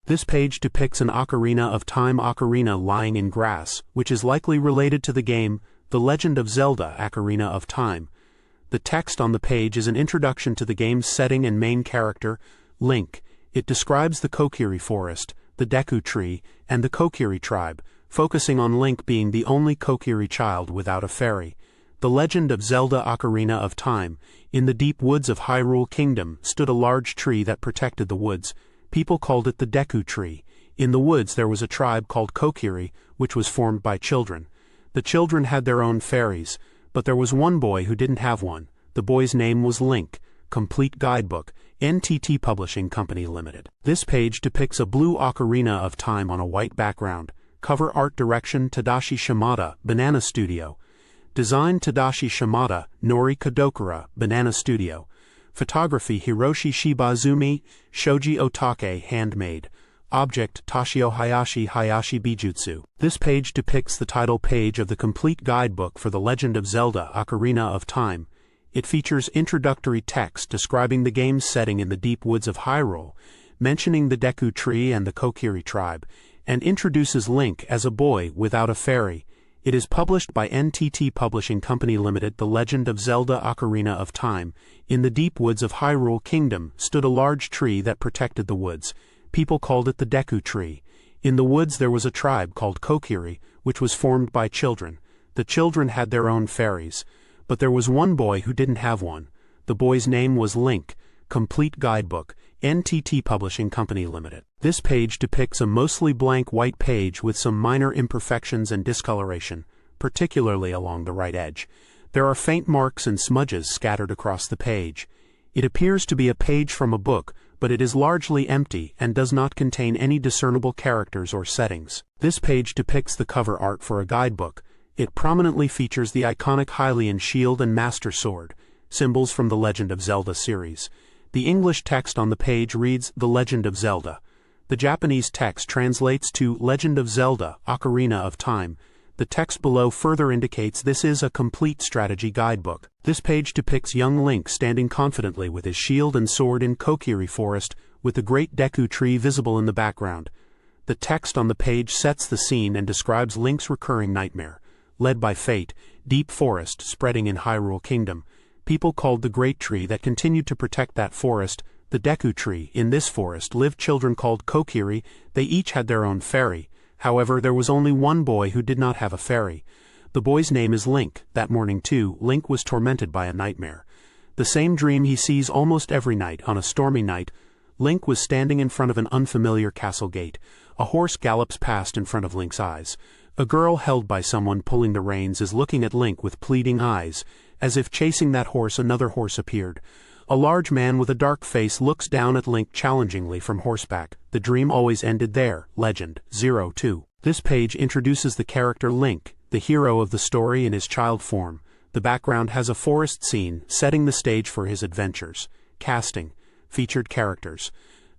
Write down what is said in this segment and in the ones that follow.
This page depicts an Ocarina of Time ocarina lying in grass, which is likely related to the game The Legend of Zelda Ocarina of Time. The text on the page is an introduction to the game's setting and main character, Link. It describes the Kokiri Forest, the Deku Tree, and the Kokiri tribe, focusing on Link being the only Kokiri child without a fairy. The Legend of Zelda Ocarina of Time. In the deep woods of Hyrule Kingdom stood a large tree that protected the woods. People called it the Deku Tree. In the woods there was a tribe called Kokiri, which was formed by children. The children had their own fairies, but there was one boy who didn't have one. The boy's name was Link. Complete Guidebook, NTT Publishing Company Limited. This page depicts a blue Ocarina of Time on a white background. Cover art direction Tadashi Shimada, Banana Studio. Design Tadashi Shimada, Nori Kadokura, Banana Studio. Photography Hiroshi Shibazumi, Shoji Otake, Handmade. Object Toshio Hayashi Bijutsu. This page depicts the title page of the complete guidebook for The Legend of Zelda Ocarina of Time. It features introductory text describing the game's setting in the deep woods of Hyrule, mentioning the Deku Tree and the Kokiri tribe, and introduces Link as a boy without a fairy. It is published by NTT Publishing Company Limited. The Legend of Zelda Ocarina of Time. In the deep woods of Hyrule Kingdom stood a large tree that protected the woods. People called it the Deku Tree. In the woods there was a tribe called Kokiri, which was formed by children. The children had their own fairies, but there was one boy who didn't have one. The boy's name was Link. Complete Guidebook, NTT Publishing Company Limited. This page depicts a mostly blank white page with some minor imperfections and discoloration, particularly along the right edge. There are faint marks and smudges scattered across the page. It appears to be a page from a book, but it is largely empty and does not contain any discernible characters or settings. This page depicts the cover art for a guidebook. It prominently features the iconic Hylian shield and Master Sword, symbols from the Legend of Zelda series. The English text on the page reads The Legend of Zelda. The Japanese text translates to Legend of Zelda, Ocarina of Time. The text below further indicates this is a complete strategy guidebook. This page depicts young Link standing confidently with his shield and sword in Kokiri Forest, with the great Deku Tree visible in the background. The text on the page sets the scene and describes Link's recurring nightmare. Led by fate, deep forest spreading in Hyrule Kingdom. People called the great tree that continued to protect that forest the Deku Tree. In this forest lived children called Kokiri. They each had their own fairy. However, there was only one boy who did not have a fairy. The boy's name is Link. That morning too, Link was tormented by a nightmare. The same dream he sees almost every night. On a stormy night, Link was standing in front of an unfamiliar castle gate. A horse gallops past in front of Link's eyes. A girl held by someone pulling the reins is looking at Link with pleading eyes. As if chasing that horse, another horse appeared. A large man with a dark face looks down at Link challengingly from horseback. The dream always ended there. Legend 02. This page introduces the character Link, the hero of the story in his child form. The background has a forest scene, setting the stage for his adventures. Casting. Featured characters.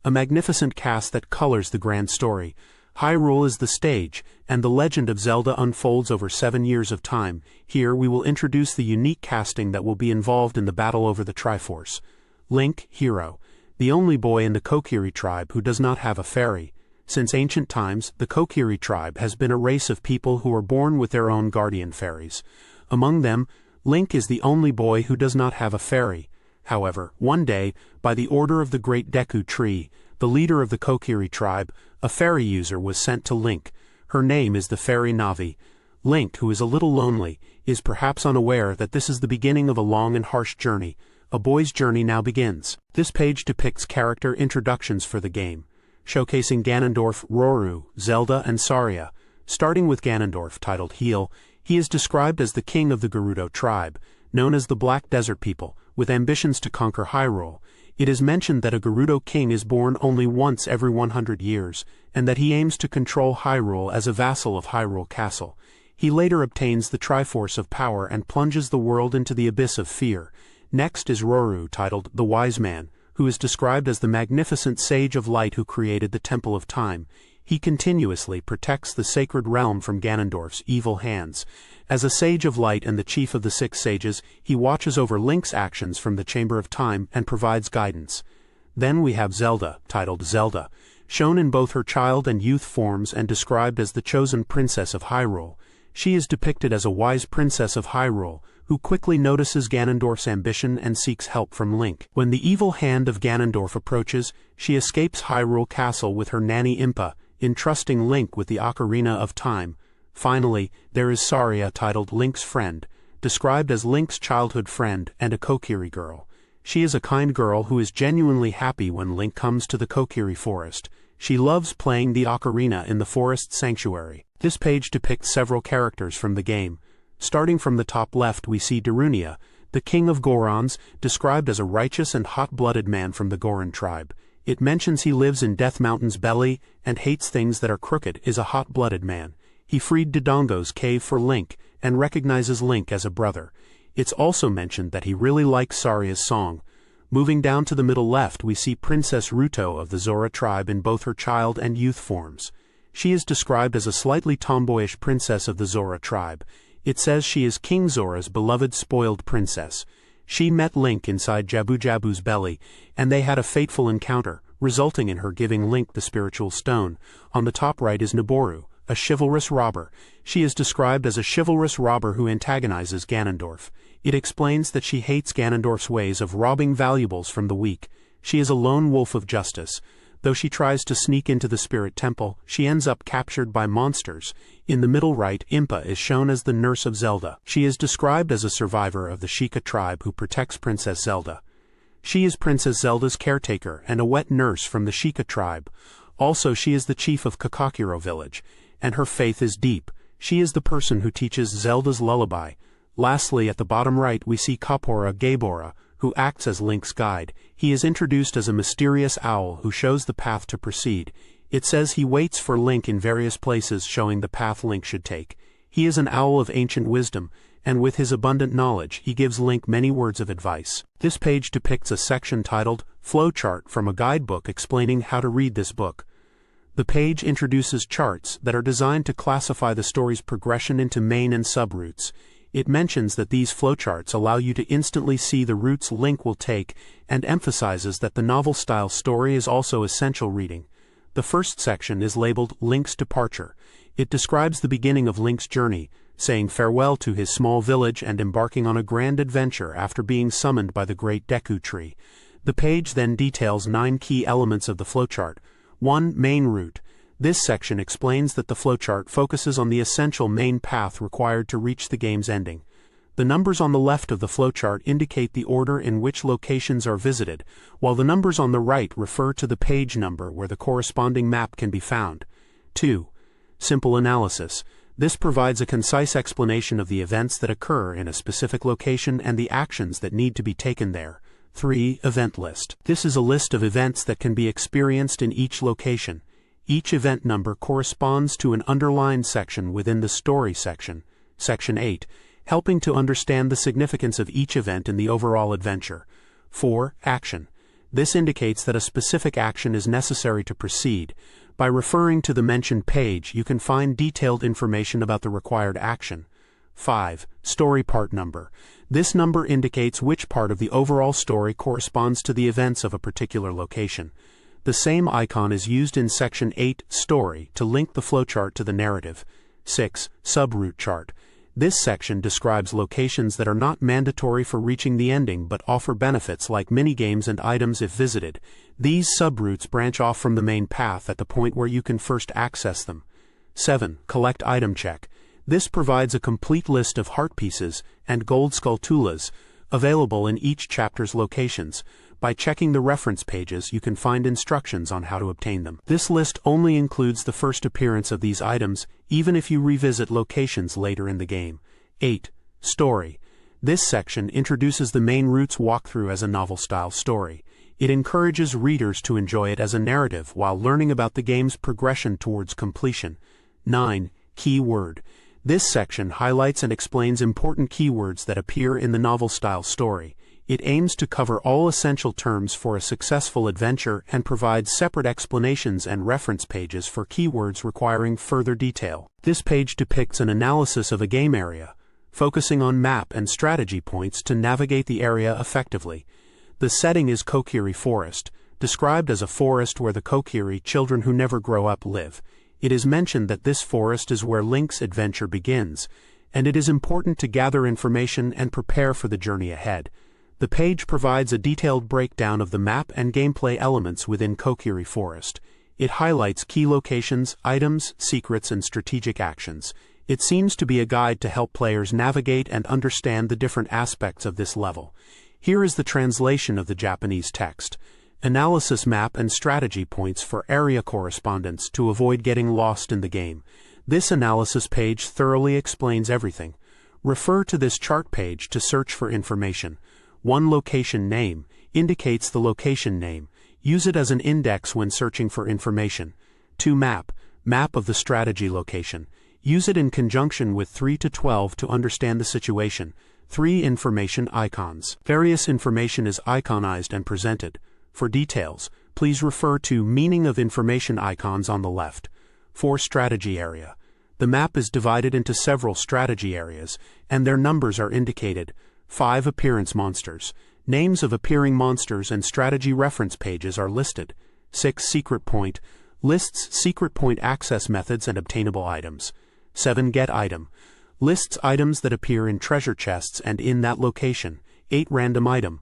A magnificent cast that colors the grand story. Hyrule is the stage, and the Legend of Zelda unfolds over 7 years of time. Here we will introduce the unique casting that will be involved in the battle over the Triforce. Link, hero. The only boy in the Kokiri tribe who does not have a fairy. Since ancient times, the Kokiri tribe has been a race of people who are born with their own guardian fairies. Among them, Link is the only boy who does not have a fairy. However, one day, by the order of the great Deku Tree, the leader of the Kokiri tribe, a fairy user was sent to Link. Her name is the fairy Navi. Link, who is a little lonely, is perhaps unaware that this is the beginning of a long and harsh journey. A boy's journey now begins. This page depicts character introductions for the game, showcasing Ganondorf, Roru, Zelda, and Saria. Starting with Ganondorf, titled Heel, he is described as the king of the Gerudo tribe, known as the Black Desert People, with ambitions to conquer Hyrule. It is mentioned that a Gerudo king is born only once every 100 years, and that he aims to control Hyrule as a vassal of Hyrule Castle. He later obtains the Triforce of Power and plunges the world into the abyss of fear. Next is Roru, titled The Wise Man, who is described as the magnificent Sage of Light who created the Temple of Time. He continuously protects the sacred realm from Ganondorf's evil hands. As a Sage of Light and the chief of the 6 sages, he watches over Link's actions from the Chamber of Time and provides guidance. Then we have Zelda, titled Zelda. Shown in both her child and youth forms and described as the chosen princess of Hyrule, she is depicted as a wise princess of Hyrule, who quickly notices Ganondorf's ambition and seeks help from Link. When the evil hand of Ganondorf approaches, she escapes Hyrule Castle with her nanny Impa, entrusting Link with the Ocarina of Time. Finally, there is Saria, titled Link's Friend, described as Link's childhood friend and a Kokiri girl. She is a kind girl who is genuinely happy when Link comes to the Kokiri forest. She loves playing the ocarina in the forest sanctuary. This page depicts several characters from the game. Starting from the top left, we see Darunia, the king of Gorons, described as a righteous and hot-blooded man from the Goron tribe. It mentions he lives in Death Mountain's belly and hates things that are crooked. Is a hot-blooded man. He freed Dodongo's cave for Link and recognizes Link as a brother. It's also mentioned that he really likes Saria's song. Moving down to the middle left, we see Princess Ruto of the Zora tribe in both her child and youth forms. She is described as a slightly tomboyish princess of the Zora tribe. It says she is King Zora's beloved spoiled princess. She met Link inside Jabu Jabu's belly, and they had a fateful encounter, resulting in her giving Link the spiritual stone. On the top right is Naboru, a chivalrous robber. She is described as a chivalrous robber who antagonizes Ganondorf. It explains that she hates Ganondorf's ways of robbing valuables from the weak. She is a lone wolf of justice. Though she tries to sneak into the Spirit Temple, she ends up captured by monsters. In the middle right, Impa is shown as the nurse of Zelda. She is described as a survivor of the Sheikah tribe who protects Princess Zelda. She is Princess Zelda's caretaker and a wet nurse from the Sheikah tribe. Also, she is the chief of Kakakiro village, and her faith is deep. She is the person who teaches Zelda's lullaby. Lastly, at the bottom right, we see Kapora Gaebora, who acts as Link's guide. He is introduced as a mysterious owl who shows the path to proceed. It says he waits for Link in various places, showing the path Link should take. He is an owl of ancient wisdom, and with his abundant knowledge, he gives Link many words of advice. This page depicts a section titled Flowchart from a guidebook explaining how to read this book. The page introduces charts that are designed to classify the story's progression into main and sub-routes. It mentions that these flowcharts allow you to instantly see the routes Link will take and emphasizes that the novel-style story is also essential reading. The first section is labeled Link's Departure. It describes the beginning of Link's journey, saying farewell to his small village and embarking on a grand adventure after being summoned by the Great Deku Tree. The page then details 9 key elements of the flowchart. 1. Main route. This section explains that the flowchart focuses on the essential main path required to reach the game's ending. The numbers on the left of the flowchart indicate the order in which locations are visited, while the numbers on the right refer to the page number where the corresponding map can be found. 2. Simple analysis. This provides a concise explanation of the events that occur in a specific location and the actions that need to be taken there. 3. Event list. This is a list of events that can be experienced in each location. Each event number corresponds to an underlined section within the story section, Section 8, helping to understand the significance of each event in the overall adventure. 4. Action. This indicates that a specific action is necessary to proceed. By referring to the mentioned page, you can find detailed information about the required action. 5. Story part number. This number indicates which part of the overall story corresponds to the events of a particular location. The same icon is used in Section 8, Story, to link the flowchart to the narrative. 6. Subroute chart. This section describes locations that are not mandatory for reaching the ending but offer benefits like minigames and items if visited. These subroutes branch off from the main path at the point where you can first access them. 7. Collect item check. This provides a complete list of heart pieces and gold skulltulas available in each chapter's locations. By checking the reference pages, you can find instructions on how to obtain them. This list only includes the first appearance of these items, even if you revisit locations later in the game. 8. Story. This section introduces the main route's walkthrough as a novel-style story. It encourages readers to enjoy it as a narrative while learning about the game's progression towards completion. 9. Keyword. This section highlights and explains important keywords that appear in the novel-style story. It aims to cover all essential terms for a successful adventure and provides separate explanations and reference pages for keywords requiring further detail. This page depicts an analysis of a game area, focusing on map and strategy points to navigate the area effectively. The setting is Kokiri Forest, described as a forest where the Kokiri children who never grow up live. It is mentioned that this forest is where Link's adventure begins, and it is important to gather information and prepare for the journey ahead. The page provides a detailed breakdown of the map and gameplay elements within Kokiri Forest. It highlights key locations, items, secrets, and strategic actions. It seems to be a guide to help players navigate and understand the different aspects of this level. Here is the translation of the Japanese text. Analysis map and strategy points for area correspondence to avoid getting lost in the game. This analysis page thoroughly explains everything. Refer to this chart page to search for information. 1 location name indicates the location name. Use it as an index when searching for information. 2 map of the strategy location. Use it in conjunction with 3 to 12 to understand the situation. 3 information icons. Various information is iconized and presented. For details, please refer to Meaning of Information icons on the left. 4 strategy area. The map is divided into several strategy areas, and their numbers are indicated. 5 appearance monsters. Names of appearing monsters and strategy reference pages are listed. 6 secret point. Lists secret point access methods and obtainable items. 7 get item. Lists items that appear in treasure chests and in that location. 8 random item.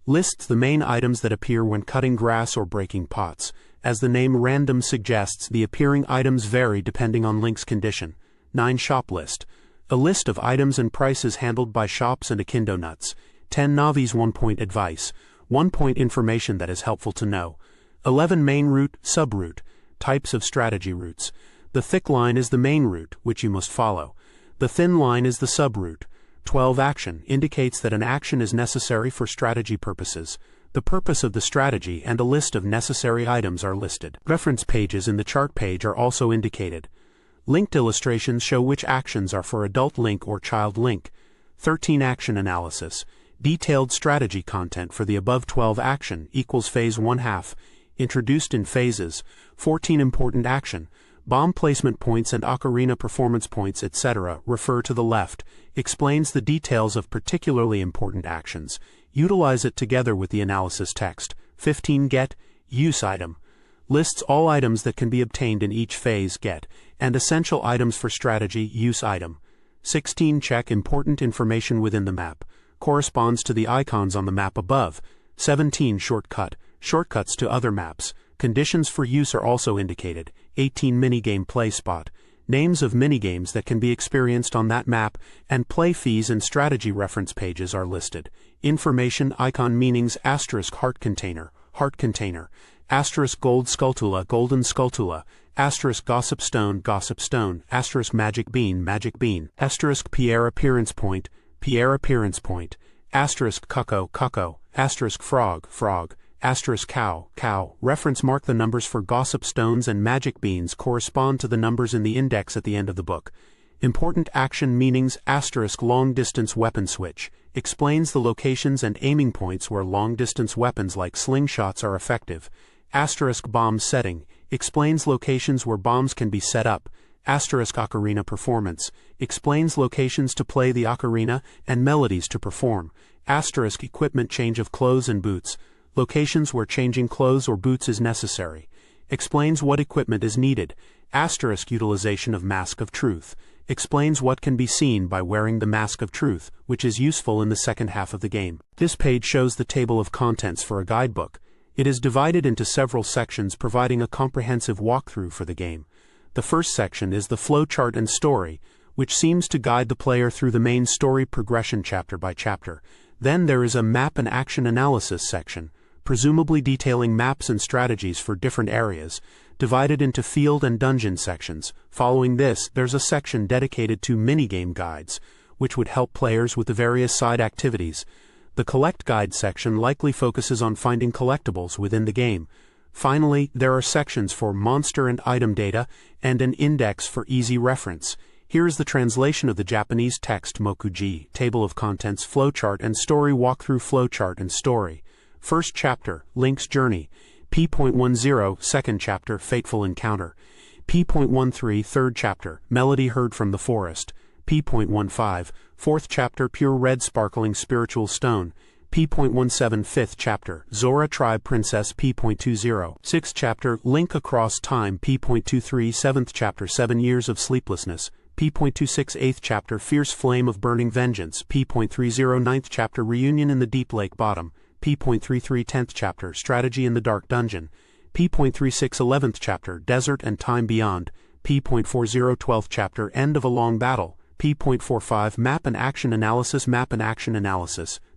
Lists the main items that appear when cutting grass or breaking pots. As the name random suggests, the appearing items vary depending on Link's condition. 9 shop list. A list of items and prices handled by shops and Akindo nuts. 10 Navi's 1-point advice. 1-point information that is helpful to know. 11 main route, sub-route. Types of strategy routes. The thick line is the main route, which you must follow. The thin line is the sub-route. 12 action indicates that an action is necessary for strategy purposes. The purpose of the strategy and a list of necessary items are listed. Reference pages in the chart page are also indicated. Linked illustrations show which actions are for adult Link or child Link. 13 action analysis. Detailed strategy content for the above 12 action equals phase 1/2. Introduced in phases. 14 important action. Bomb placement points and ocarina performance points, etc. Refer to the left. Explains the details of particularly important actions. Utilize it together with the analysis text. 15 get, use item. Lists all items that can be obtained in each phase get, and essential items for strategy use item. 16 check important information within the map. Corresponds to the icons on the map above. 17 shortcut. Shortcuts to other maps. Conditions for use are also indicated. 18 minigame play spot. Names of minigames that can be experienced on that map, and play fees and strategy reference pages are listed. Information icon meanings *heart container, *gold skulltula, golden skulltula, *gossip stone, *magic bean, *pierre appearance point, *cucko, frog, cow. Reference mark. The numbers for gossip stones and magic beans correspond to the numbers in the index at the end of the book. Important action meanings long distance weapon switch. Explains the locations and aiming points where long distance weapons like slingshots are effective. Bomb setting. Explains locations where bombs can be set up. Ocarina performance. Explains locations to play the ocarina and melodies to perform. Equipment change of clothes and boots. Locations where changing clothes or boots is necessary. Explains what equipment is needed. Utilization of Mask of Truth. Explains what can be seen by wearing the Mask of Truth, which is useful in the second half of the game. This page shows the table of contents for a guidebook. It is divided into several sections, providing a comprehensive walkthrough for the game. The first section is the flowchart and story, which seems to guide the player through the main story progression chapter by chapter. Then there is a map and action analysis section, presumably detailing maps and strategies for different areas, divided into field and dungeon sections. Following this, there's a section dedicated to minigame guides, which would help players with the various side activities. The collect guide section likely focuses on finding collectibles within the game. Finally, there are sections for monster and item data, and an index for easy reference. Here is the translation of the Japanese text Mokuji, table of contents, flowchart and story walkthrough. Flowchart and story. First chapter, Link's Journey. P.10, second chapter, Fateful Encounter. P.13, third chapter, Melody Heard from the Forest. P.15, fourth chapter, Pure Red Sparkling Spiritual Stone. P.17 5th Chapter, Zora Tribe Princess P.20 6th Chapter, Link Across Time P.23 7th Chapter, 7 Years of Sleeplessness P.26 8th Chapter, Fierce Flame of Burning Vengeance P.30 9th Chapter, Reunion in the Deep Lake Bottom P.33 10th Chapter, Strategy in the Dark Dungeon P.36 11th Chapter, Desert and Time Beyond P.40 12th Chapter, End of a Long Battle P.45 Map and Action Analysis,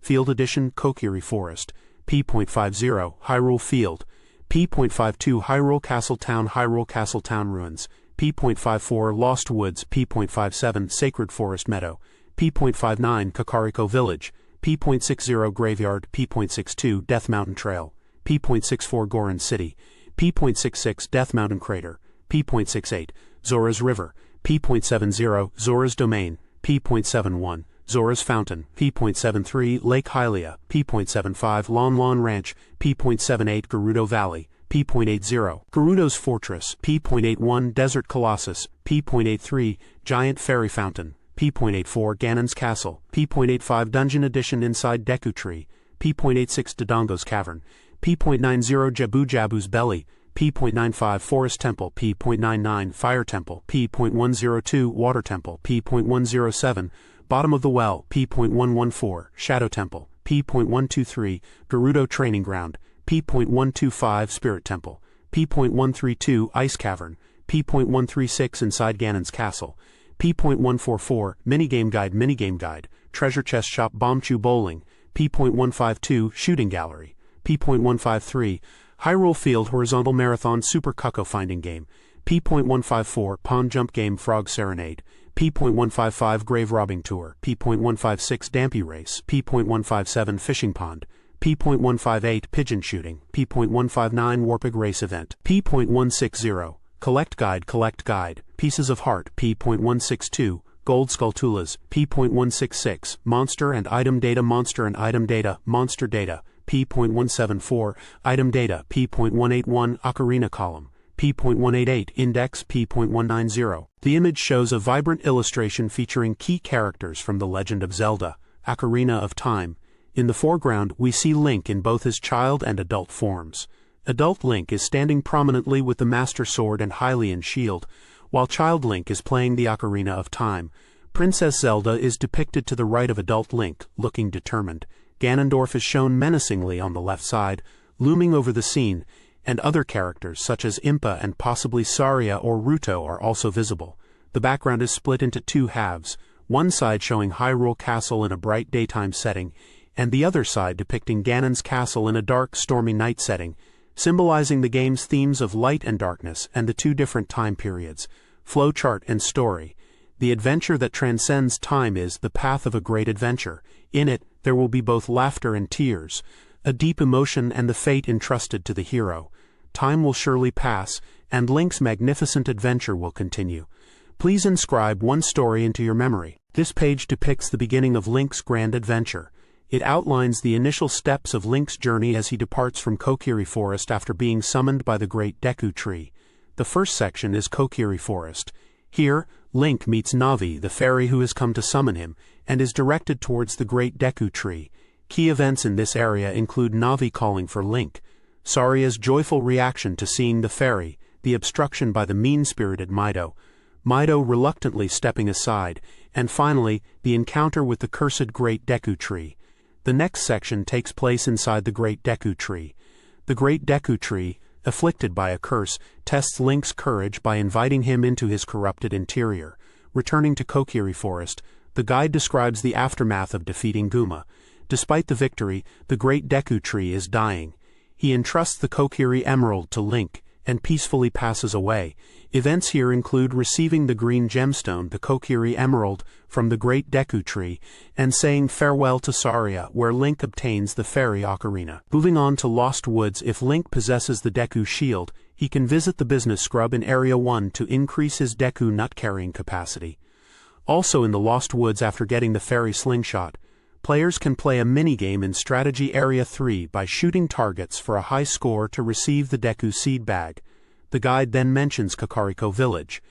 Field Edition Kokiri Forest P.50 Hyrule Field P.52 Hyrule Castle Town Ruins P.54 Lost Woods P.57 Sacred Forest Meadow P.59 Kakariko Village P.60 Graveyard P.62 Death Mountain Trail P.64 Goron City P.66 Death Mountain Crater P.68 Zora's River P.70 Zora's Domain P.71 Zora's Fountain P.73 Lake Hylia P.75 Lon Lon Ranch P.78 Gerudo Valley P.80 Gerudo's Fortress P.81 Desert Colossus P.83 Giant Fairy Fountain P.84 Ganon's Castle P.85 Dungeon Edition Inside Deku Tree P.86 Dodongo's Cavern P.90 Jabu Jabu's Belly P.95 Forest Temple P.99 Fire Temple P.102 Water Temple P.107 Bottom of the Well P.114 Shadow Temple P.123 Gerudo Training Ground P.125 Spirit Temple P.132 Ice Cavern P.136 Inside Ganon's Castle P.144 Minigame Guide Treasure Chest Shop Bombchu Bowling P.152 Shooting Gallery P.153 Hyrule Field Horizontal Marathon Super Cucko Finding Game P.154 Pond Jump Game Frog Serenade P.155 Grave Robbing Tour P.156 Dampy Race P.157 Fishing Pond P.158 Pigeon Shooting P.159 Warpig Race Event P.160 Collect Guide Pieces of Heart P.162 Gold Skulltulas P.166 Monster and Item Data Monster Data P.174 Item Data P.181 Ocarina Column P.188 Index P.190 The image shows a vibrant illustration featuring key characters from The Legend of Zelda, Ocarina of Time. In the foreground, we see Link in both his child and adult forms. Adult Link is standing prominently with the Master Sword and Hylian shield, while child Link is playing the Ocarina of Time. Princess Zelda is depicted to the right of adult Link, looking determined. Ganondorf is shown menacingly on the left side, looming over the scene, and other characters such as Impa and possibly Saria or Ruto are also visible. The background is split into two halves, one side showing Hyrule Castle in a bright daytime setting, and the other side depicting Ganon's castle in a dark, stormy night setting, symbolizing the game's themes of light and darkness and the two different time periods, flowchart and story. The adventure that transcends time is The Path of a Great Adventure. In it, there will be both laughter and tears, a deep emotion and the fate entrusted to the hero. Time will surely pass, and Link's magnificent adventure will continue. Please inscribe one story into your memory. This page depicts the beginning of Link's grand adventure. It outlines the initial steps of Link's journey as he departs from Kokiri Forest after being summoned by the Great Deku Tree. The first section is Kokiri Forest. Here, Link meets Navi, the fairy who has come to summon him, and is directed towards the Great Deku Tree. Key events in this area include Navi calling for Link, Saria's joyful reaction to seeing the fairy, the obstruction by the mean-spirited Mido reluctantly stepping aside, and finally, the encounter with the cursed Great Deku Tree. The next section takes place inside the Great Deku Tree. The Great Deku Tree, afflicted by a curse, tests Link's courage by inviting him into his corrupted interior. Returning to Kokiri Forest, the guide describes the aftermath of defeating Guma. Despite the victory, the Great Deku Tree is dying. He entrusts the Kokiri Emerald to Link, and peacefully passes away. Events here include receiving the green gemstone, the Kokiri Emerald, from the Great Deku Tree, and saying farewell to Saria, where Link obtains the Fairy Ocarina. Moving on to Lost Woods, if Link possesses the Deku Shield, he can visit the Business Scrub in Area 1 to increase his Deku nut-carrying capacity. Also in the Lost Woods, after getting the Fairy Slingshot, players can play a minigame in Strategy Area 3 by shooting targets for a high score to receive the Deku Seed Bag. The guide then mentions Kakariko Village.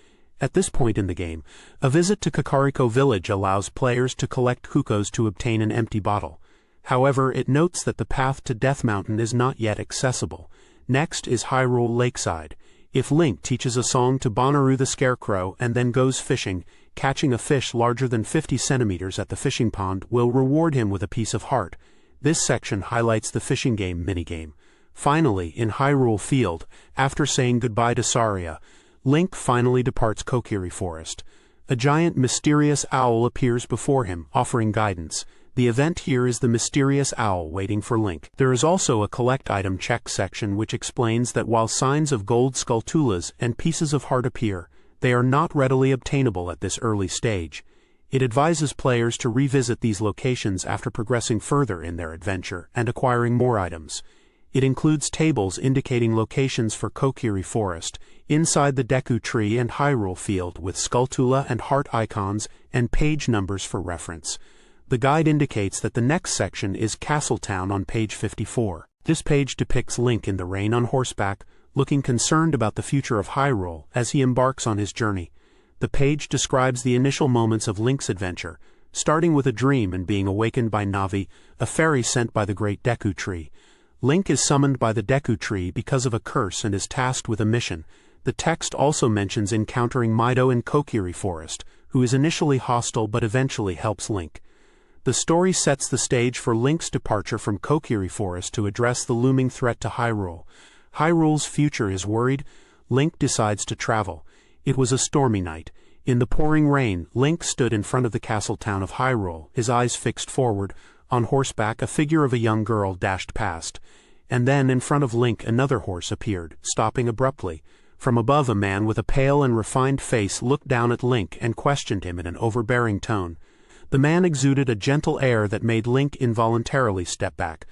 At this point in the game, a visit to Kakariko Village allows players to collect Kukos to obtain an empty bottle. However, it notes that the path to Death Mountain is not yet accessible. Next is Hyrule Lakeside. If Link teaches a song to Bonnaroo the Scarecrow and then goes fishing, catching a fish larger than 50 centimeters at the fishing pond will reward him with a piece of heart. This section highlights the fishing game minigame. Finally, in Hyrule Field, after saying goodbye to Saria, Link finally departs Kokiri Forest. A giant mysterious owl appears before him, offering guidance. The event here is the mysterious owl waiting for Link. There is also a collect item check section which explains that while signs of gold skulltulas and pieces of heart appear, they are not readily obtainable at this early stage. It advises players to revisit these locations after progressing further in their adventure and acquiring more items. It includes tables indicating locations for Kokiri Forest, inside the Deku Tree and Hyrule Field with Skulltula and heart icons and page numbers for reference. The guide indicates that the next section is Castletown on page 54. This page depicts Link in the rain on horseback, looking concerned about the future of Hyrule as he embarks on his journey. The page describes the initial moments of Link's adventure, starting with a dream and being awakened by Navi, a fairy sent by the Great Deku Tree. Link is summoned by the Deku Tree because of a curse and is tasked with a mission. The text also mentions encountering Mido in Kokiri Forest, who is initially hostile but eventually helps Link. The story sets the stage for Link's departure from Kokiri Forest to address the looming threat to Hyrule. Hyrule's future is worried. Link decides to travel. It was a stormy night. In the pouring rain, Link stood in front of the castle town of Hyrule, his eyes fixed forward. On horseback, a figure of a young girl dashed past. And then, in front of Link, another horse appeared, stopping abruptly. From above, a man with a pale and refined face looked down at Link and questioned him in an overbearing tone. The man exuded a gentle air that made Link involuntarily step back.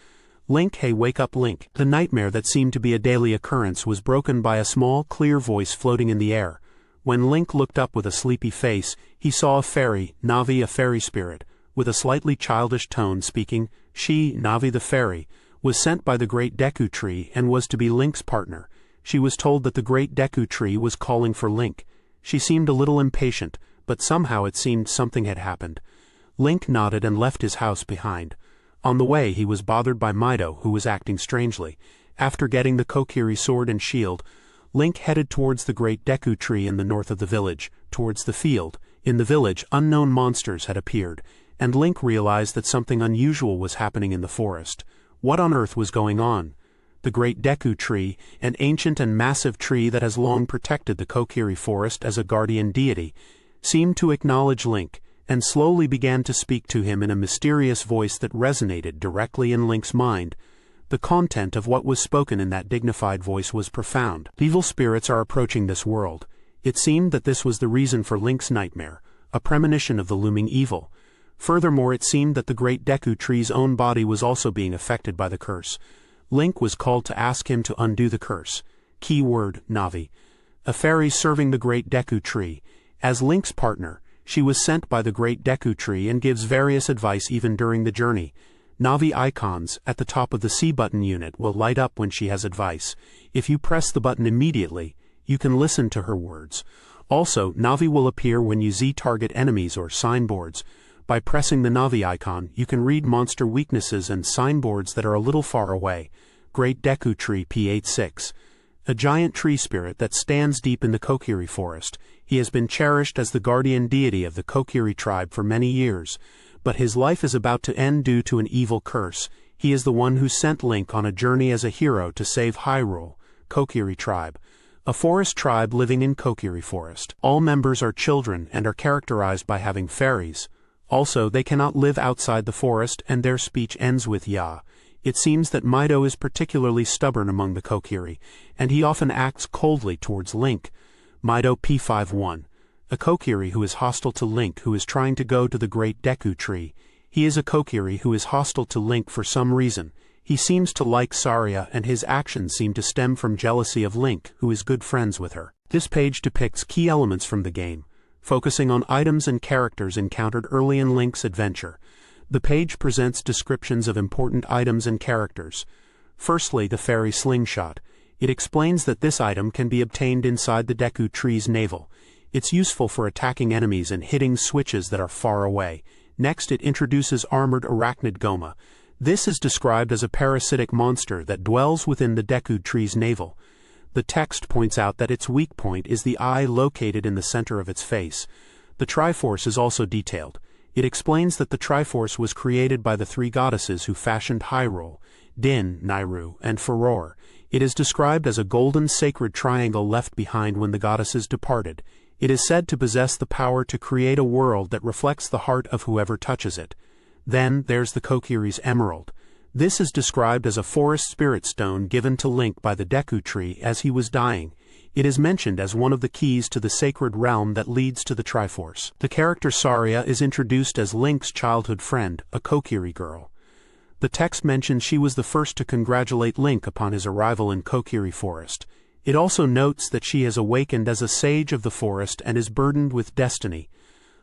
"Link, hey, wake up, Link." The nightmare that seemed to be a daily occurrence was broken by a small, clear voice floating in the air. When Link looked up with a sleepy face, he saw a fairy, Navi, a fairy spirit, with a slightly childish tone speaking. She, Navi the fairy, was sent by the Great Deku Tree and was to be Link's partner. She was told that the Great Deku Tree was calling for Link. She seemed a little impatient, but somehow it seemed something had happened. Link nodded and left his house behind. On the way, he was bothered by Mido, who was acting strangely. After getting the Kokiri sword and shield, Link headed towards the Great Deku Tree in the north of the village, towards the field. In the village, unknown monsters had appeared, and Link realized that something unusual was happening in the forest. What on earth was going on? The Great Deku Tree, an ancient and massive tree that has long protected the Kokiri Forest as a guardian deity, seemed to acknowledge Link, and slowly began to speak to him in a mysterious voice that resonated directly in Link's mind. The content of what was spoken in that dignified voice was profound. Evil spirits are approaching this world. It seemed that this was the reason for Link's nightmare, a premonition of the looming evil. Furthermore, it seemed that the Great Deku Tree's own body was also being affected by the curse. Link was called to ask him to undo the curse. Keyword, Navi. A fairy serving the Great Deku Tree. As Link's partner, she was sent by the Great Deku Tree and gives various advice even during the journey. Navi icons at the top of the C button unit will light up when she has advice. If you press the button immediately, you can listen to her words. Also, Navi will appear when you Z-target enemies or signboards. By pressing the Navi icon, you can read monster weaknesses and signboards that are a little far away. Great Deku Tree P86. A giant tree spirit that stands deep in the Kokiri Forest. He has been cherished as the guardian deity of the Kokiri tribe for many years, but his life is about to end due to an evil curse. He is the one who sent Link on a journey as a hero to save Hyrule, Kokiri tribe, a forest tribe living in Kokiri Forest. All members are children and are characterized by having fairies. Also, they cannot live outside the forest and their speech ends with ya. It seems that Mido is particularly stubborn among the Kokiri, and he often acts coldly towards Link. Mido P51. A Kokiri who is hostile to Link who is trying to go to the Great Deku Tree. He is a Kokiri who is hostile to Link for some reason. He seems to like Saria and his actions seem to stem from jealousy of Link, who is good friends with her. This page depicts key elements from the game, focusing on items and characters encountered early in Link's adventure. The page presents descriptions of important items and characters. Firstly, the fairy slingshot. It explains that this item can be obtained inside the Deku Tree's navel. It's useful for attacking enemies and hitting switches that are far away. Next, it introduces armored arachnid Goma. This is described as a parasitic monster that dwells within the Deku tree's navel. The text points out that its weak point is the eye located in the center of its face. The Triforce is also detailed. It explains that the Triforce was created by the three goddesses who fashioned Hyrule, Din, Nayru, and Furore. It is described as a golden sacred triangle left behind when the goddesses departed. It is said to possess the power to create a world that reflects the heart of whoever touches it. Then there's the Kokiri's Emerald. This is described as a forest spirit stone given to Link by the Deku Tree as he was dying. It is mentioned as one of the keys to the sacred realm that leads to the Triforce. The character Saria is introduced as Link's childhood friend, a Kokiri girl. The text mentions she was the first to congratulate Link upon his arrival in Kokiri Forest. It also notes that she has awakened as a sage of the forest and is burdened with destiny.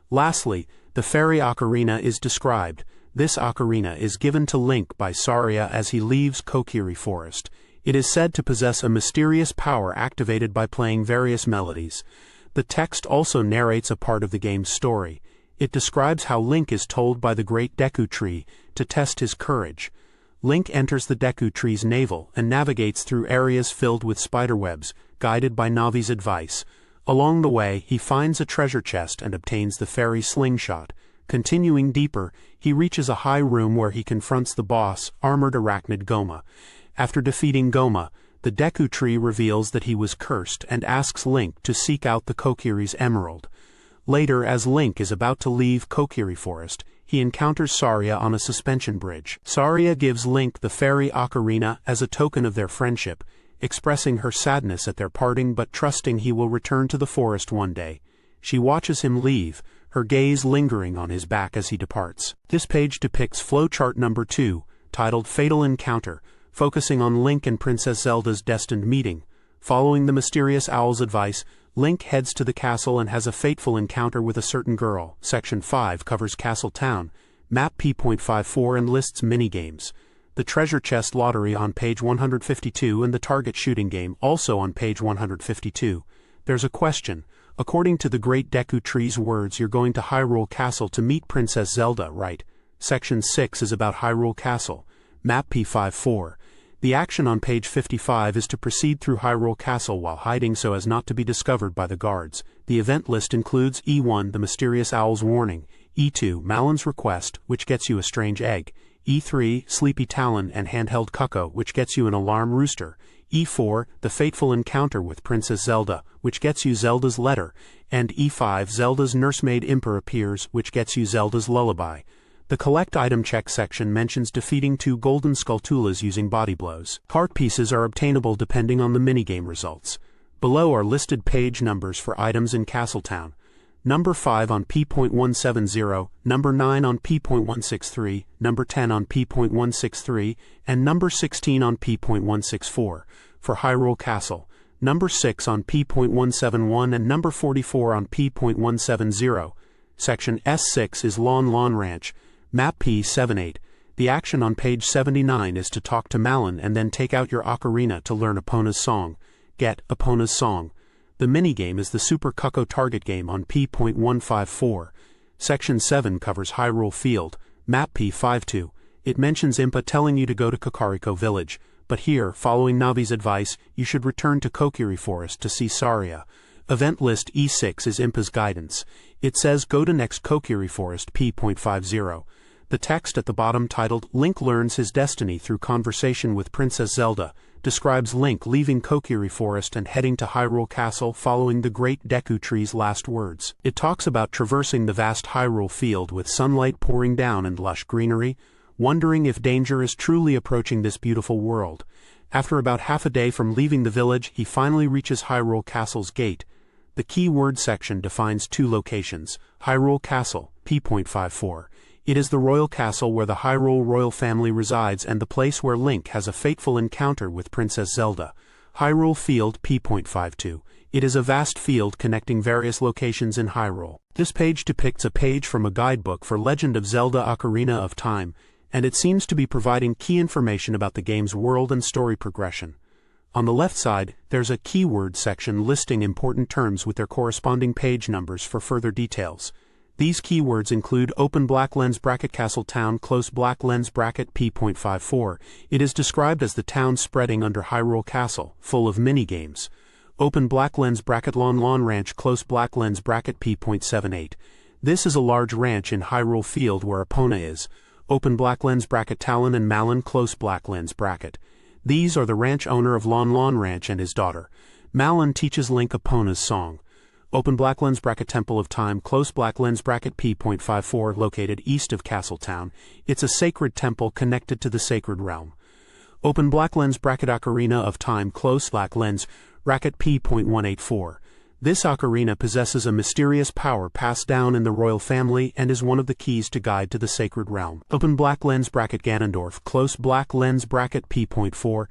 Lastly, the fairy ocarina is described. This ocarina is given to Link by Saria as he leaves Kokiri Forest. It is said to possess a mysterious power activated by playing various melodies. The text also narrates a part of the game's story. It describes how Link is told by the great Deku Tree to test his courage. Link enters the Deku Tree's navel and navigates through areas filled with spiderwebs, guided by Navi's advice. Along the way, he finds a treasure chest and obtains the fairy slingshot. Continuing deeper, he reaches a high room where he confronts the boss, armored arachnid Goma. After defeating Goma, the Deku Tree reveals that he was cursed and asks Link to seek out the Kokiri's Emerald. Later, as Link is about to leave Kokiri Forest, he encounters Saria on a suspension bridge. Saria gives Link the fairy ocarina as a token of their friendship, expressing her sadness at their parting but trusting he will return to the forest one day. She watches him leave, her gaze lingering on his back as he departs. This page depicts flowchart number 2, titled Fatal Encounter, focusing on Link and Princess Zelda's destined meeting. Following the mysterious owl's advice, Link heads to the castle and has a fateful encounter with a certain girl. Section 5 covers Castle Town, map P.54 and lists minigames. The treasure chest lottery on page 152 and the target shooting game also on page 152. There's a question. According to the great Deku Tree's words, you're going to Hyrule Castle to meet Princess Zelda, right? Section 6 is about Hyrule Castle, map P54. The action on page 55 is to proceed through Hyrule Castle while hiding so as not to be discovered by the guards. The event list includes E1, the mysterious owl's warning, E2, Malon's request, which gets you a strange egg, E3, Sleepy Talon and handheld Cucco, which gets you an alarm rooster, E4, the fateful encounter with Princess Zelda, which gets you Zelda's letter, and E5, Zelda's nursemaid Imper appears, which gets you Zelda's lullaby. The collect item check section mentions defeating 2 golden Skulltulas using body blows. Cart pieces are obtainable depending on the minigame results. Below are listed page numbers for items in Castletown. Number 5 on P.170, number 9 on P.163, number 10 on P.163, and number 16 on P.164. For Hyrule Castle, number 6 on P.171 and number 44 on P.170. Section S6 is Lon Ranch, map P78. The action on page 79 is to talk to Malon and then take out your ocarina to learn Epona's song. Get Epona's song. The minigame is the Super Cucco target game on P.154. Section 7 covers Hyrule Field, map P52. It mentions Impa telling you to go to Kakariko Village, but here, following Navi's advice, you should return to Kokiri Forest to see Saria. Event list E6 is Impa's guidance. It says go to next Kokiri Forest P.50. The text at the bottom titled Link Learns His Destiny Through Conversation with Princess Zelda describes Link leaving Kokiri Forest and heading to Hyrule Castle following the great Deku Tree's last words. It talks about traversing the vast Hyrule field with sunlight pouring down and lush greenery, wondering if danger is truly approaching this beautiful world. After about half a day from leaving the village, he finally reaches Hyrule Castle's gate. The keyword section defines 2 locations, Hyrule Castle, P.54. It is the royal castle where the Hyrule royal family resides and the place where Link has a fateful encounter with Princess Zelda. Hyrule Field, P.52. It is a vast field connecting various locations in Hyrule. This page depicts a page from a guidebook for Legend of Zelda Ocarina of Time, and it seems to be providing key information about the game's world and story progression. On the left side, there's a keyword section listing important terms with their corresponding page numbers for further details. These keywords include open black lens bracket castle town close black lens bracket p.54. It is described as the town spreading under Hyrule Castle, full of mini-games. Open black lens bracket lawn ranch close black lens bracket p.78. This is a large ranch in Hyrule Field where Epona is. Open black lens bracket Talon and Malon close black lens bracket. These are the ranch owner of Lawn Ranch and his daughter. Malon teaches Link Epona's song. Open black lens bracket Temple of Time close black lens bracket p.54 located east of Castletown. It's a sacred temple connected to the sacred realm. Open black lens bracket Ocarina of Time close black lens bracket p.184. This ocarina possesses a mysterious power passed down in the royal family and is one of the keys to guide to the sacred realm. Open black lens bracket Ganondorf close black lens bracket p.4.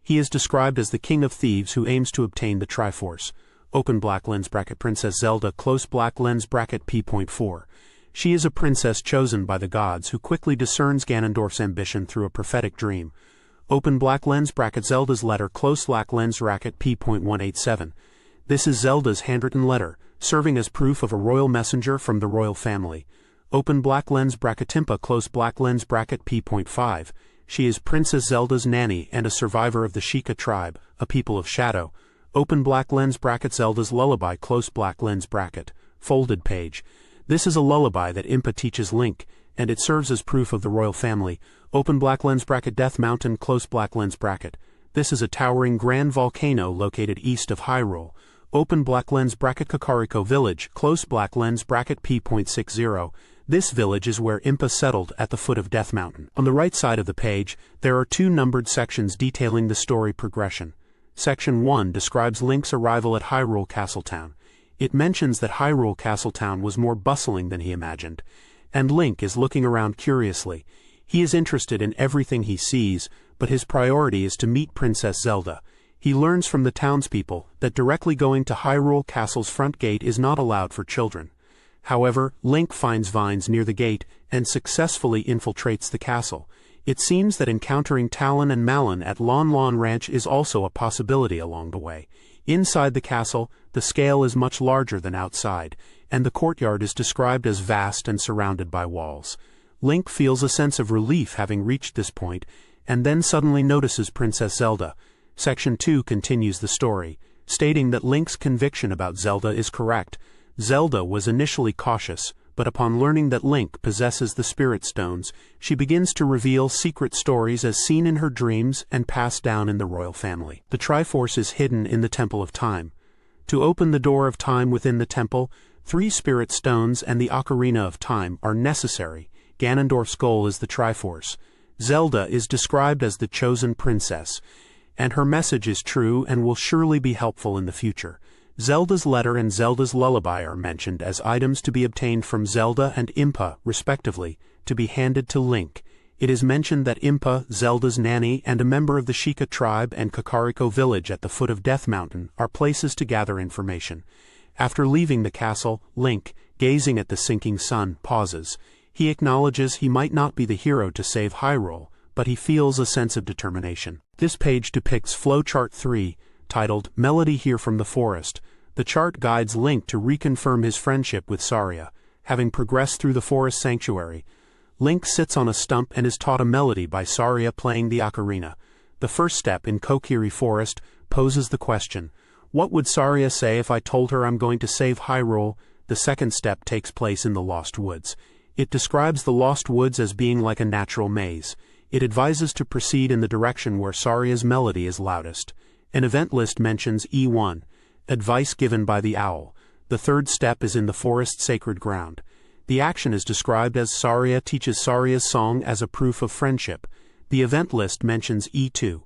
He is described as the king of thieves who aims to obtain the Triforce. Open black lens bracket Princess Zelda close black lens bracket p.4. She is a princess chosen by the gods who quickly discerns Ganondorf's ambition through a prophetic dream. Open black lens bracket Zelda's letter close black lens bracket p.187. This is Zelda's handwritten letter, serving as proof of a royal messenger from the royal family. Open black lens bracket Timpa close black lens bracket p.5. She is Princess Zelda's nanny and a survivor of the Sheikah tribe, a people of shadow. Open black lens bracket Zelda's lullaby close black lens bracket, folded page. This is a lullaby that Impa teaches Link, and it serves as proof of the royal family. Open black lens bracket Death Mountain close black lens bracket. This is a towering grand volcano located east of Hyrule. Open black lens bracket Kakariko Village close black lens bracket p.60. This village is where Impa settled at the foot of Death Mountain. On the right side of the page, there are two numbered sections detailing the story progression. Section 1 describes Link's arrival at Hyrule Castletown. It mentions that Hyrule Castletown was more bustling than he imagined, and Link is looking around curiously. He is interested in everything he sees, but his priority is to meet Princess Zelda. He learns from the townspeople that directly going to Hyrule Castle's front gate is not allowed for children. However, Link finds vines near the gate and successfully infiltrates the castle. It seems that encountering Talon and Malon at Lawn Ranch is also a possibility along the way. Inside the castle, the scale is much larger than outside, and the courtyard is described as vast and surrounded by walls. Link feels a sense of relief having reached this point, and then suddenly notices Princess Zelda. Section 2 continues the story, stating that Link's conviction about Zelda is correct. Zelda was initially cautious, but upon learning that Link possesses the Spirit Stones, she begins to reveal secret stories as seen in her dreams and passed down in the royal family. The Triforce is hidden in the Temple of Time. To open the door of time within the temple, 3 Spirit Stones and the Ocarina of Time are necessary. Ganondorf's goal is the Triforce. Zelda is described as the chosen princess, and her message is true and will surely be helpful in the future. Zelda's letter and Zelda's lullaby are mentioned as items to be obtained from Zelda and Impa, respectively, to be handed to Link. It is mentioned that Impa, Zelda's nanny, and a member of the Sheikah tribe and Kakariko village at the foot of Death Mountain are places to gather information. After leaving the castle, Link, gazing at the sinking sun, pauses. He acknowledges he might not be the hero to save Hyrule, but he feels a sense of determination. This page depicts Flowchart 3, titled Melody Here from the Forest. The chart guides Link to reconfirm his friendship with Saria. Having progressed through the forest sanctuary, Link sits on a stump and is taught a melody by Saria playing the ocarina. The first step in Kokiri Forest poses the question, what would Saria say if I told her I'm going to save Hyrule? The second step takes place in the Lost Woods. It describes the Lost Woods as being like a natural maze. It advises to proceed in the direction where Saria's melody is loudest. An event list mentions E1, advice given by the owl. The third step is in the forest sacred ground. The action is described as Saria teaches Saria's song as a proof of friendship. The event list mentions E2,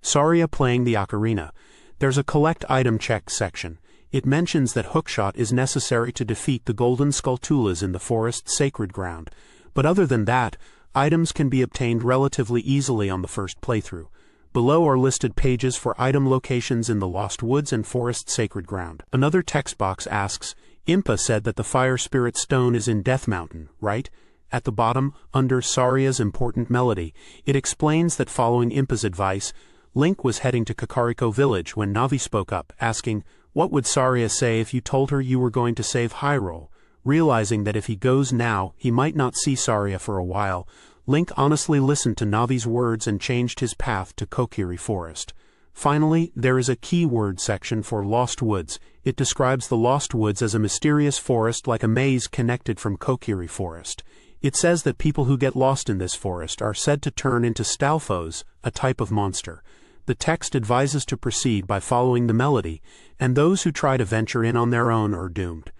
Saria playing the ocarina. There's a collect item check section. It mentions that hookshot is necessary to defeat the golden Skulltulas in the forest sacred ground. But other than that, items can be obtained relatively easily on the first playthrough. Below are listed pages for item locations in the Lost Woods and Forest Sacred Ground. Another text box asks, Impa said that the Fire Spirit Stone is in Death Mountain, right? At the bottom, under Saria's important melody, it explains that following Impa's advice, Link was heading to Kakariko Village when Navi spoke up, asking, what would Saria say if you told her you were going to save Hyrule? Realizing that if he goes now, he might not see Saria for a while, Link honestly listened to Navi's words and changed his path to Kokiri Forest. Finally, there is a keyword section for Lost Woods. It describes the Lost Woods as a mysterious forest like a maze connected from Kokiri Forest. It says that people who get lost in this forest are said to turn into Stalfos, a type of monster. The text advises to proceed by following the melody, and those who try to venture in on their own are doomed.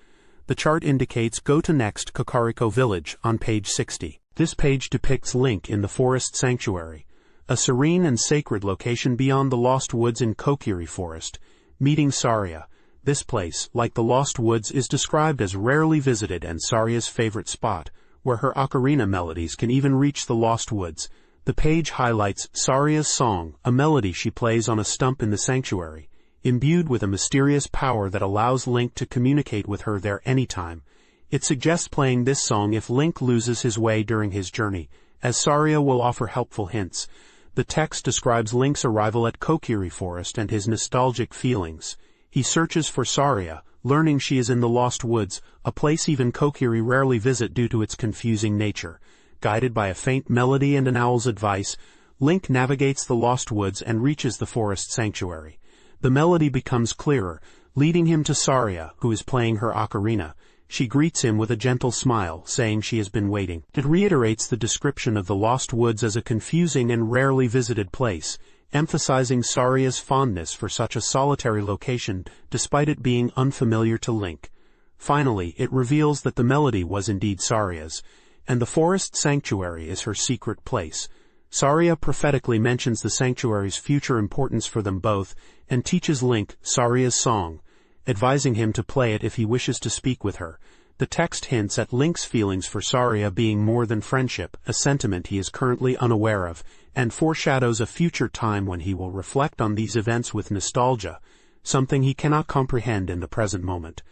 The chart indicates go to next Kakariko Village on page 60. This page depicts Link in the Forest Sanctuary, a serene and sacred location beyond the Lost Woods in Kokiri Forest, meeting Saria. This place, like the Lost Woods, is described as rarely visited and Saria's favorite spot, where her ocarina melodies can even reach the Lost Woods. The page highlights Saria's song, a melody she plays on a stump in the sanctuary, imbued with a mysterious power that allows Link to communicate with her there anytime. It suggests playing this song if Link loses his way during his journey, as Saria will offer helpful hints. The text describes Link's arrival at Kokiri Forest and his nostalgic feelings. He searches for Saria, learning she is in the Lost Woods, a place even Kokiri rarely visit due to its confusing nature. Guided by a faint melody and an owl's advice, Link navigates the Lost Woods and reaches the forest sanctuary. The melody becomes clearer, leading him to Saria, who is playing her ocarina. She greets him with a gentle smile, saying she has been waiting. It reiterates the description of the Lost Woods as a confusing and rarely visited place, emphasizing Saria's fondness for such a solitary location despite it being unfamiliar to Link. Finally, it reveals that the melody was indeed Saria's, and the forest sanctuary is her secret place. Saria prophetically mentions the sanctuary's future importance for them both, and teaches Link Saria's song, advising him to play it if he wishes to speak with her. The text hints at Link's feelings for Saria being more than friendship, a sentiment he is currently unaware of, and foreshadows a future time when he will reflect on these events with nostalgia, something he cannot comprehend in the present moment.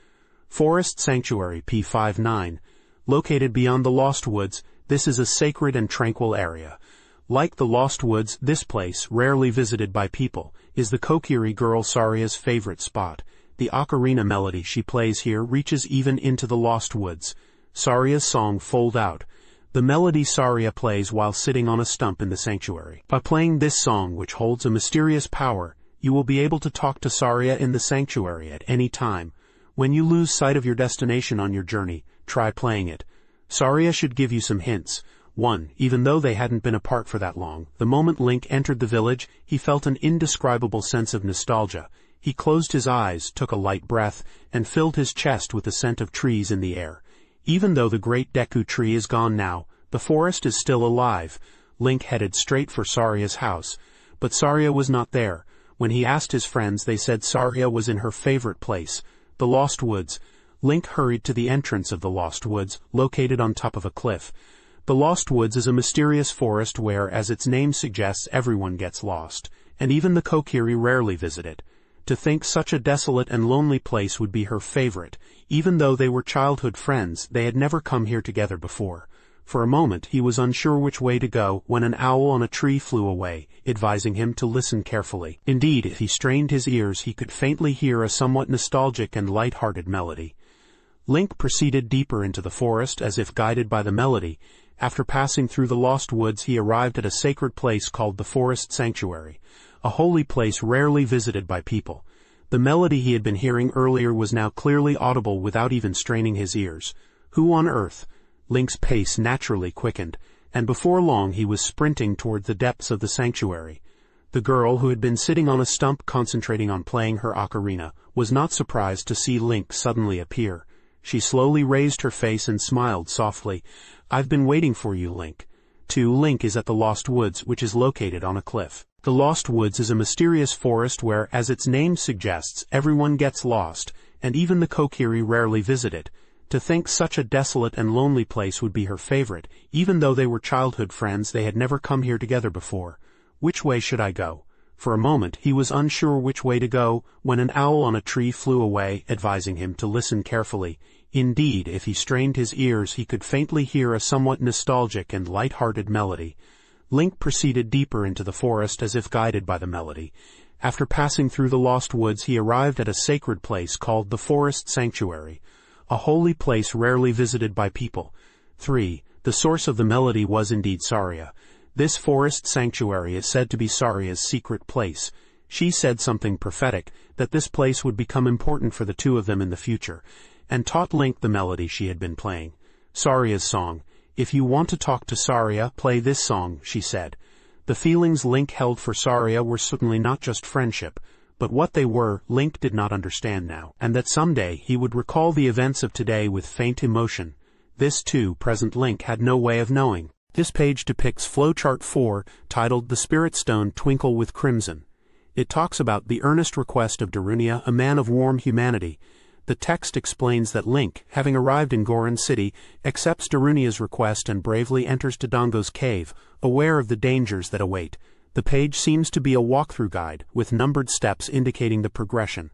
Forest Sanctuary P59. Located beyond the Lost Woods, this is a sacred and tranquil area. Like the Lost Woods, this place, rarely visited by people, is the Kokiri girl Saria's favorite spot. The ocarina melody she plays here reaches even into the Lost Woods. Saria's song Fold Out, the melody Saria plays while sitting on a stump in the sanctuary. By playing this song, which holds a mysterious power, you will be able to talk to Saria in the sanctuary at any time. When you lose sight of your destination on your journey, try playing it. Saria should give you some hints. 1. Even though they hadn't been apart for that long, the moment Link entered the village, he felt an indescribable sense of nostalgia. He closed his eyes, took a light breath, and filled his chest with the scent of trees in the air. Even though the great Deku tree is gone now, the forest is still alive. Link headed straight for Saria's house. But Saria was not there. When he asked his friends, they said Saria was in her favorite place, the Lost Woods. Link hurried to the entrance of the Lost Woods, located on top of a cliff. The Lost Woods is a mysterious forest where, as its name suggests, everyone gets lost, and even the Kokiri rarely visit it. To think such a desolate and lonely place would be her favorite. Even though they were childhood friends, they had never come here together before. For a moment he was unsure which way to go when an owl on a tree flew away, advising him to listen carefully. Indeed, if he strained his ears he could faintly hear a somewhat nostalgic and light-hearted melody. Link proceeded deeper into the forest as if guided by the melody. After passing through the Lost Woods he arrived at a sacred place called the Forest Sanctuary, a holy place rarely visited by people. The melody he had been hearing earlier was now clearly audible without even straining his ears. Who on earth? Link's pace naturally quickened, and before long he was sprinting toward the depths of the sanctuary. The girl, who had been sitting on a stump concentrating on playing her ocarina, was not surprised to see Link suddenly appear. She slowly raised her face and smiled softly. "I've been waiting for you, Link." 2. Link is at the Lost Woods, which is located on a cliff. The Lost Woods is a mysterious forest where, as its name suggests, everyone gets lost, and even the Kokiri rarely visit it. To think such a desolate and lonely place would be her favorite. Even though they were childhood friends, they had never come here together before. Which way should I go? For a moment he was unsure which way to go when an owl on a tree flew away, advising him to listen carefully. Indeed, if he strained his ears he could faintly hear a somewhat nostalgic and light-hearted melody. Link proceeded deeper into the forest as if guided by the melody. After passing through the Lost Woods he arrived at a sacred place called the Forest Sanctuary, a holy place rarely visited by people. 3. The source of the melody was indeed Saria. This forest sanctuary is said to be Saria's secret place. She said something prophetic, that this place would become important for the two of them in the future, and taught Link the melody she had been playing. Saria's song. If you want to talk to Saria, play this song, she said. The feelings Link held for Saria were certainly not just friendship, but what they were, Link did not understand now, and that someday he would recall the events of today with faint emotion. This too, present Link had no way of knowing. This page depicts Flowchart 4, titled The Spirit Stone Twinkle with Crimson. It talks about the earnest request of Darunia, a man of warm humanity. The text explains that Link, having arrived in Goron City, accepts Darunia's request and bravely enters Dodongo's cave, aware of the dangers that await. The page seems to be a walkthrough guide, with numbered steps indicating the progression.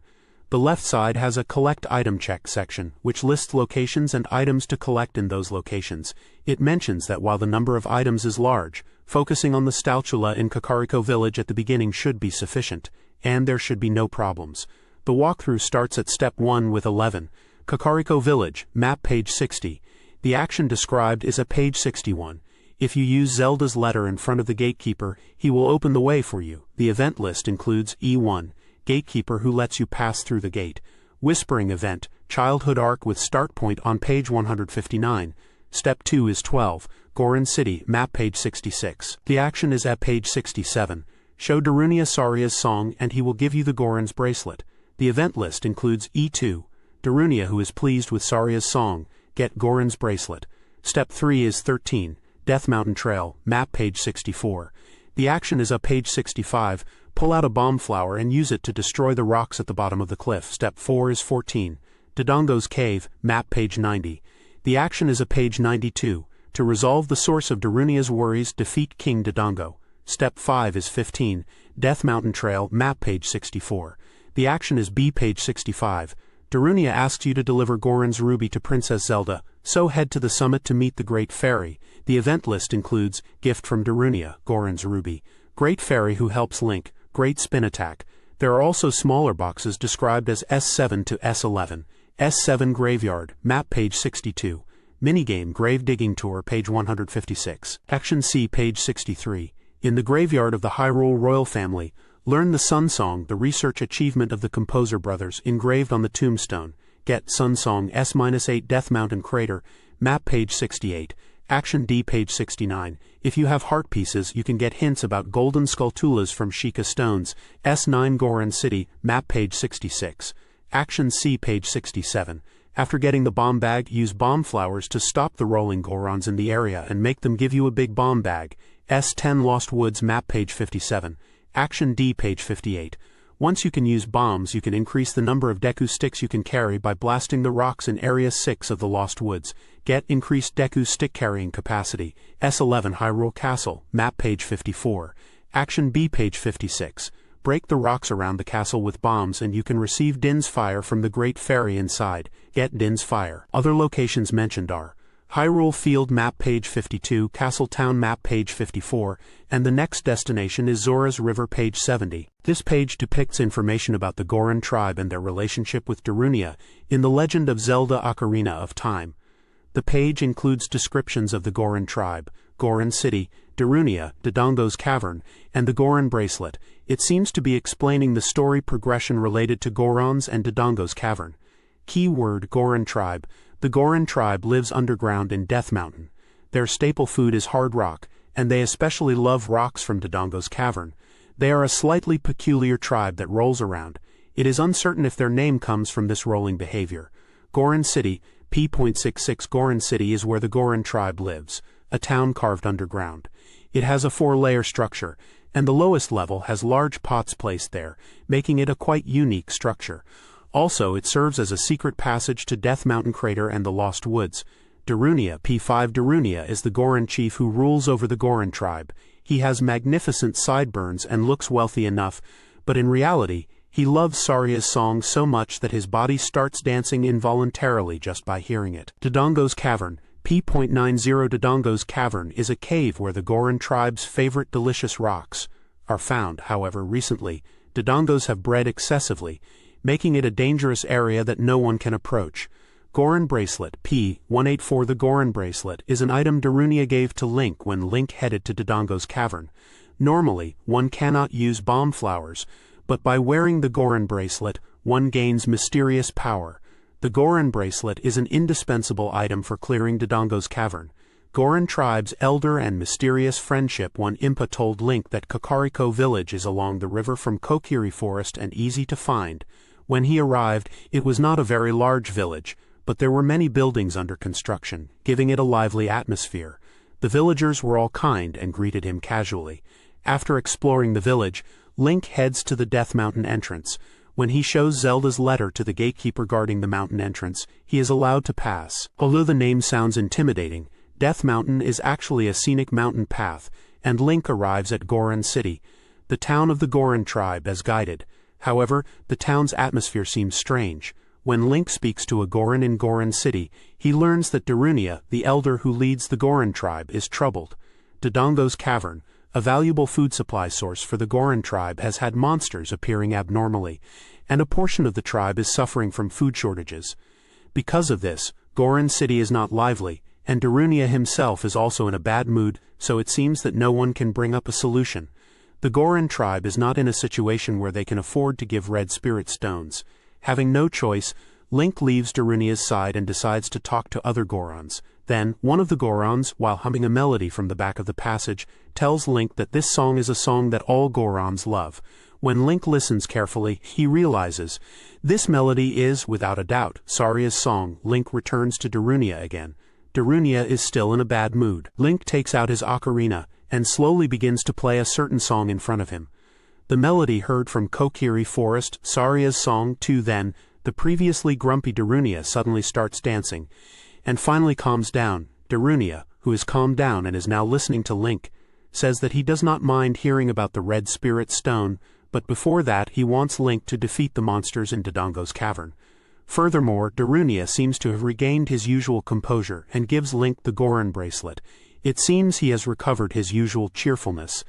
The left side has a Collect Item Check section, which lists locations and items to collect in those locations. It mentions that while the number of items is large, focusing on the Stalchula in Kakariko Village at the beginning should be sufficient, and there should be no problems. The walkthrough starts at Step 1 with 11. Kakariko Village, map page 60. The action described is at page 61. If you use Zelda's letter in front of the gatekeeper, he will open the way for you. The event list includes E1, gatekeeper who lets you pass through the gate. Whispering event, childhood arc with start point on page 159. Step 2 is 12, Goron City, map page 66. The action is at page 67. Show Darunia Saria's song and he will give you the Goron's bracelet. The event list includes E2, Darunia who is pleased with Saria's song, get Goron's bracelet. Step 3 is 13, Death Mountain Trail, map page 64. The action is up page 65, pull out a bomb flower and use it to destroy the rocks at the bottom of the cliff. Step 4 is 14, Dodongo's Cave, map page 90. The action is at page 92, to resolve the source of Darunia's worries, defeat King Dodongo. Step 5 is 15, Death Mountain Trail, map page 64. The action is B page 65. Darunia asks you to deliver Goron's ruby to Princess Zelda, so head to the summit to meet the Great Fairy. The event list includes Gift from Darunia, Goron's ruby, Great Fairy who helps Link, Great Spin Attack. There are also smaller boxes described as S7 to S11. S7 Graveyard, map page 62. Minigame Grave Digging Tour, page 156. Action C, page 63. In the graveyard of the Hyrule royal family, learn the Sun Song, the research achievement of the Composer Brothers, engraved on the tombstone. Get Sun Song S-8 Death Mountain Crater, map page 68. Action D, page 69. If you have heart pieces, you can get hints about golden Skulltulas from Sheikah Stones. S9 Goron City, map page 66. Action C, page 67. After getting the bomb bag, use bomb flowers to stop the rolling Gorons in the area and make them give you a big bomb bag. S10 Lost Woods, map page 57. Action D, page 58. Once you can use bombs, you can increase the number of Deku sticks you can carry by blasting the rocks in Area 6 of the Lost Woods. Get increased Deku stick carrying capacity. S11 Hyrule Castle, map page 54. Action B, page 56. Break the rocks around the castle with bombs and you can receive Din's Fire from the Great Fairy inside. Get Din's Fire. Other locations mentioned are Hyrule Field, map page 52, Castle Town, map page 54, and the next destination is Zora's River, page 70. This page depicts information about the Goron tribe and their relationship with Darunia in the legend of Zelda Ocarina of Time. The page includes descriptions of the Goron tribe, Goron City, Darunia, Dodongo's Cavern, and the Goron Bracelet. It seems to be explaining the story progression related to Gorons and Dodongo's Cavern. Keyword Goron tribe. The Goron tribe lives underground in Death Mountain. Their staple food is hard rock, and they especially love rocks from Dodongo's Cavern. They are a slightly peculiar tribe that rolls around. It is uncertain if their name comes from this rolling behavior. Goron City, P.66 Goron City is where the Goron tribe lives, a town carved underground. It has a 4-layer structure, and the lowest level has large pots placed there, making it a quite unique structure. Also, it serves as a secret passage to Death Mountain Crater and the Lost Woods. Darunia, P5 Darunia is the Goron chief who rules over the Goron tribe. He has magnificent sideburns and looks wealthy enough, but in reality, he loves Saria's song so much that his body starts dancing involuntarily just by hearing it. Dodongo's Cavern, P.90 Dodongo's Cavern is a cave where the Goron tribe's favorite delicious rocks are found. However, recently, Dodongos have bred excessively, making it a dangerous area that no one can approach. Goron Bracelet P-184. The Goron Bracelet is an item Darunia gave to Link when Link headed to Dodongo's cavern. Normally, one cannot use bomb flowers, but by wearing the Goron Bracelet, one gains mysterious power. The Goron Bracelet is an indispensable item for clearing Dodongo's cavern. Goron tribe's elder and mysterious friendship. One Impa told Link that Kakariko village is along the river from Kokiri Forest and easy to find. When he arrived, it was not a very large village, but there were many buildings under construction, giving it a lively atmosphere. The villagers were all kind and greeted him casually. After exploring the village, Link heads to the Death Mountain entrance. When he shows Zelda's letter to the gatekeeper guarding the mountain entrance, he is allowed to pass. Although the name sounds intimidating, Death Mountain is actually a scenic mountain path, and Link arrives at Goron City, the town of the Goron tribe, as guided. However, the town's atmosphere seems strange. When Link speaks to a Goron in Goron City, he learns that Darunia, the elder who leads the Goron tribe, is troubled. Dodongo's cavern, a valuable food supply source for the Goron tribe, has had monsters appearing abnormally, and a portion of the tribe is suffering from food shortages. Because of this, Goron City is not lively, and Darunia himself is also in a bad mood, so it seems that no one can bring up a solution. The Goron tribe is not in a situation where they can afford to give red spirit stones. Having no choice, Link leaves Darunia's side and decides to talk to other Gorons. Then, one of the Gorons, while humming a melody from the back of the passage, tells Link that this song is a song that all Gorons love. When Link listens carefully, he realizes this melody is, without a doubt, Saria's song. Link returns to Darunia again. Darunia is still in a bad mood. Link takes out his ocarina and slowly begins to play a certain song in front of him. The melody heard from Kokiri Forest, Saria's song too. Then, the previously grumpy Darunia suddenly starts dancing, and finally calms down. Darunia, who is calmed down and is now listening to Link, says that he does not mind hearing about the red spirit stone, but before that he wants Link to defeat the monsters in Dodongo's cavern. Furthermore, Darunia seems to have regained his usual composure and gives Link the Goron Bracelet. It seems he has recovered his usual cheerfulness.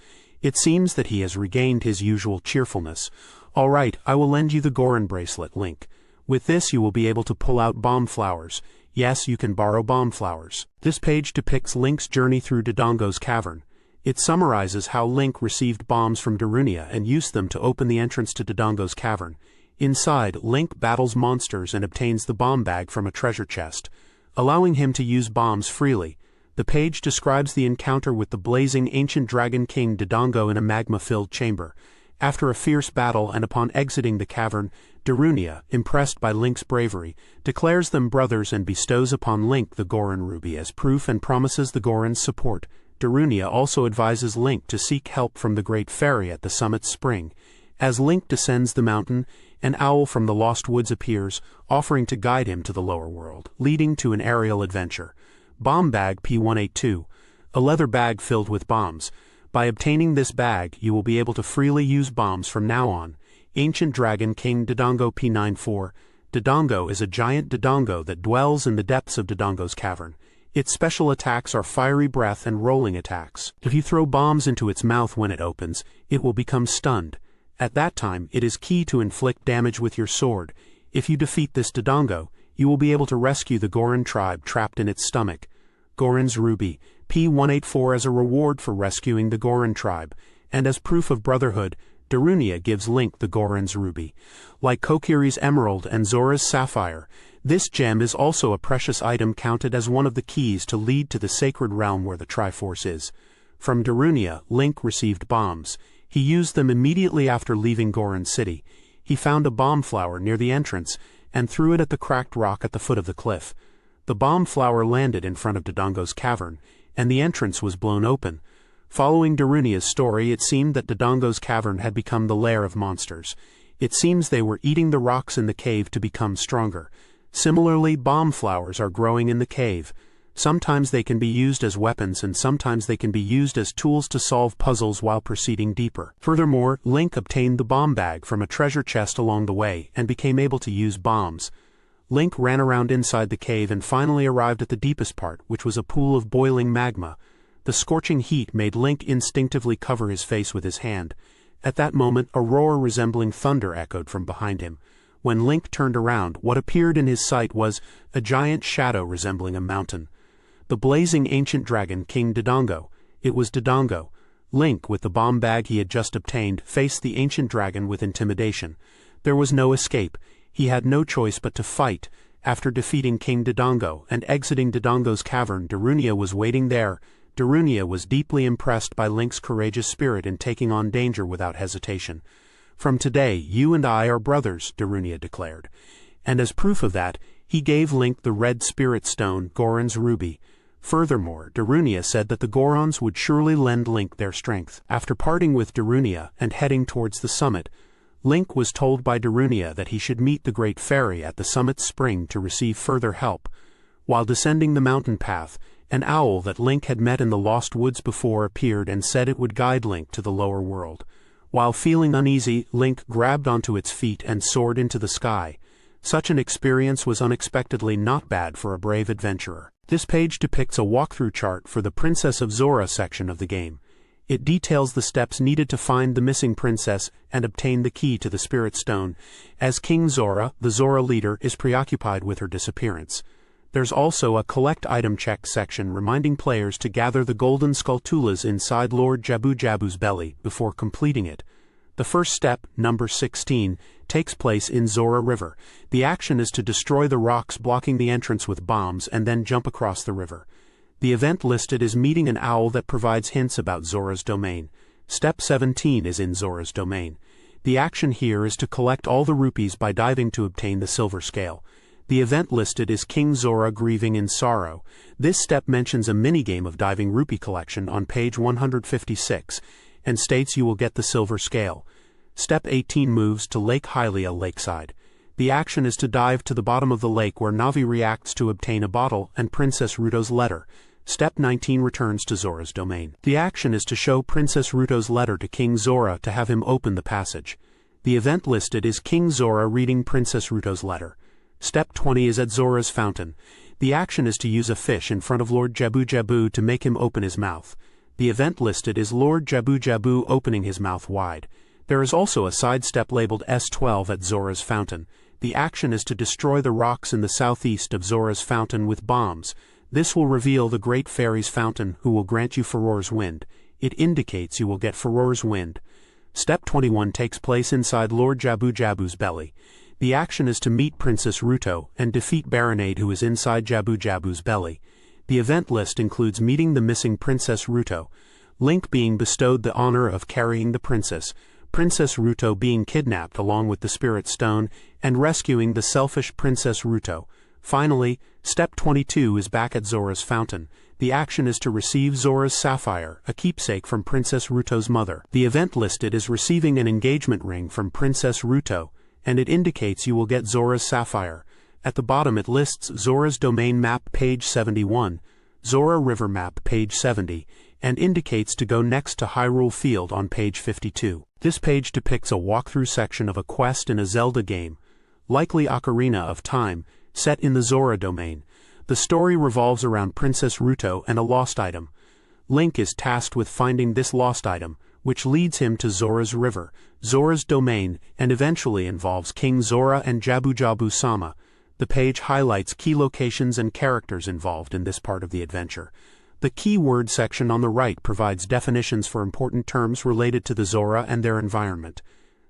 All right, I will lend you the Goron Bracelet, Link. With this you will be able to pull out bomb flowers. Yes, you can borrow bomb flowers. This page depicts Link's journey through Dodongo's cavern. It summarizes how Link received bombs from Darunia and used them to open the entrance to Dodongo's cavern. Inside, Link battles monsters and obtains the bomb bag from a treasure chest, allowing him to use bombs freely. The page describes the encounter with the blazing ancient dragon king Dodongo in a magma-filled chamber. After a fierce battle and upon exiting the cavern, Darunia, impressed by Link's bravery, declares them brothers and bestows upon Link the Goron Ruby as proof and promises the Goron's support. Darunia also advises Link to seek help from the Great Fairy at the summit's spring. As Link descends the mountain, an owl from the Lost Woods appears, offering to guide him to the lower world, leading to an aerial adventure. Bomb Bag P-182, a leather bag filled with bombs. By obtaining this bag, you will be able to freely use bombs from now on. Ancient Dragon King Dodongo P-94. Dodongo is a giant Dodongo that dwells in the depths of Dodongo's cavern. Its special attacks are fiery breath and rolling attacks. If you throw bombs into its mouth when it opens, it will become stunned. At that time, it is key to inflict damage with your sword. If you defeat this Dodongo, you will be able to rescue the Goron tribe trapped in its stomach. Goron's Ruby P-184. As a reward for rescuing the Goron tribe, and as proof of brotherhood, Darunia gives Link the Goron's Ruby. Like Kokiri's Emerald and Zora's Sapphire, this gem is also a precious item counted as one of the keys to lead to the sacred realm where the Triforce is. From Darunia, Link received bombs. He used them immediately after leaving Goron City. He found a bomb flower near the entrance and threw it at the cracked rock at the foot of the cliff. The bomb flower landed in front of Dodongo's cavern, and the entrance was blown open. Following Darunia's story, it seemed that Dodongo's cavern had become the lair of monsters. It seems they were eating the rocks in the cave to become stronger. Similarly, bomb flowers are growing in the cave. Sometimes they can be used as weapons and sometimes they can be used as tools to solve puzzles while proceeding deeper. Furthermore, Link obtained the bomb bag from a treasure chest along the way and became able to use bombs. Link ran around inside the cave and finally arrived at the deepest part, which was a pool of boiling magma. The scorching heat made Link instinctively cover his face with his hand. At that moment, a roar resembling thunder echoed from behind him. When Link turned around, what appeared in his sight was a giant shadow resembling a mountain. The blazing ancient dragon, King Dodongo. It was Dodongo. Link, with the bomb bag he had just obtained, faced the ancient dragon with intimidation. There was no escape. He had no choice but to fight. After defeating King Dodongo and exiting Dodongo's cavern, Darunia was waiting there. Darunia was deeply impressed by Link's courageous spirit in taking on danger without hesitation. "From today, you and I are brothers," Darunia declared. And as proof of that, he gave Link the red spirit stone, Goron's ruby. Furthermore, Darunia said that the Gorons would surely lend Link their strength. After parting with Darunia and heading towards the summit, Link was told by Darunia that he should meet the Great Fairy at the summit's spring to receive further help. While descending the mountain path, an owl that Link had met in the Lost Woods before appeared and said it would guide Link to the lower world. While feeling uneasy, Link grabbed onto its feet and soared into the sky. Such an experience was unexpectedly not bad for a brave adventurer. This page depicts a walkthrough chart for the Princess of Zora section of the game. It details the steps needed to find the missing princess and obtain the key to the Spirit Stone, as King Zora, the Zora leader, is preoccupied with her disappearance. There's also a collect item check section reminding players to gather the golden Skulltulas inside Lord Jabu Jabu's belly before completing it. The first step, number 16, takes place in Zora River. The action is to destroy the rocks blocking the entrance with bombs and then jump across the river. The event listed is meeting an owl that provides hints about Zora's domain. Step 17 is in Zora's domain. The action here is to collect all the rupees by diving to obtain the silver scale. The event listed is King Zora grieving in sorrow. This step mentions a minigame of diving rupee collection on page 156, and states you will get the silver scale. Step 18 moves to Lake Hylia lakeside. The action is to dive to the bottom of the lake where Navi reacts to obtain a bottle and Princess Ruto's letter. Step 19 returns to Zora's domain. The action is to show Princess Ruto's letter to King Zora to have him open the passage. The event listed is King Zora reading Princess Ruto's letter. Step 20 is at Zora's fountain. The action is to use a fish in front of Lord Jabu Jabu to make him open his mouth. The event listed is Lord Jabu Jabu opening his mouth wide. There is also a side step labeled S12 at Zora's fountain. The action is to destroy the rocks in the southeast of Zora's fountain with bombs. This will reveal the Great Fairy's fountain, who will grant you Furore's Wind. It indicates you will get Furore's Wind. Step 21 takes place inside Lord Jabu Jabu's belly. The action is to meet Princess Ruto and defeat Baronade, who is inside Jabu Jabu's belly. The event list includes meeting the missing Princess Ruto, Link being bestowed the honor of carrying the princess, Princess Ruto being kidnapped along with the Spirit Stone, and rescuing the selfish Princess Ruto. Finally, Step 22 is back at Zora's fountain. The action is to receive Zora's sapphire, a keepsake from Princess Ruto's mother. The event listed is receiving an engagement ring from Princess Ruto, and it indicates you will get Zora's sapphire. At the bottom it lists Zora's domain map page 71, Zora River map page 70, and indicates to go next to Hyrule Field on page 52. This page depicts a walkthrough section of a quest in a Zelda game, likely Ocarina of Time, set in the Zora domain. The story revolves around Princess Ruto and a lost item. Link is tasked with finding this lost item, which leads him to Zora's River, Zora's domain, and eventually involves King Zora and Jabu Jabu Sama. The page highlights key locations and characters involved in this part of the adventure. The keyword section on the right provides definitions for important terms related to the Zora and their environment.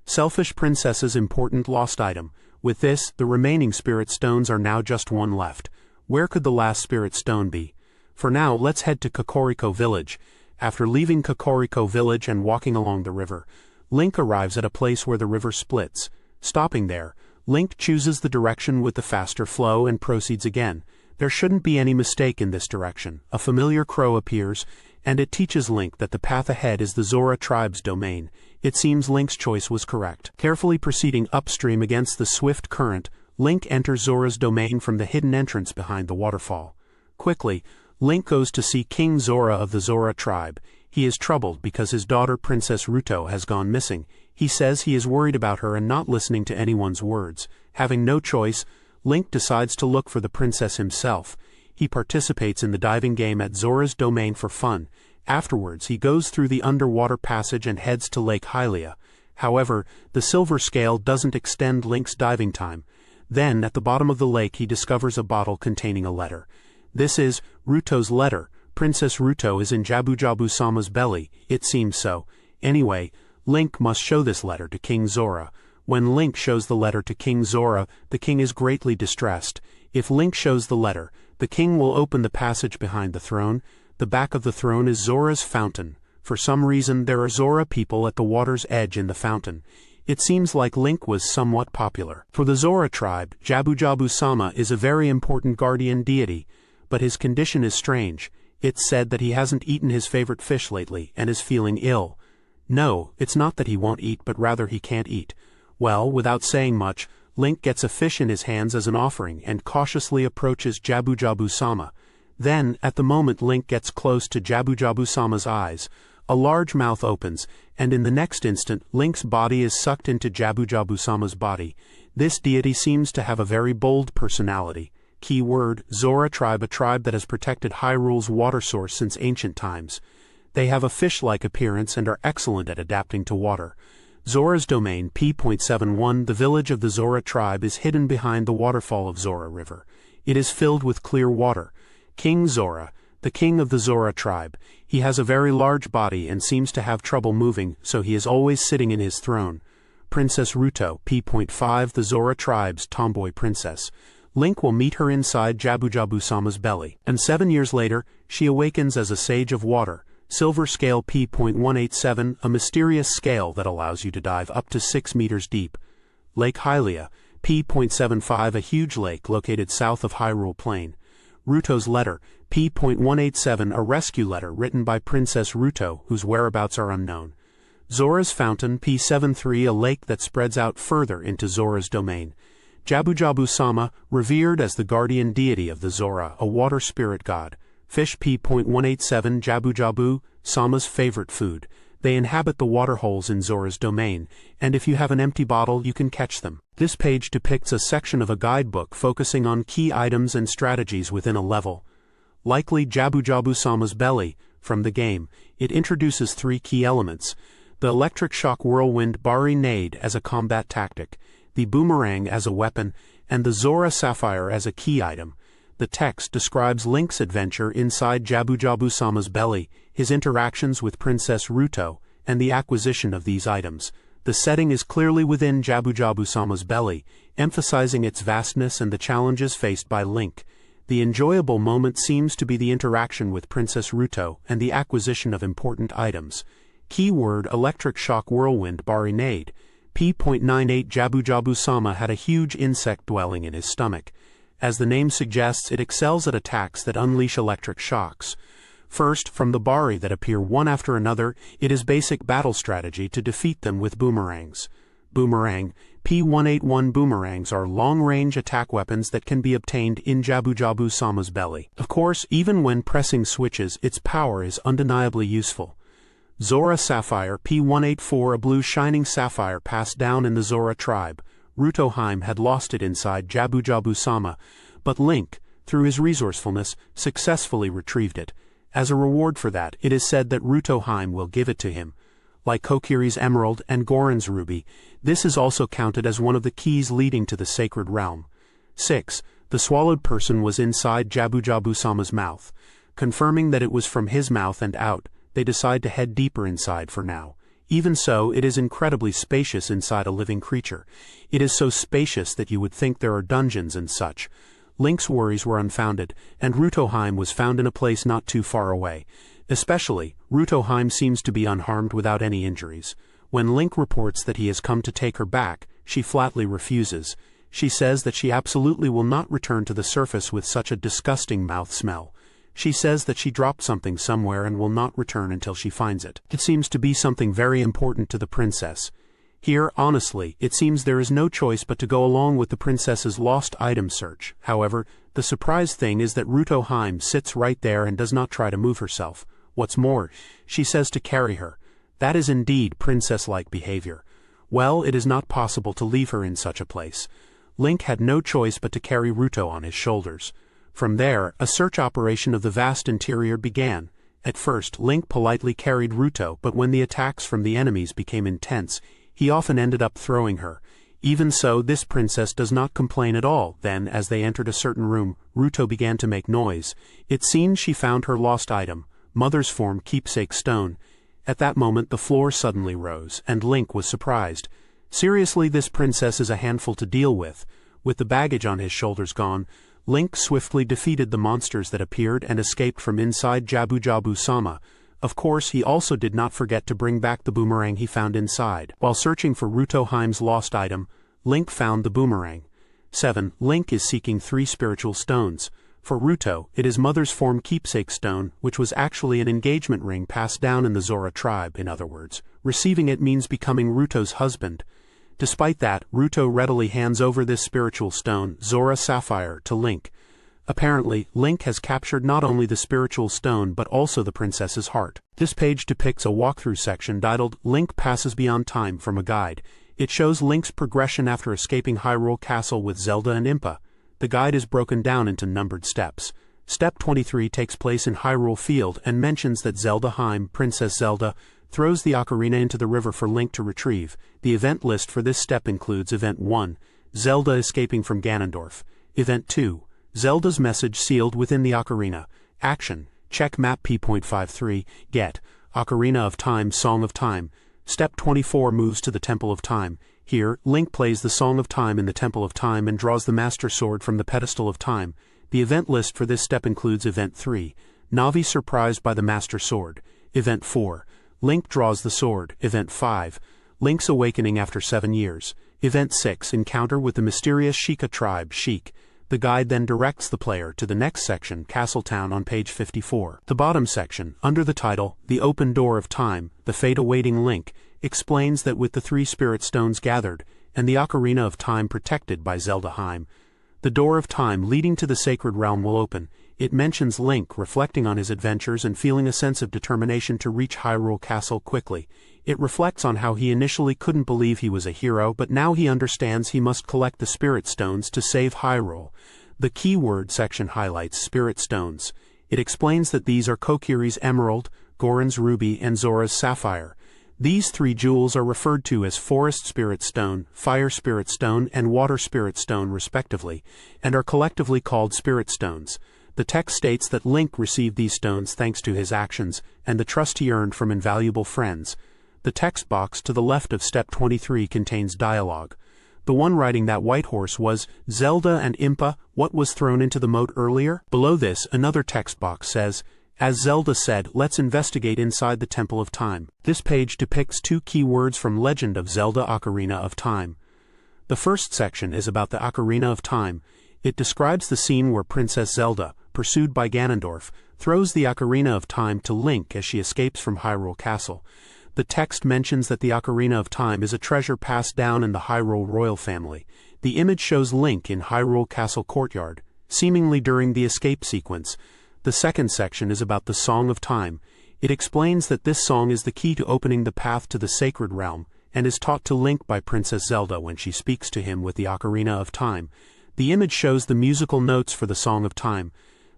Selfish Princess's important lost item. With this, the remaining Spirit Stones are now just one left. Where could the last Spirit Stone be? For now, let's head to Kokoriko Village. After leaving Kokoriko Village and walking along the river, Link arrives at a place where the river splits. Stopping there, Link chooses the direction with the faster flow and proceeds again. There shouldn't be any mistake in this direction. A familiar crow appears, and it teaches Link that the path ahead is the Zora tribe's domain. It seems Link's choice was correct. Carefully proceeding upstream against the swift current, Link enters Zora's domain from the hidden entrance behind the waterfall. Quickly, Link goes to see King Zora of the Zora tribe. He is troubled because his daughter Princess Ruto has gone missing. He says he is worried about her and not listening to anyone's words. Having no choice, Link decides to look for the princess himself. He participates in the diving game at Zora's domain for fun. Afterwards, he goes through the underwater passage and heads to Lake Hylia. However, the silver scale doesn't extend Link's diving time. Then, at the bottom of the lake he discovers a bottle containing a letter. This is Ruto's letter. Princess Ruto is in Jabu Jabu Sama's belly, it seems so. Anyway, Link must show this letter to King Zora. When Link shows the letter to King Zora, the king is greatly distressed. If Link shows the letter, the king will open the passage behind the throne. The back of the throne is Zora's fountain. For some reason there are Zora people at the water's edge in the fountain. It seems like Link was somewhat popular. For the Zora tribe, Jabu Jabu Sama is a very important guardian deity, but his condition is strange. It's said that he hasn't eaten his favorite fish lately and is feeling ill. No, it's not that he won't eat, but rather he can't eat. Well, without saying much, Link gets a fish in his hands as an offering and cautiously approaches Jabu Jabu Sama. Then, at the moment Link gets close to Jabu Jabu Sama's eyes, a large mouth opens, and in the next instant Link's body is sucked into Jabu Jabu Sama's body. This deity seems to have a very bold personality. Keyword, Zora tribe, a tribe that has protected Hyrule's water source since ancient times. They have a fish-like appearance and are excellent at adapting to water. Zora's domain, P.71, the village of the Zora tribe is hidden behind the waterfall of Zora River. It is filled with clear water. King Zora, the king of the Zora tribe. He has a very large body and seems to have trouble moving, so he is always sitting in his throne. Princess Ruto, P.5, the Zora tribe's tomboy princess. Link will meet her inside Jabu Jabu Sama's belly, and 7 years later, she awakens as a sage of water. Silver scale P.187, a mysterious scale that allows you to dive up to 6 meters deep. Lake Hylia, P.75, a huge lake located south of Hyrule Plain. Ruto's letter, P.187, a rescue letter written by Princess Ruto, whose whereabouts are unknown. Zora's fountain, P.73, a lake that spreads out further into Zora's domain. Jabu Jabu Sama, revered as the guardian deity of the Zora, a water spirit god. Fish P.187, Jabu Jabu, Sama's favorite food. They inhabit the water holes in Zora's domain, and if you have an empty bottle you can catch them. This page depicts a section of a guidebook focusing on key items and strategies within a level. Likely Jabu Jabu Sama's belly, from the game, it introduces 3 key elements. The electric shock whirlwind Nade as a combat tactic, the boomerang as a weapon, and the Zora sapphire as a key item. The text describes Link's adventure inside Jabu Jabu Sama's belly, his interactions with Princess Ruto, and the acquisition of these items. The setting is clearly within Jabu Jabu Sama's belly, emphasizing its vastness and the challenges faced by Link. The enjoyable moment seems to be the interaction with Princess Ruto and the acquisition of important items. Keyword, electric shock whirlwind Nade. P.98, Jabu Jabu Sama had a huge insect dwelling in his stomach. As the name suggests, it excels at attacks that unleash electric shocks. First, from the Bari that appear one after another, it is basic battle strategy to defeat them with boomerangs. Boomerang, P.181 boomerangs are long-range attack weapons that can be obtained in Jabu Jabu Sama's belly. Of course, even when pressing switches, its power is undeniably useful. Zora Sapphire, P.184, a blue shining sapphire passed down in the Zora tribe. Rutoheim had lost it inside Jabu Jabu Sama, but Link, through his resourcefulness, successfully retrieved it. As a reward for that, it is said that Rutoheim will give it to him. Like Kokiri's emerald and Goron's ruby, this is also counted as one of the keys leading to the sacred realm. 6. The swallowed person was inside Jabu Jabu Sama's mouth. Confirming that it was from his mouth and out, they decide to head deeper inside for now. Even so, it is incredibly spacious inside a living creature. It is so spacious that you would think there are dungeons and such. Link's worries were unfounded, and Rutoheim was found in a place not too far away. Especially, Rutoheim seems to be unharmed without any injuries. When Link reports that he has come to take her back, she flatly refuses. She says that she absolutely will not return to the surface with such a disgusting mouth smell. She says that she dropped something somewhere and will not return until she finds it. It seems to be something very important to the princess. Here, honestly, it seems there is no choice but to go along with the princess's lost item search. However, the surprise thing is that Rutoheim sits right there and does not try to move herself. What's more, she says to carry her. That is indeed princess-like behavior. Well, it is not possible to leave her in such a place. Link had no choice but to carry Ruto on his shoulders. From there, a search operation of the vast interior began. At first, Link politely carried Ruto, but when the attacks from the enemies became intense, he often ended up throwing her. Even so, this princess does not complain at all. Then, as they entered a certain room, Ruto began to make noise. It seemed she found her lost item, Mother's Form keepsake stone. At that moment the floor suddenly rose, and Link was surprised. Seriously, this princess is a handful to deal with. With the baggage on his shoulders gone, Link swiftly defeated the monsters that appeared and escaped from inside Jabu Jabu Sama. Of course, he also did not forget to bring back the boomerang he found inside. While searching for Ruto Heim's lost item, Link found the boomerang. 7. Link is seeking 3 spiritual stones. For Ruto, it is Mother's Form keepsake stone, which was actually an engagement ring passed down in the Zora tribe. In other words, receiving it means becoming Ruto's husband. Despite that, Ruto readily hands over this spiritual stone, Zora Sapphire, to Link. Apparently, Link has captured not only the spiritual stone but also the princess's heart. This page depicts a walkthrough section titled Link Passes Beyond Time from a guide. It shows Link's progression after escaping Hyrule Castle with Zelda and Impa. The guide is broken down into numbered steps. Step 23 takes place in Hyrule Field and mentions that Zelda Heim, Princess Zelda, throws the ocarina into the river for Link to retrieve. The event list for this step includes Event 1, Zelda escaping from Ganondorf. Event 2, Zelda's message sealed within the ocarina. Action, check map P.53, get, Ocarina of Time, Song of Time. Step 24 moves to the Temple of Time. Here, Link plays the Song of Time in the Temple of Time and draws the Master Sword from the Pedestal of Time. The event list for this step includes Event 3, Navi surprised by the Master Sword. Event 4, Link draws the sword. Event 5, Link's awakening after 7 years. Event 6, encounter with the mysterious Sheikah tribe, Sheik. The guide then directs the player to the next section, Castletown, on page 54. The bottom section, under the title, The Open Door of Time, The Fate Awaiting Link, explains that with the 3 spirit stones gathered, and the Ocarina of Time protected by Zelda Heim, the door of time leading to the sacred realm will open. It mentions Link reflecting on his adventures and feeling a sense of determination to reach Hyrule Castle quickly. It reflects on how he initially couldn't believe he was a hero, but now he understands he must collect the Spirit Stones to save Hyrule. The keyword section highlights Spirit Stones. It explains that these are Kokiri's Emerald, Goron's Ruby, and Zora's Sapphire. These 3 jewels are referred to as Forest Spirit Stone, Fire Spirit Stone, and Water Spirit Stone respectively, and are collectively called Spirit Stones. The text states that Link received these stones thanks to his actions and the trust he earned from invaluable friends. The text box to the left of Step 23 contains dialogue. The one riding that white horse was Zelda and Impa, what was thrown into the moat earlier? Below this, another text box says, as Zelda said, let's investigate inside the Temple of Time. This page depicts 2 keywords from Legend of Zelda Ocarina of Time. The first section is about the Ocarina of Time. It describes the scene where Princess Zelda, pursued by Ganondorf, throws the Ocarina of Time to Link as she escapes from Hyrule Castle. The text mentions that the Ocarina of Time is a treasure passed down in the Hyrule royal family. The image shows Link in Hyrule Castle courtyard, seemingly during the escape sequence. The second section is about the Song of Time. It explains that this song is the key to opening the path to the sacred realm, and is taught to Link by Princess Zelda when she speaks to him with the Ocarina of Time. The image shows the musical notes for the Song of Time.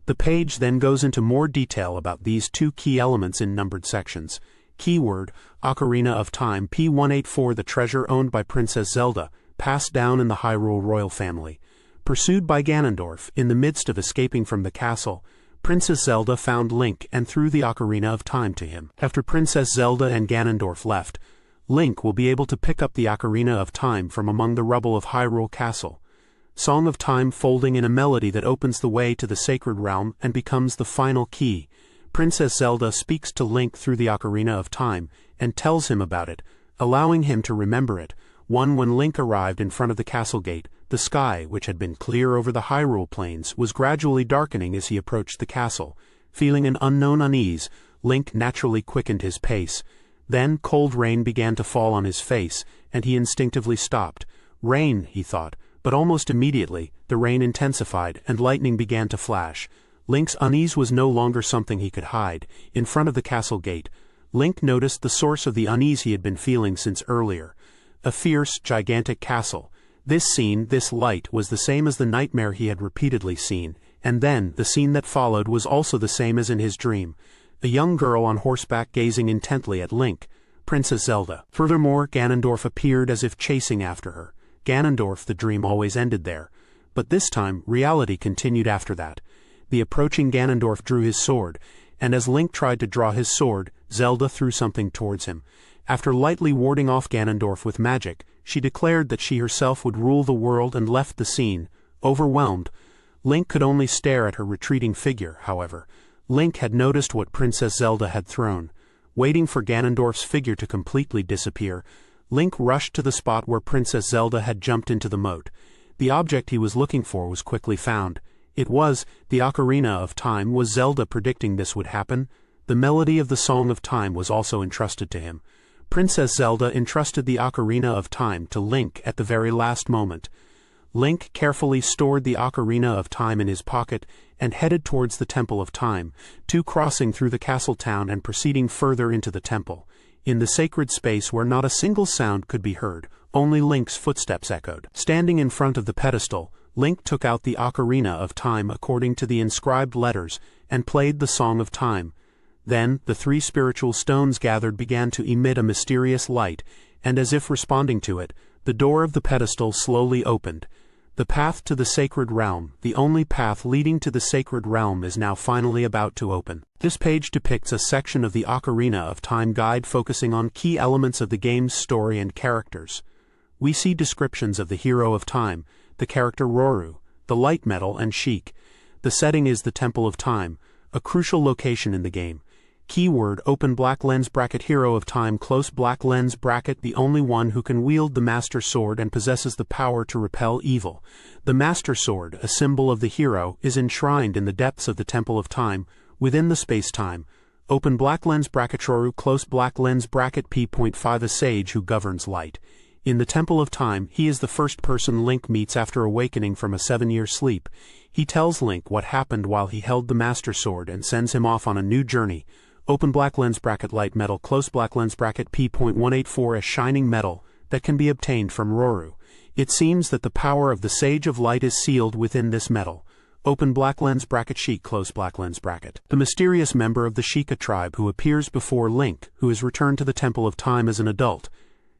The page then goes into more detail about these 2 key elements in numbered sections. Keyword, Ocarina of Time P184, the treasure owned by Princess Zelda, passed down in the Hyrule royal family. Pursued by Ganondorf, in the midst of escaping from the castle, Princess Zelda found Link and threw the Ocarina of Time to him. After Princess Zelda and Ganondorf left, Link will be able to pick up the Ocarina of Time from among the rubble of Hyrule Castle. Song of Time folding in a melody that opens the way to the sacred realm and becomes the final key. Princess Zelda speaks to Link through the Ocarina of Time and tells him about it, allowing him to remember it. When Link arrived in front of the castle gate, the sky, which had been clear over the Hyrule plains, was gradually darkening as he approached the castle. Feeling an unknown unease, Link naturally quickened his pace. Then cold rain began to fall on his face, and he instinctively stopped. Rain, he thought, but almost immediately, the rain intensified and lightning began to flash. Link's unease was no longer something he could hide. In front of the castle gate, Link noticed the source of the unease he had been feeling since earlier. A fierce, gigantic castle. This scene, this light, was the same as the nightmare he had repeatedly seen, and then, the scene that followed was also the same as in his dream. A young girl on horseback gazing intently at Link. Princess Zelda. Furthermore, Ganondorf appeared as if chasing after her. Ganondorf, the dream always ended there. But this time, reality continued after that. The approaching Ganondorf drew his sword, and as Link tried to draw his sword, Zelda threw something towards him. After lightly warding off Ganondorf with magic, she declared that she herself would rule the world and left the scene. Overwhelmed, Link could only stare at her retreating figure, however. Link had noticed what Princess Zelda had thrown. Waiting for Ganondorf's figure to completely disappear, Link rushed to the spot where Princess Zelda had jumped into the moat. The object he was looking for was quickly found. It was the Ocarina of Time. Was Zelda predicting this would happen? The melody of the Song of Time was also entrusted to him. Princess Zelda entrusted the Ocarina of Time to Link at the very last moment. Link carefully stored the Ocarina of Time in his pocket and headed towards the Temple of Time, crossing through the castle town and proceeding further into the temple. In the sacred space where not a single sound could be heard, only Link's footsteps echoed. Standing in front of the pedestal, Link took out the Ocarina of Time according to the inscribed letters and played the Song of Time. Then, the 3 spiritual stones gathered began to emit a mysterious light, and as if responding to it, the door of the pedestal slowly opened. The path to the sacred realm, the only path leading to the sacred realm, is now finally about to open. This page depicts a section of the Ocarina of Time guide focusing on key elements of the game's story and characters. We see descriptions of the hero of time, the character Roru, the light metal, and Sheik. The setting is the Temple of Time, a crucial location in the game. Keyword open black lens bracket hero of time close black lens bracket the only one who can wield the Master Sword and possesses the power to repel evil. The Master Sword, a symbol of the hero, is enshrined in the depths of the Temple of Time, within the space-time. Open black lens bracket Roru close black lens bracket p.5 a sage who governs light. In the Temple of Time, he is the first person Link meets after awakening from a 7-year sleep. He tells Link what happened while he held the Master Sword and sends him off on a new journey. Open black lens bracket light metal close black lens bracket p.184 a shining metal that can be obtained from Roru. It seems that the power of the Sage of Light is sealed within this metal. Open black lens bracket Sheik close black lens bracket. The mysterious member of the Sheikah tribe who appears before Link, who has returned to the Temple of Time as an adult.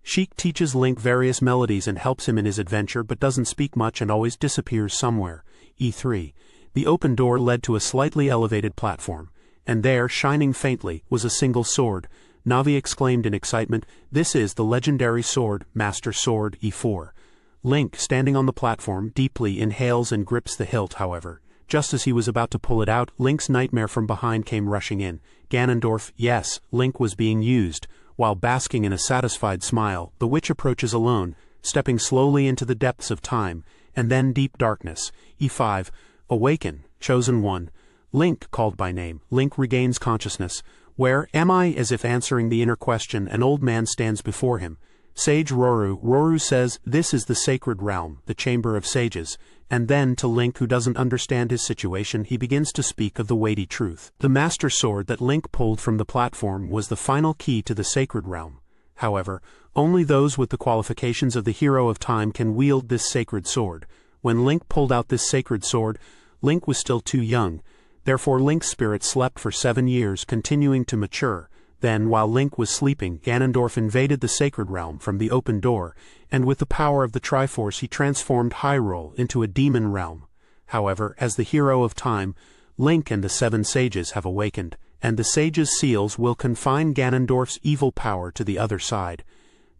Sheik teaches Link various melodies and helps him in his adventure but doesn't speak much and always disappears somewhere. E3. The open door led to a slightly elevated platform. And there, shining faintly, was a single sword. Navi exclaimed in excitement, "This is the legendary sword, Master Sword E4. Link, standing on the platform, deeply inhales and grips the hilt, however. Just as he was about to pull it out, Link's nightmare from behind came rushing in. Ganondorf, yes, Link was being used. While basking in a satisfied smile, the witch approaches alone, stepping slowly into the depths of time, and then deep darkness. E5. Awaken, Chosen One. Link, called by name. Link regains consciousness. Where am I? As if answering the inner question, an old man stands before him. Sage Roru. Roru says, "This is the sacred realm, the chamber of sages." And then, to Link who doesn't understand his situation, he begins to speak of the weighty truth. The Master Sword that Link pulled from the platform was the final key to the sacred realm. However, only those with the qualifications of the Hero of Time can wield this sacred sword. When Link pulled out this sacred sword, Link was still too young. Therefore Link's spirit slept for 7 years, continuing to mature. Then, while Link was sleeping, Ganondorf invaded the sacred realm from the open door, and with the power of the Triforce he transformed Hyrule into a demon realm. However, as the Hero of Time, Link and the 7 sages have awakened, and the sages' seals will confine Ganondorf's evil power to the other side.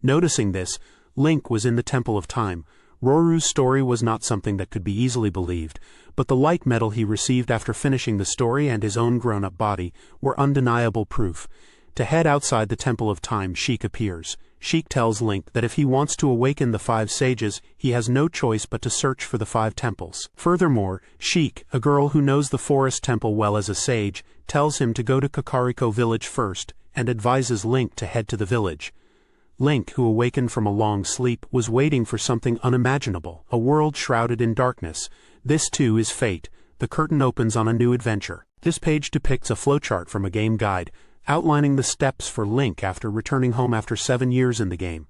Noticing this, Link was in the Temple of Time. Roru's story was not something that could be easily believed, but the light metal he received after finishing the story and his own grown-up body were undeniable proof. To head outside the Temple of Time, Sheik appears. Sheik tells Link that if he wants to awaken the 5 sages, he has no choice but to search for the 5 temples. Furthermore, Sheik, a girl who knows the forest temple well as a sage, tells him to go to Kakariko village first, and advises Link to head to the village. Link, who awakened from a long sleep, was waiting for something unimaginable, a world shrouded in darkness. This too is fate. The curtain opens on a new adventure. This page depicts a flowchart from a game guide, outlining the steps for Link after returning home after 7 years in the game.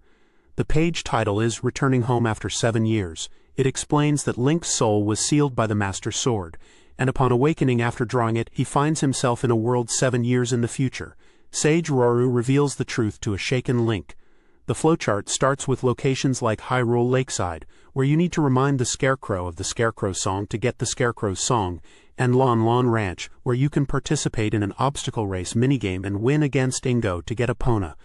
The page title is Returning Home After 7 Years. It explains that Link's soul was sealed by the Master Sword, and upon awakening after drawing it, he finds himself in a world 7 years in the future. Sage Roru reveals the truth to a shaken Link. The flowchart starts with locations like Hyrule Lakeside, where you need to remind the Scarecrow of the Scarecrow song to get the Scarecrow's song, and Lon Lon Ranch, where you can participate in an obstacle race minigame and win against Ingo to get Epona.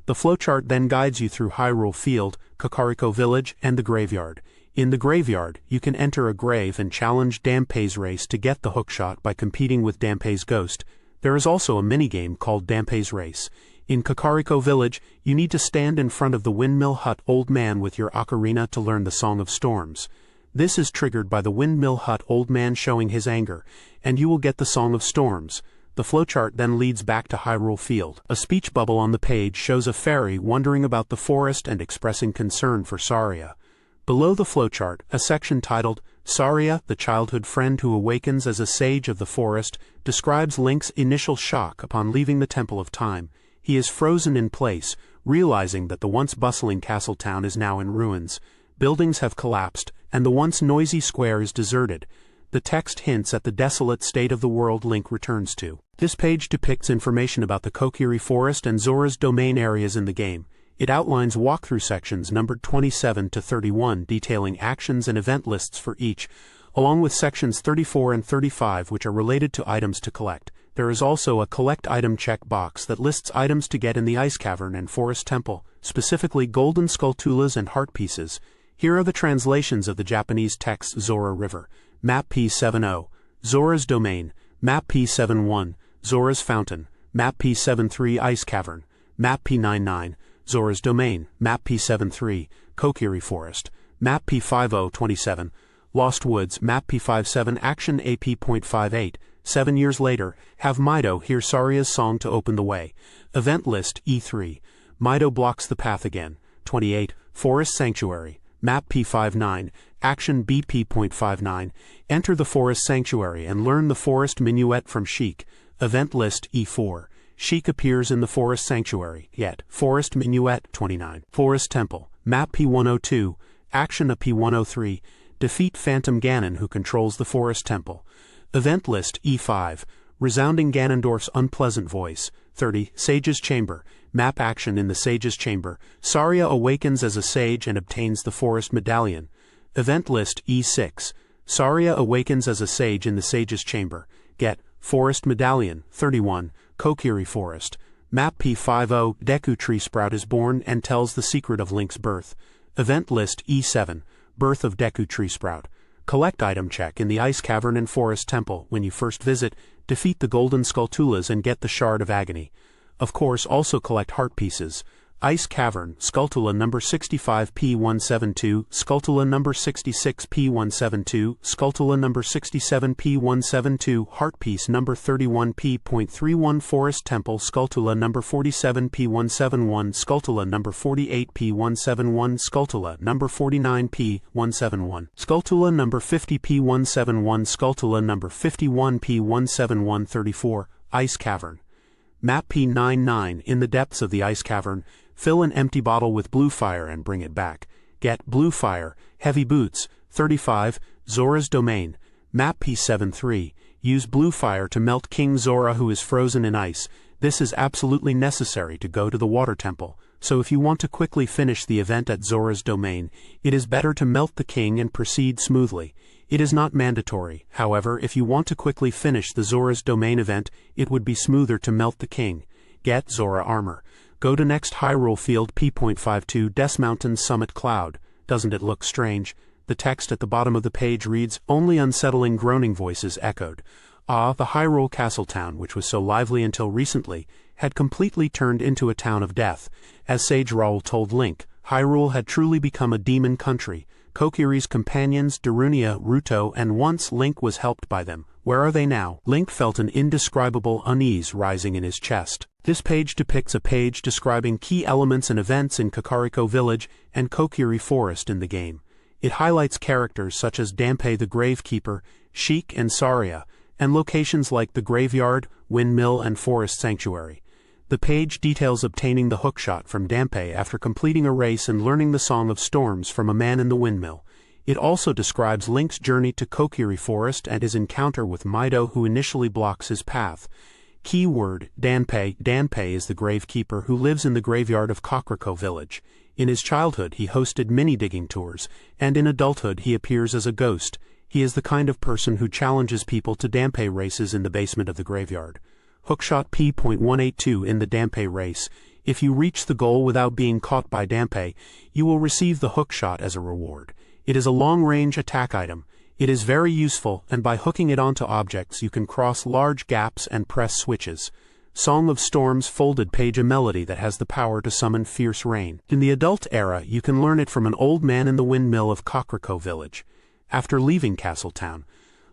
The flowchart then guides you through Hyrule Field, Kakariko Village, and the Graveyard. In the Graveyard, you can enter a grave and challenge Dampé's race to get the hookshot by competing with Dampé's ghost. There is also a minigame called Dampé's Race. In Kakariko Village, you need to stand in front of the Windmill Hut Old Man with your ocarina to learn the Song of Storms. This is triggered by the Windmill Hut Old Man showing his anger, and you will get the Song of Storms. The flowchart then leads back to Hyrule Field. A speech bubble on the page shows a fairy wondering about the forest and expressing concern for Saria. Below the flowchart, a section titled, Saria, the childhood friend who awakens as a sage of the forest, describes Link's initial shock upon leaving the Temple of Time. He is frozen in place, realizing that the once bustling castle town is now in ruins. Buildings have collapsed, and the once noisy square is deserted. The text hints at the desolate state of the world Link returns to. This page depicts information about the Kokiri Forest and Zora's Domain areas in the game. It outlines walkthrough sections numbered 27 to 31 detailing actions and event lists for each, along with sections 34 and 35 which are related to items to collect. There is also a Collect Item check box that lists items to get in the Ice Cavern and Forest Temple, specifically golden skulltulas and heart pieces. Here are the translations of the Japanese text Zora River, Map P70, Zora's Domain, Map P71, Zora's Fountain, Map P73 Ice Cavern, Map P99, Zora's Domain, Map P73, Kokiri Forest, Map P5027, Lost Woods, Map P57 Action AP.58. 7 years later, have Mido hear Saria's song to open the way. Event list E3. Mido blocks the path again. 28. Forest Sanctuary. Map P59. Action BP.59. Enter the Forest Sanctuary and learn the Forest Minuet from Sheik. Event list E4. Sheik appears in the Forest Sanctuary. Yet. Forest Minuet. 29. Forest Temple. Map P102. Action a P103. Defeat Phantom Ganon who controls the Forest Temple. Event list E5. Resounding Ganondorf's unpleasant voice. 30. Sage's Chamber. Map action in the Sage's Chamber. Saria awakens as a sage and obtains the Forest Medallion. Event list E6. Saria awakens as a sage in the Sage's Chamber. Get Forest Medallion. 31. Kokiri Forest. Map P50. Deku Tree Sprout is born and tells the secret of Link's birth. Event list E7. Birth of Deku Tree Sprout. Collect item check in the Ice Cavern and Forest Temple. When you first visit, defeat the Golden Skulltulas and get the Shard of Agony. Of course, also collect heart pieces. Ice Cavern, Skulltula number 65 P172, Skulltula number 66 P172, Skulltula number 67 P172, Heart Piece number 31 P.31 Forest Temple, Skulltula number 47 P171, Skulltula number 48 P171, Skulltula number 49 P171, Skulltula number 50 P171, Skulltula number 51 P171 34, Ice Cavern. Map P99 in the depths of the Ice Cavern. Fill an empty bottle with blue fire and bring it back. Get Blue Fire, Heavy Boots, 35, Zora's Domain. Map P73. Use Blue Fire to melt King Zora who is frozen in ice. This is absolutely necessary to go to the Water Temple, so if you want to quickly finish the event at Zora's Domain, it is better to melt the king and proceed smoothly. It is not mandatory, however, if you want to quickly finish the Zora's Domain event, it would be smoother to melt the king. Get Zora Armor. Go to next Hyrule Field P.52 Des Mountains Summit Cloud. Doesn't it look strange? The text at the bottom of the page reads, only unsettling groaning voices echoed. Ah, the Hyrule Castle Town, which was so lively until recently, had completely turned into a town of death. As Sage Raul told Link, Hyrule had truly become a demon country. Kokiri's companions, Darunia, Ruto, and once Link was helped by them. Where are they now? Link felt an indescribable unease rising in his chest. This page depicts a page describing key elements and events in Kakariko Village and Kokiri Forest in the game. It highlights characters such as Dampé the Gravekeeper, Sheik and Saria, and locations like the Graveyard, Windmill and Forest Sanctuary. The page details obtaining the hookshot from Dampé after completing a race and learning the Song of Storms from a man in the windmill. It also describes Link's journey to Kokiri Forest and his encounter with Mido who initially blocks his path. Keyword, Danpei. Danpei is the gravekeeper who lives in the graveyard of Kakariko village. In his childhood he hosted mini-digging tours, and in adulthood he appears as a ghost. He is the kind of person who challenges people to Danpei races in the basement of the graveyard. Hookshot P.182 in the Danpei race. If you reach the goal without being caught by Danpei, you will receive the hookshot as a reward. It is a long-range attack item. It is very useful, and by hooking it onto objects you can cross large gaps and press switches. Song of Storms folded page, a melody that has the power to summon fierce rain. In the adult era you can learn it from an old man in the windmill of Kakariko village. After leaving Castletown,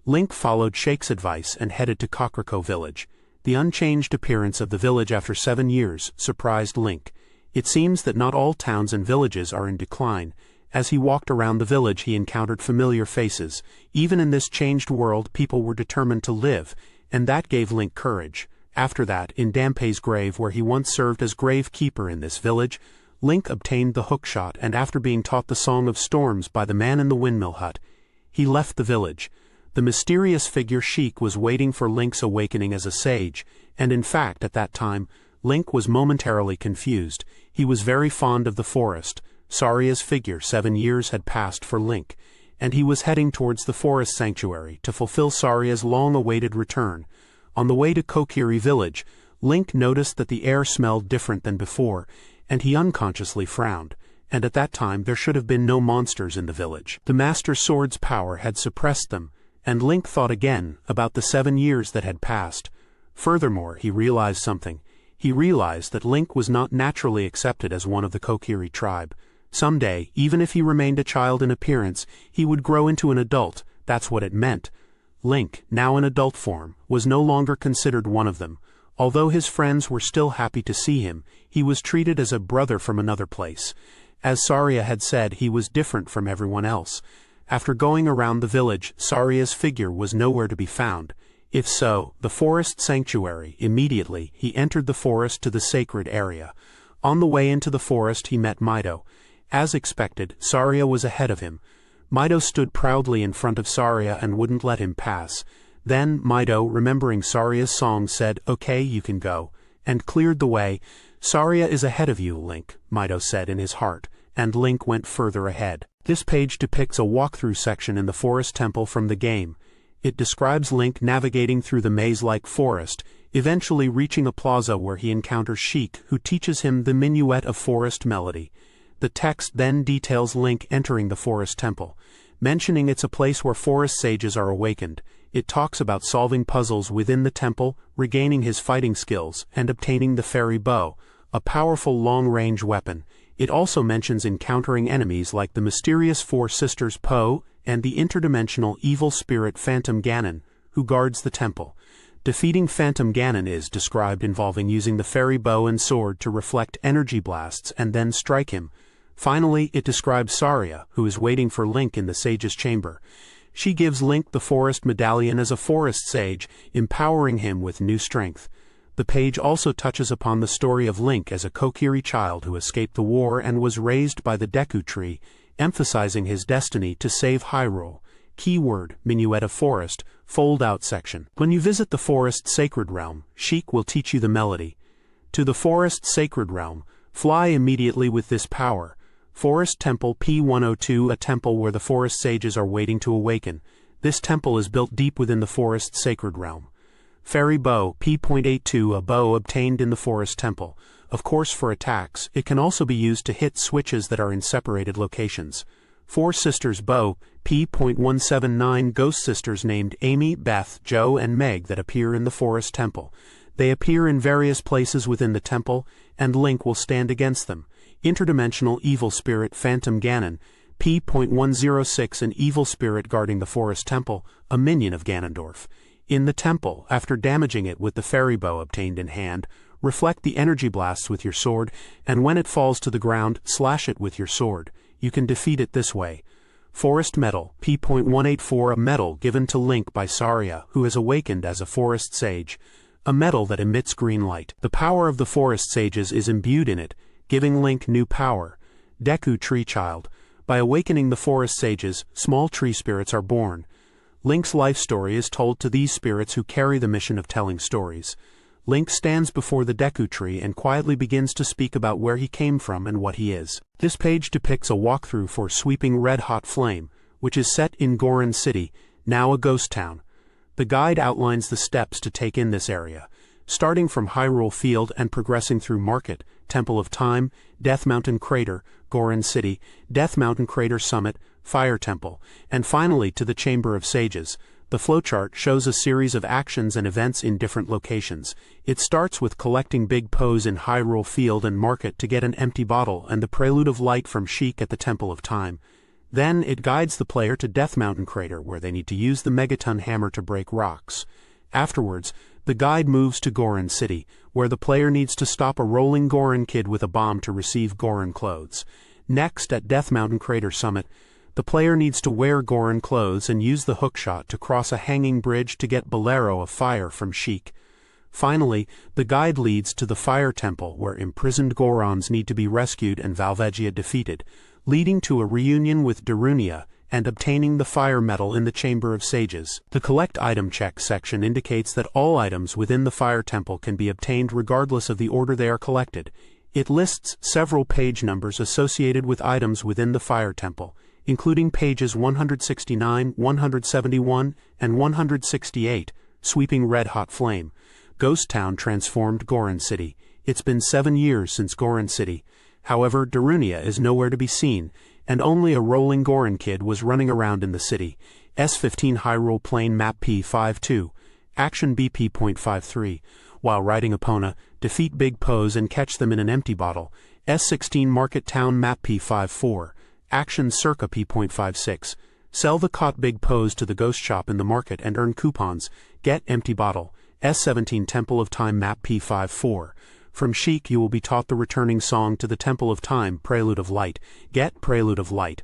Link followed Shake's advice and headed to Kakariko village. The unchanged appearance of the village after 7 years surprised Link. It seems that not all towns and villages are in decline. As he walked around the village he encountered familiar faces. Even in this changed world people were determined to live, and that gave Link courage. After that, in Danpei's grave where he once served as gravekeeper in this village, Link obtained the hookshot, and after being taught the Song of Storms by the man in the windmill hut, he left the village. The mysterious figure Sheik was waiting for Link's awakening as a sage, and in fact at that time, Link was momentarily confused. He was very fond of the forest. Saria's figure. 7 years had passed for Link, and he was heading towards the forest sanctuary to fulfill Saria's long-awaited return. On the way to Kokiri village, Link noticed that the air smelled different than before, and he unconsciously frowned. And at that time there should have been no monsters in the village. The Master Sword's power had suppressed them, and Link thought again about the 7 years that had passed. Furthermore, he realized something. He realized that Link was not naturally accepted as one of the Kokiri tribe. Someday, even if he remained a child in appearance, he would grow into an adult. That's what it meant. Link, now in adult form, was no longer considered one of them. Although his friends were still happy to see him, he was treated as a brother from another place. As Saria had said, he was different from everyone else. After going around the village, Saria's figure was nowhere to be found. If so, the forest sanctuary. Immediately, he entered the forest to the sacred area. On the way into the forest he met Mido. As expected, Saria was ahead of him. Mido stood proudly in front of Saria and wouldn't let him pass. Then Mido, remembering Saria's song, said, "Okay, you can go," and cleared the way. "Saria is ahead of you, Link," Mido said in his heart, and Link went further ahead. This page depicts a walkthrough section in the forest temple from the game. It describes Link navigating through the maze-like forest, eventually reaching a plaza where he encounters Sheik, who teaches him the minuet of forest melody. The text then details Link entering the forest temple, mentioning it's a place where forest sages are awakened. It talks about solving puzzles within the temple, regaining his fighting skills, and obtaining the fairy bow, a powerful long-range weapon. It also mentions encountering enemies like the mysterious four sisters Po and the interdimensional evil spirit Phantom Ganon, who guards the temple. Defeating Phantom Ganon is described involving using the fairy bow and sword to reflect energy blasts and then strike him. Finally, it describes Saria, who is waiting for Link in the sage's chamber. She gives Link the forest medallion as a forest sage, empowering him with new strength. The page also touches upon the story of Link as a Kokiri child who escaped the war and was raised by the Deku Tree, emphasizing his destiny to save Hyrule. Keyword, Minuet of Forest, fold-out section. When you visit the forest sacred realm, Sheik will teach you the melody. To the forest sacred realm, fly immediately with this power. Forest Temple P102, a temple where the forest sages are waiting to awaken. This temple is built deep within the forest sacred realm. Fairy Bow P.82, a bow obtained in the forest temple. Of course, for attacks, it can also be used to hit switches that are in separated locations. Four Sisters Bow P.179, ghost sisters named Amy, Beth, Jo, and Meg that appear in the forest temple. They appear in various places within the temple, and Link will stand against them. Interdimensional evil spirit Phantom Ganon P.106, an evil spirit guarding the forest temple, a minion of Ganondorf. In the temple, after damaging it with the fairy bow obtained in hand, reflect the energy blasts with your sword, and when it falls to the ground, slash it with your sword. You can defeat it this way. Forest Medal P.184, a medal given to Link by Saria, who has awakened as a forest sage. A medal that emits green light. The power of the forest sages is imbued in it, giving Link new power. Deku Tree Child. By awakening the forest sages, small tree spirits are born. Link's life story is told to these spirits who carry the mission of telling stories. Link stands before the Deku Tree and quietly begins to speak about where he came from and what he is. This page depicts a walkthrough for Sweeping Red Hot Flame, which is set in Goron City, now a ghost town. The guide outlines the steps to take in this area, starting from Hyrule Field and progressing through Market, Temple of Time, Death Mountain Crater, Goron City, Death Mountain Crater Summit, Fire Temple, and finally to the Chamber of Sages. The flowchart shows a series of actions and events in different locations. It starts with collecting Big Pose in Hyrule Field and Market to get an empty bottle and the Prelude of Light from Sheik at the Temple of Time. Then it guides the player to Death Mountain Crater, where they need to use the Megaton Hammer to break rocks. Afterwards, the guide moves to Goron City, where the player needs to stop a rolling Goron kid with a bomb to receive Goron clothes. Next, at Death Mountain Crater Summit, the player needs to wear Goron clothes and use the hookshot to cross a hanging bridge to get Bolero of Fire from Sheik. Finally, the guide leads to the Fire Temple, where imprisoned Gorons need to be rescued and Valvegia defeated, leading to a reunion with Darunia and obtaining the Fire Medal in the Chamber of Sages. The Collect Item Check section indicates that all items within the Fire Temple can be obtained regardless of the order they are collected. It lists several page numbers associated with items within the Fire Temple, including pages 169, 171, and 168, Sweeping Red Hot Flame. Ghost Town transformed Goron City. It's been 7 years since Goron City. However, Darunia is nowhere to be seen, and only a rolling Goron kid was running around in the city. S15 Hyrule Plain Map P52, Action BP.53. While riding Epona, defeat Big Pose and catch them in an empty bottle. S16 Market Town Map P54, Action Circa P.56. Sell the caught Big Pose to the ghost shop in the market and earn coupons. Get empty bottle. S17 Temple of Time Map P54. From Sheik you will be taught the returning song to the Temple of Time, Prelude of Light. Get Prelude of Light.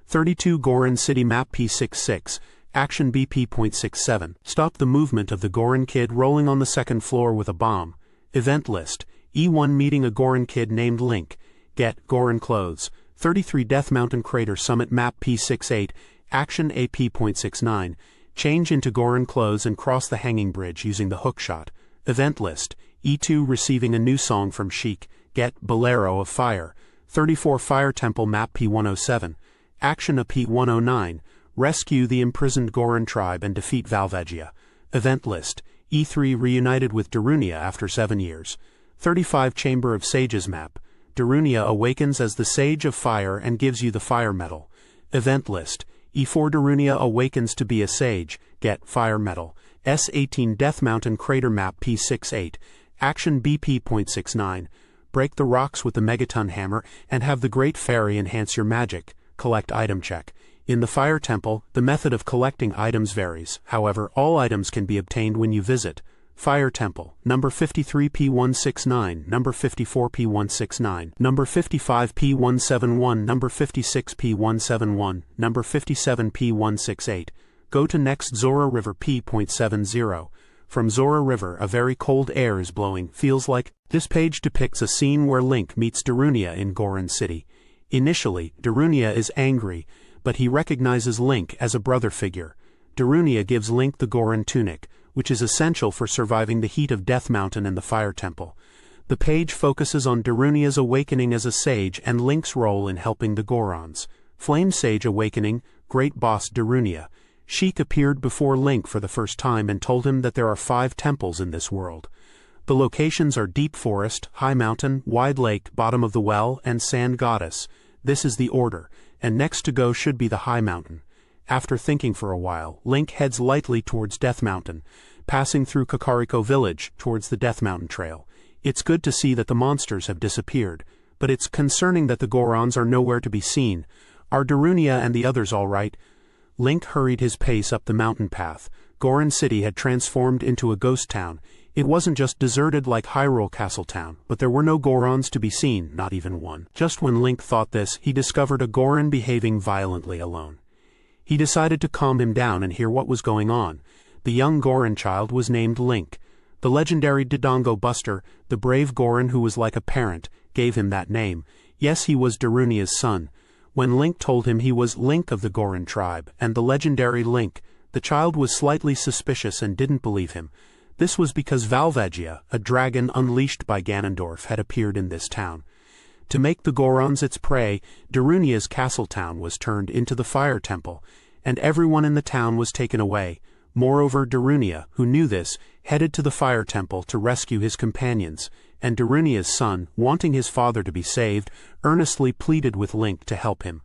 32 Goron City Map P66. Action BP.67. Stop the movement of the Goron kid rolling on the second floor with a bomb. Event list. E1 meeting a Goron kid named Link. Get Goron clothes. 33 Death Mountain Crater Summit Map P68, Action AP.69. Change into Goron clothes and cross the hanging bridge using the hookshot. Event list. E2 receiving a new song from Sheik. Get Bolero of Fire. 34 Fire Temple Map P107. Action a P109. Rescue the imprisoned Goron tribe and defeat Valvegia. Event list. E3 reunited with Darunia after 7 years. 35 Chamber of Sages Map. Darunia awakens as the Sage of Fire and gives you the Fire Medal. Event list. E4 Darunia awakens to be a Sage. Get Fire Medal. S18 Death Mountain Crater Map P68. Action BP.69. Break the rocks with the Megaton Hammer and have the Great Fairy enhance your magic. Collect Item Check. In the Fire Temple, the method of collecting items varies. However, all items can be obtained when you visit Fire Temple, number 53 P169, number 54 P169, number 55 P171, number 56 P171, number 57 P168. Go to next Zora River P.70. From Zora River a very cold air is blowing, feels like. This page depicts a scene where Link meets Darunia in Goron City. Initially, Darunia is angry, but he recognizes Link as a brother figure. Darunia gives Link the Goron tunic, which is essential for surviving the heat of Death Mountain and the Fire Temple. The page focuses on Darunia's awakening as a sage and Link's role in helping the Gorons. Flame Sage Awakening, Great Boss Darunia. Sheik appeared before Link for the first time and told him that there are 5 temples in this world. The locations are Deep Forest, High Mountain, Wide Lake, Bottom of the Well, and Sand Goddess. This is the order, and next to go should be the High Mountain. After thinking for a while, Link heads lightly towards Death Mountain, passing through Kakariko Village towards the Death Mountain Trail. It's good to see that the monsters have disappeared, but it's concerning that the Gorons are nowhere to be seen. Are Darunia and the others all right? Link hurried his pace up the mountain path. Goron City had transformed into a ghost town. It wasn't just deserted like Hyrule Castle Town, but there were no Gorons to be seen, not even one. Just when Link thought this, he discovered a Goron behaving violently alone. He decided to calm him down and hear what was going on. The young Goron child was named Link. The legendary Dodongo Buster, the brave Goron who was like a parent, gave him that name. Yes, he was Darunia's son. When Link told him he was Link of the Goron tribe, and the legendary Link, the child was slightly suspicious and didn't believe him. This was because Valvagia, a dragon unleashed by Ganondorf, had appeared in this town. To make the Gorons its prey, Darunia's castle town was turned into the Fire Temple, and everyone in the town was taken away. Moreover, Darunia, who knew this, headed to the Fire Temple to rescue his companions, and Darunia's son, wanting his father to be saved, earnestly pleaded with Link to help him.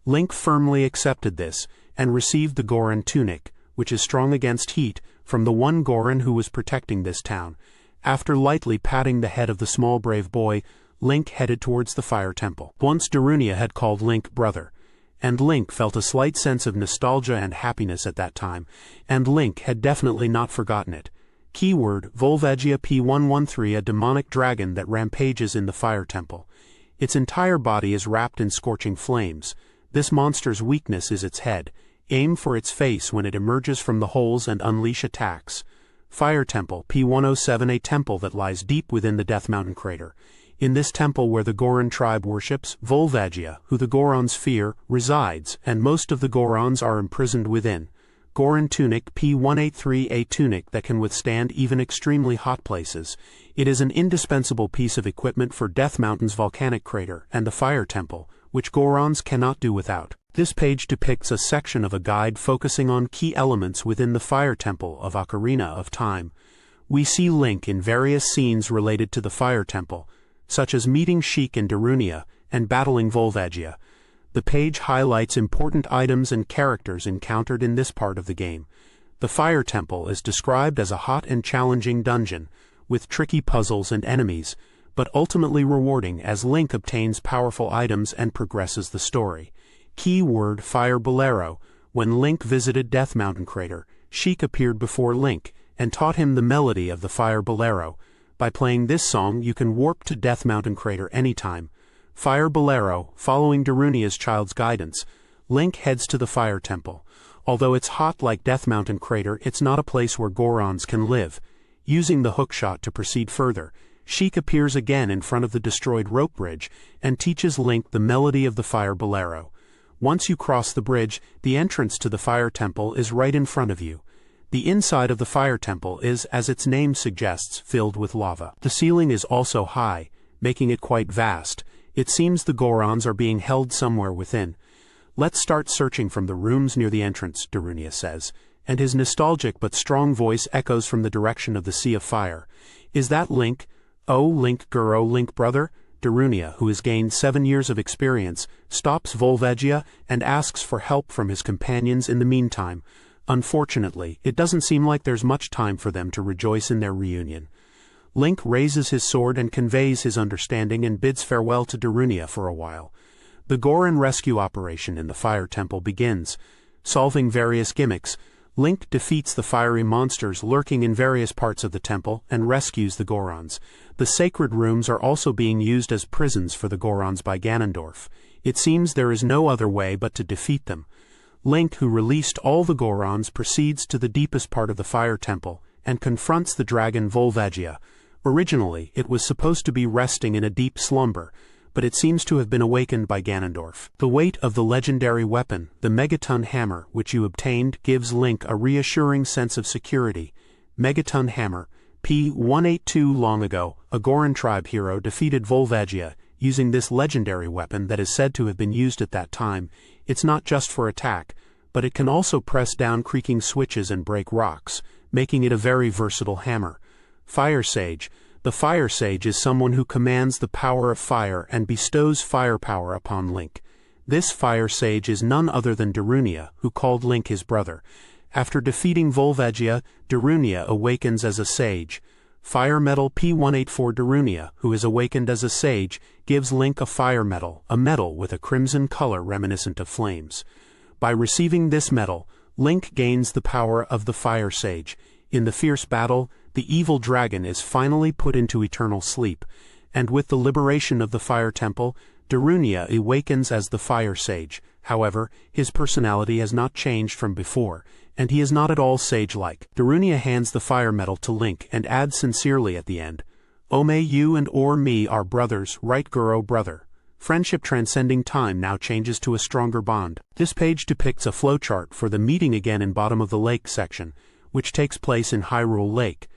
Link firmly accepted this, and received the Goron tunic, which is strong against heat, from the one Goron who was protecting this town. After lightly patting the head of the small brave boy, Link headed towards the Fire Temple. Once Darunia had called Link brother, and Link felt a slight sense of nostalgia and happiness at that time, and Link had definitely not forgotten it. Keyword, Volvagia P113, a demonic dragon that rampages in the Fire Temple. Its entire body is wrapped in scorching flames. This monster's weakness is its head. Aim for its face when it emerges from the holes and unleash attacks. Fire Temple P107, a temple that lies deep within the Death Mountain crater. In this temple where the Goron tribe worships, Volvagia, who the Gorons fear, resides, and most of the Gorons are imprisoned within. Goron tunic P183, a tunic that can withstand even extremely hot places. It is an indispensable piece of equipment for Death Mountain's volcanic crater and the Fire Temple, which Gorons cannot do without. This page depicts a section of a guide focusing on key elements within the Fire Temple of Ocarina of Time. We see Link in various scenes related to the Fire Temple, such as meeting Sheik and Darunia, and battling Volvagia. The page highlights important items and characters encountered in this part of the game. The Fire Temple is described as a hot and challenging dungeon, with tricky puzzles and enemies, but ultimately rewarding as Link obtains powerful items and progresses the story. Keyword, Fire Bolero. When Link visited Death Mountain Crater, Sheik appeared before Link, and taught him the melody of the Fire Bolero. By playing this song, you can warp to Death Mountain Crater anytime. Fire Bolero. Following Darunia's child's guidance, Link heads to the Fire Temple. Although it's hot like Death Mountain Crater, it's not a place where Gorons can live. Using the hookshot to proceed further, Sheik appears again in front of the destroyed rope bridge and teaches Link the melody of the Fire Bolero. Once you cross the bridge, the entrance to the Fire Temple is right in front of you. The inside of the Fire Temple is, as its name suggests, filled with lava. The ceiling is also high, making it quite vast. It seems the Gorons are being held somewhere within. Let's start searching from the rooms near the entrance, Darunia says, and his nostalgic but strong voice echoes from the direction of the Sea of Fire. Is that Link? Oh, Link Guro, Link brother? Darunia, who has gained 7 years of experience, stops Volvagia and asks for help from his companions in the meantime. Unfortunately, it doesn't seem like there's much time for them to rejoice in their reunion. Link raises his sword and conveys his understanding and bids farewell to Darunia for a while. The Goron rescue operation in the Fire Temple begins. Solving various gimmicks, Link defeats the fiery monsters lurking in various parts of the temple and rescues the Gorons. The sacred rooms are also being used as prisons for the Gorons by Ganondorf. It seems there is no other way but to defeat them. Link, who released all the Gorons, proceeds to the deepest part of the Fire Temple and confronts the dragon Volvagia. Originally, it was supposed to be resting in a deep slumber, but it seems to have been awakened by Ganondorf. The weight of the legendary weapon, the Megaton Hammer, which you obtained, gives Link a reassuring sense of security. Megaton Hammer, P182. Long ago, a Goron tribe hero defeated Volvagia using this legendary weapon that is said to have been used at that time. It's not just for attack, but it can also press down creaking switches and break rocks, making it a very versatile hammer. Fire Sage. The Fire Sage is someone who commands the power of fire and bestows firepower upon Link. This Fire Sage is none other than Darunia, who called Link his brother. After defeating Volvagia, Darunia awakens as a sage. Fire Medal P184. Darunia, who is awakened as a sage, gives Link a fire medal, a medal with a crimson color reminiscent of flames. By receiving this medal, Link gains the power of the Fire Sage. In the fierce battle, the evil dragon is finally put into eternal sleep, and with the liberation of the Fire Temple, Darunia awakens as the Fire Sage. However, his personality has not changed from before, and he is not at all sage-like. Darunia hands the fire medal to Link and adds sincerely at the end, "Oh, may you and or me are brothers, right Guro brother." Friendship transcending time now changes to a stronger bond. This page depicts a flowchart for the meeting again in bottom of the lake section, which takes place in Hyrule Lake.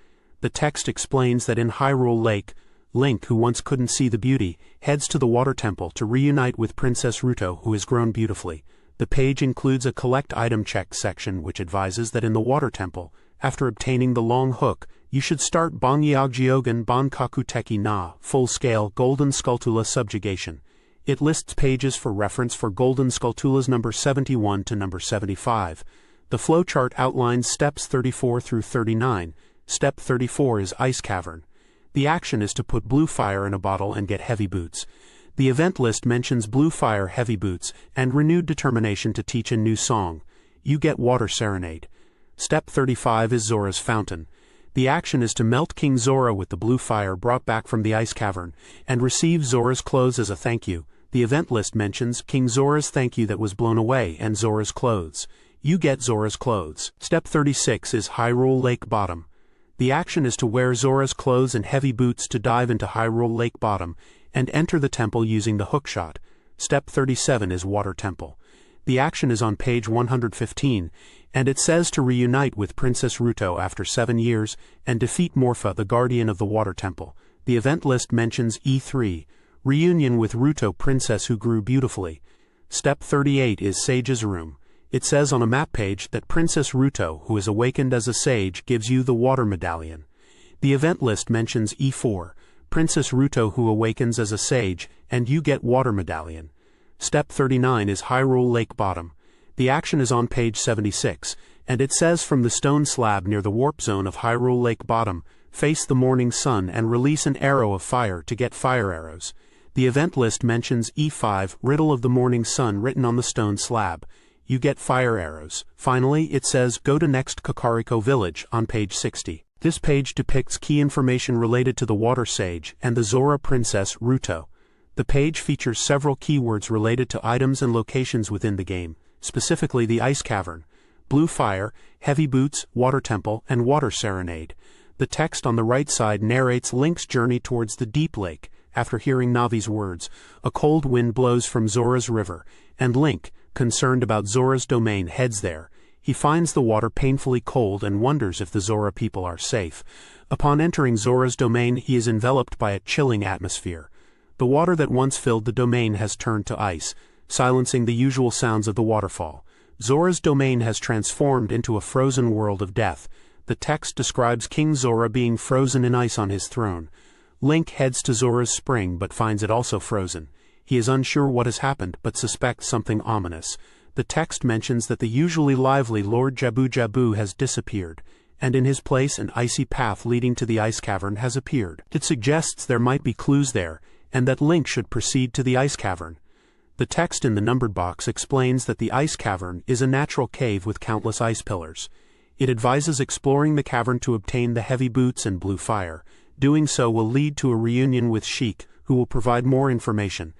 The text explains that in Hyrule Lake, Link, who once couldn't see the beauty, heads to the water temple to reunite with Princess Ruto, who has grown beautifully. The page includes a collect item check section which advises that in the water temple, after obtaining the long hook, you should start Bangyagyogan Bankaku Teki Na, full-scale Golden Skulltula subjugation. It lists pages for reference for Golden Skulltulas number 71 to number 75. The flowchart outlines steps 34 through 39. Step 34 is Ice Cavern. The action is to put blue fire in a bottle and get heavy boots. The event list mentions blue fire, heavy boots, and renewed determination to teach a new song. You get Water Serenade. Step 35 is Zora's Fountain. The action is to melt King Zora with the blue fire brought back from the ice cavern, and receive Zora's clothes as a thank you. The event list mentions King Zora's thank you that was blown away and Zora's clothes. You get Zora's clothes. Step 36 is Hyrule Lake Bottom. The action is to wear Zora's clothes and heavy boots to dive into Hyrule Lake Bottom, and enter the temple using the hookshot. Step 37 is Water Temple. The action is on page 115, and it says to reunite with Princess Ruto after 7 years, and defeat Morpha, the guardian of the Water Temple. The event list mentions E3, reunion with Ruto, princess who grew beautifully. Step 38 is Sage's Room. It says on a map page that Princess Ruto, who is awakened as a sage, gives you the Water Medallion. The event list mentions E4, Princess Ruto who awakens as a sage, and you get Water Medallion. Step 39 is Hyrule Lake Bottom. The action is on page 76, and it says from the stone slab near the warp zone of Hyrule Lake Bottom, face the morning sun and release an arrow of fire to get fire arrows. The event list mentions E5, Riddle of the Morning Sun written on the stone slab. You get fire arrows. Finally, it says go to next Kakariko Village on page 60. This page depicts key information related to the Water Sage and the Zora Princess Ruto. The page features several keywords related to items and locations within the game, specifically the Ice Cavern, Blue Fire, Heavy Boots, Water Temple, and Water Serenade. The text on the right side narrates Link's journey towards the Deep Lake. After hearing Navi's words, a cold wind blows from Zora's river, and Link, concerned about Zora's domain, heads there. He finds the water painfully cold and wonders if the Zora people are safe. Upon entering Zora's domain, he is enveloped by a chilling atmosphere. The water that once filled the domain has turned to ice, silencing the usual sounds of the waterfall. Zora's domain has transformed into a frozen world of death. The text describes King Zora being frozen in ice on his throne. Link heads to Zora's spring but finds it also frozen. He is unsure what has happened but suspects something ominous. The text mentions that the usually lively Lord Jabu Jabu has disappeared, and in his place an icy path leading to the ice cavern has appeared. It suggests there might be clues there, and that Link should proceed to the ice cavern. The text in the numbered box explains that the ice cavern is a natural cave with countless ice pillars. It advises exploring the cavern to obtain the heavy boots and blue fire. Doing so will lead to a reunion with Sheik, who will provide more information.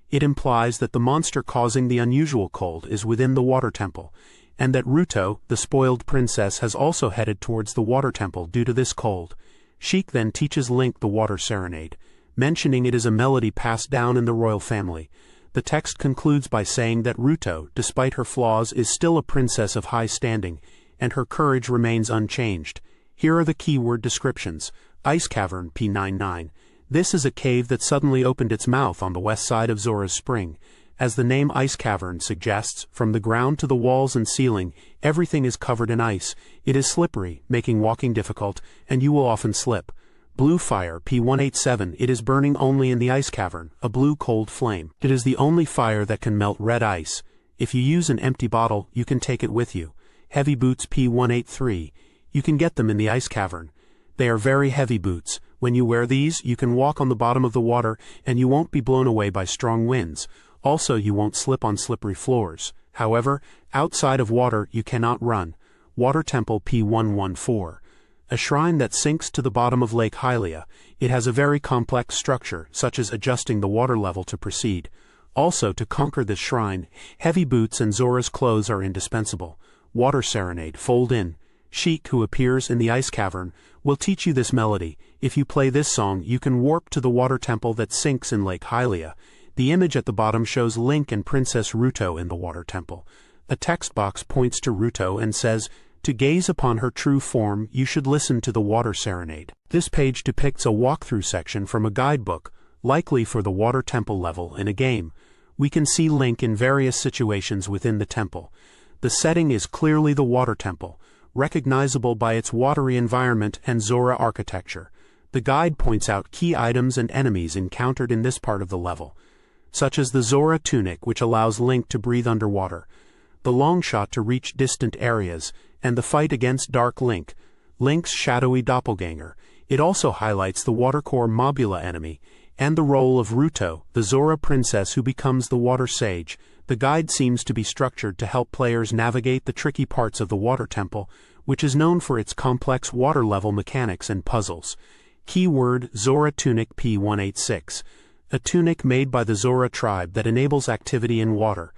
It implies that the monster causing the unusual cold is within the Water Temple, and that Ruto, the spoiled princess, has also headed towards the Water Temple due to this cold. Sheik then teaches Link the Water Serenade, mentioning it is a melody passed down in the royal family. The text concludes by saying that Ruto, despite her flaws, is still a princess of high standing, and her courage remains unchanged. Here are the keyword descriptions. Ice Cavern, P99. This is a cave that suddenly opened its mouth on the west side of Zora's spring. As the name Ice Cavern suggests, from the ground to the walls and ceiling, everything is covered in ice. It is slippery, making walking difficult, and you will often slip. Blue Fire, P187. It is burning only in the ice cavern, a blue cold flame. It is the only fire that can melt red ice. If you use an empty bottle, you can take it with you. Heavy Boots, P183. You can get them in the ice cavern. They are very heavy boots. When you wear these, you can walk on the bottom of the water, and you won't be blown away by strong winds. Also, you won't slip on slippery floors. However, outside of water, you cannot run. Water Temple, P114. A shrine that sinks to the bottom of Lake Hylia. It has a very complex structure, such as adjusting the water level to proceed. Also, to conquer this shrine, heavy boots and Zora's clothes are indispensable. Water Serenade, fold in. Sheik, who appears in the ice cavern, will teach you this melody. If you play this song, you can warp to the water temple that sinks in Lake Hylia. The image at the bottom shows Link and Princess Ruto in the water temple. A text box points to Ruto and says, To gaze upon her true form, you should listen to the Water Serenade. This page depicts a walkthrough section from a guidebook, likely for the Water Temple level in a game. We can see Link in various situations within the temple. The setting is clearly the Water Temple, recognizable by its watery environment and Zora architecture. The guide points out key items and enemies encountered in this part of the level, such as the Zora tunic, which allows Link to breathe underwater, the long shot to reach distant areas, and the fight against Dark Link, Link's shadowy doppelganger. It also highlights the Watercore Mobula enemy, and the role of Ruto, the Zora princess who becomes the Water Sage. The guide seems to be structured to help players navigate the tricky parts of the Water Temple, which is known for its complex water-level mechanics and puzzles. Keyword Zora Tunic P186. A tunic made by the Zora tribe that enables activity in water.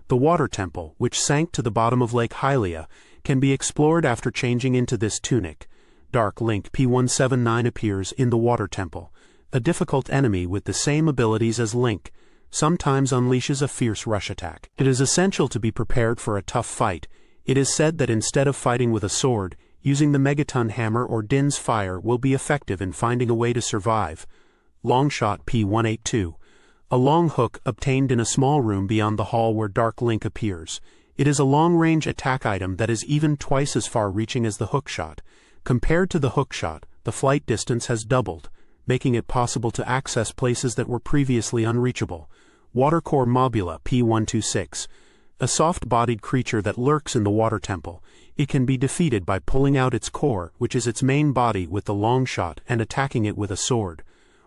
The Water Temple, which sank to the bottom of Lake Hylia, can be explored after changing into this tunic. Dark Link P179 appears in the Water Temple. A difficult enemy with the same abilities as Link, sometimes unleashes a fierce rush attack. It is essential to be prepared for a tough fight. It is said that instead of fighting with a sword, using the Megaton Hammer or Din's Fire will be effective in finding a way to survive. Longshot P182. A long hook obtained in a small room beyond the hall where Dark Link appears. It is a long-range attack item that is even twice as far-reaching as the hookshot. Compared to the hookshot, the flight distance has doubled, making it possible to access places that were previously unreachable. Watercore Mobula P126. A soft-bodied creature that lurks in the Water Temple. It can be defeated by pulling out its core, which is its main body, with the long shot and attacking it with a sword.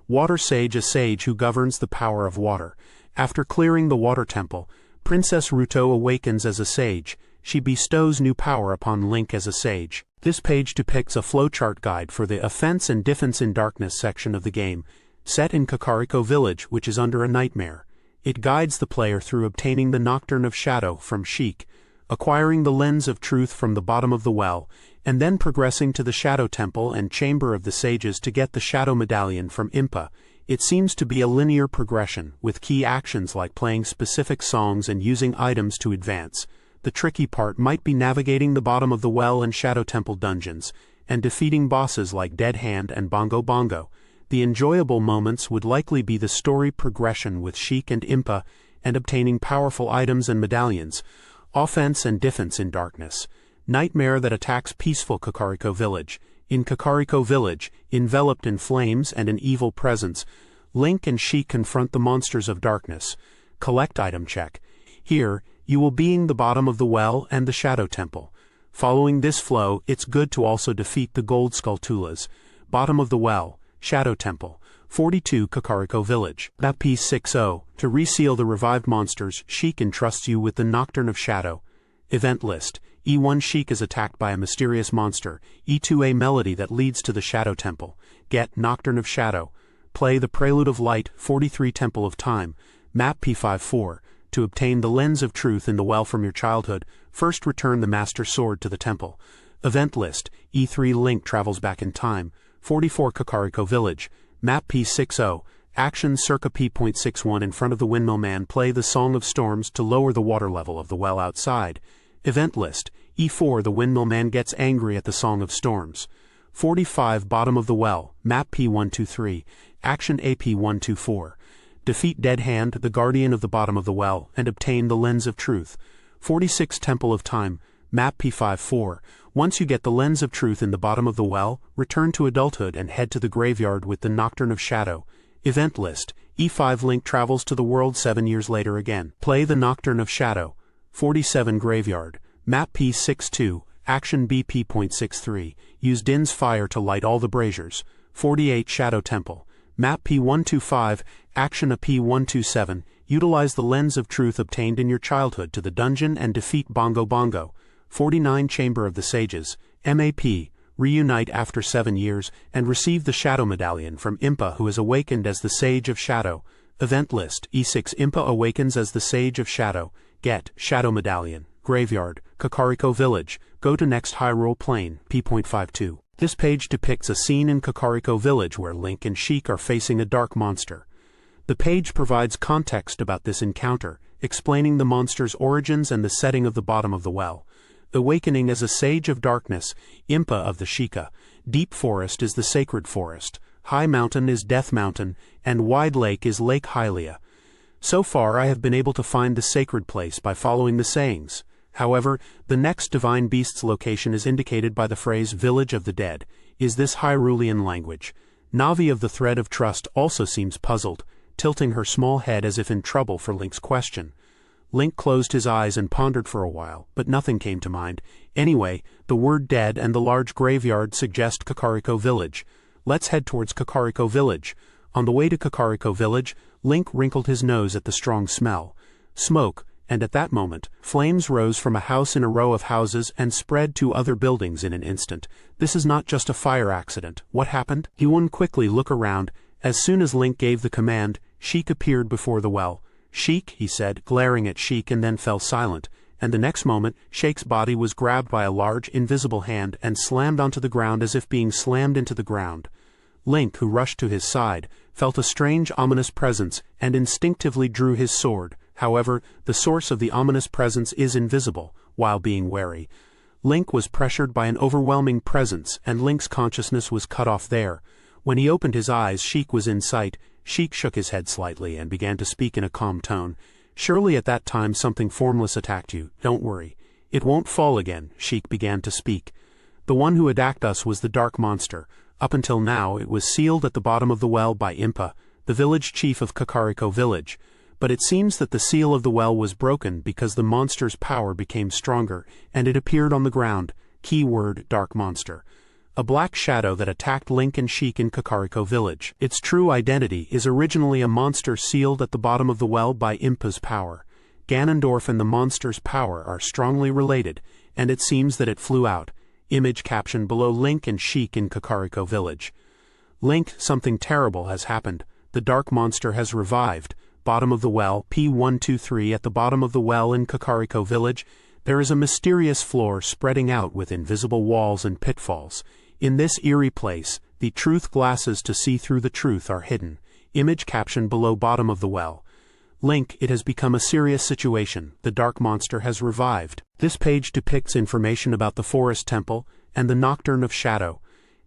Water Sage, a sage who governs the power of water. After clearing the Water Temple, Princess Ruto awakens as a sage. She bestows new power upon Link as a sage. This page depicts a flowchart guide for the Offense and Defense in Darkness section of the game, set in Kakariko Village, which is under a nightmare. It guides the player through obtaining the Nocturne of Shadow from Sheik, acquiring the Lens of Truth from the bottom of the well, and then progressing to the Shadow Temple and Chamber of the Sages to get the Shadow Medallion from Impa. It seems to be a linear progression, with key actions like playing specific songs and using items to advance. The tricky part might be navigating the bottom of the well and Shadow Temple dungeons, and defeating bosses like Dead Hand and Bongo Bongo. The enjoyable moments would likely be the story progression with Sheik and Impa, and obtaining powerful items and medallions. Offense and Defense in Darkness. Nightmare that attacks peaceful Kakariko Village. In Kakariko Village, enveloped in flames and an evil presence, Link and Sheik confront the monsters of darkness. Collect item check. Here, you will be in the bottom of the well and the Shadow Temple. Following this flow, it's good to also defeat the Gold Skulltulas. Bottom of the well, Shadow Temple, 42 Kakariko Village. Map P60. To reseal the revived monsters, Sheik entrusts you with the Nocturne of Shadow. Event list. E1 Sheik is attacked by a mysterious monster. E2 a melody that leads to the Shadow Temple. Get Nocturne of Shadow. Play the Prelude of Light, 43 Temple of Time. Map P54. To obtain the Lens of Truth in the well from your childhood, first return the Master Sword to the temple. Event list. E3 Link travels back in time. 44 Kakariko Village. Map P60. Action circa P.61 in front of the Windmill Man. Play the Song of Storms to lower the water level of the well outside. Event list. E4 The Windmill Man gets angry at the Song of Storms. 45 Bottom of the Well. Map P123. Action AP124. Defeat Dead Hand, the Guardian of the Bottom of the Well, and obtain the Lens of Truth. 46 Temple of Time. Map P54. Once you get the Lens of Truth in the bottom of the well, return to adulthood and head to the graveyard with the Nocturne of Shadow. Event list. E5 Link travels to the world 7 years later again. Play the Nocturne of Shadow. 47 Graveyard. Map P62. Action BP.63. Use Din's Fire to light all the braziers. 48 Shadow Temple. Map P125. Action a P127. Utilize the Lens of Truth obtained in your childhood to the dungeon and defeat Bongo Bongo. 49 Chamber of the Sages. MAP. Reunite after 7 years and receive the Shadow Medallion from Impa, who is awakened as the Sage of Shadow. Event list. E6 Impa awakens as the Sage of Shadow. Get Shadow Medallion. Graveyard. Kakariko Village. Go to next Hyrule Plain. P.52. This page depicts a scene in Kakariko Village where Link and Sheik are facing a dark monster. The page provides context about this encounter, explaining the monster's origins and the setting of the bottom of the well. awakening as a sage of darkness, Impa of the Sheikah. Deep forest is the sacred forest, high mountain is Death Mountain, and wide lake is Lake Hylia. So far I have been able to find the sacred place by following the sayings. However, the next divine beast's location is indicated by the phrase Village of the Dead. Is this Hyrulean language? Navi of the Thread of Trust also seems puzzled, tilting her small head as if in trouble for Link's question. Link closed his eyes and pondered for a while, but nothing came to mind. Anyway, the word dead and the large graveyard suggest Kakariko Village. Let's head towards Kakariko Village. On the way to Kakariko Village, Link wrinkled his nose at the strong smell. Smoke, and at that moment, flames rose from a house in a row of houses and spread to other buildings in an instant. This is not just a fire accident. What happened? He went quickly look around. As soon as Link gave the command, Sheik appeared before the well. Sheik, he said, glaring at Sheik, and then fell silent, and the next moment, Sheik's body was grabbed by a large, invisible hand and slammed onto the ground as if being slammed into the ground. Link, who rushed to his side, felt a strange ominous presence and instinctively drew his sword. However, the source of the ominous presence is invisible, while being wary. Link was pressured by an overwhelming presence, and Link's consciousness was cut off there. When he opened his eyes, Sheik was in sight. Sheik shook his head slightly and began to speak in a calm tone. Surely at that time something formless attacked you. Don't worry. It won't fall again, Sheik began to speak. The one who attacked us was the dark monster. Up until now it was sealed at the bottom of the well by Impa, the village chief of Kakariko Village. But it seems that the seal of the well was broken because the monster's power became stronger, and it appeared on the ground. Keyword, dark monster. A black shadow that attacked Link and Sheik in Kakariko Village. Its true identity is originally a monster sealed at the bottom of the well by Impa's power. Ganondorf and the monster's power are strongly related, and it seems that it flew out. Image caption below Link and Sheik in Kakariko Village. Link, something terrible has happened. The dark monster has revived. Bottom of the well, P123 at the bottom of the well in Kakariko Village. There is a mysterious floor spreading out with invisible walls and pitfalls. In this eerie place, the truth glasses to see through the truth are hidden. Image caption below bottom of the well. Link, it has become a serious situation. The dark monster has revived. This page depicts information about the Forest Temple and the Nocturne of Shadow.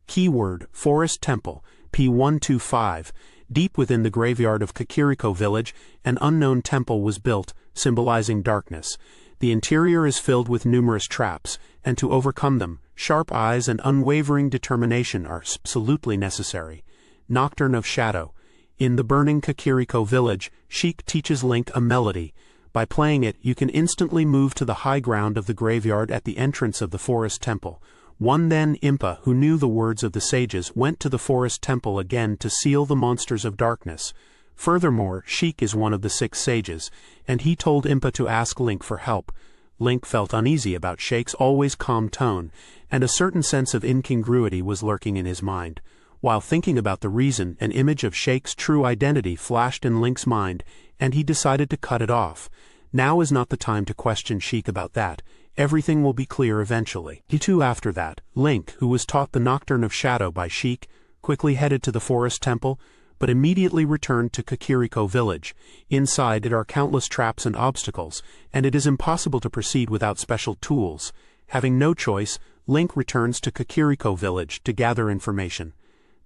Keyword, Forest Temple, P125. Deep within the graveyard of Kakariko Village, an unknown temple was built, symbolizing darkness. The interior is filled with numerous traps, and to overcome them, sharp eyes and unwavering determination are absolutely necessary. Nocturne of Shadow. In the burning Kakariko Village, Sheik teaches Link a melody. By playing it, you can instantly move to the high ground of the graveyard at the entrance of the Forest Temple. One then Impa, who knew the words of the sages, went to the Forest Temple again to seal the monsters of darkness. Furthermore, Sheik is one of the 6 sages, and he told Impa to ask Link for help. Link felt uneasy about Sheik's always calm tone, and a certain sense of incongruity was lurking in his mind. While thinking about the reason, an image of Sheik's true identity flashed in Link's mind, and he decided to cut it off. Now is not the time to question Sheik about that. Everything will be clear eventually. He too after that, Link, who was taught the Nocturne of Shadow by Sheik, quickly headed to the Forest Temple, but immediately returned to Kakariko Village. Inside it are countless traps and obstacles, and it is impossible to proceed without special tools. Having no choice, Link returns to Kakariko Village to gather information.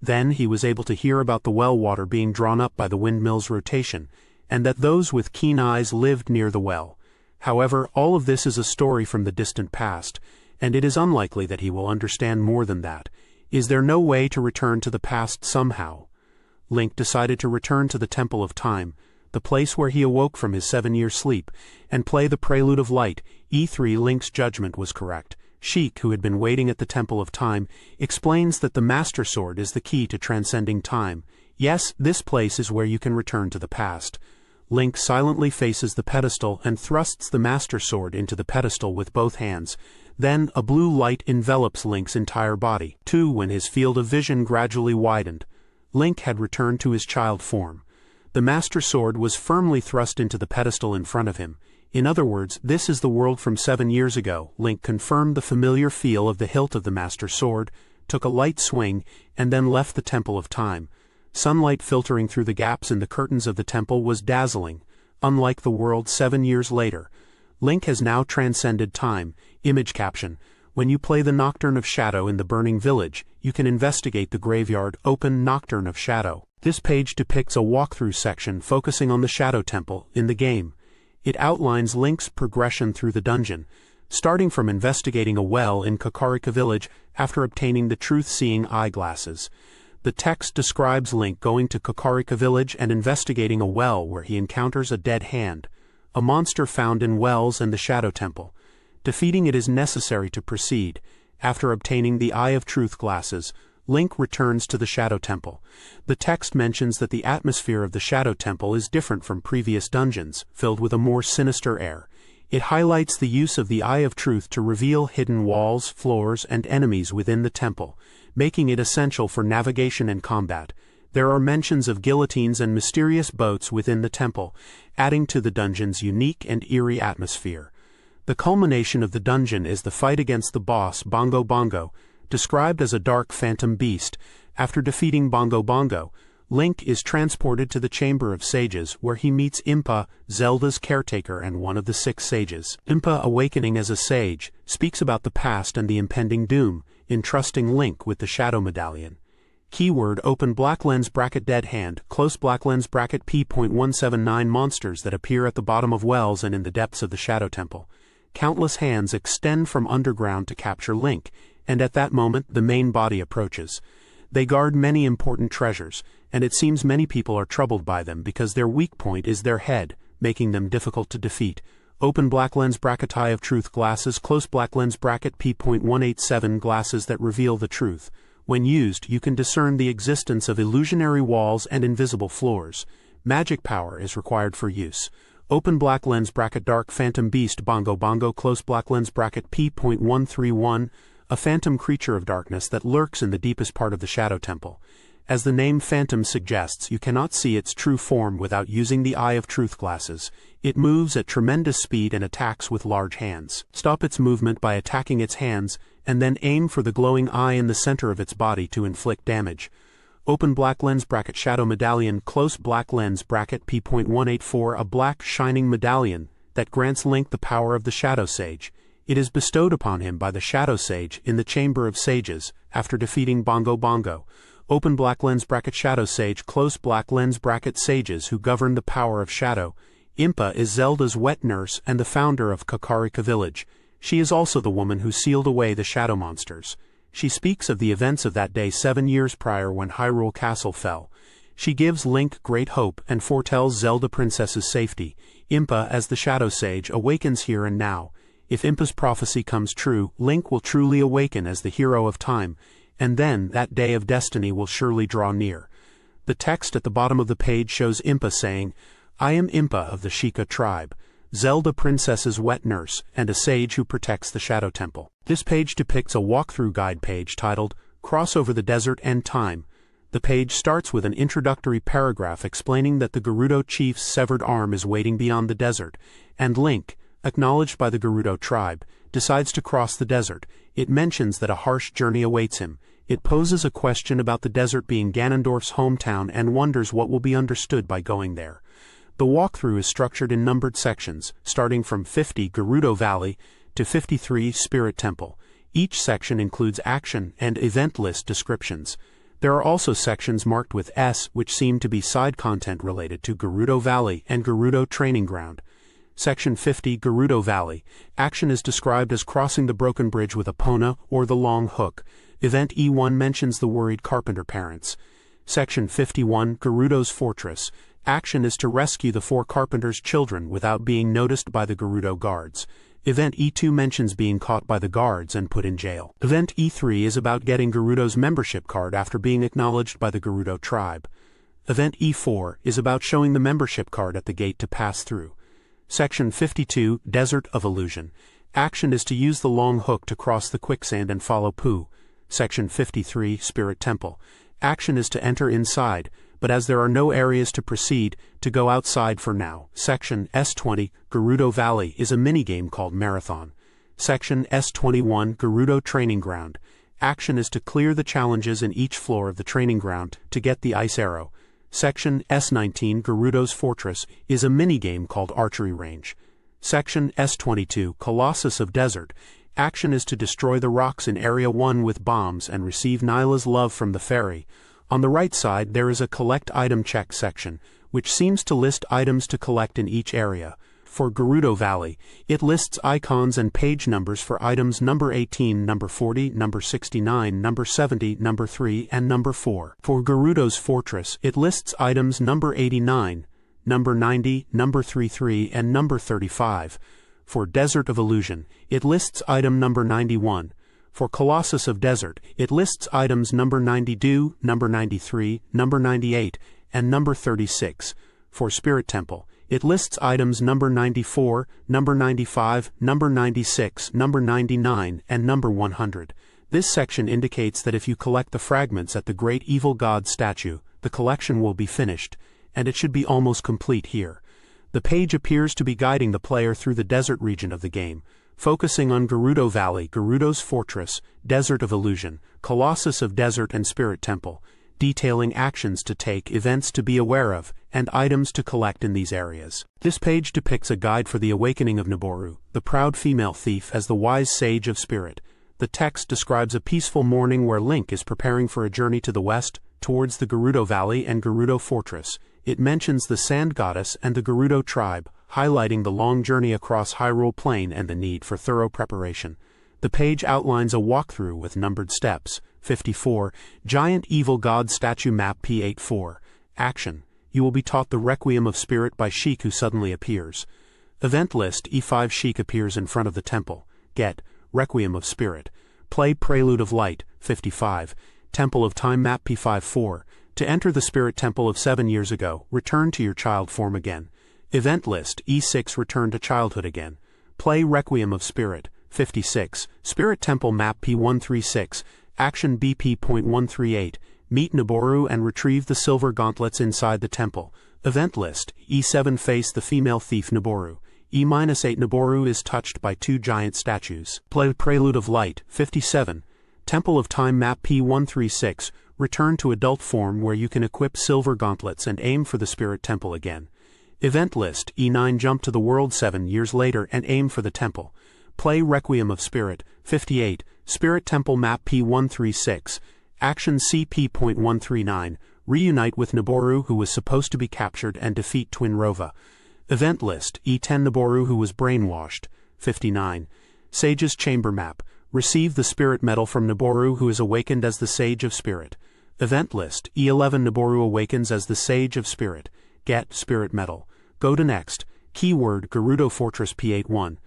Then he was able to hear about the well water being drawn up by the windmill's rotation, and that those with keen eyes lived near the well. However, all of this is a story from the distant past, and it is unlikely that he will understand more than that. Is there no way to return to the past somehow? Link decided to return to the Temple of Time, the place where he awoke from his 7-year sleep, and play the Prelude of Light. E3 Link's judgment was correct. Sheik, who had been waiting at the Temple of Time, explains that the Master Sword is the key to transcending time. Yes, this place is where you can return to the past. Link silently faces the pedestal and thrusts the Master Sword into the pedestal with both hands. Then a blue light envelops Link's entire body, too, when his field of vision gradually widened. Link had returned to his child form. The Master Sword was firmly thrust into the pedestal in front of him. In other words, this is the world from 7 years ago. Link confirmed the familiar feel of the hilt of the Master Sword, took a light swing, and then left the Temple of Time. Sunlight filtering through the gaps in the curtains of the temple was dazzling. Unlike the world 7 years later, Link has now transcended time. Image caption. When you play the Nocturne of Shadow in the Burning Village, you can investigate the graveyard. Open Nocturne of Shadow. This page depicts a walkthrough section focusing on the Shadow Temple in the game. It outlines Link's progression through the dungeon, starting from investigating a well in Kakarika Village after obtaining the truth-seeing eyeglasses. The text describes Link going to Kakarika Village and investigating a well where he encounters a dead hand, a monster found in wells and the Shadow Temple. Defeating it is necessary to proceed. After obtaining the Eye of Truth glasses, Link returns to the Shadow Temple. The text mentions that the atmosphere of the Shadow Temple is different from previous dungeons, filled with a more sinister air. It highlights the use of the Eye of Truth to reveal hidden walls, floors, and enemies within the temple, making it essential for navigation and combat. There are mentions of guillotines and mysterious boats within the temple, adding to the dungeon's unique and eerie atmosphere. The culmination of the dungeon is the fight against the boss, Bongo Bongo, described as a dark phantom beast. After defeating Bongo Bongo, Link is transported to the Chamber of Sages, where he meets Impa, Zelda's caretaker and one of the 6 sages. Impa, awakening as a sage, speaks about the past and the impending doom, entrusting Link with the Shadow Medallion. Keyword: open black lens bracket dead hand, close black lens bracket p.179 monsters that appear at the bottom of wells and in the depths of the Shadow Temple. Countless hands extend from underground to capture Link, and at that moment the main body approaches. They guard many important treasures, and it seems many people are troubled by them because their weak point is their head, making them difficult to defeat. Open black lens bracket Eye of Truth glasses, close black lens bracket p.187 glasses that reveal the truth. When used, you can discern the existence of illusionary walls and invisible floors. Magic power is required for use. Open black lens bracket Dark Phantom Beast Bongo Bongo, close black lens bracket p.131, a phantom creature of darkness that lurks in the deepest part of the Shadow Temple. As the name Phantom suggests, you cannot see its true form without using the Eye of Truth glasses. It moves at tremendous speed and attacks with large hands. Stop its movement by attacking its hands, and then aim for the glowing eye in the center of its body to inflict damage. Open black lens bracket Shadow Medallion, close black lens bracket p.184, a black shining medallion that grants Link the power of the Shadow Sage. It is bestowed upon him by the Shadow Sage in the Chamber of Sages after defeating Bongo Bongo. Open black lens bracket Shadow Sage, close black lens bracket Sages who govern the power of Shadow. Impa is Zelda's wet nurse and the founder of Kakarika Village. She is also the woman who sealed away the shadow monsters. She speaks of the events of that day 7 years prior when Hyrule Castle fell. She gives Link great hope and foretells Zelda Princess's safety. Impa, as the Shadow Sage, awakens here and now. If Impa's prophecy comes true, Link will truly awaken as the hero of time, and then that day of destiny will surely draw near. The text at the bottom of the page shows Impa saying, "I am Impa of the Sheikah tribe, Zelda Princess's wet nurse, and a sage who protects the Shadow Temple." This page depicts a walkthrough guide page titled, "Cross Over the Desert and Time." The page starts with an introductory paragraph explaining that the Gerudo chief's severed arm is waiting beyond the desert, and Link, acknowledged by the Gerudo tribe, decides to cross the desert. It mentions that a harsh journey awaits him. It poses a question about the desert being Ganondorf's hometown and wonders what will be understood by going there. The walkthrough is structured in numbered sections, starting from 50 Gerudo Valley to 53 Spirit Temple. Each section includes action and event list descriptions. There are also sections marked with S which seem to be side content related to Gerudo Valley and Gerudo Training Ground. Section 50 Gerudo Valley. Action is described as crossing the broken bridge with Epona or the long hook. Event E1 mentions the worried carpenter parents. Section 51 Gerudo's Fortress. Action is to rescue the 4 carpenter's children without being noticed by the Gerudo guards. Event E2 mentions being caught by the guards and put in jail. Event E3 is about getting Gerudo's membership card after being acknowledged by the Gerudo tribe. Event E4 is about showing the membership card at the gate to pass through. Section 52 Desert of Illusion. Action is to use the long hook to cross the quicksand and follow Pooh. Section 53 Spirit Temple. Action is to enter inside, but as there are no areas to proceed, to go outside for now. Section S20 Gerudo Valley is a minigame called Marathon. Section S21 Gerudo Training Ground. Action is to clear the challenges in each floor of the training ground to get the ice arrow. Section S19 Gerudo's Fortress is a minigame called Archery Range. Section S22, Colossus of Desert. Action is to destroy the rocks in Area 1 with bombs and receive Nyla's love from the fairy. On the right side there is a Collect Item Check section, which seems to list items to collect in each area. For Gerudo Valley, it lists icons and page numbers for items number 18, number 40, number 69, number 70, number 3, and number 4. For Gerudo's Fortress, it lists items number 89, number 90, number 33, and number 35. For Desert of Illusion, it lists item number 91. For Colossus of Desert, it lists items number 92, number 93, number 98, and number 36. For Spirit Temple, it lists items number 94, number 95, number 96, number 99, and number 100. This section indicates that if you collect the fragments at the Great Evil God statue, the collection will be finished, and it should be almost complete here. The page appears to be guiding the player through the desert region of the game, focusing on Gerudo Valley, Gerudo's Fortress, Desert of Illusion, Colossus of Desert, and Spirit Temple, detailing actions to take, events to be aware of, and items to collect in these areas. This page depicts a guide for the awakening of Naboru, the proud female thief, as the wise sage of spirit. The text describes a peaceful morning where Link is preparing for a journey to the west, towards the Gerudo Valley and Gerudo Fortress. It mentions the Sand Goddess and the Gerudo tribe, highlighting the long journey across Hyrule Plain and the need for thorough preparation. The page outlines a walkthrough with numbered steps. 54, Giant Evil God Statue Map P84. Action. You will be taught the Requiem of Spirit by Sheik, who suddenly appears. Event list. E5 Sheik appears in front of the temple. Get Requiem of Spirit. Play Prelude of Light. 55. Temple of Time Map P54. To enter the Spirit Temple of 7 years ago, return to your child form again. Event list. E6 Return to childhood again. Play Requiem of Spirit. 56. Spirit Temple Map P136. Action BP.138. Meet Naboru and retrieve the silver gauntlets inside the temple. Event list. E7 Face the female thief Naboru. E-8 Naboru is touched by 2 giant statues. Play Prelude of Light. 57. Temple of Time Map P136. Return to adult form where you can equip silver gauntlets and aim for the Spirit Temple again. Event list. E9 Jump to the world 7 years later and aim for the temple. Play Requiem of Spirit. 58. Spirit Temple Map P136. Action CP.139. Reunite with Naboru, who was supposed to be captured, and defeat Twin Rova. Event list. E10 Naboru, who was brainwashed. 59. Sage's Chamber Map. Receive the Spirit Medal from Naboru, who is awakened as the Sage of Spirit. Event list. E11 Naboru awakens as the Sage of Spirit. Get Spirit Medal. Go to next. Keyword Gerudo Fortress P81.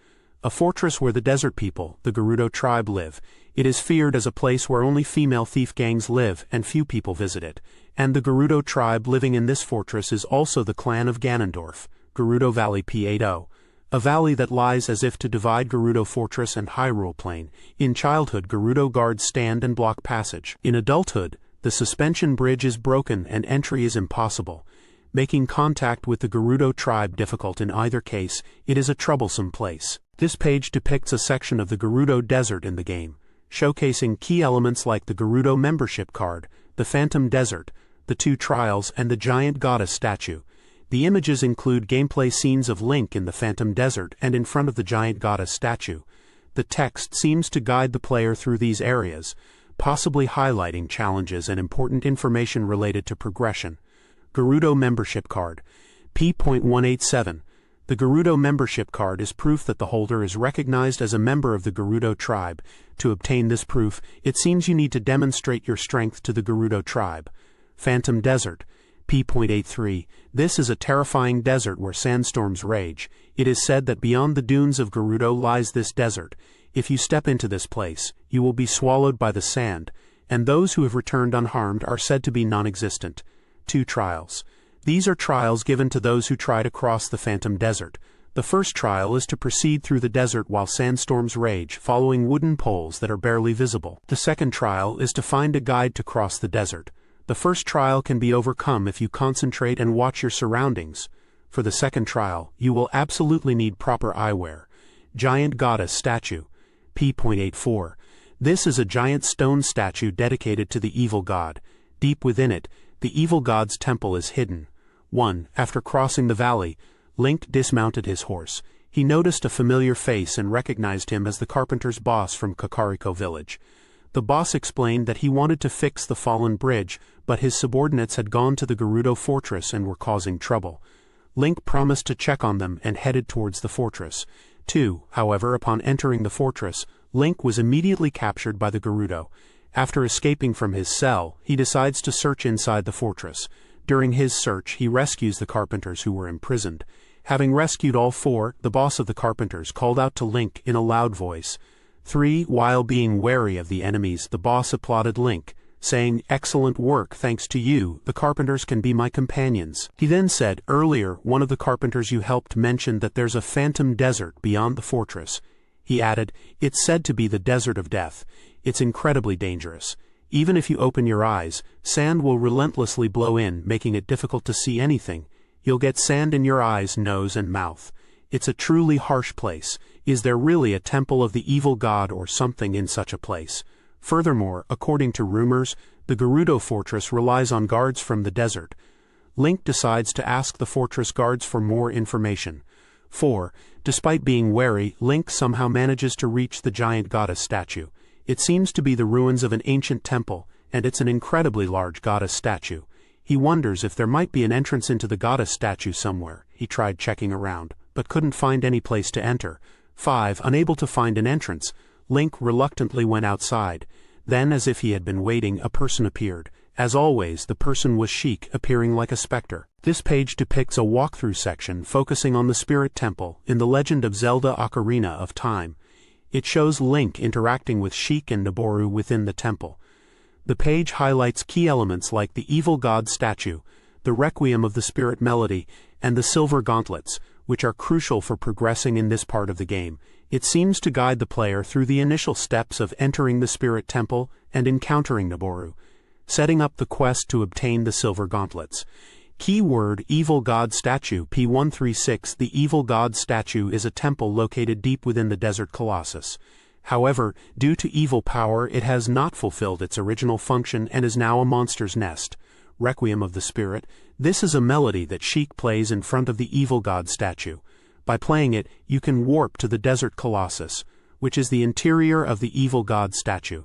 A fortress where the desert people, the Gerudo tribe, live. It is feared as a place where only female thief gangs live and few people visit it. And the Gerudo tribe living in this fortress is also the clan of Ganondorf. Gerudo Valley P80. A valley that lies as if to divide Gerudo Fortress and Hyrule Plain. In childhood, Gerudo guards stand and block passage. In adulthood, the suspension bridge is broken and entry is impossible, making contact with the Gerudo tribe difficult. In either case, it is a troublesome place. This page depicts a section of the Gerudo Desert in the game, showcasing key elements like the Gerudo membership card, the Phantom Desert, the 2 trials, and the Giant Goddess statue. The images include gameplay scenes of Link in the Phantom Desert and in front of the Giant Goddess statue. The text seems to guide the player through these areas, possibly highlighting challenges and important information related to progression. Gerudo membership card. P.187. The Gerudo membership card is proof that the holder is recognized as a member of the Gerudo tribe. To obtain this proof, it seems you need to demonstrate your strength to the Gerudo tribe. Phantom Desert. P.83. This is a terrifying desert where sandstorms rage. It is said that beyond the dunes of Gerudo lies this desert. If you step into this place, you will be swallowed by the sand, and those who have returned unharmed are said to be non-existent. 2 trials. These are trials given to those who try to cross the Phantom Desert. The first trial is to proceed through the desert while sandstorms rage, following wooden poles that are barely visible. The second trial is to find a guide to cross the desert. The first trial can be overcome if you concentrate and watch your surroundings. For the second trial, you will absolutely need proper eyewear. Giant Goddess statue. P.84. This is a giant stone statue dedicated to the evil god. Deep within it, the evil god's temple is hidden. 1. After crossing the valley, Link dismounted his horse. he noticed a familiar face and recognized him as the carpenter's boss from Kakariko Village. The boss explained that he wanted to fix the fallen bridge, but his subordinates had gone to the Gerudo fortress and were causing trouble. Link promised to check on them and headed towards the fortress. However, upon entering the fortress, Link was immediately captured by the Gerudo. After escaping from his cell, he decides to search inside the fortress. During his search, he rescues the carpenters who were imprisoned. Having rescued all four, the boss of the carpenters called out to Link in a loud voice. While being wary of the enemies, the boss applauded Link, saying, "Excellent work, thanks to you, the carpenters can be my companions." He then said, "Earlier, one of the carpenters you helped mentioned that there's a phantom desert beyond the fortress." He added, "It's said to be the desert of death. It's incredibly dangerous. Even if you open your eyes, sand will relentlessly blow in, making it difficult to see anything. You'll get sand in your eyes, nose, and mouth. It's a truly harsh place. Is there really a temple of the evil god or something in such a place? Furthermore, according to rumors, the Gerudo fortress relies on guards from the desert." Link decides to ask the fortress guards for more information. Despite being wary, Link somehow manages to reach the giant goddess statue. It seems to be the ruins of an ancient temple, and it's an incredibly large goddess statue. He wonders if there might be an entrance into the goddess statue somewhere. He tried checking around, but couldn't find any place to enter. Unable to find an entrance, Link reluctantly went outside. Then, as if he had been waiting, a person appeared. As always, the person was Sheik, appearing like a specter. This page depicts a walkthrough section focusing on the Spirit Temple in the legend of Zelda Ocarina of Time. It shows Link interacting with Sheik and Naboru within the temple. The page highlights key elements like the evil god statue, the requiem of the spirit melody, and the silver gauntlets, which are crucial for progressing in this part of the game. It seems to guide the player through the initial steps of entering the Spirit Temple and encountering Naboru, setting up the quest to obtain the silver gauntlets. Keyword Evil God Statue P136. The Evil God Statue is a temple located deep within the Desert Colossus. However, due to evil power, it has not fulfilled its original function and is now a monster's nest. Requiem of the Spirit. This is a melody that Sheik plays in front of the Evil God Statue. By playing it, you can warp to the Desert Colossus, which is the interior of the Evil God Statue.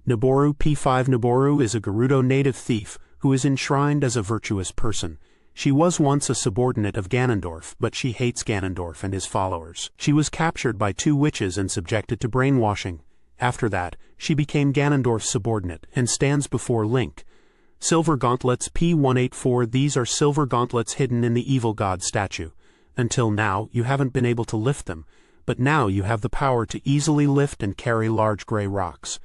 Naboru P5. Naboru is a Gerudo native thief who is enshrined as a virtuous person. She was once a subordinate of Ganondorf, but she hates Ganondorf and his followers. She was captured by two witches and subjected to brainwashing. After that, she became Ganondorf's subordinate and stands before Link. Silver gauntlets P184. These are silver gauntlets hidden in the Evil God statue. Until now, you haven't been able to lift them, but now you have the power to easily lift and carry large gray rocks.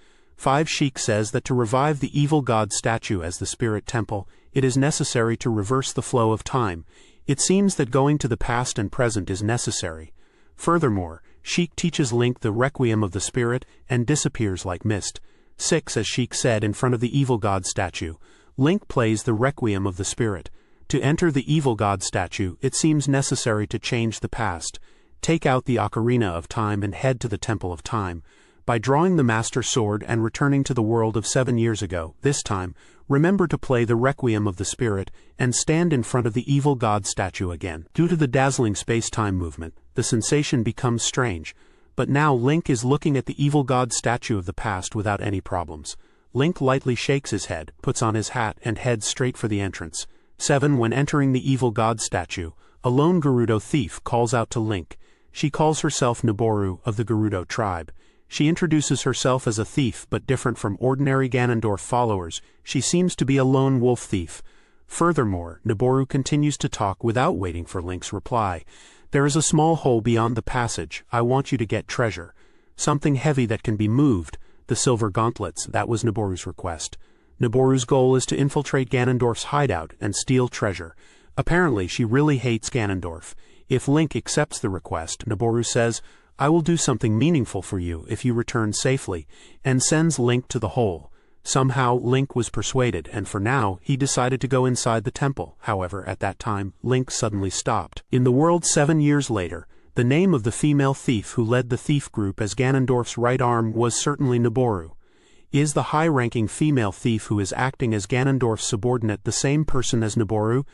Sheik says that to revive the Evil God statue as the Spirit Temple, it is necessary to reverse the flow of time. It seems that going to the past and present is necessary. Furthermore, Sheik teaches Link the Requiem of the Spirit and disappears like mist. As Sheik said in front of the Evil God statue, Link plays the Requiem of the Spirit. To enter the Evil God statue, it seems necessary to change the past. Take out the Ocarina of Time and head to the Temple of Time. By drawing the Master Sword and returning to the world of 7 years ago, this time, remember to play the Requiem of the Spirit and stand in front of the Evil God statue again. Due to the dazzling space-time movement, the sensation becomes strange, but now Link is looking at the Evil God statue of the past without any problems. Link lightly shakes his head, puts on his hat, and heads straight for the entrance. When entering the Evil God statue, a lone Gerudo thief calls out to Link. She calls herself Naboru of the Gerudo tribe. She introduces herself as a thief, but different from ordinary Ganondorf followers. She seems to be a lone wolf thief. Furthermore, Naboru continues to talk without waiting for Link's reply. "There is a small hole beyond the passage. I want you to get treasure. Something heavy that can be moved. The silver gauntlets." That was Naboru's request. Naboru's goal is to infiltrate Ganondorf's hideout and steal treasure. Apparently, she really hates Ganondorf. If Link accepts the request, Naboru says, "I will do something meaningful for you if you return safely," and sends Link to the hole. Somehow, Link was persuaded, and for now, he decided to go inside the temple. However, at that time, Link suddenly stopped. In the world 7 years later, the name of the female thief who led the thief group as Ganondorf's right arm was certainly Naboru. Is the high-ranking female thief who is acting as Ganondorf's subordinate the same person as Naboru?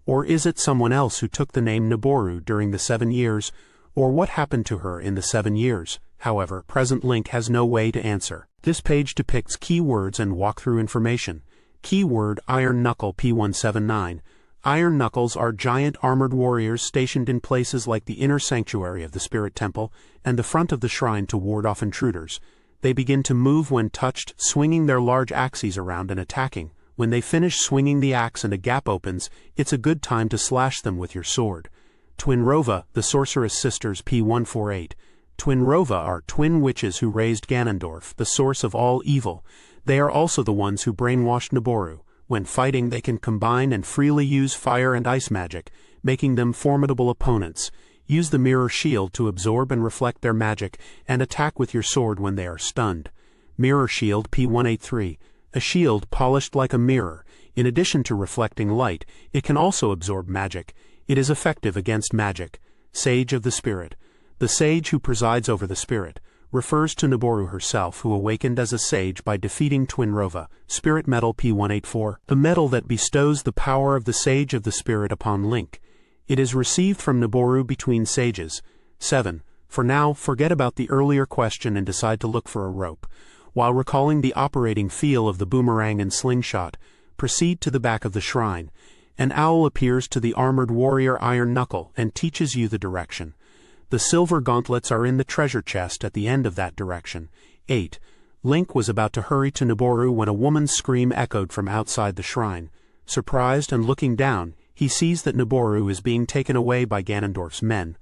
Or is it someone else who took the name Naboru during the 7 years? or what happened to her in the 7 years. However, present Link has no way to answer. This page depicts keywords and walkthrough information. Keyword Iron Knuckle P179. Iron Knuckles are giant armored warriors stationed in places like the inner sanctuary of the Spirit Temple and the front of the shrine to ward off intruders. They begin to move when touched, swinging their large axes around and attacking. When they finish swinging the axe and a gap opens, it's a good time to slash them with your sword. Twinrova, the Sorceress Sisters P148. Twinrova are twin witches who raised Ganondorf, the source of all evil. They are also the ones who brainwashed Naboru. When fighting, they can combine and freely use fire and ice magic, making them formidable opponents. Use the mirror shield to absorb and reflect their magic, and attack with your sword when they are stunned. Mirror Shield P183. A shield polished like a mirror. In addition to reflecting light, it can also absorb magic. It is effective against magic. Sage of the Spirit. The sage who presides over the spirit refers to Naboru herself, who awakened as a sage by defeating Twinrova. Spirit Medal P184. The medal that bestows the power of the Sage of the Spirit upon Link. It is received from Naboru between sages. 7. For now, forget about the earlier question and decide to look for a rope. While recalling the operating feel of the boomerang and slingshot, proceed to the back of the shrine. An owl appears to the armored warrior Iron Knuckle and teaches you the direction. The silver gauntlets are in the treasure chest at the end of that direction. 8. Link was about to hurry to Naboru when a woman's scream echoed from outside the shrine. Surprised and looking down, he sees that Naboru is being taken away by Ganondorf's men.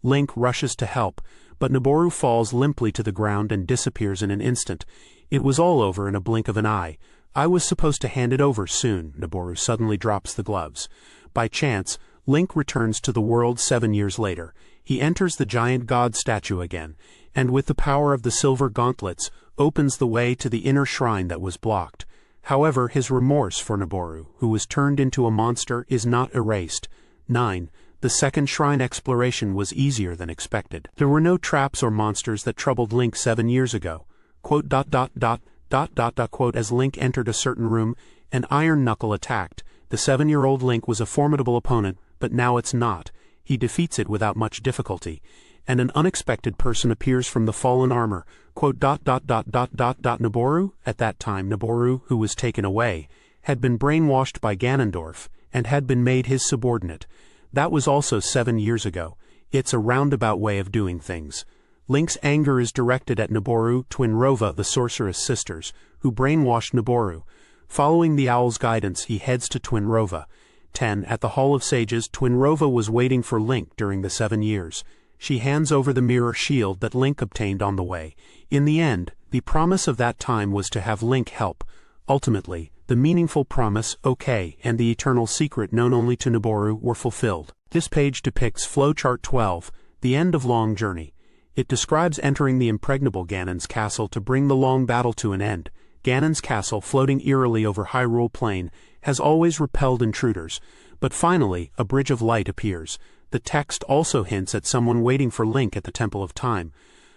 Link rushes to help, but Naboru falls limply to the ground and disappears in an instant. It was all over in a blink of an eye. I was supposed to hand it over soon. Naboru suddenly drops the gloves. By chance, Link returns to the world 7 years later. He enters the giant god statue again, and with the power of the silver gauntlets, opens the way to the inner shrine that was blocked. However, his remorse for Naboru, who was turned into a monster, is not erased. 9. The second shrine exploration was easier than expected. There were no traps or monsters that troubled Link 7 years ago. Quote, quote, as Link entered a certain room, an Iron Knuckle attacked. The 7-year-old Link was a formidable opponent, but now it's not. He defeats it without much difficulty, and an unexpected person appears from the fallen armor. Quote, Naboru? At that time, Naboru, who was taken away, had been brainwashed by Ganondorf, and had been made his subordinate. That was also 7 years ago. It's a roundabout way of doing things. Link's anger is directed at Naboru, Twinrova, the Sorceress Sisters, who brainwashed Naboru. Following the owl's guidance, he heads to Twinrova. 10. At the Hall of Sages, Twinrova was waiting for Link during the 7 years. She hands over the mirror shield that Link obtained on the way. In the end, the promise of that time was to have Link help. Ultimately, the meaningful promise, okay, and the eternal secret known only to Naboru were fulfilled. This page depicts Flowchart 12, the end of Long Journey. It describes entering the impregnable Ganon's castle to bring the long battle to an end. Ganon's castle, floating eerily over Hyrule Plain, has always repelled intruders, but finally a bridge of light appears. The text also hints at someone waiting for Link at the Temple of Time,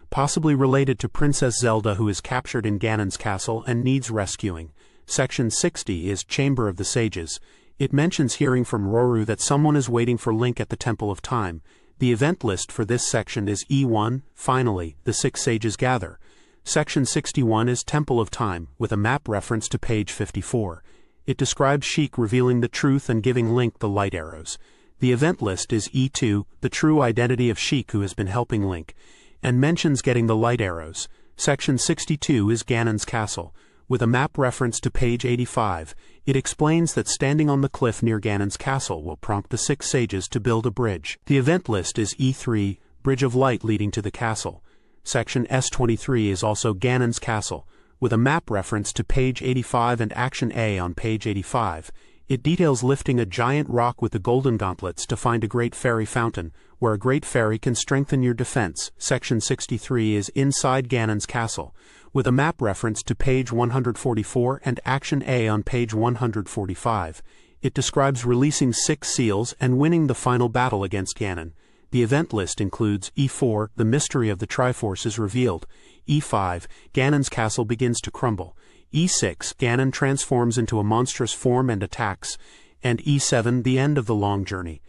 possibly related to Princess Zelda, who is captured in Ganon's castle and needs rescuing. Section 60 is Chamber of the Sages. It mentions hearing from Roru that someone is waiting for Link at the Temple of Time. The event list for this section is E1, finally, the 6 sages gather. Section 61 is Temple of Time, with a map reference to page 54. It describes Sheik revealing the truth and giving Link the light arrows. The event list is E2, the true identity of Sheik who has been helping Link, and mentions getting the light arrows. Section 62 is Ganon's castle. With a map reference to page 85, it explains that standing on the cliff near Ganon's castle will prompt the 6 sages to build a bridge. The event list is E3, Bridge of Light leading to the castle. Section S23 is also Ganon's castle. With a map reference to page 85 and Action A on page 85, it details lifting a giant rock with the golden gauntlets to find a great fairy fountain, where a great fairy can strengthen your defense. Section 63 is Inside Ganon's castle, with a map reference to page 144 and Action A on page 145. It describes releasing 6 seals and winning the final battle against Ganon. The event list includes E4, the mystery of the Triforce is revealed. E5, Ganon's castle begins to crumble. E6, Ganon transforms into a monstrous form and attacks. And E7, the end of the long journey.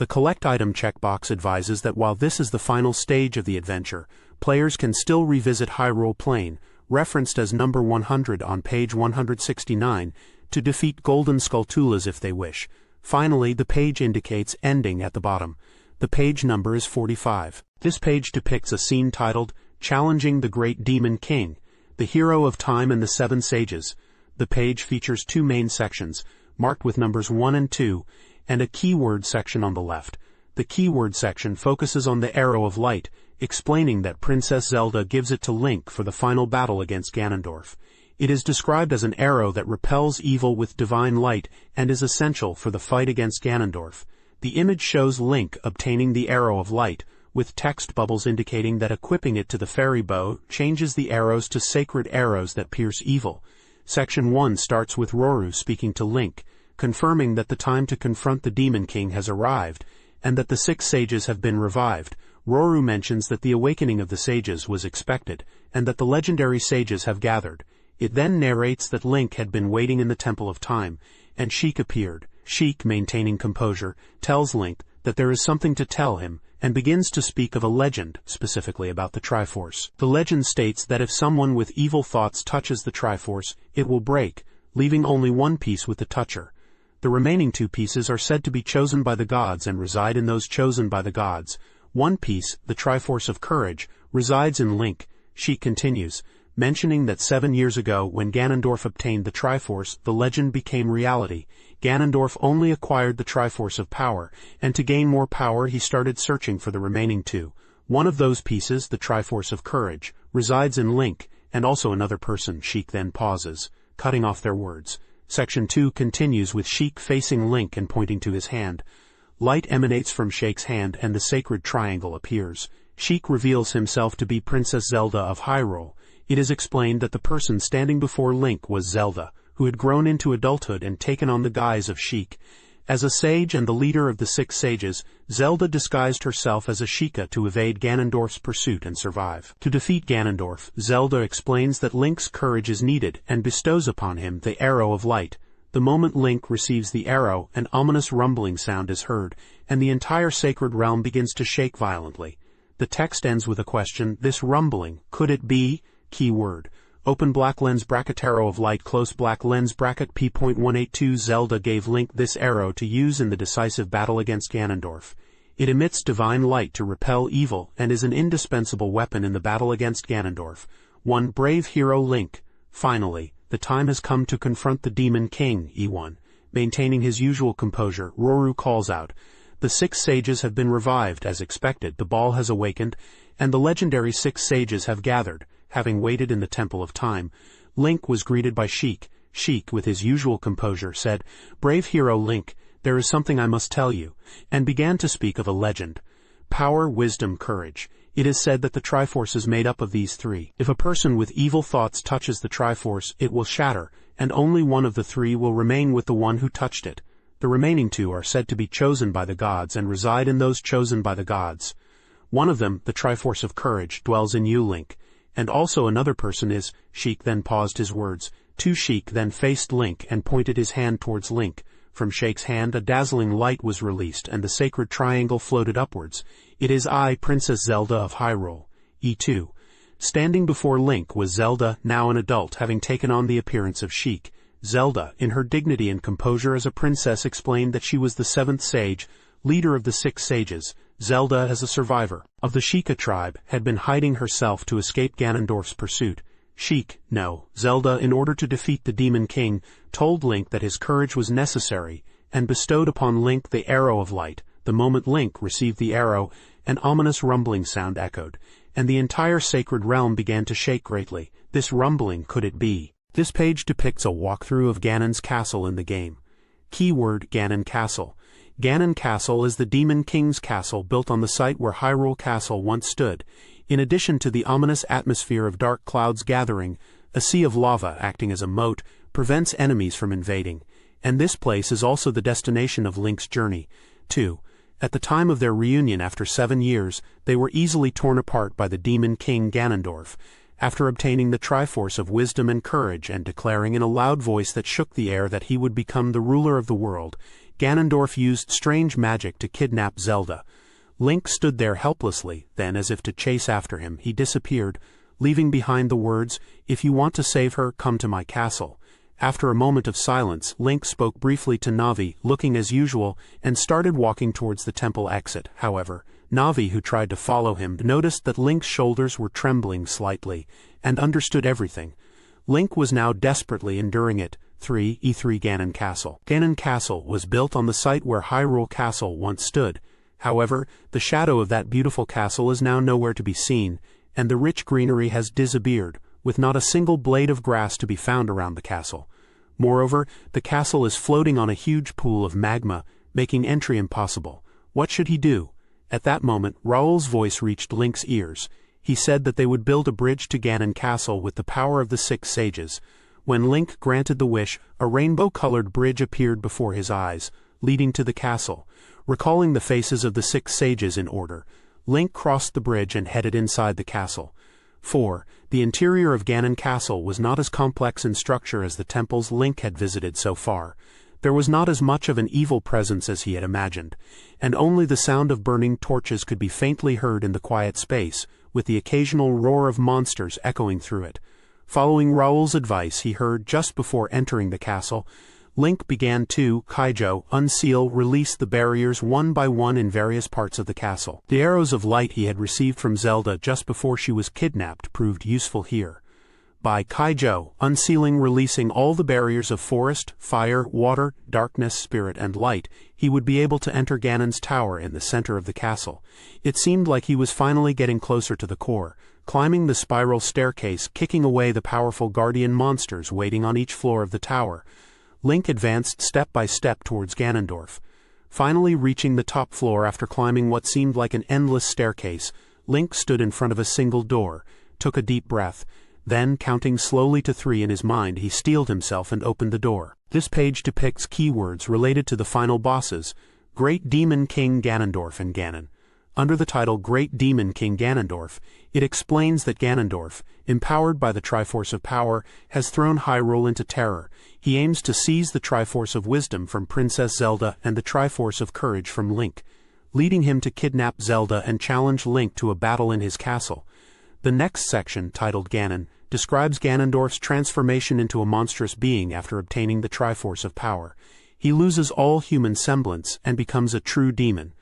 The Collect Item checkbox advises that while this is the final stage of the adventure, players can still revisit Hyrule Plain, referenced as number 100 on page 169, to defeat Golden Skulltulas if they wish. Finally, the page indicates ending at the bottom. The page number is 45. This page depicts a scene titled, Challenging the Great Demon King, the Hero of Time and the Seven Sages. The page features two main sections, marked with numbers 1 and 2, and a keyword section on the left. The keyword section focuses on the Arrow of Light, explaining that Princess Zelda gives it to Link for the final battle against Ganondorf. It is described as an arrow that repels evil with divine light and is essential for the fight against Ganondorf. The image shows Link obtaining the Arrow of Light, with text bubbles indicating that equipping it to the fairy bow changes the arrows to sacred arrows that pierce evil. Section 1 starts with Roru speaking to Link, confirming that the time to confront the Demon King has arrived, and that the 6 sages have been revived. Roru mentions that the awakening of the sages was expected, and that the legendary sages have gathered. It then narrates that Link had been waiting in the Temple of Time, and Sheik appeared. Sheik, maintaining composure, tells Link that there is something to tell him, and begins to speak of a legend, specifically about the Triforce. The legend states that if someone with evil thoughts touches the Triforce, it will break, leaving only one piece with the toucher. The remaining 2 pieces are said to be chosen by the gods and reside in those chosen by the gods. One piece, the Triforce of Courage, resides in Link. She continues, mentioning that 7 years ago when Ganondorf obtained the Triforce, the legend became reality. Ganondorf only acquired the Triforce of Power, and to gain more power he started searching for the remaining 2. One of those pieces, the Triforce of Courage, resides in Link, and also another person. Sheik then pauses, cutting off their words. Section 2 continues with Sheik facing Link and pointing to his hand. Light emanates from Sheik's hand and the sacred triangle appears. Sheik reveals himself to be Princess Zelda of Hyrule. It is explained that the person standing before Link was Zelda, who had grown into adulthood and taken on the guise of Sheik. As a sage and the leader of the 6 sages, Zelda disguised herself as a Sheikah to evade Ganondorf's pursuit and survive. To defeat Ganondorf, Zelda explains that Link's courage is needed and bestows upon him the Arrow of Light. The moment Link receives the arrow, an ominous rumbling sound is heard, and the entire sacred realm begins to shake violently. The text ends with a question, this rumbling, could it be? Keyword. Open black lens bracket arrow of light close black lens bracket p.182 Zelda gave Link this arrow to use in the decisive battle against Ganondorf. It emits divine light to repel evil and is an indispensable weapon in the battle against Ganondorf. One brave hero Link. Finally, the time has come to confront the Demon King, E1. Maintaining his usual composure, Roru calls out. The 6 sages have been revived, as expected, the ball has awakened, and the legendary 6 sages have gathered. Having waited in the Temple of Time, Link was greeted by Sheik. Sheik, with his usual composure, said, Brave hero Link, there is something I must tell you, and began to speak of a legend. Power, wisdom, courage. It is said that the Triforce is made up of these 3. If a person with evil thoughts touches the Triforce, it will shatter, and only one of the 3 will remain with the one who touched it. The remaining 2 are said to be chosen by the gods and reside in those chosen by the gods. One of them, the Triforce of Courage, dwells in you, Link. And also another person is, Sheik then paused his words. 2 Sheik then faced Link and pointed his hand towards Link. From Sheik's hand a dazzling light was released and the sacred triangle floated upwards. It is I, Princess Zelda of Hyrule. E2. Standing before Link was Zelda, now an adult, having taken on the appearance of Sheik. Zelda, in her dignity and composure as a princess, explained that she was the 7th sage, leader of the 6 sages. Zelda, as a survivor of the Sheikah tribe, had been hiding herself to escape Ganondorf's pursuit. Sheik, no, Zelda, in order to defeat the Demon King, told Link that his courage was necessary, and bestowed upon Link the Arrow of Light. The moment Link received the arrow, an ominous rumbling sound echoed, and the entire sacred realm began to shake greatly. This rumbling, could it be? This page depicts a walkthrough of Ganon's castle in the game. Keyword, Ganon Castle. Ganon Castle is the Demon King's castle built on the site where Hyrule Castle once stood. In addition to the ominous atmosphere of dark clouds gathering, a sea of lava acting as a moat prevents enemies from invading, and this place is also the destination of Link's journey. 2. At the time of their reunion after 7 years, they were easily torn apart by the Demon King Ganondorf. After obtaining the Triforce of Wisdom and Courage and declaring in a loud voice that shook the air that he would become the ruler of the world, Ganondorf used strange magic to kidnap Zelda. Link stood there helplessly, then as if to chase after him, he disappeared, leaving behind the words, "If you want to save her, come to my castle." After a moment of silence, Link spoke briefly to Navi, looking as usual, and started walking towards the temple exit. However, Navi, who tried to follow him, noticed that Link's shoulders were trembling slightly, and understood everything. Link was now desperately enduring it. 3E3 Ganon Castle. Ganon Castle was built on the site where Hyrule Castle once stood. However, the shadow of that beautiful castle is now nowhere to be seen, and the rich greenery has disappeared, with not a single blade of grass to be found around the castle. Moreover, the castle is floating on a huge pool of magma, making entry impossible. What should he do? At that moment, Raoul's voice reached Link's ears. He said that they would build a bridge to Ganon Castle with the power of the 6 sages. When Link granted the wish, a rainbow-colored bridge appeared before his eyes, leading to the castle. Recalling the faces of the 6 sages in order, Link crossed the bridge and headed inside the castle. 4. The interior of Ganon Castle was not as complex in structure as the temples Link had visited so far. There was not as much of an evil presence as he had imagined, and only the sound of burning torches could be faintly heard in the quiet space, with the occasional roar of monsters echoing through it. Following Raoul's advice he heard just before entering the castle, Link began to, Kaijo, unseal, release the barriers one by one in various parts of the castle. The arrows of light he had received from Zelda just before she was kidnapped proved useful here. By Kaijo, unsealing, releasing all the barriers of forest, fire, water, darkness, spirit, and light, he would be able to enter Ganon's tower in the center of the castle. It seemed like he was finally getting closer to the core, climbing the spiral staircase, kicking away the powerful guardian monsters waiting on each floor of the tower. Link advanced step by step towards Ganondorf. Finally reaching the top floor after climbing what seemed like an endless staircase, Link stood in front of a single door, took a deep breath. Then, counting slowly to 3 in his mind, he steeled himself and opened the door. This page depicts keywords related to the final bosses, Great Demon King Ganondorf and Ganon. Under the title Great Demon King Ganondorf, it explains that Ganondorf, empowered by the Triforce of Power, has thrown Hyrule into terror. He aims to seize the Triforce of Wisdom from Princess Zelda and the Triforce of Courage from Link, leading him to kidnap Zelda and challenge Link to a battle in his castle. The next section, titled Ganon, describes Ganondorf's transformation into a monstrous being after obtaining the Triforce of Power. He loses all human semblance and becomes a true demon.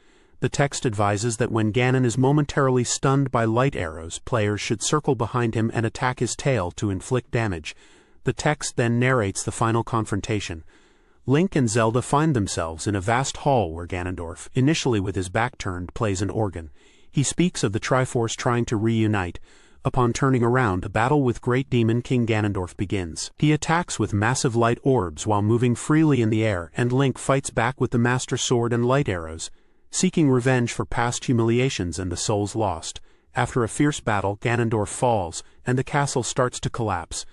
The text advises that when Ganon is momentarily stunned by light arrows, players should circle behind him and attack his tail to inflict damage. The text then narrates the final confrontation. Link and Zelda find themselves in a vast hall where Ganondorf, initially with his back turned, plays an organ. He speaks of the Triforce trying to reunite. Upon turning around, a battle with Great Demon King Ganondorf begins. He attacks with massive light orbs while moving freely in the air, and Link fights back with the Master Sword and light arrows, seeking revenge for past humiliations and the souls lost. After a fierce battle, Ganondorf falls, and the castle starts to collapse.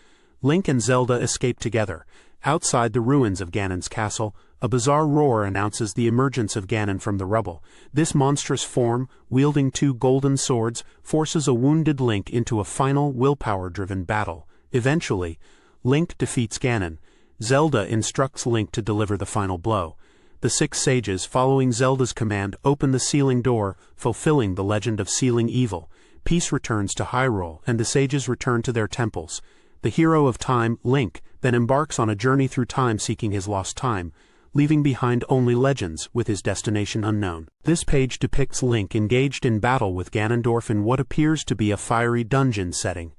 Link and Zelda escape together. Outside the ruins of Ganon's castle, a bizarre roar announces the emergence of Ganon from the rubble. This monstrous form, wielding 2 golden swords, forces a wounded Link into a final, willpower-driven battle. Eventually, Link defeats Ganon. Zelda instructs Link to deliver the final blow. The 6 sages, following Zelda's command, open the sealing door, fulfilling the legend of sealing evil. Peace returns to Hyrule, and the sages return to their temples. The hero of time, Link, then embarks on a journey through time seeking his lost time, leaving behind only legends, with his destination unknown. This page depicts Link engaged in battle with Ganondorf in what appears to be a fiery dungeon setting.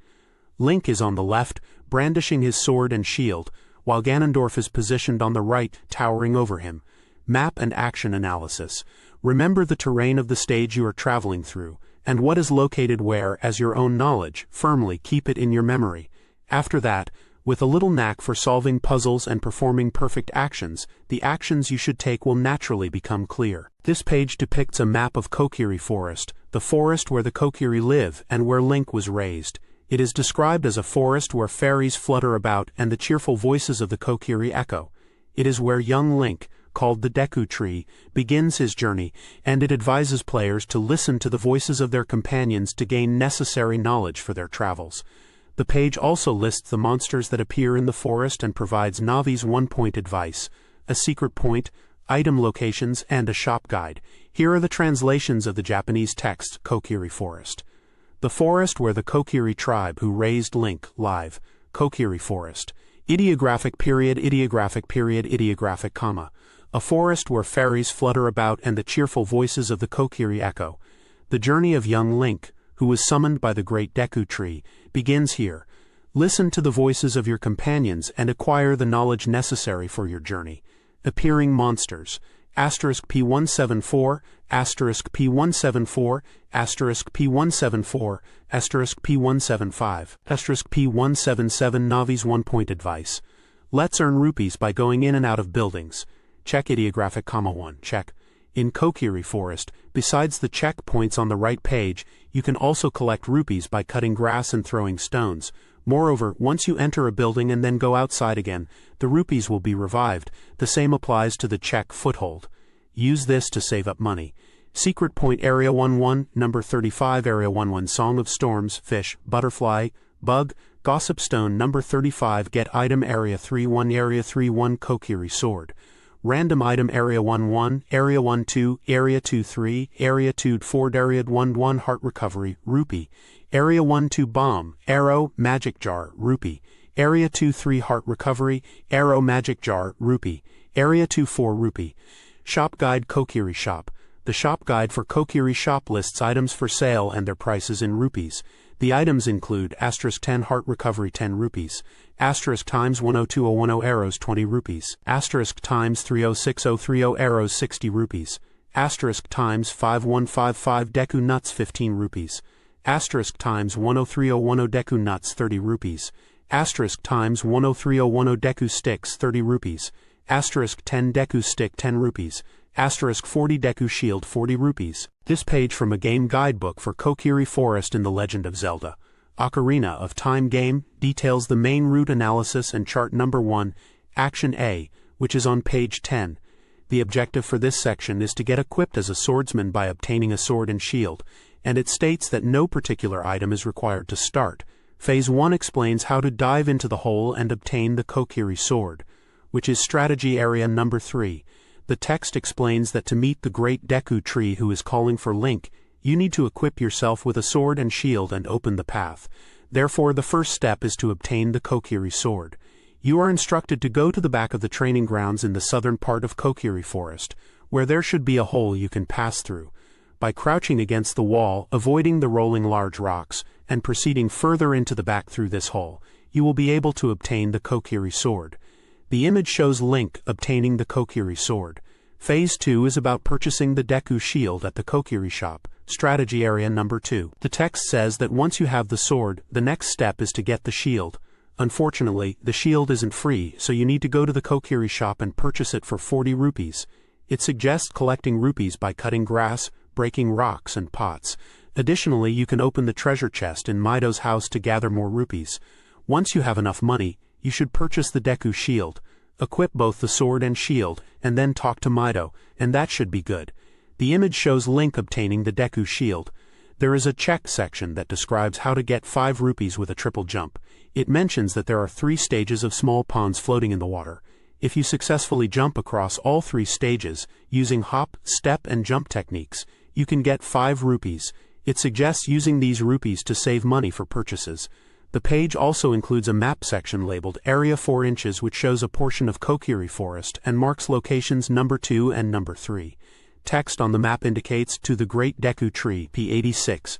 Link is on the left, brandishing his sword and shield, while Ganondorf is positioned on the right, towering over him. Map and action analysis. Remember the terrain of the stage you are traveling through, and what is located where as your own knowledge. Firmly keep it in your memory. After that, with a little knack for solving puzzles and performing perfect actions, the actions you should take will naturally become clear. This page depicts a map of Kokiri Forest, the forest where the Kokiri live and where Link was raised. It is described as a forest where fairies flutter about and the cheerful voices of the Kokiri echo. It is where young Link, called the Deku Tree, begins his journey, and it advises players to listen to the voices of their companions to gain necessary knowledge for their travels. The page also lists the monsters that appear in the forest and provides Navi's one-point advice, a secret point, item locations, and a shop guide. Here are the translations of the Japanese text, Kokiri Forest. The forest where the Kokiri tribe who raised Link live, Kokiri Forest. Ideographic period, ideographic comma. A forest where fairies flutter about and the cheerful voices of the Kokiri echo. The journey of young Link, who was summoned by the great Deku Tree, begins here. Listen to the voices of your companions and acquire the knowledge necessary for your journey. Appearing monsters. *P174, *P174, *P174, *P175, *P177 Navi's one-point advice. Let's earn rupees by going in and out of buildings. Check ideographic comma 1, check. In Kokiri Forest, besides the checkpoints on the right page, you can also collect rupees by cutting grass and throwing stones. Moreover, once you enter a building and then go outside again, the rupees will be revived. The same applies to the check foothold. Use this to save up money. Secret Point Area 11, Number 35 Area 11 Song of Storms, Fish, Butterfly, Bug, Gossip Stone Number 35 Get Item Area 31 Area 31 Kokiri Sword. Random Item Area 11, Area 12, Area 23, Area 24 Area 11 Heart Recovery, Rupee. Area 12 Bomb, Arrow, Magic Jar, Rupee. Area 23 Heart Recovery, Arrow Magic Jar, Rupee. Area 24 Rupee. Shop Guide Kokiri Shop. The shop guide for Kokiri Shop lists items for sale and their prices in rupees. The items include *10 Heart Recovery 10 rupees, *times 102010 arrows 20 rupees, *times 306030 arrows 60 rupees, *times 5155 Deku Nuts 15 rupees, *times 103010 Deku Nuts 30 rupees, *times 103010 Deku Sticks 30 rupees, *10 Deku Stick 10 rupees, *40 Deku Shield 40 rupees. This page from a game guidebook for Kokiri Forest in The Legend of Zelda Ocarina of Time game details the main route analysis and chart number 1, Action A, which is on page 10. The objective for this section is to get equipped as a swordsman by obtaining a sword and shield, and it states that no particular item is required to start. Phase 1 explains how to dive into the hole and obtain the Kokiri sword, which is strategy area number 3. The text explains that to meet the great Deku Tree who is calling for Link, you need to equip yourself with a sword and shield and open the path. Therefore, the first step is to obtain the Kokiri sword. You are instructed to go to the back of the training grounds in the southern part of Kokiri Forest, where there should be a hole you can pass through. By crouching against the wall, avoiding the rolling large rocks, and proceeding further into the back through this hole, you will be able to obtain the Kokiri sword. The image shows Link obtaining the Kokiri sword. Phase 2 is about purchasing the Deku shield at the Kokiri shop, strategy area number 2. The text says that once you have the sword, the next step is to get the shield. Unfortunately, the shield isn't free, so you need to go to the Kokiri shop and purchase it for 40 rupees. It suggests collecting rupees by cutting grass, breaking rocks and pots. Additionally, you can open the treasure chest in Mido's house to gather more rupees. Once you have enough money, you should purchase the Deku shield, equip both the sword and shield, and then talk to Mido, and that should be good. The image shows Link obtaining the Deku shield. There is a check section that describes how to get 5 rupees with a triple jump. It mentions that there are 3 stages of small ponds floating in the water. If you successfully jump across all 3 stages, using hop, step and jump techniques, you can get 5 rupees. It suggests using these rupees to save money for purchases. The page also includes a map section labeled Area 4 inches which shows a portion of Kokiri Forest and marks locations number 2 and number 3. Text on the map indicates to the Great Deku Tree, P86.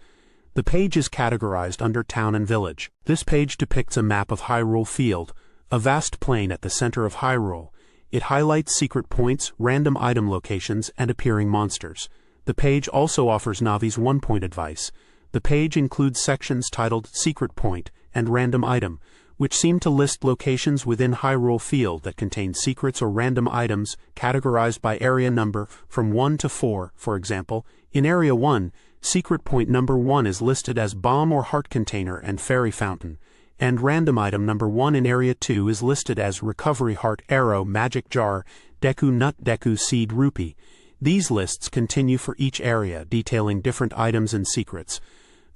The page is categorized under Town and Village. This page depicts a map of Hyrule Field, a vast plain at the center of Hyrule. It highlights secret points, random item locations, and appearing monsters. The page also offers Navi's one-point advice. The page includes sections titled Secret Point and Random Item, which seem to list locations within Hyrule Field that contain secrets or random items categorized by area number from 1 to 4. For example, in Area 1, Secret Point number 1 is listed as Bomb or Heart Container and Fairy Fountain, and Random Item number 1 in Area 2 is listed as Recovery Heart Arrow Magic Jar Deku Nut Deku Seed Rupee. These lists continue for each area, detailing different items and secrets.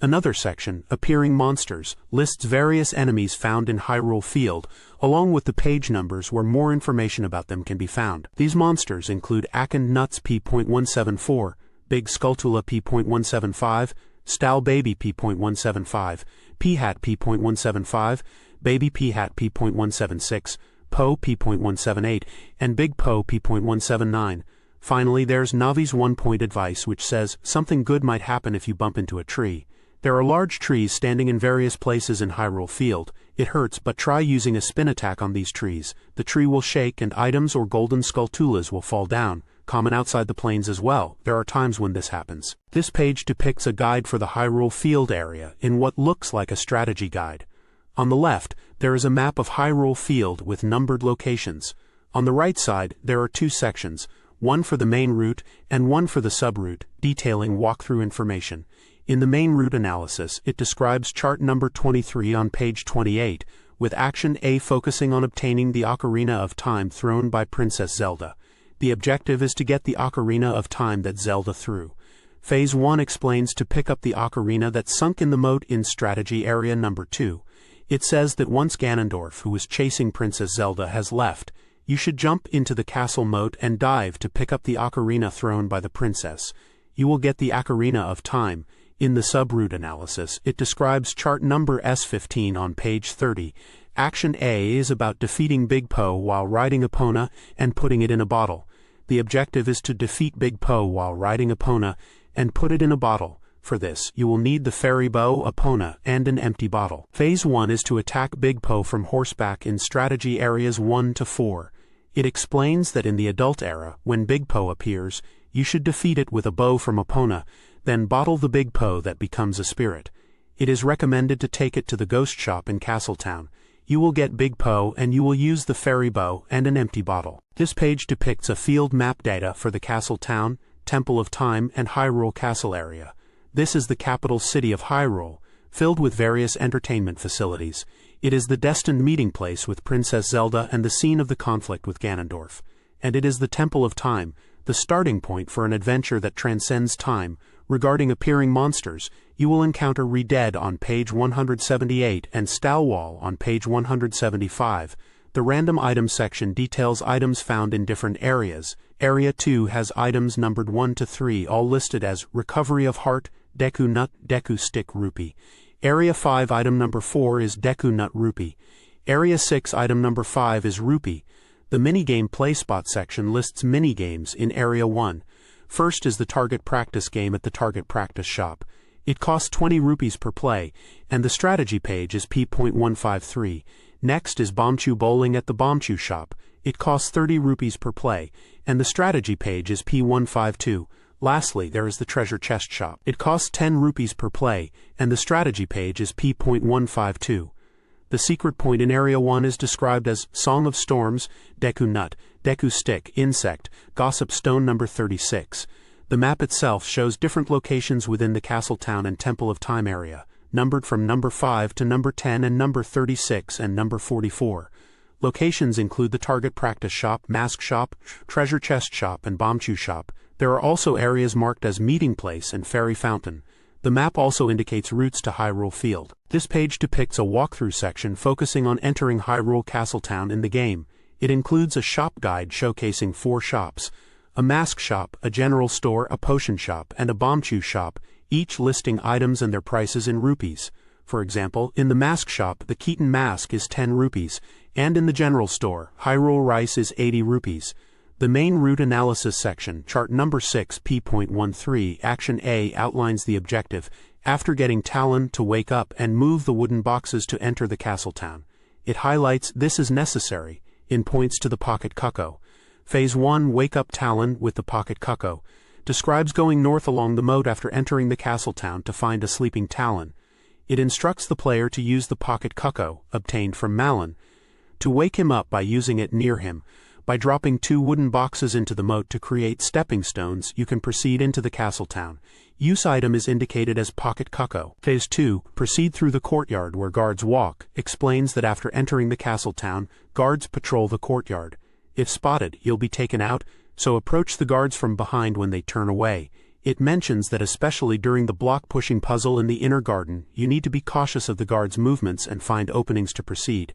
Another section, Appearing Monsters, lists various enemies found in Hyrule Field, along with the page numbers where more information about them can be found. These monsters include Nuts P.174, Big Skulltula P.175, Stal Baby P.175, P-Hat P.175, Baby P-Hat P.176, Poe P.178, and Big Poe P.179. Finally, there's Navi's one-point advice which says, something good might happen if you bump into a tree. There are large trees standing in various places in Hyrule Field. It hurts, but try using a spin attack on these trees. The tree will shake and items or golden skulltulas will fall down, common outside the plains as well. There are times when this happens. This page depicts a guide for the Hyrule Field area in what looks like a strategy guide. On the left, there is a map of Hyrule Field with numbered locations. On the right side, there are two sections, one for the main route and one for the sub-route, detailing walkthrough information. In the main route analysis, it describes chart number 23 on page 28, with Action A focusing on obtaining the Ocarina of Time thrown by Princess Zelda. The objective is to get the Ocarina of Time that Zelda threw. Phase 1 explains to pick up the Ocarina that sunk in the moat in Strategy Area number 2. It says that once Ganondorf, who was chasing Princess Zelda, has left, you should jump into the castle moat and dive to pick up the Ocarina thrown by the princess. You will get the Ocarina of Time. In the sub-route analysis, it describes chart number S15 on page 30. Action A is about defeating Big Poe while riding Epona and putting it in a bottle. The objective is to defeat Big Poe while riding Epona and put it in a bottle. For this, you will need the fairy bow, Epona, and an empty bottle. Phase 1 is to attack Big Poe from horseback in strategy areas 1 to 4. It explains that in the adult era, when Big Poe appears, you should defeat it with a bow from Epona, then bottle the Big Poe that becomes a spirit. It is recommended to take it to the ghost shop in Castletown. You will get Big Poe and you will use the fairy bow and an empty bottle. This page depicts a field map data for the Castletown, Temple of Time, and Hyrule Castle area. This is the capital city of Hyrule, filled with various entertainment facilities. It is the destined meeting place with Princess Zelda and the scene of the conflict with Ganondorf. And it is the Temple of Time, the starting point for an adventure that transcends time. Regarding appearing monsters, you will encounter Reded on page 178 and Stalwall on page 175. The random items section details items found in different areas. Area 2 has items numbered 1 to 3, all listed as Recovery of Heart, Deku Nut, Deku Stick Rupee. Area 5 item number 4 is Deku Nut Rupee. Area 6 item number 5 is Rupee. The minigame play spot section lists minigames in Area 1. First is the Target Practice game at the Target Practice shop. It costs 20 rupees per play, and the strategy page is P.153. Next is Bombchu Bowling at the Bombchu shop. It costs 30 rupees per play, and the strategy page is P.152. Lastly, there is the Treasure Chest shop. It costs 10 rupees per play, and the strategy page is P.152. The secret point in Area 1 is described as Song of Storms, Deku Nut, Deku Stick, Insect, Gossip Stone number 36. The map itself shows different locations within the Castletown and Temple of Time area, numbered from number 5 to number 10 and number 36 and number 44. Locations include the Target Practice Shop, Mask Shop, Treasure Chest Shop, and Bombchu Shop. There are also areas marked as Meeting Place and Fairy Fountain. The map also indicates routes to Hyrule Field. This page depicts a walkthrough section focusing on entering Hyrule Castletown in the game. It includes a shop guide showcasing 4 shops, a mask shop, a general store, a potion shop, and a Bombchu shop, each listing items and their prices in rupees. For example, in the mask shop, the Keaton mask is 10 rupees, and in the general store, Hyrule rice is 80 rupees. The main route analysis section, chart number 6 P.13, Action A outlines the objective, after getting Talon to wake up and move the wooden boxes to enter the Castletown. It highlights this is necessary, in points to the Pocket Cucko. Phase 1, Wake Up Talon with the Pocket Cucko, describes going north along the moat after entering the Castletown to find a sleeping Talon. It instructs the player to use the Pocket Cucko, obtained from Malon, to wake him up by using it near him. By dropping 2 wooden boxes into the moat to create stepping stones, you can proceed into the Castletown. Use item is indicated as Pocket Cucko. Phase 2, Proceed through the courtyard where guards walk, explains that after entering the Castletown, guards patrol the courtyard. If spotted, you'll be taken out, so approach the guards from behind when they turn away. It mentions that especially during the block-pushing puzzle in the inner garden, you need to be cautious of the guard's movements and find openings to proceed.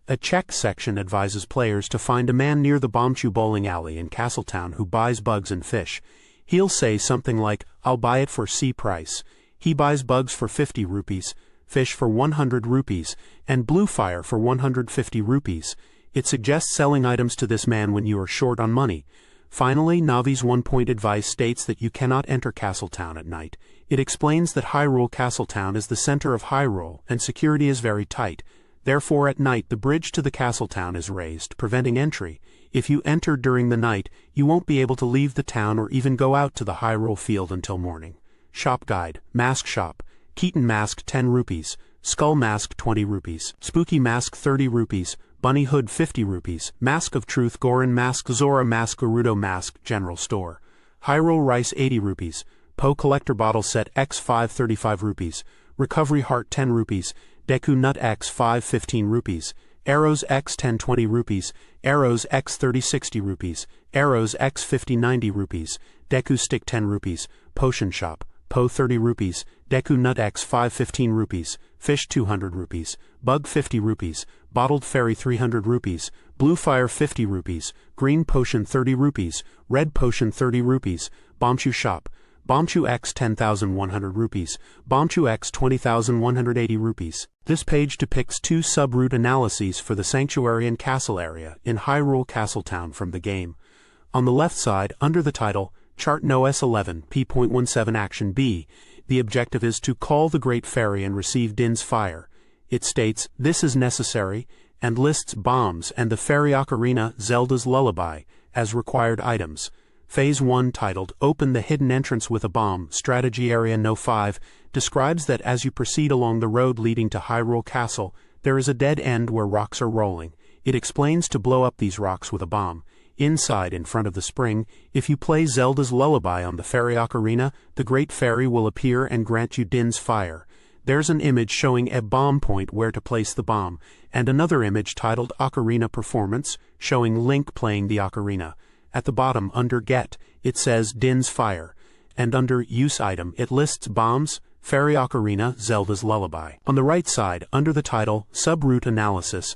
A check section advises players to find a man near the Bombchu bowling alley in Castletown who buys bugs and fish. He'll say something like, "I'll buy it for C price." He buys bugs for 50 rupees, fish for 100 rupees, and blue fire for 150 rupees. It suggests selling items to this man when you are short on money. Finally, Navi's one-point advice states that you cannot enter Castletown at night. It explains that Hyrule Castletown is the center of Hyrule, and security is very tight. Therefore at night the bridge to the Castletown is raised, preventing entry. If you enter during the night, you won't be able to leave the town or even go out to the Hyrule field until morning. Shop Guide, Mask Shop, Keaton Mask 10 rupees, Skull Mask 20 rupees, Spooky Mask 30 rupees, Bunny Hood 50 rupees, Mask of Truth Gorin Mask Zora Mask Gerudo Mask General Store, Hyrule Rice 80 rupees, Poe Collector Bottle Set X5 35 rupees, Recovery Heart 10 rupees, Deku Nut X5 15 rupees, Arrows X 10 20 rupees, Arrows X 30 60 rupees, Arrows X 50 90 rupees, Deku Stick 10 rupees, Potion Shop, Poe 30 rupees, Deku Nut X 5 15 rupees, Fish 200 rupees, Bug 50 rupees, Bottled Fairy 300 rupees, Blue Fire 50 rupees, Green Potion 30 rupees, Red Potion 30 rupees, Bombchu Shop, Bombchu X 10,100 rupees, Bombchu X 20,180 rupees. This page depicts two sub-route analyses for the Sanctuary and Castle area in Hyrule Castletown from the game. On the left side, under the title, Chart NOS 11 P.17 Action B, the objective is to call the Great Fairy and receive Din's Fire. It states, "This is necessary," and lists bombs and the Fairy Ocarina, Zelda's Lullaby, as required items. Phase 1, titled Open the Hidden Entrance with a Bomb, Strategy Area No 5, describes that as you proceed along the road leading to Hyrule Castle, there is a dead end where rocks are rolling. It explains to blow up these rocks with a bomb. Inside, in front of the spring, if you play Zelda's Lullaby on the Fairy Ocarina, the Great Fairy will appear and grant you Din's Fire. There's an image showing a bomb point where to place the bomb, and another image titled Ocarina Performance, showing Link playing the ocarina. At the bottom, under Get, it says Din's Fire, and under Use Item, it lists bombs, Fairy Ocarina, Zelda's Lullaby. On the right side, under the title Sub-Route Analysis,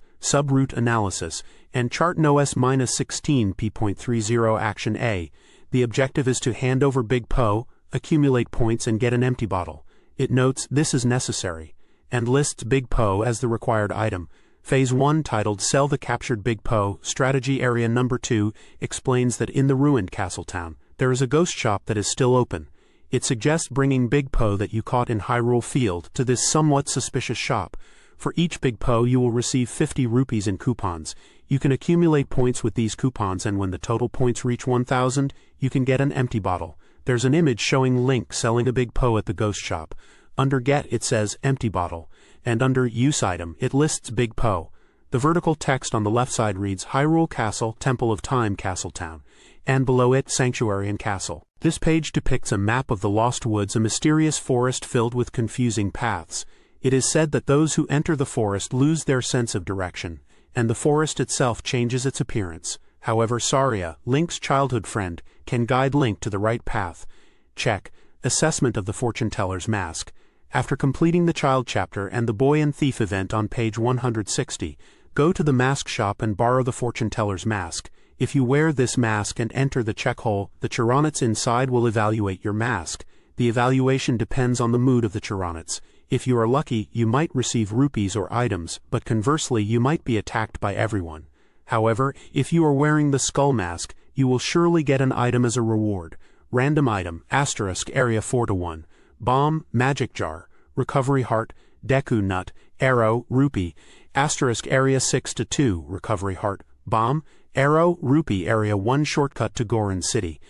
and Chart NOS-16 P.30 Action A, the objective is to hand over Big Poe, accumulate points and get an empty bottle. It notes this is necessary, and lists Big Poe as the required item. Phase 1, titled Sell the Captured Big Poe, Strategy Area No. 2, explains that in the ruined Castletown, there is a ghost shop that is still open. It suggests bringing Big Poe that you caught in Hyrule Field to this somewhat suspicious shop. For each Big Poe you will receive 50 rupees in coupons. You can accumulate points with these coupons, and when the total points reach 1,000, you can get an empty bottle. There's an image showing Link selling a Big Poe at the ghost shop. Under Get it says Empty Bottle, and under Use Item it lists Big Poe. The vertical text on the left side reads Hyrule Castle, Temple of Time, Castletown, and below it Sanctuary and Castle. This page depicts a map of the Lost Woods, a mysterious forest filled with confusing paths. It is said that those who enter the forest lose their sense of direction, and the forest itself changes its appearance. However, Saria, Link's childhood friend, can guide Link to the right path. Check. Assessment of the Fortune Teller's Mask. After completing the Child chapter and the Boy and Thief event on page 160, go to the mask shop and borrow the Fortune Teller's Mask. If you wear this mask and enter the check hole, the Chironets inside will evaluate your mask. The evaluation depends on the mood of the Chironets. If you are lucky, you might receive rupees or items, but conversely you might be attacked by everyone. However, if you are wearing the Skull Mask, you will surely get an item as a reward. Random item, *Area 4-1. Bomb, Magic Jar, Recovery Heart, Deku Nut, Arrow, Rupee, *Area 6-2, Recovery Heart, Bomb, Arrow, Rupee Area 1 shortcut to Goron City.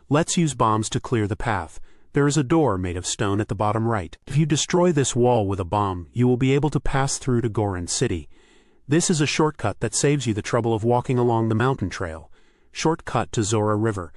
Let's use bombs to clear the path. There is a door made of stone at the bottom right. If you destroy this wall with a bomb, you will be able to pass through to Goron City. This is a shortcut that saves you the trouble of walking along the mountain trail. Shortcut to Zora River.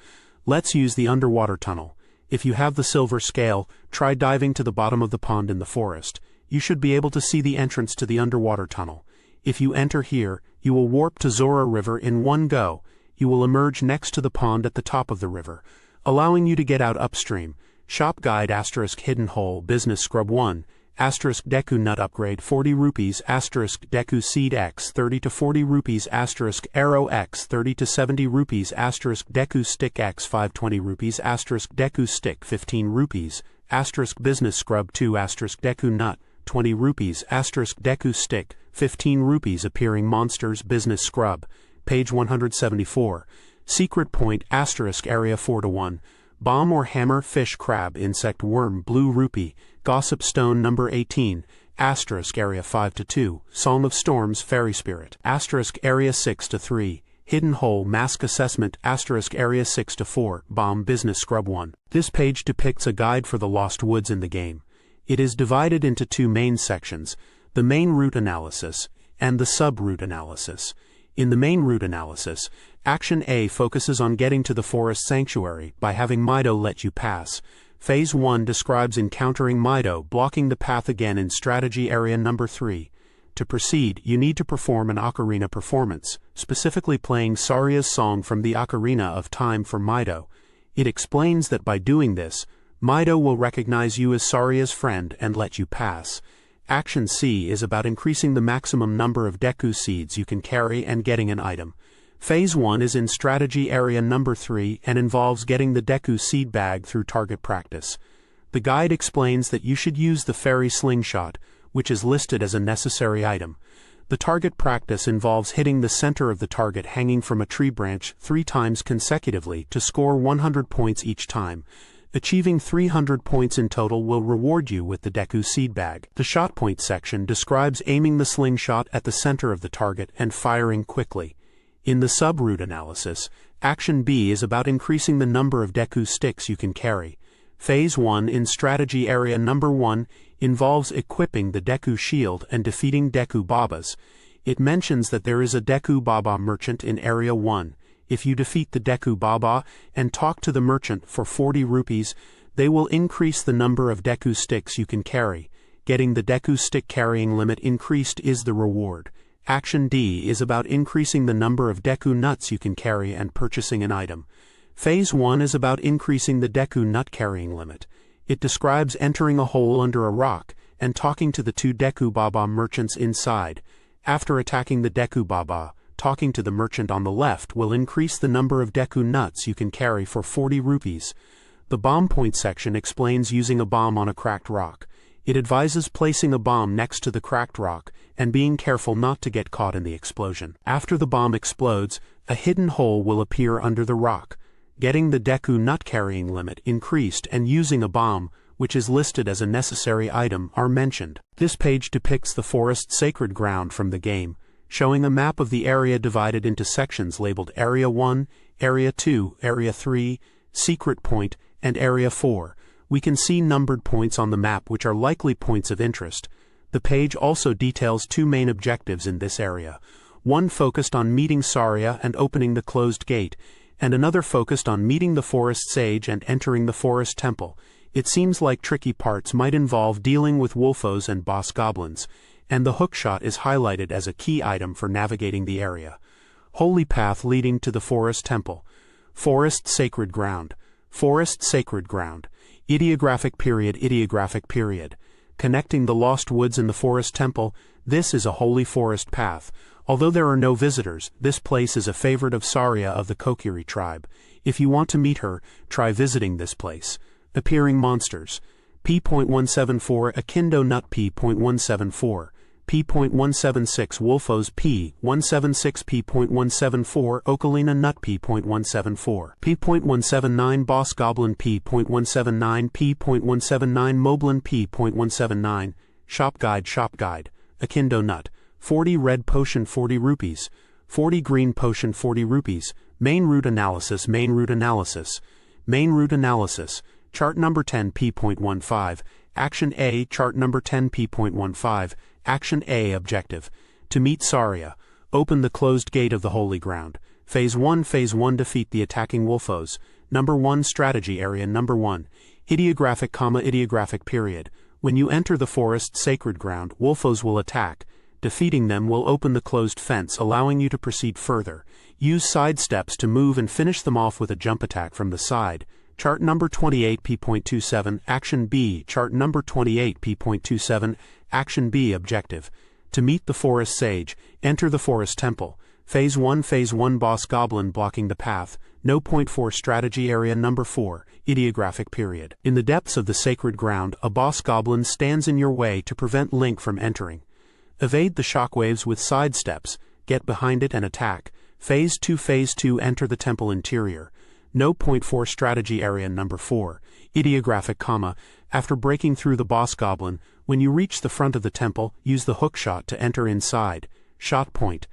Let's use the underwater tunnel. If you have the silver scale, try diving to the bottom of the pond in the forest. You should be able to see the entrance to the underwater tunnel. If you enter here, you will warp to Zora River in one go. You will emerge next to the pond at the top of the river. allowing you to get out upstream. Shop guide * hidden hole business scrub 1 * Deku nut upgrade 40 rupees * Deku seed X 30 to 40 rupees * arrow X 30 to 70 rupees * Deku stick X 520 rupees * Deku stick 15 rupees * business scrub 2 * Deku nut 20 rupees * Deku stick 15 rupees appearing monsters business scrub page 174 secret point * area 4 to 1 bomb or hammer fish crab insect worm blue rupee gossip stone number 18 * area 5 to 2 song of storms fairy spirit * area 6 to 3 hidden hole mask assessment * area 6 to 4 bomb business scrub 1. This page depicts a guide for the lost woods in the game. It is divided into two main sections, the main route analysis and the sub-route analysis. In the main route analysis, Action A focuses on getting to the forest sanctuary by having Mido let you pass. Phase 1 describes encountering Mido blocking the path again in strategy area number 3. To proceed, you need to perform an ocarina performance, specifically playing Saria's song from the Ocarina of Time for Mido. It explains that by doing this, Mido will recognize you as Saria's friend and let you pass. Action C is about increasing the maximum number of Deku seeds you can carry and getting an item. Phase 1 is in strategy area number 3 and involves getting the Deku seed bag through target practice. The guide explains that you should use the fairy slingshot, which is listed as a necessary item. The target practice involves hitting the center of the target hanging from a tree branch 3 times consecutively to score 100 points each time. Achieving 300 points in total will reward you with the Deku seed bag. The shot point section describes aiming the slingshot at the center of the target and firing quickly. In the sub-route analysis, Action B is about increasing the number of Deku sticks you can carry. Phase 1 in strategy area number 1 involves equipping the Deku shield and defeating Deku Babas. It mentions that there is a Deku Baba merchant in area 1. If you defeat the Deku Baba and talk to the merchant for 40 rupees, they will increase the number of Deku sticks you can carry. Getting the Deku stick carrying limit increased is the reward. Action D is about increasing the number of Deku nuts you can carry and purchasing an item. Phase 1 is about increasing the Deku nut carrying limit. It describes entering a hole under a rock and talking to the 2 Deku Baba merchants inside. After attacking the Deku Baba, talking to the merchant on the left will increase the number of Deku nuts you can carry for 40 rupees. The bomb point section explains using a bomb on a cracked rock. It advises placing a bomb next to the cracked rock and being careful not to get caught in the explosion. After the bomb explodes, a hidden hole will appear under the rock. Getting the Deku nut carrying limit increased and using a bomb, which is listed as a necessary item, are mentioned. This page depicts the forest sacred ground from the game, showing a map of the area divided into sections labeled Area 1, Area 2, Area 3, Secret Point, and Area 4. We can see numbered points on the map which are likely points of interest. The page also details 2 main objectives in this area. One focused on meeting Saria and opening the closed gate, and another focused on meeting the forest sage and entering the forest temple. It seems like tricky parts might involve dealing with wolfos and boss goblins, and the hookshot is highlighted as a key item for navigating the area. Holy path leading to the forest temple. Forest sacred ground. Forest sacred ground. Ideographic period. Connecting the lost woods and the forest temple, this is a holy forest path. Although there are no visitors, this place is a favorite of Saria of the Kokiri tribe. If you want to meet her, try visiting this place. Appearing monsters. P.174 Akindo Nut P.174 P.176 Wolfos P.176 P.174 Ocarina Nut P.174 P.179 Boss Goblin P.179 P.179 Moblin P.179 Shop Guide Akindo Nut 40 Red Potion 40 rupees 40 Green Potion 40 rupees Main Route Analysis Chart number 10 P.15 Action A Chart number 10 P.15 Action A Objective. To meet Saria, open the closed gate of the Holy Ground. Phase 1 Defeat the attacking wolfos. Number 1 Strategy Area Number 1 Ideographic period. When you enter the forest sacred ground, wolfos will attack. Defeating them will open the closed fence, allowing you to proceed further. Use side steps to move and finish them off with a jump attack from the side. Chart number 28 P.27, Action B. Chart number 28 P.27, Action B. Objective. To meet the Forest Sage, enter the Forest Temple. Phase 1 Boss Goblin blocking the path. No. Point 4 Strategy Area number 4, Ideographic period. In the depths of the sacred ground, a boss goblin stands in your way to prevent Link from entering. Evade the shockwaves with sidesteps, get behind it and attack. Phase 2 Enter the temple interior. No. Point 4 Strategy Area number 4, Ideographic comma. After breaking through the boss goblin, when you reach the front of the temple, use the hookshot to enter inside. Shot point,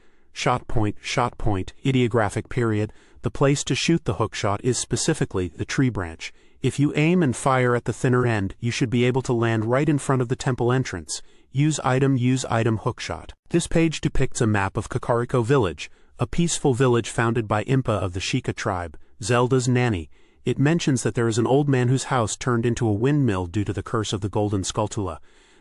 Ideographic period. The place to shoot the hookshot is specifically the tree branch. If you aim and fire at the thinner end, you should be able to land right in front of the temple entrance. Use item hookshot. This page depicts a map of Kakariko Village, a peaceful village founded by Impa of the Sheikah tribe, Zelda's nanny. It mentions that there is an old man whose house turned into a windmill due to the curse of the Golden Skulltula.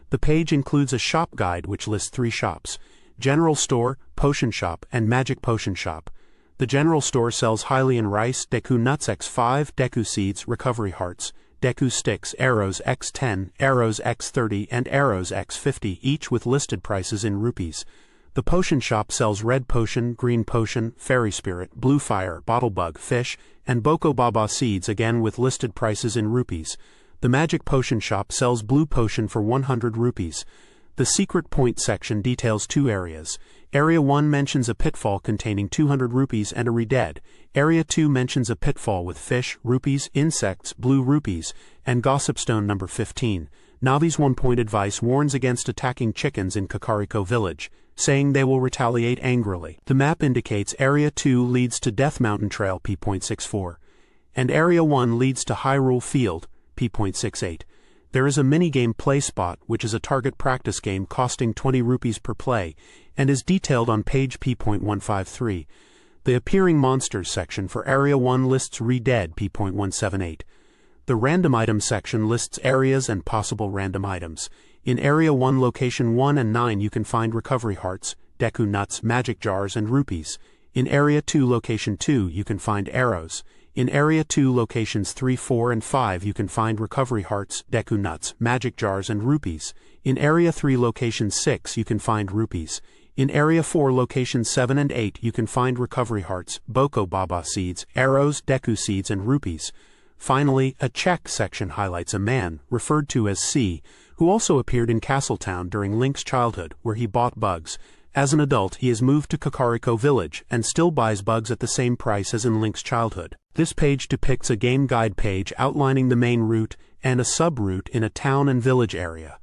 The page includes a shop guide which lists 3 shops: General Store, Potion Shop, and Magic Potion Shop. The General Store sells Hylian Rice, Deku Nuts X5, Deku Seeds, Recovery Hearts, Deku Sticks, Arrows X10, Arrows X30, and Arrows X50, each with listed prices in rupees. The Potion Shop sells Red Potion, Green Potion, Fairy Spirit, Blue Fire, Bottlebug, Fish, and Boko Baba Seeds, again with listed prices in rupees. The Magic Potion Shop sells Blue Potion for 100 rupees. The Secret Point section details 2 areas. Area 1 mentions a pitfall containing 200 rupees and a redead. Area 2 mentions a pitfall with fish, rupees, insects, blue rupees, and Gossipstone number 15. Navi's 1-point advice warns against attacking chickens in Kakariko Village, saying they will retaliate angrily. The map indicates Area 2 leads to Death Mountain Trail P.64, and Area 1 leads to Hyrule Field P.68. There is a minigame play spot, which is a target practice game costing 20 rupees per play, and is detailed on page P.153. The Appearing Monsters section for Area 1 lists Redead P.178. The Random Items section lists areas and possible random items. In Area 1 Location 1 and 9 you can find Recovery Hearts, Deku Nuts, Magic Jars, and Rupees. In Area 2 Location 2 you can find Arrows. In Area 2 Locations 3, 4, and 5 you can find Recovery Hearts, Deku Nuts, Magic Jars, and Rupees. In Area 3 Location 6 you can find Rupees. In Area 4 Locations 7 and 8 you can find Recovery Hearts, Boko Baba Seeds, Arrows, Deku Seeds, and Rupees. Finally, a check section highlights a man, referred to as C, who also appeared in Castletown during Link's childhood, where he bought bugs. As an adult, he has moved to Kakariko Village and still buys bugs at the same price as in Link's childhood. This page depicts a game guide page outlining the main route and a sub-route in a town and village area.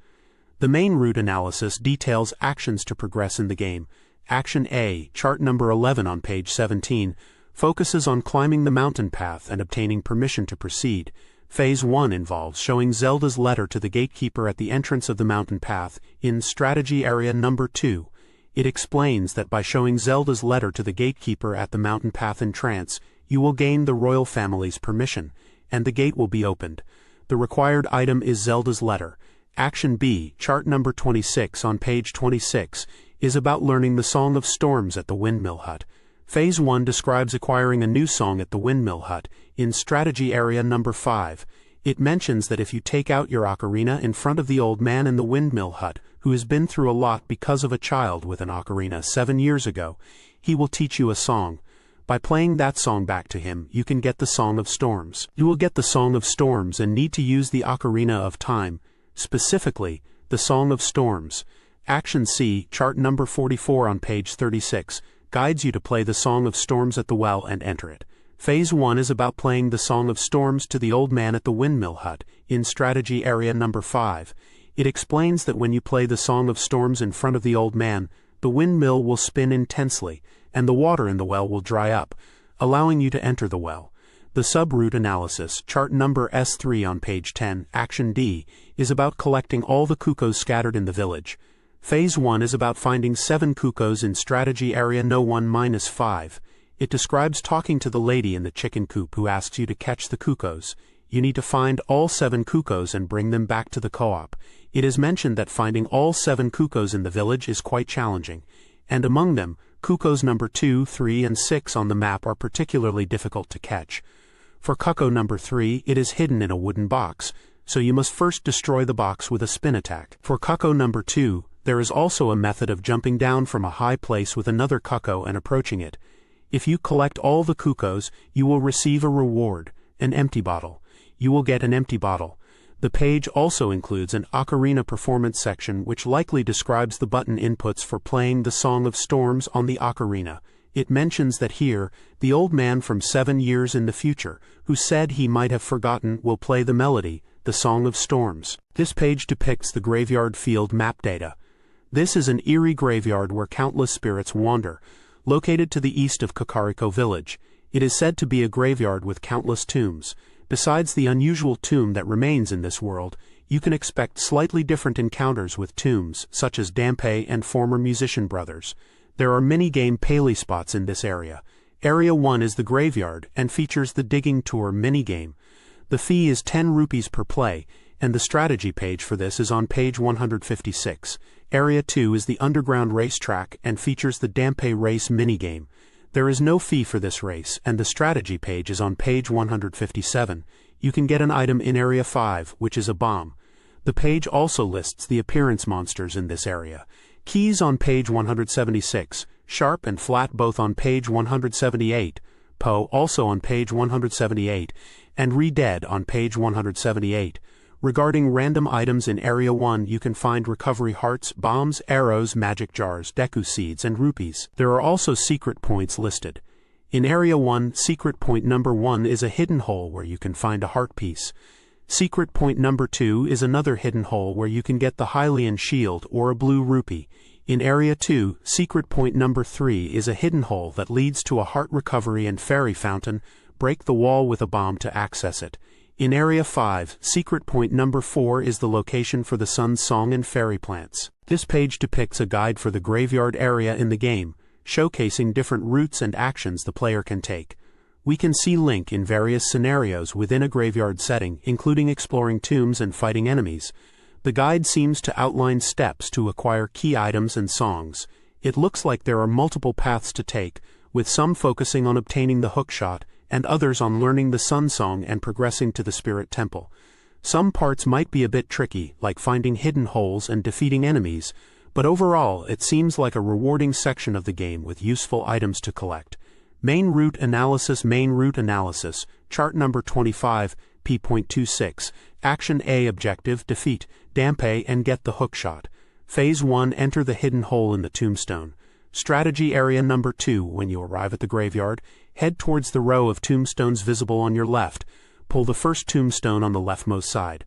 The main route analysis details actions to progress in the game. Action A, chart number 11 on page 17, focuses on climbing the mountain path and obtaining permission to proceed. Phase 1 involves showing Zelda's letter to the gatekeeper at the entrance of the mountain path in Strategy Area number 2. It explains that by showing Zelda's letter to the gatekeeper at the mountain path in trance, you will gain the royal family's permission, and the gate will be opened. The required item is Zelda's letter. Action B, chart number 26 on page 26, is about learning the Song of Storms at the Windmill Hut. Phase 1 describes acquiring a new song at the Windmill Hut in Strategy Area number 5. It mentions that if you take out your ocarina in front of the old man in the Windmill Hut, who has been through a lot because of a child with an ocarina 7 years ago, he will teach you a song. By playing that song back to him, you can get the Song of Storms. You will get the Song of Storms and need to use the Ocarina of Time, specifically, the Song of Storms. Action C, chart number 44 on page 36, guides you to play the Song of Storms at the well and enter it. Phase 1 is about playing the Song of Storms to the old man at the Windmill Hut, in Strategy Area number 5. It explains that when you play the Song of Storms in front of the old man, the windmill will spin intensely, and the water in the well will dry up, allowing you to enter the well. The sub-route analysis, chart number S3 on page 10, Action D, is about collecting all the cuckoos scattered in the village. Phase 1 is about finding 7 cuckoos in Strategy Area No 1-5. It describes talking to the lady in the chicken coop who asks you to catch the cuckoos. You need to find all 7 cuckoos and bring them back to the co-op. It is mentioned that finding all 7 cuckoos in the village is quite challenging, and among them, cuckoos number 2, 3, and 6 on the map are particularly difficult to catch. For Cucco number 3, it is hidden in a wooden box, so you must first destroy the box with a spin attack. For Cucco number 2, there is also a method of jumping down from a high place with another Cucco and approaching it. If you collect all the Cuccos, you will receive a reward, an empty bottle. You will get an empty bottle. The page also includes an Ocarina performance section which likely describes the button inputs for playing the Song of Storms on the Ocarina. It mentions that here, the old man from 7 years in the future, who said he might have forgotten, will play the melody, the Song of Storms. This page depicts the graveyard field map data. This is an eerie graveyard where countless spirits wander. Located to the east of Kakariko village, it is said to be a graveyard with countless tombs. Besides the unusual tomb that remains in this world, you can expect slightly different encounters with tombs, such as Dampé and former musician brothers. There are mini-game Paley spots in this area. Area 1 is the graveyard and features the Digging Tour minigame. The fee is 10 rupees per play, and the strategy page for this is on page 156. Area 2 is the underground racetrack and features the Dampé race minigame. There is no fee for this race, and the strategy page is on page 157. You can get an item in Area 5, which is a bomb. The page also lists the appearance monsters in this area. Keys on page 176, Sharp and Flat both on page 178, Poe also on page 178, and Re-Dead on page 178. Regarding random items in Area 1, you can find recovery hearts, bombs, arrows, magic jars, Deku seeds, and rupees. There are also secret points listed. In Area 1, secret point number 1 is a hidden hole where you can find a heart piece. Secret point number 2 is another hidden hole where you can get the Hylian shield or a blue rupee. In Area 2, secret point number 3 is a hidden hole that leads to a heart recovery and fairy fountain. Break the wall with a bomb to access it. In Area 5, secret point number 4 is the location for the Sun's Song and fairy plants. This page depicts a guide for the graveyard area in the game, showcasing different routes and actions the player can take. We can see Link in various scenarios within a graveyard setting, including exploring tombs and fighting enemies. The guide seems to outline steps to acquire key items and songs. It looks like there are multiple paths to take, with some focusing on obtaining the hookshot, and others on learning the Sun Song and progressing to the Spirit Temple. Some parts might be a bit tricky, like finding hidden holes and defeating enemies, but overall it seems like a rewarding section of the game with useful items to collect. Main route analysis, chart number 25, p.26, Action A objective, defeat Dampé and get the hookshot. Phase 1, enter the hidden hole in the tombstone. Strategy area number 2, when you arrive at the graveyard, head towards the row of tombstones visible on your left. Pull the first tombstone on the leftmost side.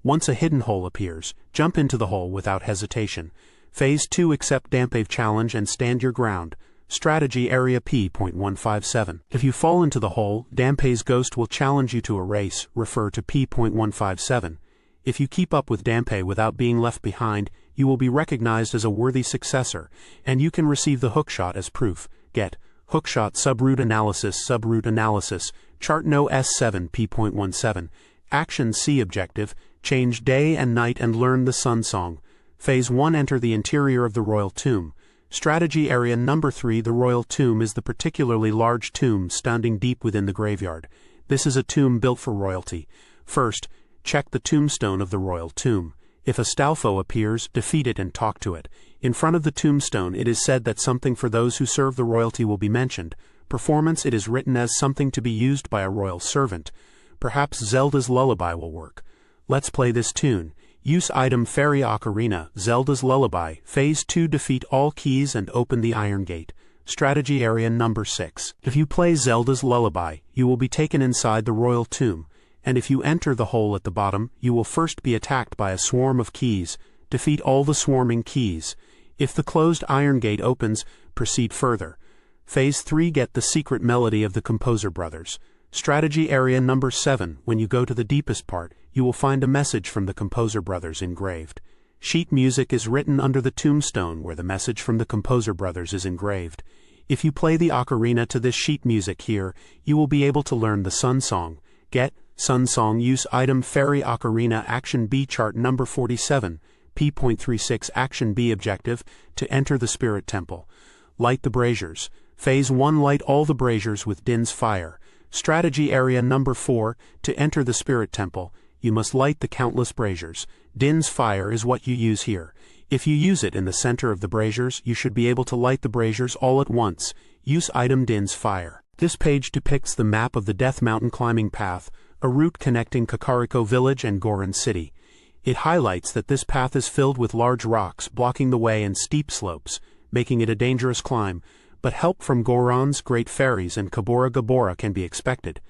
Once a hidden hole appears, jump into the hole without hesitation. Phase 2, accept Dampé challenge and stand your ground. Strategy area P.157. If you fall into the hole, Dampé's ghost will challenge you to a race, refer to P.157. If you keep up with Dampé without being left behind, you will be recognized as a worthy successor, and you can receive the hookshot as proof. Get hookshot subroute analysis, chart no S7 P.17, Action C objective, change day and night and learn the Sun Song. Phase 1, enter the interior of the Royal Tomb. Strategy area number 3, the Royal Tomb is the particularly large tomb standing deep within the graveyard. This is a tomb built for royalty. First, check the tombstone of the Royal Tomb. If a Stalfo appears, defeat it and talk to it. In front of the tombstone it is said that something for those who serve the royalty will be mentioned. Performance, it is written as something to be used by a royal servant. Perhaps Zelda's Lullaby will work. Let's play this tune. Use item Fairy Ocarina, Zelda's Lullaby. Phase 2, defeat all keys and open the Iron Gate. Strategy area number 6. If you play Zelda's Lullaby, you will be taken inside the Royal Tomb, and if you enter the hole at the bottom, you will first be attacked by a swarm of keys. Defeat all the swarming keys. If the closed Iron Gate opens, proceed further. Phase 3, get the secret melody of the Composer Brothers. Strategy area number 7. When you go to the deepest part, you will find a message from the Composer Brothers engraved. Sheet music is written under the tombstone where the message from the Composer Brothers is engraved. If you play the ocarina to this sheet music here, you will be able to learn the Sun Song. Get Sun Song, use item Fairy Ocarina, Action B, chart number 47, P.36, Action B objective, to enter the Spirit Temple. Light the braziers. Phase 1, light all the braziers with Din's fire. Strategy Area Number 4. To enter the Spirit Temple, you must light the countless braziers. Din's fire is what you use here. If you use it in the center of the braziers, you should be able to light the braziers all at once. Use item Din's fire. This page depicts the map of the Death Mountain climbing path, a route connecting Kakariko Village and Goron City. It highlights that this path is filled with large rocks blocking the way and steep slopes, making it a dangerous climb, but help from Goron's great fairies and Kabora Gabora can be expected.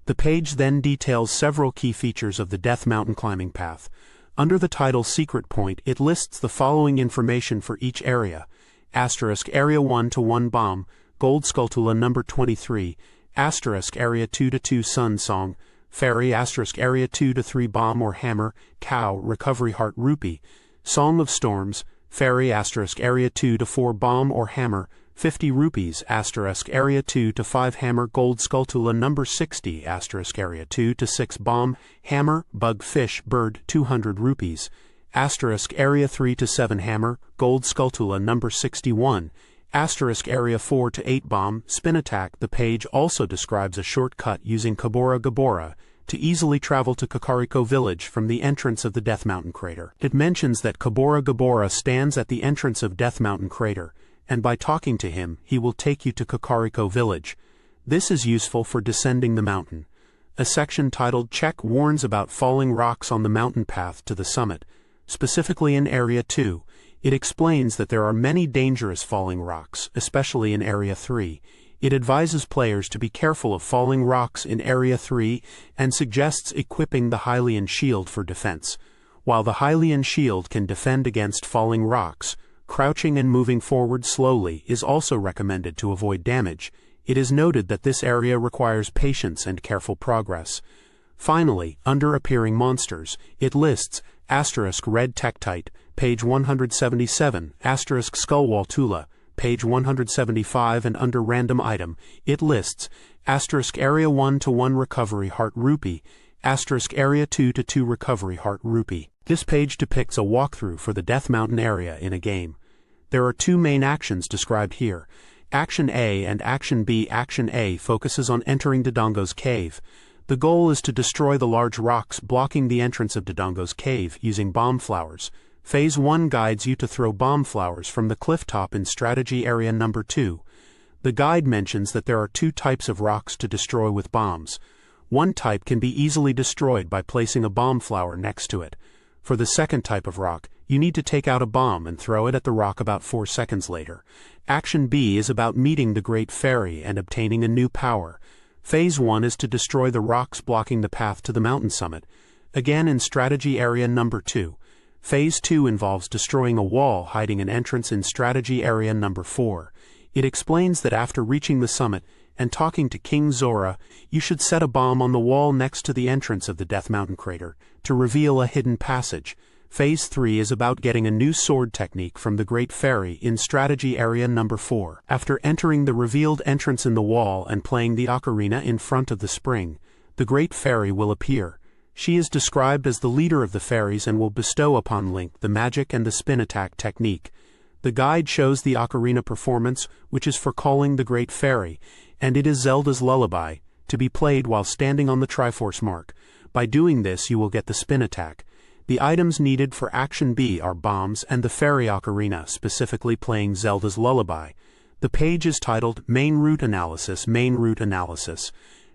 The page then details several key features of the Death Mountain climbing path. Under the title Secret Point, it lists the following information for each area. Area 1 to 1 Bomb, Gold Skulltula number 23, Area 2 to 2 Sun Song, Fairy Area 2 to 3 Bomb or Hammer, Cow, Recovery Heart Rupee, Song of Storms, Fairy Area 2 to 4 Bomb or Hammer, 50 rupees, Area 2 to 5 Hammer, Gold Skulltula number 60, Area 2 to 6 Bomb, Hammer, Bug Fish, Bird, 200 rupees, Area 3 to 7 Hammer, Gold Skulltula number 61, Area 4 to 8 Bomb, Spin Attack. The page also describes a shortcut using Kabora Gabora to easily travel to Kakariko Village from the entrance of the Death Mountain Crater. It mentions that Kabora Gabora stands at the entrance of Death Mountain Crater, and by talking to him, he will take you to Kakariko Village. This is useful for descending the mountain. A section titled Check warns about falling rocks on the mountain path to the summit. Specifically in Area 2, it explains that there are many dangerous falling rocks, especially in Area 3. It advises players to be careful of falling rocks in Area 3 and suggests equipping the Hylian Shield for defense. While the Hylian Shield can defend against falling rocks, crouching and moving forward slowly is also recommended to avoid damage. It is noted that this area requires patience and careful progress. Finally, under Appearing Monsters, it lists Red Tektite, page 177, Skullwaltula, page 175, and under Random Item, it lists Area 1 to 1 Recovery Heart Rupee, Area 2 to 2 Recovery Heart Rupee. This page depicts a walkthrough for the Death Mountain area in a game. There are two main actions described here. Action A and Action B. Action A focuses on entering Dodongo's cave. The goal is to destroy the large rocks blocking the entrance of Dodongo's cave using bomb flowers. Phase 1 guides you to throw bomb flowers from the cliff top in Strategy Area Number 2. The guide mentions that there are two types of rocks to destroy with bombs. One type can be easily destroyed by placing a bomb flower next to it. For the second type of rock, you need to take out a bomb and throw it at the rock about 4 seconds later. Action B is about meeting the Great Fairy and obtaining a new power. Phase 1 is to destroy the rocks blocking the path to the mountain summit. Again in Strategy Area Number 2. Phase 2 involves destroying a wall hiding an entrance in Strategy Area Number 4. It explains that after reaching the summit and talking to King Zora, you should set a bomb on the wall next to the entrance of the Death Mountain Crater to reveal a hidden passage. Phase 3 is about getting a new sword technique from the Great Fairy in Strategy Area Number 4. After entering the revealed entrance in the wall and playing the ocarina in front of the spring, the Great Fairy will appear. She is described as the leader of the fairies and will bestow upon Link the magic and the spin attack technique. The guide shows the ocarina performance, which is for calling the Great Fairy, and it is Zelda's Lullaby, to be played while standing on the Triforce mark. By doing this you will get the spin attack. The items needed for Action B are bombs and the Fairy Ocarina, specifically playing Zelda's Lullaby. The page is titled Main Route Analysis, Main Route Analysis.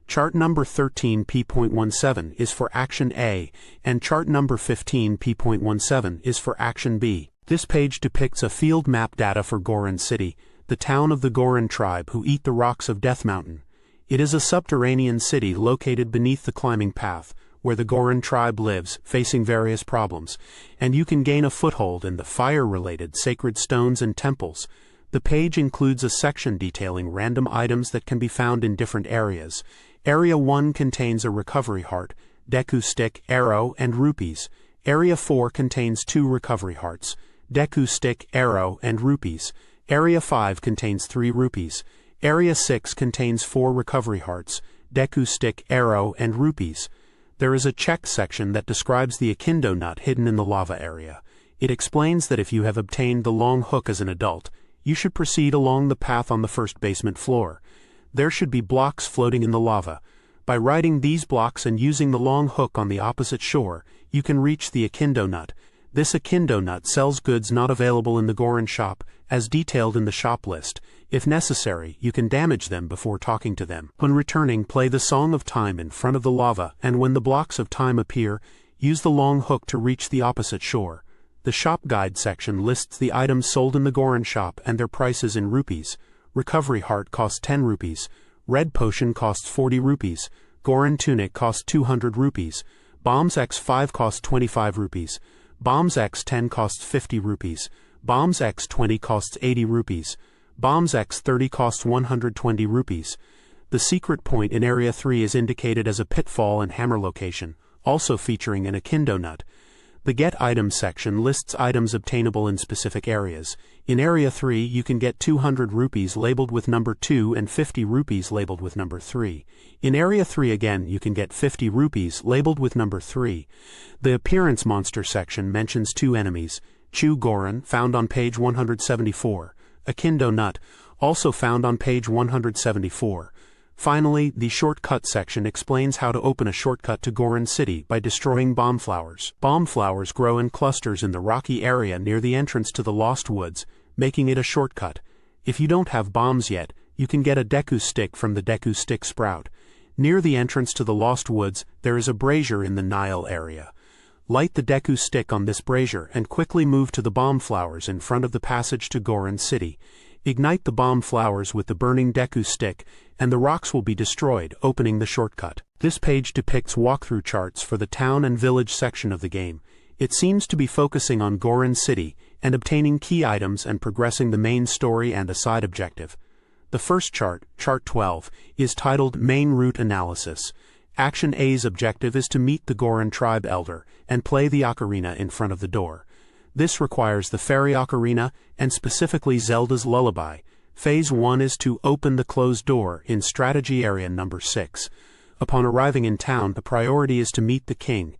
Chart number 13p.17 is for Action A, and chart number 15p.17 is for Action B. This page depicts a field map data for Goron City, the town of the Goron tribe who eat the rocks of Death Mountain. It is a subterranean city located beneath the climbing path, where the Goron tribe lives, facing various problems, and you can gain a foothold in the fire-related sacred stones and temples. The page includes a section detailing random items that can be found in different areas. Area 1 contains a recovery heart, Deku stick, arrow, and rupees. Area 4 contains 2 recovery hearts, Deku stick, arrow, and rupees. Area 5 contains 3 rupees. Area 6 contains 4 recovery hearts, Deku stick, arrow, and rupees. There is a check section that describes the Akindo nut hidden in the lava area. It explains that if you have obtained the long hook as an adult, you should proceed along the path on the first basement floor. There should be blocks floating in the lava. By riding these blocks and using the long hook on the opposite shore, you can reach the Akindo Nut. This Akindo Nut sells goods not available in the Goron shop, as detailed in the shop list. If necessary, you can damage them before talking to them. When returning, play the Song of Time in front of the lava, and when the blocks of time appear, use the long hook to reach the opposite shore. The shop guide section lists the items sold in the Goron shop and their prices in rupees. Recovery Heart costs 10 rupees. Red Potion costs 40 rupees. Goron Tunic costs 200 rupees. Bombs X5 costs 25 rupees. Bombs X10 costs 50 rupees. Bombs X20 costs 80 rupees. Bombs X30 costs 120 rupees. The secret point in Area 3 is indicated as a pitfall and hammer location, also featuring an Akindo Nut. The Get Items section lists items obtainable in specific areas. In Area 3 you can get 200 rupees labeled with number 2 and 50 rupees labeled with number 3. In Area 3 again you can get 50 rupees labeled with number 3. The Appearance Monster section mentions 2 enemies, Chu Goron, found on page 174, Akindo Nut, also found on page 174. Finally, the Shortcut section explains how to open a shortcut to Goron City by destroying bomb flowers. Bomb flowers grow in clusters in the rocky area near the entrance to the Lost Woods, making it a shortcut. If you don't have bombs yet, you can get a Deku Stick from the Deku Stick Sprout. Near the entrance to the Lost Woods, there is a brazier in the Nile area. Light the Deku Stick on this brazier and quickly move to the bomb flowers in front of the passage to Goron City. Ignite the bomb flowers with the burning Deku Stick, and the rocks will be destroyed, opening the shortcut. This page depicts walkthrough charts for the town and village section of the game. It seems to be focusing on Goron City, and obtaining key items and progressing the main story and a side objective. The first chart, Chart 12, is titled Main Route Analysis. Action A's objective is to meet the Goron tribe elder, and play the ocarina in front of the door. This requires the Fairy Ocarina, and specifically Zelda's Lullaby. Phase 1 is to open the closed door in Strategy Area number 6. Upon arriving in town, the priority is to meet the king.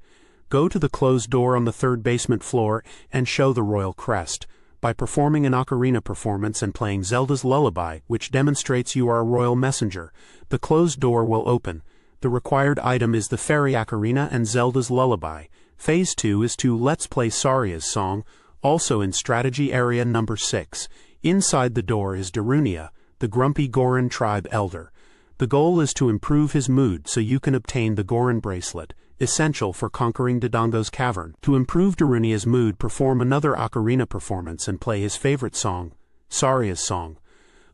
Go to the closed door on the 3rd basement floor and show the royal crest. By performing an ocarina performance and playing Zelda's Lullaby, which demonstrates you are a royal messenger, the closed door will open. The required item is the Fairy Ocarina and Zelda's Lullaby. Phase 2 is to Let's Play Saria's Song, also in Strategy Area number 6. Inside the door is Darunia, the grumpy Goron tribe elder. The goal is to improve his mood so you can obtain the Goron bracelet, essential for conquering Dodongo's cavern. To improve Darunia's mood, perform another ocarina performance and play his favorite song, Saria's Song.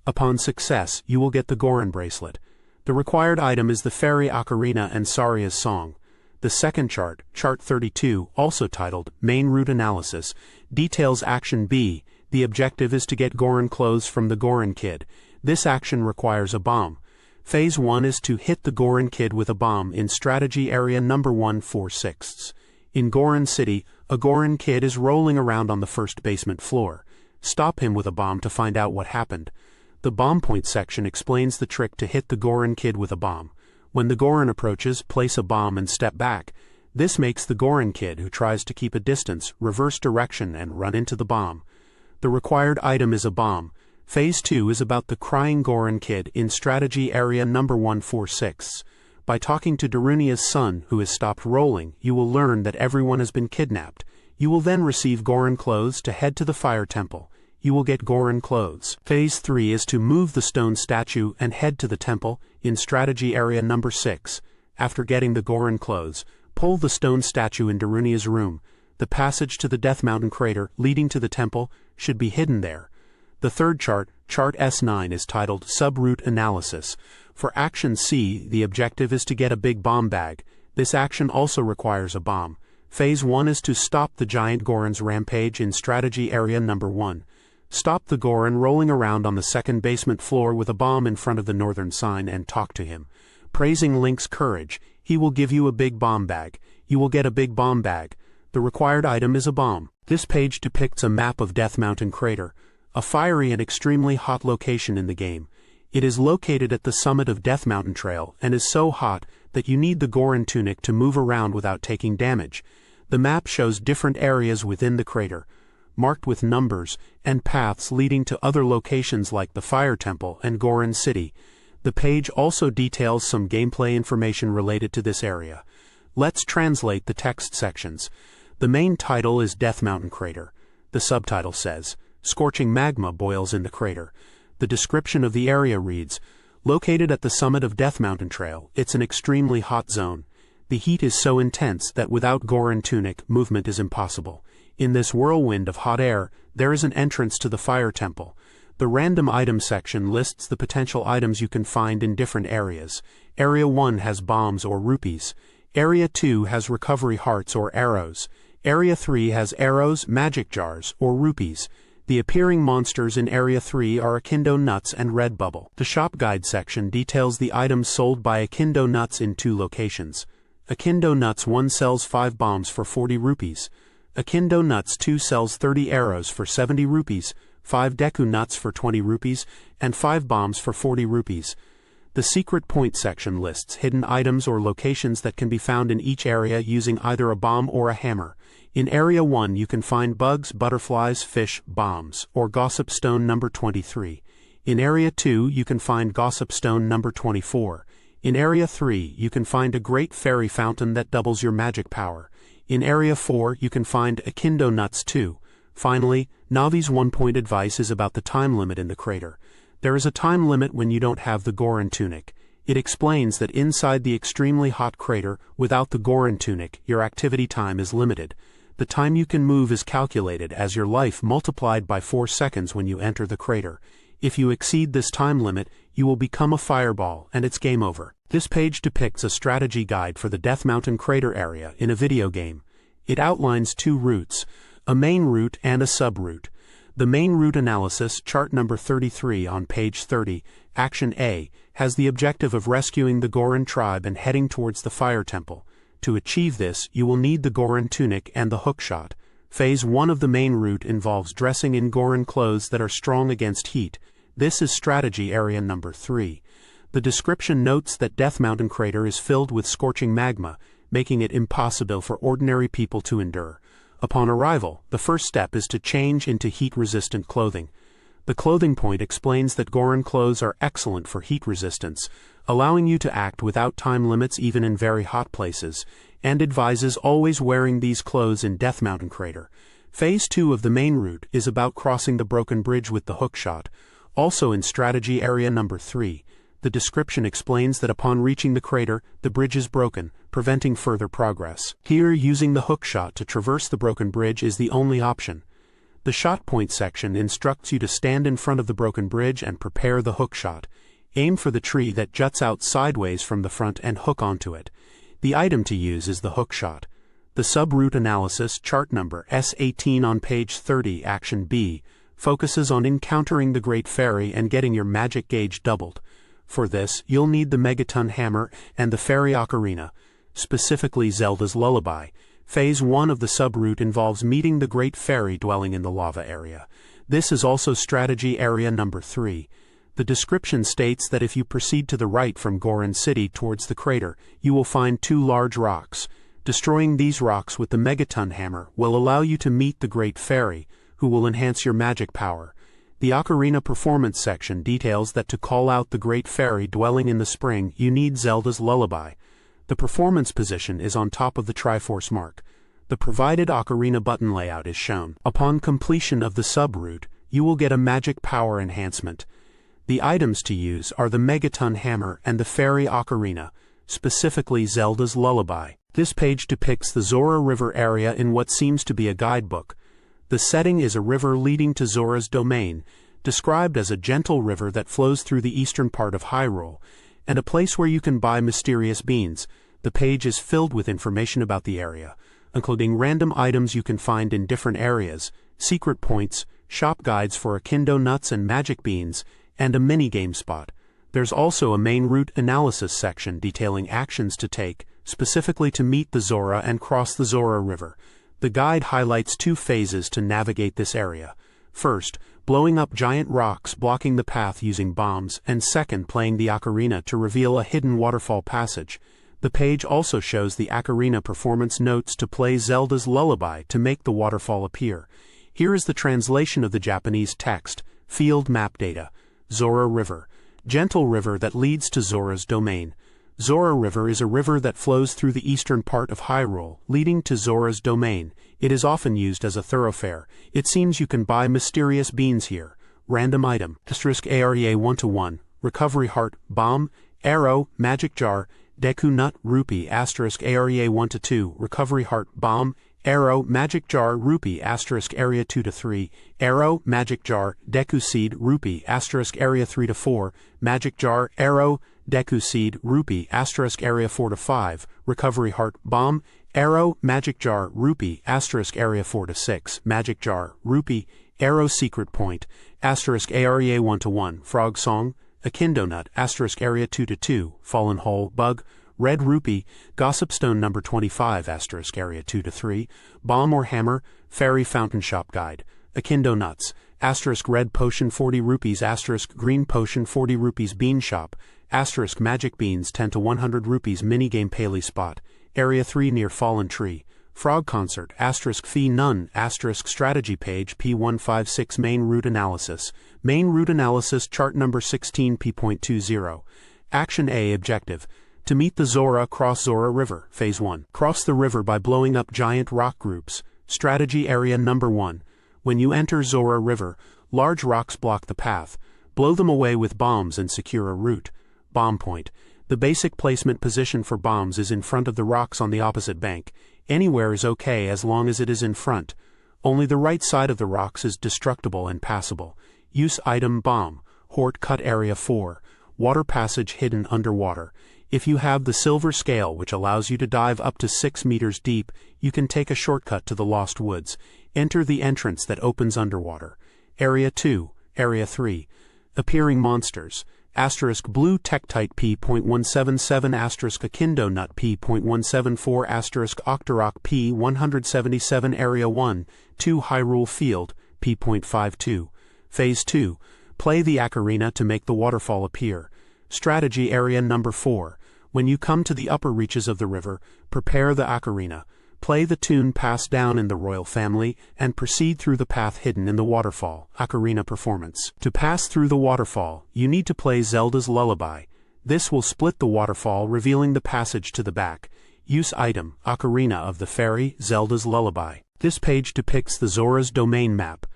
Upon success, you will get the Goron bracelet. The required item is the Fairy Ocarina and Saria's Song. The second chart, Chart 32, also titled Main Route Analysis, details Action B. The objective is to get Goron clothes from the Goron Kid. This action requires a bomb. Phase 1 is to hit the Goron Kid with a bomb in Strategy Area number 1/4. In Goron City, a Goron Kid is rolling around on the 1st basement floor. Stop him with a bomb to find out what happened. The bomb point section explains the trick to hit the Goron Kid with a bomb. When the Goron approaches, place a bomb and step back. This makes the Goron Kid, who tries to keep a distance, reverse direction and run into the bomb. The required item is a bomb. Phase 2 is about the crying Goron Kid in Strategy Area number 1/4. By talking to Darunia's son, who has stopped rolling, you will learn that everyone has been kidnapped. You will then receive Goron clothes to head to the Fire Temple. You will get Goron clothes. Phase 3 is to move the stone statue and head to the temple in Strategy Area number 6. After getting the Goron clothes, pull the stone statue in Darunia's room. The passage to the Death Mountain crater leading to the temple should be hidden there. The third chart, Chart S9, is titled Sub-Route Analysis. For Action C, the objective is to get a big bomb bag. This action also requires a bomb. Phase 1 is to stop the giant Goron's rampage in Strategy Area number 1. Stop the Goron rolling around on the 2nd basement floor with a bomb in front of the northern sign and talk to him. Praising Link's courage, he will give you a big bomb bag. You will get a big bomb bag. The required item is a bomb. This page depicts a map of Death Mountain Crater, a fiery and extremely hot location in the game. It is located at the summit of Death Mountain Trail and is so hot that you need the Goron tunic to move around without taking damage. The map shows different areas within the crater, marked with numbers, and paths leading to other locations like the Fire Temple and Goron City. The page also details some gameplay information related to this area. Let's translate the text sections. The main title is Death Mountain Crater. The subtitle says, Scorching magma boils in the crater. The description of the area reads, located at the summit of Death Mountain Trail, it's an extremely hot zone. The heat is so intense that without Goron Tunic, movement is impossible. In this whirlwind of hot air, there is an entrance to the Fire Temple. The random item section lists the potential items you can find in different areas. Area 1 has bombs or rupees. Area 2 has recovery hearts or arrows. Area 3 has arrows, magic jars, or rupees. The appearing monsters in Area 3 are Akindo Nuts and Redbubble. The shop guide section details the items sold by Akindo Nuts in 2 locations. Akindo Nuts 1 sells 5 bombs for 40 rupees. Akindo Nuts 2 sells 30 arrows for 70 rupees, 5 Deku Nuts for 20 rupees, and 5 bombs for 40 rupees. The secret point section lists hidden items or locations that can be found in each area using either a bomb or a hammer. In Area 1 you can find bugs, butterflies, fish, bombs, or Gossip Stone number 23. In Area 2 you can find Gossip Stone number 24. In Area 3 you can find a great fairy fountain that doubles your magic power. In Area 4 you can find Akindo Nuts 2. Finally, Navi's one-point advice is about the time limit in the crater. There is a time limit when you don't have the Goron Tunic. It explains that inside the extremely hot crater, without the Goron Tunic, your activity time is limited. The time you can move is calculated as your life multiplied by 4 seconds when you enter the crater. If you exceed this time limit, you will become a fireball and it's game over. This page depicts a strategy guide for the Death Mountain Crater area in a video game. It outlines 2 routes, a main route and a sub-route. The main route analysis, chart number 33 on page 30, Action A, has the objective of rescuing the Goron tribe and heading towards the Fire Temple. To achieve this, you will need the Goron Tunic and the hookshot. Phase 1 of the main route involves dressing in Goron clothes that are strong against heat. This is strategy area number 3. The description notes that Death Mountain Crater is filled with scorching magma, making it impossible for ordinary people to endure. Upon arrival, the first step is to change into heat-resistant clothing. The clothing point explains that Goron clothes are excellent for heat resistance, allowing you to act without time limits even in very hot places, and advises always wearing these clothes in Death Mountain Crater. Phase 2 of the main route is about crossing the broken bridge with the hookshot. Also in strategy area number 3, the description explains that upon reaching the crater, the bridge is broken, preventing further progress. Here, using the hookshot to traverse the broken bridge is the only option. The shot point section instructs you to stand in front of the broken bridge and prepare the hookshot. Aim for the tree that juts out sideways from the front and hook onto it. The item to use is the hookshot. The sub-route analysis, chart number S18 on page 30, Action B, focuses on encountering the Great Fairy and getting your magic gauge doubled. For this, you'll need the Megaton Hammer and the Fairy Ocarina, specifically Zelda's Lullaby. Phase 1 of the sub-route involves meeting the Great Fairy dwelling in the lava area. This is also strategy area number 3. The description states that if you proceed to the right from Goron City towards the crater, you will find 2 large rocks. Destroying these rocks with the Megaton Hammer will allow you to meet the Great Fairy, who will enhance your magic power. The Ocarina Performance section details that to call out the Great Fairy dwelling in the spring, you need Zelda's Lullaby. The performance position is on top of the Triforce mark. The provided Ocarina button layout is shown. Upon completion of the sub-route, you will get a magic power enhancement. The items to use are the Megaton Hammer and the Fairy Ocarina, specifically Zelda's Lullaby. This page depicts the Zora River area in what seems to be a guidebook. The setting is a river leading to Zora's domain, described as a gentle river that flows through the eastern part of Hyrule, and a place where you can buy mysterious beans. The page is filled with information about the area, including random items you can find in different areas, secret points, shop guides for Akindo Nuts and magic beans, and a mini-game spot. There's also a main route analysis section detailing actions to take, specifically to meet the Zora and cross the Zora River. The guide highlights 2 phases to navigate this area. First, blowing up giant rocks blocking the path using bombs, and second, playing the ocarina to reveal a hidden waterfall passage. The page also shows the ocarina performance notes to play Zelda's Lullaby to make the waterfall appear. Here is the translation of the Japanese text, field map data, Zora River. gentle river that leads to Zora's domain. Zora River is a river that flows through the eastern part of Hyrule, leading to Zora's domain. It is often used as a thoroughfare. It seems you can buy mysterious beans here. Random item. *Area 1-1. Recovery Heart, Bomb, Arrow, Magic Jar, Deku Nut, Rupee. *Area 1-2. Recovery Heart, Bomb, Arrow, Magic Jar, Rupee. *Area 2-3. Arrow, Magic Jar, Deku Seed, Rupee. *Area 3-4. Magic Jar, Arrow, Deku Seed, Rupee. *Area 4-5. Recovery Heart, Bomb, Arrow, Magic Jar, Rupee. *Area 4-6. Magic Jar, Rupee. Arrow Secret Point. *Area 1-1. Frog Song, Akindo Nut. *Area 2-2. Fallen Hole, Bug, Red Rupee. Gossip Stone number 25. *Area 2-3. Bomb or Hammer, Fairy Fountain Shop Guide. Akindo Nuts. *Red Potion 40 rupees. Green Potion 40 rupees. Bean Shop. Magic Beans 10-100 rupees. Minigame Paley Spot. Area 3 near Fallen Tree. Frog Concert. Fee None. Strategy Page P156. Main Route Analysis. Main Route Analysis Chart number 16 P.20. Action A. Objective. To meet the Zora, cross Zora River. Phase 1. Cross the river by blowing up giant rock groups. Strategy Area number 1. When you enter Zora River, large rocks block the path. Blow them away with bombs and secure a route. Bomb Point. The basic placement position for bombs is in front of the rocks on the opposite bank. Anywhere is okay as long as it is in front. Only the right side of the rocks is destructible and passable. Use item Bomb. Hort Cut Area 4. Water passage hidden underwater. If you have the silver scale, which allows you to dive up to 6 meters deep, you can take a shortcut to the Lost Woods. Enter the entrance that opens underwater. Area 2. Area 3. Appearing Monsters. Blue Tektite P.177 Akindo Nut P.174 Octorok P.177 Area 1, 2 Hyrule Field P.52. Phase 2. Play the ocarina to make the waterfall appear. Strategy Area number 4. When you come to the upper reaches of the river, prepare the ocarina. Play the tune passed down in the royal family, and proceed through the path hidden in the waterfall. Ocarina Performance. To pass through the waterfall, you need to play Zelda's Lullaby. This will split the waterfall, revealing the passage to the back. Use item, Ocarina of the Fairy, Zelda's Lullaby. This page depicts the Zora's Domain map.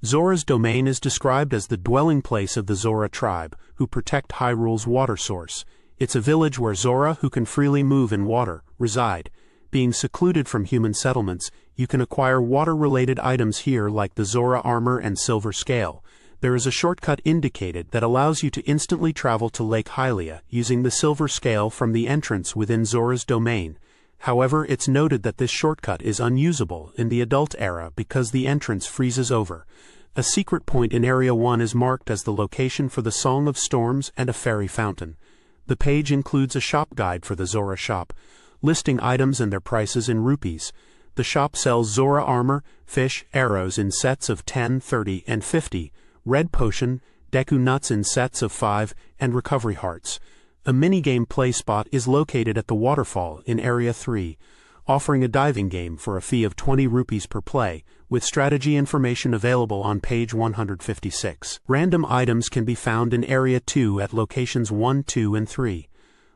Zora's Domain is described as the dwelling place of the Zora tribe, who protect Hyrule's water source. It's a village where Zora, who can freely move in water, reside. Being secluded from human settlements, you can acquire water-related items here like the Zora Armor and Silver Scale. There is a shortcut indicated that allows you to instantly travel to Lake Hylia using the Silver Scale from the entrance within Zora's Domain. However, it's noted that this shortcut is unusable in the adult era because the entrance freezes over. A secret point in Area 1 is marked as the location for the Song of Storms and a fairy fountain. The page includes a shop guide for the Zora shop, listing items and their prices in rupees. The shop sells Zora armor, fish, arrows in sets of 10, 30, and 50, red potion, Deku nuts in sets of 5, and recovery hearts. A minigame play spot is located at the waterfall in Area 3, offering a diving game for a fee of 20 rupees per play, with strategy information available on page 156. Random items can be found in Area 2 at locations 1, 2, and 3.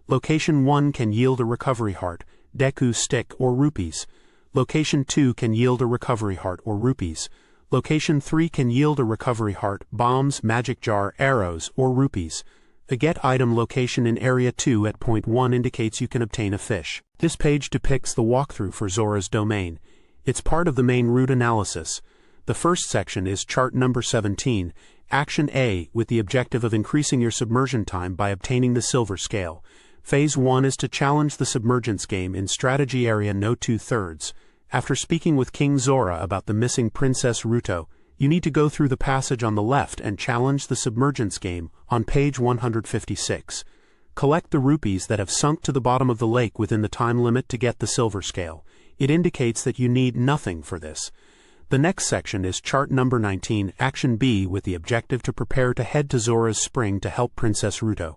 Location 1 can yield a recovery heart, Deku stick, or rupees. Location 2 can yield a recovery heart or rupees. Location 3 can yield a recovery heart, bombs, magic jar, arrows, or rupees. A get item location in Area 2 at point 1 indicates you can obtain a fish. This page depicts the walkthrough for Zora's Domain. It's part of the main route analysis. The first section is chart number 17, Action A, with the objective of increasing your submersion time by obtaining the Silver Scale. Phase 1 is to challenge the submergence game in Strategy Area No 2/3. After speaking with King Zora about the missing Princess Ruto, you need to go through the passage on the left and challenge the submergence game on page 156. Collect the rupees that have sunk to the bottom of the lake within the time limit to get the Silver Scale. It indicates that you need nothing for this. The next section is chart number 19, Action B, with the objective to prepare to head to Zora's Spring to help Princess Ruto.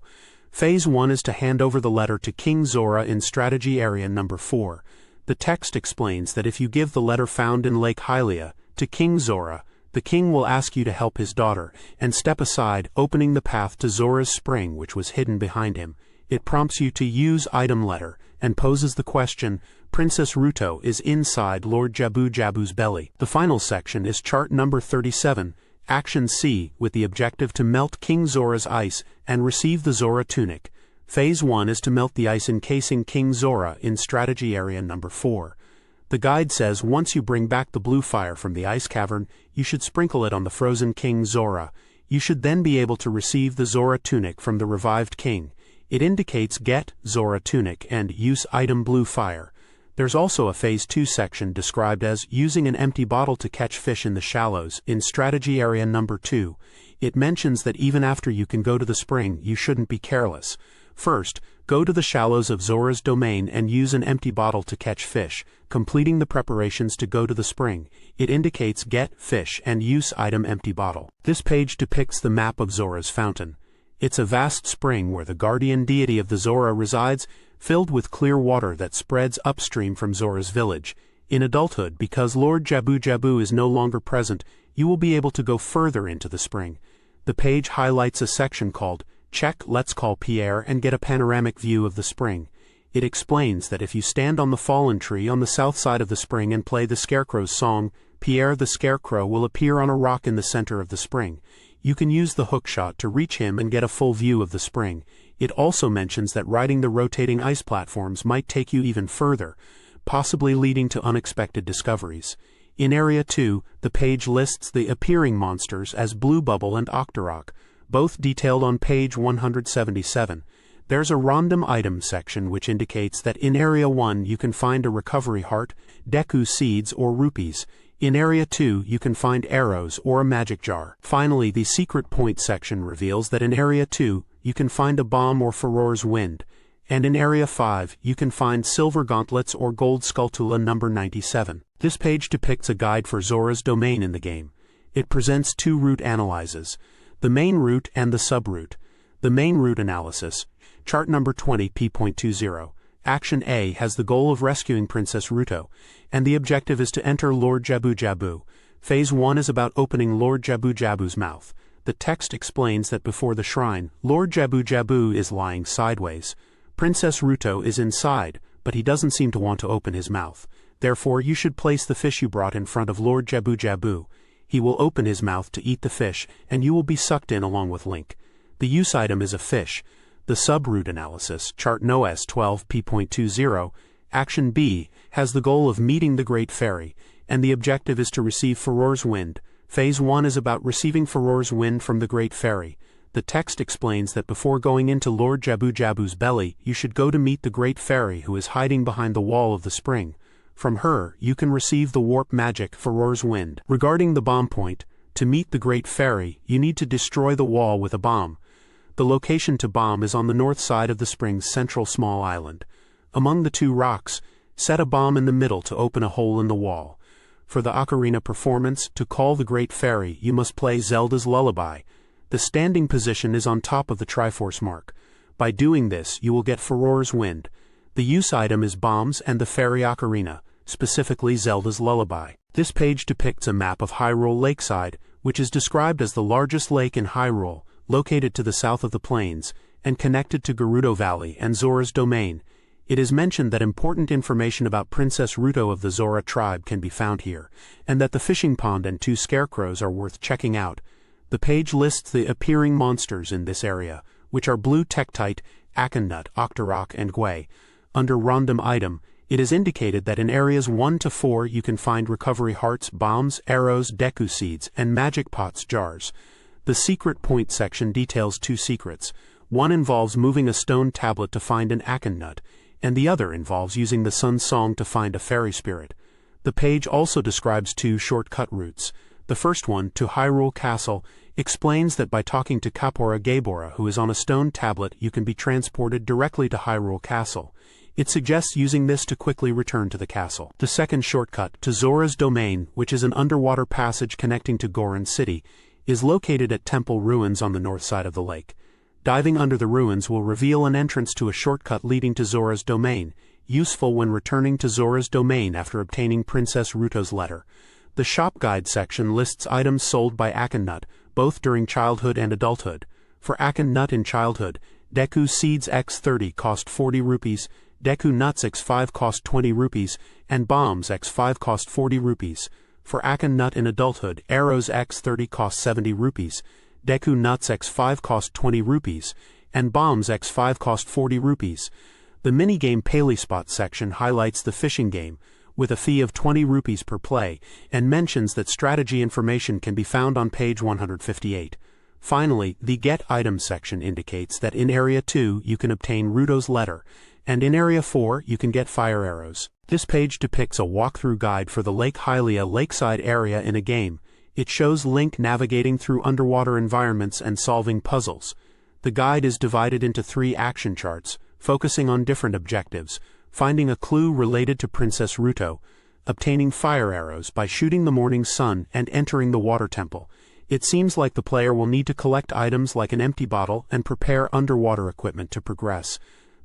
Phase 1 is to hand over the letter to King Zora in Strategy Area number 4. The text explains that if you give the letter found in Lake Hylia to King Zora, The king will ask you to help his daughter, and step aside, opening the path to Zora's spring which was hidden behind him. It prompts you to use item letter, and poses the question, Princess Ruto is inside Lord Jabu Jabu's belly. The final section is chart number 37, Action C, with the objective to melt King Zora's ice and receive the Zora tunic. Phase 1 is to melt the ice encasing King Zora in strategy area number 4. The guide says once you bring back the blue fire from the ice cavern, you should sprinkle it on the frozen King Zora. You should then be able to receive the Zora tunic from the revived king. It indicates Get Zora tunic and Use item blue fire. There's also a Phase 2 section described as using an empty bottle to catch fish in the shallows in strategy area number 2. It mentions that even after you can go to the spring, you shouldn't be careless. First, go to the shallows of Zora's domain and use an empty bottle to catch fish, completing the preparations to go to the spring. It indicates Get Fish and Use item empty bottle. This page depicts the map of Zora's fountain. It's a vast spring where the guardian deity of the Zora resides, filled with clear water that spreads upstream from Zora's village. In adulthood, because Lord Jabu Jabu is no longer present, you will be able to go further into the spring. The page highlights a section called Check Let's Call Pierre and get a panoramic view of the spring. It explains that if you stand on the fallen tree on the south side of the spring and play the Scarecrow's song, Pierre the Scarecrow will appear on a rock in the center of the spring. You can use the hookshot to reach him and get a full view of the spring. It also mentions that riding the rotating ice platforms might take you even further, possibly leading to unexpected discoveries. In Area 2, the page lists the appearing monsters as Blue Bubble and Octorok, both detailed on page 177. There's a random item section which indicates that in Area 1 you can find a recovery heart, Deku seeds or rupees. In Area 2 you can find arrows or a magic jar. Finally, the secret point section reveals that in Area 2 you can find a bomb or Furor's wind, and in Area 5 you can find silver gauntlets or gold Skulltula number 97. This page depicts a guide for Zora's domain in the game. It presents two route analyses, the main route and the sub-route. The main route analysis, chart number 20 P.20. Action A has the goal of rescuing Princess Ruto, and the objective is to enter Lord Jabu Jabu. Phase 1 is about opening Lord Jabu Jabu's mouth. The text explains that before the shrine, Lord Jabu Jabu is lying sideways. Princess Ruto is inside, but he doesn't seem to want to open his mouth. Therefore, you should place the fish you brought in front of Lord Jabu Jabu. He will open his mouth to eat the fish, and you will be sucked in along with Link. The use item is a fish. The sub-route analysis, chart NOS 12 P.20, Action B, has the goal of meeting the Great Fairy, and the objective is to receive Furor's Wind. Phase 1 is about receiving Furor's Wind from the Great Fairy. The text explains that before going into Lord Jabu Jabu's belly, you should go to meet the Great Fairy who is hiding behind the wall of the spring. From her, you can receive the warp magic Furor's Wind. Regarding the bomb point, to meet the Great Fairy, you need to destroy the wall with a bomb. The location to bomb is on the north side of the spring's central small island. Among the two rocks, set a bomb in the middle to open a hole in the wall. For the Ocarina performance, to call the Great Fairy, you must play Zelda's Lullaby. The standing position is on top of the Triforce mark. By doing this, you will get Furor's Wind. The use item is bombs and the Fairy Ocarina, specifically Zelda's Lullaby. This page depicts a map of Hyrule Lakeside, which is described as the largest lake in Hyrule, located to the south of the plains, and connected to Gerudo Valley and Zora's domain. It is mentioned that important information about Princess Ruto of the Zora tribe can be found here, and that the fishing pond and two scarecrows are worth checking out. The page lists the appearing monsters in this area, which are Blue Tektite, Akennut, Octorok, and Gwei. Under Random Item, it is indicated that in areas 1 to 4 you can find recovery hearts, bombs, arrows, Deku seeds, and magic pots jars. The secret point section details two secrets. One involves moving a stone tablet to find an Akennut, and the other involves using the Sun Song to find a fairy spirit. The page also describes two shortcut routes. The first one, to Hyrule Castle, explains that by talking to Kapora Gabora, who is on a stone tablet, you can be transported directly to Hyrule Castle. It suggests using this to quickly return to the castle. The second shortcut, to Zora's domain, which is an underwater passage connecting to Goron City, is located at Temple Ruins on the north side of the lake. Diving under the ruins will reveal an entrance to a shortcut leading to Zora's domain, useful when returning to Zora's domain after obtaining Princess Ruto's letter. The shop guide section lists items sold by Akennut, both during childhood and adulthood. For Akennut in childhood, Deku Seeds X30 cost 40 rupees, Deku Nuts X5 cost 20 rupees, and Bombs X5 cost 40 rupees. For Akennut in adulthood, Arrows X30 cost 70 rupees, Deku Nuts X5 cost 20 rupees, and Bombs X5 cost 40 rupees. The minigame Paleyspot section highlights the fishing game, with a fee of 20 rupees per play, and mentions that strategy information can be found on page 158. Finally, the Get Items section indicates that in Area 2 you can obtain Ruto's letter, and in Area 4 you can get fire arrows. This page depicts a walkthrough guide for the Lake Hylia lakeside area in a game. It shows Link navigating through underwater environments and solving puzzles. The guide is divided into 3 action charts, focusing on different objectives: finding a clue related to Princess Ruto, obtaining fire arrows by shooting the morning sun, and entering the water temple. It seems like the player will need to collect items like an empty bottle and prepare underwater equipment to progress.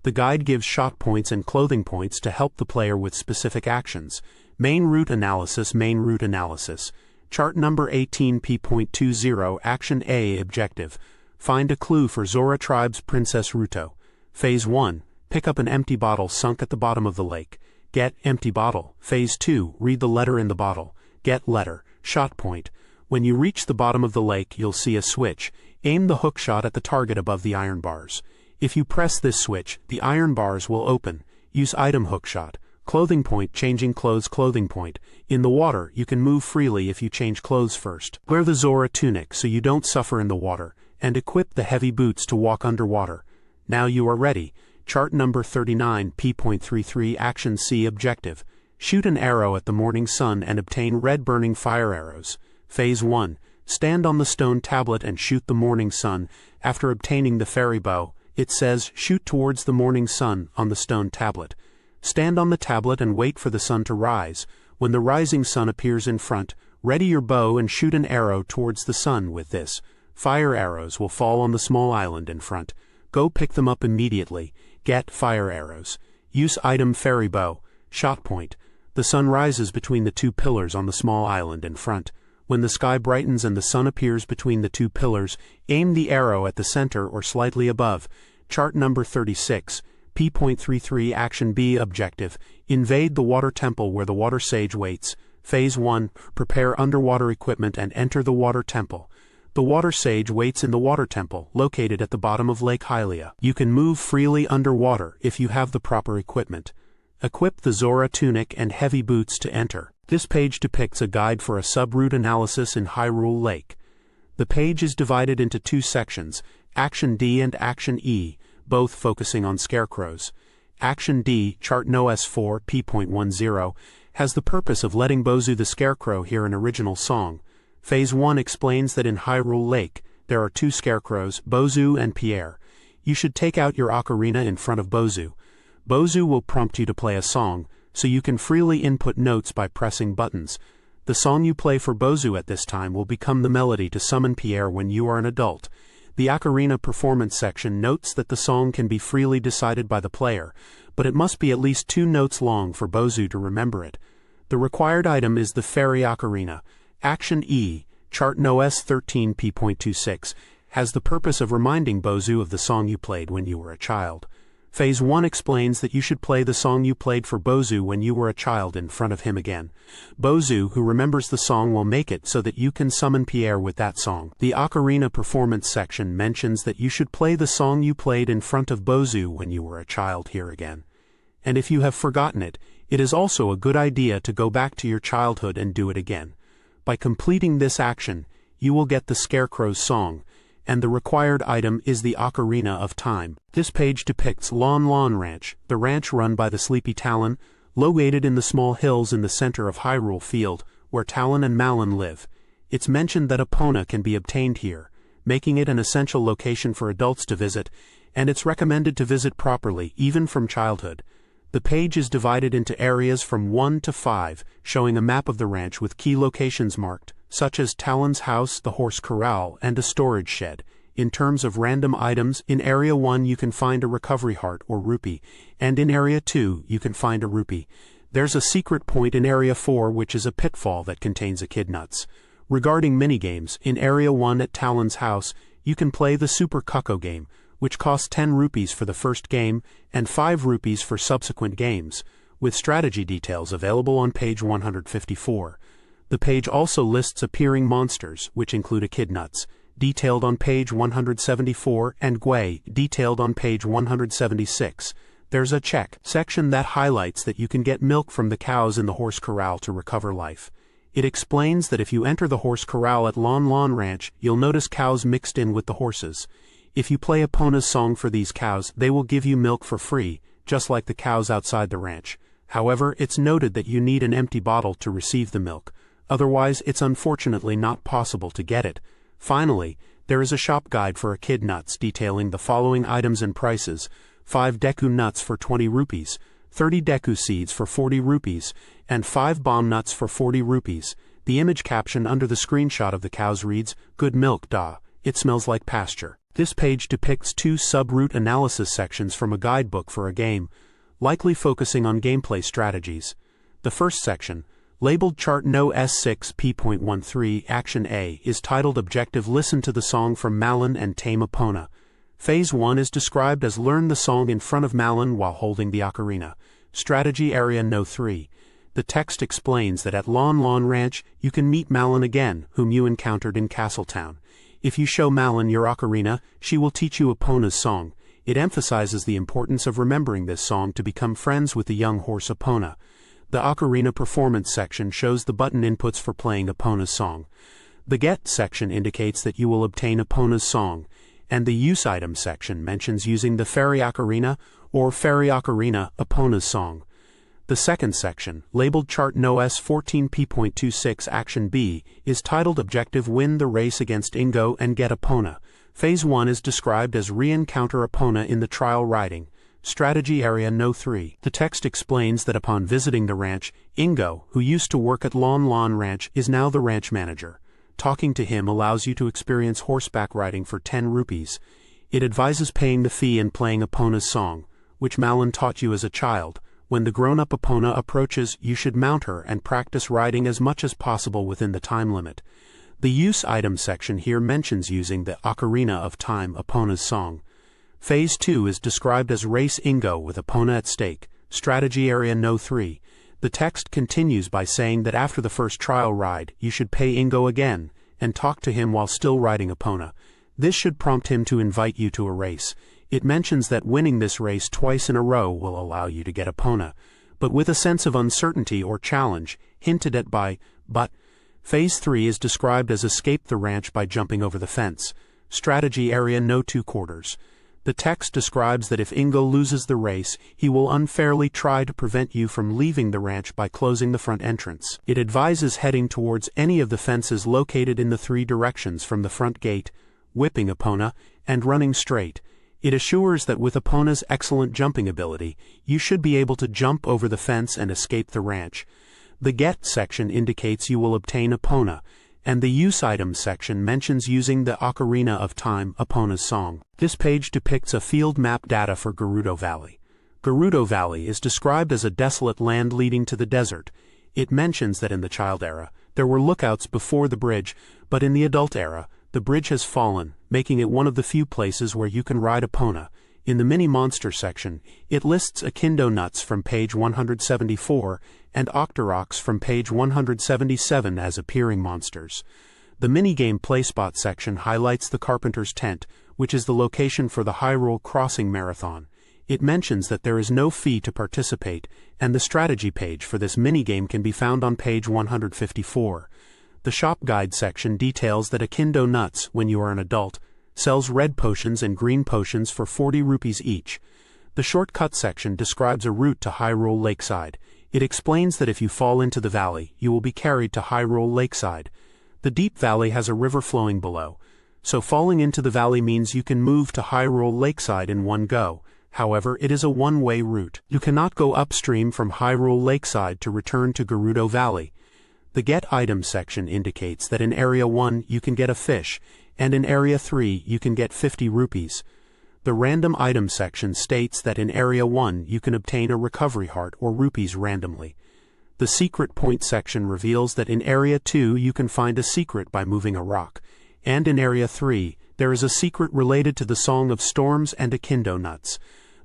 The guide gives shot points and clothing points to help the player with specific actions. Main route analysis. Main route analysis. Chart number 18P.20. Action A. Objective: find a clue for Zora Tribe's Princess Ruto. Phase 1. Pick up an empty bottle sunk at the bottom of the lake. Get empty bottle. Phase 2. Read the letter in the bottle. Get letter. Shot point. When you reach the bottom of the lake, you'll see a switch. Aim the hook shot at the target above the iron bars. If you press this switch, the iron bars will open. Use item hookshot. Clothing point. Changing clothes. Clothing point. In the water, you can move freely if you change clothes first. Wear the Zora tunic so you don't suffer in the water, and equip the heavy boots to walk underwater. Now you are ready. Chart number 39P.33. Action C. Objective: shoot an arrow at the morning sun and obtain red burning fire arrows. Phase 1. Stand on the stone tablet and shoot the morning sun. After obtaining the fairy bow, it says shoot towards the morning sun on the stone tablet. Stand on the tablet and wait for the sun to rise. When the rising sun appears in front, ready your bow and shoot an arrow towards the sun with this. Fire arrows will fall on the small island in front. Go pick them up immediately. Get fire arrows. Use item fairy bow. Shot point. The sun rises between the 2 pillars on the small island in front. When the sky brightens and the sun appears between the 2 pillars, aim the arrow at the center or slightly above. Chart number 36, P.33. Action B. Objective: invade the water temple where the water sage waits. Phase 1. Prepare underwater equipment and enter the water temple. The water sage waits in the water temple, located at the bottom of Lake Hylia. You can move freely underwater if you have the proper equipment. Equip the Zora tunic and heavy boots to enter. This page depicts a guide for a sub-route analysis in Hyrule Lake. The page is divided into 2 sections, Action D and Action E, both focusing on scarecrows. Action D, chart NOS 4 P.10, has the purpose of letting Bozu the Scarecrow hear an original song. Phase 1 explains that in Hyrule Lake, there are 2 scarecrows, Bozu and Pierre. You should take out your ocarina in front of Bozu. Bozu will prompt you to play a song, so you can freely input notes by pressing buttons. The song you play for Bozu at this time will become the melody to summon Pierre when you are an adult. The Ocarina performance section notes that the song can be freely decided by the player, but it must be at least 2 notes long for Bozu to remember it. The required item is the Fairy Ocarina. Action E, chart NOS 13 P.26, has the purpose of reminding Bozu of the song you played when you were a child. Phase 1 explains that you should play the song you played for Bozu when you were a child in front of him again. Bozu, who remembers the song, will make it so that you can summon Pierre with that song. The Ocarina performance section mentions that you should play the song you played in front of Bozu when you were a child here again. And if you have forgotten it, it is also a good idea to go back to your childhood and do it again. By completing this action, you will get the Scarecrow's song, and the required item is the Ocarina of Time. This page depicts Lon Lon Ranch, the ranch run by the Sleepy Talon, located in the small hills in the center of Hyrule Field, where Talon and Malon live. It's mentioned that Epona can be obtained here, making it an essential location for adults to visit, and it's recommended to visit properly, even from childhood. The page is divided into areas from 1 to 5, showing a map of the ranch with key locations marked, such as Talon's house, the horse corral, and a storage shed. In terms of random items, in Area 1 you can find a recovery heart or rupee, and in Area 2 you can find a rupee. There's a secret point in Area 4 which is a pitfall that contains Echid nuts. Regarding minigames, in Area 1 at Talon's house, you can play the Super Cucko game, which costs 10 rupees for the first game and 5 rupees for subsequent games, with strategy details available on page 154. The page also lists appearing monsters, which include Echid nuts, detailed on page 174, and Gwei, detailed on page 176. There's a check section that highlights that you can get milk from the cows in the horse corral to recover life. It explains that if you enter the horse corral at Lon Lon Ranch, you'll notice cows mixed in with the horses. If you play Epona's song for these cows, they will give you milk for free, just like the cows outside the ranch. However, it's noted that you need an empty bottle to receive the milk. Otherwise, it's unfortunately not possible to get it. Finally, there is a shop guide for Echid nuts detailing the following items and prices: 5 Deku nuts for 20 rupees, 30 Deku seeds for 40 rupees, and 5 bomb nuts for 40 rupees. The image caption under the screenshot of the cows reads, "Good milk, da. It smells like pasture." This page depicts 2 sub-route analysis sections from a guidebook for a game, likely focusing on gameplay strategies. The first section, labeled Chart No S6 P.13 Action A, is titled Objective Listen to the Song from Malon and Tame Epona. Phase 1 is described as learn the song in front of Malon while holding the ocarina. Strategy Area No 3. The text explains that at Lon Lon Ranch, you can meet Malon again, whom you encountered in Castletown. If you show Malon your ocarina, she will teach you Epona's song. It emphasizes the importance of remembering this song to become friends with the young horse Epona. The Ocarina Performance section shows the button inputs for playing Epona's song. The Get section indicates that you will obtain Epona's song, and the Use Item section mentions using the Fairy Ocarina or Fairy Ocarina Epona's song. The second section, labeled Chart No S14 P.26 Action B, is titled Objective Win the Race against Ingo and Get Epona. Phase 1 is described as re-encounter Epona in the trial riding. Strategy Area No 3. The text explains that upon visiting the ranch, Ingo, who used to work at Lon Lon Ranch, is now the ranch manager. Talking to him allows you to experience horseback riding for 10 rupees. It advises paying the fee and playing Epona's song, which Malon taught you as a child. When the grown-up Epona approaches, you should mount her and practice riding as much as possible within the time limit. The Use Item section here mentions using the Ocarina of Time Epona's song. Phase 2 is described as Race Ingo with Epona at stake. Strategy Area No 3. The text continues by saying that after the first trial ride, you should pay Ingo again, and talk to him while still riding Epona. This should prompt him to invite you to a race. It mentions that winning this race twice in a row will allow you to get Epona, but with a sense of uncertainty or challenge, hinted at by, but. Phase 3 is described as escape the ranch by jumping over the fence. Strategy Area No 2 quarters. The text describes that if Ingo loses the race, he will unfairly try to prevent you from leaving the ranch by closing the front entrance. It advises heading towards any of the fences located in the 3 directions from the front gate, whipping Epona, and running straight. It assures that with Epona's excellent jumping ability, you should be able to jump over the fence and escape the ranch. The Get section indicates you will obtain Epona, and the Use Items section mentions using the Ocarina of Time Epona's song. This page depicts a field map data for Gerudo Valley. Gerudo Valley is described as a desolate land leading to the desert. It mentions that in the child era, there were lookouts before the bridge, but in the adult era, the bridge has fallen, making it one of the few places where you can ride Epona. In the mini-monster section, it lists Akindo nuts from page 174 and Octoroks from page 177 as appearing monsters. The minigame playspot section highlights the Carpenter's Tent, which is the location for the Hyrule Crossing Marathon. It mentions that there is no fee to participate, and the strategy page for this minigame can be found on page 154. The shop guide section details that Akindo nuts, when you are an adult, sells red potions and green potions for 40 rupees each. The shortcut section describes a route to Hyrule Lakeside. It explains that if you fall into the valley, you will be carried to Hyrule Lakeside. The deep valley has a river flowing below, so falling into the valley means you can move to Hyrule Lakeside in one go. However, it is a one-way route. You cannot go upstream from Hyrule Lakeside to return to Gerudo Valley. The Get Items section indicates that in Area 1 you can get a fish, and in Area 3 you can get 50 rupees. The random item section states that in Area 1 you can obtain a recovery heart or rupees randomly. The secret point section reveals that in Area 2 you can find a secret by moving a rock, and in Area 3 there is a secret related to the Song of Storms and Akindo nuts.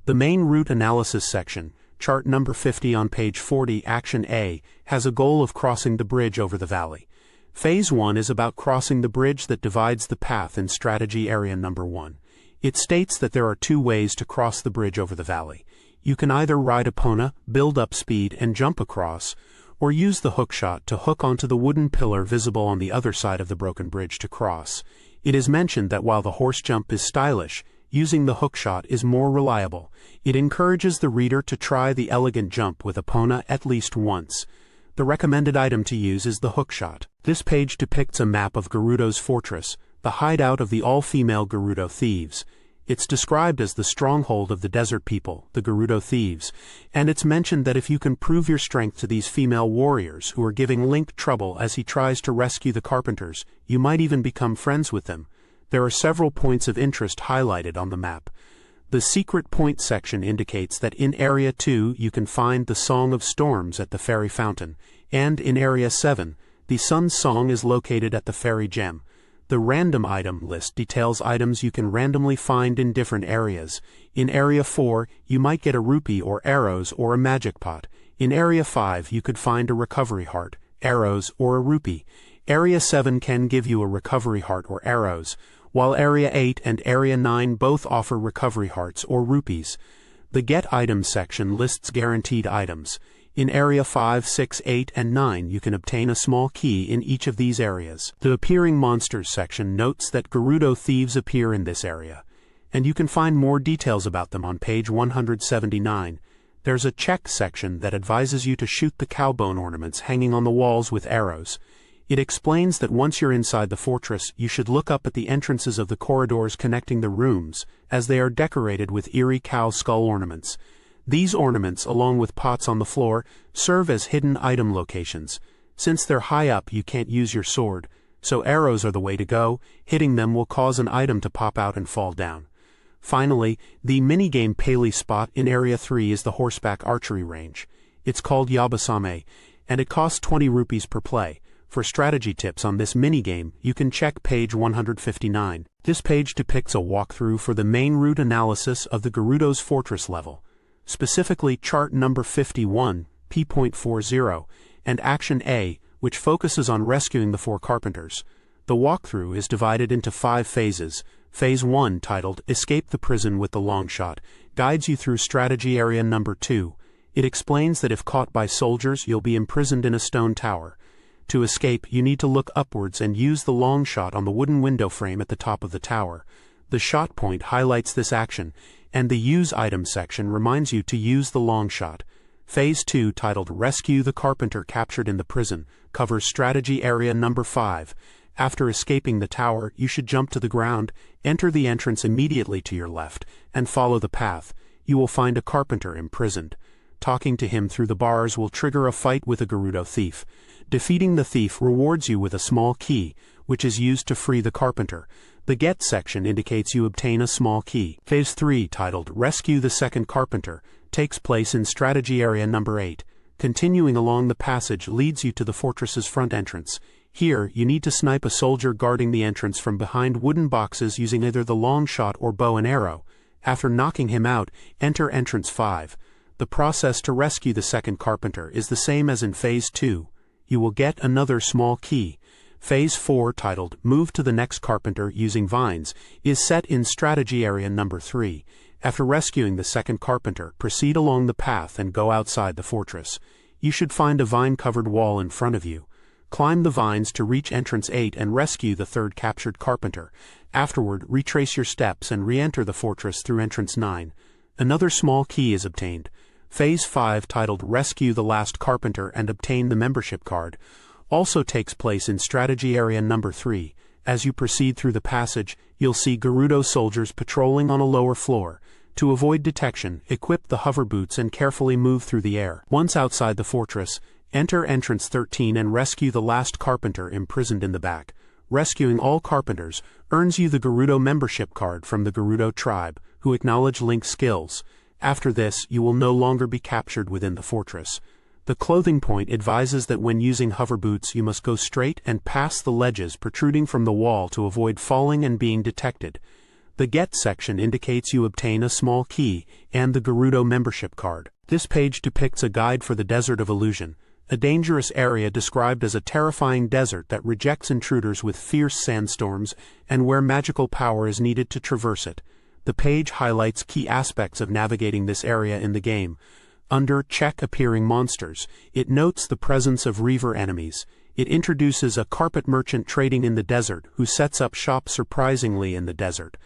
The main route analysis section, chart number 50 on page 40, Action A, has a goal of crossing the bridge over the valley. Phase 1 is about crossing the bridge that divides the path in strategy area number 1. It states that there are 2 ways to cross the bridge over the valley. You can either ride Epona, build up speed and jump across, or use the hookshot to hook onto the wooden pillar visible on the other side of the broken bridge to cross. It is mentioned that while the horse jump is stylish, using the hookshot is more reliable. It encourages the reader to try the elegant jump with Epona at least once. The recommended item to use is the hookshot. This page depicts a map of Gerudo's fortress, the hideout of the all-female Gerudo thieves. It's described as the stronghold of the desert people, the Gerudo thieves, and it's mentioned that if you can prove your strength to these female warriors who are giving Link trouble as he tries to rescue the carpenters, you might even become friends with them. There are several points of interest highlighted on the map. The secret point section indicates that in Area 2 you can find the Song of Storms at the Fairy Fountain, and in Area 7, the Sun's Song is located at the Fairy Gem. The random item list details items you can randomly find in different areas. In Area 4, you might get a rupee or arrows or a magic pot. In Area 5, you could find a recovery heart, arrows, or a rupee. Area 7 can give you a recovery heart or arrows, while Area 8 and Area 9 both offer recovery hearts or rupees. The Get Items section lists guaranteed items. In Area 5, 6, 8, and 9 you can obtain a small key in each of these areas. The Appearing Monsters section notes that Gerudo thieves appear in this area, and you can find more details about them on page 179. There's a check section that advises you to shoot the cowbone ornaments hanging on the walls with arrows. It explains that once you're inside the fortress, you should look up at the entrances of the corridors connecting the rooms, as they are decorated with eerie cow skull ornaments. These ornaments, along with pots on the floor, serve as hidden item locations. Since they're high up, you can't use your sword, so arrows are the way to go. Hitting them will cause an item to pop out and fall down. Finally, the minigame Paley spot in Area 3 is the horseback archery range. It's called Yabasame, and it costs 20 rupees per play. For strategy tips on this minigame, you can check page 159. This page depicts a walkthrough for the main route analysis of the Gerudo's Fortress level. Specifically chart number 51, P.40, and Action A, which focuses on rescuing the 4 carpenters. The walkthrough is divided into 5 phases. Phase 1, titled Escape the Prison with the Long Shot, guides you through strategy area number 2. It explains that if caught by soldiers, you'll be imprisoned in a stone tower. To escape, you need to look upwards and use the long shot on the wooden window frame at the top of the tower. The shot point highlights this action, and the Use Item section reminds you to use the long shot. Phase 2, titled Rescue the Carpenter Captured in the Prison, covers strategy area number 5. After escaping the tower, you should jump to the ground, enter the entrance immediately to your left, and follow the path. You will find a carpenter imprisoned. Talking to him through the bars will trigger a fight with a Gerudo thief. Defeating the thief rewards you with a small key, which is used to free the carpenter. The Get section indicates you obtain a small key. Phase 3, titled Rescue the Second Carpenter, takes place in strategy area number 8. Continuing along the passage leads you to the fortress's front entrance. Here, you need to snipe a soldier guarding the entrance from behind wooden boxes using either the long shot or bow and arrow. After knocking him out, enter entrance 5. The process to rescue the second carpenter is the same as in Phase 2. You will get another small key. Phase 4, titled Move to the Next Carpenter Using Vines, is set in strategy area number 3. After rescuing the second carpenter, proceed along the path and go outside the fortress. You should find a vine-covered wall in front of you. Climb the vines to reach entrance 8 and rescue the third captured carpenter. Afterward, retrace your steps and re-enter the fortress through entrance 9. Another small key is obtained. Phase 5, titled Rescue the Last Carpenter and Obtain the Membership Card, also takes place in strategy area number 3. As you proceed through the passage, you'll see Gerudo soldiers patrolling on a lower floor. To avoid detection, equip the hover boots and carefully move through the air. Once outside the fortress, enter entrance 13 and rescue the last carpenter imprisoned in the back. Rescuing all carpenters earns you the Gerudo membership card from the Gerudo tribe, who acknowledge Link's skills. After this, you will no longer be captured within the fortress. The clothing point advises that when using hover boots you must go straight and past the ledges protruding from the wall to avoid falling and being detected. The Get section indicates you obtain a small key and the Gerudo membership card. This page depicts a guide for the Desert of Illusion, a dangerous area described as a terrifying desert that rejects intruders with fierce sandstorms and where magical power is needed to traverse it. The page highlights key aspects of navigating this area in the game. Under Check Appearing Monsters, it notes the presence of Reaver enemies. It introduces a carpet merchant trading in the desert who sets up shop surprisingly in the desert.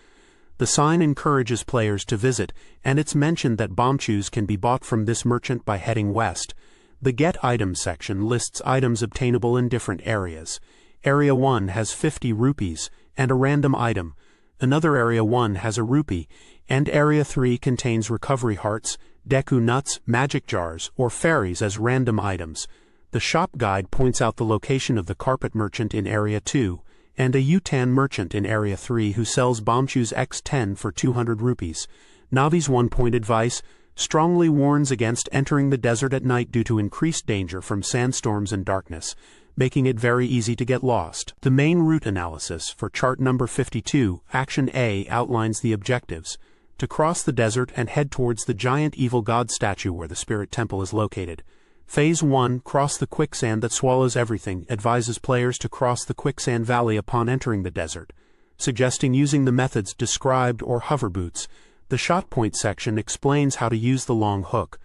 The sign encourages players to visit, and it's mentioned that bombchus can be bought from this merchant by heading west. The Get Items section lists items obtainable in different areas. Area 1 has 50 rupees and a random item. Another Area 1 has a rupee, and Area 3 contains recovery hearts, Deku nuts, magic jars, or fairies as random items. The shop guide points out the location of the carpet merchant in Area 2, and a Utan merchant in Area 3 who sells bombchus X10 for 200 rupees. Navi's one-point advice strongly warns against entering the desert at night due to increased danger from sandstorms and darkness, making it very easy to get lost. The main route analysis for chart number 52, Action A, outlines the objectives: to cross the desert and head towards the giant evil god statue where the spirit temple is located. Phase 1, Cross the quicksand that swallows everything, advises players to cross the quicksand valley upon entering the desert, suggesting using the methods described or hover boots. The shot point section explains how to use the long hook.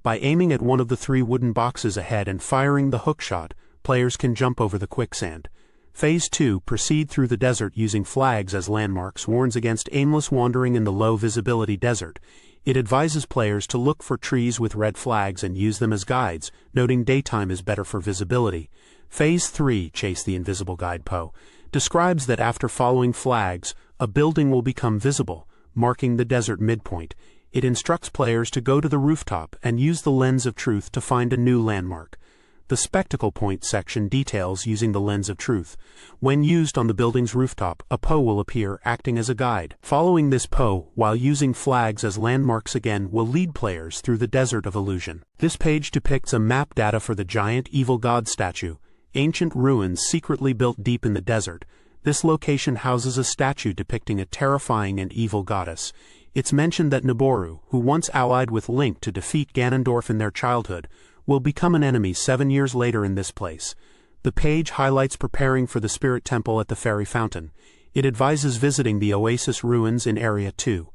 By aiming at one of the 3 wooden boxes ahead and firing the hook shot, players can jump over the quicksand. Phase 2, Proceed through the desert using flags as landmarks, warns against aimless wandering in the low-visibility desert. It advises players to look for trees with red flags and use them as guides, noting daytime is better for visibility. Phase 3, Chase the Invisible Guidepo, describes that after following flags, a building will become visible, marking the desert midpoint. It instructs players to go to the rooftop and use the Lens of Truth to find a new landmark. The Spectacle Point section details using the Lens of Truth. When used on the building's rooftop, a PO will appear, acting as a guide. Following this PO, while using flags as landmarks again, will lead players through the Desert of Illusion. This page depicts a map data for the giant evil god statue, ancient ruins secretly built deep in the desert. This location houses a statue depicting a terrifying and evil goddess. It's mentioned that Naboru, who once allied with Link to defeat Ganondorf in their childhood, will become an enemy 7 years later in this place. The page highlights preparing for the Spirit Temple at the Fairy Fountain. It advises visiting the Oasis ruins in Area 2.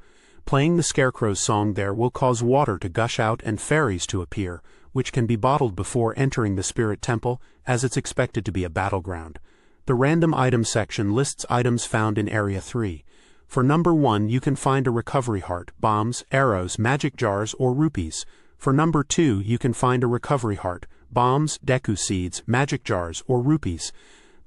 Playing the Scarecrow's song there will cause water to gush out and fairies to appear, which can be bottled before entering the Spirit Temple, as it's expected to be a battleground. The Random Items section lists items found in Area 3. For number 1, you can find a recovery heart, bombs, arrows, magic jars, or rupees. For number 2, you can find a recovery heart, bombs, Deku seeds, magic jars, or rupees.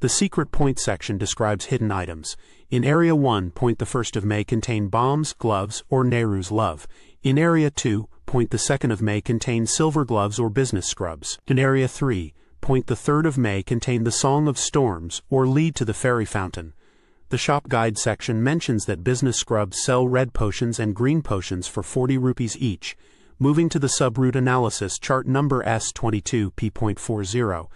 The Secret Point section describes hidden items. In Area 1, Point the 1st of May contain bombs, gloves, or Nehru's love. In Area 2, Point the 2nd of May contain silver gloves or business scrubs. In Area 3, Point the 3rd of May contain the Song of Storms, or lead to the Fairy Fountain. The Shop Guide section mentions that business scrubs sell red potions and green potions for 40 rupees each. Moving to the sub-route analysis, chart number S22 P.40.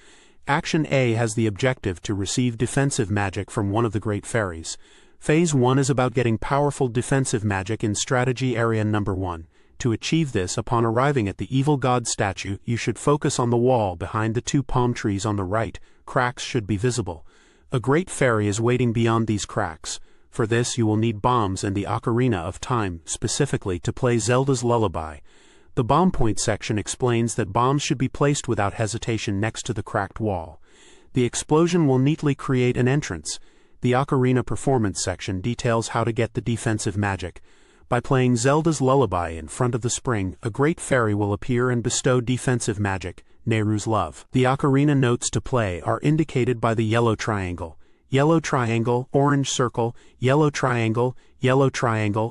Action A has the objective to receive defensive magic from one of the Great Fairies. Phase 1 is about getting powerful defensive magic in Strategy Area number 1. To achieve this, upon arriving at the Evil God statue, you should focus on the wall behind the 2 palm trees on the right. Cracks should be visible. A Great Fairy is waiting beyond these cracks. For this, you will need bombs and the Ocarina of Time, specifically to play Zelda's Lullaby. The Bomb Point section explains that bombs should be placed without hesitation next to the cracked wall. The explosion will neatly create an entrance. The Ocarina Performance section details how to get the defensive magic. By playing Zelda's Lullaby in front of the spring, a Great Fairy will appear and bestow defensive magic, Nehru's love. The Ocarina notes to play are indicated by the yellow triangle, orange circle, yellow triangle,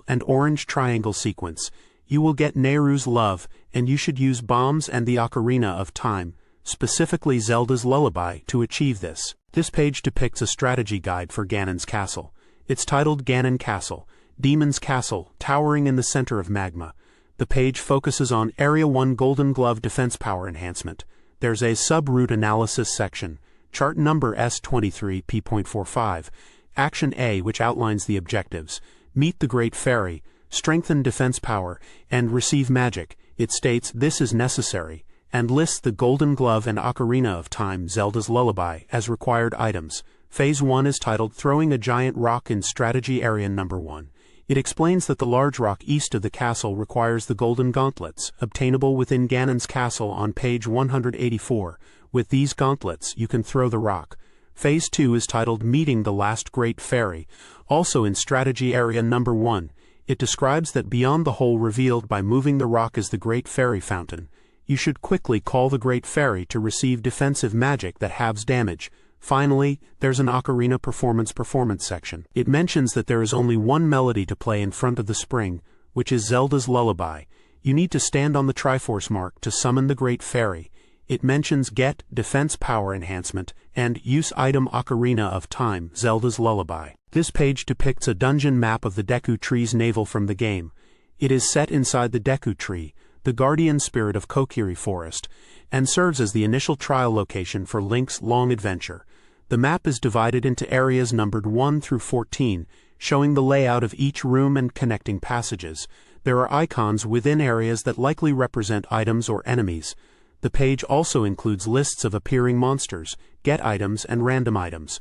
and orange triangle sequence. You will get Nehru's love, and you should use bombs and the Ocarina of Time, specifically Zelda's Lullaby, to achieve this. This page depicts a strategy guide for Ganon's castle. It's titled Ganon Castle. Demon's Castle, towering in the center of magma. The page focuses on Area 1 Golden Glove Defense Power Enhancement. There's a sub-route analysis section, chart number S23P.45. Action A, which outlines the objectives. Meet the Great Fairy, strengthen defense power, and receive magic. It states this is necessary, and lists the Golden Glove and Ocarina of Time, Zelda's Lullaby, as required items. Phase 1 is titled Throwing a Giant Rock in Strategy Area Number 1. It explains that the large rock east of the castle requires the Golden Gauntlets, obtainable within Ganon's castle on page 184. With these gauntlets, you can throw the rock. Phase 2 is titled Meeting the Last Great Fairy, also in Strategy Area Number 1. It describes that beyond the hole revealed by moving the rock is the Great Fairy Fountain. You should quickly call the Great Fairy to receive defensive magic that halves damage. Finally, there's an Ocarina performance section. It mentions that there is only one melody to play in front of the spring, which is Zelda's Lullaby. You need to stand on the Triforce mark to summon the Great Fairy. It mentions Get Defense Power Enhancement and Use Item Ocarina of Time, Zelda's Lullaby. This page depicts a dungeon map of the Deku Tree's navel from the game. It is set inside the Deku Tree, the guardian spirit of Kokiri Forest, and serves as the initial trial location for Link's long adventure. The map is divided into areas numbered 1 through 14, showing the layout of each room and connecting passages. There are icons within areas that likely represent items or enemies. The page also includes lists of appearing monsters, get items, and random items,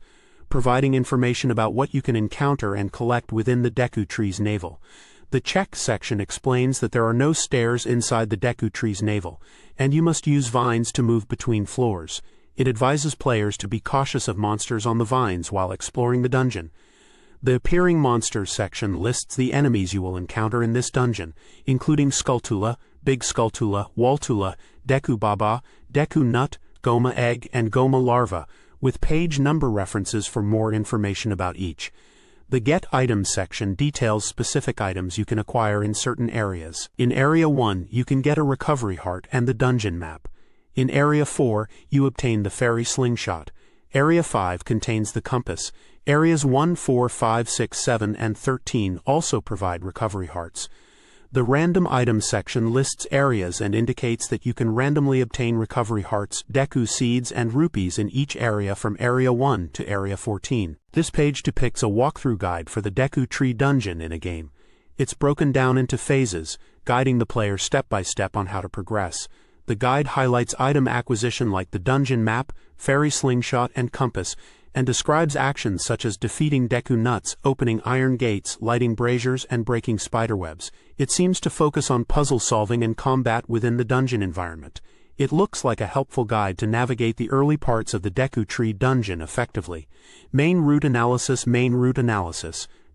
providing information about what you can encounter and collect within the Deku Tree's navel. The check section explains that there are no stairs inside the Deku Tree's navel, and you must use vines to move between floors. It advises players to be cautious of monsters on the vines while exploring the dungeon. The Appearing Monsters section lists the enemies you will encounter in this dungeon, including Skulltula, Big Skulltula, Waltula, Deku Baba, Deku Nut, Goma Egg, and Goma Larva, with page number references for more information about each. The Get Items section details specific items you can acquire in certain areas. In Area 1, you can get a recovery heart and the dungeon map. In Area 4, you obtain the Fairy Slingshot. Area 5 contains the compass. Areas 1, 4, 5, 6, 7, and 13 also provide recovery hearts. The Random Items section lists areas and indicates that you can randomly obtain recovery hearts, Deku Seeds, and Rupees in each area from Area 1 to Area 14. This page depicts a walkthrough guide for the Deku Tree dungeon in a game. It's broken down into phases, guiding the player step by step on how to progress. The guide highlights item acquisition like the dungeon map, fairy slingshot, and compass, and describes actions such as defeating Deku Nuts, opening iron gates, lighting braziers, and breaking spiderwebs. It seems to focus on puzzle solving and combat within the dungeon environment. It looks like a helpful guide to navigate the early parts of the Deku Tree dungeon effectively. Main route analysis,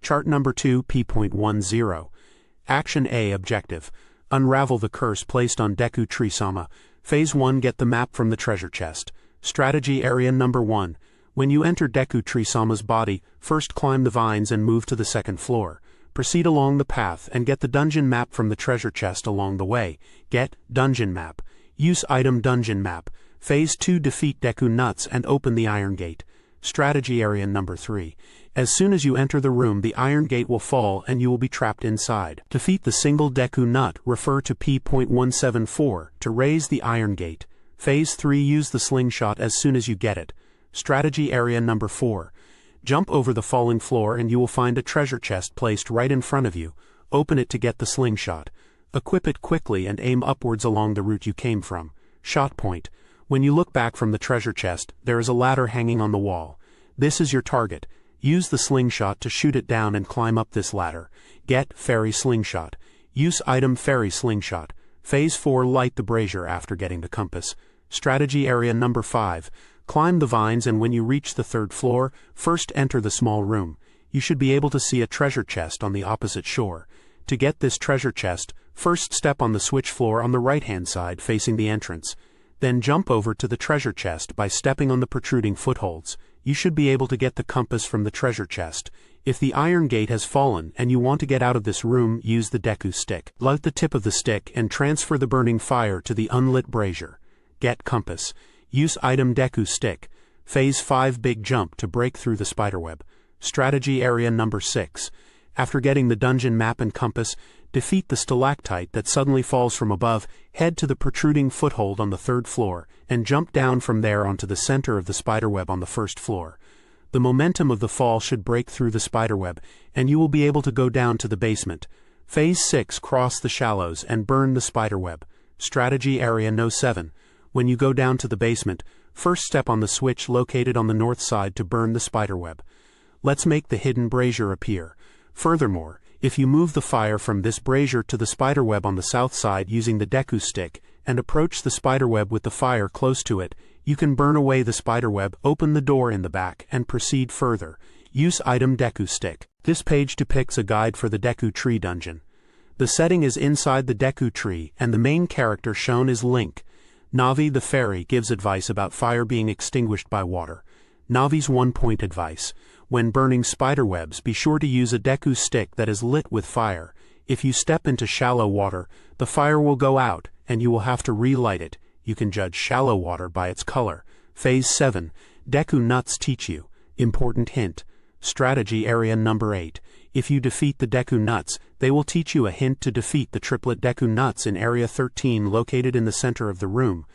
chart number 2 P.10. Action A objective. Unravel the curse placed on Deku Tree-sama. Phase 1 Get the map from the treasure chest. Strategy Area Number 1. When you enter Deku Tree-sama's body, first climb the vines and move to the second floor. Proceed along the path and get the dungeon map from the treasure chest along the way. Get Dungeon Map. Use Item Dungeon Map. Phase 2 Defeat Deku Nuts and open the Iron Gate. Strategy Area Number 3. As soon as you enter the room, the Iron Gate will fall and you will be trapped inside. Defeat the single Deku Nut, refer to P.174, to raise the Iron Gate. Phase 3 Use the Slingshot as soon as you get it. Strategy Area Number 4. Jump over the falling floor and you will find a treasure chest placed right in front of you. Open it to get the slingshot. Equip it quickly and aim upwards along the route you came from. Shot point. When you look back from the treasure chest, there is a ladder hanging on the wall. This is your target. Use the slingshot to shoot it down and climb up this ladder. Get Fairy Slingshot. Use Item Fairy Slingshot. Phase 4 Light the brazier after getting the compass. Strategy Area Number 5. Climb the vines and when you reach the third floor, first enter the small room. You should be able to see a treasure chest on the opposite shore. To get this treasure chest, first step on the switch floor on the right-hand side facing the entrance. Then jump over to the treasure chest by stepping on the protruding footholds. You should be able to get the compass from the treasure chest. If the Iron Gate has fallen and you want to get out of this room, use the Deku Stick. Light the tip of the stick and transfer the burning fire to the unlit brazier. Get compass. Use Item Deku Stick. Phase 5 Big Jump to break through the spiderweb. Strategy Area Number 6. After getting the dungeon map and compass, defeat the stalactite that suddenly falls from above, head to the protruding foothold on the 3rd floor, and jump down from there onto the center of the spiderweb on the 1st floor. The momentum of the fall should break through the spiderweb, and you will be able to go down to the basement. Phase 6, cross the shallows and burn the spiderweb. Strategy Area No. 7. When you go down to the basement, first step on the switch located on the north side to burn the spiderweb. Let's make the hidden brazier appear. Furthermore, if you move the fire from this brazier to the spiderweb on the south side using the Deku stick, and approach the spiderweb with the fire close to it, you can burn away the spiderweb, open the door in the back, and proceed further. Use item Deku stick. This page depicts a guide for the Deku Tree dungeon. The setting is inside the Deku Tree, and the main character shown is Link. Navi the fairy gives advice about fire being extinguished by water. Navi's 1-point advice: when burning spiderwebs, be sure to use a Deku stick that is lit with fire. If you step into shallow water, the fire will go out, and you will have to relight it. You can judge shallow water by its color. Phase 7. Deku nuts teach you. Important hint. Strategy Area Number 8. If you defeat the Deku nuts, they will teach you a hint to defeat the triplet Deku nuts in Area 13 located in the center of the room.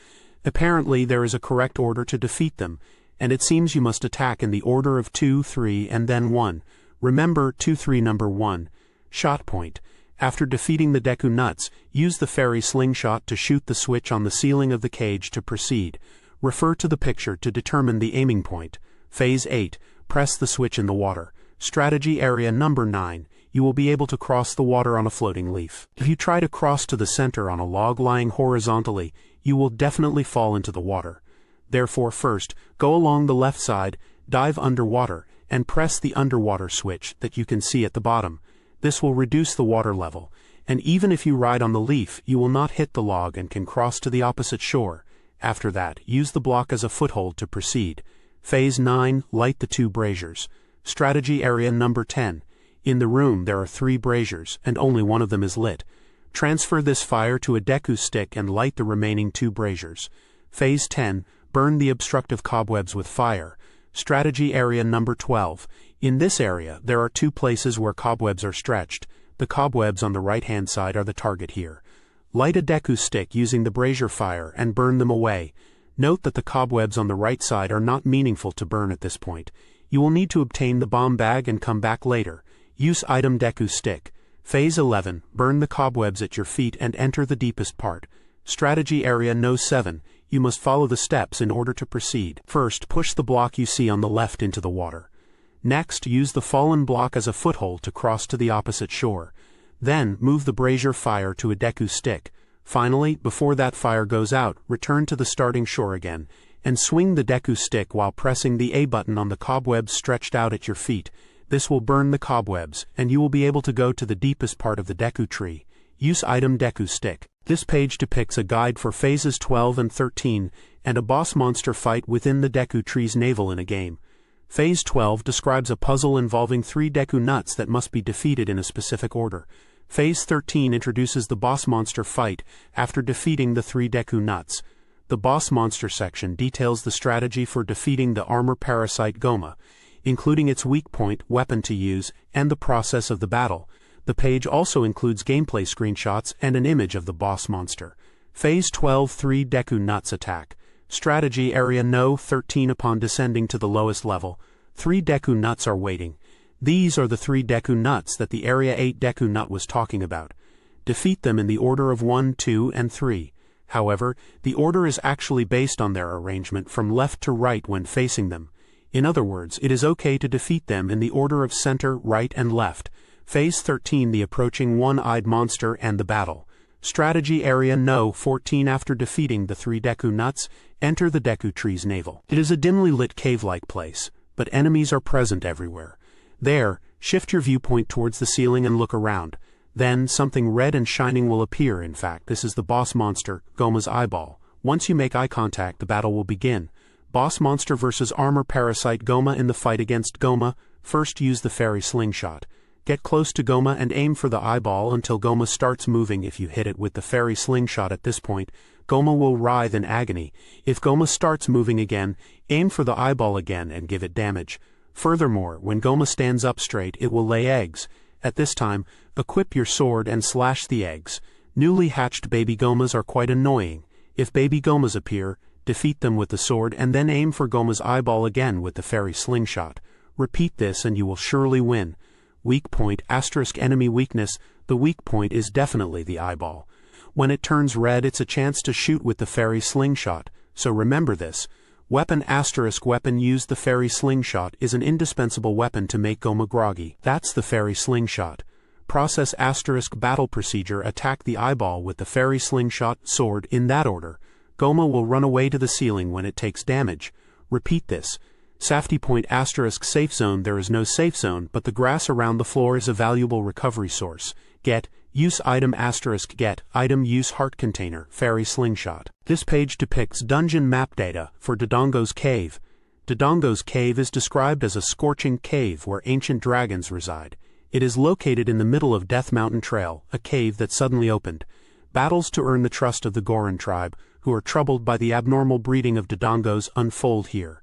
Apparently there is a correct order to defeat them, and it seems you must attack in the order of 2, 3, and then 1. Remember 2, 3, number 1. Shot point. After defeating the Deku nuts, use the fairy slingshot to shoot the switch on the ceiling of the cage to proceed. Refer to the picture to determine the aiming point. Phase 8. Press the switch in the water. Strategy Area Number 9. You will be able to cross the water on a floating leaf. If you try to cross to the center on a log lying horizontally, you will definitely fall into the water. Therefore first, go along the left side, dive underwater, and press the underwater switch that you can see at the bottom. This will reduce the water level, and even if you ride on the leaf, you will not hit the log and can cross to the opposite shore. After that, use the block as a foothold to proceed. Phase 9. Light the 2 braziers. Strategy Area Number 10. In the room there are 3 braziers, and only one of them is lit. Transfer this fire to a Deku stick and light the remaining 2 braziers. Phase 10. Burn the obstructive cobwebs with fire. Strategy Area Number 12. In this area, there are 2 places where cobwebs are stretched. The cobwebs on the right-hand side are the target here. Light a Deku stick using the brazier fire and burn them away. Note that the cobwebs on the right side are not meaningful to burn at this point. You will need to obtain the bomb bag and come back later. Use item Deku stick. Phase 11. Burn the cobwebs at your feet and enter the deepest part. Strategy Area No. 7. You must follow the steps in order to proceed. First, push the block you see on the left into the water. Next, use the fallen block as a foothold to cross to the opposite shore. Then, move the brazier fire to a Deku stick. Finally, before that fire goes out, return to the starting shore again, and swing the Deku stick while pressing the A button on the cobwebs stretched out at your feet. This will burn the cobwebs, and you will be able to go to the deepest part of the Deku tree. Use item Deku stick. This page depicts a guide for phases 12 and 13, and a boss monster fight within the Deku tree's navel in a game. Phase 12 describes a puzzle involving 3 Deku nuts that must be defeated in a specific order. Phase 13 introduces the boss monster fight after defeating the 3 Deku nuts. The boss monster section details the strategy for defeating the armor parasite Goma, including its weak point, weapon to use, and the process of the battle. The page also includes gameplay screenshots and an image of the boss monster. Phase 12 3 Deku nuts attack. Strategy Area No. 13. Upon descending to the lowest level, 3 Deku nuts are waiting. These are the 3 Deku nuts that the Area 8 Deku nut was talking about. Defeat them in the order of 1, 2, and 3. However, the order is actually based on their arrangement from left to right when facing them. In other words, it is okay to defeat them in the order of center, right, and left. Phase 13 The approaching one-eyed monster and the battle. Strategy Area No. 14. After defeating the 3 Deku nuts, enter the Deku tree's navel. It is a dimly lit cave-like place, but enemies are present everywhere. There, shift your viewpoint towards the ceiling and look around. Then, something red and shining will appear. In fact, this is the boss monster, Goma's eyeball. Once you make eye contact, the battle will begin. Boss monster versus armor parasite Goma. In the fight against Goma, first use the fairy slingshot. Get close to Goma and aim for the eyeball until Goma starts moving. If you hit it with the fairy slingshot at this point, Goma will writhe in agony. If Goma starts moving again, aim for the eyeball again and give it damage. Furthermore, when Goma stands up straight, it will lay eggs, At this time, equip your sword and slash the eggs. Newly hatched baby Gomas are quite annoying. If baby Gomas appear, defeat them with the sword and then aim for Goma's eyeball again with the fairy slingshot. Repeat this and you will surely win. Weak point * enemy weakness. The weak point is definitely the eyeball. When it turns red, it's a chance to shoot with the fairy slingshot, so remember this. Weapon * weapon use the fairy slingshot is an indispensable weapon to make Goma groggy. That's the fairy slingshot. Process * battle procedure attack the eyeball with the fairy slingshot sword in that order. Goma will run away to the ceiling when it takes damage. Repeat this. Safety point * safe zone. There is no safe zone, but the grass around the floor is a valuable recovery source. Get, use item * get, item use heart container, fairy slingshot. This page depicts dungeon map data for Dodongo's Cave. Dodongo's Cave is described as a scorching cave where ancient dragons reside. It is located in the middle of Death Mountain Trail, a cave that suddenly opened. Battles to earn the trust of the Goron tribe, who are troubled by the abnormal breeding of Dodongos, unfold here.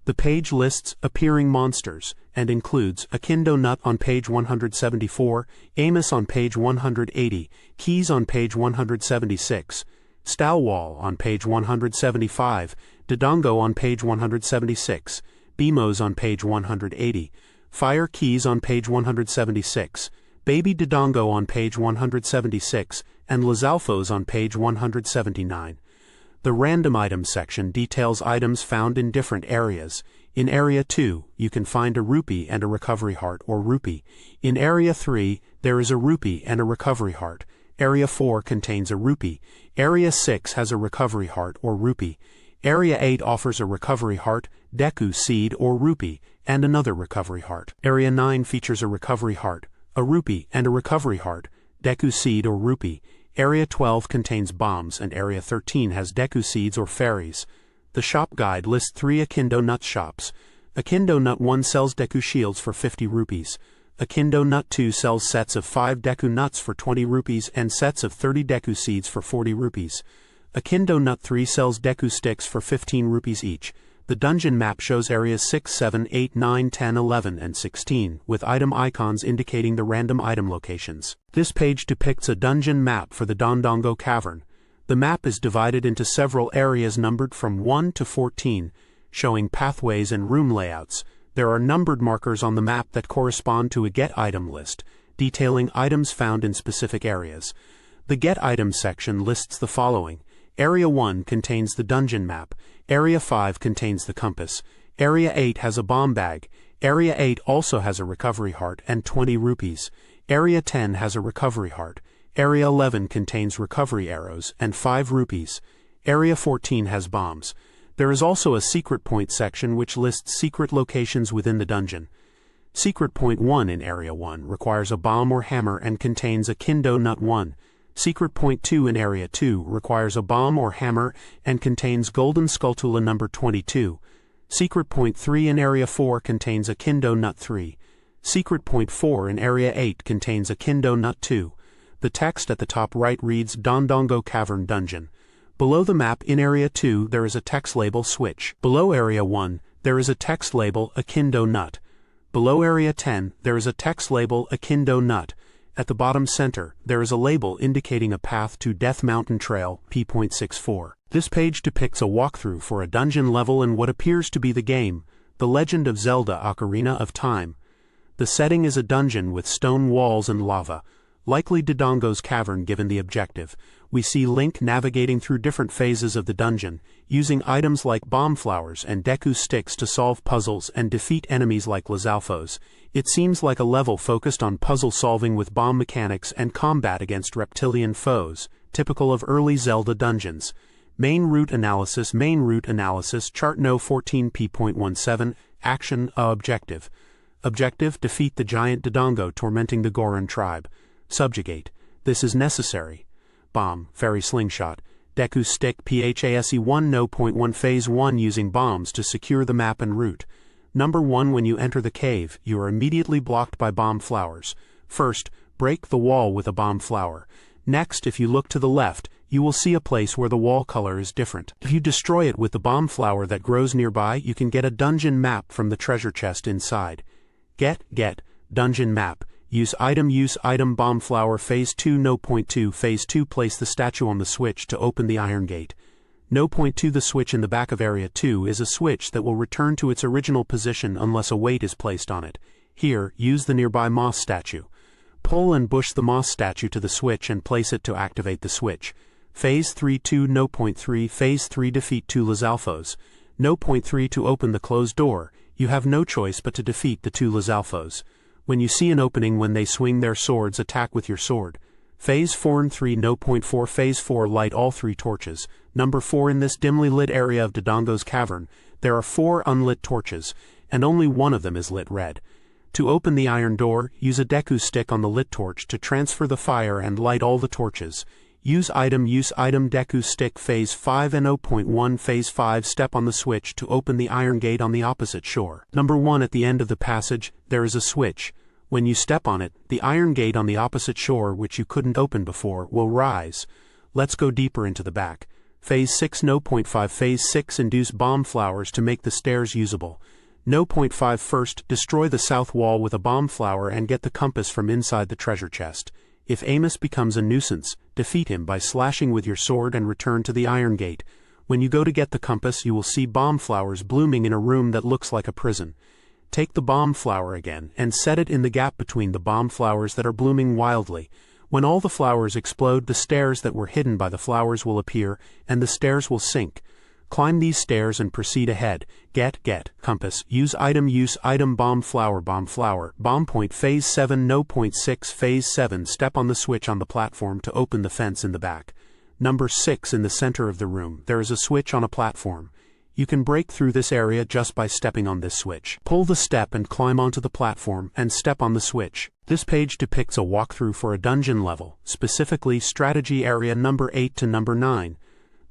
The page lists appearing monsters, and includes Akindo Nut on page 174, Amos on page 180, Keys on page 176, Stalwall on page 175, Dodongo on page 176, Bimos on page 180, Fire Keys on page 176, Baby Dodongo on page 176, and Lizalfos on page 179. The random items section details items found in different areas. In Area 2, you can find a rupee and a recovery heart or rupee. In Area 3, there is a rupee and a recovery heart. Area 4 contains a rupee. Area 6 has a recovery heart or rupee. Area 8 offers a recovery heart, Deku seed or rupee, and another recovery heart. Area 9 features a recovery heart, a rupee, and a recovery heart, Deku seed or rupee. Area 12 contains bombs and Area 13 has Deku seeds or fairies. The shop guide lists 3 Akindo Nut shops. Akindo Nut 1 sells Deku shields for 50 rupees. Akindo Nut 2 sells sets of 5 Deku nuts for 20 rupees and sets of 30 Deku seeds for 40 rupees. Akindo Nut 3 sells Deku sticks for 15 rupees each. The dungeon map shows areas 6, 7, 8, 9, 10, 11, and 16, with item icons indicating the random item locations. This page depicts a dungeon map for the Dodongo Cavern. The map is divided into several areas numbered from 1 to 14, showing pathways and room layouts. There are numbered markers on the map that correspond to a Get Item list, detailing items found in specific areas. The Get Items section lists the following. Area 1 contains the dungeon map. Area 5 contains the compass. Area 8 has a bomb bag. Area 8 also has a recovery heart and 20 rupees. Area 10 has a recovery heart. Area 11 contains recovery arrows and 5 rupees. Area 14 has bombs. There is also a secret point section which lists secret locations within the dungeon. Secret point 1 in Area 1 requires a bomb or hammer and contains Akindo Nut 1. Secret point 2 in Area 2 requires a bomb or hammer and contains Golden Skulltula number 22. Secret point 3 in Area 4 contains Akindo Nut 3. Secret point 4 in Area 8 contains Akindo Nut 2. The text at the top right reads Dodongo Cavern Dungeon. Below the map in Area 2 there is a text label Switch. Below Area 1 there is a text label Akindo Nut. Below Area 10 there is a text label Akindo Nut. At the bottom center, there is a label indicating a path to Death Mountain Trail, P.64. This page depicts a walkthrough for a dungeon level in what appears to be the game, The Legend of Zelda Ocarina of Time. The setting is a dungeon with stone walls and lava, likely Dodongo's Cavern given the objective. We see Link navigating through different phases of the dungeon, using items like bomb flowers and Deku sticks to solve puzzles and defeat enemies like Lizalfos. It seems like a level focused on puzzle solving with bomb mechanics and combat against reptilian foes, typical of early Zelda dungeons. Main route analysis, chart no 14p.17, action, objective. Objective, defeat the giant Dodongo tormenting the Goron tribe. Subjugate. This is necessary. Bomb, fairy slingshot. Deku stick PHASE1 No.1 Phase 1 using bombs to secure the map and route. Number 1 When you enter the cave, you are immediately blocked by bomb flowers. First, break the wall with a bomb flower. Next, if you look to the left, you will see a place where the wall color is different. If you destroy it with the bomb flower that grows nearby, you can get a dungeon map from the treasure chest inside. Get, dungeon map. Use item bomb flower. Phase 2 No. 2 Phase 2 Place the statue on the switch to open the iron gate. No. 2 The switch in the back of Area 2 is a switch that will return to its original position unless a weight is placed on it. Here, use the nearby moss statue. Pull and push the moss statue to the switch and place it to activate the switch. Phase 3 2 No. 3 Phase 3 Defeat 2 Lizalfos. No. 3 To open the closed door, you have no choice but to defeat the 2 Lizalfos. When you see an opening when they swing their swords, attack with your sword. Phase 4 and 3 No. 4 Phase 4 Light all 3 torches. Number 4 In this dimly lit area of Dodongo's cavern, there are 4 unlit torches, and only one of them is lit red. To open the iron door, use a Deku stick on the lit torch to transfer the fire and light all the torches. Use item Deku stick. Phase 5 and 0.1 Phase 5 Step on the switch to open the iron gate on the opposite shore. Number 1 At the end of the passage, there is a switch. When you step on it, the iron gate on the opposite shore, which you couldn't open before, will rise. Let's go deeper into the back. Phase 6 No. 5 Phase 6 Induce bomb flowers to make the stairs usable. No. 5 First, destroy the south wall with a bomb flower and get the compass from inside the treasure chest. If Amos becomes a nuisance, defeat him by slashing with your sword and return to the iron gate. When you go to get the compass, you will see bomb flowers blooming in a room that looks like a prison. Take the bomb flower again and set it in the gap between the bomb flowers that are blooming wildly. When all the flowers explode, the stairs that were hidden by the flowers will appear, and the stairs will sink. Climb these stairs and proceed ahead. Get compass. Use item bomb flower. Bomb point. Phase 7 No. 6 Phase 7 Step on the switch on the platform to open the fence in the back. Number 6 In the center of the room, there is a switch on a platform. You can break through this area just by stepping on this switch. Pull the step and climb onto the platform and step on the switch. This page depicts a walkthrough for a dungeon level, specifically strategy area number 8 to number 9.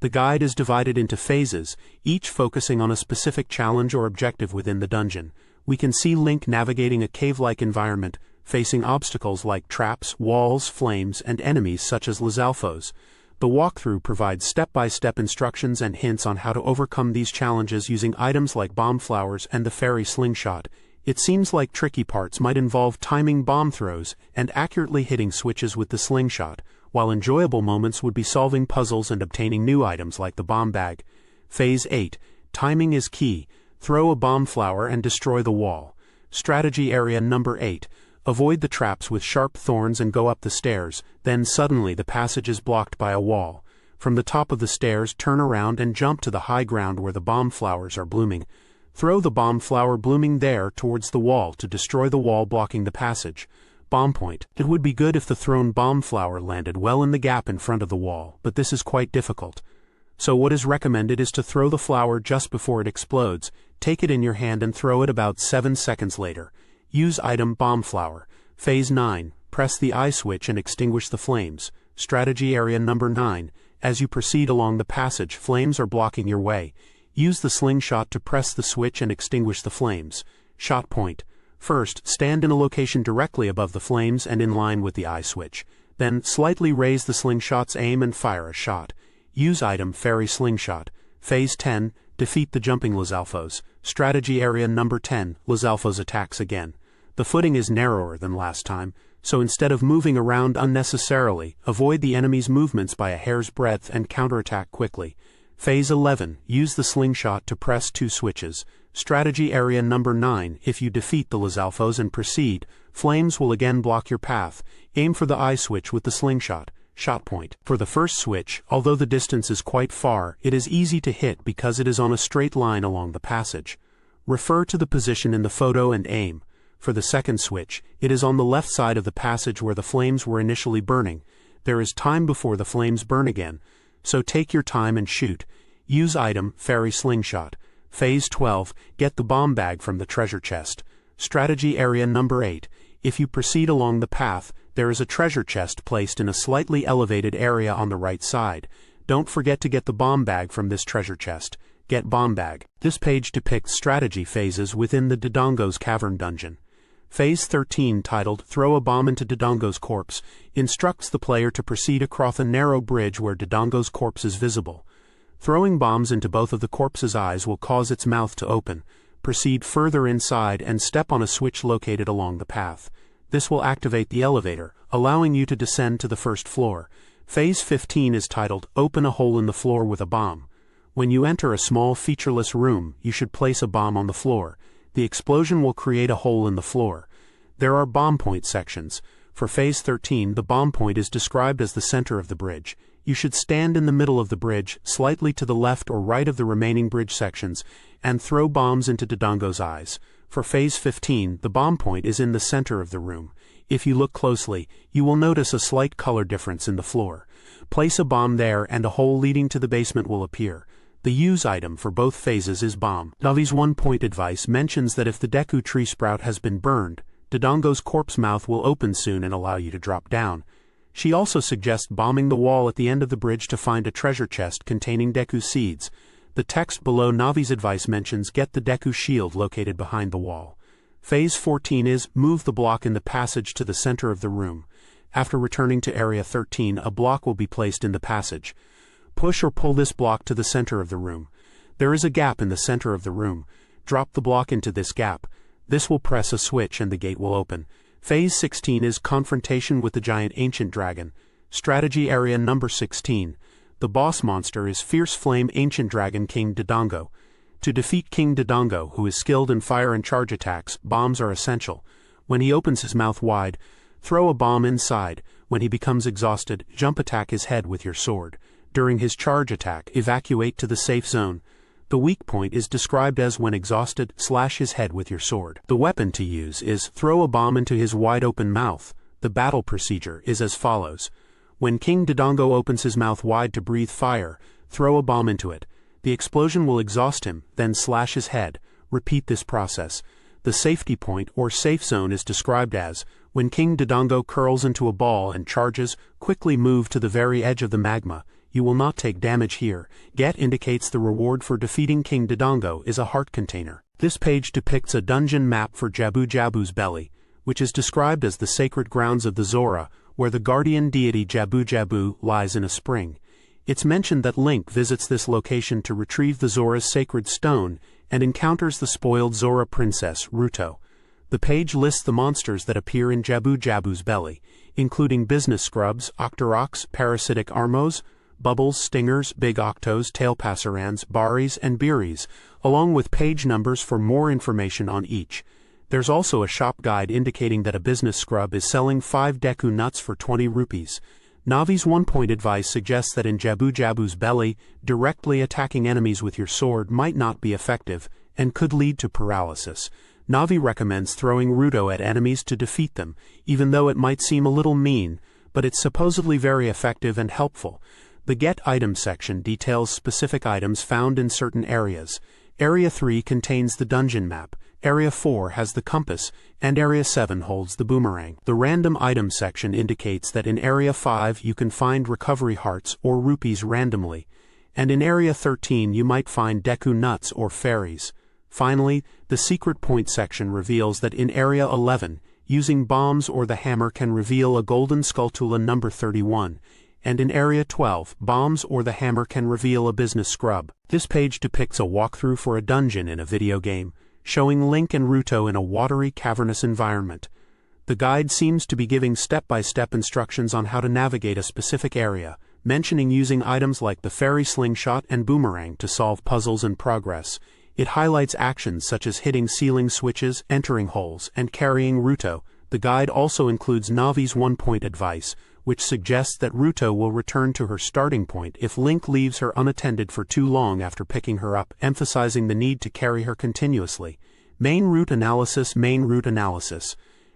The guide is divided into phases, each focusing on a specific challenge or objective within the dungeon. We can see Link navigating a cave-like environment, facing obstacles like traps, walls, flames, and enemies such as Lizalfos. The walkthrough provides step-by-step instructions and hints on how to overcome these challenges using items like bomb flowers and the fairy slingshot. It seems like tricky parts might involve timing bomb throws and accurately hitting switches with the slingshot, while enjoyable moments would be solving puzzles and obtaining new items like the bomb bag. Phase 8. Timing is key. Throw a bomb flower and destroy the wall. Strategy area number 8. Avoid the traps with sharp thorns and go up the stairs, then suddenly the passage is blocked by a wall. From the top of the stairs, turn around and jump to the high ground where the bomb flowers are blooming. Throw the bomb flower blooming there towards the wall to destroy the wall blocking the passage. Bomb point. It would be good if the thrown bomb flower landed well in the gap in front of the wall, but this is quite difficult. So what is recommended is to throw the flower just before it explodes, take it in your hand and throw it about 7 seconds later. Use item bomb flower. Phase 9. Press the I switch and extinguish the flames. Strategy area number 9. As you proceed along the passage, flames are blocking your way. Use the slingshot to press the switch and extinguish the flames. Shot point. First, stand in a location directly above the flames and in line with the I switch. Then, slightly raise the slingshot's aim and fire a shot. Use item fairy slingshot. Phase 10. Defeat the jumping Lizalfos. Strategy area number 10. Lizalfos attacks again. The footing is narrower than last time, so instead of moving around unnecessarily, avoid the enemy's movements by a hair's breadth and counterattack quickly. Phase 11. Use the slingshot to press 2 switches. Strategy area number 9. If you defeat the Lizalfos and proceed, flames will again block your path. Aim for the I switch with the slingshot. Shot point. For the first switch, although the distance is quite far, it is easy to hit because it is on a straight line along the passage. Refer to the position in the photo and aim. For the second switch, it is on the left side of the passage where the flames were initially burning. There is time before the flames burn again, so take your time and shoot. Use item fairy slingshot. Phase 12. Get the bomb bag from the treasure chest. Strategy area number 8. If you proceed along the path, there is a treasure chest placed in a slightly elevated area on the right side. Don't forget to get the bomb bag from this treasure chest. Get bomb bag. This page depicts strategy phases within the Dodongo's cavern dungeon. Phase 13, titled Throw a Bomb into Dodongo's Corpse, instructs the player to proceed across a narrow bridge where Dodongo's corpse is visible. Throwing bombs into both of the corpse's eyes will cause its mouth to open. Proceed further inside and step on a switch located along the path. This will activate the elevator, allowing you to descend to the first floor. Phase 15 is titled, Open a Hole in the Floor with a Bomb. When you enter a small featureless room, you should place a bomb on the floor. The explosion will create a hole in the floor. There are bomb point sections. For Phase 13, the bomb point is described as the center of the bridge. You should stand in the middle of the bridge, slightly to the left or right of the remaining bridge sections, and throw bombs into Dodongo's eyes. For Phase 15, the bomb point is in the center of the room. If you look closely, you will notice a slight color difference in the floor. Place a bomb there and a hole leading to the basement will appear. The use item for both phases is bomb. Navi's one-point advice mentions that if the Deku tree sprout has been burned, Dodongo's corpse mouth will open soon and allow you to drop down. She also suggests bombing the wall at the end of the bridge to find a treasure chest containing Deku seeds. The text below Navi's advice mentions get the Deku shield located behind the wall. Phase 14 is move the block in the passage to the center of the room. After returning to Area 13, a block will be placed in the passage. Push or pull this block to the center of the room. There is a gap in the center of the room. Drop the block into this gap. This will press a switch and the gate will open. Phase 16 is confrontation with the giant ancient dragon. Strategy area number 16. The boss monster is Fierce Flame Ancient Dragon King Dodongo. To defeat King Dodongo, who is skilled in fire and charge attacks, bombs are essential. When he opens his mouth wide, throw a bomb inside. When he becomes exhausted, jump attack his head with your sword. During his charge attack, evacuate to the safe zone. The weak point is described as when exhausted, slash his head with your sword. The weapon to use is throw a bomb into his wide-open mouth. The battle procedure is as follows. When King Dodongo opens his mouth wide to breathe fire, throw a bomb into it. The explosion will exhaust him, then slash his head. Repeat this process. The safety point or safe zone is described as, when King Dodongo curls into a ball and charges, quickly move to the very edge of the magma. You will not take damage here. Get indicates the reward for defeating King Dodongo is a heart container. This page depicts a dungeon map for Jabu Jabu's belly, which is described as the sacred grounds of the Zora, where the guardian deity Jabu Jabu lies in a spring. It's mentioned that Link visits this location to retrieve the Zora's sacred stone and encounters the spoiled Zora princess, Ruto. The page lists the monsters that appear in Jabu Jabu's belly, including business scrubs, Octoroks, parasitic Armos, Bubbles, Stingers, Big Octos, Tail Passerans, Baris, and Beeries, along with page numbers for more information on each. There's also a shop guide indicating that a business scrub is selling 5 Deku nuts for 20 rupees. Navi's one-point advice suggests that in Jabu Jabu's belly, directly attacking enemies with your sword might not be effective and could lead to paralysis. Navi recommends throwing Ruto at enemies to defeat them, even though it might seem a little mean, but it's supposedly very effective and helpful. The Get Item section details specific items found in certain areas. Area 3 contains the dungeon map, Area 4 has the compass, and Area 7 holds the boomerang. The Random Item section indicates that in Area 5 you can find recovery hearts or rupees randomly, and in Area 13 you might find Deku nuts or fairies. Finally, the Secret Point section reveals that in Area 11, using bombs or the hammer can reveal a golden Skulltula number 31, and in Area 12, bombs or the hammer can reveal a business scrub. This page depicts a walkthrough for a dungeon in a video game, showing Link and Ruto in a watery, cavernous environment. The guide seems to be giving step-by-step instructions on how to navigate a specific area, mentioning using items like the fairy slingshot and boomerang to solve puzzles and progress. It highlights actions such as hitting ceiling switches, entering holes, and carrying Ruto. The guide also includes Navi's one-point advice, which suggests that Ruto will return to her starting point if Link leaves her unattended for too long after picking her up, emphasizing the need to carry her continuously. Main route analysis.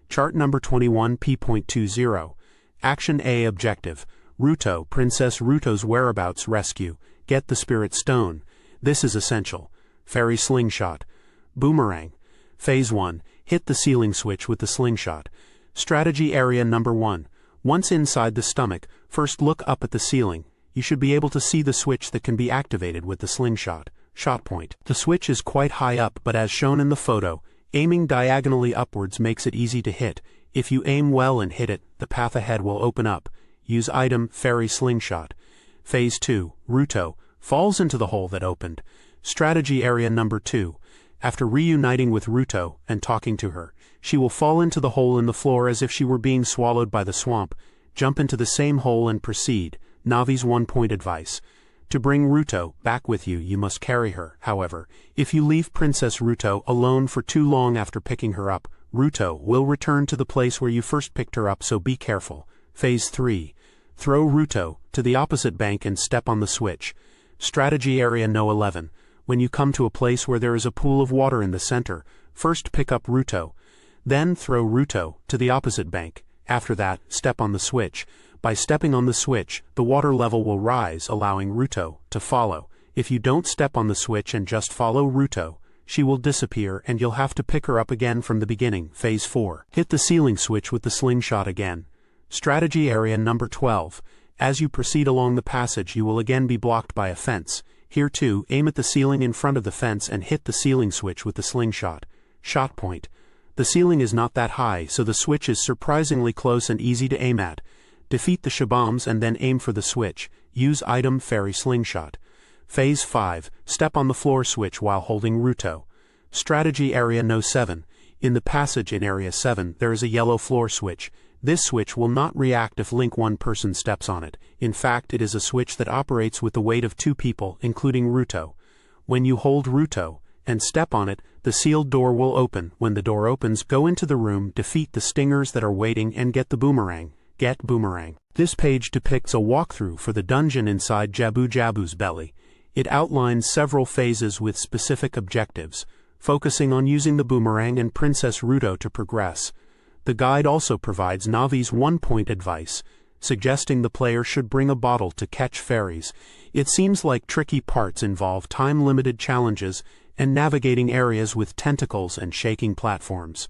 Chart number 21P.20. Action A objective. Ruto, Princess Ruto's whereabouts rescue. Get the Spirit Stone. This is essential. Fairy Slingshot. Boomerang. Phase 1. Hit the ceiling switch with the slingshot. Strategy area number 1. Once inside the stomach, first look up at the ceiling. You should be able to see the switch that can be activated with the slingshot. Shot point. The switch is quite high up, but as shown in the photo, aiming diagonally upwards makes it easy to hit. If you aim well and hit it, the path ahead will open up. Use item Fairy Slingshot. Phase 2. Ruto falls into the hole that opened. Strategy area number 2. After reuniting with Ruto and talking to her, she will fall into the hole in the floor as if she were being swallowed by the swamp. Jump into the same hole and proceed. Navi's 1-point advice. To bring Ruto back with you, you must carry her. However, if you leave Princess Ruto alone for too long after picking her up, Ruto will return to the place where you first picked her up, so be careful. Phase 3. Throw Ruto to the opposite bank and step on the switch. Strategy area No. 11. When you come to a place where there is a pool of water in the center, first pick up Ruto. Then throw Ruto to the opposite bank. After that, step on the switch. By stepping on the switch, the water level will rise, allowing Ruto to follow. If you don't step on the switch and just follow Ruto, she will disappear and you'll have to pick her up again from the beginning. Phase 4. Hit the ceiling switch with the slingshot again. Strategy area number 12. As you proceed along the passage, you will again be blocked by a fence. Here too, aim at the ceiling in front of the fence and hit the ceiling switch with the slingshot. Shot point. The ceiling is not that high, so the switch is surprisingly close and easy to aim at. Defeat the shabombs and then aim for the switch. Use item fairy slingshot. Phase 5. Step on the floor switch while holding Ruto. Strategy area No. 7. In the passage in area 7, there is a yellow floor switch. This switch will not react if one person steps on it. In fact, it is a switch that operates with the weight of 2 people, including Ruto. When you hold Ruto and step on it, the sealed door will open. When the door opens, go into the room, defeat the stingers that are waiting, and get the boomerang. Get boomerang. This page depicts a walkthrough for the dungeon inside Jabu Jabu's belly. It outlines several phases with specific objectives, focusing on using the boomerang and Princess Ruto to progress. The guide also provides Navi's 1-point advice, suggesting the player should bring a bottle to catch fairies. It seems like tricky parts involve time-limited challenges and navigating areas with tentacles and shaking platforms.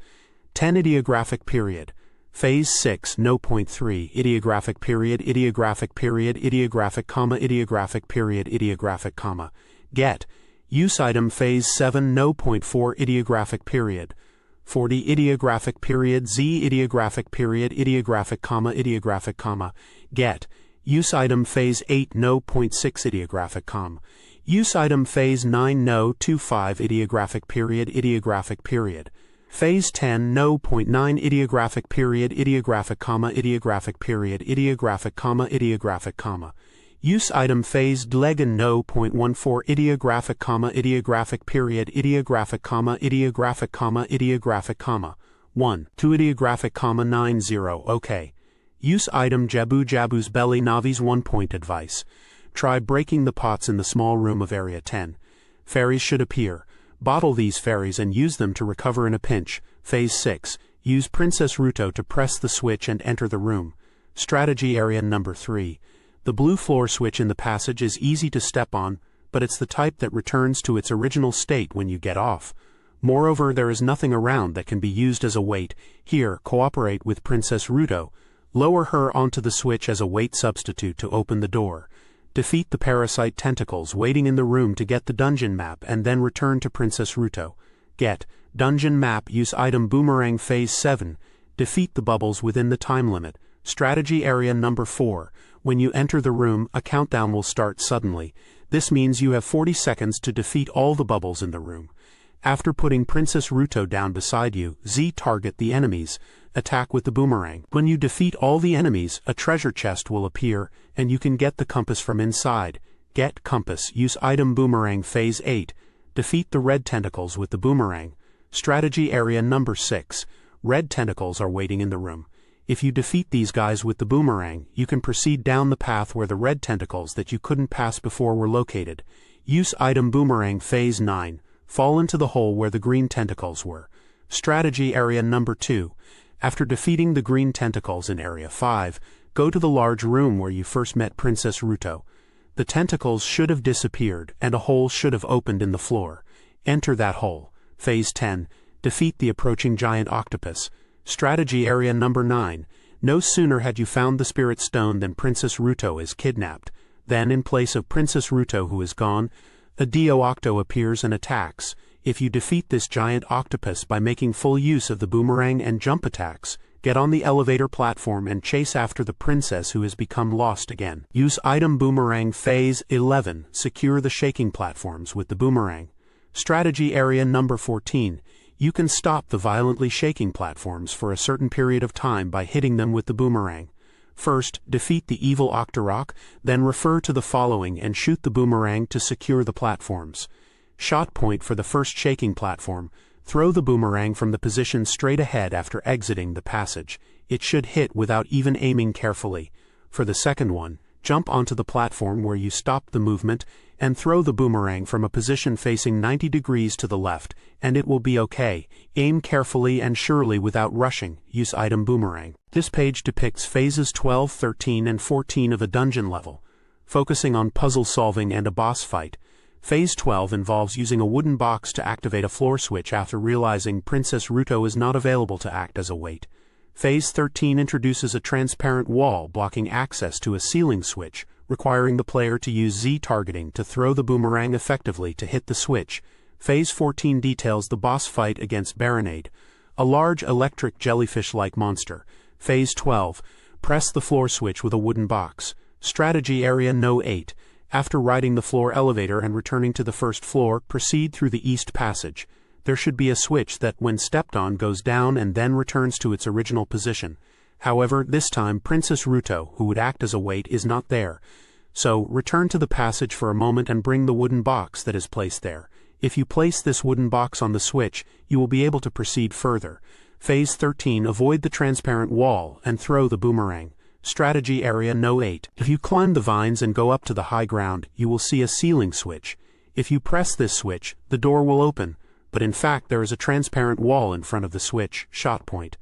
10 Ideographic period. Phase 6 No.3 Ideographic period Ideographic period Ideographic comma Ideographic period Ideographic comma. Get. Use item Phase 7 No.4 Ideographic period. 40 Ideographic period Z Ideographic period Ideographic comma. Get. Use item Phase 8 No.6 Ideographic comma. Use item Phase 9 No.25 Ideographic period Ideographic period. Phase 10 No.9 Ideographic period Ideographic comma Ideographic period Ideographic comma. Use item Phase Dlegen No.14 Ideographic comma Ideographic period Ideographic comma 1 2 Ideographic comma 90 OK. Use item Jabu Jabu's belly Navi's 1-point advice. Try breaking the pots in the small room of area 10. Fairies should appear. Bottle these fairies and use them to recover in a pinch. Phase 6. Use Princess Ruto to press the switch and enter the room. Strategy area number 3. The blue floor switch in the passage is easy to step on, but it's the type that returns to its original state when you get off. Moreover, there is nothing around that can be used as a weight. Here, cooperate with Princess Ruto. Lower her onto the switch as a weight substitute to open the door. Defeat the parasite tentacles waiting in the room to get the dungeon map and then return to Princess Ruto. Get. Dungeon map. Use item Boomerang Phase 7. Defeat the bubbles within the time limit. Strategy area number 4. When you enter the room, a countdown will start suddenly. This means you have 40 seconds to defeat all the bubbles in the room. After putting Princess Ruto down beside you, target the enemies. Attack with the boomerang. When you defeat all the enemies, a treasure chest will appear, and you can get the compass from inside. Get compass. Use item Boomerang Phase 8. Defeat the red tentacles with the boomerang. Strategy area number 6. Red tentacles are waiting in the room. If you defeat these guys with the boomerang, you can proceed down the path where the red tentacles that you couldn't pass before were located. Use item Boomerang Phase 9. Fall into the hole where the green tentacles were. Strategy area number 2. After defeating the green tentacles in area 5, go to the large room where you first met Princess Ruto. The tentacles should have disappeared, and a hole should have opened in the floor. Enter that hole. Phase 10. Defeat the approaching giant octopus. Strategy area number 9. No sooner had you found the spirit stone than Princess Ruto is kidnapped. Then, in place of Princess Ruto who is gone, a Dio-Octo appears and attacks. If you defeat this giant octopus by making full use of the boomerang and jump attacks, get on the elevator platform and chase after the princess who has become lost again. Use item Boomerang Phase 11. Secure the shaking platforms with the boomerang. Strategy Area Number 14. You can stop the violently shaking platforms for a certain period of time by hitting them with the boomerang. First, defeat the evil Octorok, then refer to the following and shoot the boomerang to secure the platforms. Shot point for the first shaking platform. Throw the boomerang from the position straight ahead after exiting the passage. It should hit without even aiming carefully. For the second one, jump onto the platform where you stopped the movement and throw the boomerang from a position facing 90 degrees to the left, and it will be okay. Aim carefully and surely without rushing. Use item boomerang. This page depicts phases 12, 13, and 14 of a dungeon level, focusing on puzzle solving and a boss fight. Phase 12 involves using a wooden box to activate a floor switch after realizing Princess Ruto is not available to act as a weight. Phase 13 introduces a transparent wall blocking access to a ceiling switch, requiring the player to use Z targeting to throw the boomerang effectively to hit the switch. Phase 14 details the boss fight against Narrated, a large electric jellyfish-like monster. Phase 12. Press the floor switch with a wooden box. Strategy Area No. 8. After riding the floor elevator and returning to the first floor, proceed through the East Passage. There should be a switch that, when stepped on, goes down and then returns to its original position. However, this time Princess Ruto, who would act as a weight, is not there. So, return to the passage for a moment and bring the wooden box that is placed there. If you place this wooden box on the switch, you will be able to proceed further. Phase 13. Avoid the transparent wall and throw the boomerang. Strategy Area No. 8. If you climb the vines and go up to the high ground, you will see a ceiling switch. If you press this switch, the door will open, but in fact there is a transparent wall in front of the switch, shot point.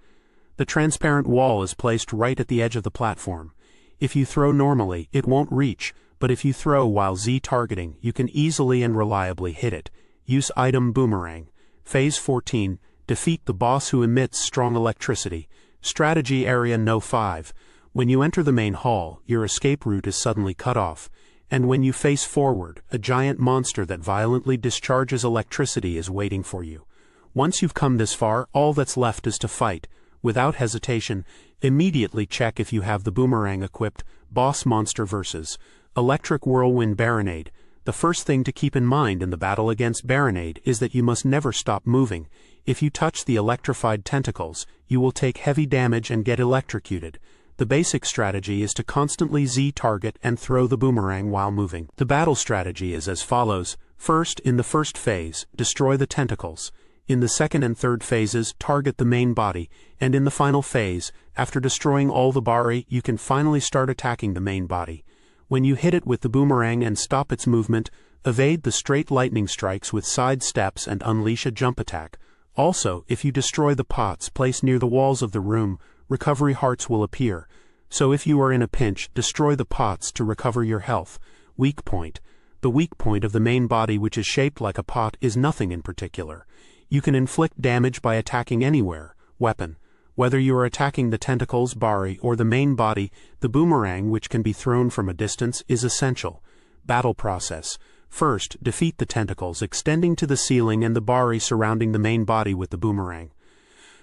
The transparent wall is placed right at the edge of the platform. If you throw normally, it won't reach, but if you throw while Z targeting, you can easily and reliably hit it. Use item boomerang. Phase 14. Defeat the boss who emits strong electricity. Strategy Area No. 5. When you enter the main hall, your escape route is suddenly cut off, and when you face forward, a giant monster that violently discharges electricity is waiting for you. Once you've come this far, all that's left is to fight. Without hesitation, immediately check if you have the boomerang equipped. Boss monster versus Electric Whirlwind Narrated. The first thing to keep in mind in the battle against Narrated is that you must never stop moving. If you touch the electrified tentacles, you will take heavy damage and get electrocuted. The basic strategy is to constantly Z-target and throw the boomerang while moving. The battle strategy is as follows. First, in the first phase, destroy the tentacles. In the second and third phases, target the main body, and in the final phase, after destroying all the bari, you can finally start attacking the main body. When you hit it with the boomerang and stop its movement, evade the straight lightning strikes with side steps and unleash a jump attack. Also, if you destroy the pots placed near the walls of the room, recovery hearts will appear. So if you are in a pinch, destroy the pots to recover your health. Weak point. The weak point of the main body, which is shaped like a pot, is nothing in particular. You can inflict damage by attacking anywhere. Weapon. Whether you are attacking the tentacles, bari, or the main body, the boomerang, which can be thrown from a distance, is essential. Battle process. First, defeat the tentacles extending to the ceiling and the bari surrounding the main body with the boomerang.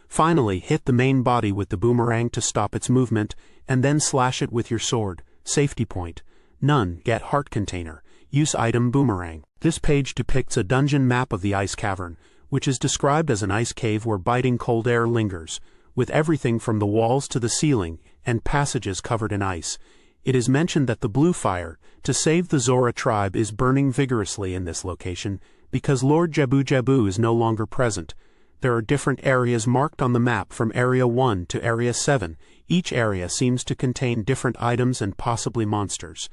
Finally, hit the main body with the boomerang to stop its movement, and then slash it with your sword. Safety point. None. Get heart container. Use item boomerang. This page depicts a dungeon map of the ice cavern, which is described as an ice cave where biting cold air lingers, with everything from the walls to the ceiling, and passages covered in ice. It is mentioned that the blue fire, to save the Zora tribe, is burning vigorously in this location, because Lord Jabu Jabu is no longer present. There are different areas marked on the map from Area 1 to Area 7. Each area seems to contain different items and possibly monsters.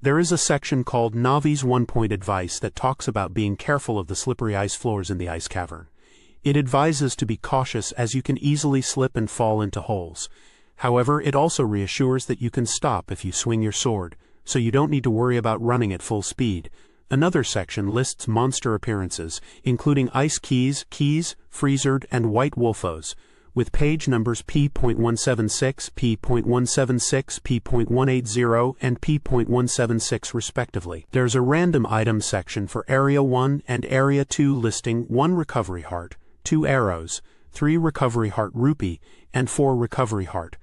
There is a section called Navi's one-point advice that talks about being careful of the slippery ice floors in the ice cavern. It advises to be cautious as you can easily slip and fall into holes. However, it also reassures that you can stop if you swing your sword, so you don't need to worry about running at full speed. Another section lists monster appearances, including ice keys, freezered, and white wolfos, with page numbers P.176, P.176, P.180, and P.176 respectively. There's a random item section for Area 1 and Area 2 listing 1 recovery heart, 2 arrows, 3 recovery heart rupee, and 4 recovery heart.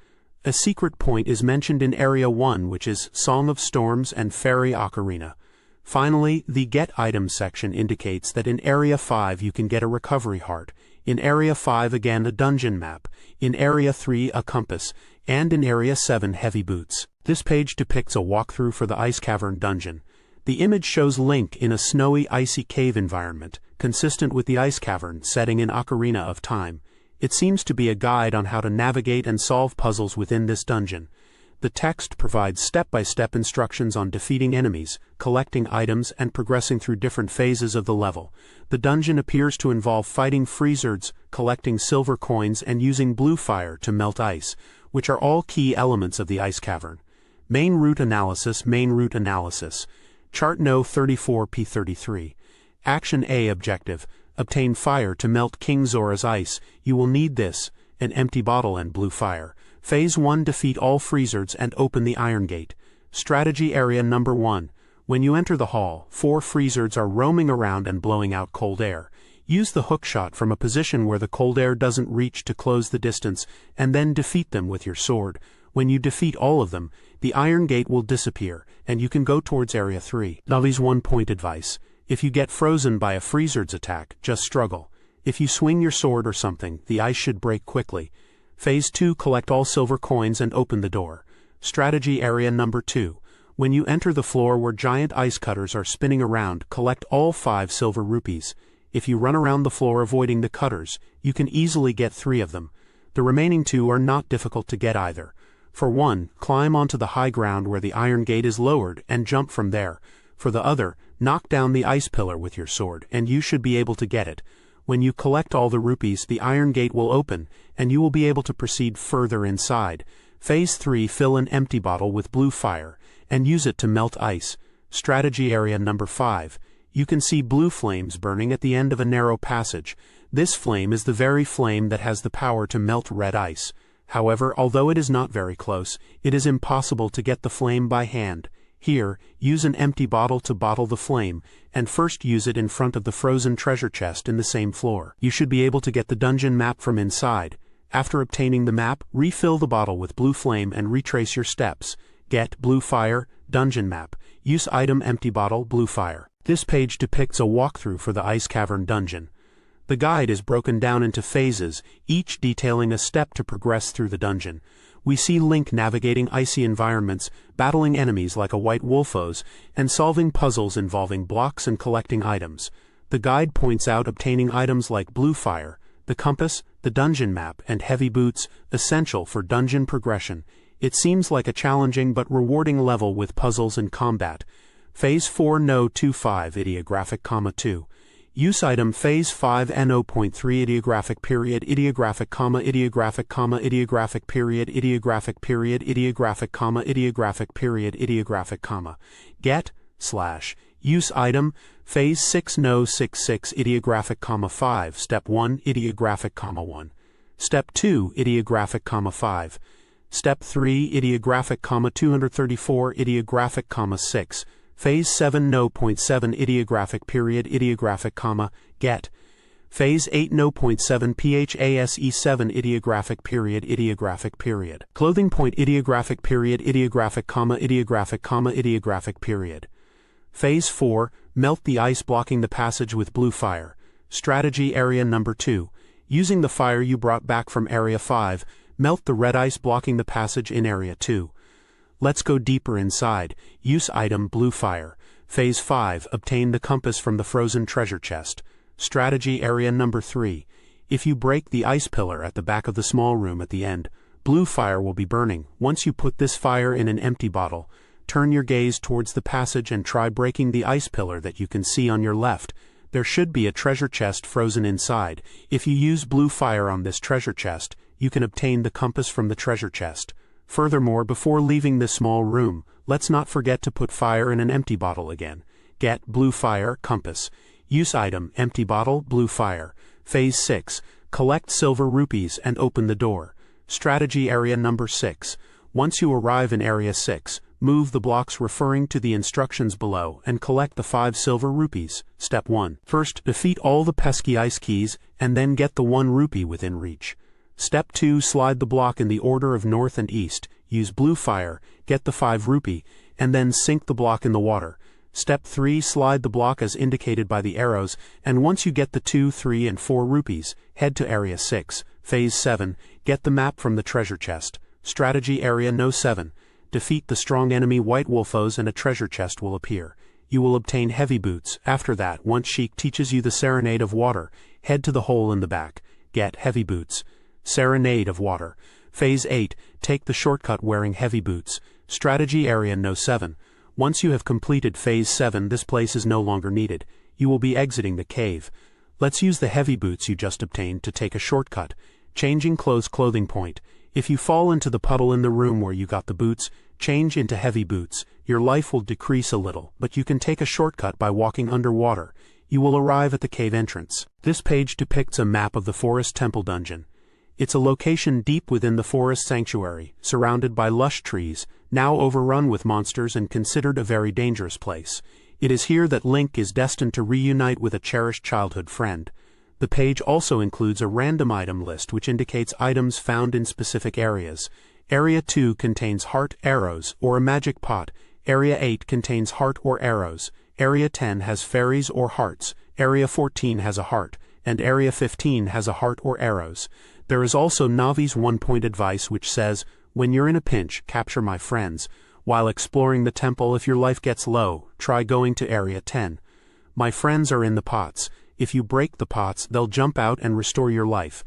A secret point is mentioned in Area 1, which is Song of Storms and Fairy Ocarina. Finally, the Get Items section indicates that in Area 5 you can get a recovery heart, in Area 5 again a dungeon map, in Area 3 a compass, and in Area 7 heavy boots. This page depicts a walkthrough for the Ice Cavern dungeon. The image shows Link in a snowy, icy cave environment, consistent with the Ice Cavern setting in Ocarina of Time. It seems to be a guide on how to navigate and solve puzzles within this dungeon. The text provides step-by-step instructions on defeating enemies, collecting items, and progressing through different phases of the level. The dungeon appears to involve fighting freezards, collecting silver coins, and using blue fire to melt ice, which are all key elements of the Ice Cavern. Main route analysis. Chart No 34p33. Action A objective. Obtain fire to melt King Zora's ice. You will need this, an empty bottle and blue fire. Phase 1. Defeat all freezards and open the Iron Gate. Strategy Area Number 1. When you enter the hall, 4 freezards are roaming around and blowing out cold air. Use the hookshot from a position where the cold air doesn't reach to close the distance, and then defeat them with your sword. When you defeat all of them, the Iron Gate will disappear, and you can go towards Area 3. Navi's 1-point advice. If you get frozen by a freezard's attack, just struggle. If you swing your sword or something, the ice should break quickly. Phase 2. Collect all silver coins and open the door. Strategy Area Number 2. When you enter the floor where giant ice cutters are spinning around, collect all 5 silver rupees. If you run around the floor avoiding the cutters, you can easily get 3 of them. The remaining 2 are not difficult to get either. For 1, climb onto the high ground where the Iron Gate is lowered and jump from there. For the other, knock down the ice pillar with your sword, and you should be able to get it. When you collect all the rupees, the Iron Gate will open, and you will be able to proceed further inside. Phase 3. Fill an empty bottle with blue fire, and use it to melt ice. Strategy Area Number 5. You can see blue flames burning at the end of a narrow passage. This flame is the very flame that has the power to melt red ice. However, although it is not very close, it is impossible to get the flame by hand. Here, use an empty bottle to bottle the flame, and first use it in front of the frozen treasure chest in the same floor. You should be able to get the dungeon map from inside. After obtaining the map, refill the bottle with blue flame and retrace your steps. Get blue fire, dungeon map. Use item empty bottle, blue fire. This page depicts a walkthrough for the Ice Cavern dungeon. The guide is broken down into phases, each detailing a step to progress through the dungeon. We see Link navigating icy environments, battling enemies like a white wolfos, and solving puzzles involving blocks and collecting items. The guide points out obtaining items like blue fire, the compass, the dungeon map, and heavy boots, essential for dungeon progression. It seems like a challenging but rewarding level with puzzles and combat. Phase 4 No 25 ideographic, 2. Use item Phase 5 No.3 ideographic period ideographic, ideographic, ideographic period ideographic period ideographic, ideographic period ideographic, get / use item Phase 6 No 66 ideographic, 5 Step 1 ideographic, 1 Step 2 ideographic, 5 Step 3 ideographic, 234 ideographic, 6 Phase 7 No.7 ideographic period ideographic, get. Phase 8 No.7 PHASE7 ideographic period ideographic period. Clothing point ideographic period ideographic, ideographic, ideographic period. Phase 4 Melt the ice blocking the passage with blue fire. Strategy Area Number 2. Using the fire you brought back from Area 5, melt the red ice blocking the passage in Area 2. Let's go deeper inside. Use item blue fire. Phase 5 Obtain the compass from the frozen treasure chest. Strategy Area Number 3. If you break the ice pillar at the back of the small room at the end, blue fire will be burning. Once you put this fire in an empty bottle, turn your gaze towards the passage and try breaking the ice pillar that you can see on your left. There should be a treasure chest frozen inside. If you use blue fire on this treasure chest, you can obtain the compass from the treasure chest. Furthermore, before leaving this small room, let's not forget to put fire in an empty bottle again. Get blue fire, compass. Use item empty bottle, blue fire. Phase 6 Collect silver rupees and open the door. Strategy Area Number 6. Once you arrive in Area 6, move the blocks referring to the instructions below and collect the 5 silver rupees. Step 1. First, defeat all the pesky ice keys and then get the 1 rupee within reach. Step 2. Slide the block in the order of north and east. Use blue fire, get the 5 rupee, and then sink the block in the water. Step 3. Slide the block as indicated by the arrows, and once you get the 2, 3, and 4 rupees, head to Area 6. Phase 7. Get the map from the treasure chest. Strategy Area No. 7. Defeat the strong enemy White Wolfos and a treasure chest will appear. You will obtain heavy boots. After that, once Sheik teaches you the Serenade of Water, head to the hole in the back. Get heavy boots. Serenade of Water. Phase 8. Take the shortcut wearing heavy boots. Strategy Area No. 7. Once you have completed Phase 7, this place is no longer needed. You will be exiting the cave. Let's use the heavy boots you just obtained to take a shortcut. Changing clothes clothing point. If you fall into the puddle in the room where you got the boots, change into heavy boots. Your life will decrease a little, but you can take a shortcut by walking underwater. You will arrive at the cave entrance. This page depicts a map of the Forest Temple dungeon. It's a location deep within the forest sanctuary, surrounded by lush trees, now overrun with monsters and considered a very dangerous place. It is here that Link is destined to reunite with a cherished childhood friend. The page also includes a random item list which indicates items found in specific areas. Area 2 contains heart arrows or a magic pot. Area 8 contains heart or arrows. Area 10 has fairies or hearts. Area 14 has a heart, and Area 15 has a heart or arrows. There is also Navi's one-point advice which says, "When you're in a pinch, capture my friends. While exploring the temple, if your life gets low, try going to Area 10. My friends are in the pots. If you break the pots, they'll jump out and restore your life.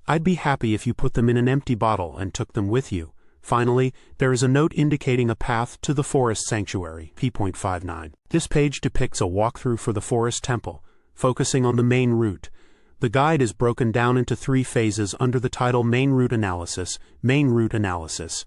I'd be happy if you put them in an empty bottle and took them with you." Finally, there is a note indicating a path to the forest sanctuary. P.59. This page depicts a walkthrough for the forest temple, focusing on the main route. The guide is broken down into 3 phases under the title Main Route Analysis, Main Route Analysis.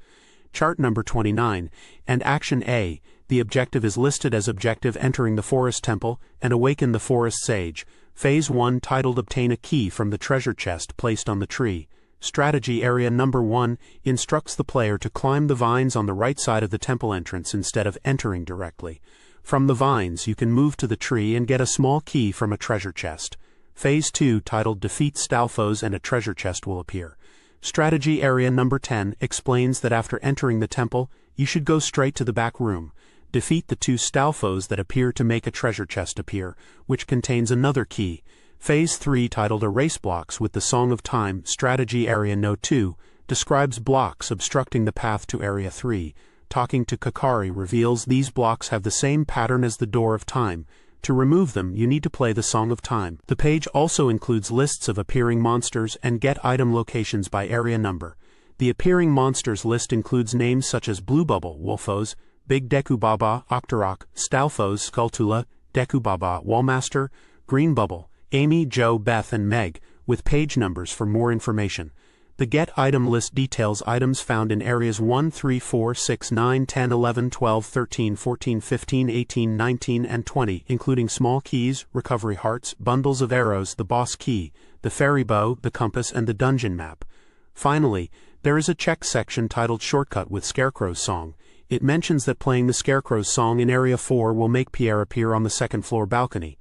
Chart number 29, and Action A. The objective is listed as Objective Entering the Forest Temple and Awaken the Forest Sage. Phase 1 titled Obtain a Key from the Treasure Chest placed on the tree. Strategy Area Number 1 instructs the player to climb the vines on the right side of the temple entrance instead of entering directly. From the vines you can move to the tree and get a small key from a treasure chest. Phase 2 titled Defeat Stalfos and a treasure chest will appear. Strategy Area Number 10 explains that after entering the temple, you should go straight to the back room. Defeat the 2 Stalfos that appear to make a treasure chest appear, which contains another key. Phase 3 titled Erase Blocks with the Song of Time, Strategy Area No. 2, describes blocks obstructing the path to Area 3. Talking to Kakari reveals these blocks have the same pattern as the Door of Time. To remove them, you need to play the Song of Time. The page also includes lists of appearing monsters and get item locations by area number. The appearing monsters list includes names such as Blue Bubble, Wolfos, Big Deku Baba, Octorok, Stalfos, Skulltula, Deku Baba, Wallmaster, Green Bubble, Amy, Joe, Beth, and Meg, with page numbers for more information. The Get Item list details items found in areas 1, 3, 4, 6, 9, 10, 11, 12, 13, 14, 15, 18, 19, and 20, including small keys, recovery hearts, bundles of arrows, the boss key, the fairy bow, the compass, and the dungeon map. Finally, there is a check section titled Shortcut with Scarecrow's Song. It mentions that playing the Scarecrow's Song in Area 4 will make Pierre appear on the second-floor balcony.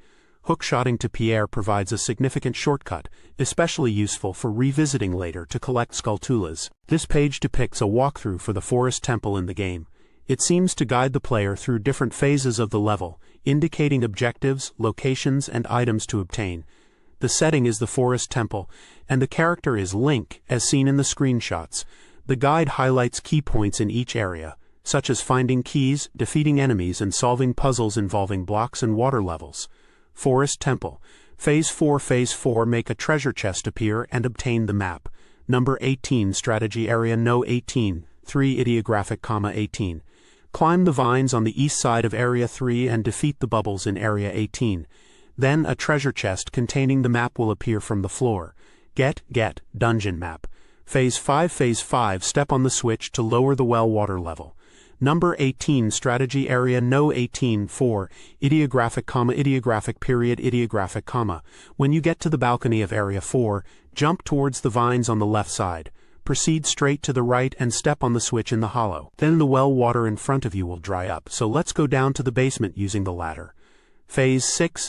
Hookshotting to Pierre provides a significant shortcut, especially useful for revisiting later to collect Skulltulas. This page depicts a walkthrough for the Forest Temple in the game. It seems to guide the player through different phases of the level, indicating objectives, locations, and items to obtain. The setting is the Forest Temple, and the character is Link, as seen in the screenshots. The guide highlights key points in each area, such as finding keys, defeating enemies, and solving puzzles involving blocks and water levels. Forest Temple. Phase 4 make a treasure chest appear and obtain the map. Number 18 Strategy Area No 18, 3 Ideographic, 18. Climb the vines on the east side of Area 3 and defeat the bubbles in Area 18. Then a treasure chest containing the map will appear from the floor. Get Dungeon Map. Phase 5 step on the switch to lower the well water level. Number 18 Strategy Area No 18, 4 Ideographic, Ideographic period, Ideographic, When you get to the balcony of Area 4, jump towards the vines on the left side. Proceed straight to the right and step on the switch in the hollow. Then the well water in front of you will dry up, so let's go down to the basement using the ladder. Phase 6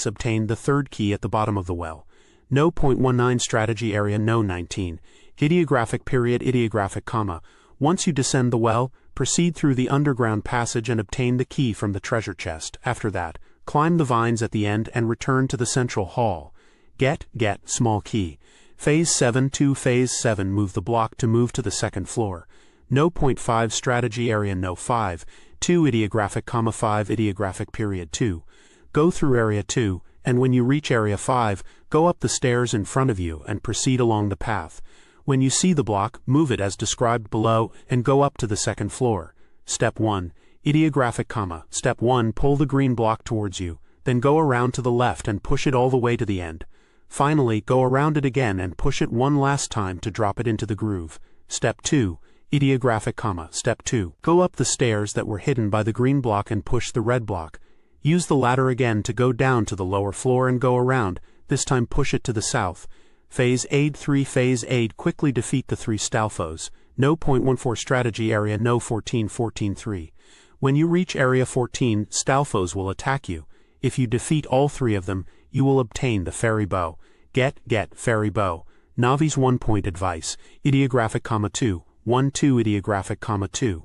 obtain the third key at the bottom of the well. No.19 Strategy Area No 19 Ideographic period, Ideographic, Once you descend the well, proceed through the underground passage and obtain the key from the treasure chest. After that, climb the vines at the end and return to the central hall. Get small key. Phase 7 2 Phase 7 Move the block to move to the second floor. No. 5 Strategy Area No. 5 2 Ideographic, 5 Ideographic period 2. Go through Area 2, and when you reach Area 5, go up the stairs in front of you and proceed along the path. When you see the block, move it as described below and go up to the second floor. Step 1. Ideographic, Step 1 Pull the green block towards you, then go around to the left and push it all the way to the end. Finally, go around it again and push it one last time to drop it into the groove. Step 2. Ideographic, Step 2. Go up the stairs that were hidden by the green block and push the red block. Use the ladder again to go down to the lower floor and go around, this time push it to the south. Phase 8 3 Phase 8 Quickly defeat the 3 Stalfos. No. 14 Strategy Area No. 14 3. When you reach Area 14, Stalfos will attack you. If you defeat all 3 of them, you will obtain the fairy bow. Get fairy bow. Navi's 1-point advice. Ideographic, 2 1 2 Ideographic, 2.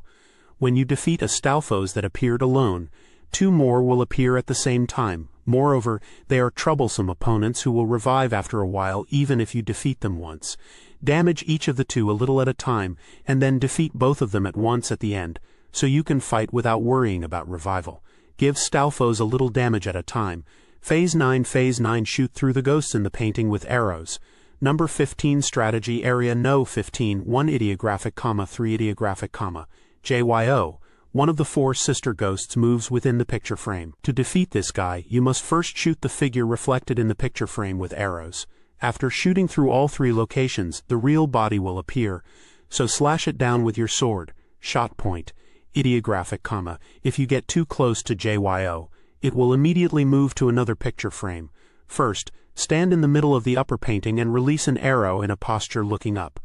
When you defeat a Stalfos that appeared alone, 2 more will appear at the same time. Moreover, they are troublesome opponents who will revive after a while even if you defeat them once. Damage each of the 2 a little at a time, and then defeat both of them at once at the end, so you can fight without worrying about revival. Give Stalfos a little damage at a time. Phase 9 Shoot through the ghosts in the painting with arrows. Number 15 Strategy Area No. 15 1 Ideographic, 3 Ideographic, JYO. One of the 4 sister ghosts moves within the picture frame. To defeat this guy, you must first shoot the figure reflected in the picture frame with arrows. After shooting through all 3 locations, the real body will appear, so slash it down with your sword. Shot point. Ideographic, if you get too close to JYO, it will immediately move to another picture frame. First, stand in the middle of the upper painting and release an arrow in a posture looking up.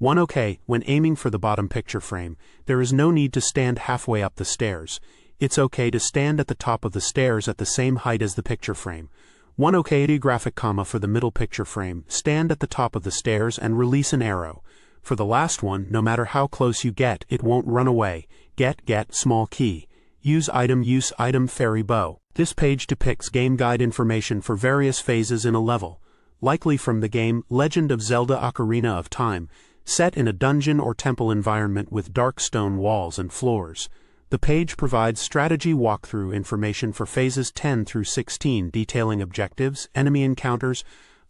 1 OK, when aiming for the bottom picture frame, there is no need to stand halfway up the stairs. It's OK to stand at the top of the stairs at the same height as the picture frame. 1 OK Ideographic, for the middle picture frame, stand at the top of the stairs and release an arrow. For the last one, no matter how close you get, it won't run away. Get small key. Use item fairy bow. This page depicts game guide information for various phases in a level, likely from the game Legend of Zelda Ocarina of Time, set in a dungeon or temple environment with dark stone walls and floors. The page provides strategy walkthrough information for phases 10 through 16 detailing objectives, enemy encounters,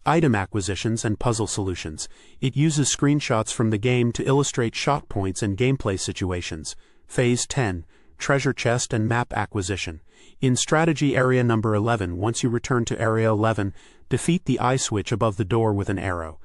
item acquisitions and puzzle solutions. It uses screenshots from the game to illustrate shot points and gameplay situations. Phase 10, Treasure Chest and Map Acquisition. In Strategy Area Number 11, once you return to Area 11, defeat the eye switch above the door with an arrow.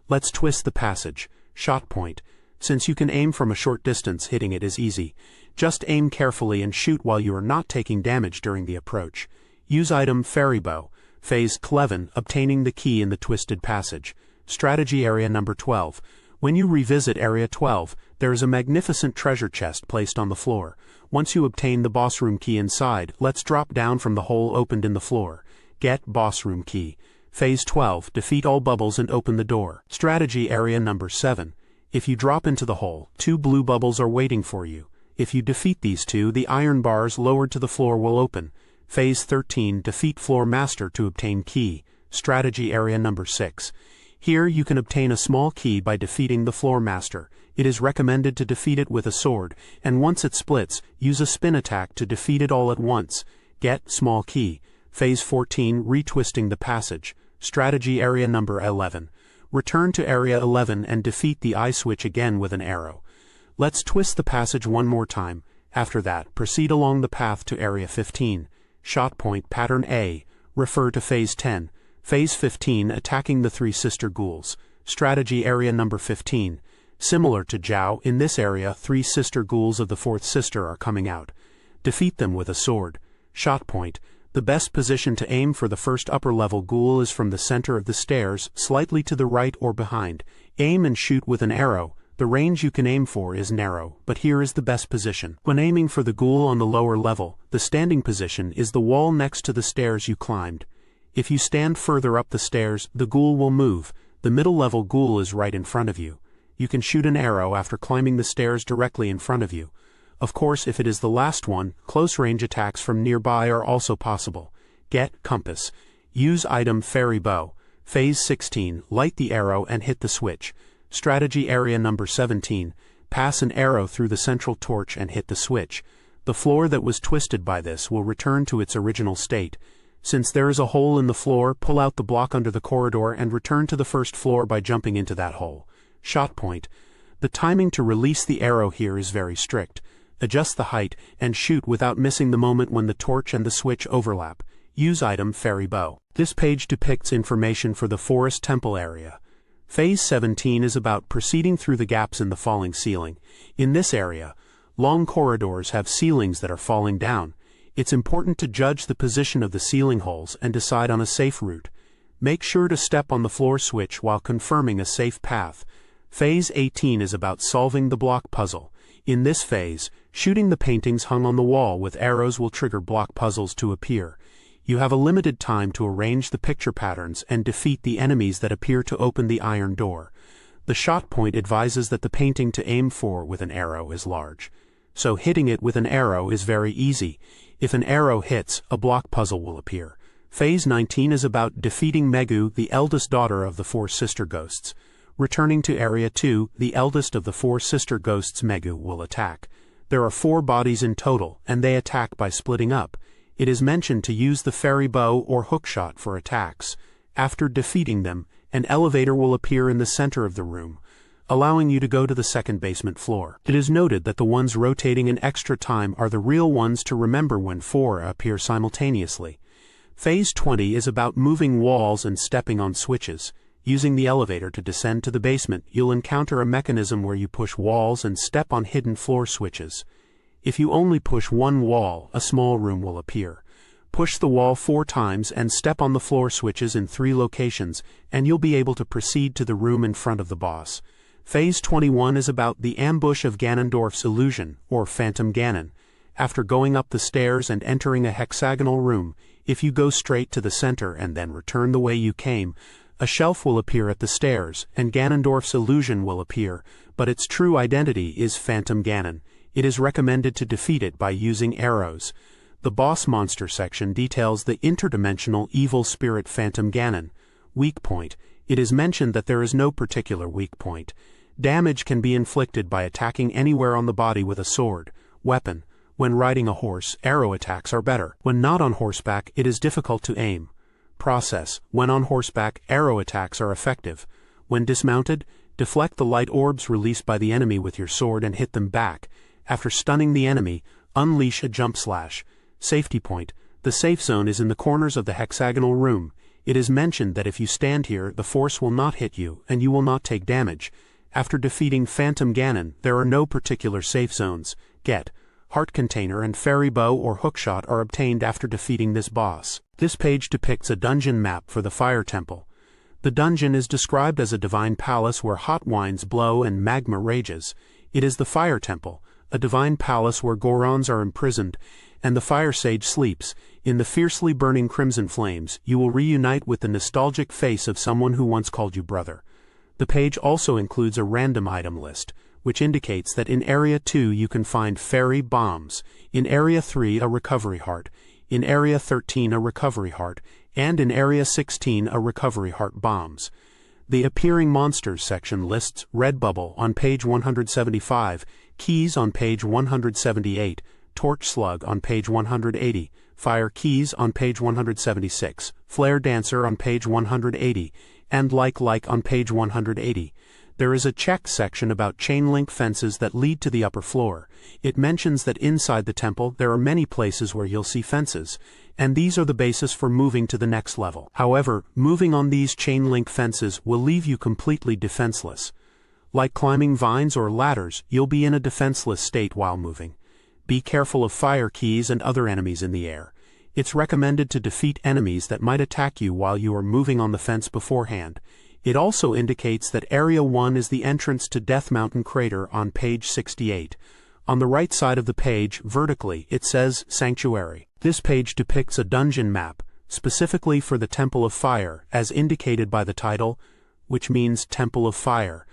Let's twist the passage. Shot point. Since you can aim from a short distance, hitting it is easy. Just aim carefully and shoot while you are not taking damage during the approach. Use item fairy bow. Phase 11, obtaining the key in the twisted passage. Strategy Area Number 12. When you revisit Area 12, there is a magnificent treasure chest placed on the floor. Once you obtain the boss room key inside, let's drop down from the hole opened in the floor. Get boss room key. Phase 12, defeat all bubbles and open the door. Strategy Area Number 7. If you drop into the hole, 2 blue bubbles are waiting for you. If you defeat these 2, the iron bars lowered to the floor will open. Phase 13, defeat floor master to obtain key. Strategy Area Number 6. Here you can obtain a small key by defeating the floor master. It is recommended to defeat it with a sword, and once it splits, use a spin attack to defeat it all at once. Get small key. Phase 14, retwisting the passage. Strategy Area Number 11. Return to Area 11 and defeat the eye switch again with an arrow. Let's twist the passage one more time. After that, proceed along the path to Area 15. Shot point Pattern A. Refer to Phase 10. Phase 15, attacking the 3 sister ghouls. Strategy Area Number 15. Similar to Zhao, in this area 3 sister ghouls of the 4th sister are coming out. Defeat them with a sword. Shot point. The best position to aim for the first upper level ghoul is from the center of the stairs, slightly to the right or behind. Aim and shoot with an arrow. The range you can aim for is narrow, but here is the best position. When aiming for the ghoul on the lower level, the standing position is the wall next to the stairs you climbed. If you stand further up the stairs, the ghoul will move. The middle level ghoul is right in front of you. you can shoot an arrow after climbing the stairs directly in front of you. Of course, if it is the last one, close-range attacks from nearby are also possible. Get compass. Use item fairy bow. Phase 16, light the arrow and hit the switch. Strategy area number 17, pass an arrow through the central torch and hit the switch. The floor that was twisted by this will return to its original state. Since there is a hole in the floor, pull out the block under the corridor and return to the first floor by jumping into that hole. Shot point. The timing to release the arrow here is very strict. Adjust the height and shoot without missing the moment when the torch and the switch overlap. Use item fairy bow. This page depicts information for the forest temple area. Phase 17 is about proceeding through the gaps in the falling ceiling. In this area, long corridors have ceilings that are falling down. It's important to judge the position of the ceiling holes and decide on a safe route. Make sure to step on the floor switch while confirming a safe path. Phase 18 is about solving the block puzzle. In this phase, shooting the paintings hung on the wall with arrows will trigger block puzzles to appear. You have a limited time to arrange the picture patterns and defeat the enemies that appear to open the iron door. The shot point advises that the painting to aim for with an arrow is large. So hitting it with an arrow is very easy. If an arrow hits, a block puzzle will appear. Phase 19 is about defeating Megu, the eldest daughter of the four sister ghosts. Returning to Area 2, the eldest of the four sister ghosts, Megu, will attack. There are 4 bodies in total, and they attack by splitting up. It is mentioned to use the fairy bow or hookshot for attacks. After defeating them, an elevator will appear in the center of the room, allowing you to go to the second basement floor. It is noted that the ones rotating in extra time are the real ones to remember when 4 appear simultaneously. Phase 20 is about moving walls and stepping on switches. Using the elevator to descend to the basement, you'll encounter a mechanism where you push walls and step on hidden floor switches. If you only push one wall, a small room will appear. Push the wall 4 times and step on the floor switches in 3 locations, and you'll be able to proceed to the room in front of the boss. Phase 21 is about the ambush of Ganondorf's illusion, or Phantom Ganon. After going up the stairs and entering a hexagonal room, if you go straight to the center and then return the way you came, a shelf will appear at the stairs, and Ganondorf's illusion will appear, but its true identity is Phantom Ganon. It is recommended to defeat it by using arrows. The boss monster section details the interdimensional evil spirit Phantom Ganon. Weak point. It is mentioned that there is no particular weak point. Damage can be inflicted by attacking anywhere on the body with a sword, weapon. When riding a horse, arrow attacks are better. When not on horseback, it is difficult to aim. Process. When on horseback, arrow attacks are effective. When dismounted, deflect the light orbs released by the enemy with your sword and hit them back. After stunning the enemy, unleash a jump slash. Safety point. The safe zone is in the corners of the hexagonal room. It is mentioned that if you stand here, the force will not hit you, and you will not take damage. After defeating Phantom Ganon, there are no particular safe zones. Get. Heart container and fairy bow or hookshot are obtained after defeating this boss. This page depicts a dungeon map for the Fire Temple. The dungeon is described as a divine palace where hot winds blow and magma rages. It is the Fire Temple, a divine palace where Gorons are imprisoned, and the fire sage sleeps. In the fiercely burning crimson flames, you will reunite with the nostalgic face of someone who once called you brother. The page also includes a random item list, which indicates that in Area 2 you can find fairy bombs, in Area 3 a recovery heart, in Area 13 a recovery heart, and in Area 16 a recovery heart bombs. The Appearing Monsters section lists Redbubble on page 175, Keys on page 178, Torch Slug on page 180, Fire Keys on page 176, Flare Dancer on page 180, and Like on page 180. There is a check section about chain link fences that lead to the upper floor. It mentions that inside the temple there are many places where you'll see fences, and these are the basis for moving to the next level. However, moving on these chain link fences will leave you completely defenseless. Like climbing vines or ladders, you'll be in a defenseless state while moving. Be careful of fire keys and other enemies in the air. It's recommended to defeat enemies that might attack you while you are moving on the fence beforehand. It also indicates that Area 1 is the entrance to Death Mountain Crater on page 68. On the right side of the page, vertically, it says Sanctuary. This page depicts a dungeon map, specifically for the Temple of Fire, as indicated by the title, which means Temple of Fire.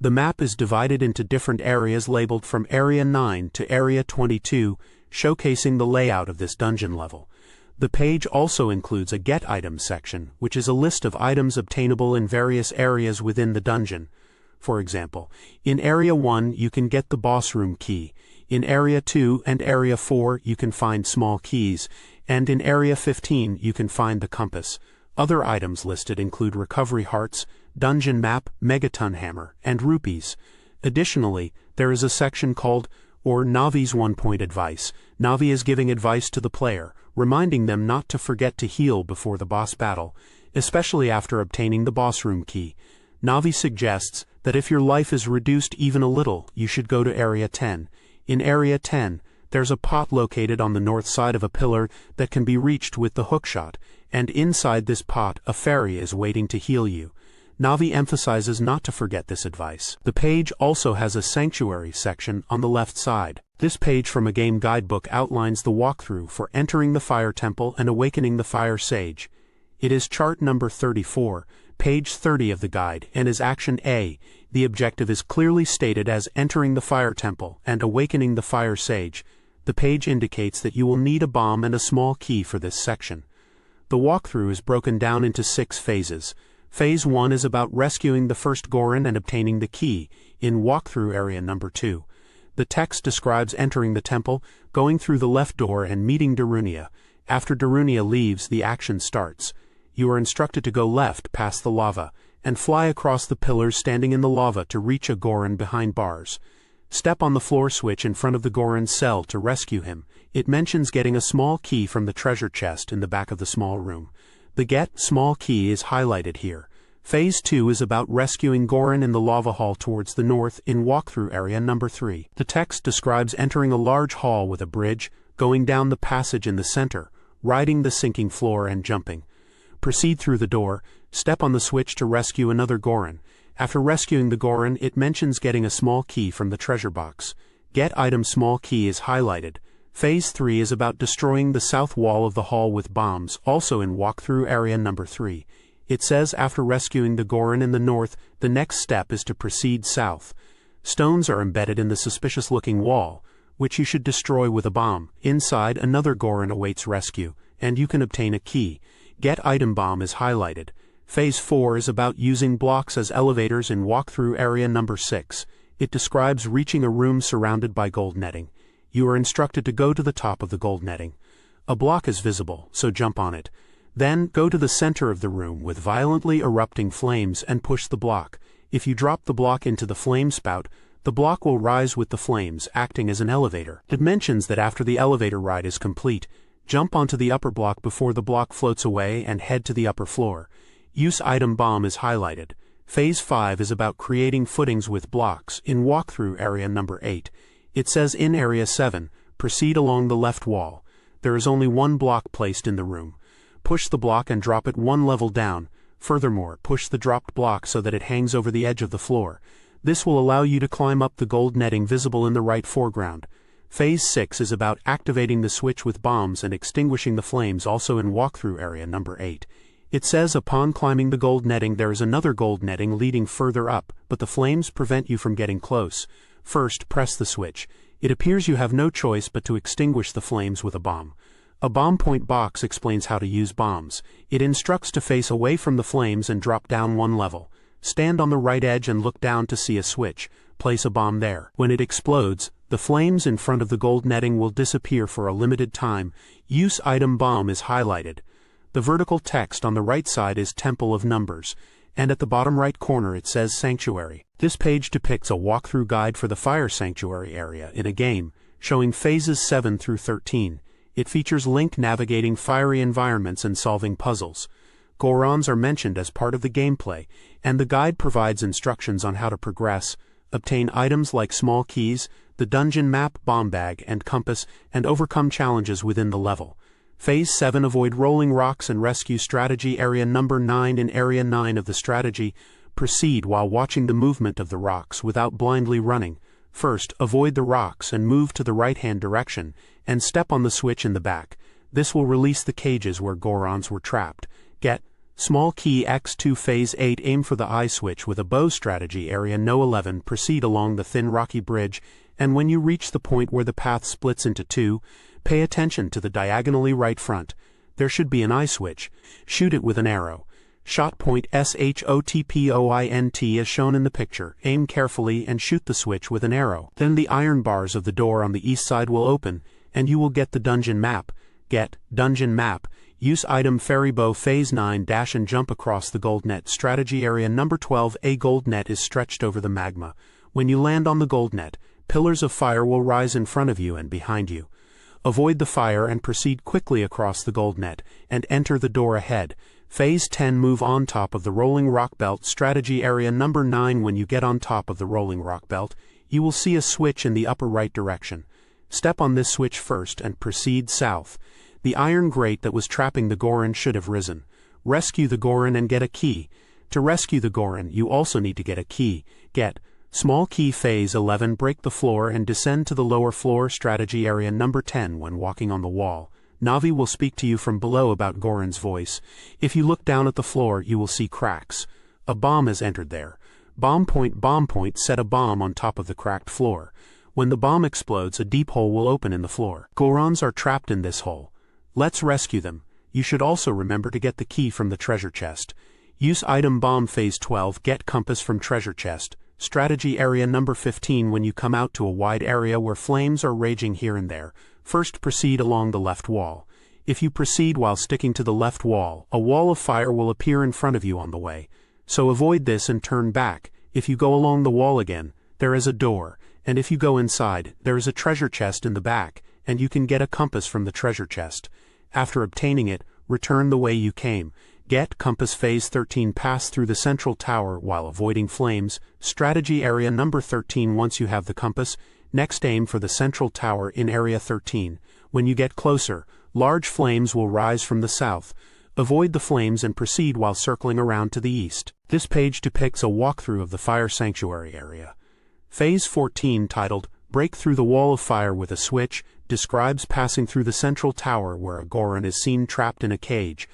The map is divided into different areas labeled from Area 9 to Area 22, showcasing the layout of this dungeon level. The page also includes a Get Items section, which is a list of items obtainable in various areas within the dungeon. For example, in Area 1 you can get the boss room key, in Area 2 and Area 4 you can find small keys, and in Area 15 you can find the compass. Other items listed include recovery hearts, dungeon map, megaton hammer, and rupees. Additionally, there is a section called Navi's 1-point advice. Navi is giving advice to the player, reminding them not to forget to heal before the boss battle, especially after obtaining the boss room key. Navi suggests that if your life is reduced even a little, you should go to Area 10. In Area 10, there's a pot located on the north side of a pillar that can be reached with the hookshot, and inside this pot a fairy is waiting to heal you. Navi emphasizes not to forget this advice. The page also has a sanctuary section on the left side. This page from a game guidebook outlines the walkthrough for entering the Fire Temple and awakening the Fire Sage. It is chart number 34, page 30 of the guide, and is Action A. The objective is clearly stated as entering the Fire Temple and awakening the Fire Sage. The page indicates that you will need a bomb and a small key for this section. The walkthrough is broken down into 6 phases. Phase 1 is about rescuing the first Goron and obtaining the key, in walkthrough area number 2. The text describes entering the temple, going through the left door and meeting Darunia. After Darunia leaves, the action starts. You are instructed to go left past the lava, and fly across the pillars standing in the lava to reach a Goron behind bars. Step on the floor switch in front of the Goron's cell to rescue him. It mentions getting a small key from the treasure chest in the back of the small room. The Get Small Key is highlighted here. Phase 2 is about rescuing Goron in the lava hall towards the north in walkthrough area number 3. The text describes entering a large hall with a bridge, going down the passage in the center, riding the sinking floor and jumping. Proceed through the door, step on the switch to rescue another Goron. After rescuing the Goron, it mentions getting a small key from the treasure box. Get Item Small Key is highlighted. Phase 3 is about destroying the south wall of the hall with bombs, also in walkthrough area number 3. It says after rescuing the Goron in the north, the next step is to proceed south. Stones are embedded in the suspicious-looking wall, which you should destroy with a bomb. Inside, another Goron awaits rescue, and you can obtain a key. Get Item Bomb is highlighted. Phase 4 is about using blocks as elevators in walkthrough area number 6. It describes reaching a room surrounded by gold netting. You are instructed to go to the top of the gold netting. A block is visible, so jump on it. Then, go to the center of the room with violently erupting flames and push the block. If you drop the block into the flame spout, the block will rise with the flames, acting as an elevator. It mentions that after the elevator ride is complete, jump onto the upper block before the block floats away and head to the upper floor. Use Item Bomb is highlighted. Phase 5 is about creating footings with blocks in walkthrough area number 8. It says in Area 7, proceed along the left wall. There is only one block placed in the room. Push the block and drop it one level down. Furthermore, push the dropped block so that it hangs over the edge of the floor. This will allow you to climb up the gold netting visible in the right foreground. Phase 6 is about activating the switch with bombs and extinguishing the flames, also in walkthrough area number 8. It says upon climbing the gold netting there is another gold netting leading further up, but the flames prevent you from getting close. First, press the switch. It appears you have no choice but to extinguish the flames with a bomb. A bomb point box explains how to use bombs. It instructs to face away from the flames and drop down one level. Stand on the right edge and look down to see a switch. Place a bomb there. When it explodes, the flames in front of the gold netting will disappear for a limited time. Use Item Bomb is highlighted. The vertical text on the right side is Temple of Numbers, and at the bottom right corner it says Sanctuary. This page depicts a walkthrough guide for the Fire Sanctuary area in a game, showing phases 7 through 13. It features Link navigating fiery environments and solving puzzles. Gorons are mentioned as part of the gameplay, and the guide provides instructions on how to progress, obtain items like small keys, the dungeon map, bomb bag, and compass, and overcome challenges within the level. Phase 7 avoid rolling rocks and rescue strategy area number 9 in area 9 of the strategy. Proceed while watching the movement of the rocks without blindly running. First, avoid the rocks and move to the right-hand direction, and step on the switch in the back. This will release the cages where Gorons were trapped. Get Small key X2 Phase 8 Aim for the eye switch with a bow strategy area No 11 Proceed along the thin rocky bridge, and when you reach the point where the path splits into two, pay attention to the diagonally right front. There should be an eye switch. Shoot it with an arrow. Shot point SHOTPOINT as shown in the picture. Aim carefully and shoot the switch with an arrow. Then the iron bars of the door on the east side will open, and you will get the dungeon map. Get Dungeon Map. Use item Fairy Bow Phase 9 dash and jump across the gold net. Strategy area number 12. A gold net is stretched over the magma. When you land on the gold net, pillars of fire will rise in front of you and behind you. Avoid the fire and proceed quickly across the gold net, and enter the door ahead. Phase 10 Move on top of the rolling rock belt. Strategy area number 9. When you get on top of the rolling rock belt, you will see a switch in the upper right direction. Step on this switch first and proceed south. The iron grate that was trapping the Goron should have risen. Rescue the Goron and get a key. To rescue the Goron, you also need to get a key. Get Small key Phase 11 Break the floor and descend to the lower floor. Strategy area number 10. When walking on the wall, Navi will speak to you from below about Goron's voice. If you look down at the floor, you will see cracks. A bomb has entered there. Bomb point, set a bomb on top of the cracked floor. When the bomb explodes, a deep hole will open in the floor. Gorons are trapped in this hole. Let's rescue them. You should also remember to get the key from the treasure chest. Use item Bomb Phase 12 Get compass from treasure chest. Strategy area number 15. When you come out to a wide area where flames are raging here and there, first proceed along the left wall. If you proceed while sticking to the left wall, a wall of fire will appear in front of you on the way. So avoid this and turn back. If you go along the wall again, there is a door, and if you go inside, there is a treasure chest in the back, and you can get a compass from the treasure chest. After obtaining it, return the way you came. Get compass Phase 13 Pass through the central tower while avoiding flames. Strategy area number 13. Once you have the compass, next aim for the central tower in area 13. When you get closer, large flames will rise from the south. Avoid the flames and proceed while circling around to the east. This page depicts a walkthrough of the fire sanctuary area. Phase 14, titled Break Through the Wall of Fire with a Switch, describes passing through the central tower where a Goron is seen trapped in a cage.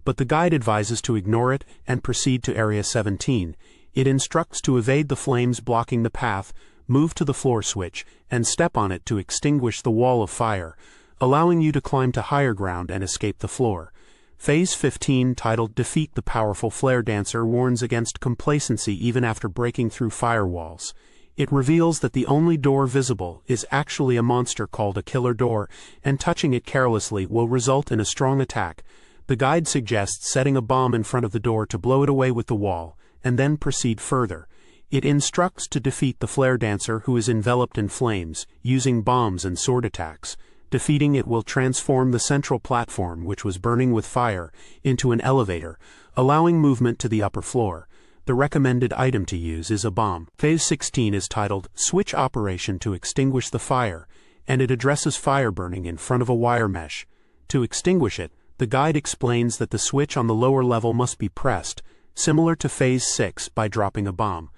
But the guide advises to ignore it and proceed to Area 17. It instructs to evade the flames blocking the path, move to the floor switch, and step on it to extinguish the wall of fire, allowing you to climb to higher ground and escape the floor. Phase 15, titled Defeat the Powerful Flare Dancer, warns against complacency even after breaking through firewalls. It reveals that the only door visible is actually a monster called a killer door, and touching it carelessly will result in a strong attack. The guide suggests setting a bomb in front of the door to blow it away with the wall, and then proceed further. It instructs to defeat the flare dancer who is enveloped in flames, using bombs and sword attacks. Defeating it will transform the central platform, which was burning with fire, into an elevator, allowing movement to the upper floor. The recommended item to use is a bomb. Phase 16 is titled Switch Operation to Extinguish the Fire, and it addresses fire burning in front of a wire mesh. To extinguish it, the guide explains that the switch on the lower level must be pressed, similar to Phase 6, by dropping a bomb.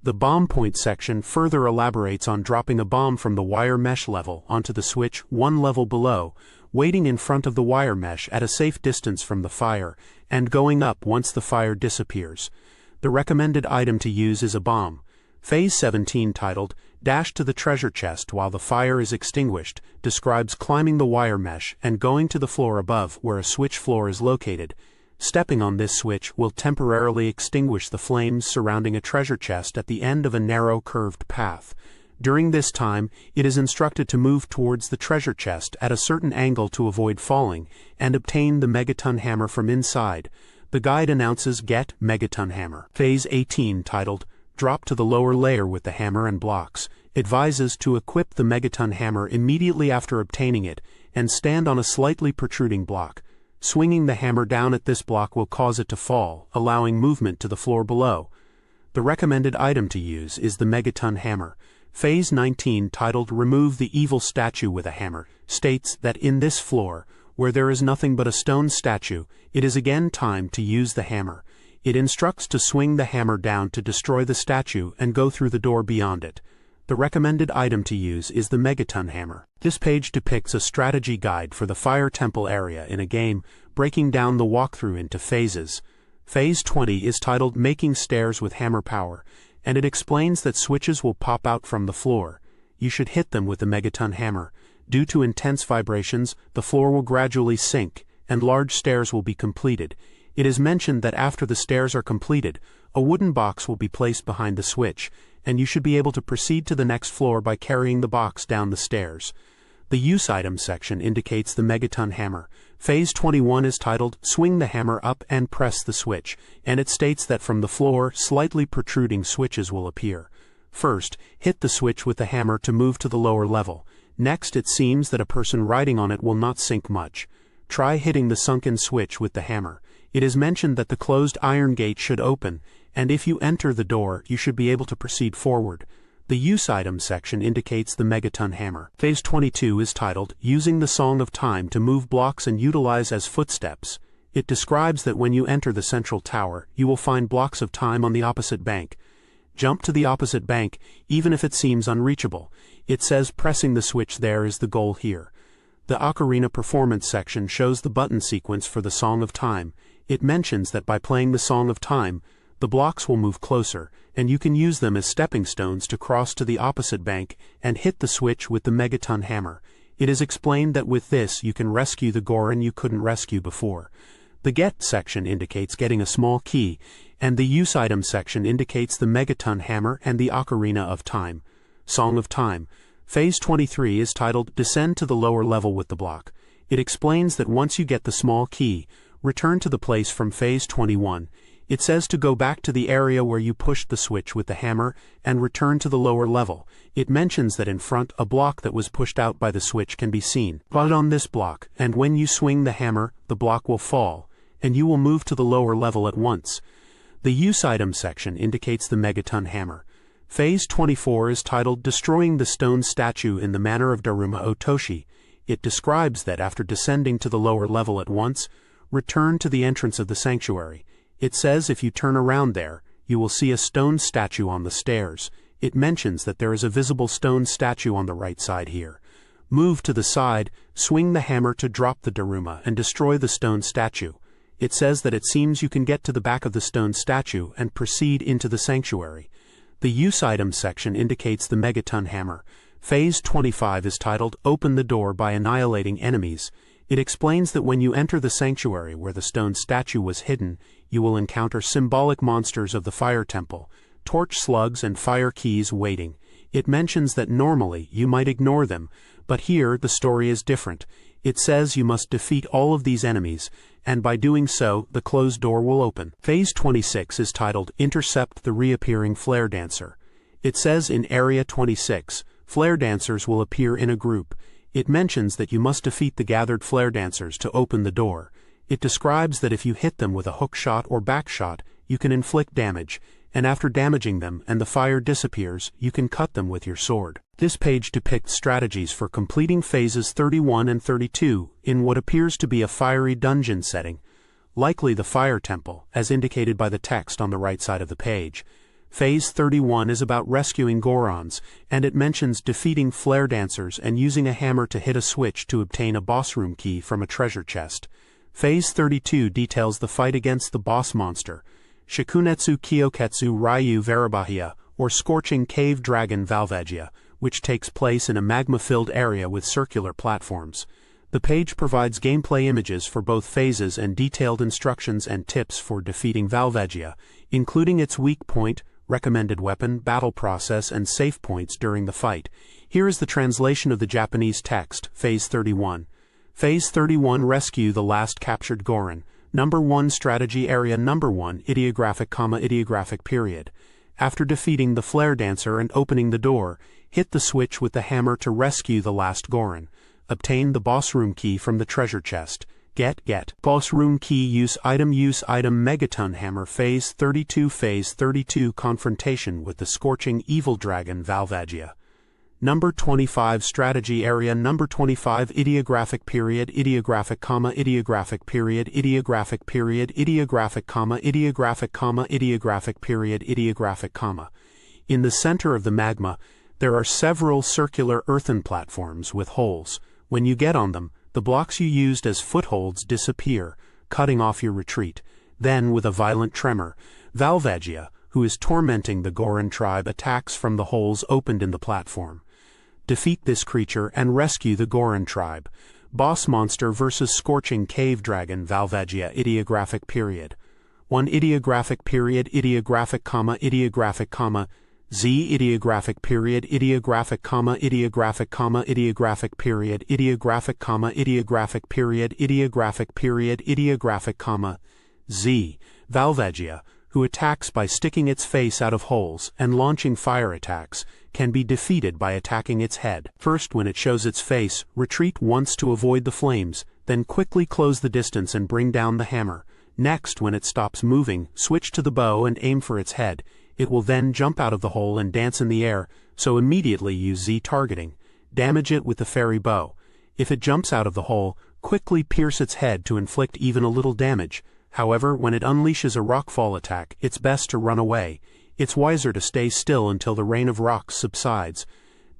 The bomb point section further elaborates on dropping a bomb from the wire mesh level onto the switch one level below, waiting in front of the wire mesh at a safe distance from the fire, and going up once the fire disappears. The recommended item to use is a bomb. Phase 17, titled Dash to the Treasure Chest while the fire is extinguished, describes climbing the wire mesh and going to the floor above where a switch floor is located. Stepping on this switch will temporarily extinguish the flames surrounding a treasure chest at the end of a narrow curved path. During this time, it is instructed to move towards the treasure chest at a certain angle to avoid falling, and obtain the Megaton Hammer from inside. The guide announces Get Megaton Hammer. Phase 18, titled Drop to the lower layer with the hammer and blocks, advises to equip the Megaton Hammer immediately after obtaining it, and stand on a slightly protruding block. Swinging the hammer down at this block will cause it to fall, allowing movement to the floor below. The recommended item to use is the Megaton Hammer. Phase 19, titled Remove the Evil Statue with a Hammer, states that in this floor, where there is nothing but a stone statue, it is again time to use the hammer. It instructs to swing the hammer down to destroy the statue and go through the door beyond it. The recommended item to use is the Megaton Hammer. This page depicts a strategy guide for the Fire Temple area in a game, breaking down the walkthrough into phases. Phase 20 is titled Making Stairs with Hammer Power, and it explains that switches will pop out from the floor. You should hit them with the megaton hammer. Due to intense vibrations, the floor will gradually sink, and large stairs will be completed. It is mentioned that after the stairs are completed, a wooden box will be placed behind the switch, and you should be able to proceed to the next floor by carrying the box down the stairs. The Use Item section indicates the megaton hammer. Phase 21 is titled Swing the Hammer Up and Press the Switch, and it states that from the floor, slightly protruding switches will appear. First, hit the switch with the hammer to move to the lower level. Next, it seems that a person riding on it will not sink much. Try hitting the sunken switch with the hammer. It is mentioned that the closed iron gate should open, and if you enter the door, you should be able to proceed forward. The Use Item section indicates the megaton hammer. Phase 22 is titled Using the Song of Time to Move Blocks and Utilize as Footsteps. It describes that when you enter the central tower, you will find blocks of time on the opposite bank. Jump to the opposite bank, even if it seems unreachable. It says pressing the switch there is the goal here. The Ocarina Performance section shows the button sequence for the Song of Time. It mentions that by playing the Song of Time, the blocks will move closer, and you can use them as stepping stones to cross to the opposite bank and hit the switch with the megaton hammer. It is explained that with this you can rescue the Goron you couldn't rescue before. The Get section indicates getting a small key, and the Use Item section indicates the megaton hammer and the Ocarina of Time. Song of Time. Phase 23 is titled Descend to the Lower Level with the Block. It explains that once you get the small key, return to the place from Phase 21. It says to go back to the area where you pushed the switch with the hammer and return to the lower level. It mentions that in front, a block that was pushed out by the switch can be seen. But on this block, and when you swing the hammer, the block will fall, and you will move to the lower level at once. The Use Item section indicates the megaton hammer. Phase 24 is titled Destroying the Stone Statue in the Manner of Daruma Otoshi. It describes that after descending to the lower level at once, return to the entrance of the sanctuary. It says if you turn around there, you will see a stone statue on the stairs. It mentions that there is a visible stone statue on the right side here. Move to the side, swing the hammer to drop the Daruma and destroy the stone statue. It says that it seems you can get to the back of the stone statue and proceed into the sanctuary. The Use Item section indicates the megaton hammer. Phase 25 is titled Open the Door by Annihilating Enemies. It explains that when you enter the sanctuary where the stone statue was hidden, you will encounter symbolic monsters of the fire temple, torch slugs and fire keys waiting. It mentions that normally you might ignore them, but here the story is different. It says you must defeat all of these enemies, and by doing so, the closed door will open. Phase 26 is titled Intercept the Reappearing Flare Dancer. It says in Area 26, flare dancers will appear in a group. It mentions that you must defeat the gathered flare dancers to open the door. It describes that if you hit them with a hook shot or back shot, you can inflict damage, and after damaging them and the fire disappears, you can cut them with your sword. This page depicts strategies for completing phases 31 and 32 in what appears to be a fiery dungeon setting, likely the fire temple, as indicated by the text on the right side of the page. Phase 31 is about rescuing Gorons, and it mentions defeating flare dancers and using a hammer to hit a switch to obtain a boss room key from a treasure chest. Phase 32 details the fight against the boss monster, Shikunetsu Kyoketsu Ryu Varabahia, or Scorching Cave Dragon Valvagia, which takes place in a magma-filled area with circular platforms. The page provides gameplay images for both phases and detailed instructions and tips for defeating Valvagia, including its weak point, recommended weapon, battle process, and save points during the fight. Here is the translation of the Japanese text, Phase 31. Phase 31 Rescue the Last Captured Goron. Number 1 Strategy Area Number 1 Ideographic period. After defeating the flare dancer and opening the door, hit the switch with the hammer to rescue the last Goron. Obtain the boss room key from the treasure chest. Get boss room key. Use item megaton hammer. Phase 32 Confrontation with the Scorching Evil Dragon Valvagia. Number 25 Strategy Area Number 25 Ideographic period Ideographic period In the center of the magma, there are several circular earthen platforms with holes. When you get on them, the blocks you used as footholds disappear, cutting off your retreat. Then, with a violent tremor, Valvagia, who is tormenting the Goron tribe, attacks from the holes opened in the platform. Defeat this creature and rescue the Goron tribe. Boss monster vs. Scorching Cave Dragon Valvagia. Ideographic period. 1 ideographic period ideographic comma ideographic comma Z ideographic period ideographic comma ideographic comma ideographic period ideographic comma ideographic period ideographic period ideographic comma Z. Valvagia, who attacks by sticking its face out of holes and launching fire attacks, can be defeated by attacking its head. First, when it shows its face, retreat once to avoid the flames, then quickly close the distance and bring down the hammer. Next, when it stops moving, switch to the bow and aim for its head. It will then jump out of the hole and dance in the air, so immediately use Z targeting. Damage it with the fairy bow. If it jumps out of the hole, quickly pierce its head to inflict even a little damage. However, when it unleashes a rockfall attack, it's best to run away. It's wiser to stay still until the rain of rocks subsides.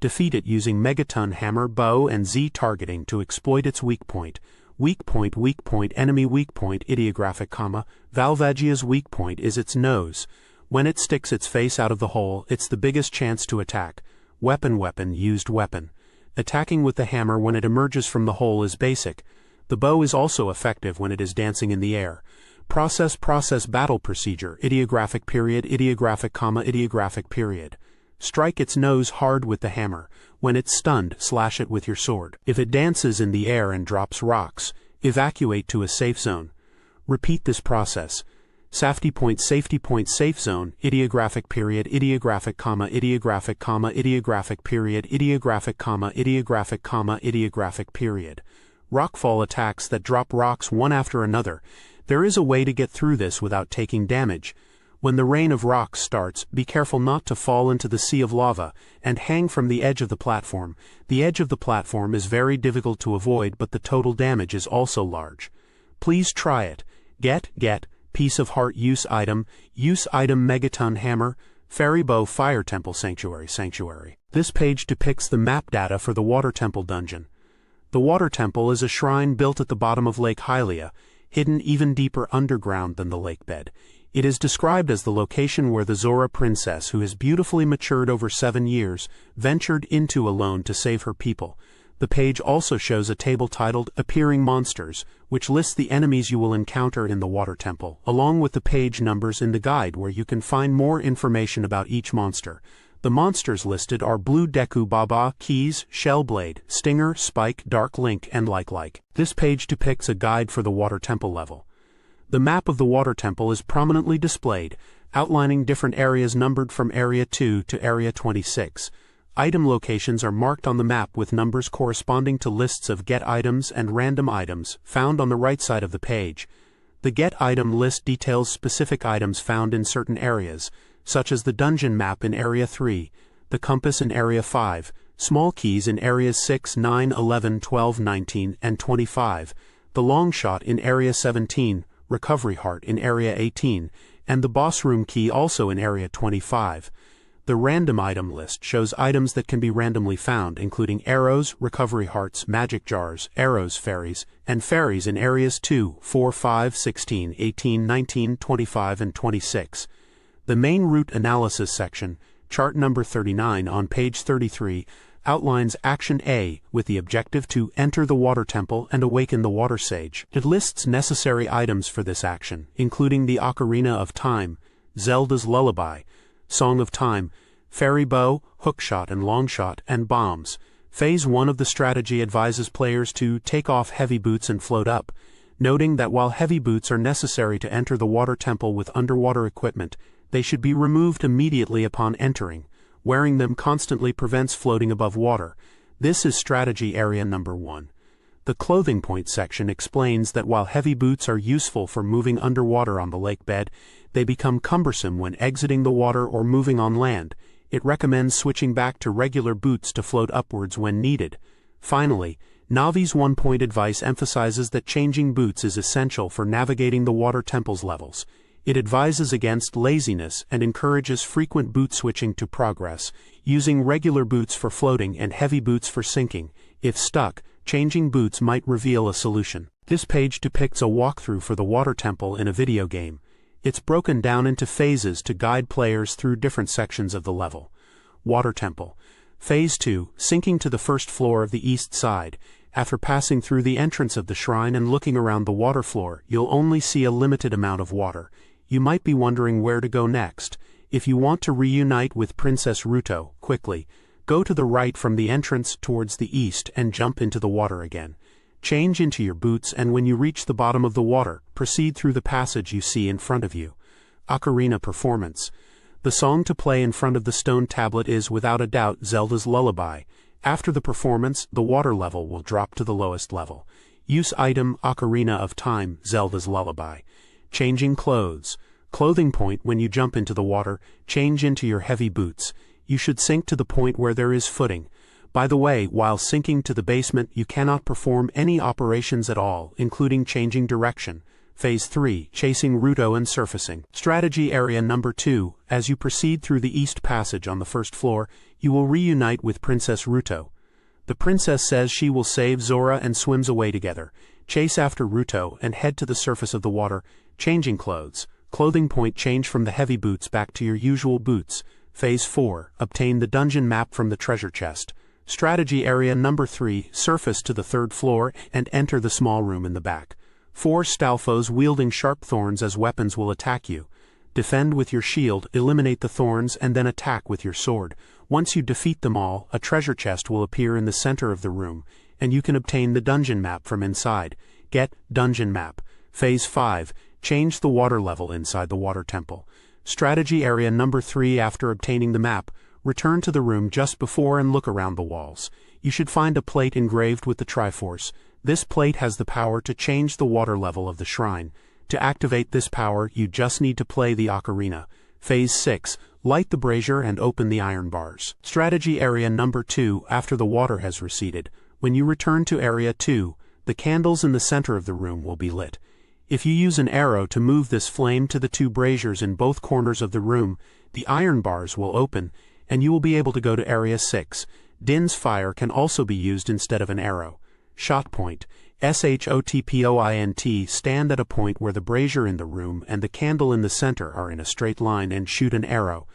Defeat it using Megaton hammer, bow, and Z targeting to exploit its weak point. Weak point, enemy weak point, ideographic comma. Valvagia's weak point is its nose. When it sticks its face out of the hole, it's the biggest chance to attack. Weapon, used weapon. Attacking with the hammer when it emerges from the hole is basic. The bow is also effective when it is dancing in the air. Process battle procedure, ideographic period, ideographic comma, ideographic period. Strike its nose hard with the hammer. When it's stunned, slash it with your sword. If it dances in the air and drops rocks, evacuate to a safe zone. Repeat this process. Safety point, safe zone, ideographic period, ideographic comma, ideographic comma, ideographic period, ideographic comma, ideographic comma, ideographic period. Rockfall attacks that drop rocks one after another. There is a way to get through this without taking damage. When the rain of rocks starts, be careful not to fall into the sea of lava, and hang from the edge of the platform. The edge of the platform is very difficult to avoid, but the total damage is also large. Please try it. Get, piece of heart, use item Megaton hammer, fairy bow, fire temple, sanctuary. This page depicts the map data for the Water Temple dungeon. The Water Temple is a shrine built at the bottom of Lake Hyrule, hidden even deeper underground than the lake bed. It is described as the location where the Zora princess, who has beautifully matured over 7 years, ventured into alone to save her people. The page also shows a table titled Appearing Monsters, which lists the enemies you will encounter in the Water Temple, along with the page numbers in the guide where you can find more information about each monster. The monsters listed are Blue Deku Baba, Keys, Shellblade, Stinger, Spike, Dark Link, and like. This page depicts a guide for the Water Temple level. The map of the Water Temple is prominently displayed, outlining different areas numbered from Area 2 to Area 26. Item locations are marked on the map with numbers corresponding to lists of get items and random items, found on the right side of the page. The get item list details specific items found in certain areas, such as the dungeon map in Area 3, the compass in Area 5, small keys in Areas 6, 9, 11, 12, 19, and 25, the long shot in Area 17, recovery heart in Area 18, and the boss room key also in Area 25. The random item list shows items that can be randomly found, including arrows, recovery hearts, magic jars, arrows, fairies, and fairies in Areas 2, 4, 5, 16, 18, 19, 25, and 26. The main route analysis section, chart number 39 on page 33, outlines Action A with the objective to enter the Water Temple and awaken the Water Sage. It lists necessary items for this action, including the Ocarina of Time, Zelda's Lullaby, Song of Time, Fairy Bow, Hookshot and Longshot, and Bombs. Phase 1 of the strategy advises players to take off heavy boots and float up, noting that while heavy boots are necessary to enter the Water Temple with underwater equipment, they should be removed immediately upon entering. Wearing them constantly prevents floating above water. This is strategy area number 1. The clothing point section explains that while heavy boots are useful for moving underwater on the lake bed, they become cumbersome when exiting the water or moving on land. It recommends switching back to regular boots to float upwards when needed. Finally, Navi's one-point advice emphasizes that changing boots is essential for navigating the Water Temple's levels. It advises against laziness and encourages frequent boot switching to progress, using regular boots for floating and heavy boots for sinking. If stuck, changing boots might reveal a solution. This page depicts a walkthrough for the water temple in a video game. It's broken down into phases to guide players through different sections of the level. Water Temple. Phase 2, sinking to the first floor of the east side. After passing through the entrance of the shrine and looking around the water floor, you'll only see a limited amount of water. You might be wondering where to go next. If you want to reunite with Princess Ruto quickly, go to the right from the entrance towards the east and jump into the water again. Change into your boots, and when you reach the bottom of the water, proceed through the passage you see in front of you. Ocarina Performance. The song to play in front of the stone tablet is without a doubt Zelda's Lullaby. After the performance, the water level will drop to the lowest level. Use item Ocarina of Time, Zelda's Lullaby. Changing clothes. Clothing point. When you jump into the water, change into your heavy boots. You should sink to the point where there is footing. By the way, while sinking to the basement, you cannot perform any operations at all, including changing direction. Phase 3, chasing Ruto and surfacing. Strategy area number 2. As you proceed through the east passage on the first floor, you will reunite with Princess Ruto. The princess says she will save Zora and swims away together. Chase after Ruto and head to the surface of the water. Changing clothes. Clothing point. Change from the heavy boots back to your usual boots. Phase 4, obtain the dungeon map from the treasure chest. Strategy area number 3, surface to the third floor and enter the small room in the back. 4 Stalfos wielding sharp thorns as weapons will attack you. Defend with your shield, eliminate the thorns, and then attack with your sword. Once you defeat them all, a treasure chest will appear in the center of the room, and you can obtain the dungeon map from inside. Get Dungeon Map. Phase 5, change the water level inside the water temple. Strategy area number 3. After obtaining the map, return to the room just before and look around the walls. You should find a plate engraved with the Triforce. This plate has the power to change the water level of the shrine. To activate this power, you just need to play the ocarina. Phase 6, light the brazier and open the iron bars. Strategy area number 2. After the water has receded, when you return to area 2, the candles in the center of the room will be lit. If you use an arrow to move this flame to the 2 braziers in both corners of the room, the iron bars will open, and you will be able to go to area 6. Din's fire can also be used instead of an arrow. Shot point. SHOTPOINT. Stand at a point where the brazier in the room and the candle in the center are in a straight line and shoot an arrow.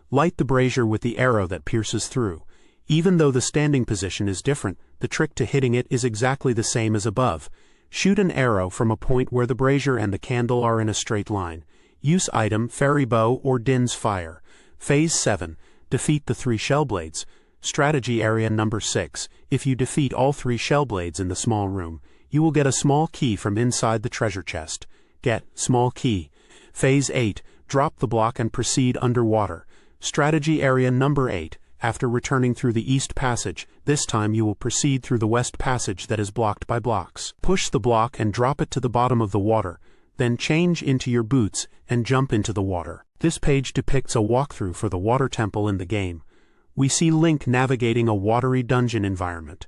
Light the brazier with the arrow that pierces through. Even though the standing position is different, the trick to hitting it is exactly the same as above. Shoot an arrow from a point where the brazier and the candle are in a straight line. Use item Fairy Bow or Din's Fire. Phase 7. Defeat the 3 Shellblades. Strategy area number 6. If you defeat all 3 Shellblades in the small room, you will get a small key from inside the treasure chest. Get Small Key. Phase 8. Drop the block and proceed underwater. Strategy area number 8. After returning through the east passage, this time you will proceed through the west passage that is blocked by blocks. Push the block and drop it to the bottom of the water, then change into your boots and jump into the water. This page depicts a walkthrough for the water temple in the game. We see Link navigating a watery dungeon environment.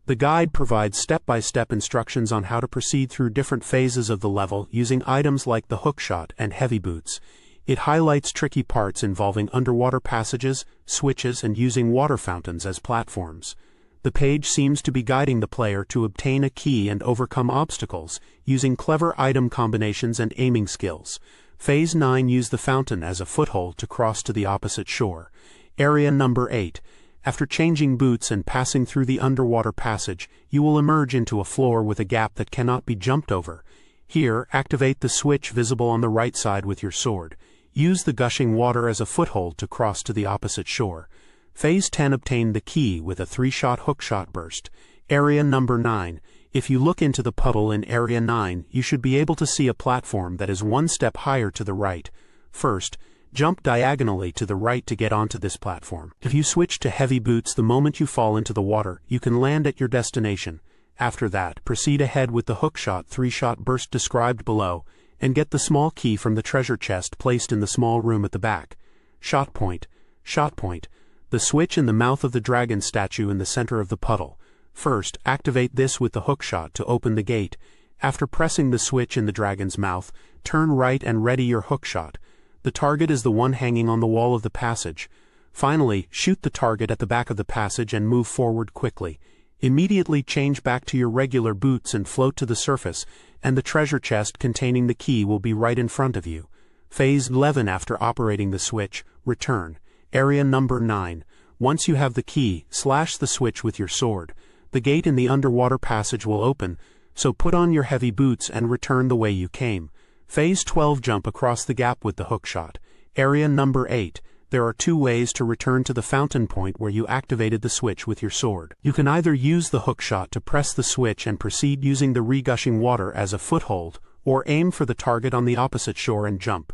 The guide provides step-by-step instructions on how to proceed through different phases of the level using items like the hookshot and heavy boots. It highlights tricky parts involving underwater passages, switches, and using water fountains as platforms. The page seems to be guiding the player to obtain a key and overcome obstacles using clever item combinations and aiming skills. Phase 9. Use the fountain as a foothold to cross to the opposite shore. Area number 8. After changing boots and passing through the underwater passage, you will emerge into a floor with a gap that cannot be jumped over. Here, activate the switch visible on the right side with your sword. Use the gushing water as a foothold to cross to the opposite shore. Phase 10. Obtain the key with a 3-shot hookshot burst. Area number 9. If you look into the puddle in Area 9, you should be able to see a platform that is 1 step higher to the right. First, jump diagonally to the right to get onto this platform. If you switch to heavy boots the moment you fall into the water, you can land at your destination. After that, proceed ahead with the hookshot 3-shot burst described below, and get the small key from the treasure chest placed in the small room at the back. Shot point. Shot point. The switch in the mouth of the dragon statue in the center of the puddle. First, activate this with the hookshot to open the gate. After pressing the switch in the dragon's mouth, turn right and ready your hookshot. The target is the one hanging on the wall of the passage. Finally, shoot the target at the back of the passage and move forward quickly. Immediately change back to your regular boots and float to the surface, and the treasure chest containing the key will be right in front of you. Phase 11. After operating the switch, return. Area number 9. Once you have the key, slash the switch with your sword. The gate in the underwater passage will open, so put on your heavy boots and return the way you came. Phase 12. Jump across the gap with the hookshot. Area number 8. There are 2 ways to return to the fountain point where you activated the switch with your sword. You can either use the hookshot to press the switch and proceed using the re-gushing water as a foothold, or aim for the target on the opposite shore and jump.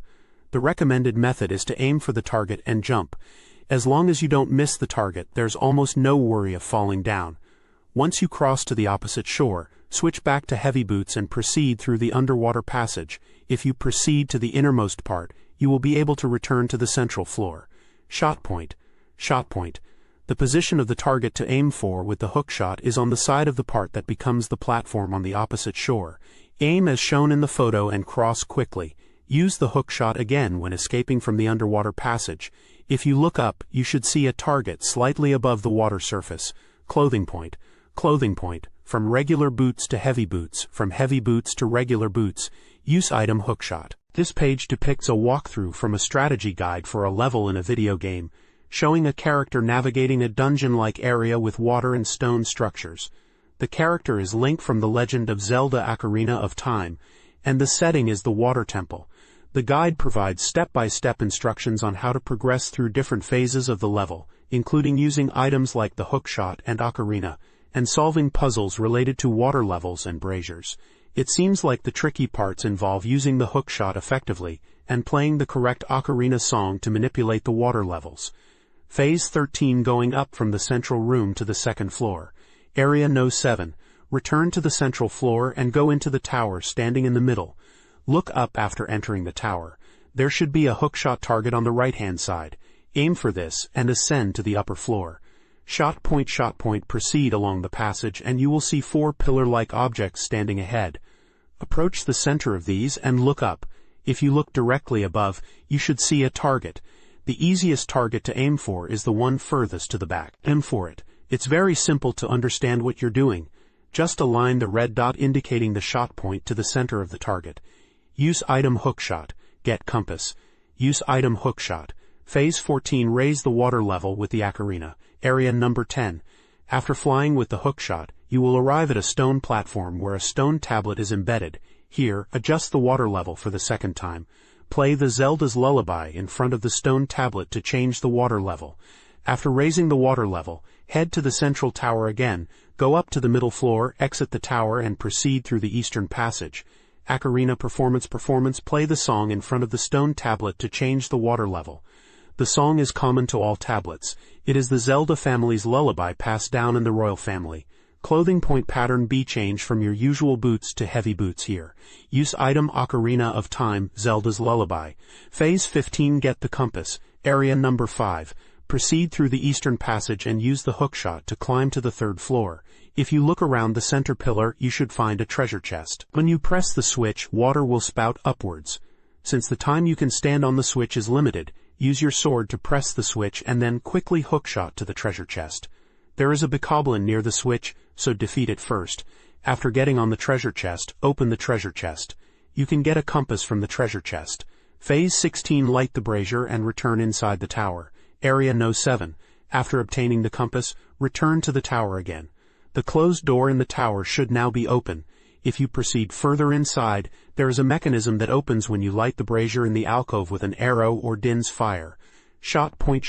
The recommended method is to aim for the target and jump. As long as you don't miss the target, there's almost no worry of falling down. Once you cross to the opposite shore, switch back to heavy boots and proceed through the underwater passage. If you proceed to the innermost part, you will be able to return to the central floor. Shot point. Shot point. The position of the target to aim for with the hookshot is on the side of the part that becomes the platform on the opposite shore. Aim as shown in the photo and cross quickly. Use the hookshot again when escaping from the underwater passage. If you look up, you should see a target slightly above the water surface. Clothing point. Clothing point. From regular boots to heavy boots, from heavy boots to regular boots. Use item hookshot. This page depicts a walkthrough from a strategy guide for a level in a video game, showing a character navigating a dungeon-like area with water and stone structures. The character is Link from The Legend of Zelda Ocarina of Time, and the setting is the Water Temple. The guide provides step-by-step instructions on how to progress through different phases of the level, including using items like the hookshot and ocarina, and solving puzzles related to water levels and braziers. It seems like the tricky parts involve using the hookshot effectively, and playing the correct ocarina song to manipulate the water levels. Phase 13. Going up from the central room to the second floor. Area No. 7. Return to the central floor and go into the tower standing in the middle. Look up after entering the tower. There should be a hookshot target on the right-hand side. Aim for this and ascend to the upper floor. Shot point, proceed along the passage and you will see 4 pillar-like objects standing ahead. Approach the center of these and look up. If you look directly above, you should see a target. The easiest target to aim for is the one furthest to the back. Aim for it. It's very simple to understand what you're doing. Just align the red dot indicating the shot point to the center of the target. Use item hookshot. Get compass. Use item hookshot. Phase 14. Raise the water level with the ocarina. Area number 10. After flying with the hookshot, you will arrive at a stone platform where a stone tablet is embedded. Here, adjust the water level for the second time. Play the Zelda's Lullaby in front of the stone tablet to change the water level. After raising the water level, head to the central tower again, go up to the middle floor, exit the tower and proceed through the eastern passage. Ocarina performance. Play the song in front of the stone tablet to change the water level. The song is common to all tablets. It is the Zelda family's lullaby passed down in the royal family. Clothing point pattern B. Change from your usual boots to heavy boots here. Use item Ocarina of Time, Zelda's Lullaby. Phase 15. Get the compass. Area number 5. Proceed through the eastern passage and use the hookshot to climb to the 3rd floor. If you look around the center pillar, you should find a treasure chest. When you press the switch, water will spout upwards. Since the time you can stand on the switch is limited, use your sword to press the switch and then quickly hookshot to the treasure chest. There is a bokoblin near the switch, so defeat it first. After getting on the treasure chest, open the treasure chest. You can get a compass from the treasure chest. Phase 16. Light the brazier and return inside the tower. Area No. 7. After obtaining the compass, return to the tower again. The closed door in the tower should now be open. If you proceed further inside, there is a mechanism that opens when you light the brazier in the alcove with an arrow or Din's fire. Shot point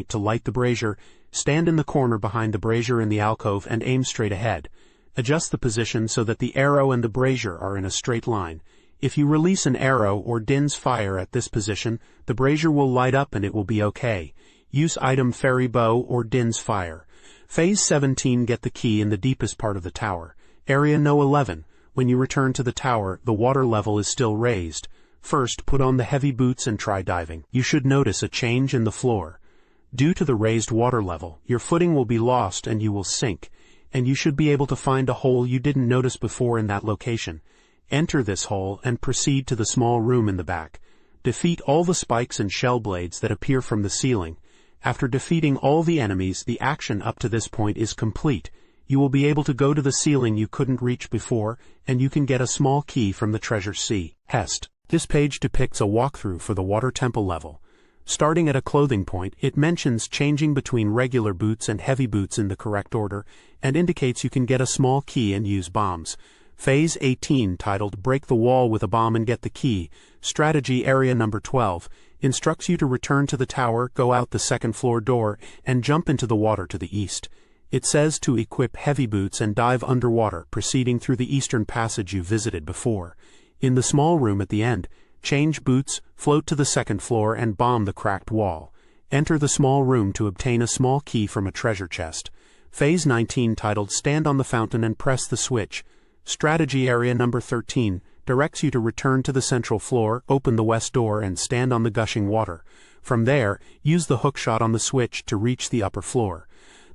to light the brazier. Stand in the corner behind the brazier in the alcove and aim straight ahead. Adjust the position so that the arrow and the brazier are in a straight line. If you release an arrow or Din's fire at this position, the brazier will light up and it will be okay. Use item fairy bow or Din's fire. Phase 17. Get the key in the deepest part of the tower. Area No. 11. When you return to the tower, the water level is still raised. First, put on the heavy boots and try diving. You should notice a change in the floor. Due to the raised water level, your footing will be lost and you will sink, and you should be able to find a hole you didn't notice before in that location. Enter this hole and proceed to the small room in the back. Defeat all the spikes and shell blades that appear from the ceiling. After defeating all the enemies, the action up to this point is complete. you will be able to go to the ceiling you couldn't reach before, and you can get a small key from the treasure sea. Hest. This page depicts a walkthrough for the water temple level. Starting at a clothing point, it mentions changing between regular boots and heavy boots in the correct order, and indicates you can get a small key and use bombs. Phase 18, titled Break the Wall with a Bomb and Get the Key, Strategy Area Number 12, instructs you to return to the tower, go out the second floor door, and jump into the water to the east. It says to equip heavy boots and dive underwater, proceeding through the eastern passage you visited before. In the small room at the end, change boots, float to the second floor and bomb the cracked wall. Enter the small room to obtain a small key from a treasure chest. Phase 19, titled Stand on the Fountain and Press the Switch, Strategy Area Number 13, directs you to return to the central floor, open the west door and stand on the gushing water. From there, use the hookshot on the switch to reach the upper floor.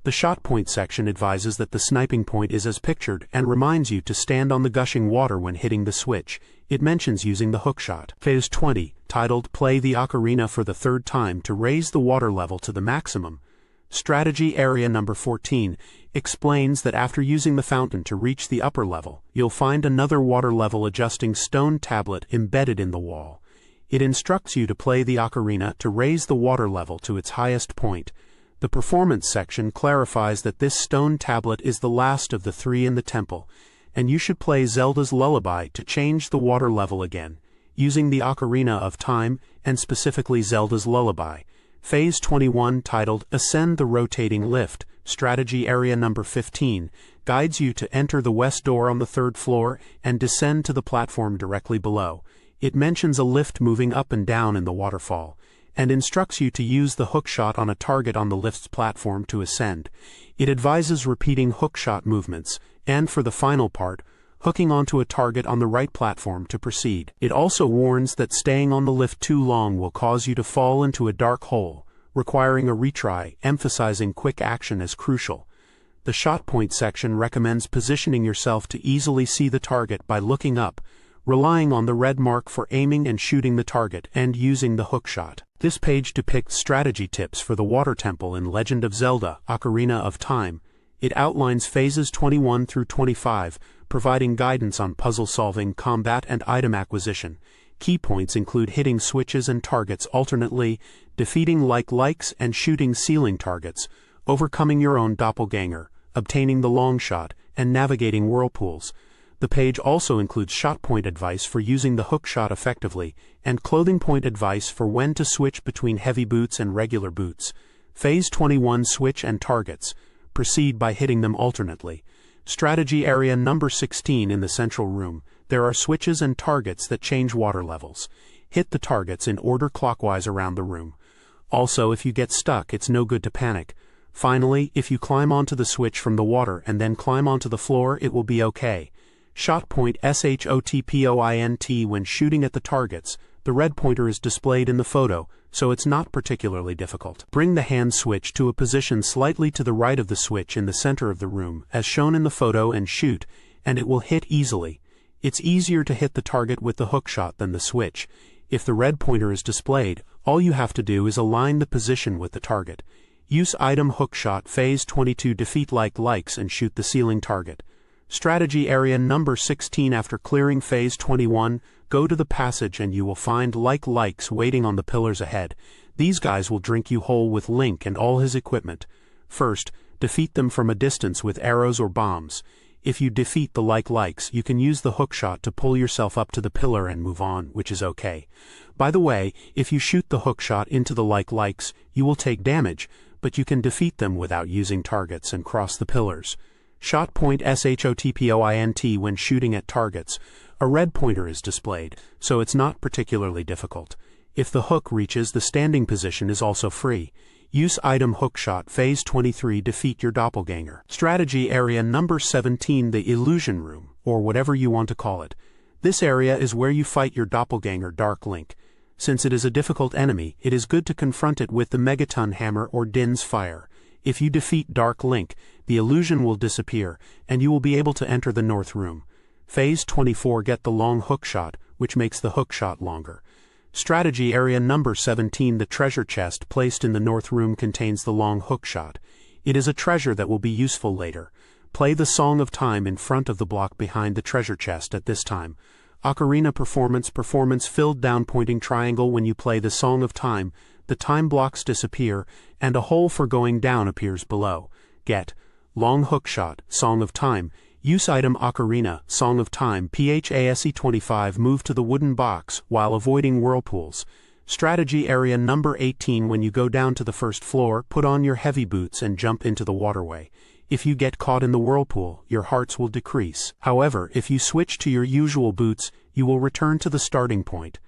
The shot point section advises that the sniping point is as pictured and reminds you to stand on the gushing water when hitting the switch. It mentions using the hookshot. Phase 20, titled Play the Ocarina for the third time to raise the water level to the maximum. Strategy Area Number 14 explains that after using the fountain to reach the upper level, you'll find another water level adjusting stone tablet embedded in the wall. It instructs you to play the ocarina to raise the water level to its highest point. The performance section clarifies that this stone tablet is the last of the 3 in the temple, and you should play Zelda's Lullaby to change the water level again, using the Ocarina of Time and specifically Zelda's Lullaby. Phase 21, titled Ascend the Rotating Lift, Strategy Area Number 15, guides you to enter the west door on the third floor and descend to the platform directly below. It mentions a lift moving up and down in the waterfall, and instructs you to use the hookshot on a target on the lift's platform to ascend. It advises repeating hookshot movements, and for the final part, hooking onto a target on the right platform to proceed. It also warns that staying on the lift too long will cause you to fall into a dark hole, requiring a retry, emphasizing quick action as crucial. The shot point section recommends positioning yourself to easily see the target by looking up, relying on the red mark for aiming and shooting the target, and using the hookshot. This page depicts strategy tips for the Water Temple in Legend of Zelda Ocarina of Time. It outlines phases 21 through 25, providing guidance on puzzle solving, combat, and item acquisition. Key points include hitting switches and targets alternately, defeating likes and shooting ceiling targets, overcoming your own doppelganger, obtaining the long shot, and navigating whirlpools. The page also includes shot point advice for using the hookshot effectively, and clothing point advice for when to switch between heavy boots and regular boots. Phase 21, Switch and Targets. Proceed by hitting them alternately. Strategy Area Number 16 in the central room. There are switches and targets that change water levels. Hit the targets in order clockwise around the room. Also, if you get stuck, it's no good to panic. Finally, if you climb onto the switch from the water and then climb onto the floor, it will be okay. Shot point SHOTPOINT when shooting at the targets. The red pointer is displayed in the photo, so it's not particularly difficult. Bring the hand switch to a position slightly to the right of the switch in the center of the room, as shown in the photo, and shoot, and it will hit easily. It's easier to hit the target with the hookshot than the switch. If the red pointer is displayed, all you have to do is align the position with the target. Use item hookshot Phase 22 defeat likes and shoot the ceiling target. Strategy Area Number 16. After clearing Phase 21, go to the passage and you will find likes waiting on the pillars ahead. These guys will drink you whole with Link and all his equipment. First, defeat them from a distance with arrows or bombs. If you defeat the likes, you can use the hookshot to pull yourself up to the pillar and move on, which is okay. By the way, if you shoot the hookshot into the likes, you will take damage, but you can defeat them without using targets and cross the pillars. Shot point SHOTPOINT when shooting at targets. A red pointer is displayed, so it's not particularly difficult. If the hook reaches the standing position is also free. Use item hookshot Phase 23 defeat your doppelganger. Strategy Area Number 17. The Illusion Room, or whatever you want to call it. This area is where you fight your doppelganger Dark Link. Since it is a difficult enemy, it is good to confront it with the Megaton Hammer or Din's Fire. If you defeat Dark Link, the illusion will disappear, and you will be able to enter the North Room. Phase 24. Get the long hookshot, which makes the hookshot longer. Strategy Area Number 17. The treasure chest placed in the North Room contains the long hookshot. It is a treasure that will be useful later. Play the Song of Time in front of the block behind the treasure chest at this time. Ocarina performance filled down pointing triangle. When you play the Song of Time, the time blocks disappear, and a hole for going down appears below. Get long hookshot, Song of Time. Use item Ocarina, Song of Time, PHASE 25. Move to the wooden box while avoiding whirlpools. Strategy area number 18. When you go down to the first floor, put on your heavy boots and jump into the waterway. If you get caught in the whirlpool, your hearts will decrease. However, if you switch to your usual boots, you will return to the starting point.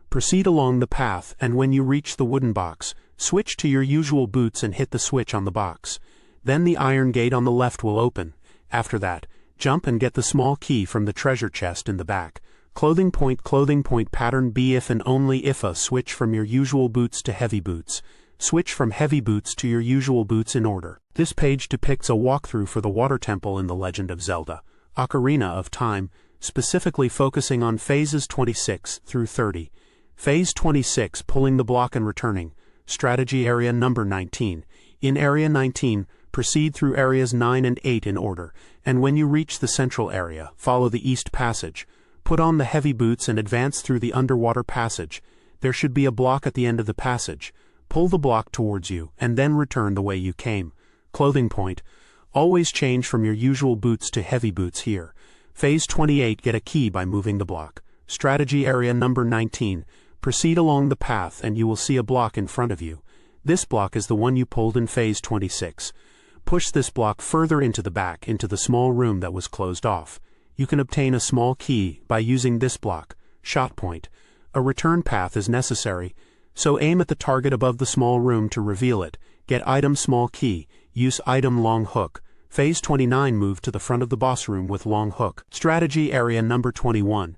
Proceed along the path, and when you reach the wooden box, switch to your usual boots and hit the switch on the box. Then the iron gate on the left will open. After that, jump and get the small key from the treasure chest in the back. Clothing point pattern B. If and only if a switch from your usual boots to heavy boots. Switch from heavy boots to your usual boots in order. This page depicts a walkthrough for the water temple in The Legend of Zelda Ocarina of Time, specifically focusing on phases 26 through 30. Phase 26, pulling the block and returning. Strategy area number 19. In area 19, proceed through areas 9 and 8 in order, and when you reach the central area, follow the east passage. Put on the heavy boots and advance through the underwater passage. There should be a block at the end of the passage. Pull the block towards you, and then return the way you came. Clothing point. Always change from your usual boots to heavy boots here. Phase 28, get a key by moving the block. Strategy area number 19. Proceed along the path and you will see a block in front of you. This block is the one you pulled in phase 26. Push this block further into the back, into the small room that was closed off. You can obtain a small key by using this block. Shot point. A return path is necessary, so aim at the target above the small room to reveal it. Get item small key. Use item long hook. Phase 29, move to the front of the boss room with long hook. Strategy area number 21.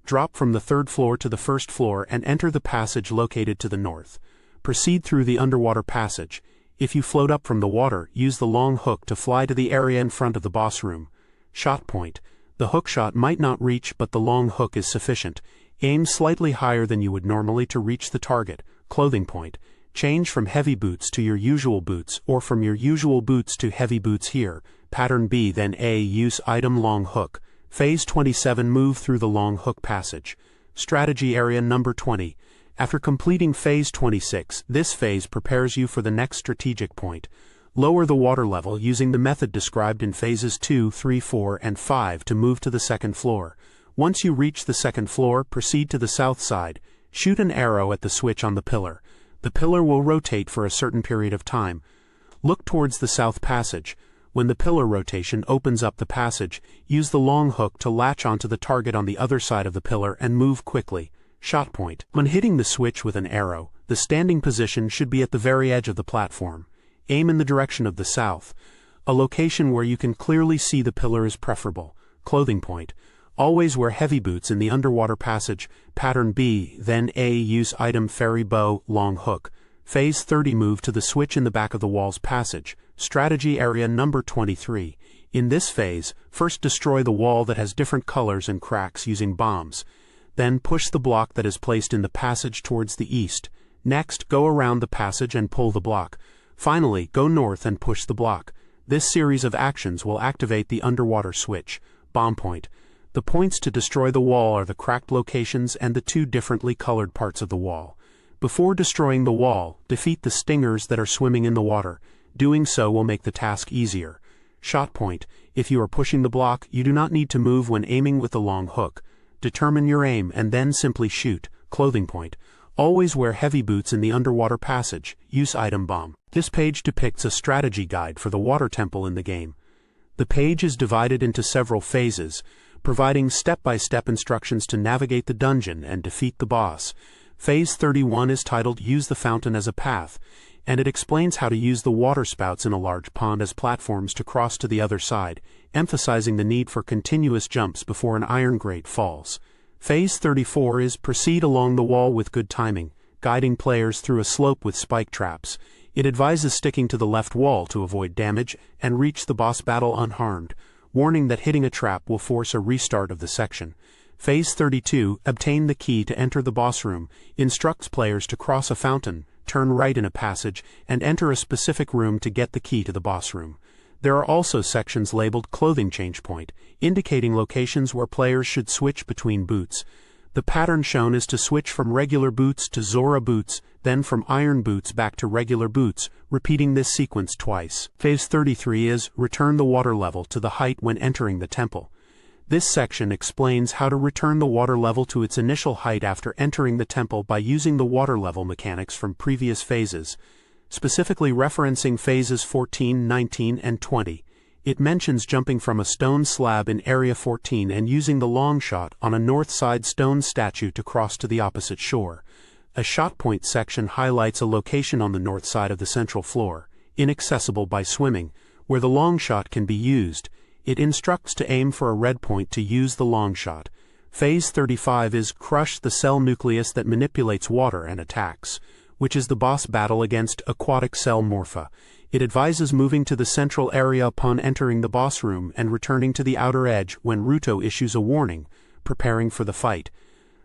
Drop from the third floor to the first floor and enter the passage located to the north. Proceed through the underwater passage. If you float up from the water, use the long hook to fly to the area in front of the boss room. Shot point. The hook shot might not reach, but the long hook is sufficient. Aim slightly higher than you would normally to reach the target. Clothing point. Change from heavy boots to your usual boots, or from your usual boots to heavy boots here. Pattern B. Then A. Use item long hook. Phase 27, move through the long hook passage. Strategy area number 20. After completing phase 26, this phase prepares you for the next strategic point. Lower the water level using the method described in phases 2, 3, 4, and 5 to move to the second floor. Once you reach the second floor, proceed to the south side. Shoot an arrow at the switch on the pillar. The pillar will rotate for a certain period of time. Look towards the south passage. When the pillar rotation opens up the passage, use the long hook to latch onto the target on the other side of the pillar and move quickly. Shot point. When hitting the switch with an arrow, the standing position should be at the very edge of the platform. Aim in the direction of the south. A location where you can clearly see the pillar is preferable. Clothing point. Always wear heavy boots in the underwater passage. Pattern B. Then A. Use item fairy bow, long hook. Phase 30, move to the switch in the back of the wall's passage. Strategy area number 23. In this phase, first destroy the wall that has different colors and cracks using bombs. Then push the block that is placed in the passage towards the east. Next, go around the passage and pull the block. Finally, go north and push the block. This series of actions will activate the underwater switch. Bomb point. The points to destroy the wall are the cracked locations and the two differently colored parts of the wall. Before destroying the wall, defeat the stingers that are swimming in the water. Doing so will make the task easier. Shot point. If you are pushing the block, you do not need to move when aiming with the long hook. Determine your aim and then simply shoot. Clothing point. Always wear heavy boots in the underwater passage. Use item bomb. This page depicts a strategy guide for the water temple in the game. The page is divided into several phases, providing step-by-step instructions to navigate the dungeon and defeat the boss. Phase 31 is titled Use the Fountain as a Path, and it explains how to use the water spouts in a large pond as platforms to cross to the other side, emphasizing the need for continuous jumps before an iron grate falls. Phase 34 is Proceed along the wall with good timing, guiding players through a slope with spike traps. It advises sticking to the left wall to avoid damage and reach the boss battle unharmed, warning that hitting a trap will force a restart of the section. Phase 32, Obtain the key to enter the boss room, instructs players to cross a fountain, turn right in a passage, and enter a specific room to get the key to the boss room. There are also sections labeled Clothing Change Point, indicating locations where players should switch between boots. The pattern shown is to switch from regular boots to Zora boots, then from iron boots back to regular boots, repeating this sequence twice. Phase 33 is Return the water level to the height when entering the temple. This section explains how to return the water level to its initial height after entering the temple by using the water level mechanics from previous phases, specifically referencing phases 14, 19, and 20. It mentions jumping from a stone slab in Area 14 and using the long shot on a north side stone statue to cross to the opposite shore. A shot point section highlights a location on the north side of the central floor, inaccessible by swimming, where the long shot can be used. It instructs to aim for a red point to use the long shot. Phase 35 is Crush the cell nucleus that manipulates water and attacks, which is the boss battle against Aquatic Cell Morpha. It advises moving to the central area upon entering the boss room and returning to the outer edge when Ruto issues a warning, preparing for the fight.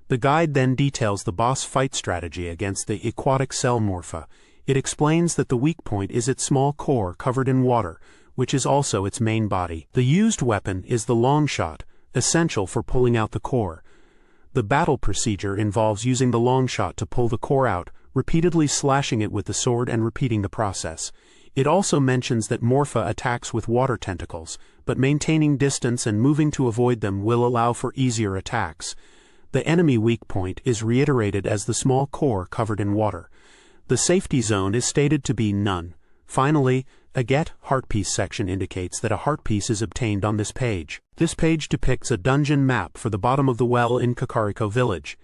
The guide then details the boss fight strategy against the Aquatic Cell Morpha. It explains that the weak point is its small core covered in water, which is also its main body. The used weapon is the long shot, essential for pulling out the core. The battle procedure involves using the long shot to pull the core out, repeatedly slashing it with the sword and repeating the process. It also mentions that Morpha attacks with water tentacles, but maintaining distance and moving to avoid them will allow for easier attacks. The enemy weak point is reiterated as the small core covered in water. The safety zone is stated to be none. Finally, a Get Heart Piece section indicates that a heart piece is obtained on this page. This page depicts a dungeon map for the bottom of the well in Kakariko Village.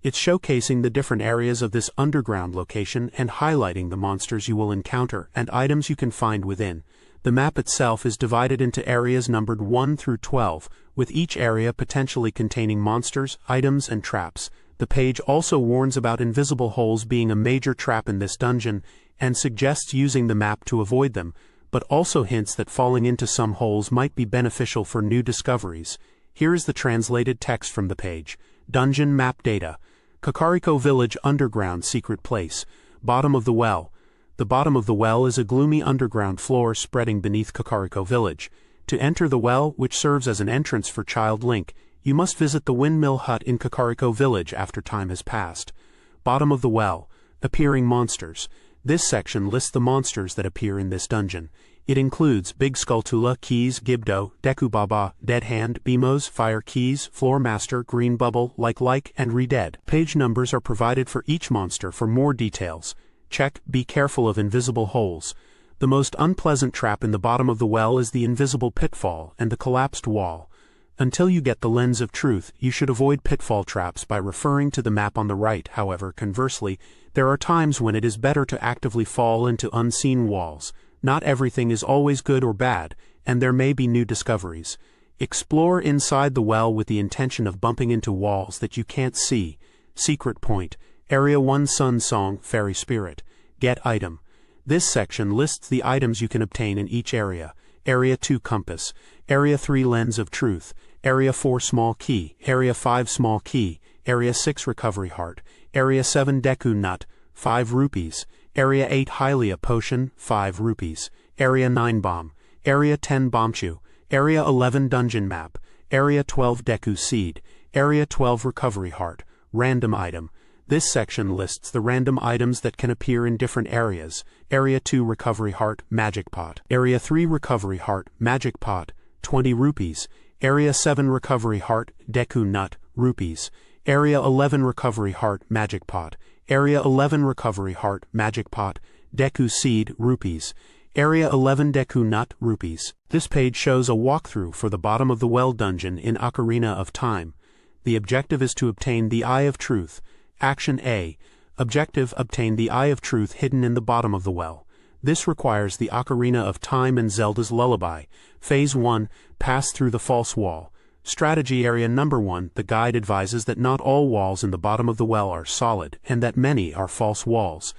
It's showcasing the different areas of this underground location and highlighting the monsters you will encounter and items you can find within. The map itself is divided into areas numbered 1 through 12, with each area potentially containing monsters, items, and traps. The page also warns about invisible holes being a major trap in this dungeon, and suggests using the map to avoid them, but also hints that falling into some holes might be beneficial for new discoveries. Here is the translated text from the page. Dungeon Map Data. Kakariko Village Underground Secret Place. Bottom of the Well. The bottom of the well is a gloomy underground floor spreading beneath Kakariko Village. To enter the well, which serves as an entrance for Child Link, you must visit the windmill hut in Kakariko Village after time has passed. Bottom of the well. Appearing monsters. This section lists the monsters that appear in this dungeon. It includes Big Skulltula, Keys, Gibdo, Deku Baba, Dead Hand, Bimos, Fire Keys, Floor Master, Green Bubble, Like, and Redead. Page numbers are provided for each monster for more details. Check, be careful of invisible holes. The most unpleasant trap in the bottom of the well is the invisible pitfall and the collapsed wall. Until you get the lens of truth, you should avoid pitfall traps by referring to the map on the right. However, conversely, there are times when it is better to actively fall into unseen walls. Not everything is always good or bad, and there may be new discoveries. Explore inside the well with the intention of bumping into walls that you can't see. Secret Point. Area 1 Sun Song, Fairy Spirit. Get Item. This section lists the items you can obtain in each area. Area 2 Compass. Area 3 Lens of Truth. Area 4 Small Key. Area 5 Small Key. Area 6 Recovery Heart. Area 7 Deku Nut, 5 rupees. Area 8 Hylia Potion, 5 rupees. Area 9 Bomb. Area 10 Bombchu. Area 11 Dungeon Map. Area 12 Deku Seed. Area 12 Recovery Heart. Random Item. This section lists the random items that can appear in different areas. Area 2 Recovery Heart, Magic Pot. Area 3 Recovery Heart, Magic Pot, 20 rupees. Area 7 Recovery Heart, Deku Nut, rupees. Area 11 Recovery Heart, Magic Pot. Area 11 Recovery Heart, Magic Pot, Deku Seed, rupees. Area 11 Deku Nut, rupees. This page shows a walkthrough for the bottom of the well dungeon in Ocarina of Time. The objective is to obtain the Eye of Truth. Action A. Objective: obtain the Eye of Truth hidden in the bottom of the well. This requires the Ocarina of Time and Zelda's Lullaby. Phase 1. Pass through the false wall. Strategy Area Number 1. The guide advises that not all walls in the bottom of the well are solid, and that many are false walls.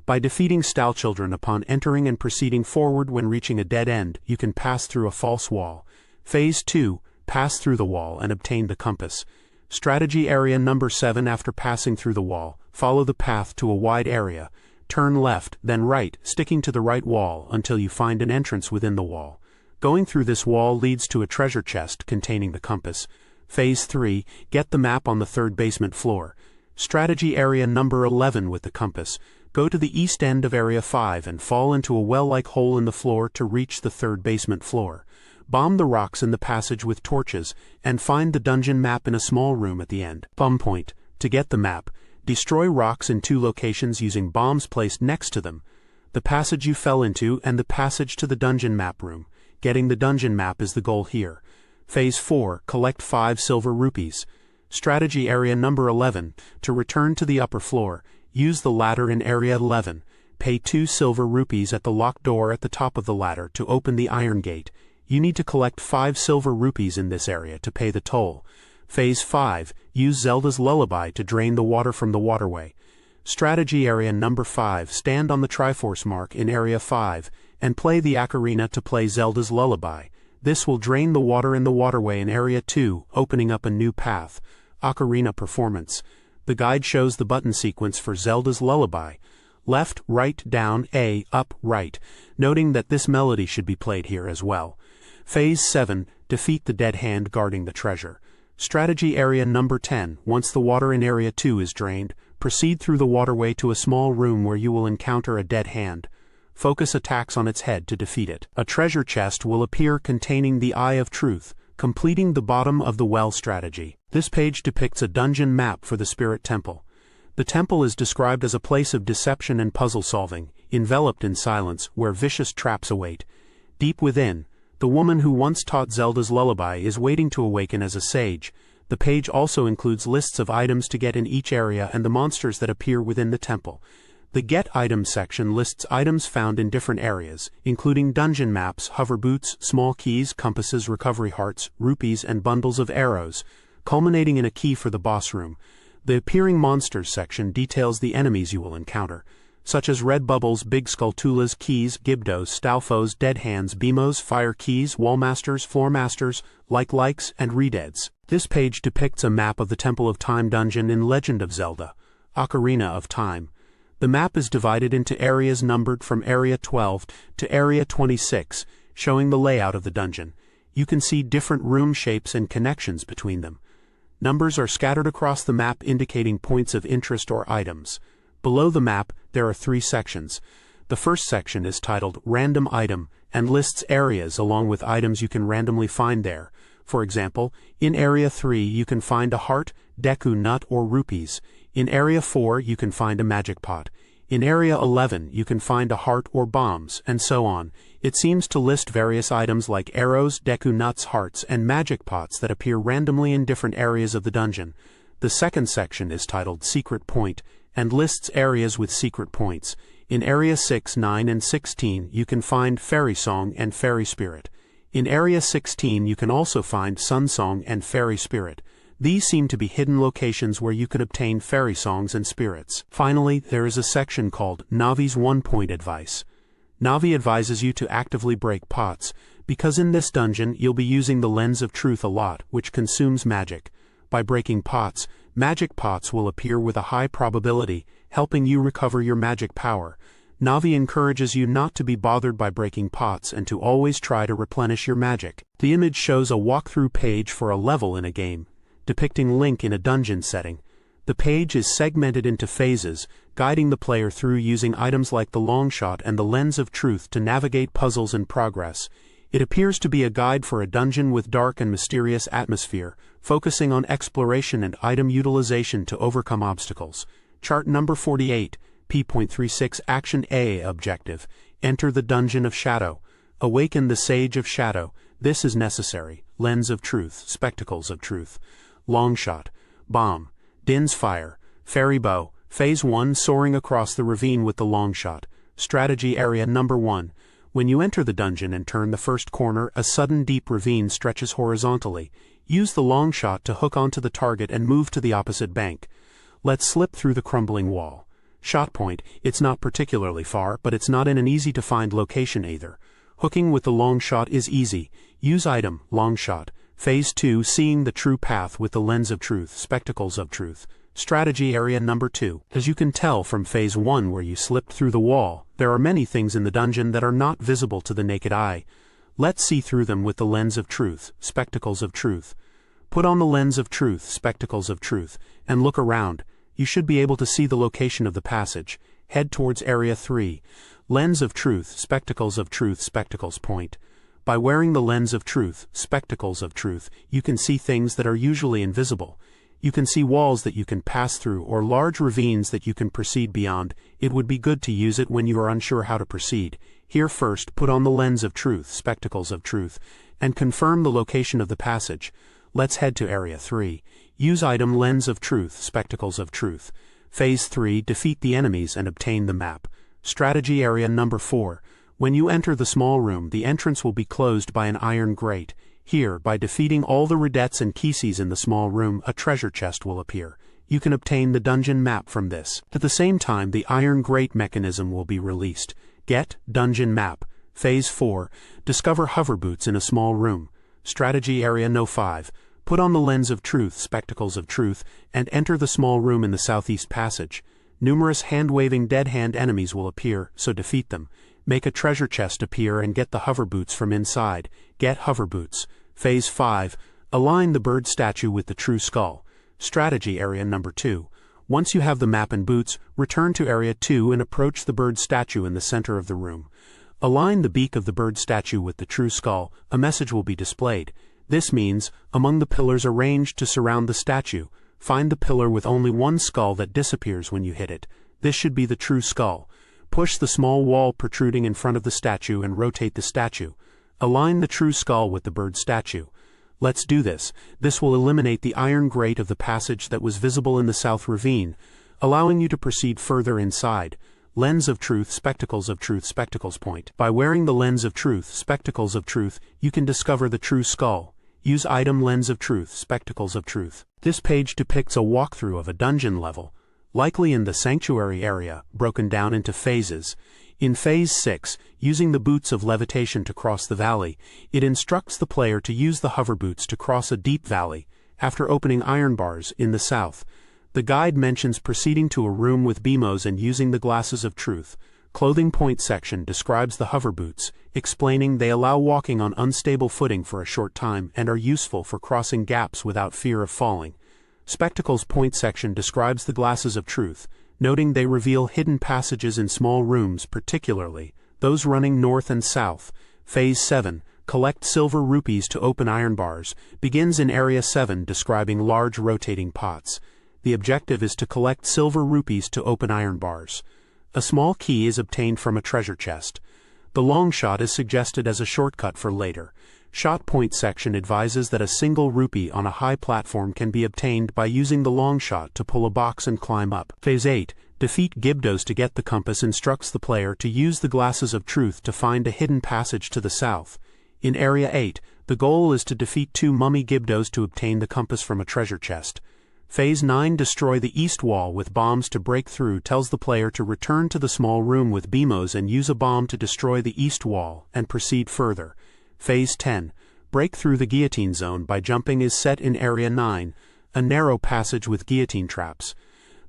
By defeating Style Children upon entering and proceeding forward when reaching a dead end, you can pass through a false wall. Phase 2. Pass through the wall and obtain the compass. Strategy Area Number 7. After passing through the wall, follow the path to a wide area. Turn left, then right, sticking to the right wall until you find an entrance within the wall. Going through this wall leads to a treasure chest containing the compass. Phase 3, get the map on the third basement floor. Strategy area number 11 with the compass. Go to the east end of area 5 and fall into a well-like hole in the floor to reach the third basement floor. Bomb the rocks in the passage with torches, and find the dungeon map in a small room at the end. Bomb point. To get the map, destroy rocks in 2 locations using bombs placed next to them. The passage you fell into and the passage to the dungeon map room. Getting the dungeon map is the goal here. Phase 4, collect 5 silver rupees. Strategy area number 11, to return to the upper floor, use the ladder in area 11. Pay 2 silver rupees at the locked door at the top of the ladder to open the iron gate. You need to collect 5 silver rupees in this area to pay the toll. Phase 5, use Zelda's lullaby to drain the water from the waterway. Strategy area number 5, stand on the Triforce mark in area 5, and play the ocarina to play Zelda's lullaby. This will drain the water in the waterway in area 2, opening up a new path. Ocarina performance. The guide shows the button sequence for Zelda's lullaby. Left, right, down, A, up, right, noting that this melody should be played here as well. Phase 7, defeat the dead hand guarding the treasure. Strategy area number 10, once the water in area 2 is drained, proceed through the waterway to a small room where you will encounter a dead hand. Focus attacks on its head to defeat it. A treasure chest will appear containing the Eye of Truth, completing the bottom of the well strategy. This page depicts a dungeon map for the Spirit Temple. The temple is described as a place of deception and puzzle solving, enveloped in silence, where vicious traps await. Deep within, the woman who once taught Zelda's lullaby is waiting to awaken as a sage. The page also includes lists of items to get in each area and the monsters that appear within the temple. The Get Items section lists items found in different areas, including dungeon maps, hover boots, small keys, compasses, recovery hearts, rupees, and bundles of arrows, culminating in a key for the boss room. The Appearing Monsters section details the enemies you will encounter, such as red bubbles, big skulltulas, keys, gibdos, stalfos, dead hands, bimos, fire keys, wallmasters, floormasters, likes, and redeads. This page depicts a map of the Temple of Time dungeon in Legend of Zelda, Ocarina of Time. The map is divided into areas numbered from Area 12 to Area 26, showing the layout of the dungeon. You can see different room shapes and connections between them. Numbers are scattered across the map indicating points of interest or items. Below the map, there are 3 sections. The first section is titled Random Item and lists areas along with items you can randomly find there. For example, in Area 3 you can find a heart, Deku nut, or rupees. In Area 4 you can find a magic pot. In Area 11 you can find a heart or bombs, and so on. It seems to list various items like arrows, Deku nuts, hearts, and magic pots that appear randomly in different areas of the dungeon. The second section is titled Secret Point and lists areas with secret points. In Area 6, 9, and 16 you can find Fairy Song and Fairy Spirit. In Area 16 you can also find Sun Song and Fairy Spirit. These seem to be hidden locations where you could obtain fairy songs and spirits. Finally, there is a section called Navi's 1-Point Advice. Navi advises you to actively break pots, because in this dungeon you'll be using the Lens of Truth a lot, which consumes magic. By breaking pots, magic pots will appear with a high probability, helping you recover your magic power. Navi encourages you not to be bothered by breaking pots and to always try to replenish your magic. The image shows a walkthrough page for a level in a game, depicting Link in a dungeon setting. The page is segmented into phases, guiding the player through using items like the Longshot and the Lens of Truth to navigate puzzles and progress. It appears to be a guide for a dungeon with dark and mysterious atmosphere, focusing on exploration and item utilization to overcome obstacles. Chart number 48, P.36 Action A Objective. Enter the Dungeon of Shadow. Awaken the Sage of Shadow. This is necessary. Lens of Truth, Spectacles of Truth. Longshot, Bomb, Din's Fire, Fairy Bow. Phase 1, soaring across the ravine with the Longshot. Strategy area number 1. When you enter the dungeon and turn the first corner, a sudden deep ravine stretches horizontally. Use the Longshot to hook onto the target and move to the opposite bank. Let's slip through the crumbling wall. Shot point, it's not particularly far, but it's not in an easy-to-find location either. Hooking with the Longshot is easy. Use item, Longshot. Phase 2, seeing the true path with the Lens of Truth, Spectacles of Truth. Strategy area number 2. As you can tell from Phase 1 where you slipped through the wall, there are many things in the dungeon that are not visible to the naked eye. Let's see through them with the lens of truth, spectacles of truth. Put on the lens of truth, spectacles of truth, and look around. You should be able to see the location of the passage. Head towards Area 3. Lens of truth, spectacles point. By wearing the lens of truth, spectacles of truth, you can see things that are usually invisible. You can see walls that you can pass through or large ravines that you can proceed beyond. It would be good to use it when you are unsure how to proceed. Here first, put on the lens of truth, spectacles of truth, and confirm the location of the passage. Let's head to Area 3. Use item lens of truth, spectacles of truth. Phase 3, defeat the enemies and obtain the map. Strategy area number 4. When you enter the small room, the entrance will be closed by an iron grate. Here, by defeating all the Redettes and Kisis in the small room, a treasure chest will appear. You can obtain the dungeon map from this. At the same time, the iron grate mechanism will be released. Get dungeon map. Phase 4. Discover hover boots in a small room. Strategy area no 5. Put on the lens of truth, spectacles of truth, and enter the small room in the southeast passage. Numerous hand-waving dead hand enemies will appear, so defeat them. Make a treasure chest appear and get the hover boots from inside. Get hover boots. Phase 5. Align the bird statue with the true skull. Strategy area number 2. Once you have the map and boots, return to area 2 and approach the bird statue in the center of the room. Align the beak of the bird statue with the true skull. A message will be displayed. This means, among the pillars arranged to surround the statue, find the pillar with only one skull that disappears when you hit it. This should be the true skull. Push the small wall protruding in front of the statue and rotate the statue. Align the true skull with the bird statue. Let's do this. This will eliminate the iron grate of the passage that was visible in the south ravine, allowing you to proceed further inside. Lens of truth, spectacles point. By wearing the lens of truth, spectacles of truth, you can discover the true skull. Use item lens of truth, spectacles of truth. This page depicts a walkthrough of a dungeon level, likely in the sanctuary area, broken down into phases. In Phase 6, using the boots of levitation to cross the valley, it instructs the player to use the hover boots to cross a deep valley, after opening iron bars in the south. The guide mentions proceeding to a room with BMOs and using the glasses of truth. Clothing point section describes the hover boots, explaining they allow walking on unstable footing for a short time and are useful for crossing gaps without fear of falling. Spectacles point section describes the glasses of truth, noting they reveal hidden passages in small rooms, particularly those running north and south. Phase 7, collect silver rupees to open iron bars, begins in Area 7 describing large rotating pots. The objective is to collect silver rupees to open iron bars. A small key is obtained from a treasure chest. The long shot is suggested as a shortcut for later. Shot point section advises that a single rupee on a high platform can be obtained by using the long shot to pull a box and climb up. Phase 8, defeat Gibdos to get the compass instructs the player to use the glasses of truth to find a hidden passage to the south. In Area 8, the goal is to defeat 2 mummy Gibdos to obtain the compass from a treasure chest. Phase 9, destroy the east wall with bombs to break through, tells the player to return to the small room with BMOs and use a bomb to destroy the east wall, and proceed further. Phase 10, break through the guillotine zone by jumping is set in Area 9, a narrow passage with guillotine traps.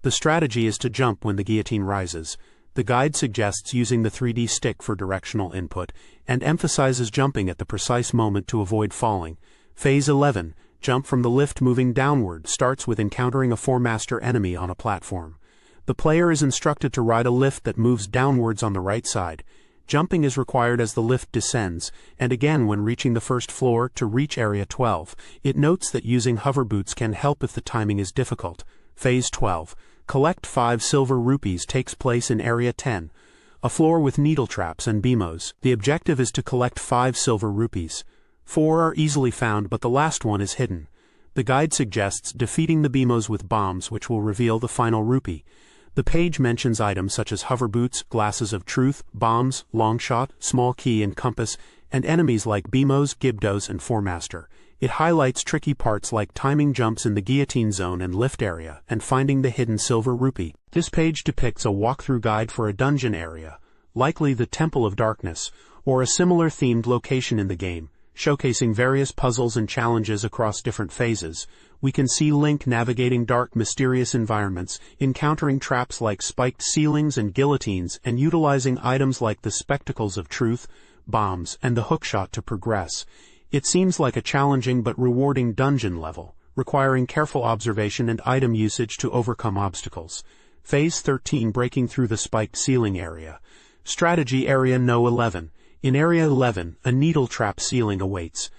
The strategy is to jump when the guillotine rises. The guide suggests using the 3D stick for directional input, and emphasizes jumping at the precise moment to avoid falling. Phase 11, jump from the lift moving downward, starts with encountering a 4-master enemy on a platform. The player is instructed to ride a lift that moves downwards on the right side. Jumping is required as the lift descends, and again when reaching the first floor to reach Area 12. It notes that using hover boots can help if the timing is difficult. Phase 12, collect 5 silver rupees takes place in Area 10, a floor with needle traps and BMOs. The objective is to collect 5 silver rupees. 4 are easily found, but the last one is hidden. The guide suggests defeating the BMOs with bombs, which will reveal the final rupee. The page mentions items such as hover boots, glasses of truth, bombs, long shot, small key and compass, and enemies like BMOs, Gibdos, and 4-master. It highlights tricky parts like timing jumps in the guillotine zone and lift area, and finding the hidden silver rupee. This page depicts a walkthrough guide for a dungeon area, likely the Temple of Darkness, or a similar themed location in the game, showcasing various puzzles and challenges across different phases. We can see Link navigating dark, mysterious environments, encountering traps like spiked ceilings and guillotines, and utilizing items like the Spectacles of Truth, bombs, and the hookshot to progress. It seems like a challenging but rewarding dungeon level, requiring careful observation and item usage to overcome obstacles. Phase 13, breaking through the spiked ceiling area. Strategy area No. 11. In Area 11, a needle trap ceiling awaits.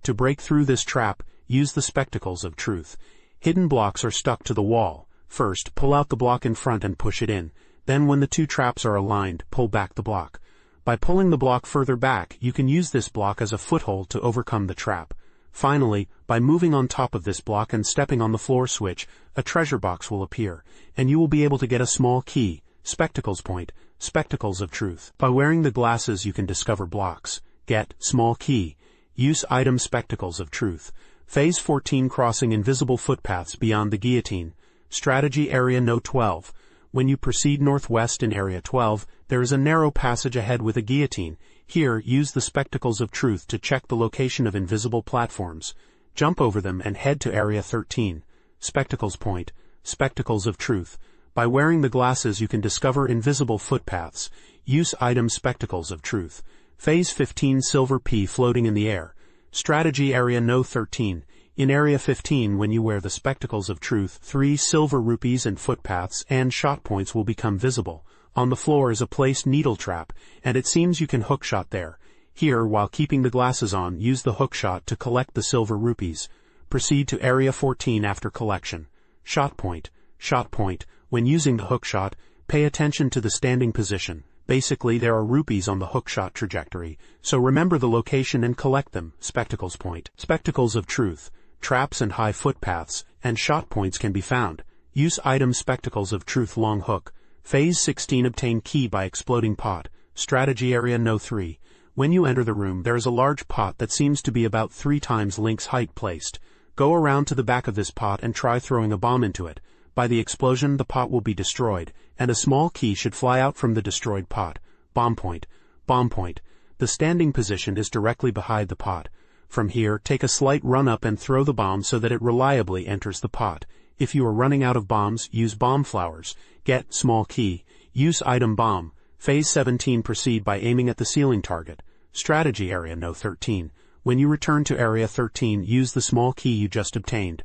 To break through this trap, use the Spectacles of Truth. Hidden blocks are stuck to the wall. First, pull out the block in front and push it in. Then when the two traps are aligned, pull back the block. By pulling the block further back, you can use this block as a foothold to overcome the trap. Finally, by moving on top of this block and stepping on the floor switch, a treasure box will appear, and you will be able to get a small key, Spectacles Point, Spectacles of Truth. By wearing the glasses you can discover blocks. Get small key. Use item Spectacles of Truth. Phase 14, crossing invisible footpaths beyond the guillotine. Strategy area No. 12. When you proceed northwest in Area 12, there is a narrow passage ahead with a guillotine. Here, use the Spectacles of Truth to check the location of invisible platforms. Jump over them and head to Area 13. Spectacles Point, Spectacles of Truth. By wearing the glasses you can discover invisible footpaths. Use item Spectacles of Truth. Phase 15, silver pea floating in the air. Strategy area No. 13. In Area 15, when you wear the Spectacles of Truth, 3 silver rupees and footpaths and shot points will become visible. On the floor is a placed needle trap, and it seems you can hookshot there. Here, while keeping the glasses on, use the hookshot to collect the silver rupees. Proceed to Area 14 after collection. Shot point. Shot point. When using the hookshot, pay attention to the standing position. Basically, there are rupees on the hookshot trajectory, so remember the location and collect them. Spectacles Point. Spectacles of Truth. Traps and high footpaths, and shot points can be found. Use item Spectacles of Truth long hook. Phase 16, obtain key by exploding pot. Strategy area No. 3. When you enter the room, there is a large pot that seems to be about 3 times Link's height placed. Go around to the back of this pot and try throwing a bomb into it. By the explosion, the pot will be destroyed, and a small key should fly out from the destroyed pot. Bomb point. Bomb point. The standing position is directly behind the pot. From here, take a slight run up and throw the bomb so that it reliably enters the pot. If you are running out of bombs, use bomb flowers. Get small key. Use item bomb. Phase 17, proceed by aiming at the ceiling target. Strategy area No. 13. When you return to Area 13, use the small key you just obtained.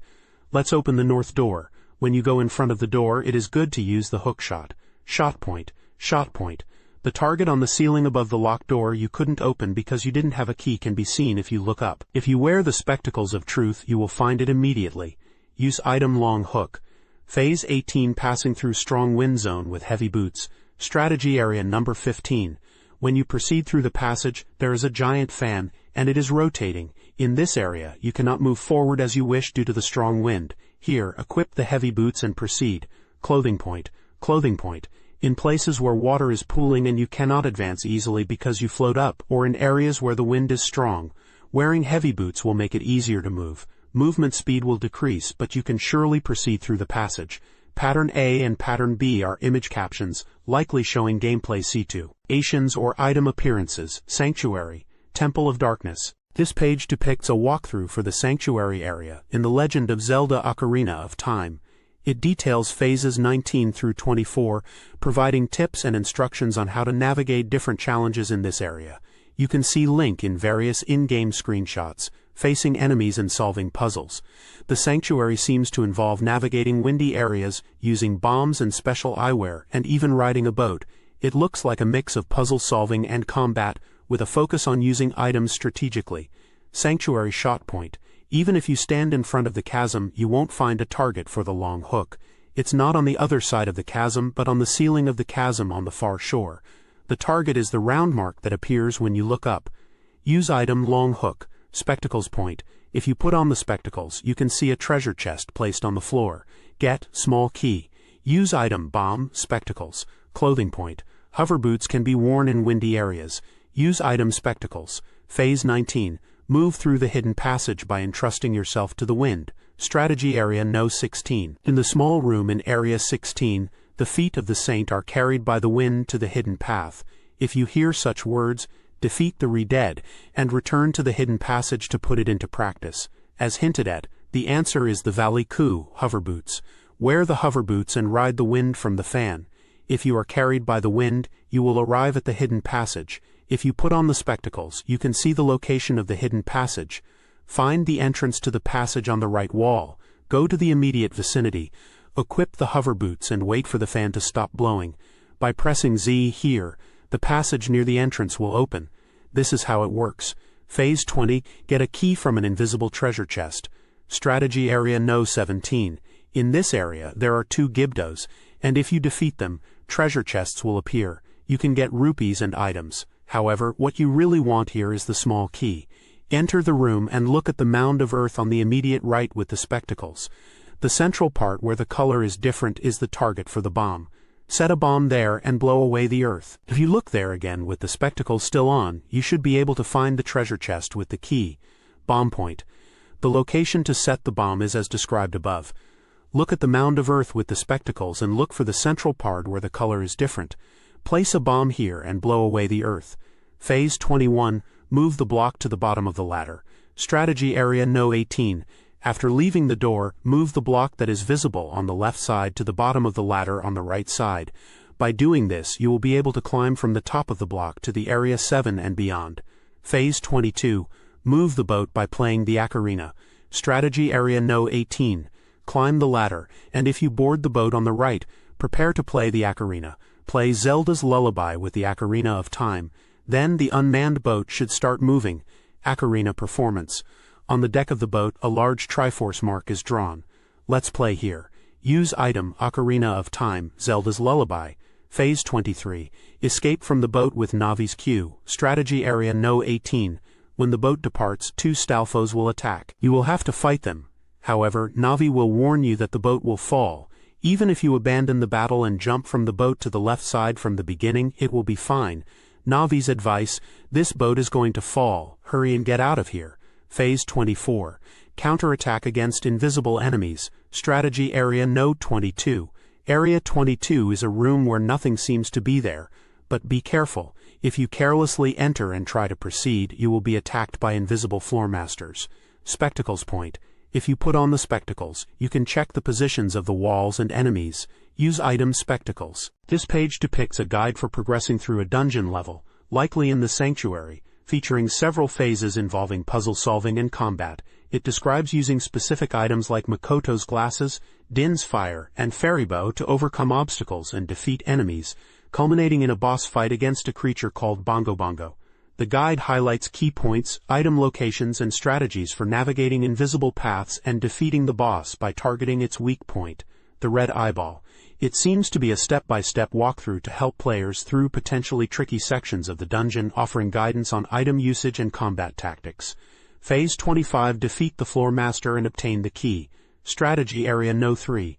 Let's open the north door. When you go in front of the door, it is good to use the hookshot. Shot point. Shot point. The target on the ceiling above the locked door you couldn't open because you didn't have a key can be seen if you look up. If you wear the Spectacles of Truth, you will find it immediately. Use item long hook. Phase 18, passing through strong wind zone with heavy boots. Strategy area number 15. When you proceed through the passage, there is a giant fan, and it is rotating. In this area, you cannot move forward as you wish due to the strong wind. Here, equip the heavy boots and proceed. Clothing point. Clothing point. In places where water is pooling and you cannot advance easily because you float up, or in areas where the wind is strong, wearing heavy boots will make it easier to move. Movement speed will decrease, but you can surely proceed through the passage. Pattern A and Pattern B are image captions, likely showing gameplay C2. Asians or item appearances. Sanctuary. Temple of Darkness. This page depicts a walkthrough for the Sanctuary area in the Legend of Zelda Ocarina of Time. It details phases 19 through 24, providing tips and instructions on how to navigate different challenges in this area. You can see Link in various in-game screenshots, facing enemies and solving puzzles. The Sanctuary seems to involve navigating windy areas, using bombs and special eyewear, and even riding a boat. It looks like a mix of puzzle solving and combat, with a focus on using items strategically. Sanctuary shot point. Even if you stand in front of the chasm, you won't find a target for the long hook. It's not on the other side of the chasm, but on the ceiling of the chasm on the far shore. The target is the round mark that appears when you look up. Use item long hook. Spectacles point. If you put on the spectacles, you can see a treasure chest placed on the floor. Get small key. Use item bomb. Spectacles. Clothing point. Hover boots can be worn in windy areas. Use item spectacles. Phase 19. Move through the hidden passage by entrusting yourself to the wind. Strategy area No. 16. In the small room in Area 16, the feet of the saint are carried by the wind to the hidden path. If you hear such words, defeat the re-dead, and return to the hidden passage to put it into practice. As hinted at, the answer is the Valley Coup hover boots. Wear the hover boots and ride the wind from the fan. If you are carried by the wind, you will arrive at the hidden passage. If you put on the spectacles, you can see the location of the hidden passage. Find the entrance to the passage on the right wall, go to the immediate vicinity, equip the hover boots and wait for the fan to stop blowing. By pressing Z here, the passage near the entrance will open. This is how it works. Phase 20, get a key from an invisible treasure chest. Strategy Area No. 17. In this area, there are 2 Gibdos, and if you defeat them, treasure chests will appear. You can get rupees and items. However, what you really want here is the small key. Enter the room and look at the mound of earth on the immediate right with the spectacles. The central part where the color is different is the target for the bomb. Set a bomb there and blow away the earth. If you look there again with the spectacles still on, you should be able to find the treasure chest with the key. Bomb point. The location to set the bomb is as described above. Look at the mound of earth with the spectacles and look for the central part where the color is different. Place a bomb here and blow away the earth. Phase 21, move the block to the bottom of the ladder. Strategy Area No. 18. After leaving the door, move the block that is visible on the left side to the bottom of the ladder on the right side. By doing this, you will be able to climb from the top of the block to the Area 7 and beyond. Phase 22. Move the boat by playing the ocarina. Strategy Area No. 18. Climb the ladder, and if you board the boat on the right, prepare to play the ocarina. Play Zelda's Lullaby with the Ocarina of Time. Then the unmanned boat should start moving. Ocarina performance. On the deck of the boat, a large Triforce mark is drawn. Let's play here. Use item Ocarina of Time, Zelda's Lullaby. Phase 23. Escape from the boat with Navi's Q. Strategy Area No. 18. When the boat departs, 2 Stalfos will attack. You will have to fight them. However, Navi will warn you that the boat will fall. Even if you abandon the battle and jump from the boat to the left side from the beginning, it will be fine. Navi's advice, this boat is going to fall. Hurry and get out of here. Phase 24. Counterattack against invisible enemies. Strategy Area No. 22. Area 22 is a room where nothing seems to be there. But be careful. If you carelessly enter and try to proceed, you will be attacked by invisible floor masters. Spectacles point. If you put on the spectacles, you can check the positions of the walls and enemies. Use item spectacles. This page depicts a guide for progressing through a dungeon level, likely in the sanctuary, featuring several phases involving puzzle solving and combat. It describes using specific items like Makoto's glasses, Din's fire, and fairy bow to overcome obstacles and defeat enemies, culminating in a boss fight against a creature called Bongo Bongo. The guide highlights key points, item locations, and strategies for navigating invisible paths and defeating the boss by targeting its weak point, the red eyeball. It seems to be a step-by-step walkthrough to help players through potentially tricky sections of the dungeon, offering guidance on item usage and combat tactics. Phase 25. Defeat the floor master and obtain the key. Strategy Area No. 3.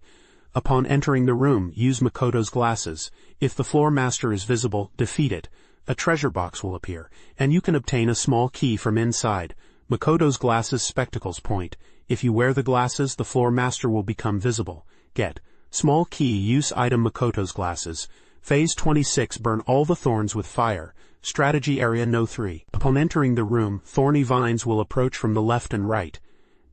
Upon entering the room, use Makoto's glasses. If the floor master is visible, defeat it. A treasure box will appear, and you can obtain a small key from inside. Makoto's glasses spectacles point. If you wear the glasses, the floor master will become visible. Get small key. Use item Makoto's glasses. Phase 26. Burn all the thorns with fire. Strategy Area No. 3. Upon entering the room, thorny vines will approach from the left and right.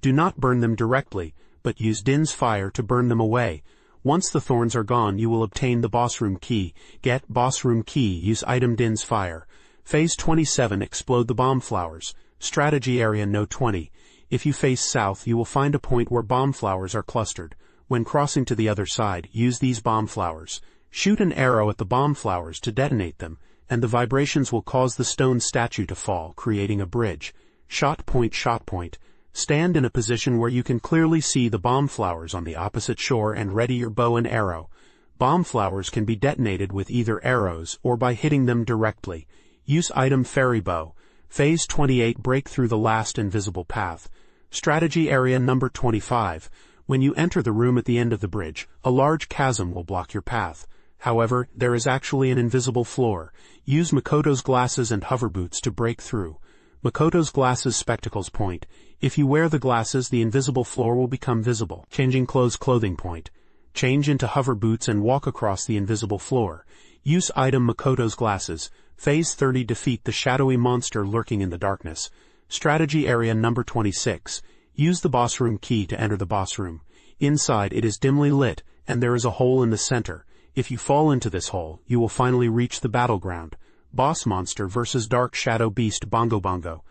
Do not burn them directly, but use Din's fire to burn them away. Once the thorns are gone, you will obtain the boss room key. Get boss room key. Use item Din's fire. Phase 27. Explode the bomb flowers. Strategy Area No. 20. If you face south, you will find a point where bomb flowers are clustered. When crossing to the other side, use these bomb flowers. Shoot an arrow at the bomb flowers to detonate them, and the vibrations will cause the stone statue to fall, creating a bridge. Shot point. Stand in a position where you can clearly see the bomb flowers on the opposite shore and ready your bow and arrow. Bomb flowers can be detonated with either arrows or by hitting them directly. Use item fairy bow. Phase 28. Break through the last invisible path. Strategy Area Number 25. When you enter the room at the end of the bridge, a large chasm will block your path. However, there is actually an invisible floor. Use Makoto's glasses and hover boots to break through. Makoto's glasses spectacles point. If you wear the glasses, the invisible floor will become visible. Changing clothes clothing point. Change into hover boots and walk across the invisible floor. Use item Makoto's glasses. Phase 30. Defeat the shadowy monster lurking in the darkness. Strategy Area Number 26. Use the boss room key to enter the boss room. Inside it is dimly lit, and there is a hole in the center. If you fall into this hole, you will finally reach the battleground. Boss Monster vs. Dark Shadow Beast Bongo Bongo.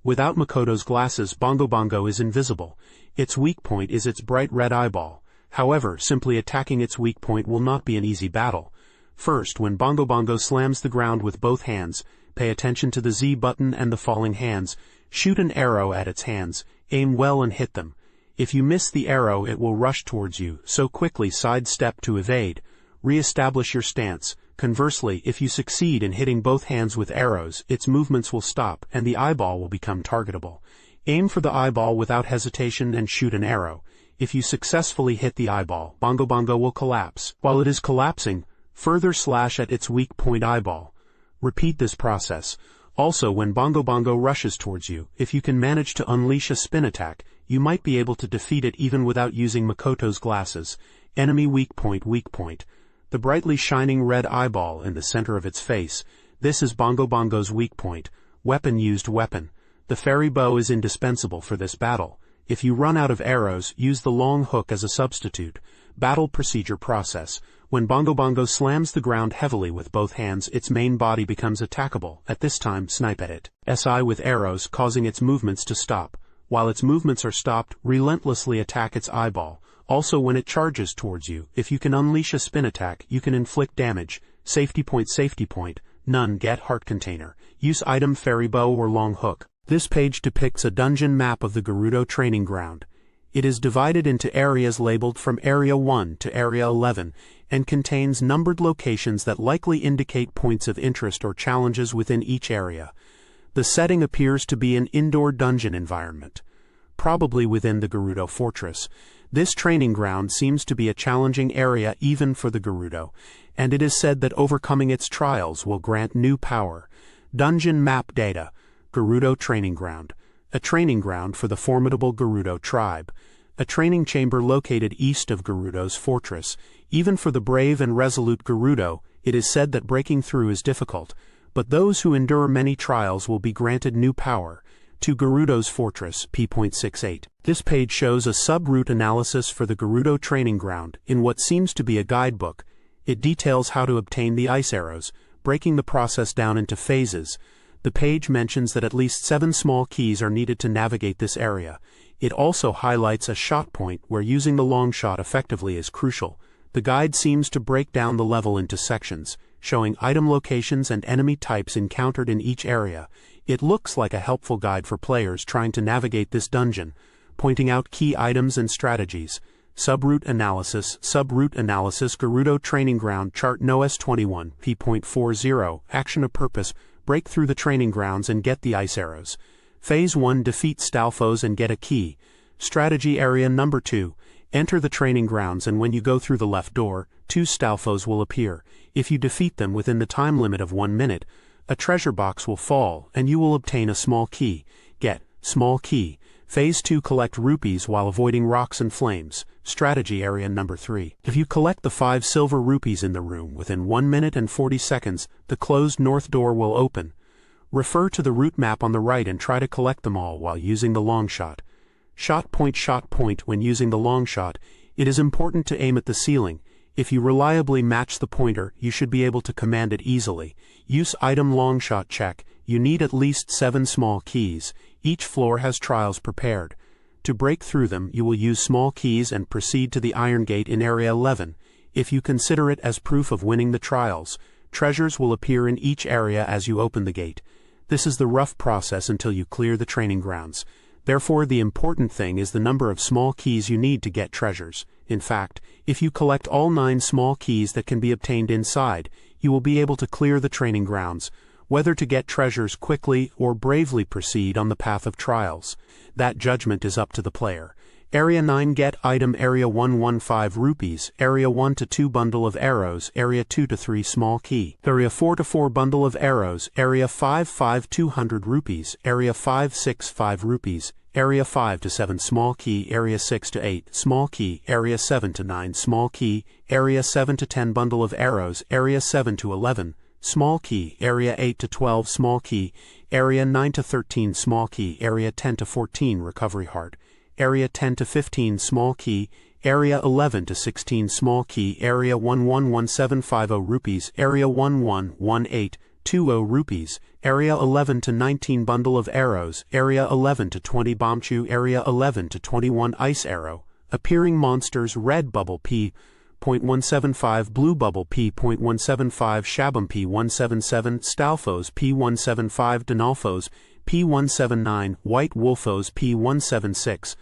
Without Makoto's glasses, Bongo Bongo is invisible. Its weak point is its bright red eyeball. However, simply attacking its weak point will not be an easy battle. First, when Bongo Bongo slams the ground with both hands, pay attention to the Z button and the falling hands. Shoot an arrow at its hands, aim well and hit them. If you miss the arrow, it will rush towards you, so quickly sidestep to evade. Re-establish your stance. Conversely, if you succeed in hitting both hands with arrows, its movements will stop and the eyeball will become targetable. Aim for the eyeball without hesitation and shoot an arrow. If you successfully hit the eyeball, Bongo Bongo will collapse. While it is collapsing, further slash at its weak point eyeball. Repeat this process. Also, when Bongo Bongo rushes towards you, if you can manage to unleash a spin attack, you might be able to defeat it even without using Makoto's glasses. Enemy weak point, weak point. The brightly shining red eyeball in the center of its face. This is Bongo Bongo's weak point. Weapon used weapon. The fairy bow is indispensable for this battle. If you run out of arrows, use the long hook as a substitute. Battle procedure process. When Bongo Bongo slams the ground heavily with both hands, its main body becomes attackable. At this time, snipe at it. SI with arrows, causing its movements to stop. While its movements are stopped, relentlessly attack its eyeball. Also, when it charges towards you, if you can unleash a spin attack, you can inflict damage. Safety point. None get heart container. Use item fairy bow or long hook. This page depicts a dungeon map of the Gerudo training ground. It is divided into areas labeled from Area 1 to Area 11, and contains numbered locations that likely indicate points of interest or challenges within each area. The setting appears to be an indoor dungeon environment, probably within the Gerudo fortress. This training ground seems to be a challenging area even for the Gerudo, and it is said that overcoming its trials will grant new power. Dungeon map data. Gerudo training ground. A training ground for the formidable Gerudo tribe. A training chamber located east of Gerudo's fortress. Even for the brave and resolute Gerudo, it is said that breaking through is difficult, but those who endure many trials will be granted new power. To Gerudo's fortress, p.68. This page shows a sub-route analysis for the Gerudo training ground in what seems to be a guidebook. It details how to obtain the ice arrows, breaking the process down into phases. The page mentions that at least 7 small keys are needed to navigate this area. It also highlights a shot point where using the long shot effectively is crucial. The guide seems to break down the level into sections, showing item locations and enemy types encountered in each area. It looks like a helpful guide for players trying to navigate this dungeon, pointing out key items and strategies. Sub-route analysis. Gerudo training ground chart NOS 21 p.40. Action of purpose. Break through the training grounds and get the ice arrows. Phase 1. Defeat Stalfos and get a key. Strategy area number 2. Enter the training grounds, and when you go through the left door, 2 Stalfos will appear. If you defeat them within the time limit of 1 minute, a treasure box will fall, and you will obtain a small key. Get small key. Phase 2. Collect rupees while avoiding rocks and flames. Strategy area number 3. If you collect the 5 silver rupees in the room within 1 minute and 40 seconds, the closed north door will open. Refer to the route map on the right and try to collect them all while using the long shot. Shot point. When using the long shot, it is important to aim at the ceiling. If you reliably match the pointer, you should be able to command it easily. Use item long shot check. You need at least 7 small keys. Each floor has trials prepared. To break through them, you will use small keys and proceed to the iron gate in Area 11. If you consider it as proof of winning the trials, treasures will appear in each area as you open the gate. This is the rough process until you clear the training grounds. Therefore, the important thing is the number of small keys you need to get treasures. In fact, if you collect all 9 small keys that can be obtained inside, you will be able to clear the training grounds. Whether to get treasures quickly or bravely proceed on the path of trials, that judgment is up to the player. Area 9. Get item. Area 1 5 rupees. Area 1 to 2 bundle of arrows. Area 2 to 3 small key. Area 4 to 4 bundle of arrows. Area 5 200 rupees. Area 5 6 5 rupees. Area 5 to 7 small key. Area 6 to 8 small key. Area 7 to 9 small key. Area 7 to 10 bundle of arrows. Area 7 to 11 small key. Area 8 to 12 small key. Area 9 to 13 small key. Area 10 to 14 recovery heart. Area 10 to 15 small key. Area 11 to 16 small key. Area 111750 rupees. Area 1118 20 rupees, Area 11 to 19 bundle of arrows, Area 11 to 20 bombchu, Area 11 to 21 ice arrow, appearing monsters red bubble P.175, blue bubble P.175, shabum P177, stalfos P175, donalfos P179, white wolfos P176,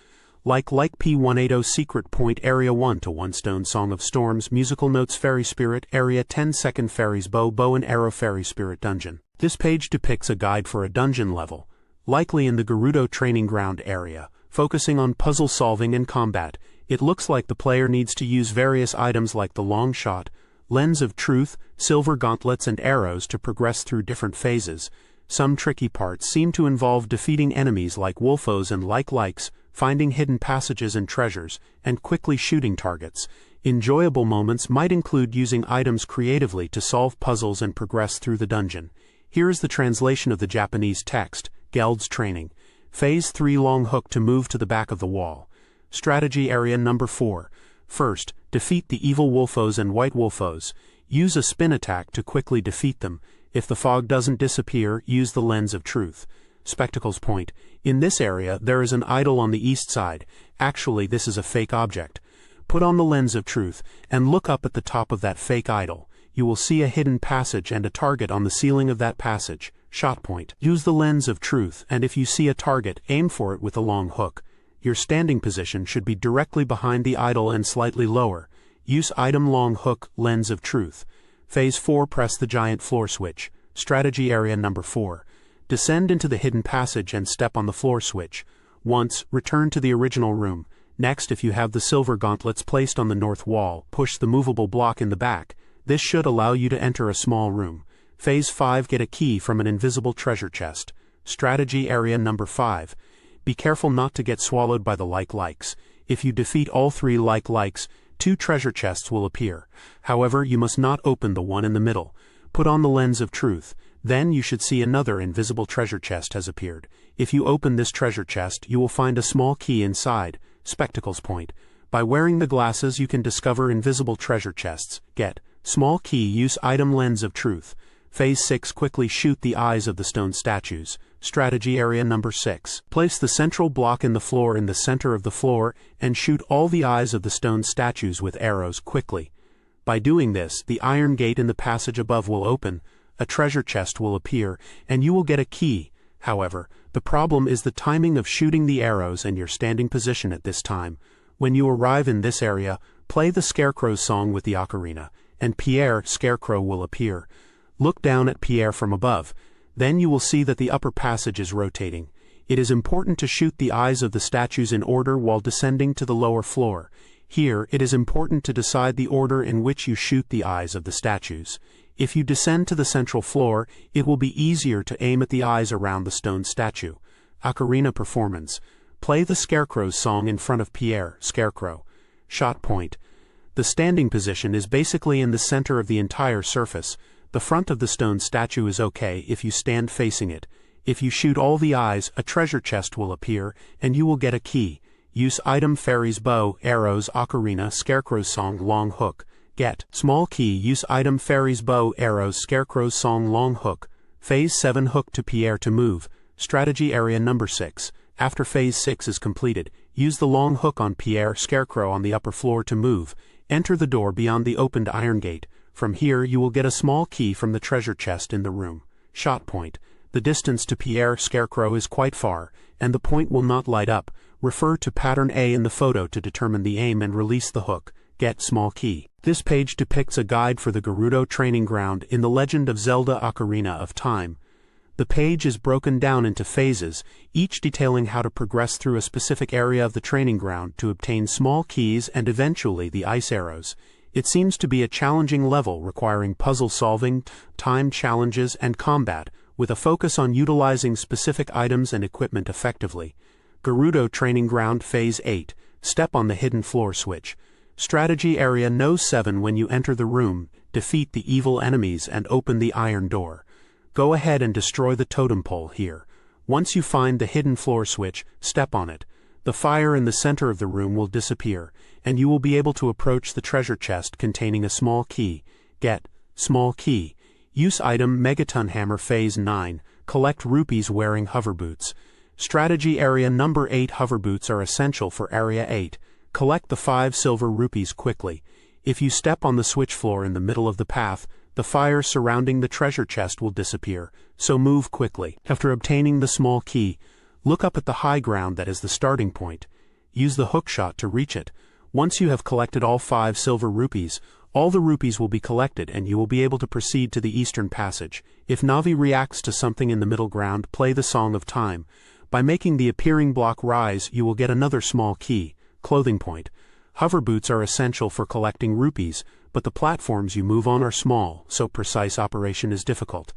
like P180, secret point, Area 1 to 1 stone, Song of Storms, musical notes, fairy spirit, Area 10 second fairies, bow and arrow, fairy spirit dungeon. This page depicts a guide for a dungeon level, likely in the Gerudo training ground area, focusing on puzzle solving and combat. It looks like the player needs to use various items like the long shot, lens of truth, silver gauntlets and arrows to progress through different phases. Some tricky parts seem to involve defeating enemies like wolfos and likes, finding hidden passages and treasures, and quickly shooting targets. Enjoyable moments might include using items creatively to solve puzzles and progress through the dungeon. Here is the translation of the Japanese text. Geld's training. Phase 3, long hook to move to the back of the wall. Strategy area number 4. First, defeat the evil wolfos and white wolfos. Use a spin attack to quickly defeat them. If the fog doesn't disappear, use the lens of truth. Spectacles point. In this area, there is an idol on the east side. Actually, this is a fake object. Put on the lens of truth, and look up at the top of that fake idol. You will see a hidden passage and a target on the ceiling of that passage. Shot point. Use the lens of truth, and if you see a target, aim for it with a long hook. Your standing position should be directly behind the idol and slightly lower. Use item long hook, lens of truth. Phase 4, press the giant floor switch. Strategy area number 4. Descend into the hidden passage and step on the floor switch. Once, return to the original room. Next, if you have the silver gauntlets placed on the north wall, push the movable block in the back. This should allow you to enter a small room. Phase 5, get a key from an invisible treasure chest. Strategy area number 5. Be careful not to get swallowed by the likes. If you defeat all 3 likes, 2 treasure chests will appear. However, you must not open the one in the middle. Put on the lens of truth. Then you should see another invisible treasure chest has appeared. If you open this treasure chest, you will find a small key inside. Spectacles point. By wearing the glasses, you can discover invisible treasure chests. Get small key, use item lens of truth. Phase 6, quickly shoot the eyes of the stone statues. Strategy area number 6. Place the central block in the floor in the center of the floor and shoot all the eyes of the stone statues with arrows quickly. By doing this, the iron gate in the passage above will open, a treasure chest will appear, and you will get a key. However, the problem is the timing of shooting the arrows and your standing position at this time. When you arrive in this area, play the Scarecrow's song with the ocarina, and Pierre, Scarecrow, will appear. Look down at Pierre from above. Then you will see that the upper passage is rotating. It is important to shoot the eyes of the statues in order while descending to the lower floor. Here, it is important to decide the order in which you shoot the eyes of the statues. If you descend to the central floor, it will be easier to aim at the eyes around the stone statue. Ocarina performance. Play the Scarecrow's song in front of Pierre, Scarecrow. Shot point. The standing position is basically in the center of the entire surface. The front of the stone statue is okay if you stand facing it. If you shoot all the eyes, a treasure chest will appear, and you will get a key. Use item fairies, bow, arrows, ocarina, Scarecrow's song, long hook. Get small key, use item fairies, bow, arrows, Scarecrow's song, long hook. Phase 7, hook to Pierre to move. Strategy area number 6. After phase 6 is completed, use the long hook on Pierre, Scarecrow on the upper floor to move. Enter the door beyond the opened iron gate. From here you will get a small key from the treasure chest in the room. Shot point. The distance to Pierre, Scarecrow is quite far, and the point will not light up. Refer to pattern A in the photo to determine the aim and release the hook. Get small key. This page depicts a guide for the Gerudo training ground in the Legend of Zelda Ocarina of Time. The page is broken down into phases, each detailing how to progress through a specific area of the training ground to obtain small keys and eventually the ice arrows. It seems to be a challenging level requiring puzzle solving, time challenges, and combat, with a focus on utilizing specific items and equipment effectively. Gerudo Training Ground Phase 8. Step on the hidden floor switch. Strategy area No. 7. When you enter the room, defeat the evil enemies and open the iron door. Go ahead and destroy the totem pole here. Once you find the hidden floor switch, step on it. The fire in the center of the room will disappear, and you will be able to approach the treasure chest containing a small key. Get small key. Use item Megaton Hammer Phase 9, collect rupees wearing hover boots. Strategy area number 8 hover boots are essential for area 8. Collect the 5 silver rupees quickly. If you step on the switch floor in the middle of the path, the fire surrounding the treasure chest will disappear, so move quickly. After obtaining the small key, look up at the high ground that is the starting point. Use the hookshot to reach it. Once you have collected all 5 silver rupees, all the rupees will be collected and you will be able to proceed to the eastern passage. If Navi reacts to something in the middle ground, play the Song of Time. By making the appearing block rise, you will get another small key, clothing point. Hover boots are essential for collecting rupees, but the platforms you move on are small, so precise operation is difficult.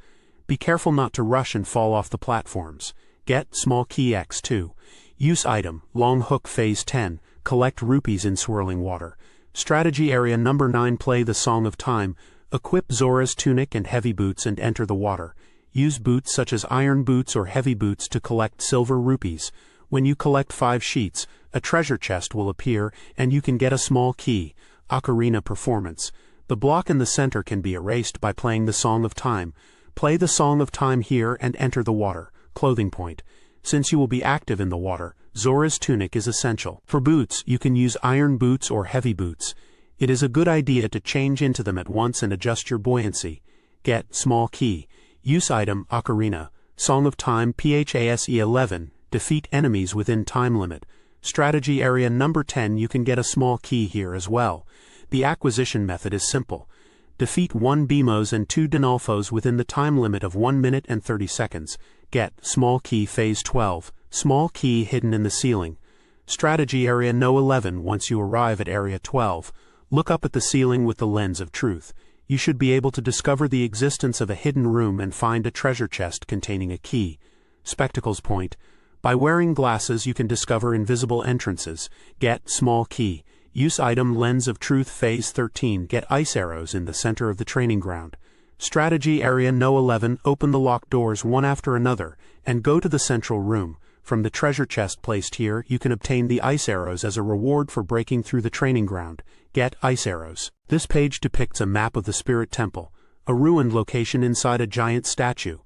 Be careful not to rush and fall off the platforms. Get small key X2. Use item long hook phase 10, collect rupees in swirling water. Strategy area number 9 play the Song of Time. Equip Zora's tunic and heavy boots and enter the water. Use boots such as iron boots or heavy boots to collect silver rupees. When you collect 5 sheets, a treasure chest will appear and you can get a small key. Ocarina performance. The block in the center can be erased by playing the Song of Time. Play the Song of Time here and enter the water. Clothing point. Since you will be active in the water, Zora's tunic is essential. For boots, you can use iron boots or heavy boots. It is a good idea to change into them at once and adjust your buoyancy. Get small key. Use item Ocarina. Song of Time PHASE 11. Defeat enemies within time limit. Strategy area number 10 you can get a small key here as well. The acquisition method is simple. Defeat 1 Beamos and 2 Dinalfos within the time limit of 1 minute and 30 seconds. Get small key phase 12. Small key hidden in the ceiling. Strategy area No 11 once you arrive at area 12. Look up at the ceiling with the lens of truth. You should be able to discover the existence of a hidden room and find a treasure chest containing a key. Spectacles point. By wearing glasses you can discover invisible entrances. Get small key. Use item Lens of Truth Phase 13. Get ice arrows in the center of the training ground. Strategy area No 11 open the locked doors one after another and go to the central room. From the treasure chest placed here you can obtain the ice arrows as a reward for breaking through the training ground. Get ice arrows. This page depicts a map of the Spirit Temple, a ruined location inside a giant statue.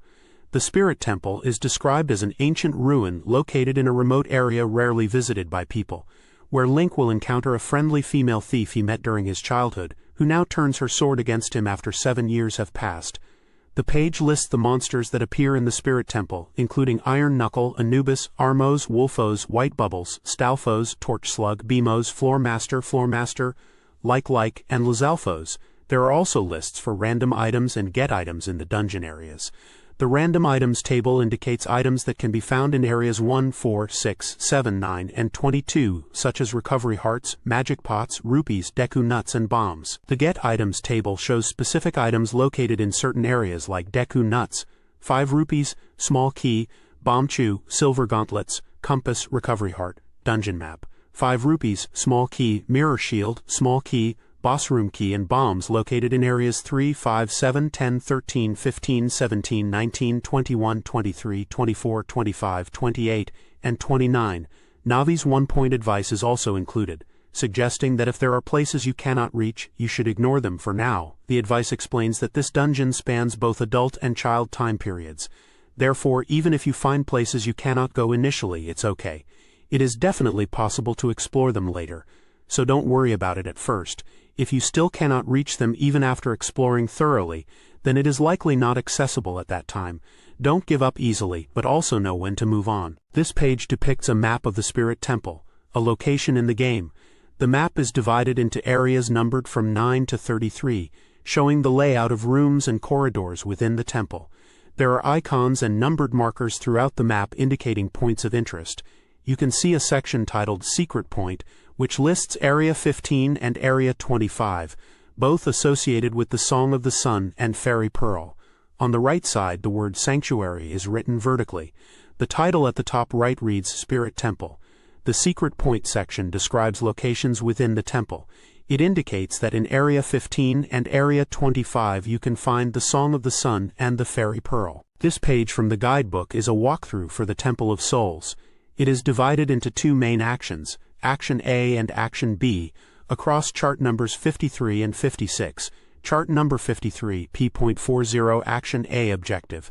The Spirit Temple is described as an ancient ruin located in a remote area rarely visited by people, where Link will encounter a friendly female thief he met during his childhood, who now turns her sword against him after 7 years have passed. The page lists the monsters that appear in the Spirit Temple, including Iron Knuckle, Anubis, Armos, Wolfos, White Bubbles, Stalfos, Torch Slug, Beamos, Floormaster, Like, and Lizalfos. There are also lists for random items and get items in the dungeon areas. The random items table indicates items that can be found in areas 1, 4, 6, 7, 9, and 22, such as recovery hearts, magic pots, rupees, Deku nuts, and bombs. The get items table shows specific items located in certain areas like Deku nuts, 5 rupees, small key, bomb chew, silver gauntlets, compass, recovery heart, dungeon map, 5 rupees, small key, mirror shield, small key, boss room key, and bombs located in areas 3, 5, 7, 10, 13, 15, 17, 19, 21, 23, 24, 25, 28, and 29. Navi's 1-point advice is also included, suggesting that if there are places you cannot reach, you should ignore them for now. The advice explains that this dungeon spans both adult and child time periods. Therefore, even if you find places you cannot go initially, it's okay. It is definitely possible to explore them later, so don't worry about it at first. If you still cannot reach them even after exploring thoroughly, then it is likely not accessible at that time. Don't give up easily, but also know when to move on. This page depicts a map of the Spirit Temple, a location in the game. The map is divided into areas numbered from 9 to 33, showing the layout of rooms and corridors within the temple. There are icons and numbered markers throughout the map indicating points of interest. You can see a section titled Secret Point, which lists Area 15 and Area 25, both associated with the Song of the Sun and Fairy Pearl. On the right side, the word Sanctuary is written vertically. The title at the top right reads Spirit Temple. The Secret Point section describes locations within the temple. It indicates that in Area 15 and Area 25 you can find the Song of the Sun and the Fairy Pearl. This page from the guidebook is a walkthrough for the Temple of Souls. It is divided into 2 main actions, Action A and Action B, across chart numbers 53 and 56. Chart number 53, P.40 Action A Objective.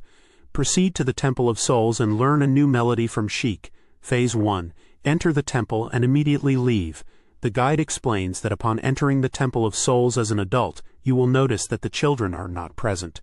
Proceed to the Temple of Souls and learn a new melody from Sheik. Phase 1. Enter the temple and immediately leave. The guide explains that upon entering the Temple of Souls as an adult, you will notice that the children are not present.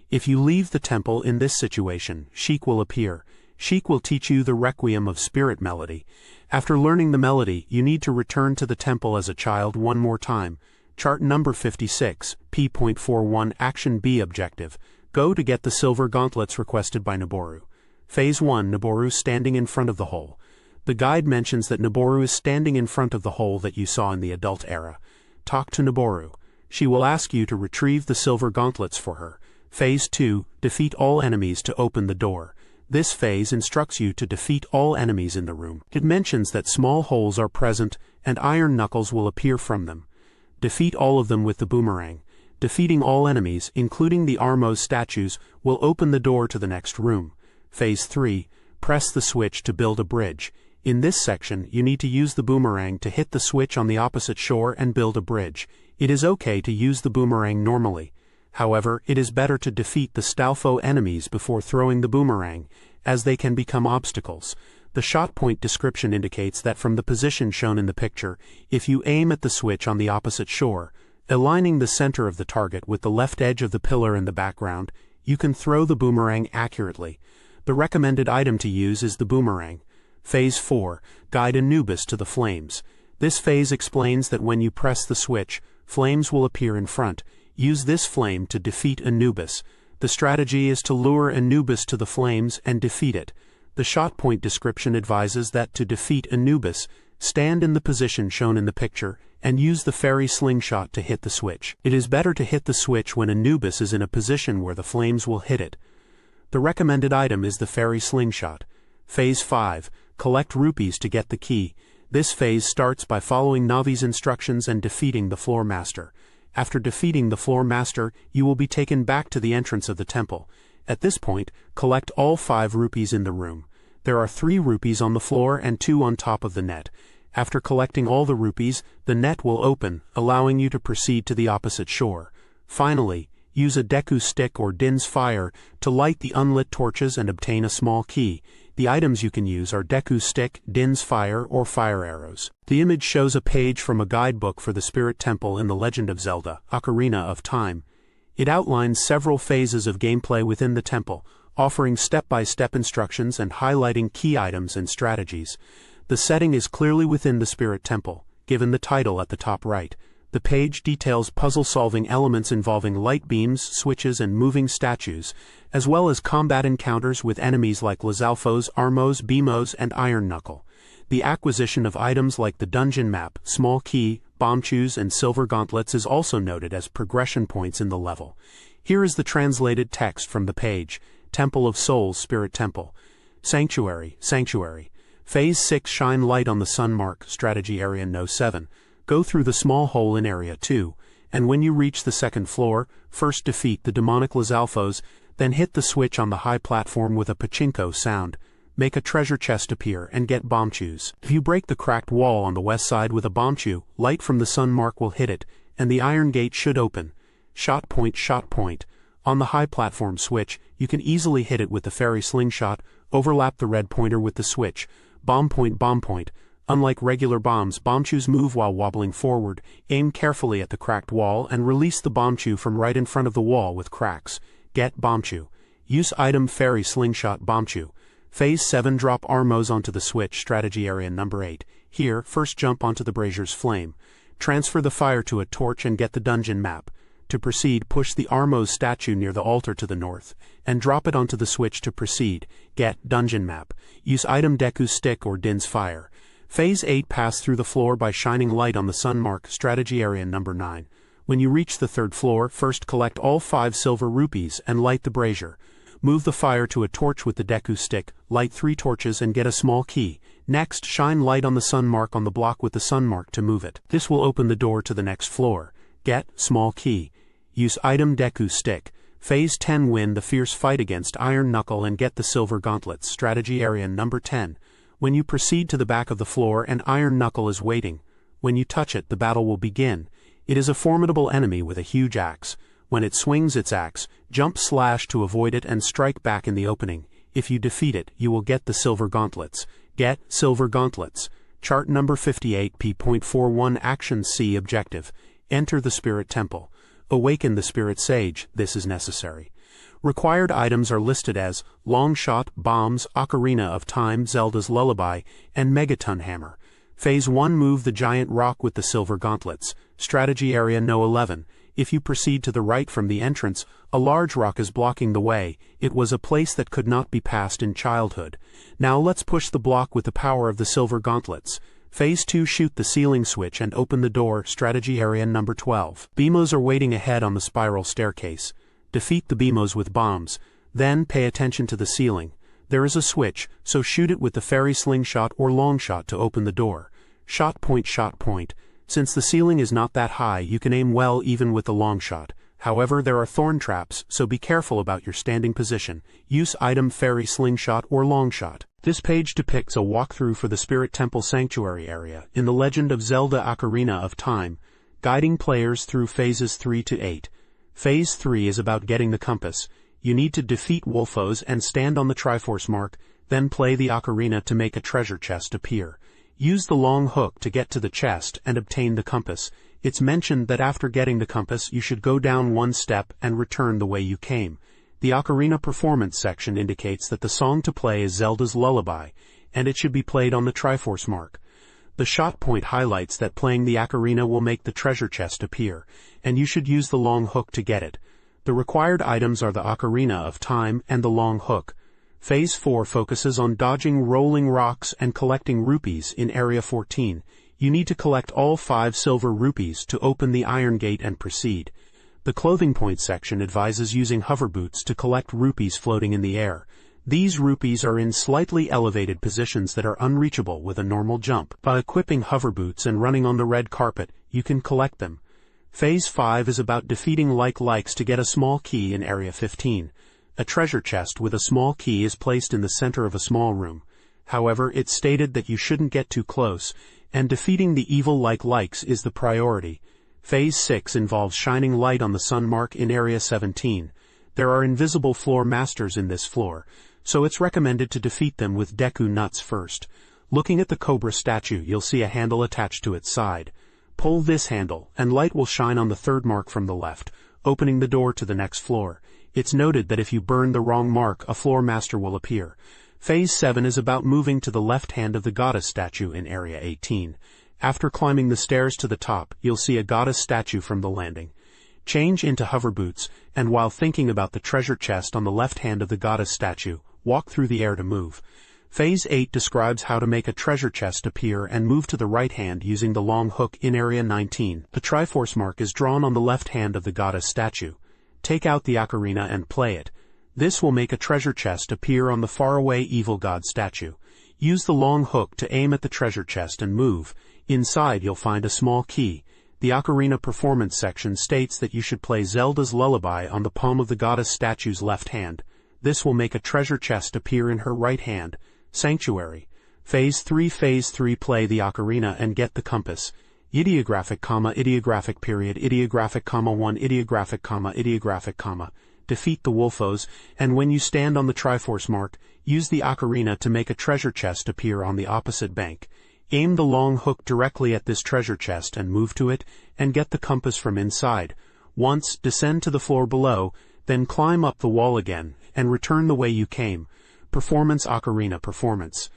If you leave the temple in this situation, Sheik will appear. Sheik will teach you the Requiem of Spirit melody. After learning the melody, you need to return to the temple as a child one more time. Chart number 56, P.41 Action B Objective. Go to get the silver gauntlets requested by Noboru. Phase 1. Noboru standing in front of the hole. The guide mentions that Noboru is standing in front of the hole that you saw in the adult era. Talk to Noboru. She will ask you to retrieve the silver gauntlets for her. Phase 2. Defeat all enemies to open the door. This phase instructs you to defeat all enemies in the room. It mentions that small holes are present and iron knuckles will appear from them. Defeat all of them with the boomerang. Defeating all enemies, including the Armos statues, will open the door to the next room. Phase 3. Press the switch to build a bridge. In this section, you need to use the boomerang to hit the switch on the opposite shore and build a bridge. It is okay to use the boomerang normally. However, it is better to defeat the Stalfo enemies before throwing the boomerang, as they can become obstacles. The shot point description indicates that from the position shown in the picture, if you aim at the switch on the opposite shore, aligning the center of the target with the left edge of the pillar in the background, you can throw the boomerang accurately. The recommended item to use is the boomerang. Phase 4. Guide Anubis to the flames. This phase explains that when you press the switch, flames will appear in front. Use this flame to defeat Anubis. The strategy is to lure Anubis to the flames and defeat it. The shot point description advises that to defeat Anubis, stand in the position shown in the picture and use the fairy slingshot to hit the switch. It is better to hit the switch when Anubis is in a position where the flames will hit it. The recommended item is the fairy slingshot. Phase 5. Collect rupees to get the key. This phase starts by following Navi's instructions and defeating the floor master. After defeating the floor master, you will be taken back to the entrance of the temple. At this point, collect all 5 rupees in the room. There are 3 rupees on the floor and 2 on top of the net. After collecting all the rupees, the net will open, allowing you to proceed to the opposite shore. Finally, use a Deku stick or Din's fire to light the unlit torches and obtain a small key. The items you can use are Deku stick, Din's fire, or fire arrows. The image shows a page from a guidebook for the Spirit Temple in The Legend of Zelda, Ocarina of Time. It outlines several phases of gameplay within the temple, offering step-by-step instructions and highlighting key items and strategies. The setting is clearly within the Spirit Temple, given the title at the top right. The page details puzzle-solving elements involving light beams, switches, and moving statues, as well as combat encounters with enemies like Lizalfos, Armos, Beamos, and Iron Knuckle. The acquisition of items like the dungeon map, small key, bombchus, and silver gauntlets is also noted as progression points in the level. Here is the translated text from the page. Temple of Souls, Spirit Temple. Sanctuary, Sanctuary. Phase 6 Shine light on the sun mark, Strategy Area No. 7. Go through the small hole in Area 2, and when you reach the second floor, first defeat the demonic Lizalfos, then hit the switch on the high platform with a pachinko sound. Make a treasure chest appear and get bombchus. If you break the cracked wall on the west side with a bombchu, light from the sun mark will hit it, and the iron gate should open. Shot point, shot point. On the high platform switch, you can easily hit it with the fairy slingshot, overlap the red pointer with the switch. Bomb point, bomb point. Unlike regular bombs, bombchus move while wobbling forward. Aim carefully at the cracked wall and release the bombchu from right in front of the wall with cracks. Get bombchu. Use item fairy slingshot bombchu. Phase 7 Drop Armos onto the switch, Strategy Area No. 8. Here, first jump onto the brazier's flame. Transfer the fire to a torch and get the dungeon map. To proceed, push the Armos statue near the altar to the north, and drop it onto the switch to proceed. Get dungeon map. Use item Deku stick or Din's fire. Phase 8 Pass through the floor by shining light on the sun mark, Strategy Area No. 9. When you reach the third floor, first collect all 5 silver rupees and light the brazier. Move the fire to a torch with the Deku stick, light 3 torches and get a small key. Next, shine light on the sun mark on the block with the sun mark to move it. This will open the door to the next floor. Get small key. Use item Deku stick. Phase 10 Win the fierce fight against Iron Knuckle and get the silver gauntlets, Strategy Area No. 10. When you proceed to the back of the floor, an Iron Knuckle is waiting. When you touch it, the battle will begin. It is a formidable enemy with a huge axe. When it swings its axe, jump slash to avoid it and strike back in the opening. If you defeat it, you will get the silver gauntlets. Get silver gauntlets. Chart number 58 P.41 Action C Objective. Enter the Spirit Temple. Awaken the Spirit Sage. This is necessary. Required items are listed as Longshot, Bombs, Ocarina of Time, Zelda's Lullaby, and Megaton Hammer. Phase 1 Move the giant rock with the silver gauntlets. Strategy Area No 11. If you proceed to the right from the entrance, a large rock is blocking the way. It was a place that could not be passed in childhood. Now let's push the block with the power of the silver gauntlets. Phase 2 Shoot the ceiling switch and open the door. Strategy Area number 12. Beamos are waiting ahead on the spiral staircase. Defeat the Beamos with bombs. Then pay attention to the ceiling. There is a switch, so shoot it with the fairy slingshot or longshot to open the door. Shot point, shot point. Since the ceiling is not that high, you can aim well even with the longshot. However, there are thorn traps, so be careful about your standing position. Use item fairy slingshot or longshot. This page depicts a walkthrough for the Spirit Temple Sanctuary area in The Legend of Zelda Ocarina of Time, guiding players through phases 3 to 8. Phase 3 is about getting the compass. You need to defeat Wolfos and stand on the Triforce mark, then play the ocarina to make a treasure chest appear. Use the long hook to get to the chest and obtain the compass. It's mentioned that after getting the compass you should go down one step and return the way you came. The ocarina performance section indicates that the song to play is Zelda's Lullaby, and it should be played on the Triforce mark. The shot point highlights that playing the ocarina will make the treasure chest appear, and you should use the long hook to get it. The required items are the Ocarina of Time and the long hook. Phase 4 focuses on dodging rolling rocks and collecting rupees in Area 14. You need to collect all 5 silver rupees to open the Iron Gate and proceed. The clothing point section advises using hover boots to collect rupees floating in the air. These rupees are in slightly elevated positions that are unreachable with a normal jump. By equipping hover boots and running on the red carpet, you can collect them. Phase 5 is about defeating likes to get a small key in Area 15. A treasure chest with a small key is placed in the center of a small room. However, it's stated that you shouldn't get too close, and defeating the evil likes is the priority. Phase 6 involves shining light on the sun mark in Area 17. There are invisible floor masters in this floor, so it's recommended to defeat them with Deku Nuts first. Looking at the Cobra statue, you'll see a handle attached to its side. Pull this handle, and light will shine on the third mark from the left, opening the door to the next floor. It's noted that if you burn the wrong mark, a floor master will appear. Phase 7 is about moving to the left hand of the goddess statue in Area 18. After climbing the stairs to the top, you'll see a goddess statue from the landing. Change into hover boots, and while thinking about the treasure chest on the left hand of the goddess statue, walk through the air to move. Phase 8 describes how to make a treasure chest appear and move to the right hand using the long hook in Area 19. The Triforce mark is drawn on the left hand of the goddess statue. Take out the ocarina and play it. This will make a treasure chest appear on the faraway evil god statue. Use the long hook to aim at the treasure chest and move. Inside you'll find a small key. The ocarina performance section states that you should play Zelda's Lullaby on the palm of the goddess statue's left hand. This will make a treasure chest appear in her right hand. Sanctuary. Phase 3 Play the ocarina and get the compass. Ideographic, ideographic period, ideographic, 1, ideographic, ideographic, defeat the Wolfos, and when you stand on the Triforce mark, use the ocarina to make a treasure chest appear on the opposite bank. Aim the long hook directly at this treasure chest and move to it, and get the compass from inside. Once, descend to the floor below, then climb up the wall again, and return the way you came. Performance Ocarina Performance.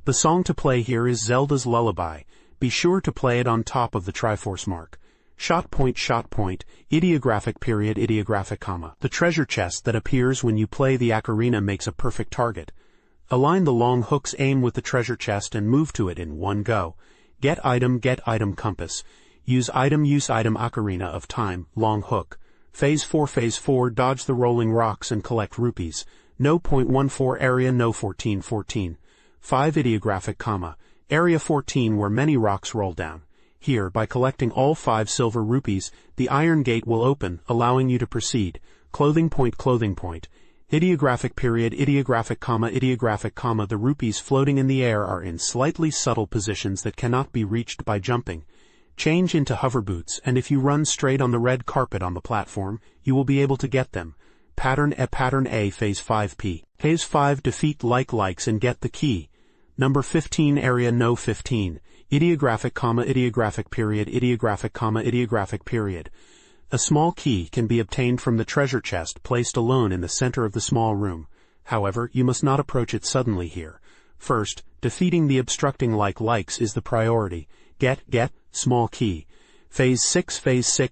The song to play here is Zelda's Lullaby. Be sure to play it on top of the Triforce mark. Shot point, ideographic period, ideographic, the treasure chest that appears when you play the ocarina makes a perfect target. Align the long hook's aim with the treasure chest and move to it in one go. Get item compass. Use item ocarina of time, long hook. Phase 4 dodge the rolling rocks and collect rupees. No .14 area no 14. 5 ideographic, area 14 where many rocks roll down. Here, by collecting all 5 silver rupees, the Iron Gate will open, allowing you to proceed. Clothing point. Ideographic period, ideographic, the rupees floating in the air are in slightly subtle positions that cannot be reached by jumping. Change into hover boots, and if you run straight on the red carpet on the platform, you will be able to get them. Pattern A Phase 5P. Phase 5 Defeat likes and get the key. Number 15 Area No 15. Ideographic, ideographic period, ideographic, ideographic period. A small key can be obtained from the treasure chest placed alone in the center of the small room. However, you must not approach it suddenly here. First, defeating the obstructing likes is the priority. Get, small key. Phase 6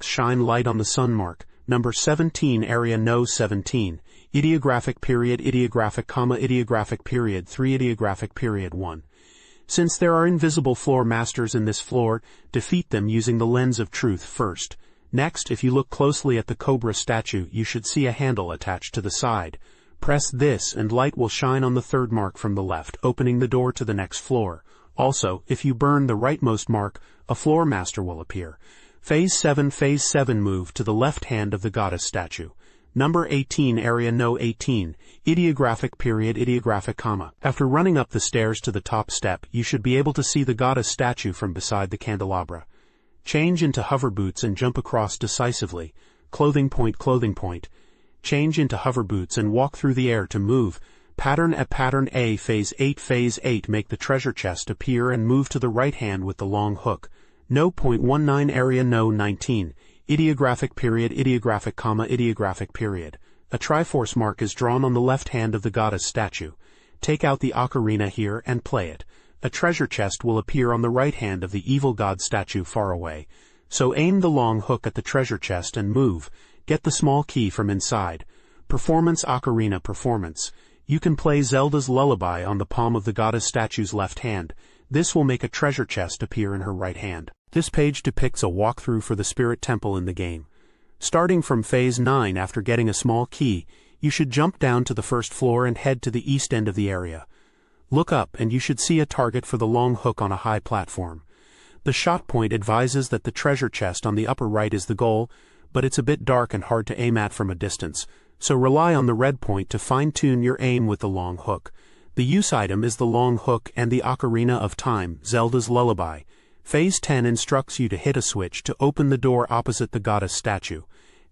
Shine light on the sun mark. Number 17 Area No 17. Ideographic period, ideographic, ideographic period 3, ideographic period 1. Since there are invisible floor masters in this floor, defeat them using the lens of truth first. Next, if you look closely at the cobra statue, you should see a handle attached to the side. Press this and light will shine on the third mark from the left, opening the door to the next floor. Also, if you burn the rightmost mark, a floor master will appear. Phase 7 Move to the left hand of the goddess statue. Number 18 Area No 18. Ideographic period, ideographic, After running up the stairs to the top step, you should be able to see the goddess statue from beside the candelabra. Change into hover boots and jump across decisively. Clothing point. Change into hover boots and walk through the air to move. Pattern A Phase 8 Make the treasure chest appear and move to the right hand with the long hook. No. 19 Area No 19. Ideographic period, ideographic, ideographic period. A Triforce mark is drawn on the left hand of the goddess statue. Take out the ocarina here and play it. A treasure chest will appear on the right hand of the evil god statue far away. So aim the long hook at the treasure chest and move. Get the small key from inside. Performance Ocarina Performance. You can play Zelda's Lullaby on the palm of the goddess statue's left hand. This will make a treasure chest appear in her right hand. This page depicts a walkthrough for the spirit temple in the game. Starting from Phase 9 after getting a small key, you should jump down to the first floor and head to the east end of the area. Look up and you should see a target for the long hook on a high platform. The shot point advises that the treasure chest on the upper right is the goal, but it's a bit dark and hard to aim at from a distance, so rely on the red point to fine-tune your aim with the long hook. The use item is the long hook and the Ocarina of Time, Zelda's Lullaby. Phase 10 instructs you to hit a switch to open the door opposite the goddess statue.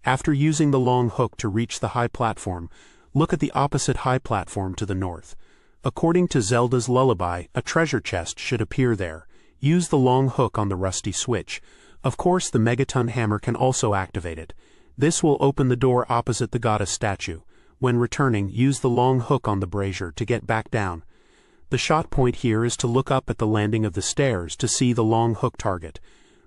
After using the long hook to reach the high platform, look at the opposite high platform to the north. According to Zelda's Lullaby, a treasure chest should appear there. Use the long hook on the rusty switch. Of course, the megaton hammer can also activate it. This will open the door opposite the goddess statue. When returning, use the long hook on the brazier to get back down. The shot point here is to look up at the landing of the stairs to see the long hook target.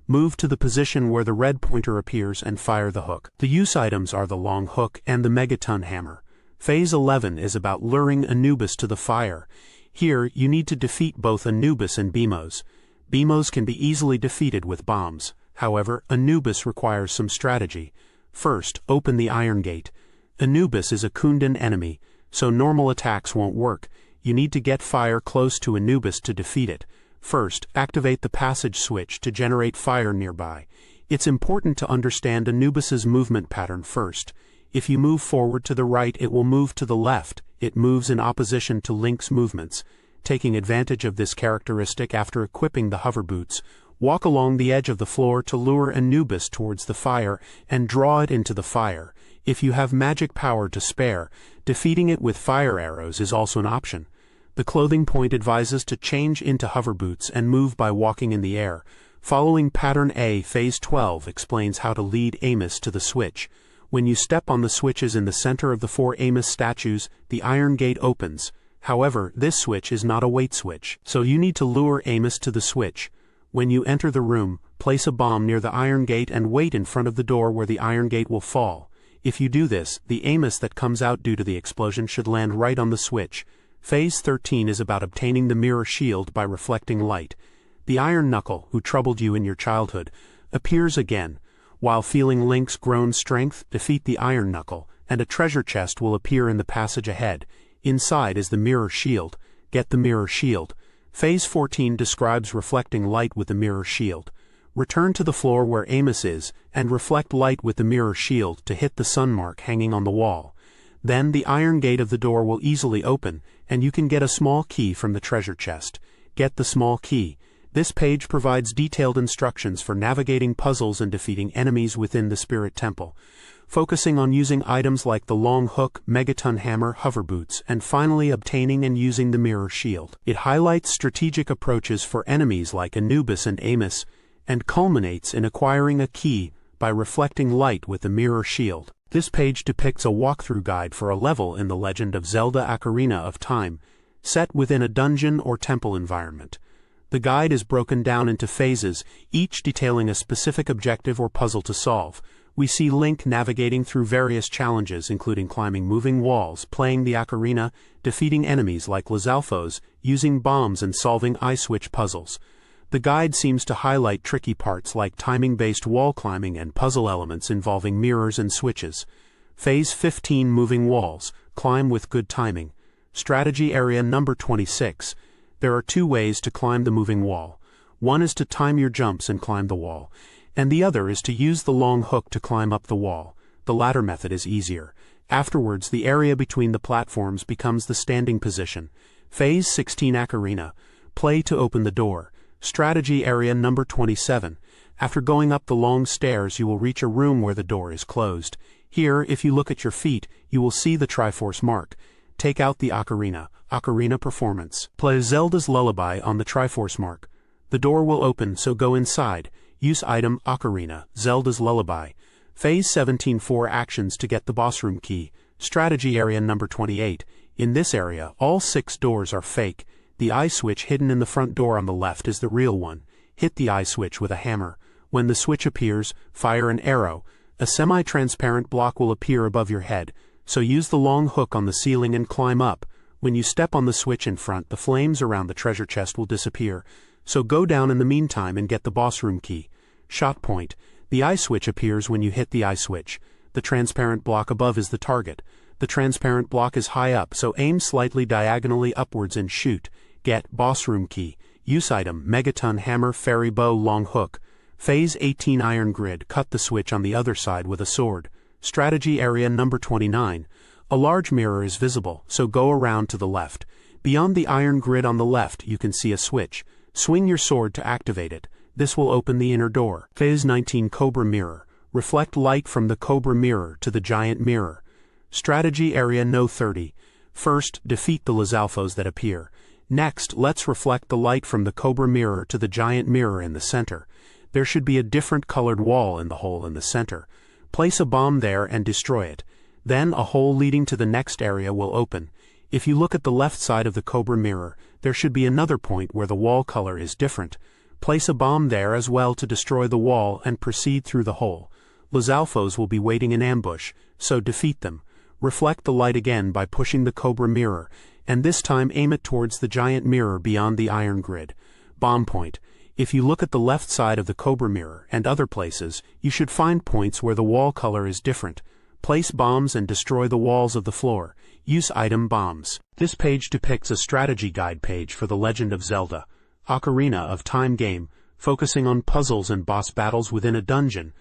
Move to the position where the red pointer appears and fire the hook. The use items are the long hook and the megaton hammer. Phase 11 is about luring Anubis to the fire. Here, you need to defeat both Anubis and Beamos. Beamos can be easily defeated with bombs. However, Anubis requires some strategy. First, open the Iron Gate. Anubis is a Kundan enemy, so normal attacks won't work. You need to get fire close to Anubis to defeat it. First, activate the passage switch to generate fire nearby. It's important to understand Anubis's movement pattern first. If you move forward to the right, it will move to the left. It moves in opposition to Link's movements. Taking advantage of this characteristic after equipping the hover boots, walk along the edge of the floor to lure Anubis towards the fire and draw it into the fire. If you have magic power to spare, defeating it with fire arrows is also an option. The clothing point advises to change into hover boots and move by walking in the air. Following Pattern A, Phase 12 explains how to lead Amos to the switch. When you step on the switches in the center of the 4 Amos statues, the Iron Gate opens. However, this switch is not a wait switch, so you need to lure Amos to the switch. When you enter the room, place a bomb near the Iron Gate and wait in front of the door where the Iron Gate will fall. If you do this, the Amos that comes out due to the explosion should land right on the switch. Phase 13 is about obtaining the mirror shield by reflecting light. The Iron Knuckle, who troubled you in your childhood, appears again. While feeling Link's grown strength, defeat the Iron Knuckle, and a treasure chest will appear in the passage ahead. Inside is the mirror shield. Get the mirror shield. Phase 14 describes reflecting light with the mirror shield. Return to the floor where Amos is, and reflect light with the mirror shield to hit the sun mark hanging on the wall. Then the iron gate of the door will easily open, and you can get a small key from the treasure chest. Get the small key. This page provides detailed instructions for navigating puzzles and defeating enemies within the Spirit Temple, focusing on using items like the long hook, megaton hammer, hover boots, and finally obtaining and using the mirror shield. It highlights strategic approaches for enemies like Anubis and Amos, and culminates in acquiring a key by reflecting light with the mirror shield. This page depicts a walkthrough guide for a level in the Legend of Zelda Ocarina of Time, set within a dungeon or temple environment. The guide is broken down into phases, each detailing a specific objective or puzzle to solve. We see Link navigating through various challenges including climbing moving walls, playing the ocarina, defeating enemies like Lizalfos, using bombs and solving eye-switch puzzles. The guide seems to highlight tricky parts like timing-based wall climbing and puzzle elements involving mirrors and switches. Phase 15 Moving Walls, climb with good timing. Strategy area number 26. There are two ways to climb the moving wall. One is to time your jumps and climb the wall, and the other is to use the long hook to climb up the wall. The latter method is easier. Afterwards, the area between the platforms becomes the standing position. Phase 16 Ocarina, play to open the door. Strategy area number 27. After going up the long stairs, you will reach a room where the door is closed. Here, if you look at your feet, you will see the Triforce mark. Take out the ocarina. Ocarina performance. Play Zelda's Lullaby on the Triforce mark. The door will open, so go inside. Use item Ocarina, Zelda's Lullaby. Phase 17 4 actions to get the boss room key. Strategy area number 28. In this area, all 6 doors are fake. The eye switch hidden in the front door on the left is the real one. Hit the eye switch with a hammer. When the switch appears, fire an arrow. A semi-transparent block will appear above your head, so use the long hook on the ceiling and climb up. When you step on the switch in front, the flames around the treasure chest will disappear. So go down in the meantime and get the boss room key. Shot point. The eye switch appears when you hit the eye switch. The transparent block above is the target. The transparent block is high up, so aim slightly diagonally upwards and shoot. Get boss room key. Use item megaton hammer, fairy bow, long hook. Phase 18 Iron Grid, cut the switch on the other side with a sword. Strategy area number 29. A large mirror is visible, so go around to the left. Beyond the iron grid on the left, you can see a switch. Swing your sword to activate it. This will open the inner door. Phase 19 Cobra Mirror. Reflect light from the Cobra Mirror to the giant mirror. Strategy area No 30. First, defeat the Lizalfos that appear. Next, let's reflect the light from the Cobra Mirror to the giant mirror in the center. There should be a different colored wall in the hole in the center. Place a bomb there and destroy it. Then a hole leading to the next area will open. If you look at the left side of the Cobra Mirror, there should be another point where the wall color is different. Place a bomb there as well to destroy the wall and proceed through the hole. Lizalfos will be waiting in ambush, so defeat them. Reflect the light again by pushing the Cobra Mirror, and this time aim it towards the giant mirror beyond the iron grid. Bomb point. If you look at the left side of the Cobra Mirror and other places, you should find points where the wall color is different. Place bombs and destroy the walls of the floor. Use item bombs. This page depicts a strategy guide page for The Legend of Zelda Ocarina of Time game, focusing on puzzles and boss battles within a dungeon,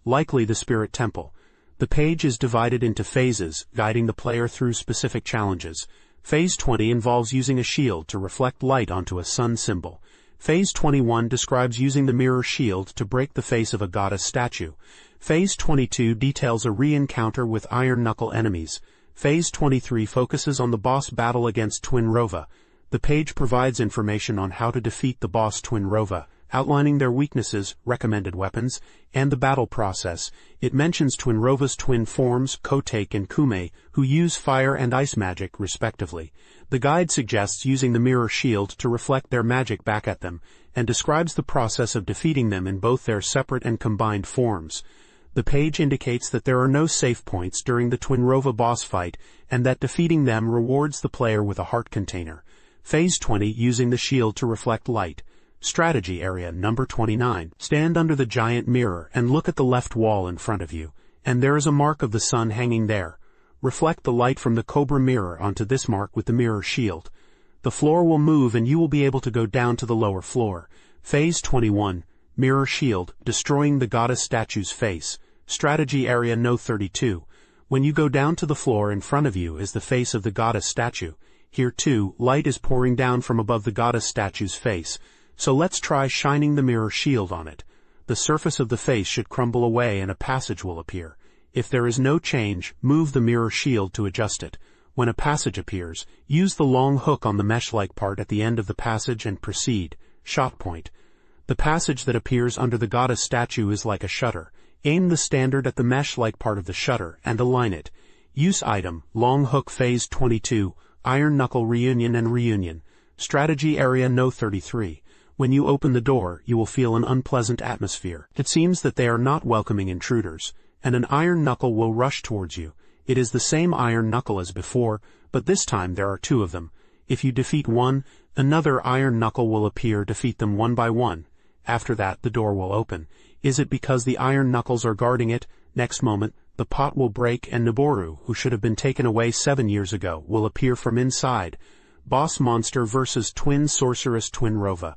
likely the Spirit Temple. The page is divided into phases, guiding the player through specific challenges. Phase 20 involves using a shield to reflect light onto a sun symbol. Phase 21 describes using the mirror shield to break the face of a goddess statue. Phase 22 details a re-encounter with iron knuckle enemies. Phase 23 focuses on the boss battle against Twin Rova. The page provides information on how to defeat the boss Twin Rova, outlining their weaknesses, recommended weapons, and the battle process. It mentions Twin Rova's twin forms, Kotake and Kume, who use fire and ice magic, respectively. The guide suggests using the mirror shield to reflect their magic back at them, and describes the process of defeating them in both their separate and combined forms. The page indicates that there are no save points during the Twin Rova boss fight, and that defeating them rewards the player with a heart container. Phase 20 using the shield to reflect light. Strategy area number 29. Stand under the giant mirror and look at the left wall in front of you, and there is a mark of the sun hanging there. Reflect the light from the Cobra Mirror onto this mark with the mirror shield. The floor will move and you will be able to go down to the lower floor. Phase 21. Mirror shield, destroying the goddess statue's face. Strategy area No 32. When you go down to the floor in front of you is the face of the goddess statue. Here too, light is pouring down from above the goddess statue's face. So let's try shining the mirror shield on it. The surface of the face should crumble away and a passage will appear. If there is no change, move the mirror shield to adjust it. When a passage appears, use the long hook on the mesh-like part at the end of the passage and proceed. Shot point. The passage that appears under the goddess statue is like a shutter. Aim the standard at the mesh-like part of the shutter and align it. Use item, long hook phase 22, iron knuckle reunion and reunion. Strategy area no 33. When you open the door, you will feel an unpleasant atmosphere. It seems that they are not welcoming intruders, and an iron knuckle will rush towards you. It is the same iron knuckle as before, but this time there are two of them. If you defeat one, another iron knuckle will appear. Defeat them one by one. After that, the door will open. Is it because the iron knuckles are guarding it? Next moment, the pot will break and Noboru, who should have been taken away 7 years ago, will appear from inside. Boss monster versus twin sorceress Twinrova.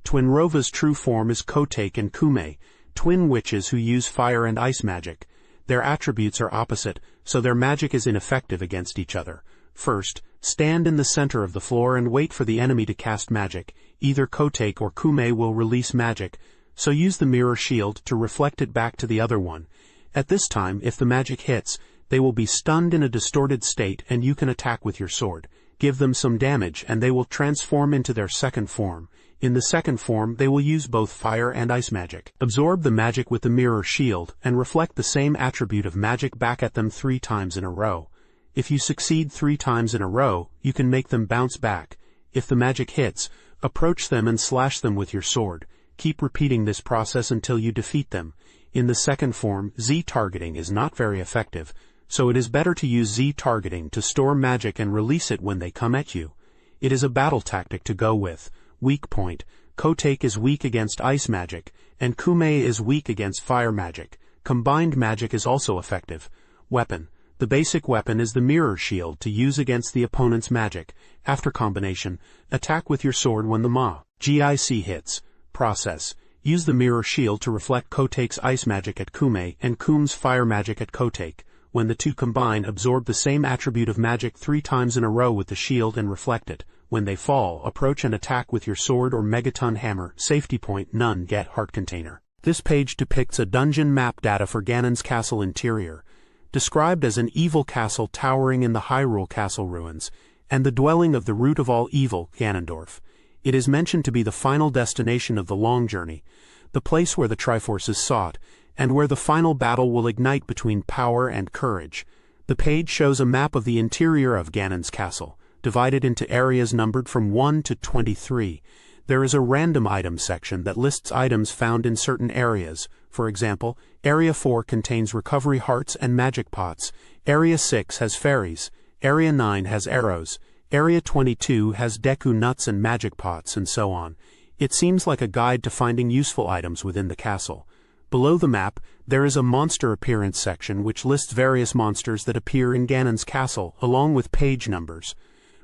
Twinrova's true form is Kotake and Kume, twin witches who use fire and ice magic. Their attributes are opposite, so their magic is ineffective against each other. First, stand in the center of the floor and wait for the enemy to cast magic. Either Kotake or Kume will release magic, so use the mirror shield to reflect it back to the other one. At this time, if the magic hits, they will be stunned in a distorted state and you can attack with your sword. Give them some damage and they will transform into their second form. In the second form, they will use both fire and ice magic. Absorb the magic with the mirror shield and reflect the same attribute of magic back at them 3 times in a row. If you succeed 3 times in a row, you can make them bounce back. If the magic hits, approach them and slash them with your sword. Keep repeating this process until you defeat them. In the second form, Z-targeting is not very effective, so it is better to use Z-targeting to store magic and release it when they come at you. It is a battle tactic to go with. Weak point. Kotake is weak against ice magic, and Kume is weak against fire magic. Combined magic is also effective. Weapon. The basic weapon is the mirror shield to use against the opponent's magic. After combination, attack with your sword when the magic hits. Process. Use the mirror shield to reflect Kotake's ice magic at Kume and Kume's fire magic at Kotake. When the two combine, absorb the same attribute of magic 3 times in a row with the shield and reflect it. When they fall, approach and attack with your sword or megaton hammer. Safety point, none. Get heart container. This page depicts a dungeon map data for Ganon's castle interior, described as an evil castle towering in the Hyrule castle ruins, and the dwelling of the root of all evil, Ganondorf. It is mentioned to be the final destination of the long journey, the place where the Triforce is sought, and where the final battle will ignite between power and courage. The page shows a map of the interior of Ganon's castle, divided into areas numbered from 1 to 23. There is a random item section that lists items found in certain areas. For example, Area 4 contains recovery hearts and magic pots. Area 6 has fairies. Area 9 has arrows. Area 22 has Deku nuts and magic pots, and so on. It seems like a guide to finding useful items within the castle. Below the map, there is a monster appearance section which lists various monsters that appear in Ganon's castle, along with page numbers,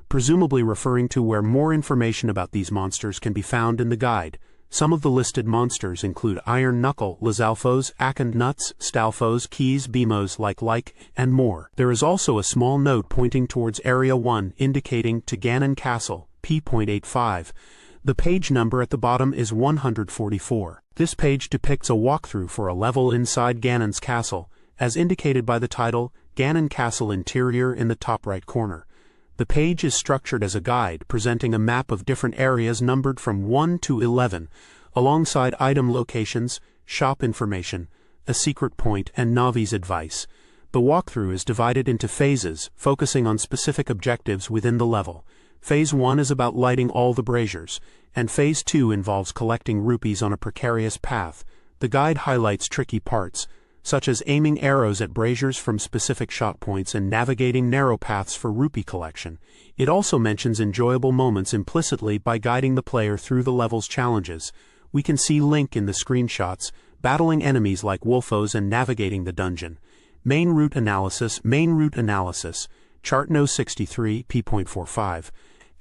presumably referring to where more information about these monsters can be found in the guide. Some of the listed monsters include Iron Knuckle, Lizalfos, Akand Nuts, Stalfos, Keys, Beamos, like, and more. There is also a small note pointing towards Area 1 indicating to Ganon Castle, P.85. The page number at the bottom is 144. This page depicts a walkthrough for a level inside Ganon's castle, as indicated by the title, Ganon Castle Interior in the top right corner. The page is structured as a guide, presenting a map of different areas numbered from 1 to 11, alongside item locations, shop information, a secret point, and Navi's advice. The walkthrough is divided into phases, focusing on specific objectives within the level. Phase 1 is about lighting all the braziers, and Phase 2 involves collecting rupees on a precarious path. The guide highlights tricky parts, such as aiming arrows at braziers from specific shot points and navigating narrow paths for rupee collection. It also mentions enjoyable moments implicitly by guiding the player through the level's challenges. We can see Link in the screenshots, battling enemies like Wolfos and navigating the dungeon. Main route analysis, chart no 63, p.45.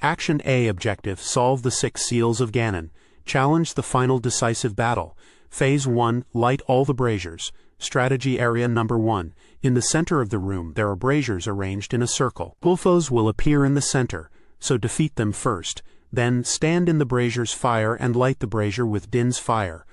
Action A objective, solve the 6 seals of Ganon. Challenge the final decisive battle. Phase 1, light all the braziers. Strategy area number 1. In the center of the room there are braziers arranged in a circle. Wolfos will appear in the center, so defeat them first. Then, stand in the brazier's fire and light the brazier with Din's fire.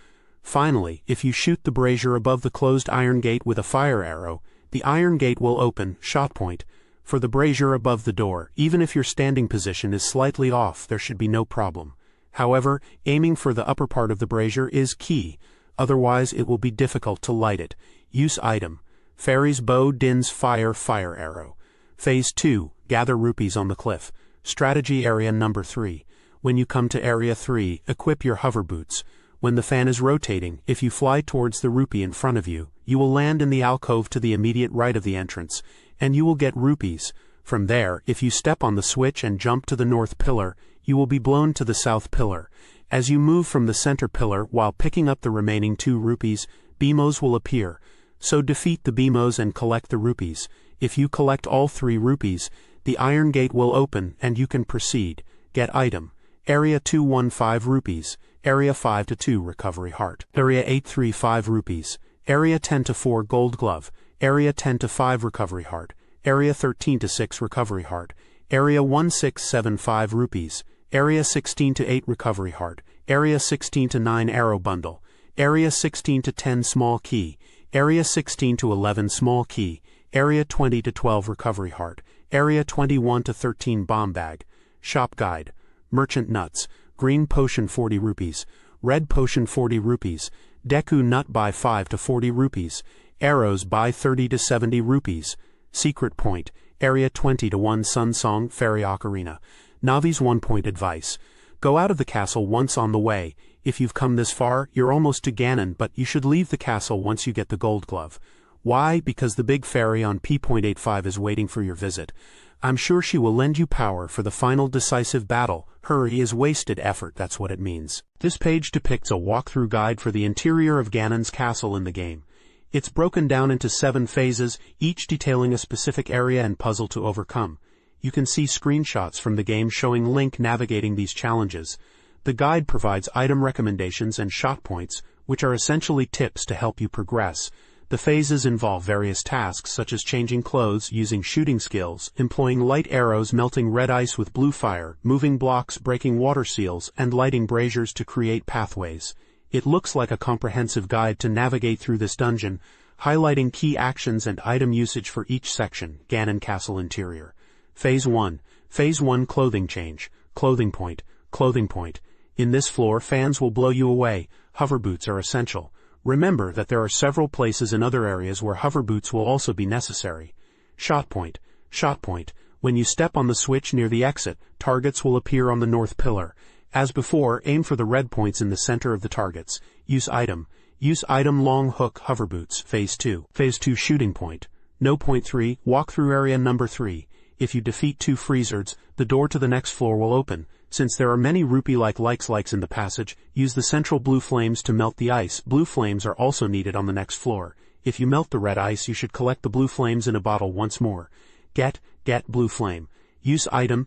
Finally, if you shoot the brazier above the closed iron gate with a fire arrow, the iron gate will open, shot point, for the brazier above the door. Even if your standing position is slightly off, there should be no problem. However, aiming for the upper part of the brazier is key, otherwise it will be difficult to light it. Use item: Fairy's Bow, Din's Fire, Fire Arrow. Phase 2, gather rupees on the cliff. Strategy area number 3. When you come to area 3, equip your hover boots. When the fan is rotating, if you fly towards the rupee in front of you, you will land in the alcove to the immediate right of the entrance, and you will get rupees. From there, if you step on the switch and jump to the north pillar, you will be blown to the south pillar. As you move from the center pillar while picking up the remaining 2 rupees, BMOs will appear. So defeat the BMOs and collect the rupees. If you collect all 3 rupees, the iron gate will open and you can proceed. Get item: Area 215 rupees, Area 5-2 recovery heart, Area 835 rupees, Area 10-4 gold glove, Area 10-5 recovery heart, Area 13-6 recovery heart, Area 1675 rupees, Area 16-8 recovery heart, Area 16-9 arrow bundle, Area 16-10 small key, Area 16-11 small key, Area 20-12 recovery heart, Area 21-13 bomb bag. Shop guide: Merchant nuts, green potion 40 rupees, red potion 40 rupees, Deku nut buy 5 to 40 rupees, arrows buy 30 to 70 rupees. Secret point: Area 20-1 Sun Song Fairy Ocarina. Navi's 1-point advice: go out of the castle once on the way. If you've come this far, you're almost to Ganon, but you should leave the castle once you get the gold glove. Why? Because the big fairy on P.85 is waiting for your visit. I'm sure she will lend you power for the final decisive battle. Hurry is wasted effort, that's what it means. This page depicts a walkthrough guide for the interior of Ganon's castle in the game. It's broken down into 7 phases, each detailing a specific area and puzzle to overcome. You can see screenshots from the game showing Link navigating these challenges. The guide provides item recommendations and shot points, which are essentially tips to help you progress. The phases involve various tasks such as changing clothes, using shooting skills, employing light arrows, melting red ice with blue fire, moving blocks, breaking water seals, and lighting braziers to create pathways. It looks like a comprehensive guide to navigate through this dungeon, highlighting key actions and item usage for each section. Ganon Castle Interior. Phase 1. Phase 1 Clothing Change. Clothing Point. Clothing Point. In this floor, fans will blow you away. Hover boots are essential. Remember that there are several places in other areas where hover boots will also be necessary. Shot point. Shot point. When you step on the switch near the exit, targets will appear on the north pillar. As before, aim for the red points in the center of the targets. Use item. Use item long hook hover boots. Phase 2. Phase 2 Shooting Point. No. Point 3. Walkthrough area number 3. If you defeat 2 freezards, the door to the next floor will open. Since there are many rupee-like likes in the passage, use the central blue flames to melt the ice. Blue flames are also needed on the next floor. If you melt the red ice, you should collect the blue flames in a bottle once more. Get blue flame. Use item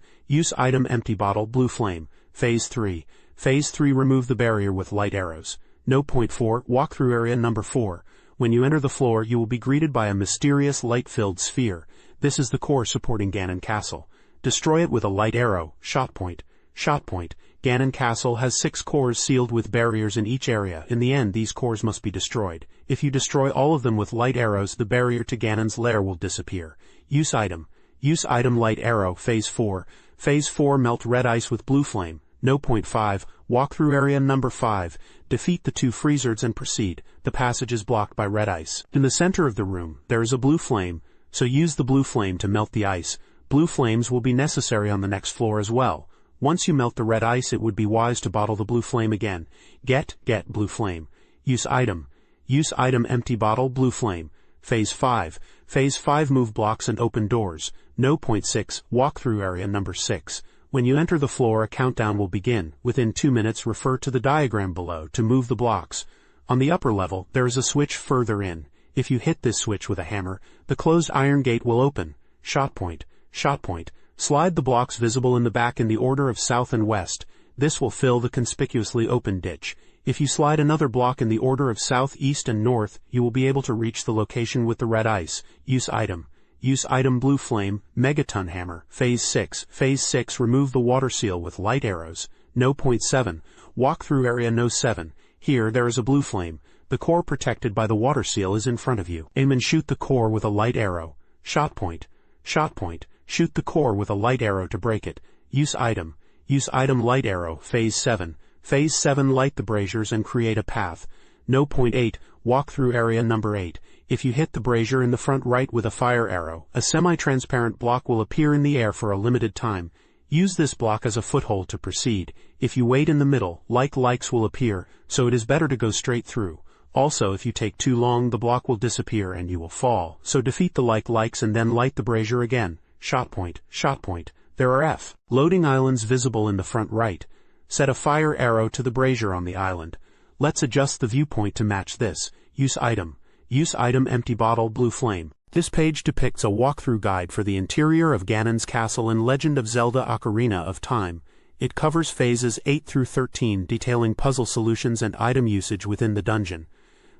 empty bottle blue flame. Phase 3. Phase 3 Remove the barrier with light arrows. No. Point 4. Walkthrough area number 4. When you enter the floor, you will be greeted by a mysterious light-filled sphere. This is the core supporting Ganon Castle. Destroy it with a light arrow. Shot point. Shot point. Ganon Castle has 6 cores sealed with barriers in each area. In the end, these cores must be destroyed. If you destroy all of them with light arrows, the barrier to Ganon's lair will disappear. Use item. Use item light arrow. Phase 4. Phase 4 Melt red ice with blue flame. No. Point 5. Walkthrough area number 5. Defeat the 2 freezards and proceed. The passage is blocked by red ice. In the center of the room, there is a blue flame, so use the blue flame to melt the ice. Blue flames will be necessary on the next floor as well. Once you melt the red ice, it would be wise to bottle the blue flame again. Get blue flame. Use item. Use item empty bottle blue flame. Phase 5. Phase 5 Move blocks and open doors. No. Point 6. Walkthrough area number 6. When you enter the floor, a countdown will begin. Within 2 minutes, refer to the diagram below to move the blocks. On the upper level, there is a switch further in. If you hit this switch with a hammer, the closed iron gate will open. Shot point. Shot point. Slide the blocks visible in the back in the order of south and west. This will fill the conspicuously open ditch. If you slide another block in the order of south, east, and north, you will be able to reach the location with the red ice. Use item. use item blue flame, megaton hammer. Phase 6. Phase 6, remove the water seal with light arrows. No. 7. Walkthrough area No. 7. Here there is a blue flame. The core protected by the water seal is in front of you. Aim and shoot the core with a light arrow. Shot point. Shot point. Shoot the core with a light arrow to break it. Use item. Use item light arrow. Phase 7. Phase 7, light the braziers and create a path. No. 8. Walkthrough area number 8. If you hit the brazier in the front right with a fire arrow, a semi-transparent block will appear in the air for a limited time. Use this block as a foothold to proceed. If you wait in the middle, likes will appear, so it is better to go straight through. Also, if you take too long, the block will disappear and you will fall, so defeat the likes and then light the brazier again. Shot point. Shot point. There are loading islands visible in the front right. Set a fire arrow to the brazier on the island. Let's adjust the viewpoint to match this. Use item. Use item empty bottle blue flame. This page depicts a walkthrough guide for the interior of Ganon's castle in Legend of Zelda Ocarina of Time. It covers phases 8 through 13, detailing puzzle solutions and item usage within the dungeon.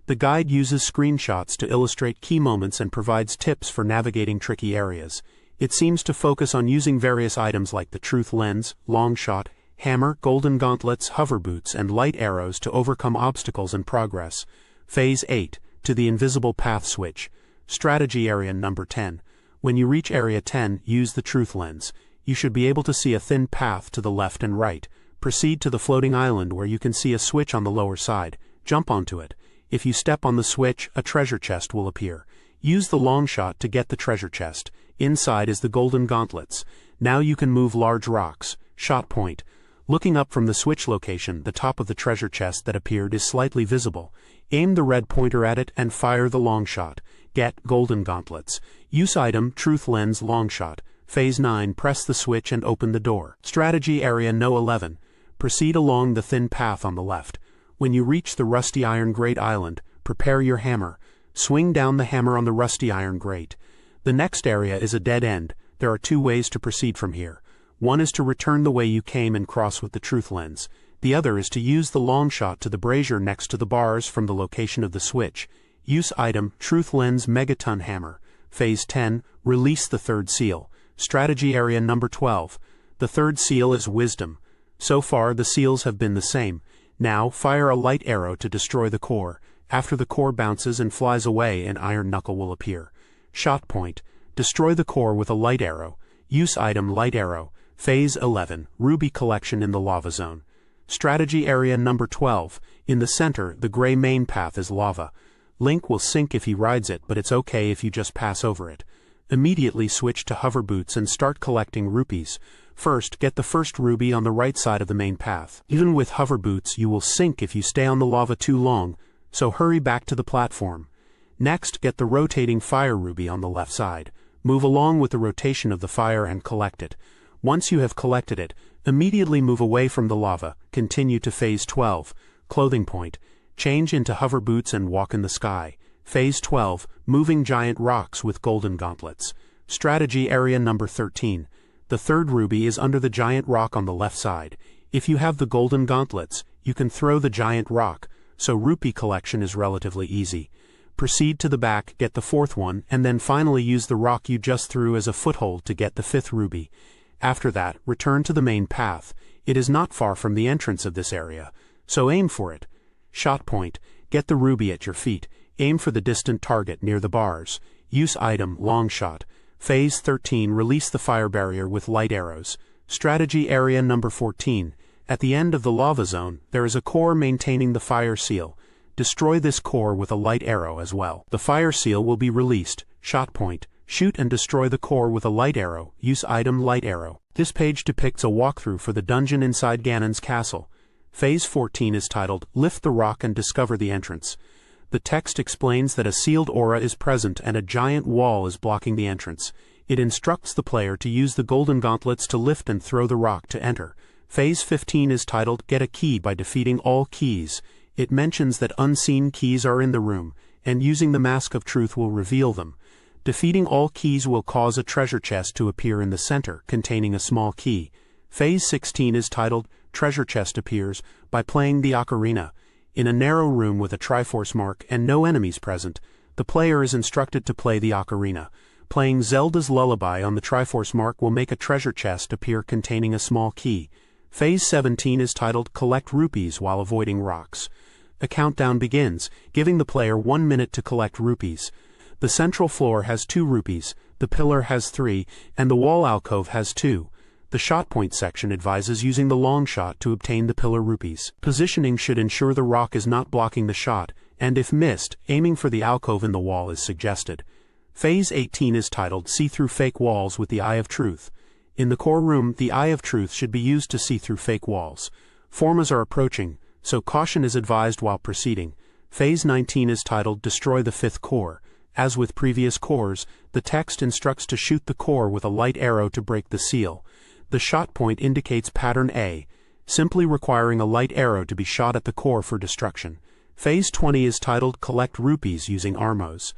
The guide uses screenshots to illustrate key moments and provides tips for navigating tricky areas. It seems to focus on using various items like the truth lens, long shot, hammer, golden gauntlets, hover boots, and light arrows to overcome obstacles and progress. Phase 8, to the invisible path switch. Strategy area number 10. When you reach area 10, use the truth lens. You should be able to see a thin path to the left and right. Proceed to the floating island where you can see a switch on the lower side. Jump onto it. If you step on the switch, a treasure chest will appear. Use the long shot to get the treasure chest. Inside is the golden gauntlets. Now you can move large rocks. Shot point. Looking up from the switch location, the top of the treasure chest that appeared is slightly visible. Aim the red pointer at it and fire the long shot. Get golden gauntlets. Use item truth lens long shot. Phase 9, press the switch and open the door. Strategy area No. 11. Proceed along the thin path on the left. When you reach the rusty iron grate island, prepare your hammer. Swing down the hammer on the rusty iron grate. The next area is a dead end. There are two ways to proceed from here. One is to return the way you came and cross with the truth lens. The other is to use the long shot to the brazier next to the bars from the location of the switch. Use item truth lens megaton hammer. Phase 10, release the third seal. Strategy area number 12. The third seal is wisdom. So far the seals have been the same. Now fire a light arrow to destroy the core. After the core bounces and flies away, an iron knuckle will appear. Shot point. Destroy the core with a light arrow. Use item light arrow. Phase 11, ruby collection in the lava zone. Strategy area number 12. In the center, the gray main path is lava. Link will sink if he rides it, but it's okay if you just pass over it. Immediately switch to hover boots and start collecting rupees. First, get the first ruby on the right side of the main path. Even with hover boots, you will sink if you stay on the lava too long, so hurry back to the platform. Next, get the rotating fire ruby on the left side. Move along with the rotation of the fire and collect it. Once you have collected it, immediately move away from the lava. Continue to Phase 12, clothing point. Change into hover boots and walk in the sky. Phase 12, moving giant rocks with golden gauntlets. Strategy area number 13. The third ruby is under the giant rock on the left side. If you have the golden gauntlets, you can throw the giant rock, so rupee collection is relatively easy. Proceed to the back, get the fourth one, and then finally use the rock you just threw as a foothold to get the fifth ruby. After that, return to the main path. It is not far from the entrance of this area, so aim for it. Shot point. Get the ruby at your feet. Aim for the distant target near the bars. Use item long shot. Phase 13, release the fire barrier with light arrows. Strategy area number 14. At the end of the lava zone, there is a core maintaining the fire seal. Destroy this core with a light arrow as well. The fire seal will be released. Shot point. Shoot and destroy the core with a light arrow. Use item light arrow. This page depicts a walkthrough for the dungeon inside Ganon's castle. Phase 14 is titled, Lift the Rock and Discover the Entrance. The text explains that a sealed aura is present and a giant wall is blocking the entrance. It instructs the player to use the golden gauntlets to lift and throw the rock to enter. Phase 15 is titled, Get a Key by Defeating All Keys. It mentions that unseen keys are in the room, and using the Mask of Truth will reveal them. Defeating all keys will cause a treasure chest to appear in the center, containing a small key. Phase 16 is titled, Treasure Chest Appears, by playing the ocarina. In a narrow room with a Triforce mark and no enemies present, the player is instructed to play the ocarina. Playing Zelda's Lullaby on the Triforce mark will make a treasure chest appear containing a small key. Phase 17 is titled Collect Rupees while avoiding rocks. A countdown begins, giving the player 1 minute to collect rupees. The central floor has 2 rupees, the pillar has 3, and the wall alcove has 2. The shot point section advises using the long shot to obtain the pillar rupees. Positioning should ensure the rock is not blocking the shot, and if missed, aiming for the alcove in the wall is suggested. Phase 18 is titled See Through Fake Walls with the Eye of Truth. In the core room, the Eye of Truth should be used to see through fake walls. Formas are approaching, so caution is advised while proceeding. Phase 19 is titled Destroy the Fifth Core. As with previous cores, the text instructs to shoot the core with a light arrow to break the seal. The shot point indicates pattern A, simply requiring a light arrow to be shot at the core for destruction. Phase 20 is titled Collect Rupees using Armos.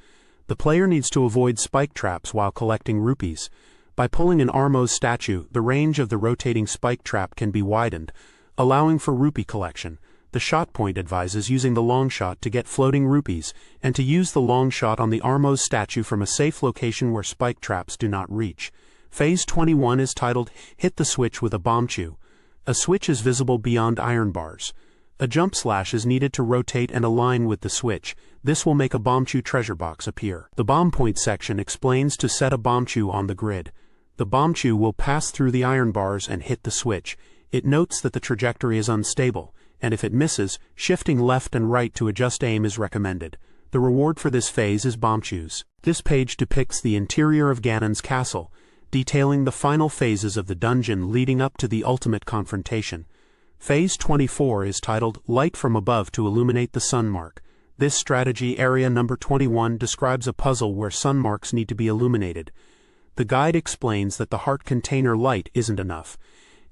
The player needs to avoid spike traps while collecting rupees. By pulling an Armos statue, the range of the rotating spike trap can be widened, allowing for rupee collection. The shot point advises using the long shot to get floating rupees, and to use the long shot on the Armos statue from a safe location where spike traps do not reach. Phase 21 is titled Hit the Switch with a Bombchu. A switch is visible beyond iron bars. A jump slash is needed to rotate and align with the switch. This will make a Bombchu treasure box appear. The bomb point section explains to set a Bombchu on the grid. The Bombchu will pass through the iron bars and hit the switch. It notes that the trajectory is unstable, and if it misses, shifting left and right to adjust aim is recommended. The reward for this phase is Bombchus. This page depicts the interior of Ganon's castle, detailing the final phases of the dungeon leading up to the ultimate confrontation. Phase 24 is titled Light from Above to Illuminate the Sun Mark. This strategy area number 21 describes a puzzle where sun marks need to be illuminated. The guide explains that the heart container light isn't enough,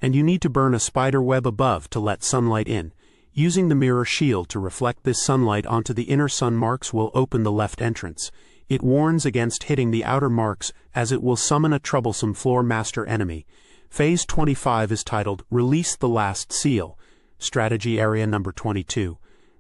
and you need to burn a spider web above to let sunlight in. Using the mirror shield to reflect this sunlight onto the inner sun marks will open the left entrance. It warns against hitting the outer marks as it will summon a troublesome floor master enemy. Phase 25 is titled Release the Last Seal. Strategy area number 22.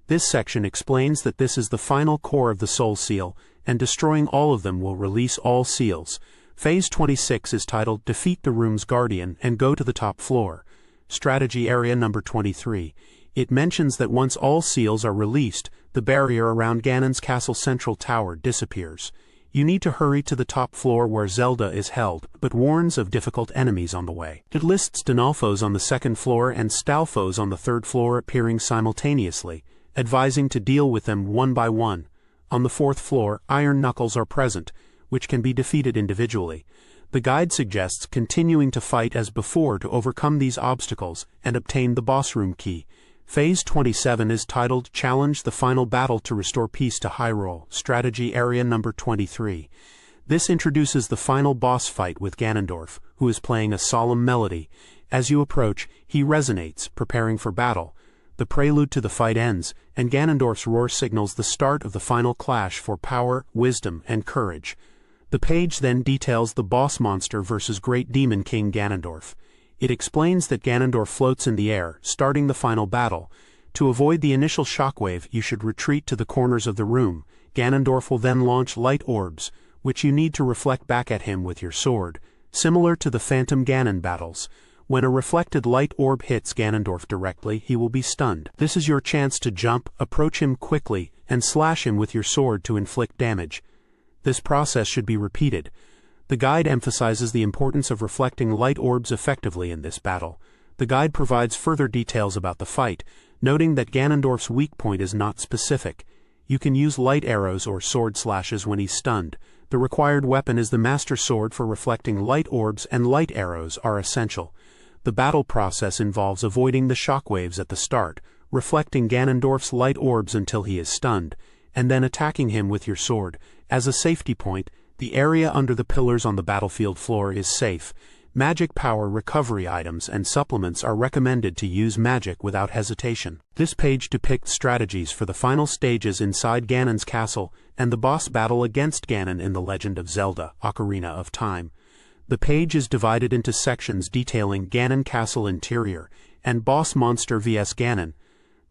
This section explains that this is the final core of the soul seal, and destroying all of them will release all seals. Phase 26 is titled Defeat the Room's Guardian and Go to the Top Floor. Strategy area number 23. It mentions that once all seals are released, the barrier around Ganon's castle central tower disappears. You need to hurry to the top floor where Zelda is held, but warns of difficult enemies on the way. It lists Dinalfos on the second floor and Stalfos on the third floor appearing simultaneously, advising to deal with them one by one. On the fourth floor, Iron Knuckles are present, which can be defeated individually. The guide suggests continuing to fight as before to overcome these obstacles and obtain the boss room key. Phase 27 is titled Challenge the Final Battle to Restore Peace to Hyrule. Strategy area number 23. This introduces the final boss fight with Ganondorf, who is playing a solemn melody. As you approach, he resonates, preparing for battle. The prelude to the fight ends, and Ganondorf's roar signals the start of the final clash for power, wisdom, and courage. The page then details the boss monster versus Great Demon King Ganondorf. It explains that Ganondorf floats in the air, starting the final battle. To avoid the initial shockwave, you should retreat to the corners of the room. Ganondorf will then launch light orbs, which you need to reflect back at him with your sword, similar to the Phantom Ganon battles. When a reflected light orb hits Ganondorf directly, he will be stunned. This is your chance to jump, approach him quickly, and slash him with your sword to inflict damage. This process should be repeated. The guide emphasizes the importance of reflecting light orbs effectively in this battle. The guide provides further details about the fight, noting that Ganondorf's weak point is not specific. You can use light arrows or sword slashes when he's stunned. The required weapon is the Master Sword for reflecting light orbs, and light arrows are essential. The battle process involves avoiding the shockwaves at the start, reflecting Ganondorf's light orbs until he is stunned, and then attacking him with your sword. As a safety point, the area under the pillars on the battlefield floor is safe. Magic power recovery items and supplements are recommended to use magic without hesitation. This page depicts strategies for the final stages inside Ganon's castle and the boss battle against Ganon in The Legend of Zelda Ocarina of Time. The page is divided into sections detailing Ganon Castle Interior and Boss Monster vs Ganon.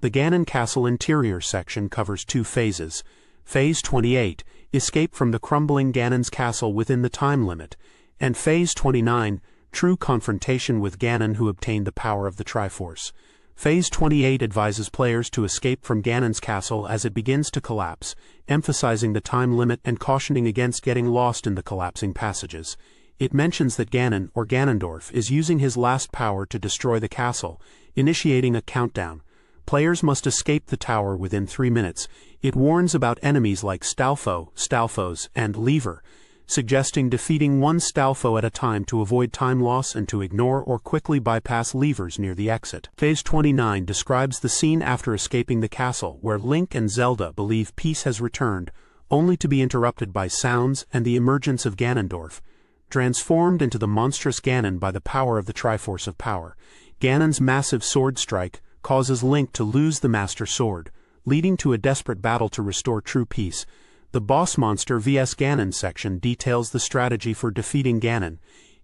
The Ganon Castle Interior section covers 2 phases. Phase 28 escape from the crumbling Ganon's castle within the time limit, and Phase 29, true confrontation with Ganon who obtained the power of the Triforce. Phase 28 advises players to escape from Ganon's castle as it begins to collapse, emphasizing the time limit and cautioning against getting lost in the collapsing passages. It mentions that Ganon, or Ganondorf, is using his last power to destroy the castle, initiating a countdown. Players must escape the tower within 3 minutes. It warns about enemies like Stalfo, Stalfos, and Lever, suggesting defeating one Stalfo at a time to avoid time loss and to ignore or quickly bypass levers near the exit. Phase 29 describes the scene after escaping the castle, where Link and Zelda believe peace has returned, only to be interrupted by sounds and the emergence of Ganondorf, transformed into the monstrous Ganon by the power of the Triforce of Power. Ganon's massive sword strike causes Link to lose the Master Sword, leading to a desperate battle to restore true peace. The Boss Monster vs Ganon section details the strategy for defeating Ganon.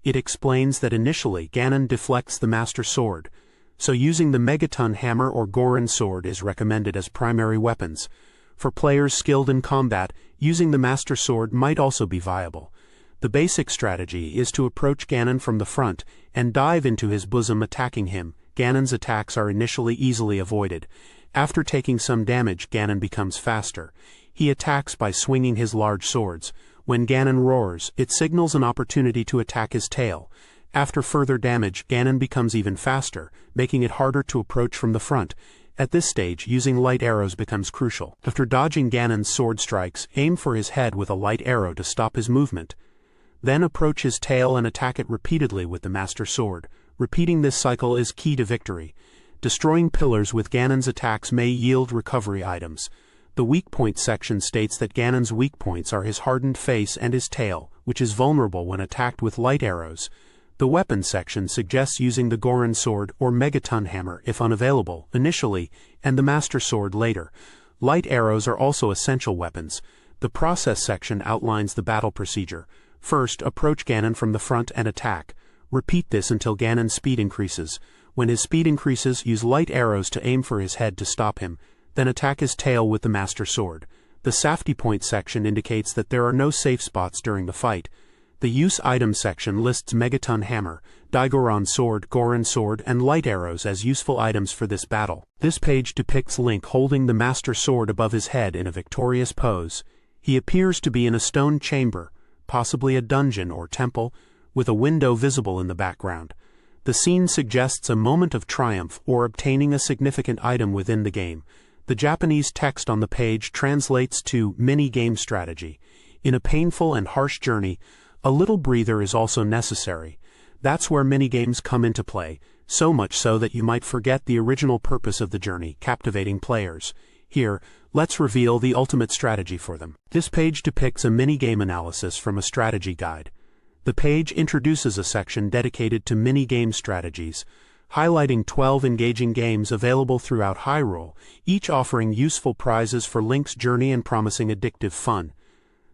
It explains that initially Ganon deflects the Master Sword, so using the Megaton Hammer or Goron Sword is recommended as primary weapons. For players skilled in combat, using the Master Sword might also be viable. The basic strategy is to approach Ganon from the front and dive into his bosom, attacking him. Ganon's attacks are initially easily avoided. After taking some damage, Ganon becomes faster. He attacks by swinging his large swords. When Ganon roars, it signals an opportunity to attack his tail. After further damage, Ganon becomes even faster, making it harder to approach from the front. At this stage, using light arrows becomes crucial. After dodging Ganon's sword strikes, aim for his head with a light arrow to stop his movement. Then approach his tail and attack it repeatedly with the Master Sword. Repeating this cycle is key to victory. Destroying pillars with Ganon's attacks may yield recovery items. The weak point section states that Ganon's weak points are his hardened face and his tail, which is vulnerable when attacked with light arrows. The weapon section suggests using the Goron Sword or Megaton Hammer if unavailable initially, and the Master Sword later. Light arrows are also essential weapons. The process section outlines the battle procedure. First, approach Ganon from the front and attack. Repeat this until Ganon's speed increases. When his speed increases, use light arrows to aim for his head to stop him. Then attack his tail with the Master Sword. The safety point section indicates that there are no safe spots during the fight. The use item section lists Megaton Hammer, Digoron Sword, Goron Sword, and light arrows as useful items for this battle. This page depicts Link holding the Master Sword above his head in a victorious pose. He appears to be in a stone chamber, possibly a dungeon or temple, with a window visible in the background. The scene suggests a moment of triumph or obtaining a significant item within the game. The Japanese text on the page translates to mini-game strategy. In a painful and harsh journey, a little breather is also necessary. That's where mini-games come into play, so much so that you might forget the original purpose of the journey, captivating players. Here, let's reveal the ultimate strategy for them. This page depicts a mini-game analysis from a strategy guide. The page introduces a section dedicated to mini-game strategies, highlighting 12 engaging games available throughout Hyrule, each offering useful prizes for Link's journey and promising addictive fun.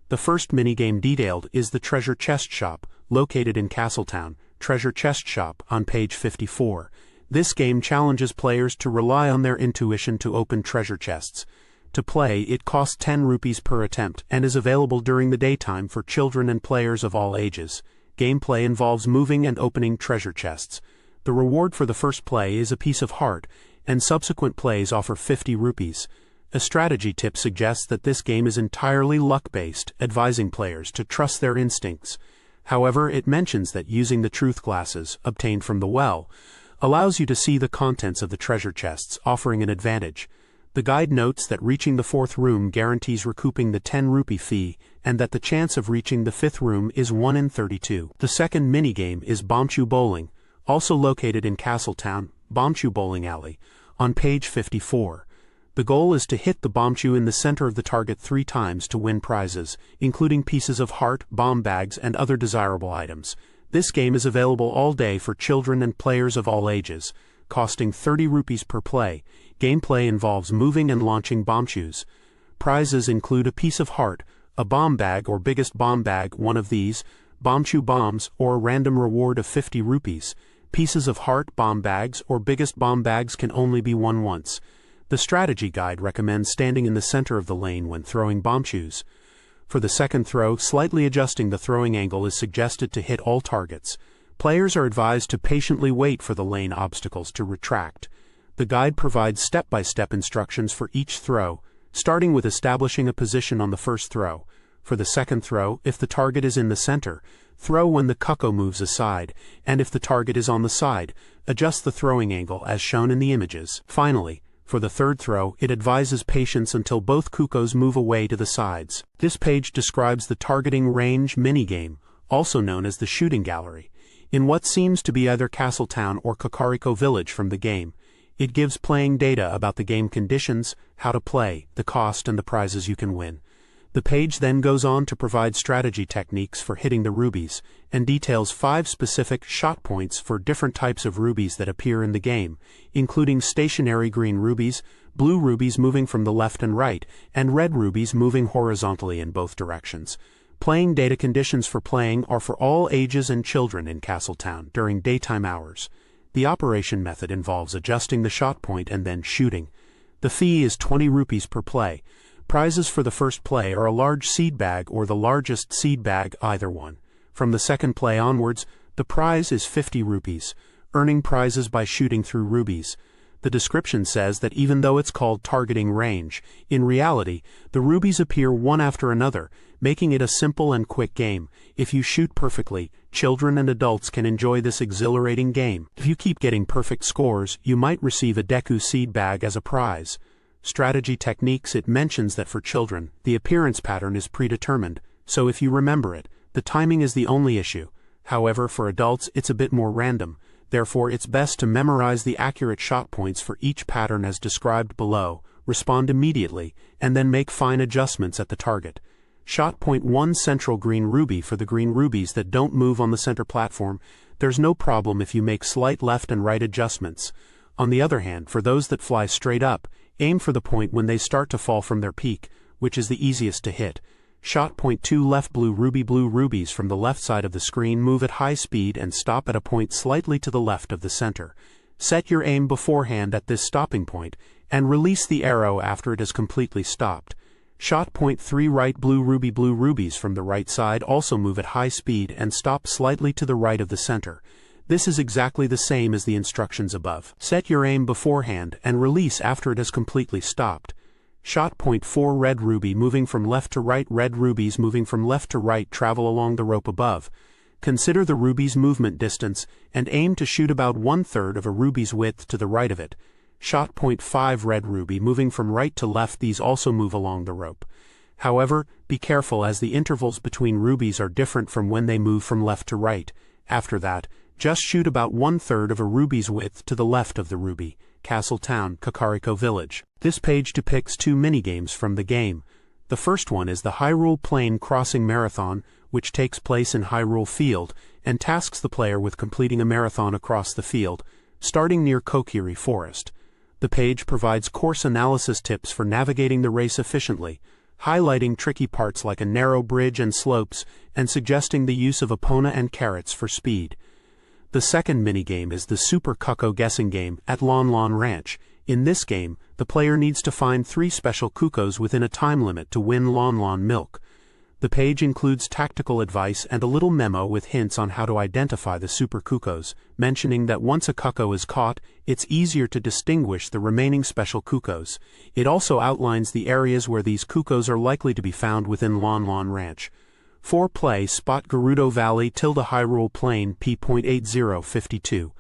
The first minigame detailed is the Treasure Chest Shop, located in Castletown, Treasure Chest Shop, on page 54. This game challenges players to rely on their intuition to open treasure chests. To play, it costs 10 rupees per attempt and is available during the daytime for children and players of all ages. Gameplay involves moving and opening treasure chests. The reward for the first play is a piece of heart, and subsequent plays offer 50 rupees. A strategy tip suggests that this game is entirely luck-based, advising players to trust their instincts. However, it mentions that using the truth glasses, obtained from the well, allows you to see the contents of the treasure chests, offering an advantage. The guide notes that reaching the 4th room guarantees recouping the 10 rupee fee, and that the chance of reaching the 5th room is 1 in 32. The second minigame is Bombchu Bowling, also located in Castletown, Bombchu Bowling Alley, on page 54. The goal is to hit the bombchu in the center of the target 3 times to win prizes, including pieces of heart, bomb bags, and other desirable items. This game is available all day for children and players of all ages, costing 30 rupees per play. Gameplay involves moving and launching bombchus. Prizes include a piece of heart, a bomb bag or biggest bomb bag, one of these, bombchu bombs, or a random reward of 50 rupees. Pieces of heart, bomb bags, or biggest bomb bags can only be won once. The strategy guide recommends standing in the center of the lane when throwing bombchus. For the second throw, slightly adjusting the throwing angle is suggested to hit all targets. Players are advised to patiently wait for the lane obstacles to retract. The guide provides step-by-step instructions for each throw, starting with establishing a position on the first throw. For the second throw, if the target is in the center, throw when the cuckoo moves aside, and if the target is on the side, adjust the throwing angle as shown in the images. Finally, for the third throw, it advises patience until both cuckoos move away to the sides. This page describes the targeting range minigame, also known as the shooting gallery, in what seems to be either Castletown or Kakariko Village from the game. It gives playing data about the game conditions, how to play, the cost, and the prizes you can win. The page then goes on to provide strategy techniques for hitting the rubies, and details 5 specific shot points for different types of rubies that appear in the game, including stationary green rubies, blue rubies moving from the left and right, and red rubies moving horizontally in both directions. Playing data conditions for playing are for all ages and children in Castletown during daytime hours. The operation method involves adjusting the shot point and then shooting. The fee is 20 rupees per play. Prizes for the first play are a large seed bag or the largest seed bag, either one. From the second play onwards, the prize is 50 rupees, earning prizes by shooting through rubies. The description says that even though it's called targeting range, in reality, the rubies appear one after another, making it a simple and quick game. If you shoot perfectly, children and adults can enjoy this exhilarating game. If you keep getting perfect scores, you might receive a Deku seed bag as a prize. Strategy techniques. It mentions that for children, the appearance pattern is predetermined, so if you remember it, the timing is the only issue. However, for adults, it's a bit more random. Therefore, it's best to memorize the accurate shot points for each pattern as described below, respond immediately, and then make fine adjustments at the target. Shot point 1 central green ruby. For the green rubies that don't move on the center platform, there's no problem if you make slight left and right adjustments. On the other hand, for those that fly straight up, aim for the point when they start to fall from their peak, which is the easiest to hit. Shot point 2 left blue rubies from the left side of the screen move at high speed and stop at a point slightly to the left of the center. Set your aim beforehand at this stopping point, and release the arrow after it is completely stopped. Shot point 3 right blue rubies from the right side also move at high speed and stop slightly to the right of the center. This is exactly the same as the instructions above. Set your aim beforehand and release after it has completely stopped. Shot point 4 red ruby moving from left to right. Red rubies moving from left to right travel along the rope above. Consider the ruby's movement distance and aim to shoot about 1/3 of a ruby's width to the right of it. Shot point 5 red ruby moving from right to left. These also move along the rope. However, be careful as the intervals between rubies are different from when they move from left to right. After that, just shoot about 1/3 of a ruby's width to the left of the ruby. Castletown, Kakariko Village. This page depicts 2 minigames from the game. The first one is the Hyrule Plain Crossing Marathon, which takes place in Hyrule Field, and tasks the player with completing a marathon across the field, starting near Kokiri Forest. The page provides course analysis tips for navigating the race efficiently, highlighting tricky parts like a narrow bridge and slopes, and suggesting the use of Epona and carrots for speed. The second minigame is the Super Cuckoo guessing game at Lon Lon Ranch. In this game, the player needs to find 3 special cuckoos within a time limit to win Lon Lon milk. The page includes tactical advice and a little memo with hints on how to identify the super cuckoos, mentioning that once a cuckoo is caught, it's easier to distinguish the remaining special cuckoos. It also outlines the areas where these cuckoos are likely to be found within Lon Lon Ranch. For play, spot Gerudo Valley / Hyrule Plain P.8052.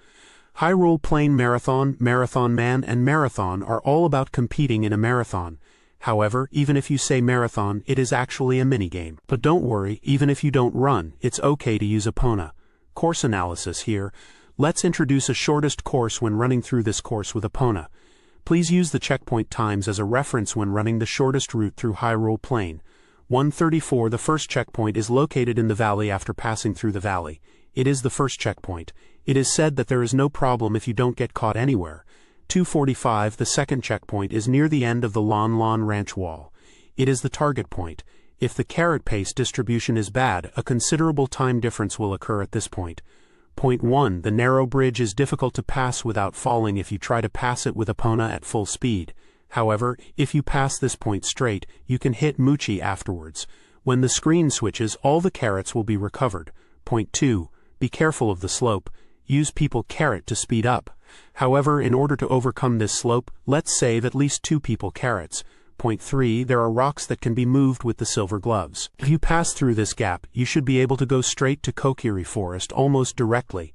Hyrule Plain Marathon, Marathon Man, and Marathon are all about competing in a marathon. However, even if you say marathon, it is actually a minigame. But don't worry, even if you don't run, it's okay to use Epona. Course analysis here. Let's introduce a shortest course when running through this course with Epona. Please use the checkpoint times as a reference when running the shortest route through Hyrule Plain. 134. The first checkpoint is located in the valley after passing through the valley. It is the first checkpoint. It is said that there is no problem if you don't get caught anywhere. 245. The second checkpoint is near the end of the Lon Lon Ranch wall. It is the target point. If the carrot pace distribution is bad, a considerable time difference will occur at this point. Point 1. The narrow bridge is difficult to pass without falling if you try to pass it with Epona at full speed. However, if you pass this point straight, you can hit Muchi afterwards. When the screen switches, all the carrots will be recovered. Point 2. Be careful of the slope. Use people carrot to speed up. However, in order to overcome this slope, let's save at least 2 people carrots. Point 3. There are rocks that can be moved with the silver gloves. If you pass through this gap, you should be able to go straight to Kokiri Forest almost directly.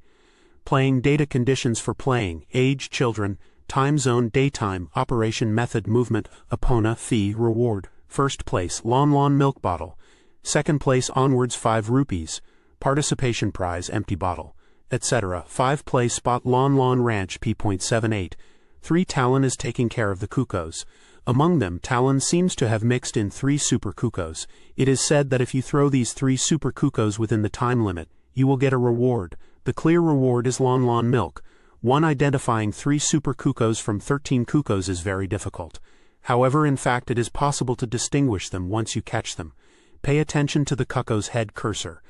Playing data conditions for playing: age children, time zone daytime, operation method movement, Epona fee reward. First place Lon Lon milk bottle. Second place onwards 5 rupees. Participation prize empty bottle, etc. 5 play spot Lon Lon Ranch P.78. 3 Talon is taking care of the cuckoos. Among them, Talon seems to have mixed in 3 super cuckoos. It is said that if you throw these 3 super cuckoos within the time limit, you will get a reward. The clear reward is Lon Lon milk. Identifying 3 super cuckoos from 13 cuckoos is very difficult. However, in fact, it is possible to distinguish them once you catch them. Pay attention to the cuckoo's head cursor.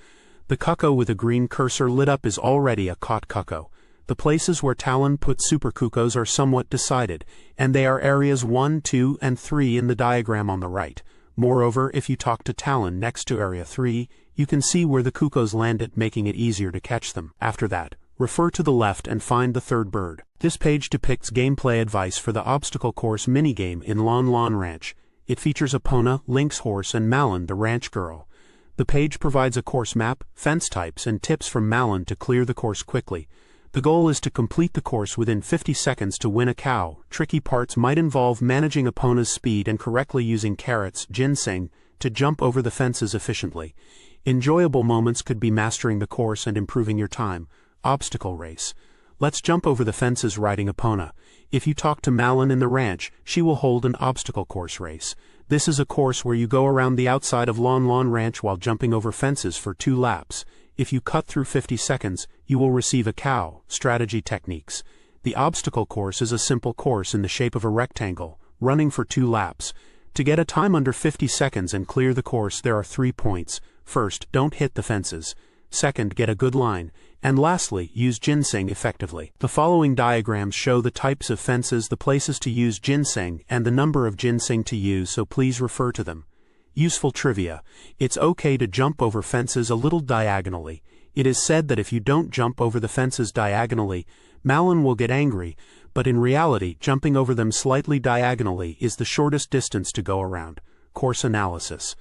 The cuckoo with a green cursor lit up is already a caught cuckoo. The places where Talon put super cuckoos are somewhat decided, and they are areas 1, 2, and 3 in the diagram on the right. Moreover, if you talk to Talon next to area 3, you can see where the cuckoos landed, making it easier to catch them. After that, refer to the left and find the third bird. This page depicts gameplay advice for the obstacle course minigame in Lon Lon Ranch. It features Epona, Link's horse, and Malon, the ranch girl. The page provides a course map, fence types, and tips from Malon to clear the course quickly. The goal is to complete the course within 50 seconds to win a cow. Tricky parts might involve managing Epona's speed and correctly using carrots, ginseng, to jump over the fences efficiently. Enjoyable moments could be mastering the course and improving your time. Obstacle race. Let's jump over the fences riding Epona. If you talk to Malon in the ranch, she will hold an obstacle course race. This is a course where you go around the outside of Lon Lon Ranch while jumping over fences for 2 laps. If you cut through 50 seconds, you will receive a cow. Strategy techniques. The obstacle course is a simple course in the shape of a rectangle, running for 2 laps. To get a time under 50 seconds and clear the course, there are 3 points. First, don't hit the fences. Second, get a good line. And lastly, use ginseng effectively. The following diagrams show the types of fences, the places to use ginseng, and the number of ginseng to use, so please refer to them. Useful trivia. It's okay to jump over fences a little diagonally. It is said that if you don't jump over the fences diagonally, Malon will get angry, but in reality, jumping over them slightly diagonally is the shortest distance to go around. Course analysis.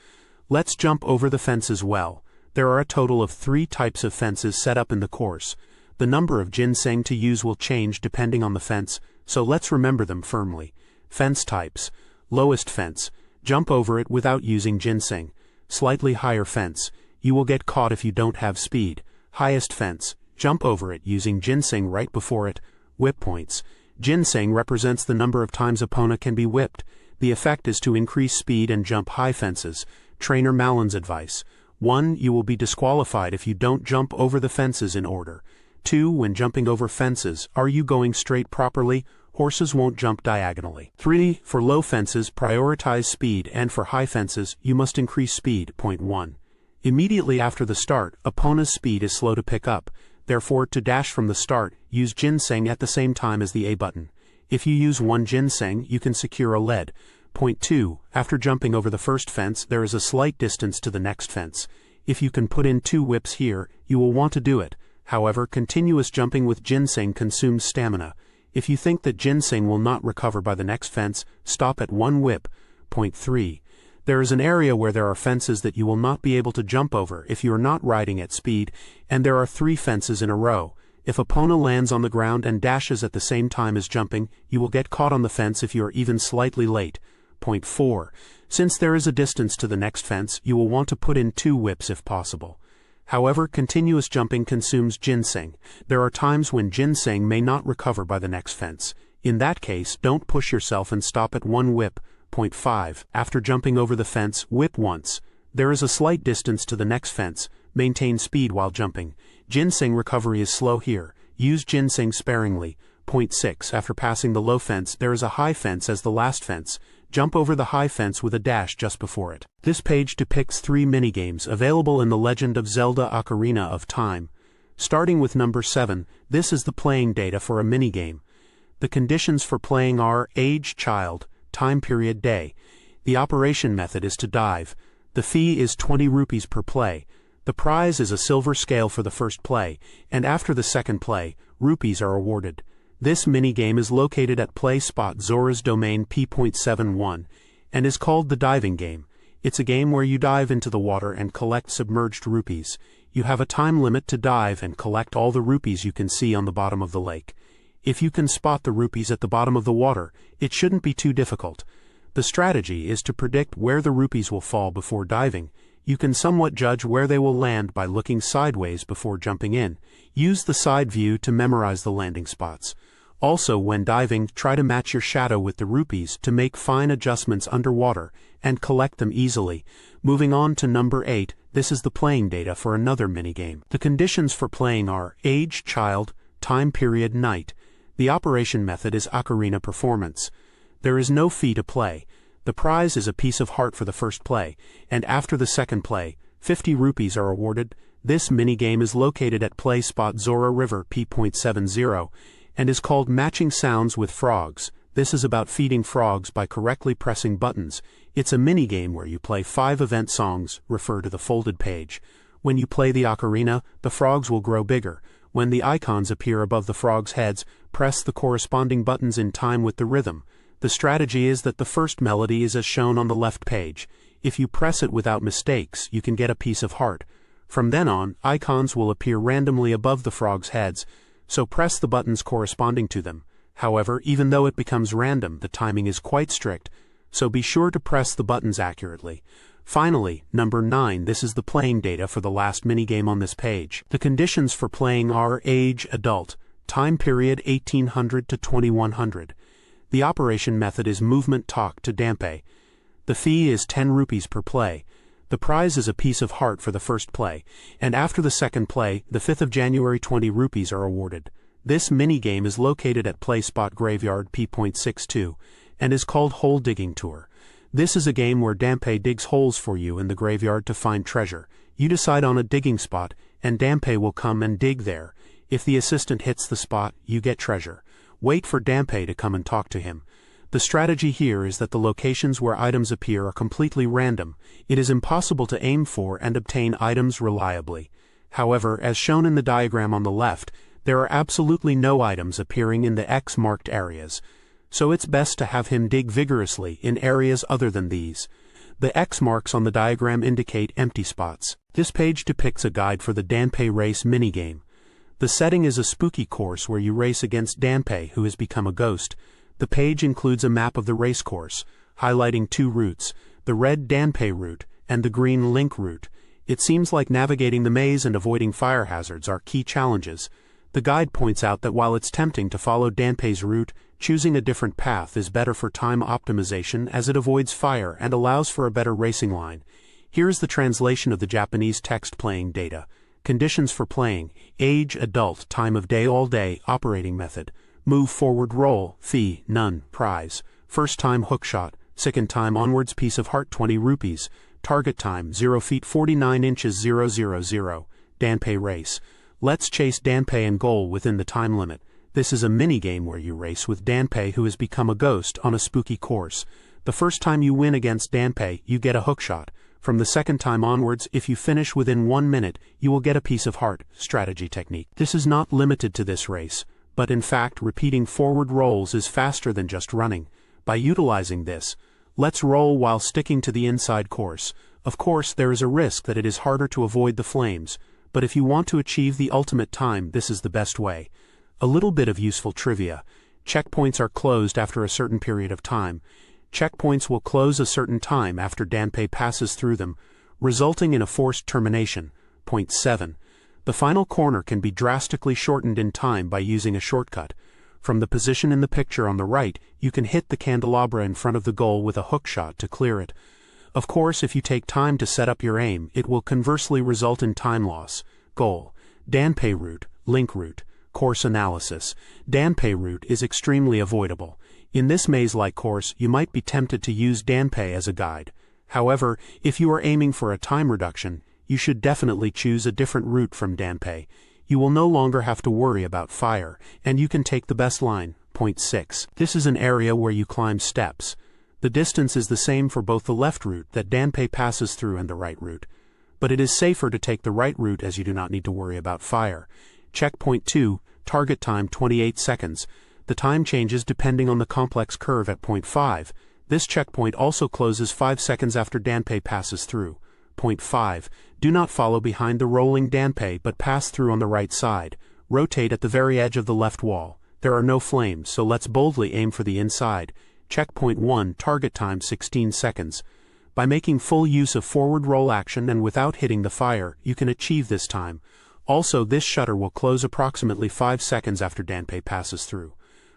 Let's jump over the fences well. There are a total of 3 types of fences set up in the course. The number of ginseng to use will change depending on the fence, so let's remember them firmly. Fence types. Lowest fence. Jump over it without using ginseng. Slightly higher fence. You will get caught if you don't have speed. Highest fence. Jump over it using ginseng right before it. Whip points. Ginseng represents the number of times Epona can be whipped. The effect is to increase speed and jump high fences. Trainer Malon's advice. 1. You will be disqualified if you don't jump over the fences in order. 2. When jumping over fences, are you going straight properly? Horses won't jump diagonally. 3. For low fences, prioritize speed, and for high fences, you must increase speed. Point 1. Immediately after the start, Epona's speed is slow to pick up. Therefore, to dash from the start, use ginseng at the same time as the A button. If you use 1 ginseng, you can secure a lead. Point 2. After jumping over the first fence, there is a slight distance to the next fence. If you can put in 2 whips here, you will want to do it. However, continuous jumping with ginseng consumes stamina. If you think that ginseng will not recover by the next fence, stop at 1 whip. Point 3. There is an area where there are fences that you will not be able to jump over if you are not riding at speed, and there are 3 fences in a row. If Epona lands on the ground and dashes at the same time as jumping, you will get caught on the fence if you are even slightly late. Point 4. Since there is a distance to the next fence, you will want to put in 2 whips if possible. However, continuous jumping consumes ginseng. There are times when ginseng may not recover by the next fence. In that case, don't push yourself and stop at 1 whip. Point 5. After jumping over the fence, whip once. There is a slight distance to the next fence. Maintain speed while jumping. Ginseng recovery is slow here. Use ginseng sparingly. Point 6. After passing the low fence, there is a high fence as the last fence. Jump over the high fence with a dash just before it. This page depicts 3 minigames available in The Legend of Zelda Ocarina of Time. Starting with number 7, this is the playing data for a minigame. The conditions for playing are age child, time period day. The operation method is to dive. The fee is 20 rupees per play. The prize is a silver scale for the first play, and after the second play, rupees are awarded. This minigame is located at play spot Zora's domain P.71 and is called the diving game. It's a game where you dive into the water and collect submerged rupees. You have a time limit to dive and collect all the rupees you can see on the bottom of the lake. If you can spot the rupees at the bottom of the water, it shouldn't be too difficult. The strategy is to predict where the rupees will fall before diving. You can somewhat judge where they will land by looking sideways before jumping in. Use the side view to memorize the landing spots. Also, when diving, try to match your shadow with the rupees to make fine adjustments underwater and collect them easily. Moving on to number 8, this is the playing data for another minigame. The conditions for playing are age, child, time period, night. The operation method is Ocarina performance. There is no fee to play. The prize is a piece of heart for the first play, and after the second play, 50 rupees are awarded. This minigame is located at play spot Zora River P.70 and is called Matching Sounds with Frogs. This is about feeding frogs by correctly pressing buttons. It's a minigame where you play 5 event songs, refer to the folded page. When you play the ocarina, the frogs will grow bigger. When the icons appear above the frogs' heads, press the corresponding buttons in time with the rhythm. The strategy is that the first melody is as shown on the left page. If you press it without mistakes, you can get a piece of heart. From then on, icons will appear randomly above the frogs' heads, so press the buttons corresponding to them. However, even though it becomes random, the timing is quite strict, so be sure to press the buttons accurately. Finally, number 9, this is the playing data for the last minigame on this page. The conditions for playing are age, adult, time period 1800 to 2100. The operation method is movement talk to dampe. The fee is 10 rupees per play. The prize is a piece of heart for the first play, and after the second play, the 5th of January 20 rupees are awarded. This minigame is located at play spot Graveyard P.62 and is called Hole Digging Tour. This is a game where Dampe digs holes for you in the graveyard to find treasure. You decide on a digging spot, and Dampe will come and dig there. If the assistant hits the spot, you get treasure. Wait for Dampe to come and talk to him. The strategy here is that the locations where items appear are completely random. It is impossible to aim for and obtain items reliably. However, as shown in the diagram on the left, there are absolutely no items appearing in the X-marked areas, so it's best to have him dig vigorously in areas other than these. The X marks on the diagram indicate empty spots. This page depicts a guide for the Dampe Race minigame. The setting is a spooky course where you race against Dampe, who has become a ghost. The page includes a map of the race course, highlighting 2 routes, the red Dampe route and the green Link route. It seems like navigating the maze and avoiding fire hazards are key challenges. The guide points out that while it's tempting to follow Dampe's route, choosing a different path is better for time optimization as it avoids fire and allows for a better racing line. Here is the translation of the Japanese text playing data. Conditions for playing: age, adult, time of day, all day, operating method. Move forward, roll, fee, none, prize. First time hookshot, second time onwards, piece of heart, 20 rupees. Target time, 0 feet 49 inches 000. Dampe race. Let's chase Dampe and goal within the time limit. This is a minigame where you race with Dampe, who has become a ghost, on a spooky course. The first time you win against Dampe, you get a hookshot. From the second time onwards, if you finish within 1 minute, you will get a piece of heart. Strategy technique. This is not limited to this race, but in fact, repeating forward rolls is faster than just running. By utilizing this, let's roll while sticking to the inside course. Of course, there is a risk that it is harder to avoid the flames, but if you want to achieve the ultimate time, this is the best way. A little bit of useful trivia. Checkpoints are closed after a certain period of time. Checkpoints will close a certain time after Dampe passes through them, resulting in a forced termination. Point 7. The final corner can be drastically shortened in time by using a shortcut. From the position in the picture on the right, you can hit the candelabra in front of the goal with a hookshot to clear it. Of course, if you take time to set up your aim, it will conversely result in time loss. Goal: Dampe route, Link route. Course analysis. Dampe route is extremely avoidable. In this maze-like course, you might be tempted to use Dampe as a guide. However, if you are aiming for a time reduction, you should definitely choose a different route from Dampe. You will no longer have to worry about fire, and you can take the best line. Point 6. This is an area where you climb steps. The distance is the same for both the left route that Danpei passes through and the right route. But it is safer to take the right route as you do not need to worry about fire. Checkpoint 2, target time 28 seconds. The time changes depending on the complex curve at point 5. This checkpoint also closes 5 seconds after Danpei passes through. Point 5. Do not follow behind the rolling Danpei but pass through on the right side. Rotate at the very edge of the left wall. There are no flames, so let's boldly aim for the inside. Checkpoint 1, target time 16 seconds. By making full use of forward roll action and without hitting the fire, you can achieve this time. Also, this shutter will close approximately 5 seconds after Danpei passes through.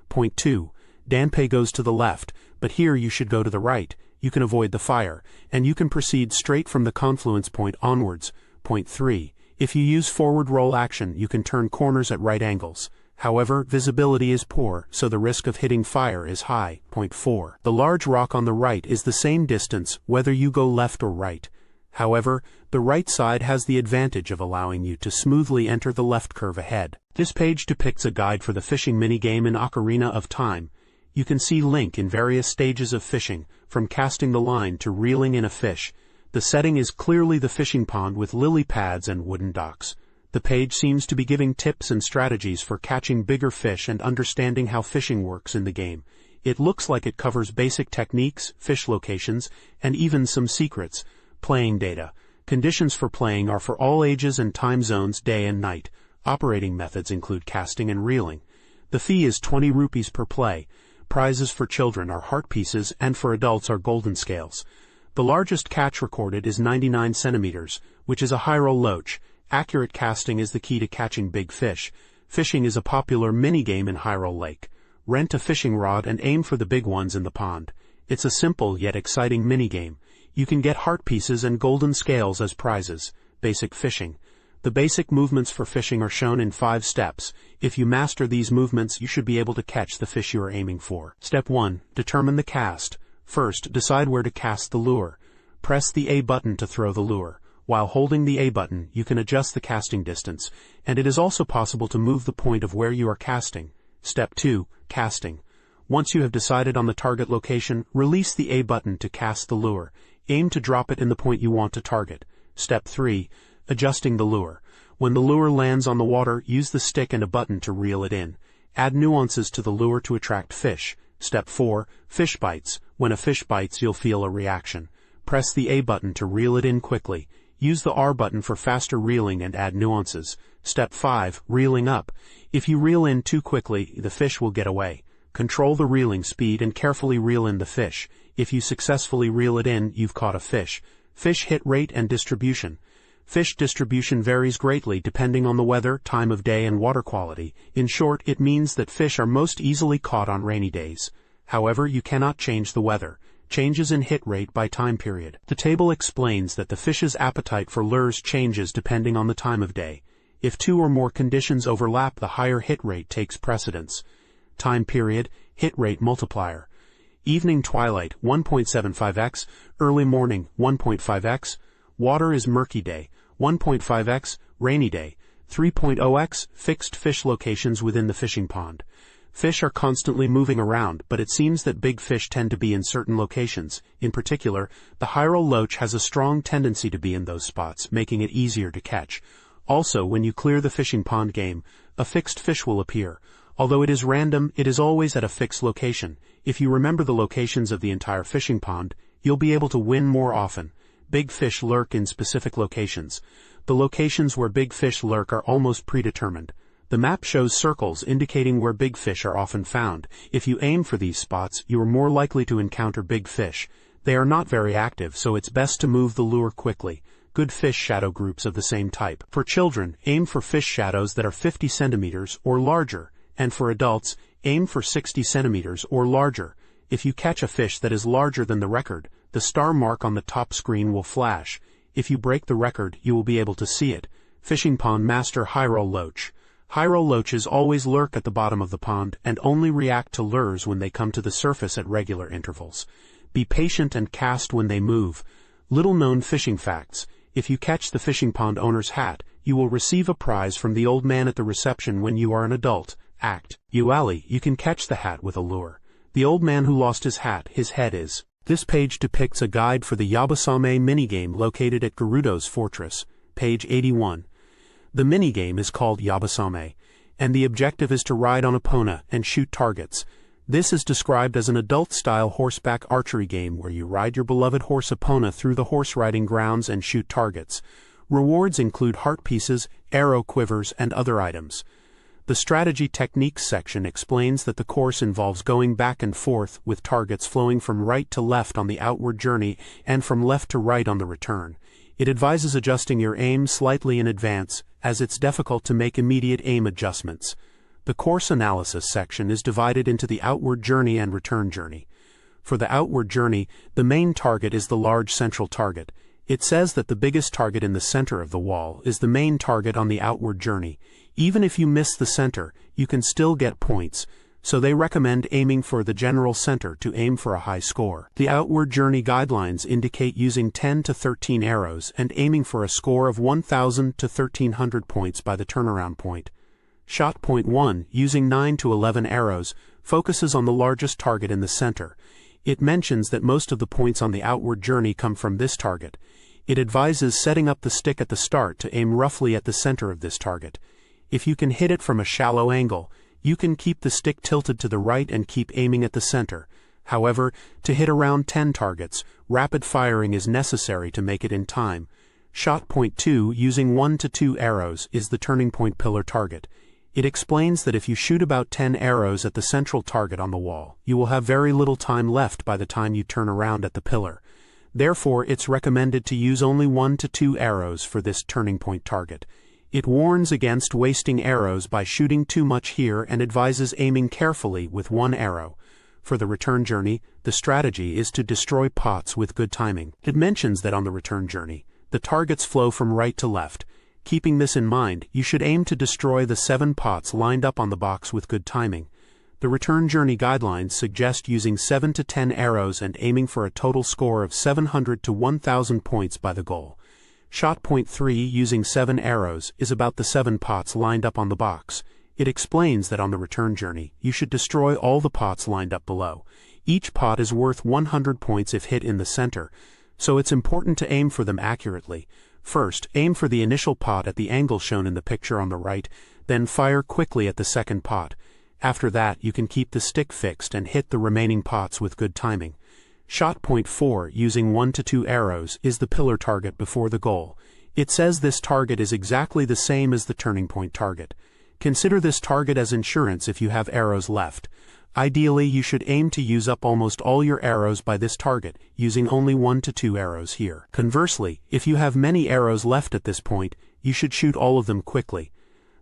Point 2. Danpei goes to the left, but here you should go to the right. You can avoid the fire, and you can proceed straight from the confluence point onwards. Point 3. If you use forward roll action, you can turn corners at right angles. However, visibility is poor, so the risk of hitting fire is high. Point 4. The large rock on the right is the same distance whether you go left or right. However, the right side has the advantage of allowing you to smoothly enter the left curve ahead. This page depicts a guide for the fishing minigame in Ocarina of Time. You can see Link in various stages of fishing, from casting the line to reeling in a fish. The setting is clearly the fishing pond with lily pads and wooden docks. The page seems to be giving tips and strategies for catching bigger fish and understanding how fishing works in the game. It looks like it covers basic techniques, fish locations, and even some secrets. Playing data. Conditions for playing are for all ages and time zones, day and night. Operating methods include casting and reeling. The fee is 20 rupees per play. Prizes for children are heart pieces and for adults are golden scales. The largest catch recorded is 99 centimeters, which is a Hyrule loach. Accurate casting is the key to catching big fish. Fishing is a popular minigame in Hyrule Lake. Rent a fishing rod and aim for the big ones in the pond. It's a simple yet exciting minigame. You can get heart pieces and golden scales as prizes. Basic fishing. The basic movements for fishing are shown in 5 steps. If you master these movements, you should be able to catch the fish you are aiming for. Step 1. Determine the cast. First, decide where to cast the lure. Press the A button to throw the lure. While holding the A button, you can adjust the casting distance, and it is also possible to move the point of where you are casting. Step 2. Casting. Once you have decided on the target location, release the A button to cast the lure. Aim to drop it in the point you want to target. Step 3. Adjusting the lure. When the lure lands on the water, use the stick and a button to reel it in. Add nuances to the lure to attract fish. Step 4. Fish bites. When a fish bites, you'll feel a reaction. Press the A button to reel it in quickly. Use the R button for faster reeling and add nuances. Step 5. Reeling up. If you reel in too quickly, the fish will get away. Control the reeling speed and carefully reel in the fish. If you successfully reel it in, you've caught a fish. Fish hit rate and distribution. Fish distribution varies greatly depending on the weather, time of day, and water quality. In short, it means that fish are most easily caught on rainy days. However, you cannot change the weather. Changes in hit rate by time period. The table explains that the fish's appetite for lures changes depending on the time of day. If 2 or more conditions overlap, the higher hit rate takes precedence. Time period, hit rate multiplier. Evening twilight, 1.75x, early morning, 1.5x, water is murky day, 1.5x, rainy day, 3.0x, fixed fish locations within the fishing pond. Fish are constantly moving around, but it seems that big fish tend to be in certain locations. In particular, the Hyrule loach has a strong tendency to be in those spots, making it easier to catch. Also, when you clear the fishing pond game, a fixed fish will appear. Although it is random, it is always at a fixed location. If you remember the locations of the entire fishing pond, you'll be able to win more often. Big fish lurk in specific locations. The locations where big fish lurk are almost predetermined. The map shows circles indicating where big fish are often found. If you aim for these spots, you are more likely to encounter big fish. They are not very active, so it's best to move the lure quickly. Good fish shadow groups of the same type. For children, aim for fish shadows that are 50 centimeters or larger, and for adults, aim for 60 centimeters or larger. If you catch a fish that is larger than the record, the star mark on the top screen will flash. If you break the record, you will be able to see it. Fishing Pond Master Hyrule Loach. Hyrule loaches always lurk at the bottom of the pond and only react to lures when they come to the surface at regular intervals. Be patient and cast when they move. Little-known fishing facts. If you catch the fishing pond owner's hat, you will receive a prize from the old man at the reception when you are an adult. Act. Uali, you can catch the hat with a lure. The old man who lost his hat, his head is This page depicts a guide for the Yabusame minigame located at Gerudo's Fortress, page 81. The minigame is called Yabusame, and the objective is to ride on Epona and shoot targets. This is described as an adult-style horseback archery game where you ride your beloved horse Epona through the horse-riding grounds and shoot targets. Rewards include heart pieces, arrow quivers, and other items. The strategy techniques section explains that the course involves going back and forth with targets flowing from right to left on the outward journey and from left to right on the return. It advises adjusting your aim slightly in advance, as it's difficult to make immediate aim adjustments. The course analysis section is divided into the outward journey and return journey. For the outward journey, the main target is the large central target. It says that the biggest target in the center of the wall is the main target on the outward journey. Even if you miss the center, you can still get points, so they recommend aiming for the general center to aim for a high score. The outward journey guidelines indicate using 10 to 13 arrows and aiming for a score of 1,000 to 1,300 points by the turnaround point. Shot point 1, using 9 to 11 arrows, focuses on the largest target in the center. It mentions that most of the points on the outward journey come from this target. It advises setting up the stick at the start to aim roughly at the center of this target. If you can hit it from a shallow angle, you can keep the stick tilted to the right and keep aiming at the center. However, to hit around 10 targets, rapid firing is necessary to make it in time. Shot point 2, using 1 to 2 arrows, is the turning point pillar target. It explains that if you shoot about 10 arrows at the central target on the wall, you will have very little time left by the time you turn around at the pillar. Therefore, it's recommended to use only 1 to 2 arrows for this turning point target. It warns against wasting arrows by shooting too much here and advises aiming carefully with 1 arrow. For the return journey, the strategy is to destroy pots with good timing. It mentions that on the return journey, the targets flow from right to left. Keeping this in mind, you should aim to destroy the 7 pots lined up on the box with good timing. The return journey guidelines suggest using 7 to 10 arrows and aiming for a total score of 700 to 1,000 points by the goal. Shot point 3, using 7 arrows, is about the 7 pots lined up on the box. It explains that on the return journey, you should destroy all the pots lined up below. Each pot is worth 100 points if hit in the center, so it's important to aim for them accurately. First, aim for the initial pot at the angle shown in the picture on the right, then fire quickly at the second pot. After that, you can keep the stick fixed and hit the remaining pots with good timing. Shot point 4, using 1 to 2 arrows, is the pillar target before the goal. It says this target is exactly the same as the turning point target. Consider this target as insurance if you have arrows left. Ideally, you should aim to use up almost all your arrows by this target, using only 1 to 2 arrows here. Conversely, if you have many arrows left at this point, you should shoot all of them quickly.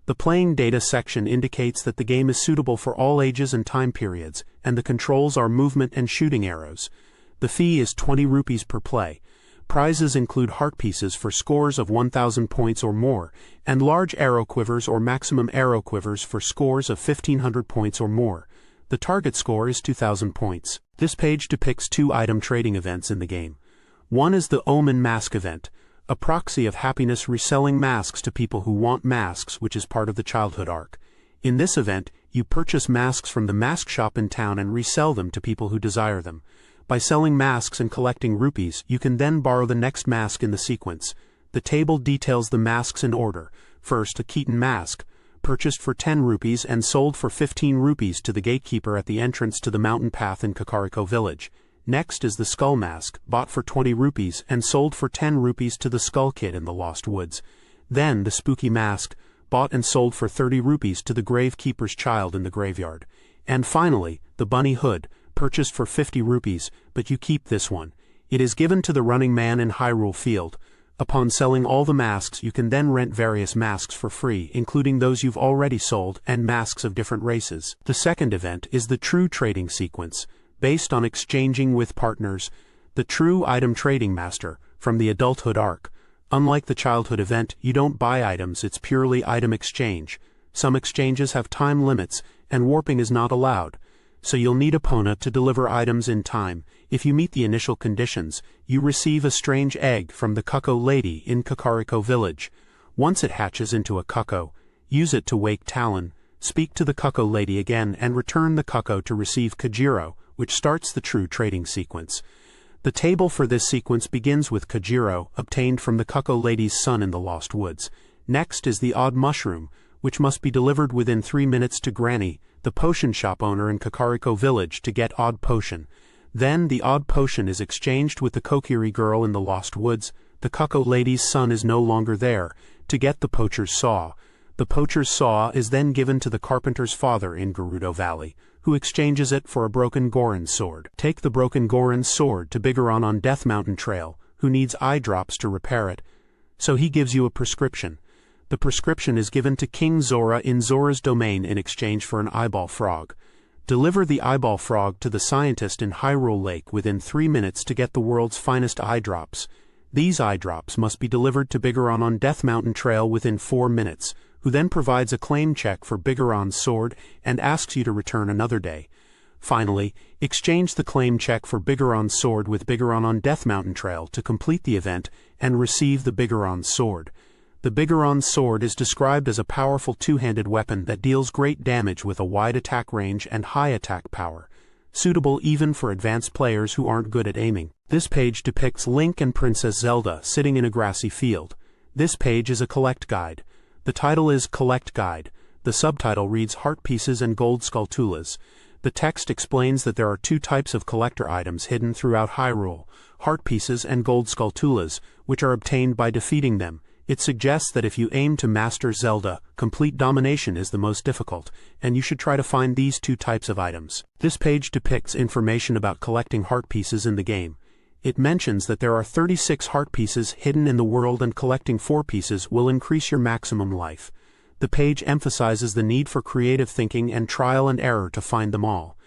The playing data section indicates that the game is suitable for all ages and time periods, and the controls are movement and shooting arrows. The fee is 20 rupees per play. Prizes include heart pieces for scores of 1,000 points or more, and large arrow quivers or maximum arrow quivers for scores of 1,500 points or more. The target score is 2,000 points. This page depicts 2 item trading events in the game. One is the Omen Mask event, a proxy of happiness reselling masks to people who want masks, which is part of the childhood arc. In this event, you purchase masks from the mask shop in town and resell them to people who desire them. By selling masks and collecting rupees, you can then borrow the next mask in the sequence. The table details the masks in order. First, a Keaton mask, purchased for 10 rupees and sold for 15 rupees to the gatekeeper at the entrance to the mountain path in Kakariko village. Next is the Skull Mask, bought for 20 rupees and sold for 10 rupees to the Skull Kid in the Lost Woods. Then the Spooky Mask, bought and sold for 30 rupees to the Gravekeeper's child in the graveyard. And finally, the Bunny Hood, purchased for 50 rupees, but you keep this one. It is given to the running man in Hyrule Field. Upon selling all the masks, you can then rent various masks for free, including those you've already sold and masks of different races. The second event is the True Trading sequence, based on exchanging with partners, the True Item Trading Master, from the Adulthood arc. Unlike the childhood event, you don't buy items, it's purely item exchange. Some exchanges have time limits, and warping is not allowed, so you'll need Epona to deliver items in time. If you meet the initial conditions, you receive a strange egg from the Cuckoo Lady in Kakariko village. Once it hatches into a cuckoo, use it to wake Talon, speak to the Cuckoo Lady again and return the cuckoo to receive Kajiro, which starts the True Trading sequence. The table for this sequence begins with Kajiro, obtained from the Cuckoo Lady's son in the Lost Woods. Next is the Odd Mushroom, which must be delivered within 3 minutes to Granny, the potion shop owner in Kakariko Village, to get Odd Potion. Then the Odd Potion is exchanged with the Kokiri girl in the Lost Woods. The Cuckoo Lady's son is no longer there, to get the Poacher's Saw. The Poacher's Saw is then given to the carpenter's father in Gerudo Valley, who exchanges it for a broken Goron sword. Take the broken Goron sword to Bigoron on Death Mountain Trail, who needs eye drops to repair it. So he gives you a prescription. The prescription is given to King Zora in Zora's domain in exchange for an eyeball frog. Deliver the eyeball frog to the scientist in Hyrule Lake within 3 minutes to get the world's finest eye drops. These eye drops must be delivered to Bigoron on Death Mountain Trail within 4 minutes, who then provides a claim check for Bigoron's sword and asks you to return another day. Finally, exchange the claim check for Bigoron's sword with Bigoron on Death Mountain Trail to complete the event and receive the Bigoron's sword. The Bigoron's sword is described as a powerful two-handed weapon that deals great damage with a wide attack range and high attack power, suitable even for advanced players who aren't good at aiming. This page depicts Link and Princess Zelda sitting in a grassy field. This page is a collect guide. The title is Collect Guide. The subtitle reads Heart Pieces and Gold Skulltulas. The text explains that there are 2 types of collector items hidden throughout Hyrule, Heart Pieces and Gold Skulltulas, which are obtained by defeating them. It suggests that if you aim to master Zelda, complete domination is the most difficult, and you should try to find these 2 types of items. This page depicts information about collecting heart pieces in the game. It mentions that there are 36 heart pieces hidden in the world, and collecting 4 pieces will increase your maximum life. The page emphasizes the need for creative thinking and trial and error to find them all.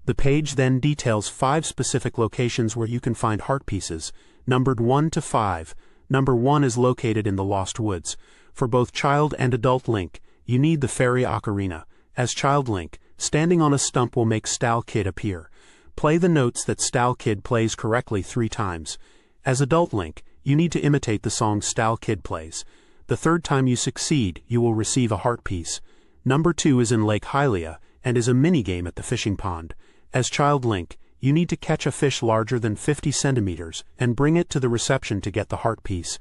The page then details 5 specific locations where you can find heart pieces, numbered 1 to 5. Number 1 is located in the Lost Woods. For both child and adult Link, you need the Fairy Ocarina. As child Link, standing on a stump will make Stal Kid appear. Play the notes that Stal Kid plays correctly 3 times. As adult Link, you need to imitate the song Stal Kid plays. The 3rd time you succeed, you will receive a heart piece. Number 2 is in Lake Hylia, and is a minigame at the fishing pond. As child Link, you need to catch a fish larger than 50 centimeters and bring it to the reception to get the heart piece.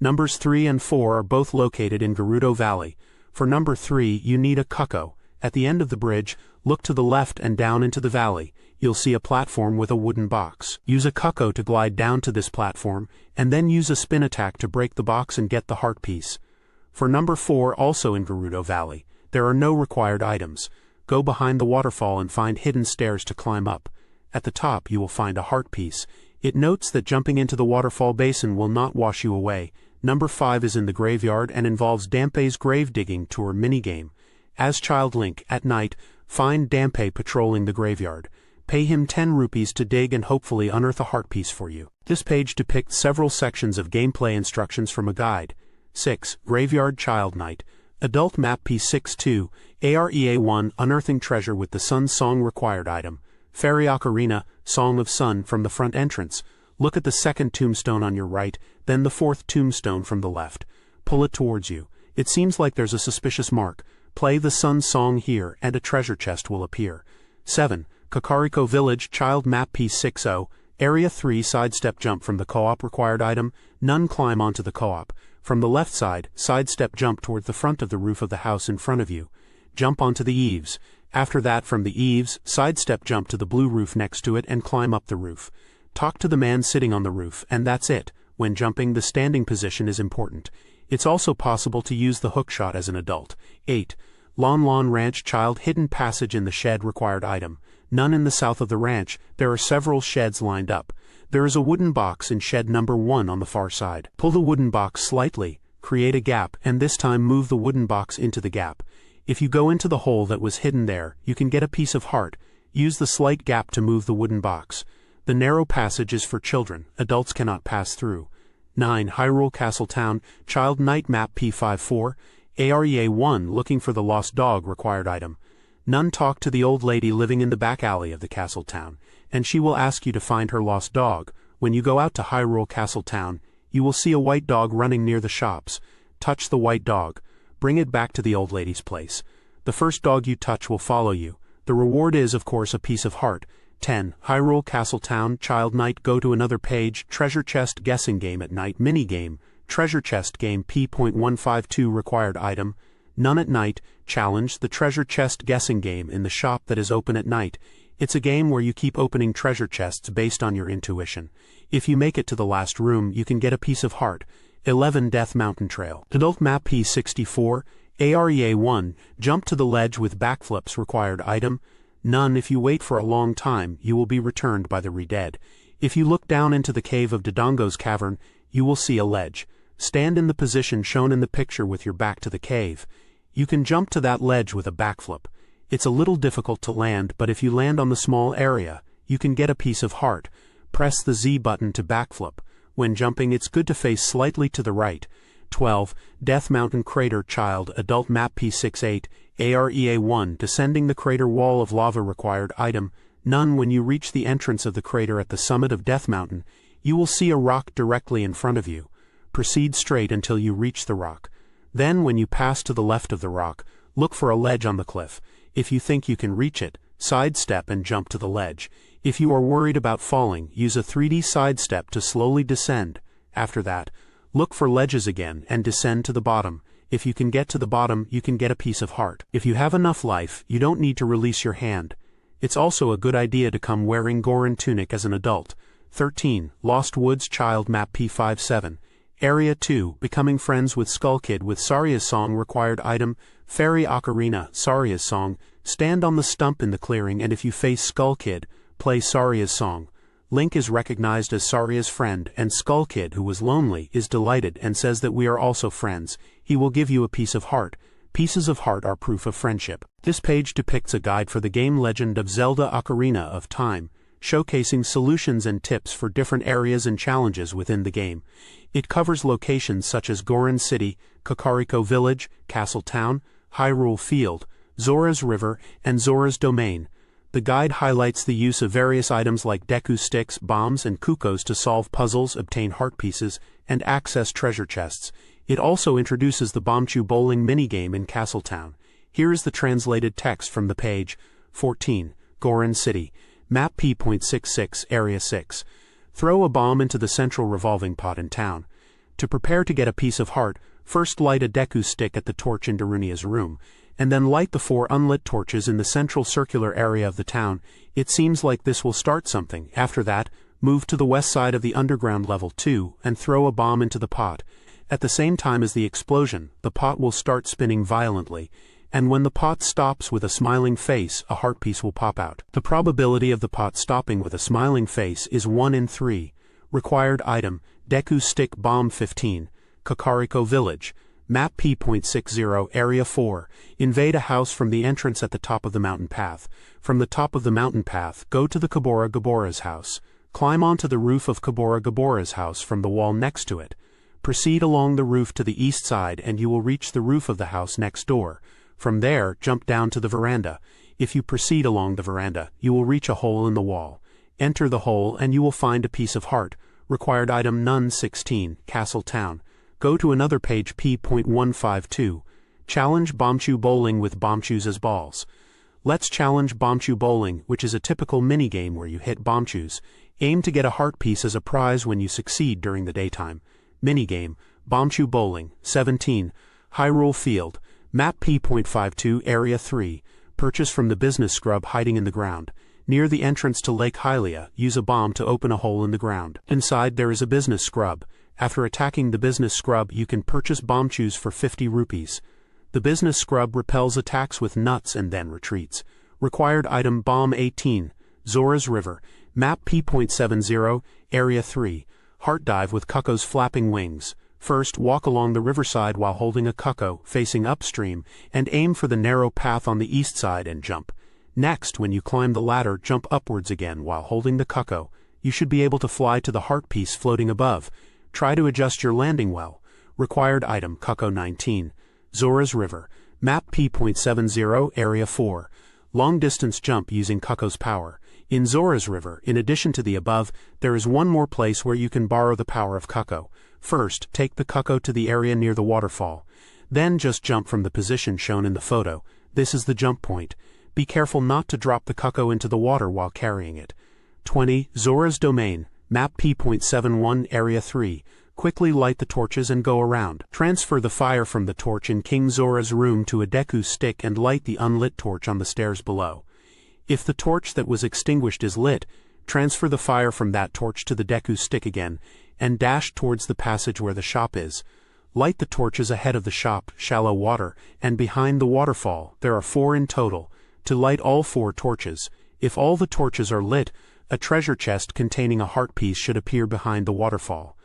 Numbers 3 and 4 are both located in Gerudo Valley. For number 3, you need a cuckoo. At the end of the bridge, look to the left and down into the valley. You'll see a platform with a wooden box. Use a cuckoo to glide down to this platform, and then use a spin attack to break the box and get the heart piece. For number 4, also in Gerudo Valley, there are no required items. Go behind the waterfall and find hidden stairs to climb up. At the top you will find a heart piece. It notes that jumping into the waterfall basin will not wash you away. Number 5 is in the graveyard and involves Dampe's grave digging tour minigame. As child Link, at night, find Dampe patrolling the graveyard. Pay him 10 rupees to dig and hopefully unearth a heart piece for you. This page depicts several sections of gameplay instructions from a guide. 6. Graveyard Child Night. Adult Map P62, Area 1, Unearthing Treasure with the Sun Song required item. Fairy Ocarina, Song of Sun from the front entrance. Look at the 2nd tombstone on your right, then the 4th tombstone from the left. Pull it towards you. It seems like there's a suspicious mark. Play the Sun Song here and a treasure chest will appear. 7. Kakariko Village, Child Map P60, Area 3, Sidestep Jump from the co-op required item. None climb onto the co-op. From the left side, sidestep jump toward the front of the roof of the house in front of you. Jump onto the eaves. After that, from the eaves, sidestep jump to the blue roof next to it and climb up the roof. Talk to the man sitting on the roof, and that's it. When jumping, the standing position is important. It's also possible to use the hookshot as an adult. 8. Lon Lon Ranch Child Hidden Passage in the Shed required item. None in the south of the ranch. There are several sheds lined up. There is a wooden box in shed number 1 on the far side. Pull the wooden box slightly, create a gap, and this time move the wooden box into the gap. If you go into the hole that was hidden there, you can get a piece of heart. Use the slight gap to move the wooden box. The narrow passage is for children. Adults cannot pass through. 9. Hyrule Castle Town, Child Night Map P54, Area 1, Looking for the Lost Dog required item. None talk to the old lady living in the back alley of the castle town, and she will ask you to find her lost dog. When you go out to Hyrule Castle Town, you will see a white dog running near the shops. Touch the white dog. Bring it back to the old lady's place. The first dog you touch will follow you. The reward is, of course, a piece of heart. 10. Hyrule Castle Town Child Night. Go to another page. Treasure Chest Guessing Game at Night. Minigame. Treasure Chest Game P.152. Required item. None at night. Challenge. The Treasure Chest Guessing Game in the shop that is open at night. It's a game where you keep opening treasure chests based on your intuition. If you make it to the last room, you can get a piece of heart. 11. Death Mountain Trail. Adult Map P64. Area 1. Jump to the ledge with backflips. Required item. None. If you wait for a long time, you will be returned by the re-dead. If you look down into the cave of Dodongo's cavern, you will see a ledge. Stand in the position shown in the picture with your back to the cave. You can jump to that ledge with a backflip. It's a little difficult to land, but if you land on the small area, you can get a piece of heart. Press the Z button to backflip. When jumping, it's good to face slightly to the right. 12. Death Mountain Crater Child. Adult Map P68. Area 1. Descending the crater wall of lava. Required item. None. When you reach the entrance of the crater at the summit of Death Mountain, you will see a rock directly in front of you. Proceed straight until you reach the rock. Then, when you pass to the left of the rock, look for a ledge on the cliff. If you think you can reach it, sidestep and jump to the ledge. If you are worried about falling, use a 3D sidestep to slowly descend. After that, look for ledges again and descend to the bottom. If you can get to the bottom, you can get a piece of heart. If you have enough life, you don't need to release your hand. It's also a good idea to come wearing Goron tunic as an adult. 13. Lost Woods Child Map P57. Area 2. Becoming friends with Skull Kid with Saria's Song. Required item. Fairy Ocarina. Saria's Song. Stand on the stump in the clearing, and if you face Skull Kid, play Saria's Song. Link is recognized as Saria's friend, and Skull Kid, who was lonely, is delighted and says that we are also friends. He will give you a piece of heart. Pieces of heart are proof of friendship. This page depicts a guide for the game Legend of Zelda Ocarina of Time, showcasing solutions and tips for different areas and challenges within the game. It covers locations such as Goron City, Kakariko Village, Castle Town, Hyrule Field, Zora's River, and Zora's Domain. The guide highlights the use of various items like Deku Sticks, bombs, and Kukos to solve puzzles, obtain heart pieces, and access treasure chests. It also introduces the Bombchu Bowling minigame in Castle Town. Here is the translated text from the page. 14. Goron City. Map P.66, Area 6. Throw a bomb into the central revolving pot in town. To prepare to get a piece of heart, first light a Deku Stick at the torch in Darunia's room, and then light the 4 unlit torches in the central circular area of the town. It seems like this will start something. After that, move to the west side of the underground level 2 and throw a bomb into the pot. At the same time as the explosion, the pot will start spinning violently, and when the pot stops with a smiling face, a heart piece will pop out. The probability of the pot stopping with a smiling face is 1 in 3. Required item, Deku Stick Bomb 15. Kakariko Village. Map P.60, Area 4. Invade a house from the entrance at the top of the mountain path. From the top of the mountain path, go to the Kabora Gabora's house. Climb onto the roof of Kabora Gabora's house from the wall next to it. Proceed along the roof to the east side and you will reach the roof of the house next door. From there, jump down to the veranda. If you proceed along the veranda, you will reach a hole in the wall. Enter the hole and you will find a piece of heart. Required item None 16, Castle Town. Go to another page P.152. Challenge Bombchu Bowling with Bombchus as balls. Let's challenge Bombchu Bowling, which is a typical minigame where you hit Bombchus. Aim to get a heart piece as a prize when you succeed during the daytime. Minigame, Bombchu Bowling. 17. Hyrule Field. Map P.52, Area 3. Purchase from the business scrub hiding in the ground. Near the entrance to Lake Hylia, use a bomb to open a hole in the ground. Inside there is a business scrub. After attacking the business scrub, you can purchase Bombchus for 50 rupees. The business scrub repels attacks with nuts and then retreats. Required item Bomb 18. Zora's River. Map P.70, Area 3. Heart dive with Kuko's flapping wings. First, walk along the riverside while holding a Kuko, facing upstream, and aim for the narrow path on the east side and jump. Next, when you climb the ladder, jump upwards again while holding the Kuko. You should be able to fly to the heart piece floating above. Try to adjust your landing well. Required item Kuko 19. Zora's River. Map P.70, Area 4. Long distance jump using Kuko's power. In Zora's River, in addition to the above, there is one more place where you can borrow the power of Kuko. First, take the Kuko to the area near the waterfall. Then just jump from the position shown in the photo. This is the jump point. Be careful not to drop the cuckoo into the water while carrying it. 20. Zora's Domain, Map P.71 Area 3. Quickly light the torches and go around. Transfer the fire from the torch in King Zora's room to a Deku stick and light the unlit torch on the stairs below. If the torch that was extinguished is lit, transfer the fire from that torch to the Deku stick again, and dash towards the passage where the shop is. Light the torches ahead of the shop, Shallow Water, and behind the waterfall. There are 4 in total. To light all 4 torches, if all the torches are lit, a treasure chest containing a heart piece should appear behind the waterfall.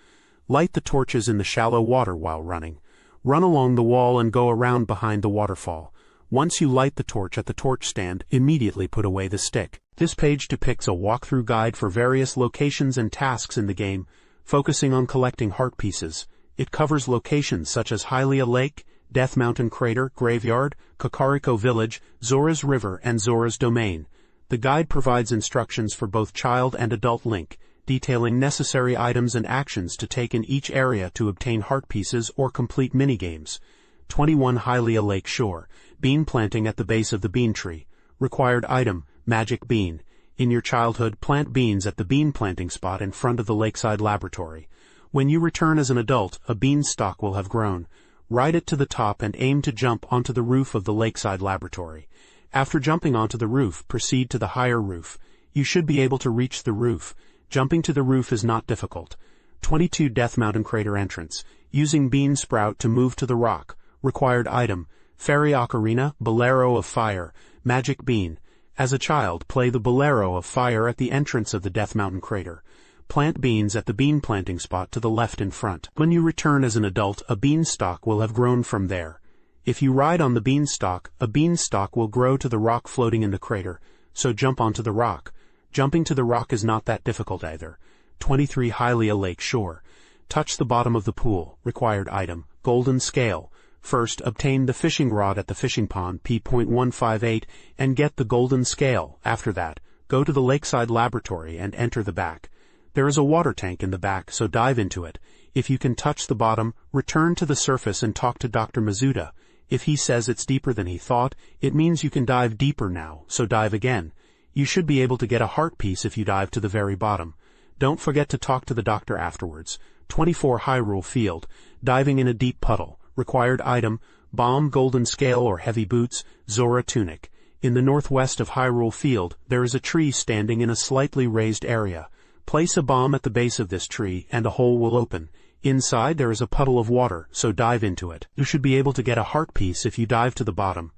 Light the torches in the shallow water while running. Run along the wall and go around behind the waterfall. Once you light the torch at the torch stand, immediately put away the stick. This page depicts a walkthrough guide for various locations and tasks in the game, focusing on collecting heart pieces. It covers locations such as Hyrule Lake, Death Mountain Crater, Graveyard, Kakariko Village, Zora's River, and Zora's Domain. The guide provides instructions for both child and adult Link, detailing necessary items and actions to take in each area to obtain heart pieces or complete minigames. 21. Hyrule Lake Shore, Bean Planting at the base of the bean tree. Required item, Magic Bean. In your childhood, plant beans at the bean planting spot in front of the lakeside laboratory. When you return as an adult, a beanstalk will have grown. Ride it to the top and aim to jump onto the roof of the lakeside laboratory. After jumping onto the roof, proceed to the higher roof. You should be able to reach the roof. Jumping to the roof is not difficult. 22. Death Mountain Crater Entrance. Using Bean Sprout to move to the rock. Required item, Fairy Ocarina, Bolero of Fire, Magic Bean. As a child, play the Bolero of Fire at the entrance of the Death Mountain Crater. Plant beans at the bean planting spot to the left in front. When you return as an adult, a beanstalk will have grown from there. If you ride on the beanstalk, a beanstalk will grow to the rock floating in the crater, so jump onto the rock. Jumping to the rock is not that difficult either. 23. Hyrule Lake Shore. Touch the bottom of the pool. Required item, Golden Scale. First, obtain the fishing rod at the fishing pond P.158 and get the Golden Scale. After that, go to the lakeside laboratory and enter the back. There is a water tank in the back, so dive into it. If you can touch the bottom, return to the surface and talk to Dr. Mizuta. If he says it's deeper than he thought, it means you can dive deeper now, so dive again. You should be able to get a heart piece if you dive to the very bottom. Don't forget to talk to the doctor afterwards. 24. Hyrule Field. Diving in a deep puddle. Required item, Bomb, Golden Scale or Heavy Boots, Zora Tunic. In the northwest of Hyrule Field, there is a tree standing in a slightly raised area. Place a bomb at the base of this tree and a hole will open. Inside there is a puddle of water, so dive into it. You should be able to get a heart piece if you dive to the bottom.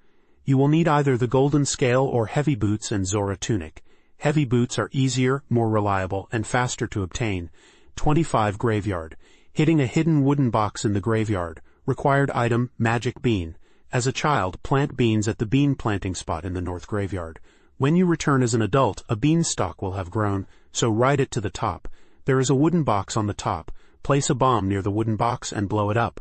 You will need either the Golden Scale or Heavy Boots and Zora Tunic. Heavy Boots are easier, more reliable, and faster to obtain. 25. Graveyard. Hitting a hidden wooden box in the graveyard. Required item, Magic Bean. As a child, plant beans at the bean planting spot in the north graveyard. When you return as an adult, a beanstalk will have grown, so ride it to the top. There is a wooden box on the top. Place a bomb near the wooden box and blow it up.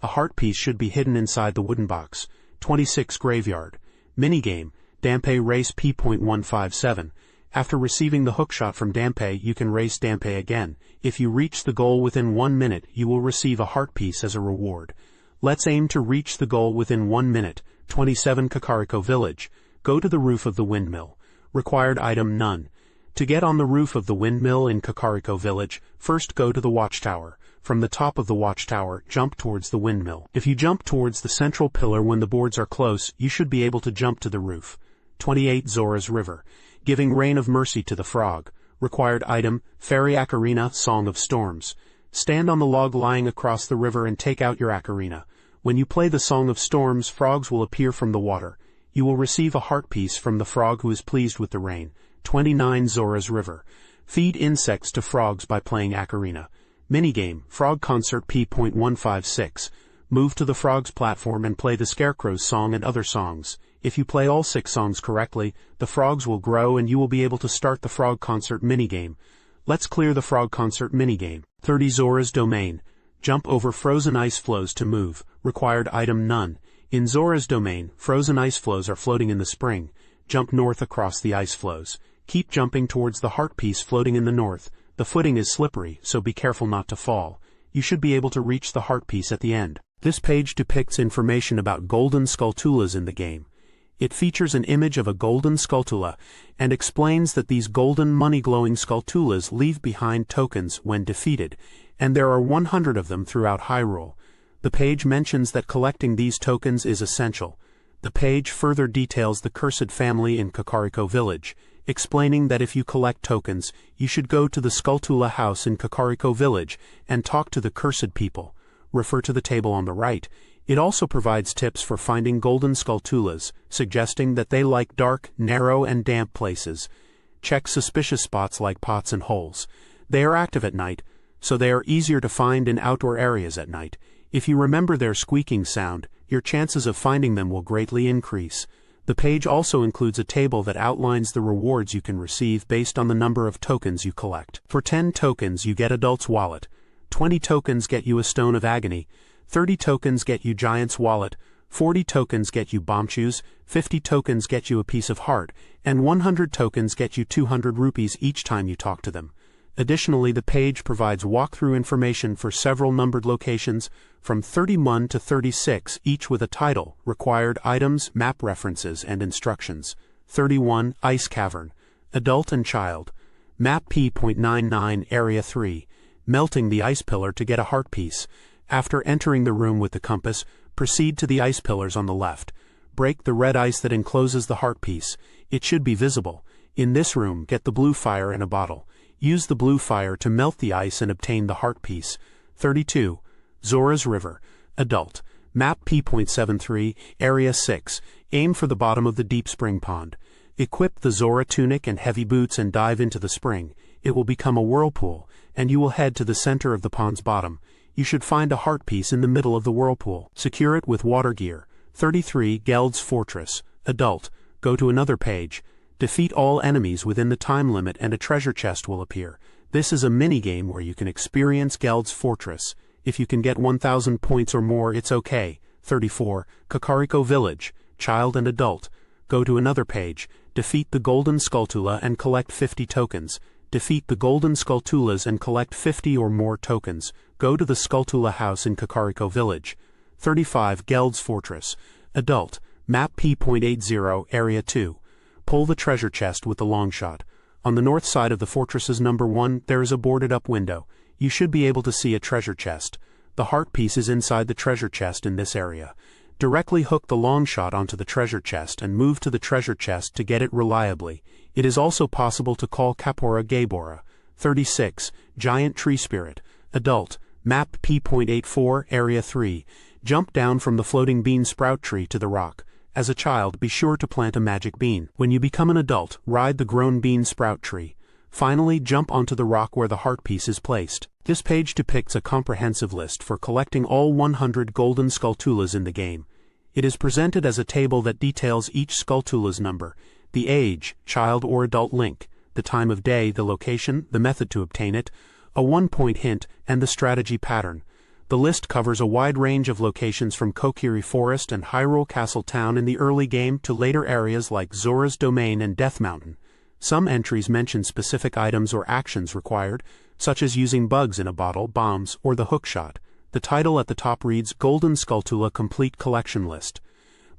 A heart piece should be hidden inside the wooden box. 26. Graveyard. Minigame, Dampe Race P.157. After receiving the hookshot from Dampe, you can race Dampe again. If you reach the goal within 1 minute, you will receive a heart piece as a reward. Let's aim to reach the goal within 1 minute. 27. Kakariko Village. Go to the roof of the windmill. Required item, none. To get on the roof of the windmill in Kakariko Village, first go to the watchtower. From the top of the watchtower, jump towards the windmill. If you jump towards the central pillar when the boards are close, you should be able to jump to the roof. 28. Zora's River. Giving Rain of Mercy to the Frog. Required item, Fairy Ocarina, Song of Storms. Stand on the log lying across the river and take out your ocarina. When you play the Song of Storms, frogs will appear from the water. You will receive a heart piece from the frog who is pleased with the rain. 29. Zora's River. Feed insects to frogs by playing ocarina. Minigame, Frog Concert P.156. Move to the frog's platform and play the Scarecrow's song and other songs. If you play all 6 songs correctly, the frogs will grow and you will be able to start the Frog Concert minigame. Let's clear the Frog Concert minigame. 30. Zora's Domain. Jump over frozen ice floes to move. Required item, none. In Zora's Domain, frozen ice floes are floating in the spring. Jump north across the ice floes. Keep jumping towards the heart piece floating in the north. The footing is slippery, so be careful not to fall. You should be able to reach the heart piece at the end. This page depicts information about golden skulltulas in the game. It features an image of a golden Skulltula and explains that these golden money-glowing Skulltulas leave behind tokens when defeated, and there are 100 of them throughout Hyrule. The page mentions that collecting these tokens is essential. The page further details the cursed family in Kakariko Village, explaining that if you collect tokens, you should go to the Skulltula house in Kakariko Village and talk to the cursed people. Refer to the table on the right. It also provides tips for finding golden Skulltulas, suggesting that they like dark, narrow, and damp places. Check suspicious spots like pots and holes. They are active at night, so they are easier to find in outdoor areas at night. If you remember their squeaking sound, your chances of finding them will greatly increase. The page also includes a table that outlines the rewards you can receive based on the number of tokens you collect. For 10 tokens you get Adult's Wallet, 20 tokens get you a Stone of Agony, 30 tokens get you Giant's Wallet, 40 tokens get you Bombchus, 50 tokens get you a Piece of Heart, and 100 tokens get you 200 rupees each time you talk to them. Additionally, the page provides walkthrough information for several numbered locations, from 31 to 36, each with a title, required items, map references, and instructions. 31. Ice Cavern. Adult and Child. Map P.99 Area 3. Melting the ice pillar to get a heart piece. After entering the room with the compass, proceed to the ice pillars on the left. Break the red ice that encloses the heart piece. It should be visible. In this room, get the blue fire in a bottle. Use the blue fire to melt the ice and obtain the heart piece. 32. Zora's River. Adult. Map P.73, Area 6. Aim for the bottom of the deep spring pond. Equip the Zora tunic and heavy boots and dive into the spring. It will become a whirlpool, and you will head to the center of the pond's bottom. You should find a heart piece in the middle of the whirlpool. Secure it with water gear. 33. Geld's Fortress. Adult. Go to another page. Defeat all enemies within the time limit and a treasure chest will appear. This is a minigame where you can experience Geld's Fortress. If you can get 1,000 points or more, it's okay. 34. Kakariko Village. Child and Adult. Go to another page. Defeat the Golden Skulltula and collect 50 tokens. Defeat the Golden Skulltulas and collect 50 or more tokens. Go to the Skulltula house in Kakariko Village. 35. Geld's Fortress. Adult. Map P.80, Area 2. Pull the treasure chest with the long shot. On the north side of the fortress's number 1, there is a boarded-up window. You should be able to see a treasure chest. The heart piece is inside the treasure chest in this area. Directly hook the long shot onto the treasure chest and move to the treasure chest to get it reliably. It is also possible to call Kapora Gaybora. 36. Giant Tree Spirit. Adult. Map P.84, Area 3. Jump down from the floating bean sprout tree to the rock. As a child, be sure to plant a magic bean. When you become an adult, ride the grown bean sprout tree. Finally, jump onto the rock where the heart piece is placed. This page depicts a comprehensive list for collecting all 100 golden Skulltulas in the game. It is presented as a table that details each Skulltula's number, the age, child or adult link, the time of day, the location, the method to obtain it, a 1-point hint, and the strategy pattern. The list covers a wide range of locations from Kokiri Forest and Hyrule Castle Town in the early game to later areas like Zora's Domain and Death Mountain. Some entries mention specific items or actions required, such as using bugs in a bottle, bombs, or the hookshot. The title at the top reads Golden Skulltula Complete Collection List.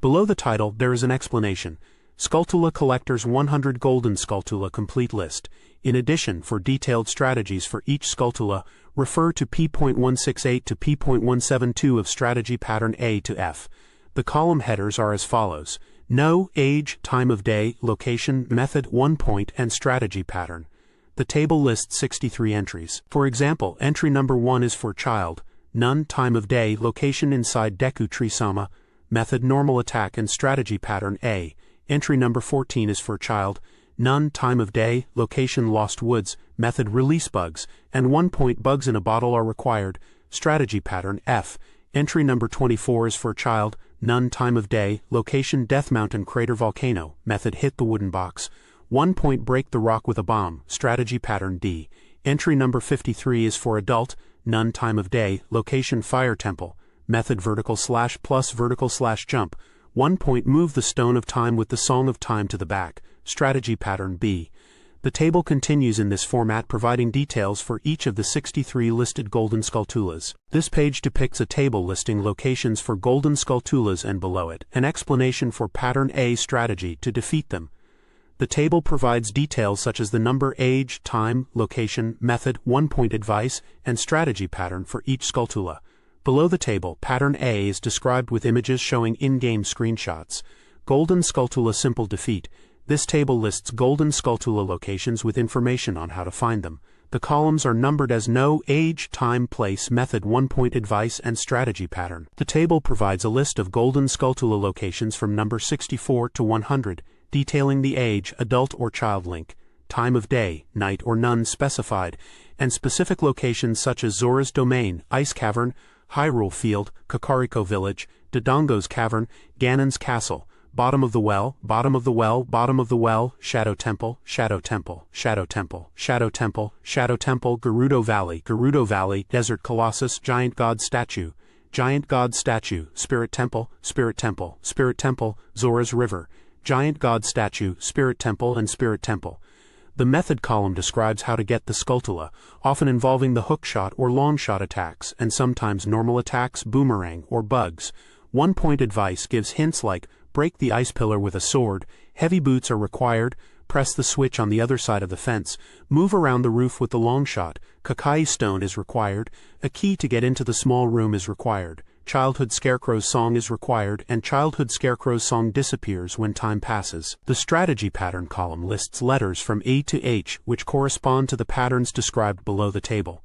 Below the title, there is an explanation. Skulltula Collector's 100 Golden Skulltula Complete List. In addition, for detailed strategies for each Skulltula, refer to P.168 to P.172 of Strategy Pattern A to F. The column headers are as follows: No, age, time of day, location, method, 1 point, and strategy pattern. The table lists 63 entries. For example, entry number 1 is for child, none, time of day, location inside Deku Tree Sama, method, normal attack, and strategy pattern A. Entry number 14 is for child, none, time of day, location, Lost Woods, method, release bugs, and 1 point, bugs in a bottle are required, strategy pattern F. Entry number 24 is for child, none, time of day, location, Death Mountain Crater Volcano, method, hit the wooden box, 1 point, break the rock with a bomb, strategy pattern D. Entry number 53 is for adult, none, time of day, location, Fire Temple, method, vertical slash plus vertical slash jump, 1 point, move the Stone of Time with the Song of Time to the back, strategy pattern B. The table continues in this format, providing details for each of the 63 listed golden Skulltulas. This page depicts a table listing locations for golden Skulltulas and below it, an explanation for Pattern A strategy to defeat them. The table provides details such as the number, age, time, location, method, 1-point advice, and strategy pattern for each Skulltula. Below the table, Pattern A is described with images showing in-game screenshots. Golden Skulltula simple defeat. This table lists golden Skulltula locations with information on how to find them. The columns are numbered as no, age, time, place, method, 1-point advice, and strategy pattern. The table provides a list of golden Skulltula locations from number 64 to 100, detailing the age, adult or child link, time of day, night or none specified, and specific locations such as Zora's Domain, Ice Cavern, Hyrule Field, Kakariko Village, Dodongo's Cavern, Ganon's Castle, Bottom of the Well, Bottom of the Well, Bottom of the Well, Shadow Temple, Shadow Temple, Shadow Temple, Shadow Temple, Shadow Temple, Gerudo Valley, Desert Colossus, Giant God Statue, Spirit Temple, Spirit Temple, Spirit Temple, Zora's River, Giant God Statue, Spirit Temple, and Spirit Temple. The method column describes how to get the Skulltula, often involving the hookshot or longshot attacks, and sometimes normal attacks, boomerang, or bugs. 1-point advice gives hints like, break the ice pillar with a sword, heavy boots are required, press the switch on the other side of the fence, move around the roof with the longshot, Kakai Stone is required, a key to get into the small room is required, Childhood Scarecrow's song is required, and Childhood Scarecrow's song disappears when time passes. The strategy pattern column lists letters from A to H which correspond to the patterns described below the table.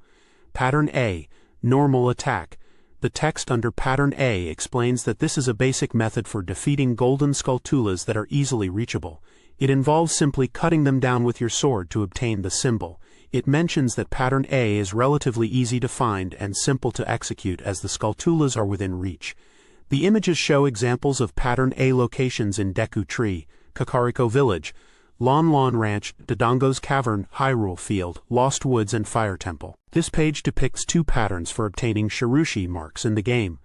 Pattern A, normal attack. The text under Pattern A explains that this is a basic method for defeating golden Skulltulas that are easily reachable. It involves simply cutting them down with your sword to obtain the symbol. It mentions that Pattern A is relatively easy to find and simple to execute as the Skulltulas are within reach. The images show examples of Pattern A locations in Deku Tree, Kakariko Village, Lon Ranch, Dodongo's Cavern, Hyrule Field, Lost Woods, and Fire Temple. This page depicts two patterns for obtaining Shirushi marks in the game.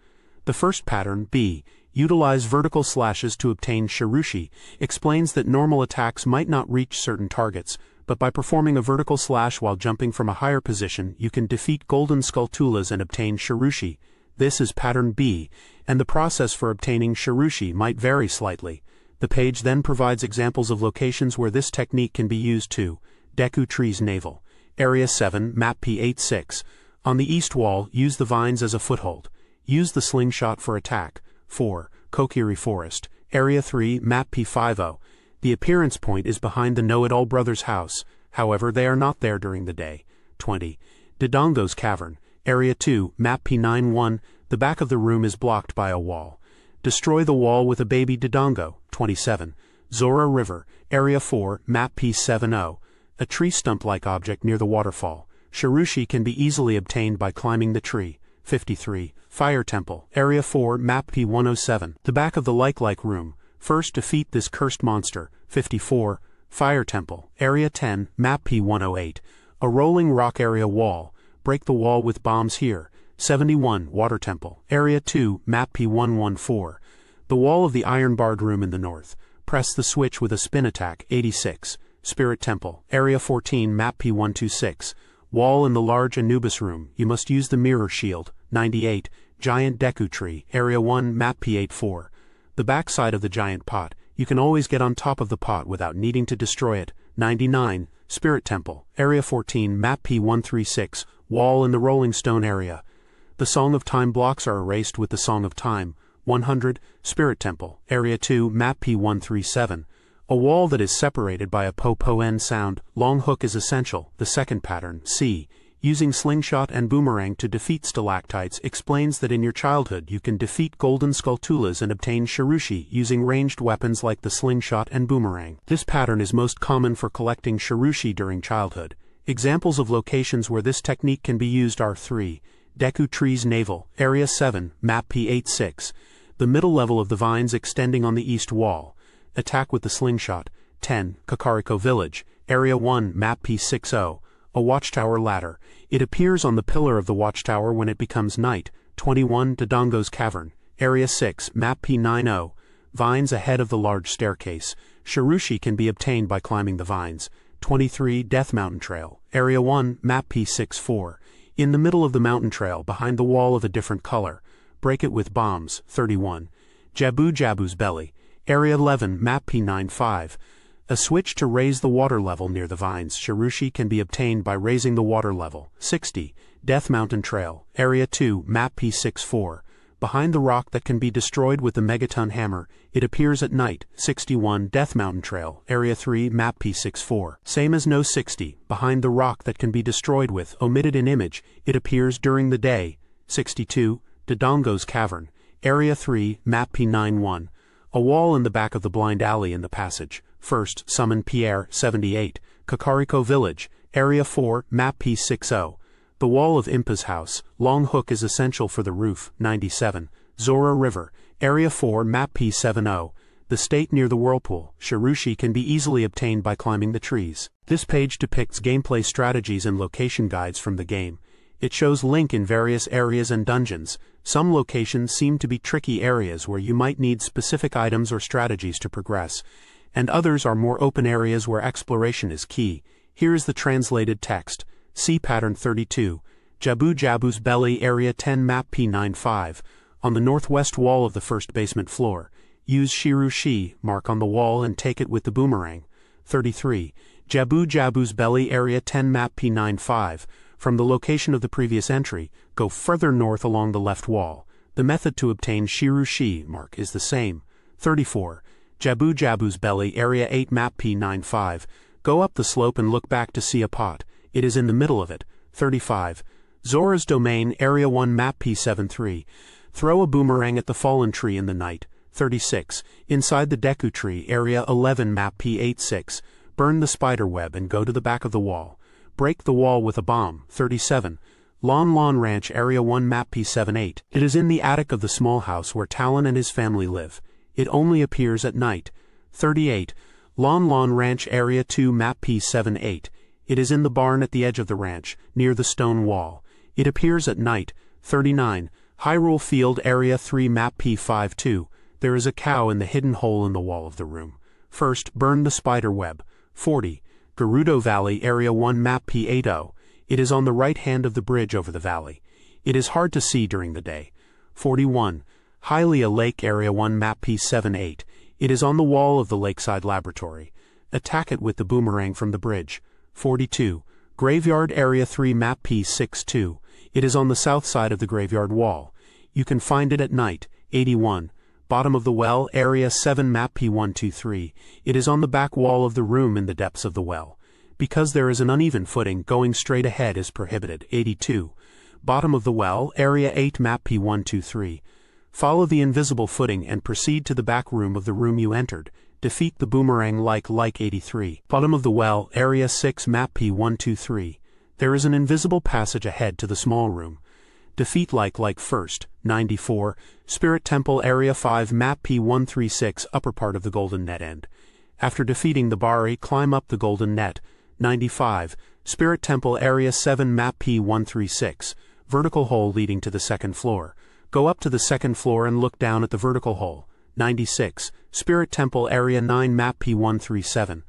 The first pattern, B, utilize vertical slashes to obtain Shirushi, explains that normal attacks might not reach certain targets, but by performing a vertical slash while jumping from a higher position, you can defeat golden Skulltulas and obtain Shirushi. This is Pattern B, and the process for obtaining Shirushi might vary slightly. The page then provides examples of locations where this technique can be used too. Deku Tree's Navel. Area 7, Map P86. On the east wall, use the vines as a foothold. Use the slingshot for attack. 4. Kokiri Forest. Area 3, Map P50. The appearance point is behind the Know-It-All Brothers' house, however they are not there during the day. 20. Dodongo's Cavern. Area 2, Map P91. The back of the room is blocked by a wall. Destroy the wall with a baby Dodongo. 27. Zora River. Area 4, Map P70. A tree stump-like object near the waterfall. Shirushi can be easily obtained by climbing the tree. 53. Fire Temple. Area 4, Map P107. The back of the like room. First defeat this cursed monster. 54. Fire Temple. Area 10, Map P108. A rolling rock area wall. Break the wall with bombs here. 71. Water Temple. Area 2, Map P114. The wall of the iron-barred room in the north. Press the switch with a spin attack. 86. Spirit Temple. Area 14, Map P126. Wall in the large Anubis room. You must use the mirror shield. 98. Giant Deku Tree. Area 1, Map P84. The back side of the giant pot. You can always get on top of the pot without needing to destroy it. 99. Spirit Temple. Area 14, Map P136. Wall in the Rolling Stone area. The Song of Time blocks are erased with the Song of Time. 100. Spirit Temple. Area 2, Map P137. A wall that is separated by a po-po-en sound. Long hook is essential. The second pattern, C. Using slingshot and boomerang to defeat stalactites explains that in your childhood you can defeat golden Skulltulas and obtain Shirushi using ranged weapons like the slingshot and boomerang. This pattern is most common for collecting Shirushi during childhood. Examples of locations where this technique can be used are 3. Deku Tree's Navel. Area 7, Map P86. The middle level of the vines extending on the east wall. Attack with the slingshot. 10. Kakariko Village. Area 1, Map P60. A watchtower ladder. It appears on the pillar of the watchtower when it becomes night. 21. Dodongo's Cavern. Area 6, Map P90. Vines ahead of the large staircase. Shirushi can be obtained by climbing the vines. 23 Death Mountain Trail, Area 1, Map P64. In the middle of the mountain trail, behind the wall of a different color. Break it with bombs, 31. Jabu Jabu's Belly, Area 11, Map P95. A switch to raise the water level near the vines. Shirushi can be obtained by raising the water level, 60. Death Mountain Trail, Area 2, Map P64. Behind the rock that can be destroyed with the Megaton Hammer, it appears at night, 61 Death Mountain Trail, Area 3, Map P64. Same as No 60, behind the rock that can be destroyed with, omitted in image, it appears during the day, 62 Dodongo's Cavern, Area 3, Map P91. A wall in the back of the blind alley in the passage. First, summon Pierre, 78, Kakariko Village, Area 4, Map P60. The wall of Impa's house, long hook is essential for the roof, 97. Zora River, Area 4, Map P70. The state near the whirlpool, Shirushi can be easily obtained by climbing the trees. This page depicts gameplay strategies and location guides from the game. It shows Link in various areas and dungeons. Some locations seem to be tricky areas where you might need specific items or strategies to progress, and others are more open areas where exploration is key. Here is the translated text. See Pattern 32. Jabu Jabu's Belly, Area 10, Map P95. On the northwest wall of the first basement floor. Use Shirushi, mark on the wall and take it with the boomerang. 33. Jabu Jabu's Belly, Area 10, Map P95. From the location of the previous entry, go further north along the left wall. The method to obtain Shirushi, mark, is the same. 34. Jabu Jabu's Belly, Area 8, Map P95. Go up the slope and look back to see a pot. It is in the middle of it. 35. Zora's Domain, Area 1, Map P73. Throw a boomerang at the fallen tree in the night. 36. Inside the Deku Tree, Area 11, Map P86. Burn the spider web and go to the back of the wall. Break the wall with a bomb. 37. Lon Lon Ranch, Area 1, Map P78. It is in the attic of the small house where Talon and his family live. It only appears at night. 38. Lon Lon Ranch, Area 2, Map P78. It is in the barn at the edge of the ranch, near the stone wall. It appears at night. 39. Hyrule Field, Area 3, Map P52. There is a cow in the hidden hole in the wall of the room. First, burn the spider web. 40. Gerudo Valley, Area 1, Map P80. It is on the right hand of the bridge over the valley. It is hard to see during the day. 41. Hylia Lake, Area 1, Map P78. It is on the wall of the lakeside laboratory. Attack it with the boomerang from the bridge. 42. Graveyard, Area 3, Map P62. It is on the south side of the graveyard wall. You can find it at night. 81. Bottom of the well, Area 7, Map P123. It is on the back wall of the room in the depths of the well. Because there is an uneven footing, going straight ahead is prohibited. 82. Bottom of the well, Area 8, Map P123. Follow the invisible footing and proceed to the back room of the room you entered. Defeat the boomerang like 83. Bottom of the well, Area 6, Map P123. There is an invisible passage ahead to the small room. Defeat like first. 94. Spirit Temple, Area 5, Map P136, upper part of the golden net end. After defeating the Bari, climb up the golden net. 95. Spirit Temple, Area 7, Map P136. Vertical hole leading to the second floor. Go up to the second floor and look down at the vertical hole. 96. Spirit Temple, Area 9, Map P137.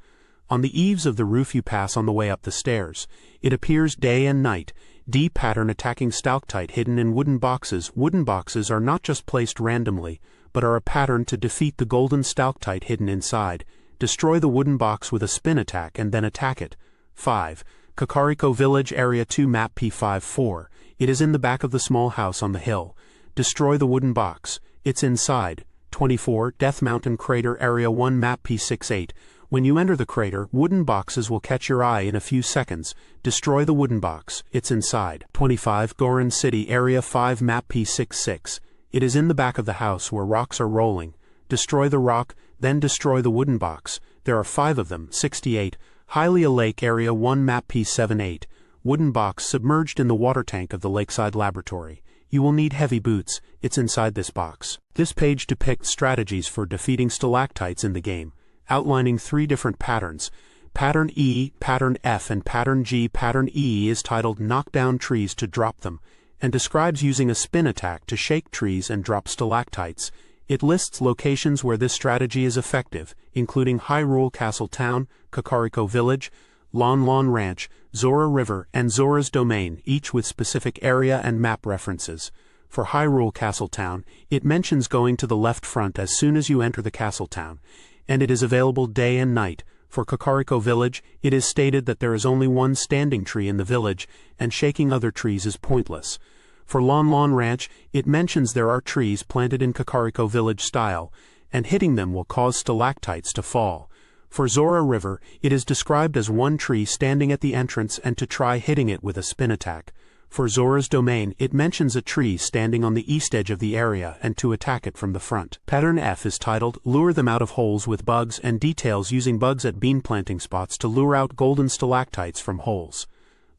On the eaves of the roof you pass on the way up the stairs. It appears day and night. D pattern attacking stalactite hidden in wooden boxes. Wooden boxes are not just placed randomly, but are a pattern to defeat the golden stalactite hidden inside. Destroy the wooden box with a spin attack and then attack it. 5. Kakariko Village, Area 2, Map P54. It is in the back of the small house on the hill. Destroy the wooden box. It's inside. 24. Death Mountain Crater, Area 1, Map P68. When you enter the crater, wooden boxes will catch your eye in a few seconds. Destroy the wooden box. It's inside. 25. Goron City, Area 5, Map P66. It is in the back of the house where rocks are rolling. Destroy the rock, then destroy the wooden box. There are 5 of them. 68. Hylia Lake, Area 1, Map P78. Wooden box submerged in the water tank of the lakeside laboratory. You will need heavy boots. It's inside this box. This page depicts strategies for defeating stalactites in the game, outlining 3 different patterns. Pattern E, Pattern F, and Pattern G. Pattern E is titled Knock Down Trees to Drop Them, and describes using a spin attack to shake trees and drop stalactites. It lists locations where this strategy is effective, including Hyrule Castle Town, Kakariko Village, Lon Lon Ranch, Zora River, and Zora's Domain, each with specific area and map references. For Hyrule Castle Town, it mentions going to the left front as soon as you enter the castle town, and it is available day and night. For Kakariko Village, it is stated that there is only one standing tree in the village, and shaking other trees is pointless. For Lon Lon Ranch, it mentions there are trees planted in Kakariko Village style, and hitting them will cause stalactites to fall. For Zora River, it is described as one tree standing at the entrance and to try hitting it with a spin attack. For Zora's Domain, it mentions a tree standing on the east edge of the area and to attack it from the front. Pattern F is titled, Lure Them Out of Holes with Bugs, and details using bugs at bean planting spots to lure out golden stalactites from holes.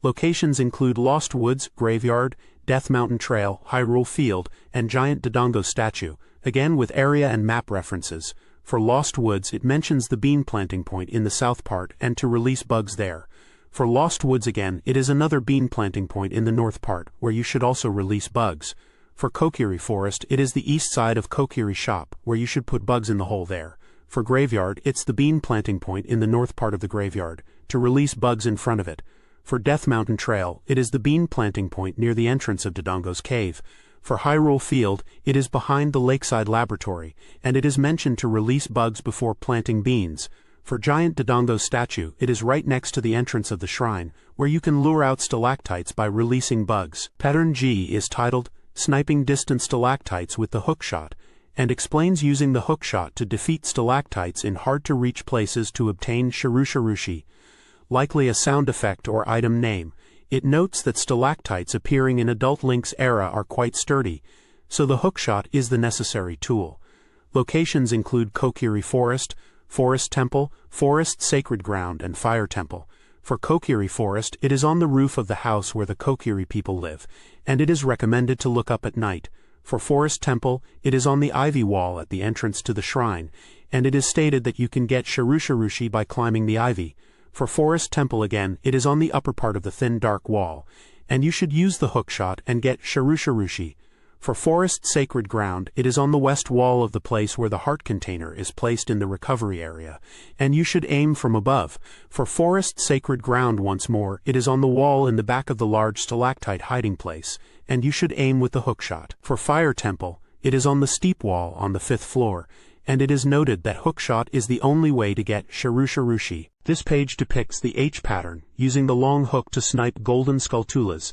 Locations include Lost Woods, Graveyard, Death Mountain Trail, Hyrule Field, and Giant Dodongo Statue, again with area and map references. For Lost Woods, it mentions the bean planting point in the south part and to release bugs there. For Lost Woods again, it is another bean planting point in the north part, where you should also release bugs. For Kokiri Forest, it is the east side of Kokiri Shop, where you should put bugs in the hole there. For Graveyard, it's the bean planting point in the north part of the graveyard, to release bugs in front of it. For Death Mountain Trail, it is the bean planting point near the entrance of Dodongo's Cave. For Hyrule Field, it is behind the Lakeside Laboratory, and it is mentioned to release bugs before planting beans. For Giant Dodongo Statue, it is right next to the entrance of the shrine, where you can lure out stalactites by releasing bugs. Pattern G is titled, Sniping Distant Stalactites with the Hookshot, and explains using the hookshot to defeat stalactites in hard-to-reach places to obtain Shirushirushi, likely a sound effect or item name. It notes that stalactites appearing in Adult Link's era are quite sturdy, so the hookshot is the necessary tool. Locations include Kokiri Forest, Forest Temple, Forest Sacred Ground, and Fire Temple. For Kokiri Forest, it is on the roof of the house where the Kokiri people live, and it is recommended to look up at night. For Forest Temple, it is on the ivy wall at the entrance to the shrine, and it is stated that you can get Shirushirushi by climbing the ivy. For Forest Temple again, it is on the upper part of the thin dark wall, and you should use the hookshot and get Shirushirushi. For Forest Sacred Ground, it is on the west wall of the place where the heart container is placed in the recovery area, and you should aim from above. For Forest Sacred Ground once more, it is on the wall in the back of the large stalactite hiding place, and you should aim with the hookshot. For Fire Temple, it is on the steep wall on the 5th floor, and it is noted that hookshot is the only way to get Shirushirushi. This page depicts the H pattern, using the long hook to snipe golden Skulltulas.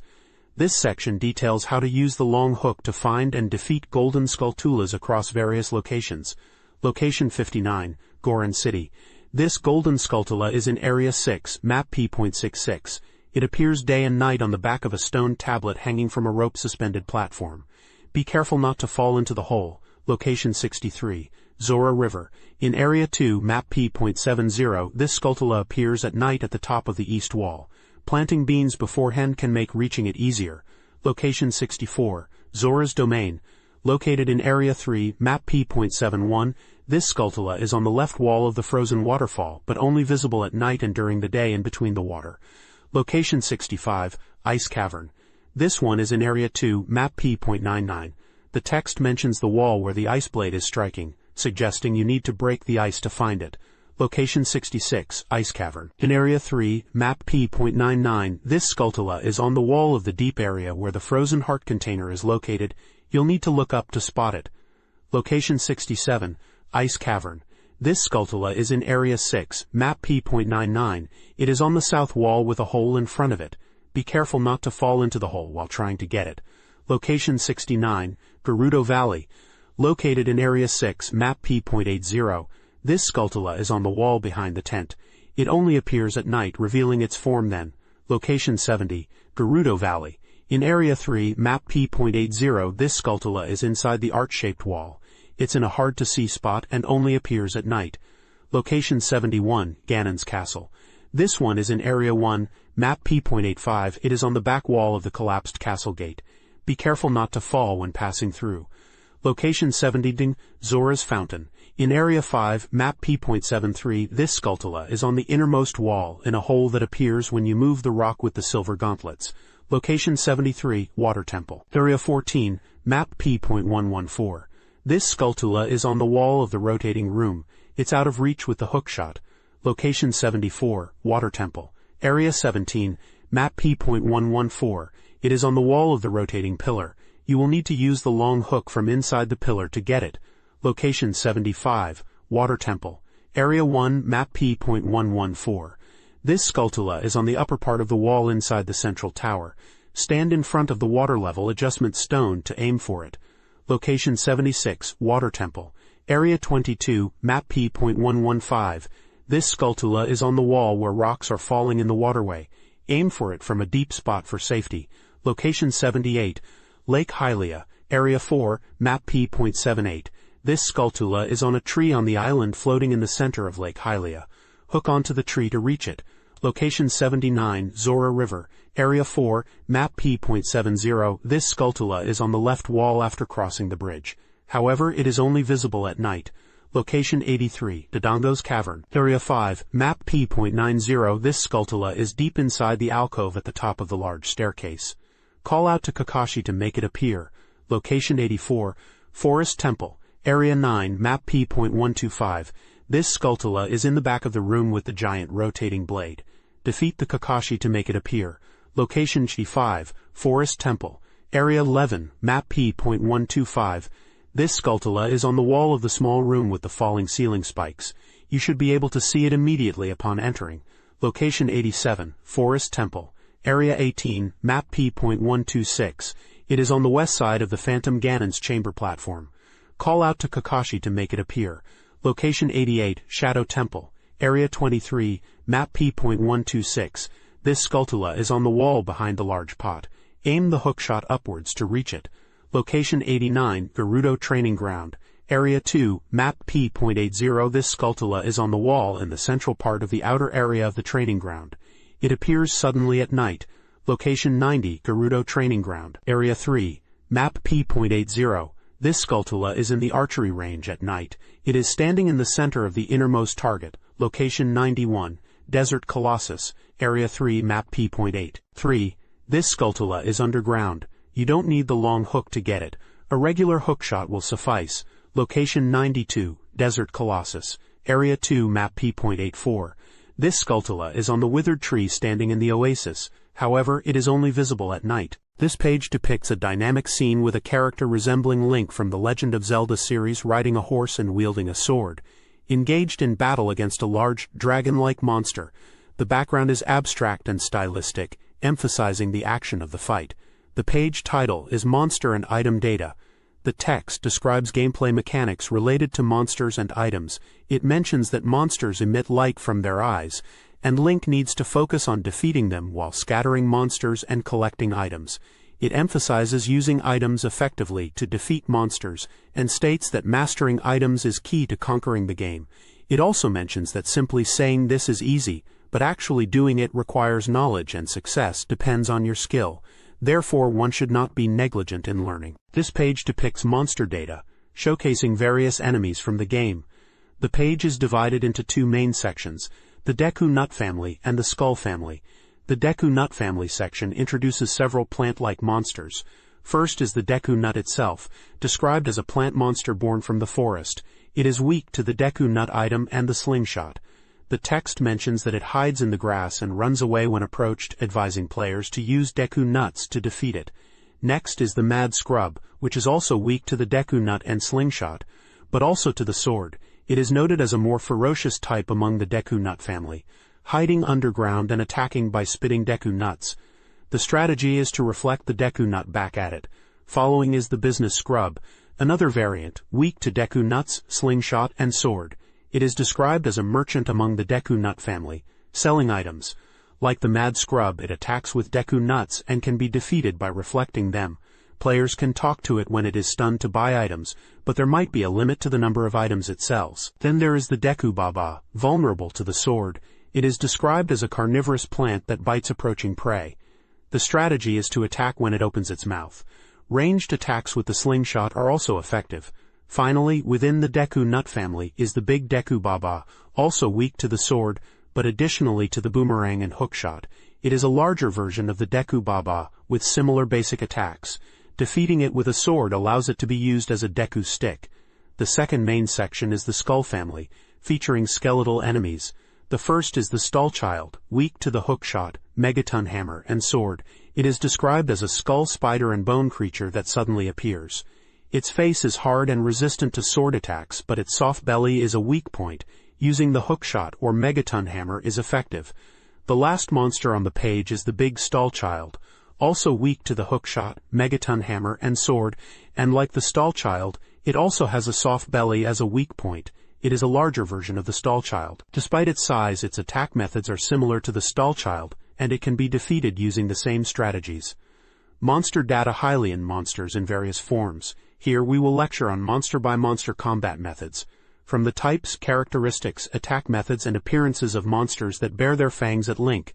This section details how to use the long hook to find and defeat golden Skulltulas across various locations. Location 59, Goron City. This golden Skulltula is in Area 6, Map P.66. It appears day and night on the back of a stone tablet hanging from a rope-suspended platform. Be careful not to fall into the hole. Location 63, Zora River. In Area 2, Map P.70, this Skulltula appears at night at the top of the east wall. Planting beans beforehand can make reaching it easier. Location 64, Zora's Domain. Located in Area 3, Map P.71, this Skulltula is on the left wall of the frozen waterfall, but only visible at night and during the day in between the water. Location 65, Ice Cavern. This one is in Area 2, Map P.99. The text mentions the wall where the ice blade is striking, suggesting you need to break the ice to find it. Location 66, Ice Cavern. In Area 3, Map P.99, this Skulltula is on the wall of the deep area where the frozen heart container is located. You'll need to look up to spot it. Location 67, Ice Cavern. This Skulltula is in Area 6, Map P.99. It is on the south wall with a hole in front of it. Be careful not to fall into the hole while trying to get it. Location 69, Gerudo Valley. Located in Area 6, Map P.80. This Skulltula is on the wall behind the tent. It only appears at night, revealing its form then. Location 70, Gerudo Valley. In Area 3, Map P.80, this Skulltula is inside the arch-shaped wall. It's in a hard-to-see spot and only appears at night. Location 71, Ganon's Castle. This one is in Area 1, Map P.85. It is on the back wall of the collapsed castle gate. Be careful not to fall when passing through. Location 70, Zora's Fountain. In Area 5, Map P.73, this Skulltula is on the innermost wall in a hole that appears when you move the rock with the silver gauntlets. Location 73, Water Temple. Area 14, Map P.114. This Skulltula is on the wall of the rotating room. It's out of reach with the hookshot. Location 74, Water Temple. Area 17, Map P.114. It is on the wall of the rotating pillar. You will need to use the long hook from inside the pillar to get it. Location 75, Water Temple. Area 1, Map P.114. This Skulltula is on the upper part of the wall inside the central tower. Stand in front of the water level adjustment stone to aim for it. Location 76, Water Temple. Area 22, Map P.115. This Skulltula is on the wall where rocks are falling in the waterway. Aim for it from a deep spot for safety. Location 78, Lake Hylia. Area 4, Map P.78. This Skulltula is on a tree on the island floating in the center of Lake Hylia. Hook onto the tree to reach it. Location 79, Zora River. Area 4, Map P.70. This Skulltula is on the left wall after crossing the bridge. However, it is only visible at night. Location 83, Dodongo's Cavern. Area 5, Map P.90. This Skulltula is deep inside the alcove at the top of the large staircase. Call out to Kakashi to make it appear. Location 84, Forest Temple. Area 9, Map P.125. This Skulltula is in the back of the room with the giant rotating blade. Defeat the Kakashi to make it appear. Location G5, Forest Temple. Area 11, Map P.125. This Skulltula is on the wall of the small room with the falling ceiling spikes. You should be able to see it immediately upon entering. Location 87, Forest Temple. Area 18, Map P.126. It is on the west side of the Phantom Ganon's chamber platform. Call out to Kakashi to make it appear. Location 88, Shadow Temple. Area 23, Map P.126. This Skulltula is on the wall behind the large pot. Aim the hookshot upwards to reach it. Location 89, Gerudo Training Ground. Area 2, Map P.80. This Skulltula is on the wall in the central part of the outer area of the training ground. It appears suddenly at night. Location 90, Gerudo Training Ground. Area 3, Map P.80. This Skulltula is in the archery range at night. It is standing in the center of the innermost target. Location 91, Desert Colossus. Area 3, Map P.8. 3. This Skulltula is underground. You don't need the long hook to get it. A regular hookshot will suffice. Location 92, Desert Colossus. Area 2, Map P.84. This Skulltula is on the withered tree standing in the oasis. However, it is only visible at night. This page depicts a dynamic scene with a character resembling Link from the Legend of Zelda series riding a horse and wielding a sword. Engaged in battle against a large, dragon-like monster. The background is abstract and stylistic, emphasizing the action of the fight. The page title is Monster and Item Data. The text describes gameplay mechanics related to monsters and items. It mentions that monsters emit light from their eyes, and Link needs to focus on defeating them while scattering monsters and collecting items. It emphasizes using items effectively to defeat monsters, and states that mastering items is key to conquering the game. It also mentions that simply saying this is easy, but actually doing it requires knowledge, and success depends on your skill. Therefore, one should not be negligent in learning. This page depicts monster data, showcasing various enemies from the game. The page is divided into two main sections, the Deku Nut family and the Skull family. The Deku Nut family section introduces several plant-like monsters. First is the Deku Nut itself, described as a plant monster born from the forest. It is weak to the Deku Nut item and the slingshot. The text mentions that it hides in the grass and runs away when approached, advising players to use Deku Nuts to defeat it. Next is the Mad Scrub, which is also weak to the Deku Nut and slingshot, but also to the sword. It is noted as a more ferocious type among the Deku Nut family, hiding underground and attacking by spitting Deku Nuts. The strategy is to reflect the Deku Nut back at it. Following is the Business Scrub, another variant, weak to Deku Nuts, slingshot, and sword. It is described as a merchant among the Deku Nut family, selling items. Like the Mad Scrub, it attacks with Deku Nuts and can be defeated by reflecting them. Players can talk to it when it is stunned to buy items, but there might be a limit to the number of items it sells. Then there is the Deku Baba, vulnerable to the sword. It is described as a carnivorous plant that bites approaching prey. The strategy is to attack when it opens its mouth. Ranged attacks with the slingshot are also effective. Finally, within the Deku Nut family is the Big Deku Baba, also weak to the sword, but additionally to the boomerang and hookshot. It is a larger version of the Deku Baba, with similar basic attacks. Defeating it with a sword allows it to be used as a Deku stick. The second main section is the Skull family, featuring skeletal enemies. The first is the Stall Child, weak to the hookshot, megaton hammer, and sword. It is described as a skull spider and bone creature that suddenly appears. Its face is hard and resistant to sword attacks, but its soft belly is a weak point. Using the hookshot or megaton hammer is effective. The last monster on the page is the big Stall Child, also weak to the hookshot, megaton hammer, and sword, and like the Stall Child, it also has a soft belly as a weak point. It is a larger version of the Stall Child. Despite its size, its attack methods are similar to the Stall Child, and it can be defeated using the same strategies. Monster data: Hylian monsters in various forms. Here we will lecture on monster-by-monster combat methods. From the types, characteristics, attack methods, and appearances of monsters that bear their fangs at Link,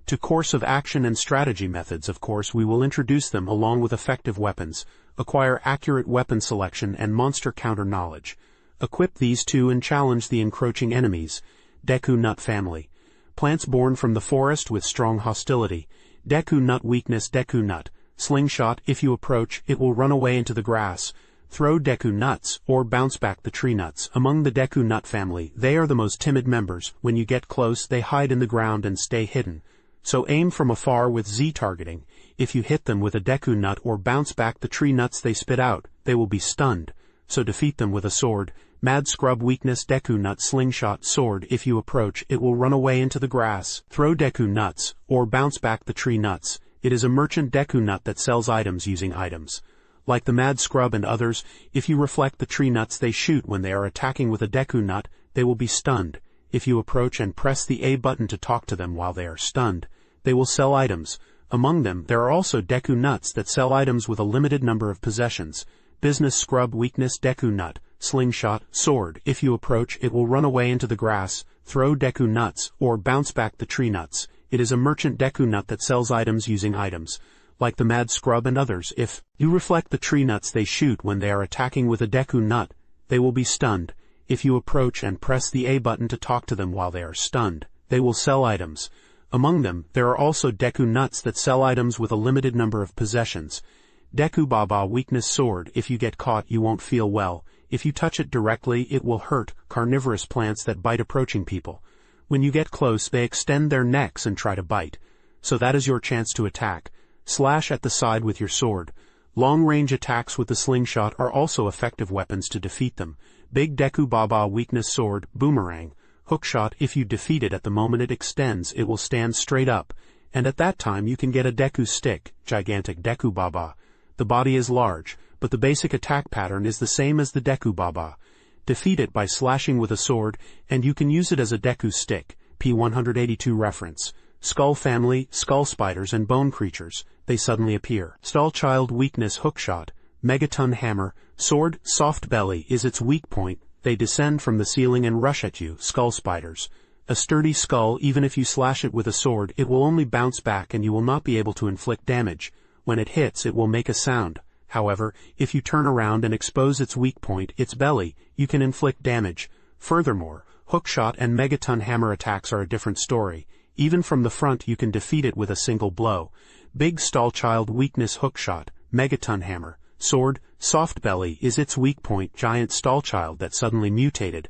to course of action and strategy methods. Of course, we will introduce them along with effective weapons, acquire accurate weapon selection and monster counter knowledge. Equip these two and challenge the encroaching enemies. Deku Nut Family. Plants born from the forest with strong hostility. Deku Nut Weakness: Deku Nut. Slingshot: if you approach, it will run away into the grass. Throw Deku Nuts, or bounce back the tree nuts. Among the Deku Nut family, they are the most timid members. When you get close, they hide in the ground and stay hidden. So aim from afar with Z targeting. If you hit them with a Deku Nut or bounce back the tree nuts they spit out, they will be stunned. So defeat them with a sword. Mad Scrub Weakness: Deku Nut. Slingshot: sword: if you approach, it will run away into the grass. Throw Deku Nuts, or bounce back the tree nuts. It is a merchant Deku Nut that sells items using items. Like the Mad Scrub and others, if you reflect the tree nuts they shoot when they are attacking with a Deku Nut, they will be stunned. If you approach and press the A button to talk to them while they are stunned, they will sell items. Among them, there are also Deku Nuts that sell items with a limited number of possessions. Business Scrub Weakness: Deku Nut. Slingshot: sword: if you approach, it will run away into the grass. Throw Deku Nuts, or bounce back the tree nuts. It is a merchant Deku Nut that sells items using items. Like the Mad Scrub and others, if you reflect the tree nuts they shoot when they are attacking with a Deku Nut, they will be stunned. If you approach and press the A button to talk to them while they are stunned, they will sell items. Among them, there are also Deku Nuts that sell items with a limited number of possessions. Deku Baba Weakness: sword: if you get caught, you won't feel well. If you touch it directly, it will hurt. Carnivorous plants that bite approaching people. When you get close, they extend their necks and try to bite. So that is your chance to attack. Slash at the side with your sword. Long-range attacks with the slingshot are also effective weapons to defeat them. Big Deku Baba Weakness: sword: boomerang. Hookshot: if you defeat it at the moment it extends, it will stand straight up, and at that time you can get a Deku stick. Gigantic Deku Baba. The body is large, but the basic attack pattern is the same as the Deku Baba. Defeat it by slashing with a sword, and you can use it as a Deku stick. P182 reference. Skull Family: skull spiders and bone creatures. They suddenly appear. Stall Child Weakness: hookshot. Megaton hammer. Sword: soft belly is its weak point. They descend from the ceiling and rush at you. Skull spiders. A sturdy skull: even if you slash it with a sword, it will only bounce back and you will not be able to inflict damage. When it hits, it will make a sound. However, if you turn around and expose its weak point, its belly, you can inflict damage. Furthermore, hookshot and megaton hammer attacks are a different story. Even from the front you can defeat it with a single blow. Big Stall Child Weakness: hookshot. Megaton hammer. Sword: soft belly is its weak point. Giant Stall Child that suddenly mutated.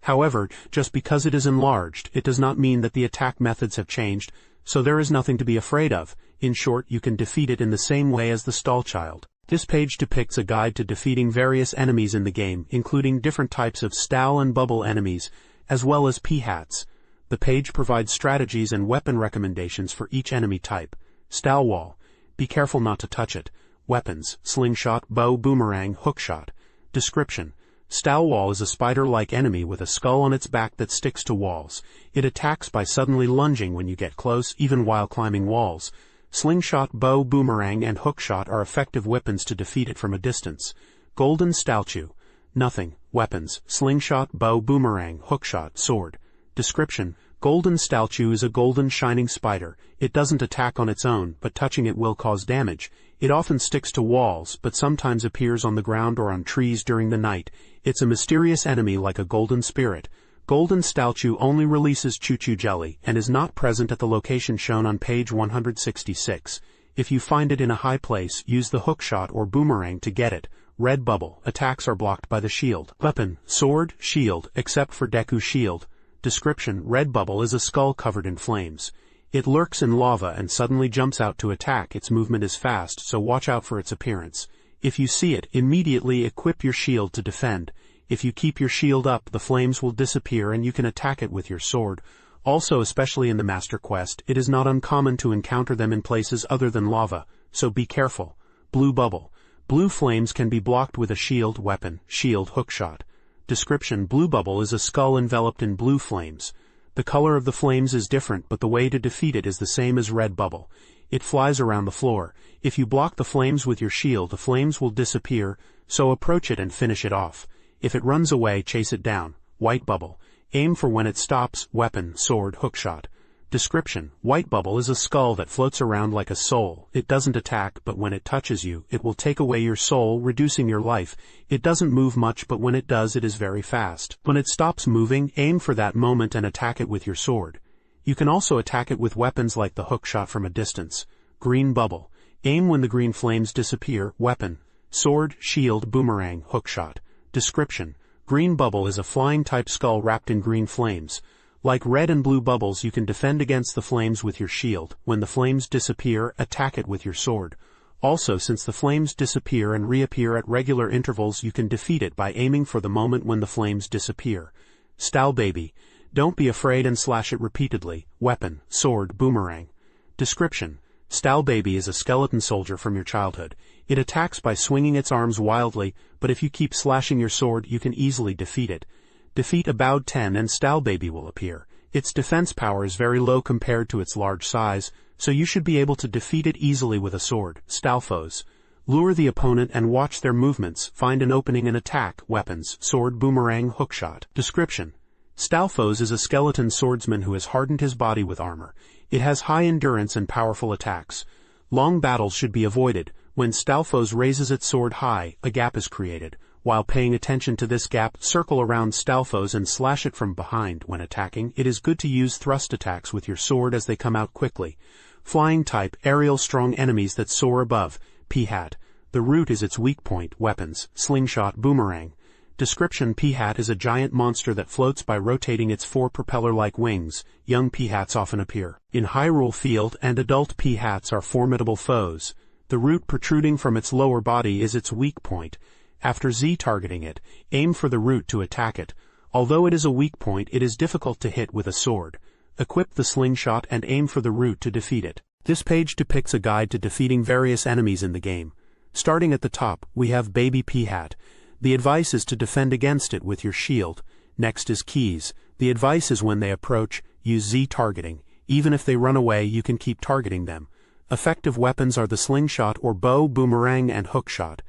However, just because it is enlarged, it does not mean that the attack methods have changed, so there is nothing to be afraid of. In short, you can defeat it in the same way as the Stall Child. This page depicts a guide to defeating various enemies in the game, including different types of Stall and Bubble enemies, as well as P-hats. The page provides strategies and weapon recommendations for each enemy type. Stall Wall. Be careful not to touch it. Weapons: slingshot, bow, boomerang, hookshot. Description: Stall Wall is a spider-like enemy with a skull on its back that sticks to walls. It attacks by suddenly lunging when you get close, even while climbing walls. Slingshot, bow, boomerang, and hookshot are effective weapons to defeat it from a distance. Golden Statue. Nothing. Weapons: slingshot, bow, boomerang, hookshot, sword. Description: Golden Statue is a golden shining spider. It doesn't attack on its own, but touching it will cause damage. It often sticks to walls, but sometimes appears on the ground or on trees during the night. It's a mysterious enemy like a golden spirit. Golden Statue only releases Choo-Choo Jelly, and is not present at the location shown on page 166. If you find it in a high place, use the hookshot or boomerang to get it. Red Bubble. Attacks are blocked by the shield. Weapon: sword, shield, except for Deku Shield. Description: Red bubble is a skull covered in flames. It lurks in lava and suddenly jumps out to attack. Its movement is fast, so watch out for its appearance. If you see it, immediately equip your shield to defend. If you keep your shield up, the flames will disappear and you can attack it with your sword. Also, especially in the Master Quest, it is not uncommon to encounter them in places other than lava, so be careful. Blue bubble. Blue flames can be blocked with a shield weapon, shield hookshot. Description: Blue bubble is a skull enveloped in blue flames. The color of the flames is different, but the way to defeat it is the same as red bubble. It flies around the floor. If you block the flames with your shield, the flames will disappear, so approach it and finish it off. If it runs away, chase it down. White bubble. Aim for when it stops, weapon, sword, hookshot. Description: White bubble is a skull that floats around like a soul. It doesn't attack, but when it touches you, it will take away your soul, reducing your life. It doesn't move much, but when it does, it is very fast. When it stops moving, aim for that moment and attack it with your sword. You can also attack it with weapons like the hookshot from a distance. Green bubble. Aim when the green flames disappear, weapon, sword, shield, boomerang, hookshot. Description: Green bubble is a flying-type skull wrapped in green flames. Like red and blue bubbles, you can defend against the flames with your shield. When the flames disappear, attack it with your sword. Also, since the flames disappear and reappear at regular intervals, you can defeat it by aiming for the moment when the flames disappear. Stal baby. Don't be afraid and slash it repeatedly. Weapon, sword, boomerang. Description: Stal baby is a skeleton soldier from your childhood. It attacks by swinging its arms wildly, but if you keep slashing your sword, you can easily defeat it. Defeat a bowed 10 and Stal baby will appear. Its defense power is very low compared to its large size, so you should be able to defeat it easily with a sword. Stalfoes. Lure the opponent and watch their movements. Find an opening and attack. Weapons, sword, boomerang, hookshot. Description: Stalfoes is a skeleton swordsman who has hardened his body with armor. It has high endurance and powerful attacks. Long battles should be avoided. When Stalfoes raises its sword high, a gap is created. While paying attention to this gap, circle around Stalfoes and slash it from behind. When attacking, it is good to use thrust attacks with your sword as they come out quickly. Flying type, aerial strong enemies that soar above. P-hat. The root is its weak point. Weapons, slingshot, boomerang. Description: P-hat is a giant monster that floats by rotating its 4 propeller-like wings. Young P-hats often appear in Hyrule Field, and adult P-hats are formidable foes. The root protruding from its lower body is its weak point. After Z-targeting it, aim for the root to attack it. Although it is a weak point, it is difficult to hit with a sword. Equip the slingshot and aim for the root to defeat it. This page depicts a guide to defeating various enemies in the game. Starting at the top, we have Baby P-hat. The advice is to defend against it with your shield. Next is keys. The advice is when they approach, use Z-targeting. Even if they run away, you can keep targeting them. Effective weapons are the slingshot or bow, boomerang, and hookshot.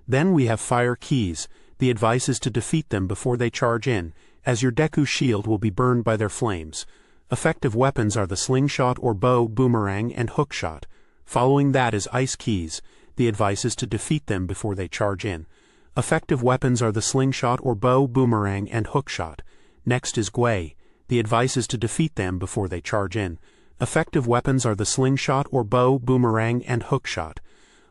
Then we have fire keys. The advice is to defeat them before they charge in, as your Deku shield will be burned by their flames. Effective weapons are the slingshot or bow, boomerang, and hookshot. Following that is ice keys. The advice is to defeat them before they charge in. Effective weapons are the slingshot or bow, boomerang, and hookshot. Next is Gwei. The advice is to defeat them before they charge in. Effective weapons are the slingshot or bow, boomerang, and hookshot.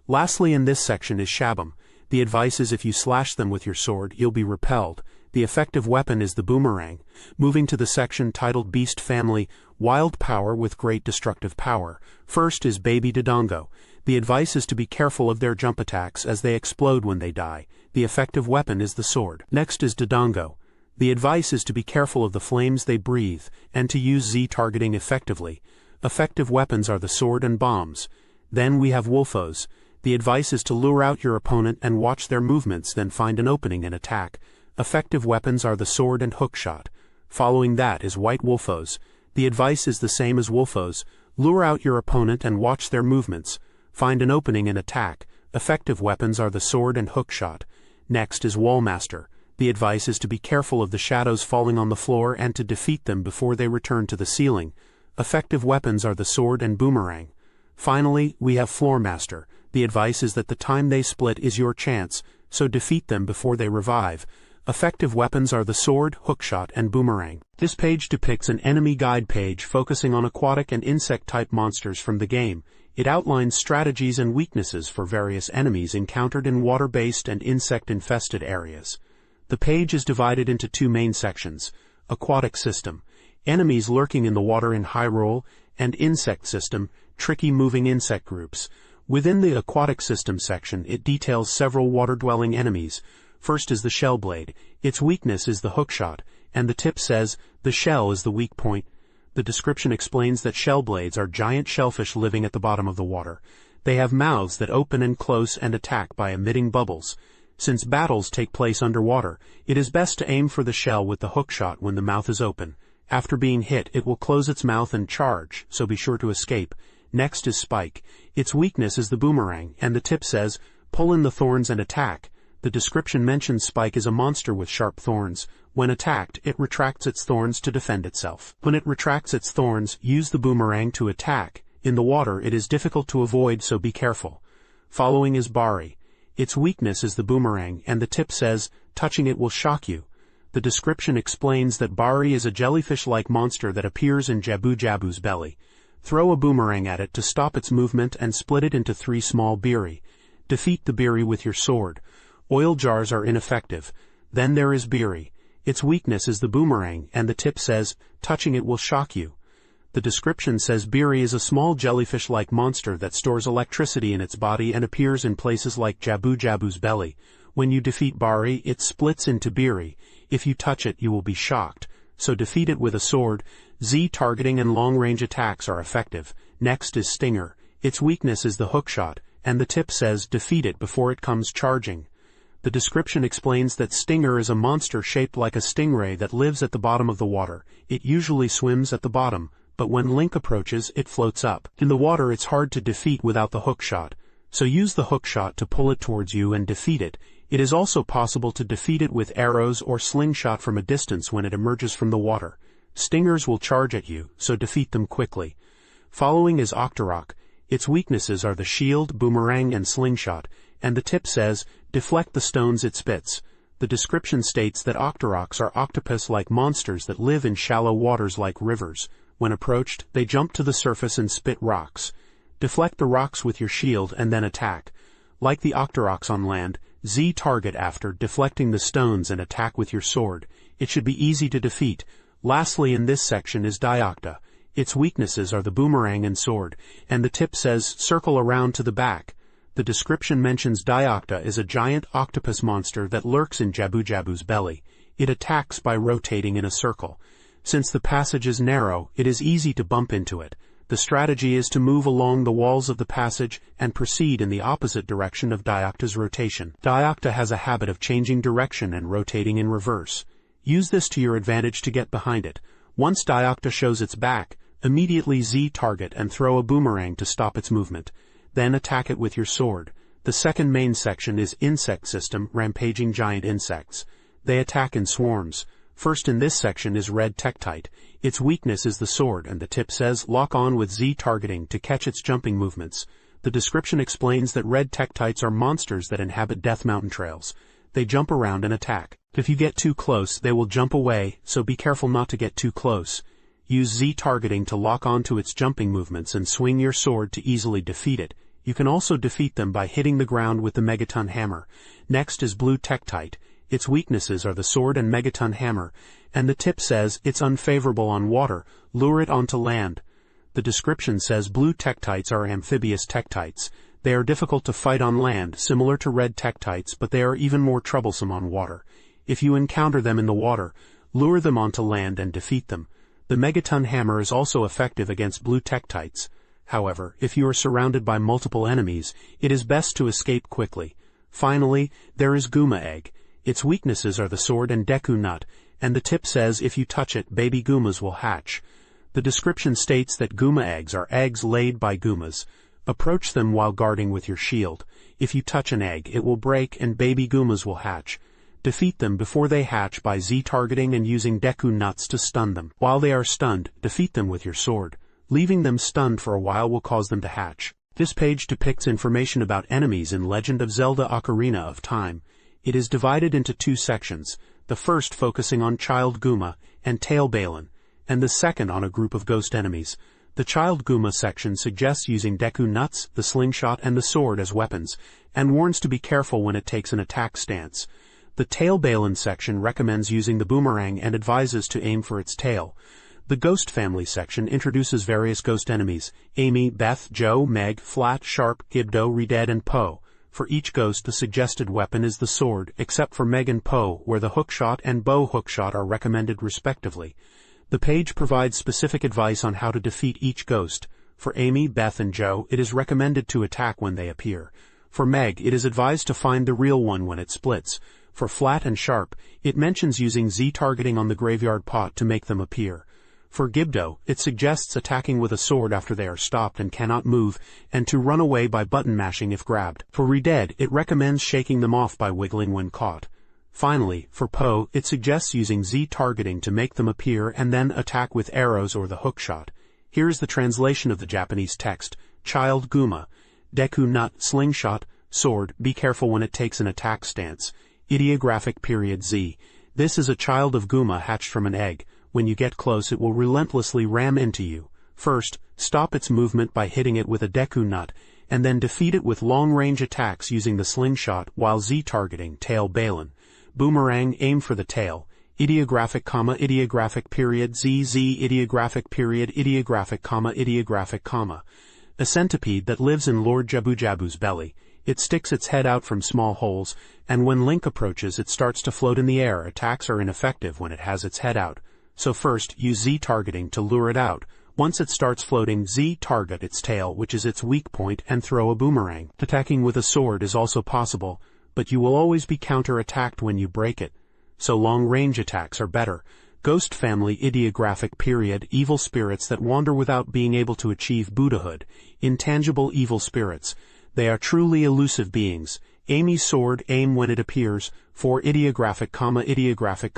Lastly in this section is Shabam. The advice is if you slash them with your sword, you'll be repelled. The effective weapon is the boomerang. Moving to the section titled Beast Family, Wild Power with Great Destructive Power. First is Baby Dodongo. The advice is to be careful of their jump attacks as they explode when they die. The effective weapon is the sword. Next is Dodongo. The advice is to be careful of the flames they breathe, and to use Z-targeting effectively. Effective weapons are the sword and bombs. Then we have Wolfos. The advice is to lure out your opponent and watch their movements, then find an opening and attack. Effective weapons are the sword and hookshot. Following that is White Wolfos. The advice is the same as Wolfos. Lure out your opponent and watch their movements. Find an opening and attack. Effective weapons are the sword and hookshot. Next is Wallmaster. The advice is to be careful of the shadows falling on the floor and to defeat them before they return to the ceiling. Effective weapons are the sword and boomerang. Finally, we have Floormaster. The advice is that the time they split is your chance, so defeat them before they revive. Effective weapons are the sword, hookshot, and boomerang. This page depicts an enemy guide page focusing on aquatic and insect-type monsters from the game. It outlines strategies and weaknesses for various enemies encountered in water-based and insect-infested areas. The page is divided into two main sections. Aquatic system. enemies lurking in the water in Hyrule, and insect system, tricky moving insect groups. Within the aquatic system section, it details several water-dwelling enemies. First is the shellblade. Its weakness is the hookshot, and the tip says, the shell is the weak point. The description explains that shellblades are giant shellfish living at the bottom of the water. They have mouths that open and close and attack by emitting bubbles. Since battles take place underwater, it is best to aim for the shell with the hookshot when the mouth is open. After being hit, it will close its mouth and charge, so be sure to escape. Next is Spike. Its weakness is the boomerang, and the tip says, pull in the thorns and attack. The description mentions Spike is a monster with sharp thorns. When attacked, it retracts its thorns to defend itself. When it retracts its thorns, use the boomerang to attack. In the water, it is difficult to avoid, so be careful. Following is Bari. Its weakness is the boomerang, and the tip says, touching it will shock you. The description explains that Bari is a jellyfish-like monster that appears in Jabu Jabu's belly. Throw a boomerang at it to stop its movement and split it into 3 small biri. Defeat the biri with your sword. Oil jars are ineffective. Then there is biri. Its weakness is the boomerang, and the tip says, touching it will shock you. The description says biri is a small jellyfish-like monster that stores electricity in its body and appears in places like Jabu Jabu's belly. When you defeat Bari, it splits into biri. If you touch it, you will be shocked. So defeat it with a sword. Z targeting and long-range attacks are effective. Next is Stinger. Its weakness is the hookshot, and the tip says defeat it before it comes charging. The description explains that Stinger is a monster shaped like a stingray that lives at the bottom of the water. It usually swims at the bottom, but when Link approaches, it floats up. In the water, it's hard to defeat without the hookshot, so use the hookshot to pull it towards you and defeat it. It is also possible to defeat it with arrows or slingshot from a distance when it emerges from the water. Stingers will charge at you, so defeat them quickly. Following is Octorok. Its weaknesses are the shield, boomerang, and slingshot, and the tip says, deflect the stones it spits. The description states that Octoroks are octopus-like monsters that live in shallow waters like rivers. When approached, they jump to the surface and spit rocks. Deflect the rocks with your shield and then attack. Like the Octoroks on land, Z target after deflecting the stones and attack with your sword. It should be easy to defeat. Lastly in this section is Diocta. Its weaknesses are the boomerang and sword, and the tip says circle around to the back. The description mentions Diocta is a giant octopus monster that lurks in Jabu Jabu's belly. It attacks by rotating in a circle. Since the passage is narrow, it is easy to bump into it. The strategy is to move along the walls of the passage and proceed in the opposite direction of Diocta's rotation. Diocta has a habit of changing direction and rotating in reverse. Use this to your advantage to get behind it. Once Diocta shows its back, immediately Z target and throw a boomerang to stop its movement. Then attack it with your sword. The second main section is Insect System, rampaging giant insects. They attack in swarms. First in this section is Red Tektite. Its weakness is the sword, and the tip says lock on with Z targeting to catch its jumping movements. The description explains that Red Tektites are monsters that inhabit Death Mountain trails. They jump around and attack. If you get too close, they will jump away, so be careful not to get too close. Use Z targeting to lock on to its jumping movements and swing your sword to easily defeat it. You can also defeat them by hitting the ground with the Megaton Hammer. Next is Blue Tektite. Its weaknesses are the sword and Megaton Hammer, and the tip says it's unfavorable on water, lure it onto land. The description says Blue Tektites are amphibious Tektites. They are difficult to fight on land, similar to Red Tektites, but they are even more troublesome on water. If you encounter them in the water, lure them onto land and defeat them. The Megaton Hammer is also effective against Blue Tektites. However, if you are surrounded by multiple enemies, it is best to escape quickly. Finally, there is Guma Egg. Its weaknesses are the sword and Deku Nut, and the tip says if you touch it, baby Gumas will hatch. The description states that Guma eggs are eggs laid by Gumas. Approach them while guarding with your shield. If you touch an egg, it will break and baby Gumas will hatch. Defeat them before they hatch by Z targeting and using Deku Nuts to stun them. While they are stunned, defeat them with your sword. Leaving them stunned for a while will cause them to hatch. This page depicts information about enemies in Legend of Zelda Ocarina of Time. It is divided into 2 sections, the first focusing on Child Guma and Tail Balin, and the second on a group of ghost enemies. The Child Guma section suggests using Deku Nuts, the slingshot, and the sword as weapons, and warns to be careful when it takes an attack stance. The Tail Balin section recommends using the boomerang and advises to aim for its tail. The Ghost Family section introduces various ghost enemies: Amy, Beth, Joe, Meg, Flat, Sharp, Gibdo, Reded, and Poe. For each ghost the suggested weapon is the sword, except for Meg and Poe, where the hookshot and bow hookshot are recommended respectively. The page provides specific advice on how to defeat each ghost. For Amy, Beth, and Joe, it is recommended to attack when they appear. For Meg, it is advised to find the real one when it splits. For Flat and Sharp, it mentions using Z targeting on the graveyard pot to make them appear. For Gibdo, it suggests attacking with a sword after they are stopped and cannot move, and to run away by button mashing if grabbed. For Reded, it recommends shaking them off by wiggling when caught. Finally, for Poe, it suggests using Z targeting to make them appear and then attack with arrows or the hookshot. Here is the translation of the Japanese text. Child Guma. Deku nut, slingshot, sword, be careful when it takes an attack stance. Ideographic period Z. This is a child of Guma hatched from an egg. When you get close it will relentlessly ram into you. First, stop its movement by hitting it with a Deku nut, and then defeat it with long-range attacks using the slingshot while Z-targeting, tail Balin. Boomerang, aim for the tail. Ideographic, ideographic period ZZ, ideographic period, ideographic, ideographic, A centipede that lives in Lord Jabu Jabu's belly. It sticks its head out from small holes, and when Link approaches it starts to float in the air. Attacks are ineffective when it has its head out. So first, use Z-targeting to lure it out. Once it starts floating, Z-target its tail, which is its weak point, and throw a boomerang. Attacking with a sword is also possible, but you will always be counter-attacked when you break it. So long-range attacks are better. Ghost Family ideographic period, evil spirits that wander without being able to achieve Buddhahood. Intangible evil spirits. They are truly elusive beings. Amy's sword, aim when it appears. For ideographic, ideographic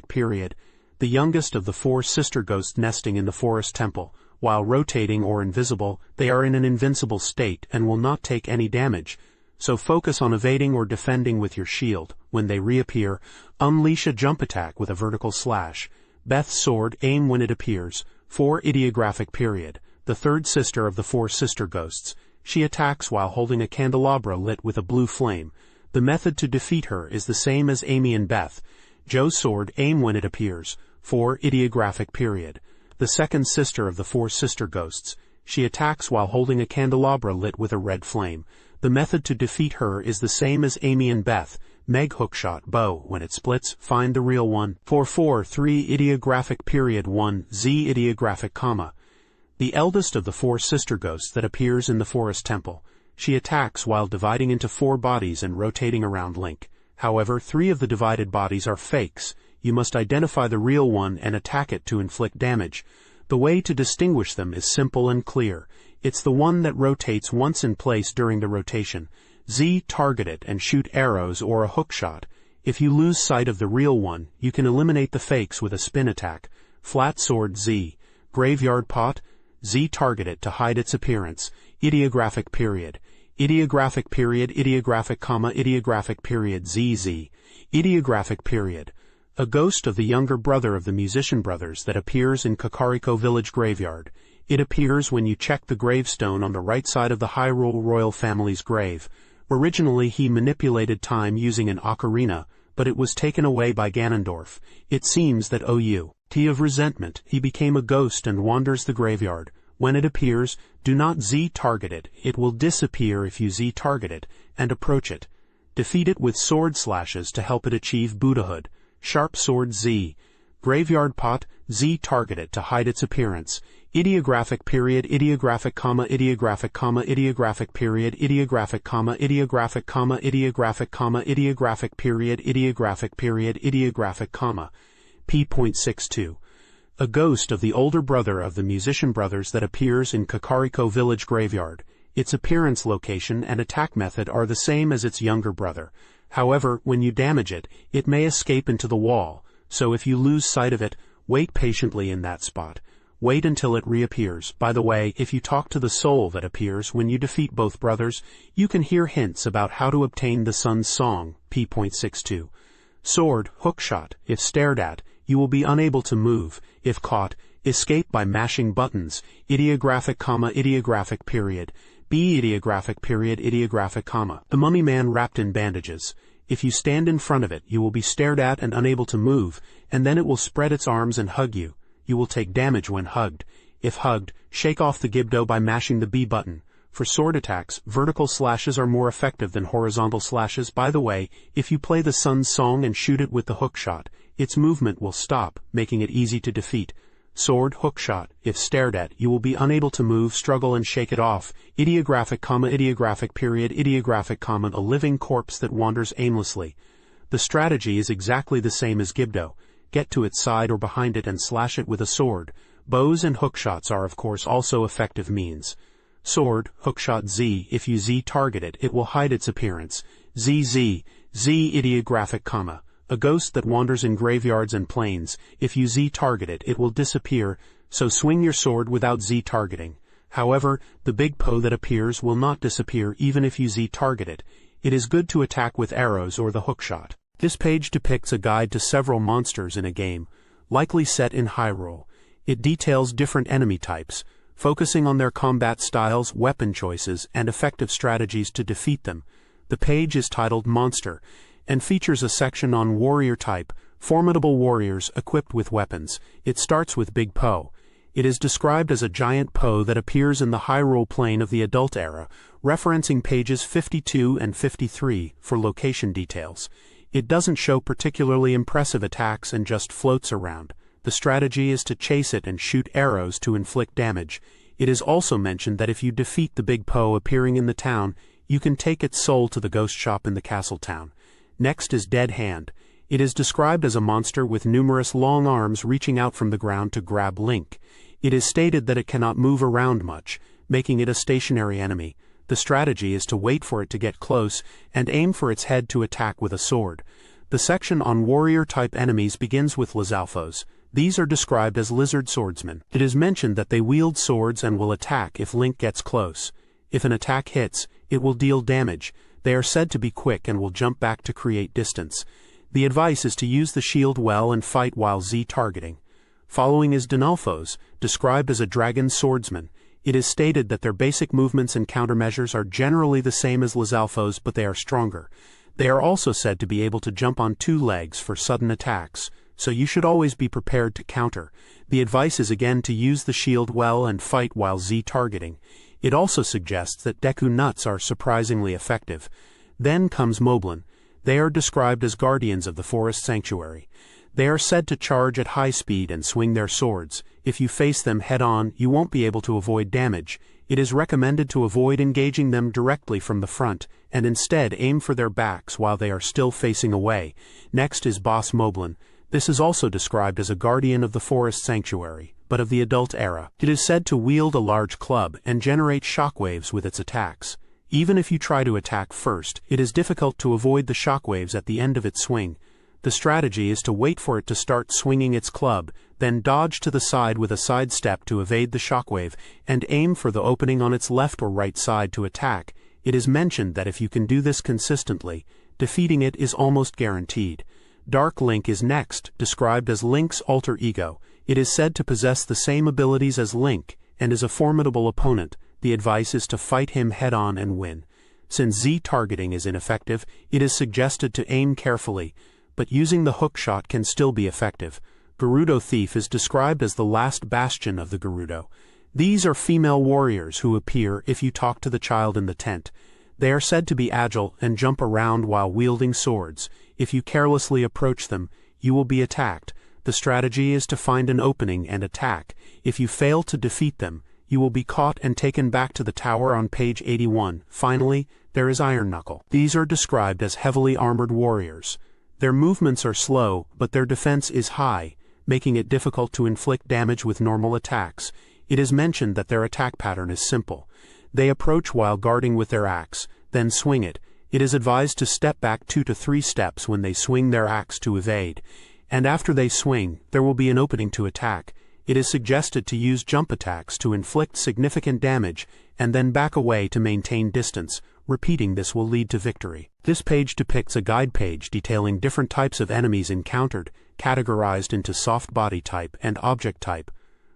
period. The youngest of the 4 sister ghosts nesting in the forest temple. While rotating or invisible, they are in an invincible state and will not take any damage. So focus on evading or defending with your shield. When they reappear, unleash a jump attack with a vertical slash. Beth's sword, aim when it appears. For ideographic period. The 3rd sister of the 4 sister ghosts. She attacks while holding a candelabra lit with a blue flame. The method to defeat her is the same as Amy and Beth. Joe's sword, aim when it appears. For ideographic period. The 2nd sister of the 4 sister ghosts. She attacks while holding a candelabra lit with a red flame. The method to defeat her is the same as Amy and Beth. Meg hookshot, bow, when it splits, find the real one. For 3 ideographic period 1, Z ideographic, The eldest of the 4 sister ghosts that appears in the forest temple. She attacks while dividing into 4 bodies and rotating around Link. However, 3 of the divided bodies are fakes. You must identify the real one and attack it to inflict damage. The way to distinguish them is simple and clear. It's the one that rotates once in place during the rotation. Z target it and shoot arrows or a hookshot. If you lose sight of the real one, you can eliminate the fakes with a spin attack. Flat sword Z. Graveyard pot. Z target it to hide its appearance. Ideographic period. Ideographic period, ideographic period ZZ. Ideographic period. A ghost of the younger brother of the musician brothers that appears in Kakariko Village graveyard. It appears when you check the gravestone on the right side of the Hyrule royal family's grave. Originally he manipulated time using an ocarina, but it was taken away by Ganondorf. It seems that O.U.T. of resentment, he became a ghost and wanders the graveyard. When it appears, do not Z-target it. It will disappear if you Z-target it, and approach it. Defeat it with sword slashes to help it achieve Buddhahood. Sharp sword Z. Graveyard pot, Z-target it to hide its appearance. Ideographic period, ideographic, ideographic, ideographic period, ideographic, ideographic, ideographic, ideographic period, ideographic period, ideographic, p.62. A ghost of the older brother of the musician brothers that appears in Kakariko Village graveyard. Its appearance location and attack method are the same as its younger brother. However, when you damage it, it may escape into the wall, so if you lose sight of it, wait patiently in that spot. Wait until it reappears. By the way, if you talk to the soul that appears when you defeat both brothers, you can hear hints about how to obtain the sun's song, p.62. Sword, hookshot. If stared at, you will be unable to move. If caught, escape by mashing buttons. Ideographic, ideographic period. B ideographic period, ideographic, The mummy man wrapped in bandages. If you stand in front of it, you will be stared at and unable to move, and then it will spread its arms and hug you. you will take damage when hugged. If hugged, shake off the Gibdo by mashing the B button. For sword attacks, vertical slashes are more effective than horizontal slashes. By the way, if you play the Sun's Song and shoot it with the hookshot, its movement will stop, making it easy to defeat. Sword hookshot, if stared at, you will be unable to move, struggle and shake it off. Ideographic, ideographic period, ideographic, a living corpse that wanders aimlessly. The strategy is exactly the same as Gibdo. Get to its side or behind it and slash it with a sword. Bows and hookshots are of course also effective means. Sword, hookshot Z, if you Z target it, it will hide its appearance. Z ideographic, a ghost that wanders in graveyards and plains. If you Z target it, it will disappear, so swing your sword without Z targeting. However, the big Poe that appears will not disappear even if you Z target it. It is good to attack with arrows or the hookshot. This page depicts a guide to several monsters in a game, likely set in Hyrule. It details different enemy types, focusing on their combat styles, weapon choices, and effective strategies to defeat them. The page is titled Monster, and features a section on warrior type, formidable warriors equipped with weapons. It starts with Big Poe. It is described as a giant Poe that appears in the Hyrule plane of the Adult Era, referencing pages 52 and 53 for location details. It doesn't show particularly impressive attacks and just floats around. The strategy is to chase it and shoot arrows to inflict damage. It is also mentioned that if you defeat the Big Poe appearing in the town, you can take its soul to the ghost shop in the castle town. Next is Dead Hand. It is described as a monster with numerous long arms reaching out from the ground to grab Link. It is stated that it cannot move around much, making it a stationary enemy. The strategy is to wait for it to get close and aim for its head to attack with a sword. The section on warrior-type enemies begins with Lizalfos. These are described as lizard swordsmen. It is mentioned that they wield swords and will attack if Link gets close. If an attack hits, it will deal damage. They are said to be quick and will jump back to create distance. The advice is to use the shield well and fight while Z targeting. Following is Dinalfos, described as a dragon swordsman. It is stated that their basic movements and countermeasures are generally the same as Lizalfos, but they are stronger. They are also said to be able to jump on two legs for sudden attacks, so you should always be prepared to counter. The advice is again to use the shield well and fight while Z targeting. It also suggests that Deku Nuts are surprisingly effective. Then comes Moblin. They are described as guardians of the forest sanctuary. They are said to charge at high speed and swing their swords. If you face them head-on, you won't be able to avoid damage. It is recommended to avoid engaging them directly from the front, and instead aim for their backs while they are still facing away. Next is Boss Moblin. This is also described as a guardian of the forest sanctuary, but of the Adult Era. It is said to wield a large club and generate shockwaves with its attacks. Even if you try to attack first, it is difficult to avoid the shockwaves at the end of its swing. The strategy is to wait for it to start swinging its club, then dodge to the side with a sidestep to evade the shockwave, and aim for the opening on its left or right side to attack. It is mentioned that if you can do this consistently, defeating it is almost guaranteed. Dark Link is next, described as Link's alter ego. It is said to possess the same abilities as Link, and is a formidable opponent. The advice is to fight him head-on and win. Since Z targeting is ineffective, it is suggested to aim carefully, but using the hookshot can still be effective. Gerudo Thief is described as the last bastion of the Gerudo. These are female warriors who appear if you talk to the child in the tent. They are said to be agile and jump around while wielding swords. If you carelessly approach them, you will be attacked. The strategy is to find an opening and attack. If you fail to defeat them, you will be caught and taken back to the tower on page 81. Finally, there is Iron Knuckle. These are described as heavily armored warriors. Their movements are slow, but their defense is high, making it difficult to inflict damage with normal attacks. It is mentioned that their attack pattern is simple. They approach while guarding with their axe, then swing it. It is advised to step back 2 to 3 steps when they swing their axe to evade, and after they swing, there will be an opening to attack. It is suggested to use jump attacks to inflict significant damage, and then back away to maintain distance. Repeating this will lead to victory. This page depicts a guide page detailing different types of enemies encountered, categorized into soft body type and object type.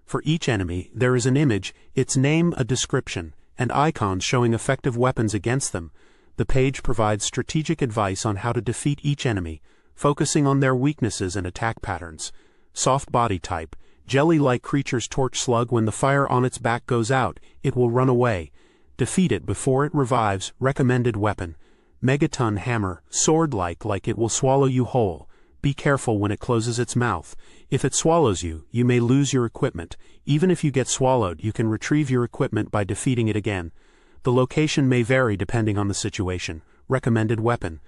For each enemy, there is an image, its name, a description, and icons showing effective weapons against them. The page provides strategic advice on how to defeat each enemy, focusing on their weaknesses and attack patterns. Soft body type, Jelly-like creature's torch slug. When the fire on its back goes out, it will run away. Defeat it before it revives. Recommended weapon. Megaton hammer, sword-like it will swallow you whole. Be careful when it closes its mouth. If it swallows you, you may lose your equipment. Even if you get swallowed, you can retrieve your equipment by defeating it again. The location may vary depending on the situation. Recommended weapon.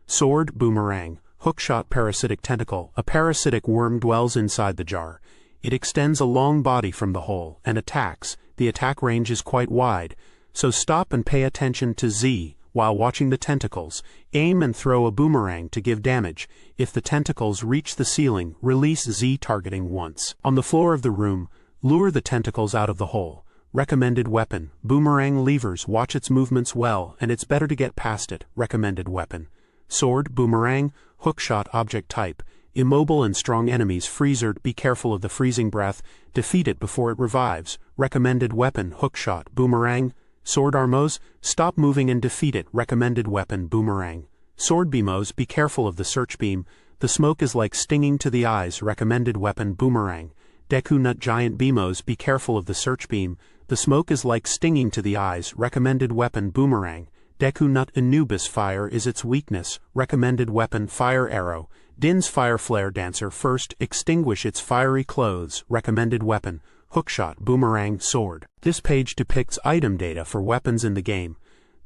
Sword, boomerang, hookshot parasitic tentacle. A parasitic worm dwells inside the jar. It extends a long body from the hole and attacks. The attack range is quite wide, so stop and pay attention to Z while watching the tentacles. Aim and throw a boomerang to give damage. If the tentacles reach the ceiling, release Z targeting once. On the floor of the room, lure the tentacles out of the hole. Recommended weapon. Boomerang levers. Watch its movements well, and it's better to get past it. Recommended weapon. Sword, boomerang, hookshot object type. Immobile and strong enemies. Freezer. Be careful of the freezing breath. Defeat it before it revives. Recommended weapon. Hookshot, boomerang. Sword armos. Stop moving and defeat it. Recommended weapon. Boomerang. Sword beamos. Be careful of the search beam. The smoke is like stinging to the eyes. Recommended weapon. Boomerang. Deku nut giant beamos. Be careful of the search beam. The smoke is like stinging to the eyes. Recommended weapon. Boomerang. Deku nut Anubis. Fire is its weakness. Recommended weapon. Fire arrow. Din's fire flare dancer. First, extinguish its fiery clothes. Recommended weapon. Hookshot, boomerang, sword. This page depicts item data for weapons in the game.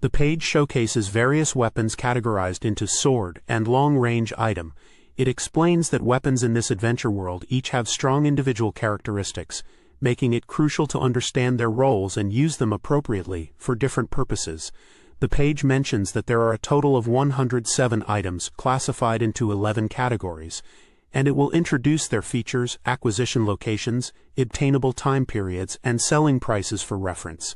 The page showcases various weapons categorized into sword and long-range item. It explains that weapons in this adventure world each have strong individual characteristics, making it crucial to understand their roles and use them appropriately for different purposes. The page mentions that there are a total of 107 items classified into 11 categories, and it will introduce their features, acquisition locations, obtainable time periods, and selling prices for reference.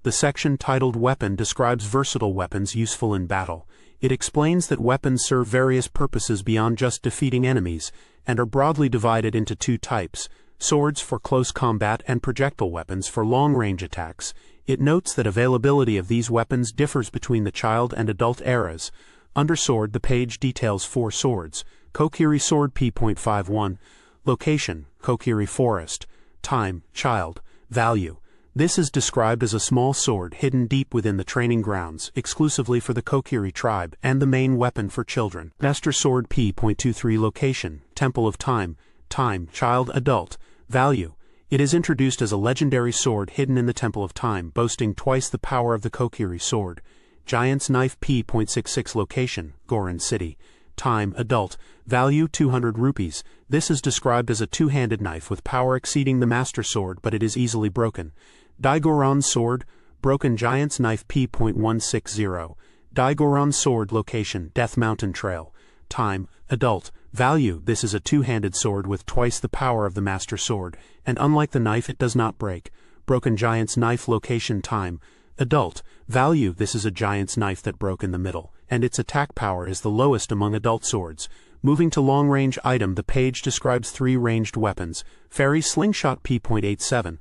The section titled Weapon describes versatile weapons useful in battle. It explains that weapons serve various purposes beyond just defeating enemies, and are broadly divided into two types: swords for close combat and projectile weapons for long-range attacks. It notes that availability of these weapons differs between the child and adult eras. Under sword, the page details 4 swords. Kokiri sword P.51. Location, Kokiri Forest. Time, child. Value. This is described as a small sword hidden deep within the training grounds, exclusively for the Kokiri tribe, and the main weapon for children. Master sword P.23. Location, Temple of Time. Time, child, adult. Value. It is introduced as a legendary sword hidden in the Temple of Time, boasting twice the power of the Kokiri sword. Giant's knife P.66. Location, Goron City. Time, adult. Value 200 rupees. This is described as a two-handed knife with power exceeding the master sword, but it is easily broken. Daigoron sword, broken giant's knife P.160. Daigoron sword. Location, Death Mountain Trail. Time, adult. Value. This is a two-handed sword with twice the power of the master sword, and unlike the knife, it does not break. Broken giant's knife. Location, time, adult. Value. This is a giant's knife that broke in the middle, and its attack power is the lowest among adult swords. Moving to long-range item, the page describes 3 ranged weapons. Fairy slingshot P.87.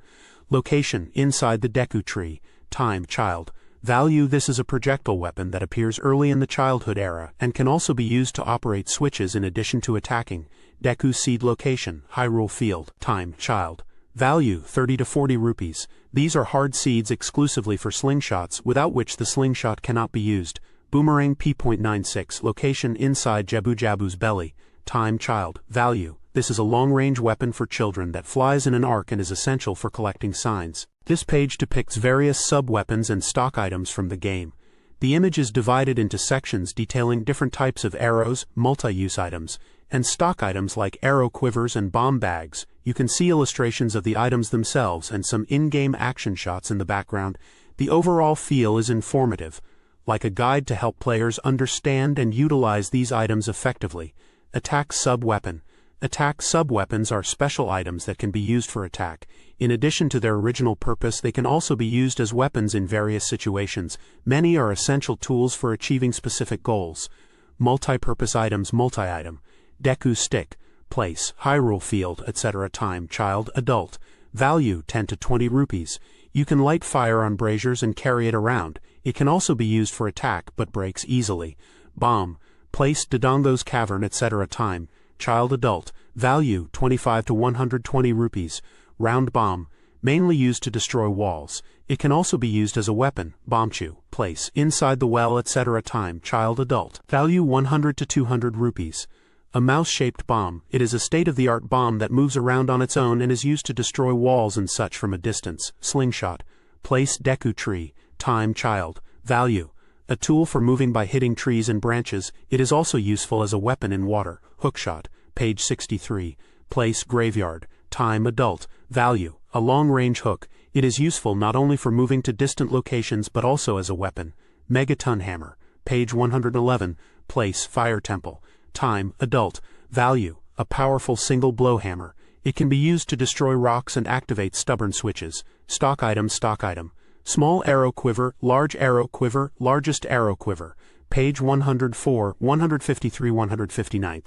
Location, inside the Deku tree. Time, child. Value. This is a projectile weapon that appears early in the childhood era, and can also be used to operate switches in addition to attacking. Deku seed. Location, Hyrule Field. Time, child. Value 30 to 40 rupees. These are hard seeds exclusively for slingshots, without which the slingshot cannot be used. Boomerang P.96. Location, inside Jabu Jabu's belly. Time, child. Value. This is a long-range weapon for children that flies in an arc and is essential for collecting signs. This page depicts various sub-weapons and stock items from the game. The image is divided into sections detailing different types of arrows, multi-use items, and stock items like arrow quivers and bomb bags. You can see illustrations of the items themselves and some in-game action shots in the background. The overall feel is informative, like a guide to help players understand and utilize these items effectively. Attack sub-weapon. Attack sub-weapons are special items that can be used for attack. In addition to their original purpose, they can also be used as weapons in various situations. Many are essential tools for achieving specific goals. Multi-purpose items. Multi-item. Deku stick. Place, Hyrule Field, etc. Time, child, adult. Value 10 to 20 rupees. You can light fire on braziers and carry it around. It can also be used for attack, but breaks easily. Bomb. Place, Dodongo's cavern, etc. Time, child, adult. Value 25 to 120 rupees. Round bomb, mainly used to destroy walls. It can also be used as a weapon. Bombchu, place inside the well, etc. Time, child, adult. Value 100 to 200 rupees. A mouse-shaped bomb. It is a state-of-the-art bomb that moves around on its own and is used to destroy walls and such from a distance. Slingshot, place Deku tree. Time, child. Value, a tool for moving by hitting trees and branches. It is also useful as a weapon in water. Hookshot, page 63. Place graveyard. Time, adult. Value, a long-range hook. It is useful not only for moving to distant locations but also as a weapon. Megaton hammer, page 111. Place fire temple. Time, adult. Value, a powerful single-blow hammer. It can be used to destroy rocks and activate stubborn switches. Stock item, stock item. Small arrow quiver, large arrow quiver, largest arrow quiver. Page 104, 153, 159.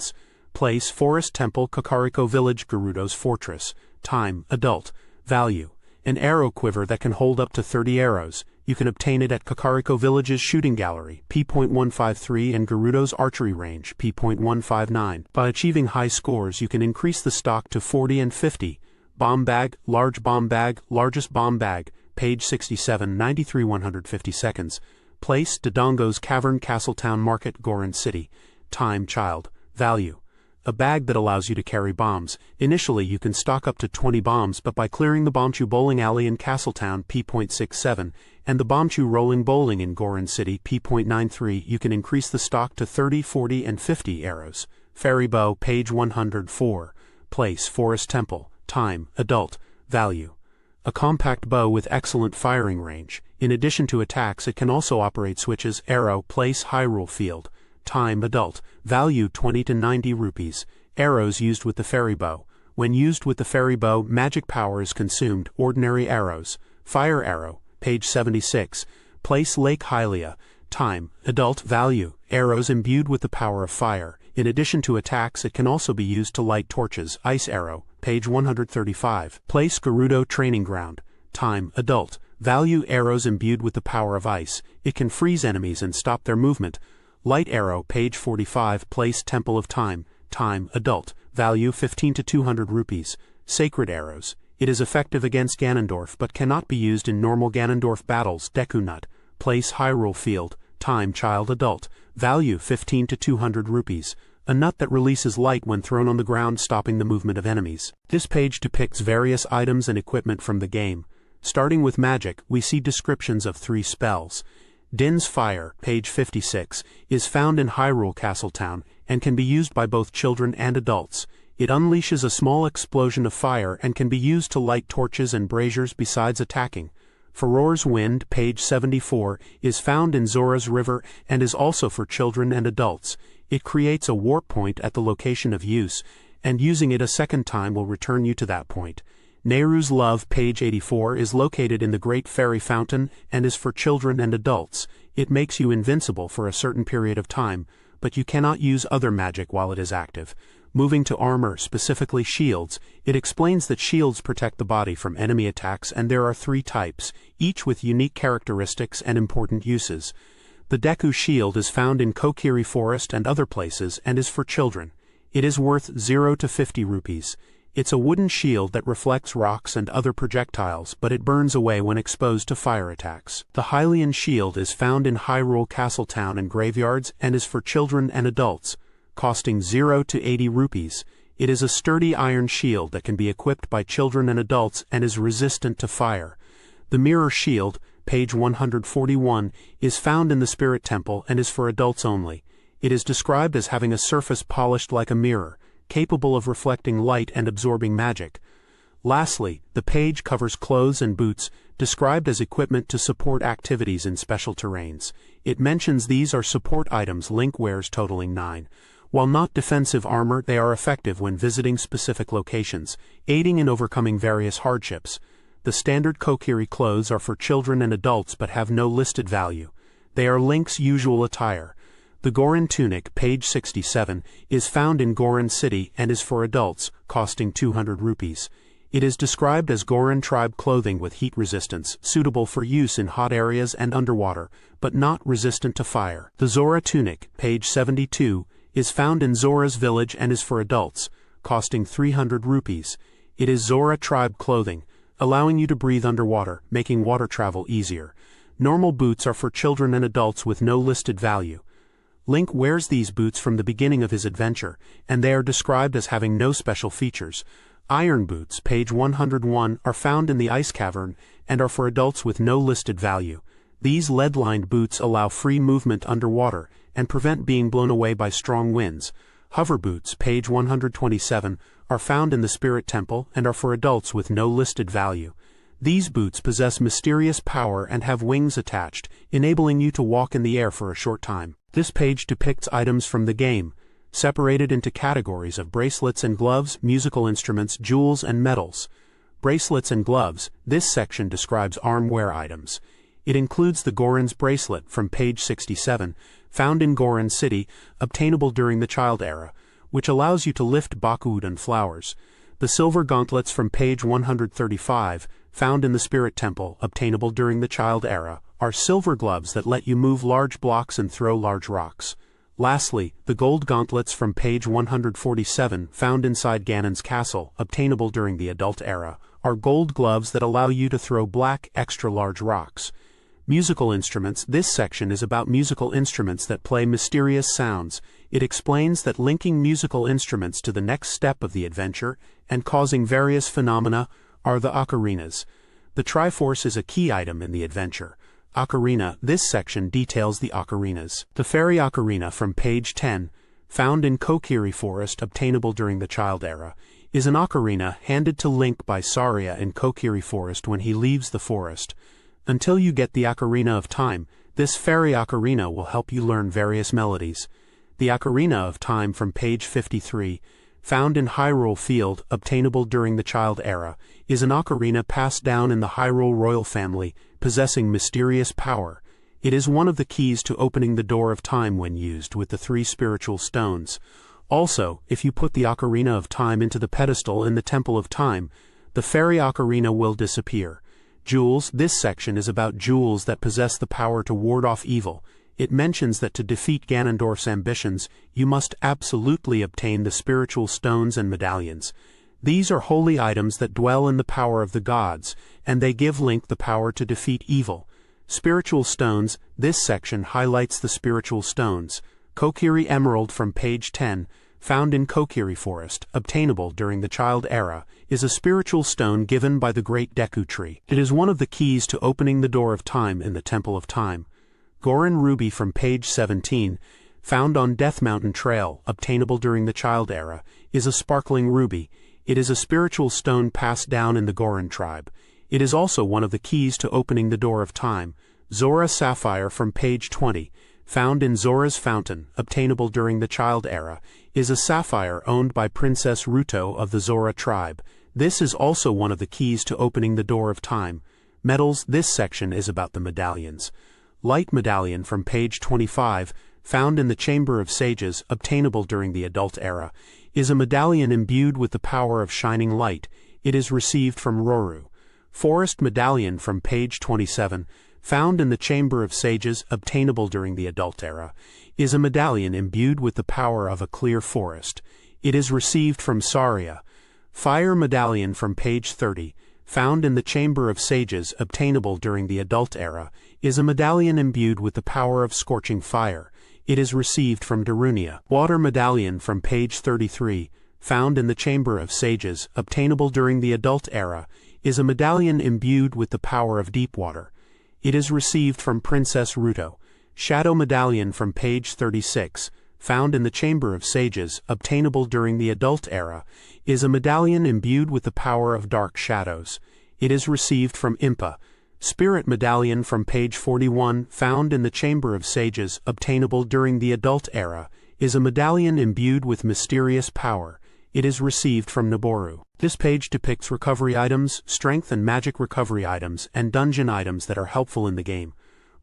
Place forest temple, Kakariko village, Gerudo's fortress. Time, adult. Value, an arrow quiver that can hold up to 30 arrows. You can obtain it at Kakariko Village's shooting gallery, P.153, and Gerudo's archery range, P.159. By achieving high scores, you can increase the stock to 40 and 50. Bomb bag, largest bomb bag, page 67, 93, 150 seconds. Place, Dodongo's Cavern, Castletown Market, Goron City. Time, child. Value, a bag that allows you to carry bombs. Initially you can stock up to 20 bombs, but by clearing the Bombchu Bowling Alley in Castletown, P.67, and the Bombchu Rolling Bowling in Goron City, P.93, you can increase the stock to 30, 40, and 50 arrows. Fairy bow, page 104. Place, Forest Temple. Time, adult. Value, a compact bow with excellent firing range. In addition to attacks, it can also operate switches. Arrow, place, Hyrule Field. Time, adult. Value 20 to 90 rupees. Arrows used with the fairy bow. When used with the fairy bow, magic power is consumed. Ordinary arrows. Fire arrow, page 76. Place, Lake Hylia. Time, adult. Value, arrows imbued with the power of fire. In addition to attacks, it can also be used to light torches. Ice arrow, page 135. Place, Gerudo training ground. Time, adult. Value, arrows imbued with the power of ice. It can freeze enemies and stop their movement. Light arrow, page 45. Place, Temple of Time. Time, adult. Value 15 to 200 rupees. Sacred arrows. It is effective against Ganondorf but cannot be used in normal Ganondorf battles. Deku Nut. Place, Hyrule Field. Time, child, adult. Value 15 to 200 rupees. A nut that releases light when thrown on the ground, stopping the movement of enemies. This page depicts various items and equipment from the game. Starting with magic, we see descriptions of 3 spells. Din's Fire, page 56, is found in Hyrule Castletown and can be used by both children and adults. It unleashes a small explosion of fire and can be used to light torches and braziers besides attacking. Farore's Wind, page 74, is found in Zora's River and is also for children and adults. It creates a warp point at the location of use, and using it a second time will return you to that point. Nehru's Love, page 84, is located in the Great Fairy Fountain and is for children and adults. It makes you invincible for a certain period of time, but you cannot use other magic while it is active. Moving to armor, specifically shields, it explains that shields protect the body from enemy attacks, and there are 3 types, each with unique characteristics and important uses. The Deku Shield is found in Kokiri Forest and other places and is for children. It is worth 0 to 50 rupees. It's a wooden shield that reflects rocks and other projectiles, but it burns away when exposed to fire attacks. The Hylian Shield is found in Hyrule Castletown and graveyards and is for children and adults, costing 0 to 80 rupees. It is a sturdy iron shield that can be equipped by children and adults and is resistant to fire. The Mirror Shield, page 141, is found in the Spirit Temple and is for adults only. It is described as having a surface polished like a mirror, capable of reflecting light and absorbing magic. Lastly, the page covers clothes and boots, described as equipment to support activities in special terrains. It mentions these are support items Link wears totaling 9. While not defensive armor, they are effective when visiting specific locations, aiding in overcoming various hardships. The standard Kokiri clothes are for children and adults but have no listed value. They are Link's usual attire. The Goron Tunic, page 67, is found in Goron City and is for adults, costing 200 rupees. It is described as Goron tribe clothing with heat resistance, suitable for use in hot areas and underwater, but not resistant to fire. The Zora Tunic, page 72, is found in Zora's village and is for adults, costing 300 rupees. It is Zora tribe clothing, allowing you to breathe underwater, making water travel easier. Normal boots are for children and adults with no listed value. Link wears these boots from the beginning of his adventure, and they are described as having no special features. Iron boots, page 101, are found in the ice cavern and are for adults with no listed value. These lead-lined boots allow free movement underwater and prevent being blown away by strong winds. Hover boots, page 127, are found in the Spirit Temple and are for adults with no listed value. These boots possess mysterious power and have wings attached, enabling you to walk in the air for a short time. This page depicts items from the game, separated into categories of bracelets and gloves, musical instruments, jewels, and medals. Bracelets and gloves. This section describes armwear items. It includes the Goron's bracelet from page 67, found in Goron City, obtainable during the Child Era, which allows you to lift bakud and flowers. The silver gauntlets from page 135, found in the Spirit Temple, obtainable during the Child Era, are silver gloves that let you move large blocks and throw large rocks. Lastly, the gold gauntlets from page 147, found inside Ganon's castle, obtainable during the Adult Era, are gold gloves that allow you to throw black, extra-large rocks. Musical instruments. This section is about musical instruments that play mysterious sounds. It explains that linking musical instruments to the next step of the adventure and causing various phenomena are the ocarinas. The Triforce is a key item in the adventure. Ocarina. This section details the ocarinas. The Fairy Ocarina from page 10, found in Kokiri Forest, obtainable during the Child Era, is an ocarina handed to Link by Saria in Kokiri Forest when he leaves the forest. Until you get the Ocarina of Time, this Fairy Ocarina will help you learn various melodies. The Ocarina of Time from page 53, found in Hyrule Field, obtainable during the Child Era, is an ocarina passed down in the Hyrule royal family, possessing mysterious power. It is one of the keys to opening the door of time when used with the 3 spiritual stones. Also, if you put the Ocarina of Time into the pedestal in the Temple of Time, the Fairy Ocarina will disappear. Jewels. This section is about jewels that possess the power to ward off evil. It mentions that to defeat Ganondorf's ambitions, you must absolutely obtain the spiritual stones and medallions. These are holy items that dwell in the power of the gods, and they give Link the power to defeat evil. Spiritual stones. This section highlights the spiritual stones. Kokiri Emerald from page 10, found in Kokiri Forest, obtainable during the Child Era, is a spiritual stone given by the Great Deku Tree. It is one of the keys to opening the door of time in the Temple of Time. Goron Ruby from page 17, found on Death Mountain Trail, obtainable during the Child Era, is a sparkling ruby. It is a spiritual stone passed down in the Goron tribe. It is also one of the keys to opening the door of time. Zora Sapphire from page 20, found in Zora's Fountain, obtainable during the Child Era, is a sapphire owned by Princess Ruto of the Zora tribe. This is also one of the keys to opening the door of time. Medals. This section is about the medallions. Light Medallion from page 25, found in the Chamber of Sages, obtainable during the Adult Era, is a medallion imbued with the power of shining light. It is received from Roru. Forest Medallion from page 27, found in the Chamber of Sages, obtainable during the Adult Era, is a medallion imbued with the power of a clear forest. It is received from Saria. Fire Medallion from page 30, found in the Chamber of Sages, obtainable during the Adult Era, is a medallion imbued with the power of scorching fire. It is received from Darunia. Water Medallion from page 33, found in the Chamber of Sages, obtainable during the Adult Era, is a medallion imbued with the power of deep water. It is received from Princess Ruto. Shadow Medallion from page 36, found in the Chamber of Sages, obtainable during the Adult Era, is a medallion imbued with the power of dark shadows. It is received from Impa. Spirit Medallion from page 41, found in the Chamber of Sages, obtainable during the Adult Era, is a medallion imbued with mysterious power. It is received from Naboru. This page depicts recovery items, strength and magic recovery items, and dungeon items that are helpful in the game.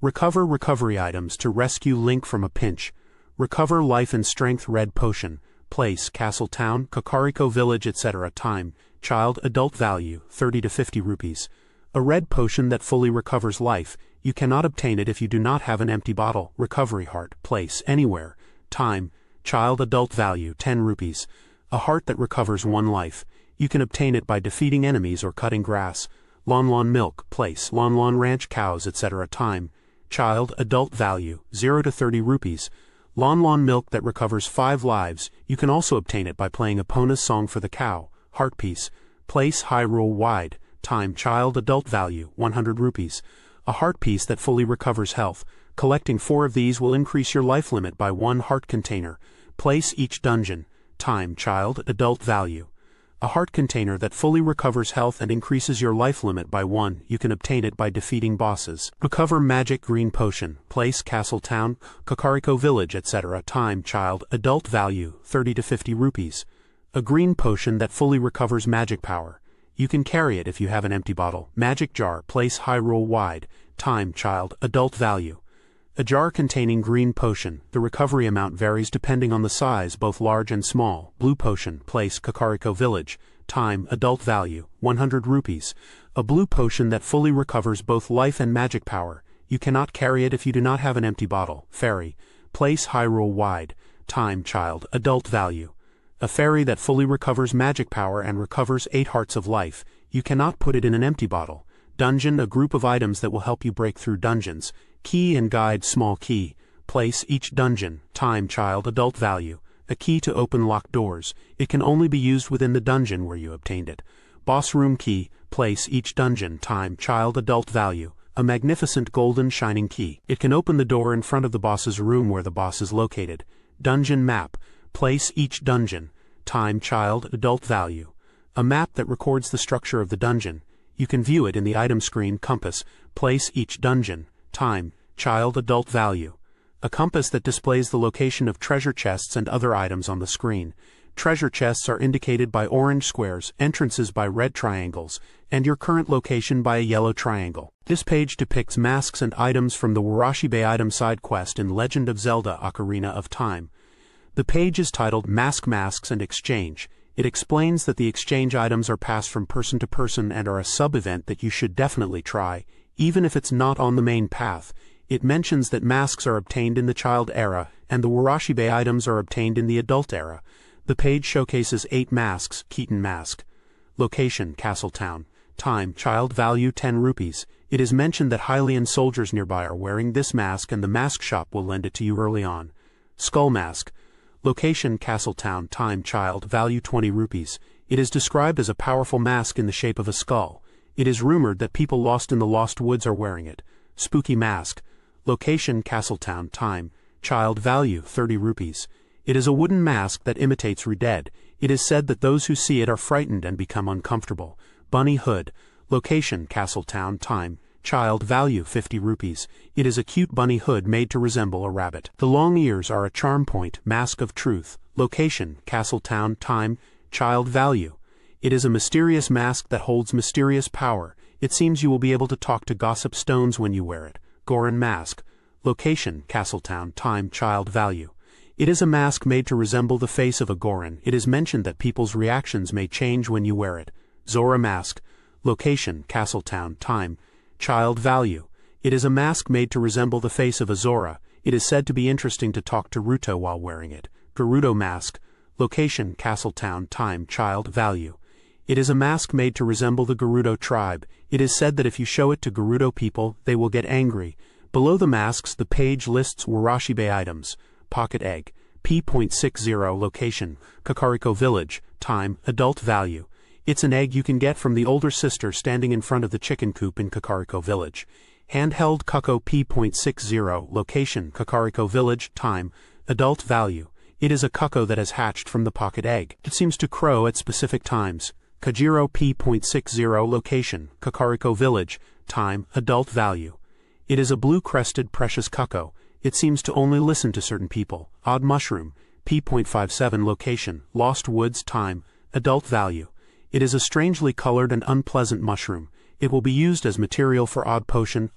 Recover recovery items to rescue Link from a pinch. Recover life and strength red potion. Place, Castle Town, Kakariko Village, etc. Time, child, adult value, 30 to 50 rupees. A red potion that fully recovers life. You cannot obtain it if you do not have an empty bottle. Recovery heart. Place, anywhere. Time, child, adult value, 10 rupees. a heart that recovers 1 life. You can obtain it by defeating enemies or cutting grass. Lon Lon milk, place, Lon Lon ranch cows, etc. Time, child, adult value, 0 to 30 rupees. Lon Lon milk that recovers 5 lives. You can also obtain it by playing Epona's song for the cow. Heart piece, place, Hyrule wide. Time, child, adult value, 100 rupees. A heart piece that fully recovers health. Collecting 4 of these will increase your life limit by 1 heart container. Place each dungeon. Time, child, adult value. A heart container that fully recovers health and increases your life limit by 1. You can obtain it by defeating bosses. Recover magic green potion. Place, Castle Town, Kakariko Village, etc. Time, child, adult value, 30 to 50 rupees. A green potion that fully recovers magic power. You can carry it if you have an empty bottle. Magic jar, place, Hyrule wide. Time, child, adult value. A jar containing green potion. The recovery amount varies depending on the size, both large and small. Blue potion, place, Kakariko Village. Time, adult value, 100 rupees. A blue potion that fully recovers both life and magic power. You cannot carry it if you do not have an empty bottle. Fairy, place, Hyrule wide. Time, child, adult value. A fairy that fully recovers magic power and recovers 8 hearts of life. You cannot put it in an empty bottle. Dungeon, a group of items that will help you break through dungeons. Key and guide, small key. Place each dungeon. Time, child, adult value. A key to open locked doors. It can only be used within the dungeon where you obtained it. Boss room key. Place each dungeon. Time, child, adult value. A magnificent golden shining key. It can open the door in front of the boss's room where the boss is located. Dungeon map. Place each dungeon. Time, child, adult value. A map that records the structure of the dungeon. You can view it in the item screen. Compass. Place each dungeon. Time, child, adult value. A compass that displays the location of treasure chests and other items on the screen. Treasure chests are indicated by orange squares, entrances by red triangles, and your current location by a yellow triangle. This page depicts masks and items from the Warashibe item side quest in Legend of Zelda Ocarina of Time. The page is titled Masks and Exchange. It explains that the exchange items are passed from person to person and are a sub-event that you should definitely try, even if it's not on the main path. It mentions that masks are obtained in the child era, and the Warashibe items are obtained in the adult era. The page showcases 8 masks. Keaton mask. Location, Castle Town. Time, child value, 10 rupees. It is mentioned that Hylian soldiers nearby are wearing this mask and the mask shop will lend it to you early on. Skull mask. Location, Castle Town. Time, child value, 20 rupees. It is described as a powerful mask in the shape of a skull. It is rumored that people lost in the Lost Woods are wearing it. Spooky mask. Location, Castle Town. Time, child value, 30 rupees. It is a wooden mask that imitates Red. It is said that those who see it are frightened and become uncomfortable. Bunny hood. Location, Castle Town. Time, child value, 50 rupees. It is a cute bunny hood made to resemble a rabbit. The long ears are a charm point. Mask of truth. Location, Castle Town. Time, child value. It is a mysterious mask that holds mysterious power. It seems you will be able to talk to gossip stones when you wear it. Goron mask. Location, Castle Town. Time, child value. It is a mask made to resemble the face of a Goron. It is mentioned that people's reactions may change when you wear it. Zora mask. Location, Castle Town. Time, child value. It is a mask made to resemble the face of a Zora. It is said to be interesting to talk to Ruto while wearing it. Gerudo mask. Location, Castle Town. Time, child value. It is a mask made to resemble the Gerudo tribe. It is said that if you show it to Gerudo people, they will get angry. Below the masks, the page lists Warashibe items. Pocket egg. P.60 location, Kakariko Village. Time, adult value. It's an egg you can get from the older sister standing in front of the chicken coop in Kakariko Village. Handheld Cucko P.60 location, Kakariko Village. Time, adult value. It is a cuckoo that has hatched from the pocket egg. It seems to crow at specific times. Kajiro P.60 location, Kakariko Village. Time, adult value. It is a blue-crested precious cuckoo. It seems to only listen to certain people. Odd mushroom, P.57 location, Lost Woods. Time, adult value. It is a strangely colored and unpleasant mushroom. It will be used as material for odd potion,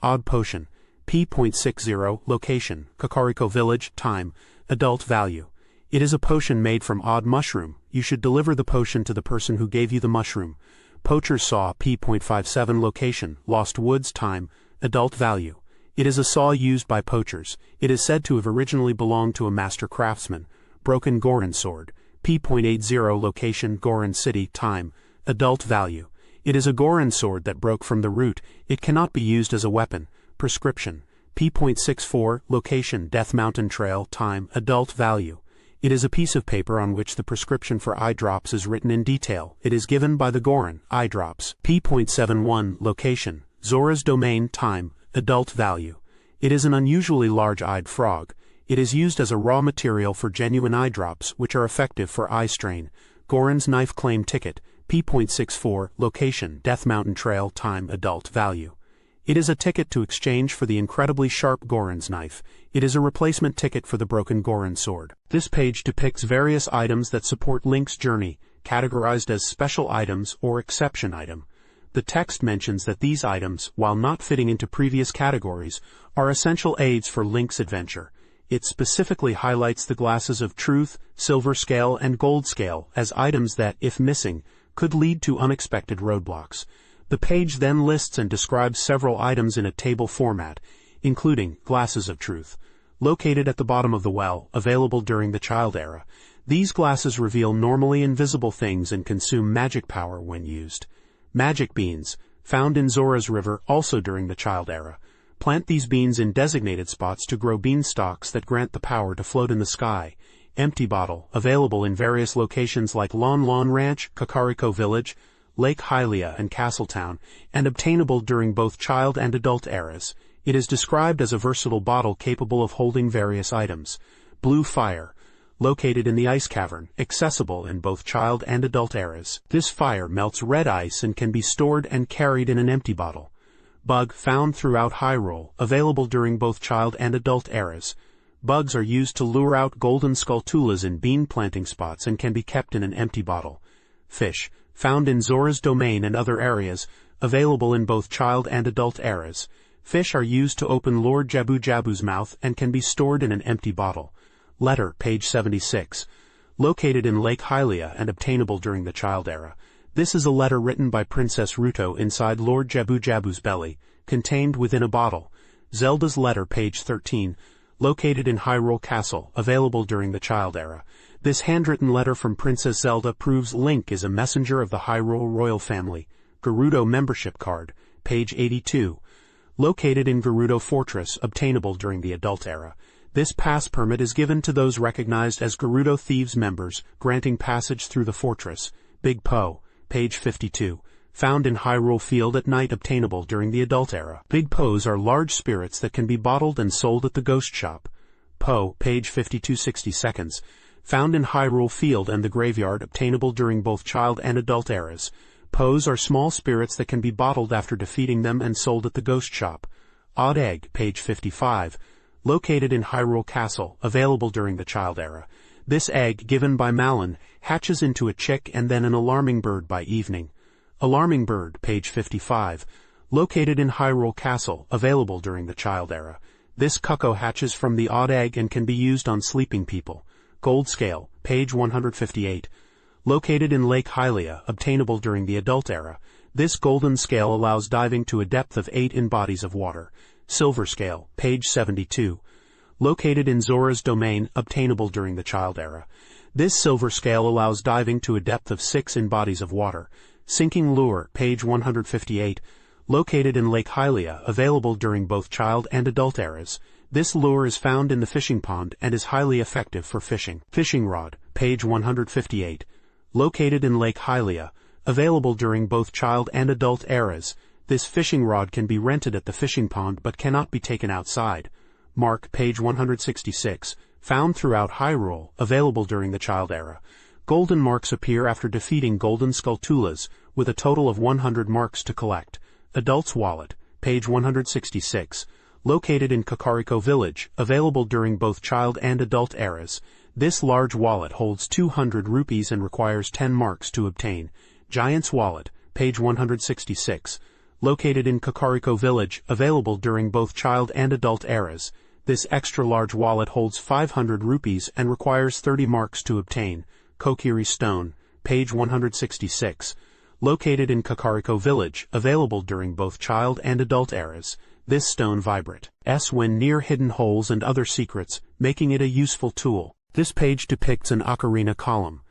P.60 location, Kakariko Village. Time, adult value. It is a potion made from odd mushroom. You should deliver the potion to the person who gave you the mushroom. Poacher's saw, P.57 location, Lost Woods. Time, adult value. It is a saw used by poachers. It is said to have originally belonged to a master craftsman. Broken Goron sword, P.80 Location Goron City Time Adult Value. It is a Goron sword that broke from the root. It cannot be used as a weapon. Prescription. P.64 Location Death Mountain Trail Time Adult Value. It is a piece of paper on which the prescription for eye drops is written in detail. It is given by the Goron. Eye drops. P.71 Location Zora's Domain Time Adult Value. It is an unusually large-eyed frog. It is used as a raw material for genuine eye drops, which are effective for eye strain. Goron's Knife Claim Ticket. P.64 Location Death Mountain Trail Time Adult Value. It is a ticket to exchange for the incredibly sharp Goron's knife. It is a replacement ticket for the broken Goron sword. This page depicts various items that support Link's journey, categorized as special items or exception item. The text mentions that these items, while not fitting into previous categories, are essential aids for Link's adventure. It specifically highlights the glasses of truth, silver scale, and gold scale as items that, if missing, could lead to unexpected roadblocks. The page then lists and describes several items in a table format, including glasses of truth, located at the bottom of the well, available during the Child Era. These glasses reveal normally invisible things and consume magic power when used. Magic beans, found in Zora's River also during the Child Era. Plant these beans in designated spots to grow beanstalks that grant the power to float in the sky. Empty bottle, available in various locations like Lon Lon Ranch, Kakariko Village, Lake Hylia and Castletown, and obtainable during both child and adult eras. It is described as a versatile bottle capable of holding various items. Blue Fire, located in the ice cavern, accessible in both child and adult eras. This fire melts red ice and can be stored and carried in an empty bottle. Bug, found throughout Hyrule, available during both child and adult eras. Bugs are used to lure out golden skulltulas in bean planting spots and can be kept in an empty bottle. Fish, found in Zora's Domain and other areas, available in both child and adult eras. Fish are used to open Lord Jabu Jabu's mouth and can be stored in an empty bottle. Letter, page 76. Located in Lake Hylia and obtainable during the Child Era. This is a letter written by Princess Ruto inside Lord Jabu Jabu's belly, contained within a bottle. Zelda's letter, page 13. Located in Hyrule Castle, available during the Child Era. This handwritten letter from Princess Zelda proves Link is a messenger of the Hyrule royal family. Gerudo membership card, page 82. Located in Gerudo Fortress, obtainable during the adult era. This pass permit is given to those recognized as Gerudo Thieves members, granting passage through the fortress. Big Po, page 52. Found in Hyrule Field at night, obtainable during the adult era. Big Po's are large spirits that can be bottled and sold at the ghost shop. Po, page 5260 seconds. Found in Hyrule Field and the graveyard, obtainable during both child and adult eras. Poes are small spirits that can be bottled after defeating them and sold at the ghost shop. Odd Egg, page 55. Located in Hyrule Castle, available during the Child Era. This egg, given by Malon, hatches into a chick and then an alarming bird by evening. Alarming Bird, page 55. Located in Hyrule Castle, available during the Child Era. This cuckoo hatches from the odd egg and can be used on sleeping people. Gold Scale, page 158. Located in Lake Hylia, obtainable during the adult era. This golden scale allows diving to a depth of 8 in bodies of water. Silver Scale, page 72. Located in Zora's Domain, obtainable during the Child Era. This silver scale allows diving to a depth of 6 in bodies of water. Sinking Lure, page 158. Located in Lake Hylia, available during both child and adult eras. This lure is found in the fishing pond and is highly effective for fishing. Fishing Rod, page 158. Located in Lake Hylia, available during both child and adult eras. This fishing rod can be rented at the fishing pond but cannot be taken outside. Mark, page 166. Found throughout Hyrule, available during the Child Era. Golden marks appear after defeating golden skulltulas, with a total of 100 marks to collect. Adult's Wallet, page 166. Located in Kakariko Village, available during both child and adult eras. This large wallet holds 200 rupees and requires 10 marks to obtain. Giant's Wallet, page 166. Located in Kakariko Village, available during both child and adult eras. This extra-large wallet holds 500 rupees and requires 30 marks to obtain. Kokiri Stone, page 166. Located in Kakariko Village, available during both child and adult eras. This stone vibrates when near hidden holes and other secrets, making it a useful tool. This page depicts an ocarina column.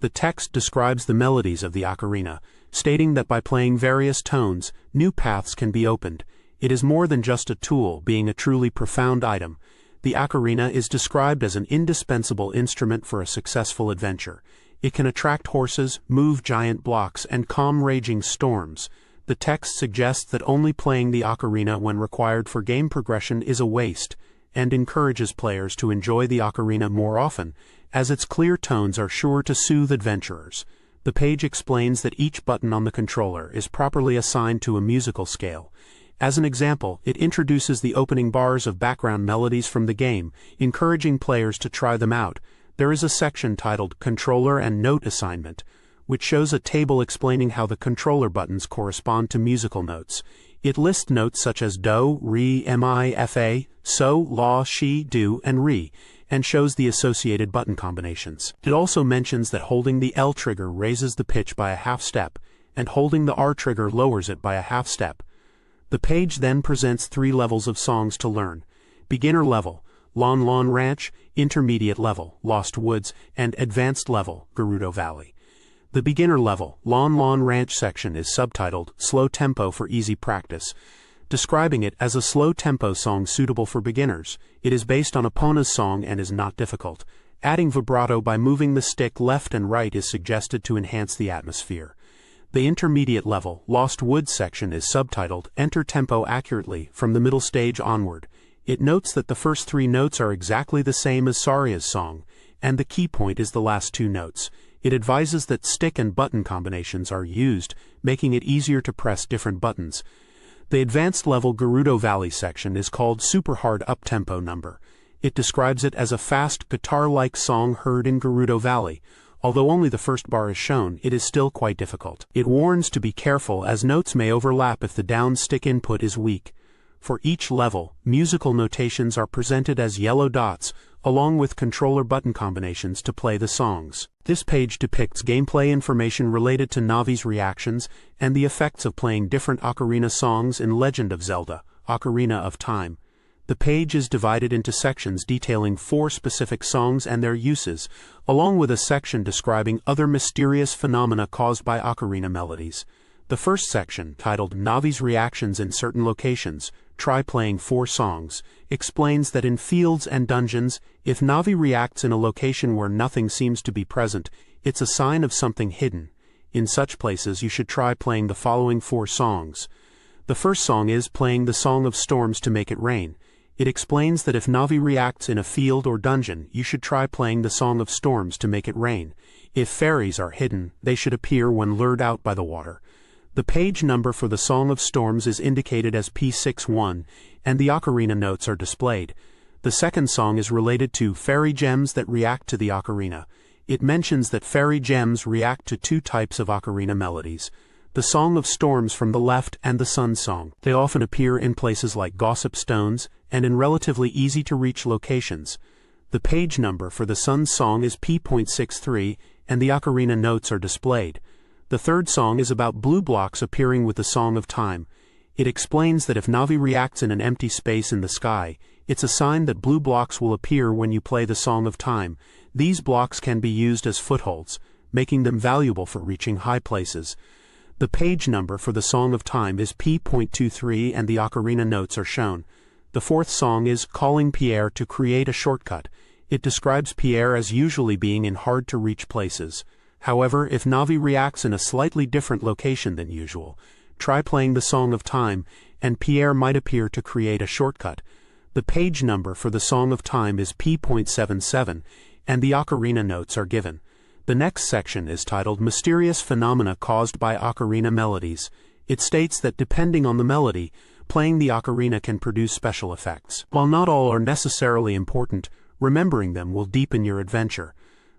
The text describes the melodies of the ocarina, stating that by playing various tones, new paths can be opened. It is more than just a tool, being a truly profound item. The ocarina is described as an indispensable instrument for a successful adventure. It can attract horses, move giant blocks, and calm raging storms. The text suggests that only playing the ocarina when required for game progression is a waste, and encourages players to enjoy the ocarina more often, as its clear tones are sure to soothe adventurers. The page explains that each button on the controller is properly assigned to a musical scale. As an example, it introduces the opening bars of background melodies from the game, encouraging players to try them out. There is a section titled Controller and Note Assignment, which shows a table explaining how the controller buttons correspond to musical notes. It lists notes such as do, re, mi, fa, so, la, shi, do, and re, and shows the associated button combinations. It also mentions that holding the L trigger raises the pitch by a half step, and holding the R trigger lowers it by a half step. The page then presents 3 levels of songs to learn: beginner level, Lon Lon Ranch; intermediate level, Lost Woods; and advanced level, Gerudo Valley. The beginner level, Lon Lon Ranch section is subtitled Slow Tempo for Easy Practice, describing it as a slow tempo song suitable for beginners. It is based on Epona's song and is not difficult. Adding vibrato by moving the stick left and right is suggested to enhance the atmosphere. The intermediate level, Lost Woods section is subtitled Enter Tempo Accurately from the middle stage onward. It notes that the first 3 notes are exactly the same as Saria's song, and the key point is the last 2 notes. It advises that stick and button combinations are used, making it easier to press different buttons. The advanced level Gerudo Valley section is called Super Hard Up-Tempo Number. It describes it as a fast, guitar-like song heard in Gerudo Valley. Although only the first bar is shown, it is still quite difficult. It warns to be careful as notes may overlap if the down stick input is weak. For each level, musical notations are presented as yellow dots, along with controller button combinations to play the songs. This page depicts gameplay information related to Navi's reactions and the effects of playing different ocarina songs in Legend of Zelda, Ocarina of Time. The page is divided into sections detailing 4 specific songs and their uses, along with a section describing other mysterious phenomena caused by ocarina melodies. The first section, titled Navi's Reactions in Certain Locations, Try Playing 4 Songs, explains that in fields and dungeons, if Navi reacts in a location where nothing seems to be present, it's a sign of something hidden. In such places you should try playing the following 4 songs. The first song is Playing the Song of Storms to Make It Rain. It explains that if Navi reacts in a field or dungeon, you should try playing the Song of Storms to make it rain. If fairies are hidden, they should appear when lured out by the water. The page number for the Song of Storms is indicated as P61, and the ocarina notes are displayed. The second song is related to fairy gems that react to the ocarina. It mentions that fairy gems react to 2 types of ocarina melodies: the Song of Storms from the left and the Sun Song. They often appear in places like Gossip Stones and in relatively easy-to-reach locations. The page number for the Sun Song is P.63, and the ocarina notes are displayed. The third song is about blue blocks appearing with the Song of Time. It explains that if Navi reacts in an empty space in the sky, it's a sign that blue blocks will appear when you play the Song of Time. These blocks can be used as footholds, making them valuable for reaching high places. The page number for the Song of Time is P.23 and the ocarina notes are shown. The fourth song is Calling Pierre to Create a Shortcut. It describes Pierre as usually being in hard-to-reach places. However, if Navi reacts in a slightly different location than usual, try playing the Song of Time, and Pierre might appear to create a shortcut. The page number for the Song of Time is P.77, and the ocarina notes are given. The next section is titled Mysterious Phenomena Caused by Ocarina Melodies. It states that depending on the melody, playing the ocarina can produce special effects. While not all are necessarily important, remembering them will deepen your adventure.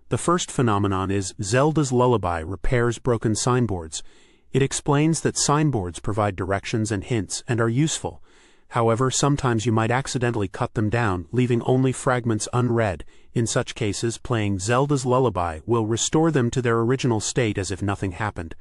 The first phenomenon is Zelda's Lullaby repairs broken signboards. It explains that signboards provide directions and hints and are useful. However, sometimes you might accidentally cut them down, leaving only fragments unread. In such cases, playing Zelda's Lullaby will restore them to their original state as if nothing happened.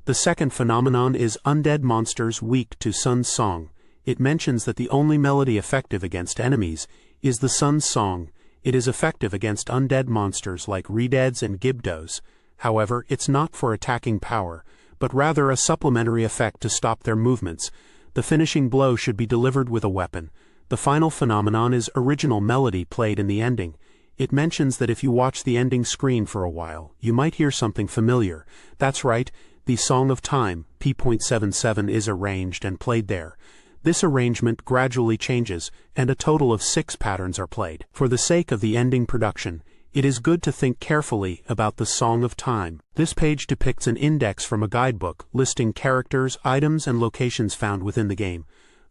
The second phenomenon is Undead Monsters Weak to Sun's Song. It mentions that the only melody effective against enemies is the Sun's Song. It is effective against undead monsters like Redeads and Gibdos. However, it's not for attacking power, but rather a supplementary effect to stop their movements. The finishing blow should be delivered with a weapon. The final phenomenon is original melody played in the ending. It mentions that if you watch the ending screen for a while, you might hear something familiar. That's right, the Song of Time, P.77, is arranged and played there. This arrangement gradually changes, and a total of 6 patterns are played. For the sake of the ending production, it is good to think carefully about the Song of Time. This page depicts an index from a guidebook listing characters, items, and locations found within the game.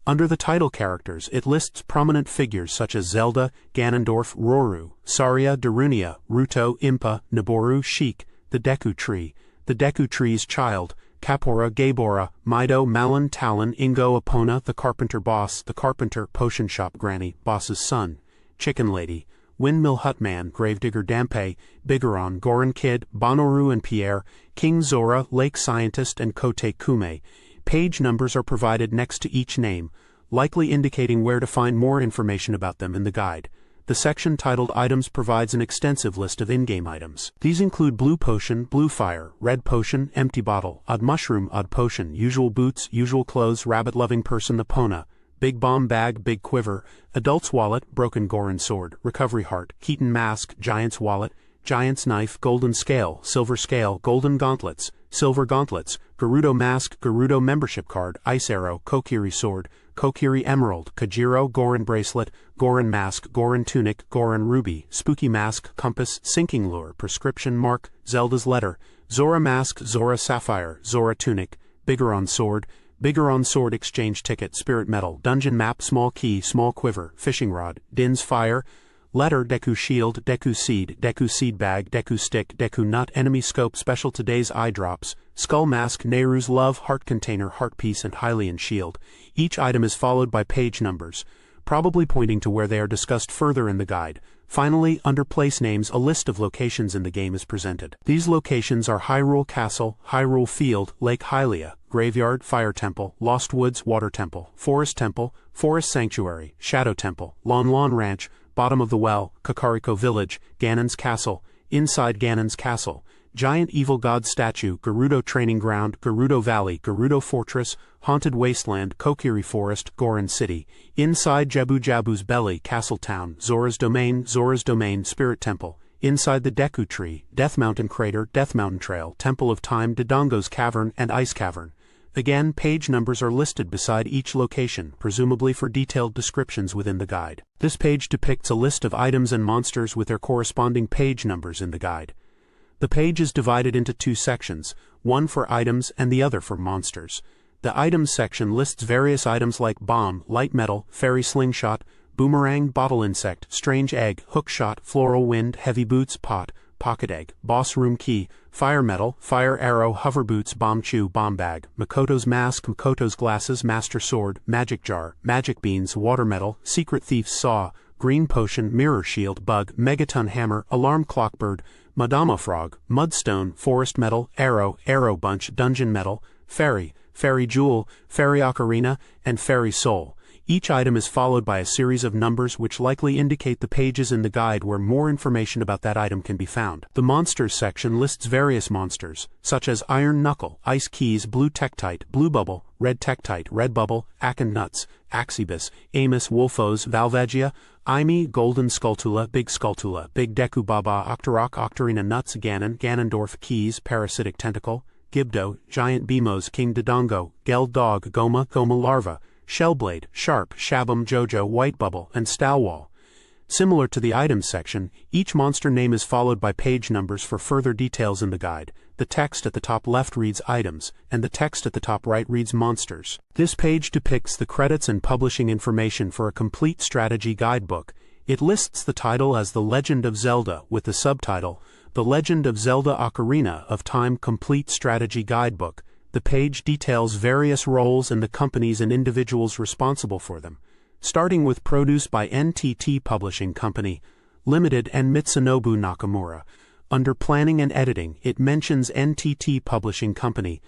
Under the title characters, it lists prominent figures such as Zelda, Ganondorf, Roru, Saria, Darunia, Ruto, Impa, Naboru, Sheik, the Deku Tree's child, Kapora, Gabora, Mido, Malon, Talon, Ingo, Epona, the Carpenter Boss, the Carpenter, Potion Shop Granny, Boss's Son, Chicken Lady, Windmill Hutman, Gravedigger Dampe, Bigoron, Goron Kid, Bonoru and Pierre, King Zora, Lake Scientist, and Kote Kume. Page numbers are provided next to each name, likely indicating where to find more information about them in the guide. The section titled Items provides an extensive list of in-game items. These include Blue Potion, Blue Fire, Red Potion, Empty Bottle, Odd Mushroom, Odd Potion, Usual Boots, Usual Clothes, Rabbit-Loving Person, Epona, Big Bomb Bag, Big Quiver, Adult's Wallet, Broken Goron Sword, Recovery Heart, Keaton Mask, Giant's Wallet, Giant's Knife, Golden Scale, Golden Gauntlets, Silver Gauntlets, Gerudo Mask, Gerudo Membership Card, Ice Arrow, Kokiri Sword, Kokiri Emerald, Kajiro, Goron Bracelet, Goron Mask, Goron Tunic, Goron Ruby, Spooky Mask, Compass, Sinking Lure, Prescription Mark, Zelda's Letter, Zora Mask, Zora Sapphire, Zora Tunic, Bigoron Sword Exchange Ticket, Spirit Medal, Dungeon Map, Small Key, Small Quiver, Fishing Rod, Din's Fire, Letter, Deku Shield, Deku Seed Bag, Deku Stick, Deku Nut, Enemy Scope, Special Today's Eye Drops, Skull Mask, Nehru's Love, Heart Container, Heart Piece, and Hylian Shield. Each item is followed by page numbers, probably pointing to where they are discussed further in the guide. Finally, under place names, a list of locations in the game is presented. These locations are Hyrule Castle, Hyrule Field, Lake Hylia, Graveyard, Fire Temple, Lost Woods, Water Temple, Forest Sanctuary, Shadow Temple, Lon Ranch, Bottom of the Well, Kakariko Village, Ganon's Castle, Inside Ganon's Castle, Giant Evil God Statue, Gerudo Training Ground, Gerudo Valley, Gerudo Fortress, Haunted Wasteland, Kokiri Forest, Goron City, Inside Jabu Jabu's Belly, Castle Town, Zora's Domain, Spirit Temple, Inside the Deku Tree, Death Mountain Crater, Death Mountain Trail, Temple of Time, Dodongo's Cavern, and Ice Cavern. Again, page numbers are listed beside each location, presumably for detailed descriptions within the guide. This page depicts a list of items and monsters with their corresponding page numbers in the guide. The page is divided into 2 sections, one for items and the other for monsters. The items section lists various items like bomb, light metal, fairy slingshot, boomerang, bottle insect, strange egg, hook shot, floral wind, heavy boots, pot, pocket egg, boss room key, fire metal, fire arrow, hover boots, bomb chew, bomb bag, Makoto's mask, Makoto's glasses, master sword, magic jar, magic beans, water metal, secret thief's saw, green potion, mirror shield, bug, megaton hammer, alarm clock bird, Madama frog, mudstone, forest metal, arrow, arrow bunch, dungeon metal, fairy, fairy jewel, fairy ocarina, and fairy soul. Each item is followed by a series of numbers which likely indicate the pages in the guide where more information about that item can be found. The Monsters section lists various monsters, such as Iron Knuckle, Ice Keys, Blue Tektite, Blue Bubble, Red Tektite, Red Bubble, Aken Nuts, Axibus, Amos, Wolfos, Valvagia, Imi, Golden Skulltula, Big Deku Baba, Octorok, Octarina Nuts, Ganon, Ganondorf, Keys, Parasitic Tentacle, Gibdo, Giant Bimos, King Dodongo, Geld Dog, Goma, Goma Larva, Shellblade, Sharp, Shabum, Jojo, White Bubble, and Stalwall. Similar to the items section, each monster name is followed by page numbers for further details in the guide. The text at the top left reads Items, and the text at the top right reads Monsters. This page depicts the credits and publishing information for a complete strategy guidebook. It lists the title as The Legend of Zelda with the subtitle, The Legend of Zelda Ocarina of Time Complete Strategy Guidebook. The page details various roles and the companies and individuals responsible for them, starting with Produced by NTT Publishing Company, Limited and Mitsunobu Nakamura. Under Planning and Editing, it mentions NTT Publishing Company,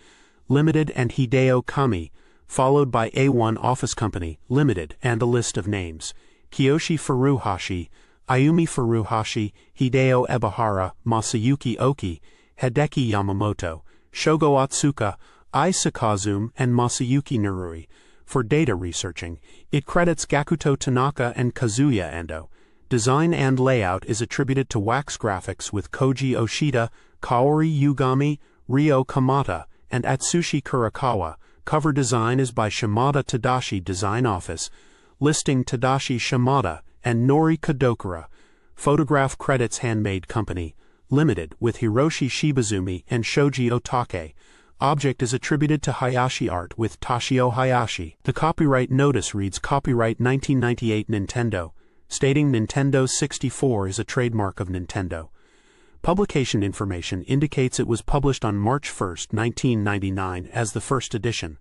Limited and Hideo Kami, followed by A1 Office Company, Limited, and a list of names. Kiyoshi Furuhashi, Ayumi Furuhashi, Hideo Ebahara, Masayuki Oki, Hideki Yamamoto, Shogo Otsuka, Ai Sakazumi, and Masayuki Narui. For data researching, it credits Gakuto Tanaka and Kazuya Endo. Design and layout is attributed to Wax Graphics with Koji Oshida, Kaori Yugami, Ryo Kamata, and Atsushi Kurakawa. Cover design is by Shimada Tadashi Design Office, listing Tadashi Shimada and Nori Kadokura. Photograph credits Handmade Company, Limited with Hiroshi Shibazumi and Shoji Otake. Object is attributed to Hayashi Art with Toshio Hayashi. The copyright notice reads Copyright 1998 Nintendo, stating Nintendo 64 is a trademark of Nintendo. Publication information indicates it was published on March 1, 1999 as the first edition.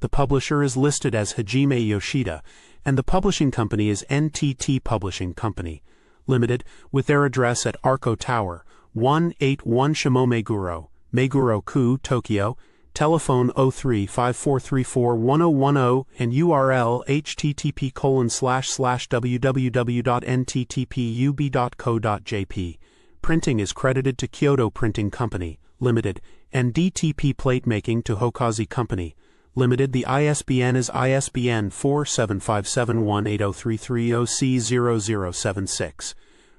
The publisher is listed as Hajime Yoshida, and the publishing company is NTT Publishing Company, Limited, with their address at Arco Tower, 181 Shimomeguro, Meguro-ku, Tokyo, telephone 03-5434-1010 and URL http://www.nttpub.co.jp. Printing is credited to Kyoto Printing Company, Limited, and DTP Platemaking to Hokazi Company, Limited. The ISBN is ISBN 4757180330C0076.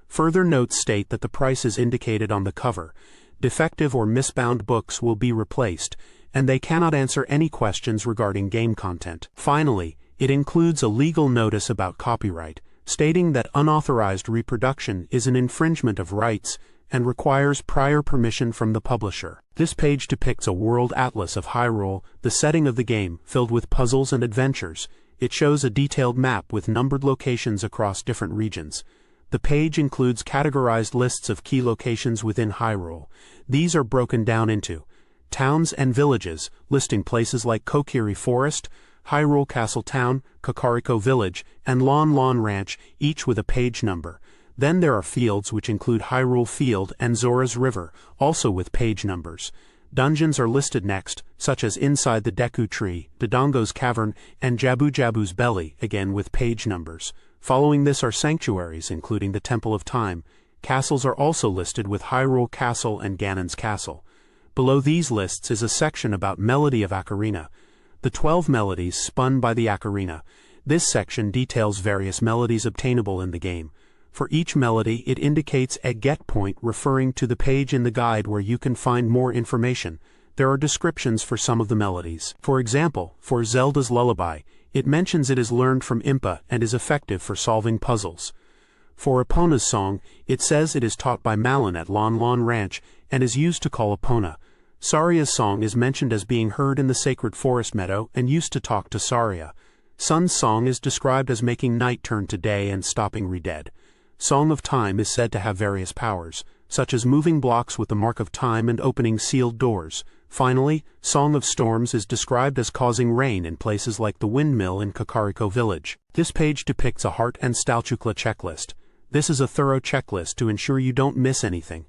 Further notes state that the price is indicated on the cover. Defective or misbound books will be replaced, and they cannot answer any questions regarding game content. Finally, it includes a legal notice about copyright, stating that unauthorized reproduction is an infringement of rights and requires prior permission from the publisher. This page depicts a world atlas of Hyrule, the setting of the game, filled with puzzles and adventures. It shows a detailed map with numbered locations across different regions. The page includes categorized lists of key locations within Hyrule. These are broken down into towns and villages, listing places like Kokiri Forest, Hyrule Castle Town, Kakariko Village, and Lon Lon Ranch, each with a page number. Then there are fields which include Hyrule Field and Zora's River, also with page numbers. Dungeons are listed next, such as Inside the Deku Tree, Dodongo's Cavern, and Jabu Jabu's Belly, again with page numbers. Following this are sanctuaries, including the Temple of Time. Castles are also listed with Hyrule Castle and Ganon's Castle. Below these lists is a section about Melody of Ocarina, the 12 melodies spun by the Ocarina. This section details various melodies obtainable in the game. For each melody, it indicates a get point referring to the page in the guide where you can find more information. There are descriptions for some of the melodies. For example, for Zelda's Lullaby, it mentions it is learned from Impa and is effective for solving puzzles. For Epona's song, it says it is taught by Malon at Lon Lon Ranch and is used to call Epona. Saria's song is mentioned as being heard in the Sacred Forest Meadow and used to talk to Saria. Sun's song is described as making night turn to day and stopping Redead. Song of Time is said to have various powers, such as moving blocks with the mark of time and opening sealed doors. Finally, Song of Storms is described as causing rain in places like the windmill in Kakariko Village. This page depicts a Heart and Stalchukla checklist. This is a thorough checklist to ensure you don't miss anything.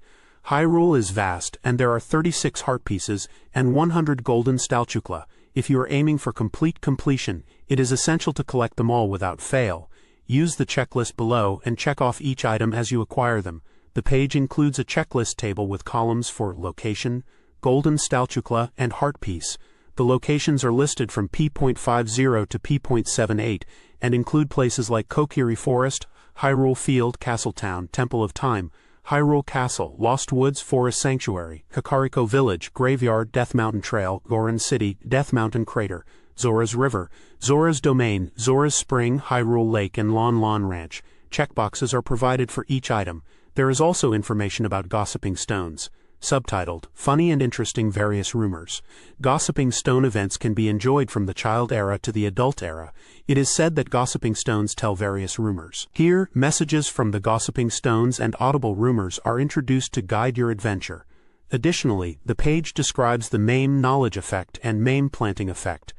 Hyrule is vast, and there are 36 heart pieces and 100 golden Stalchukla. If you are aiming for complete completion, it is essential to collect them all without fail. Use the checklist below and check off each item as you acquire them. The page includes a checklist table with columns for location, golden Stalchukla, and heart piece. The locations are listed from P.50 to P.78 and include places like Kokiri Forest, Hyrule Field, Castletown, Temple of Time, Hyrule Castle, Lost Woods Forest Sanctuary, Kakariko Village, Graveyard, Death Mountain Trail, Goron City, Death Mountain Crater, Zora's River, Zora's Domain, Zora's Spring, Hyrule Lake, and Lon Lon Ranch. Checkboxes are provided for each item. There is also information about Gossiping Stones. Subtitled, Funny and Interesting Various Rumors. Gossiping Stone events can be enjoyed from the child era to the adult era. It is said that Gossiping Stones tell various rumors. Here, messages from the Gossiping Stones and audible rumors are introduced to guide your adventure. Additionally, the page describes the Mame Knowledge Effect and Mame Planting Effect.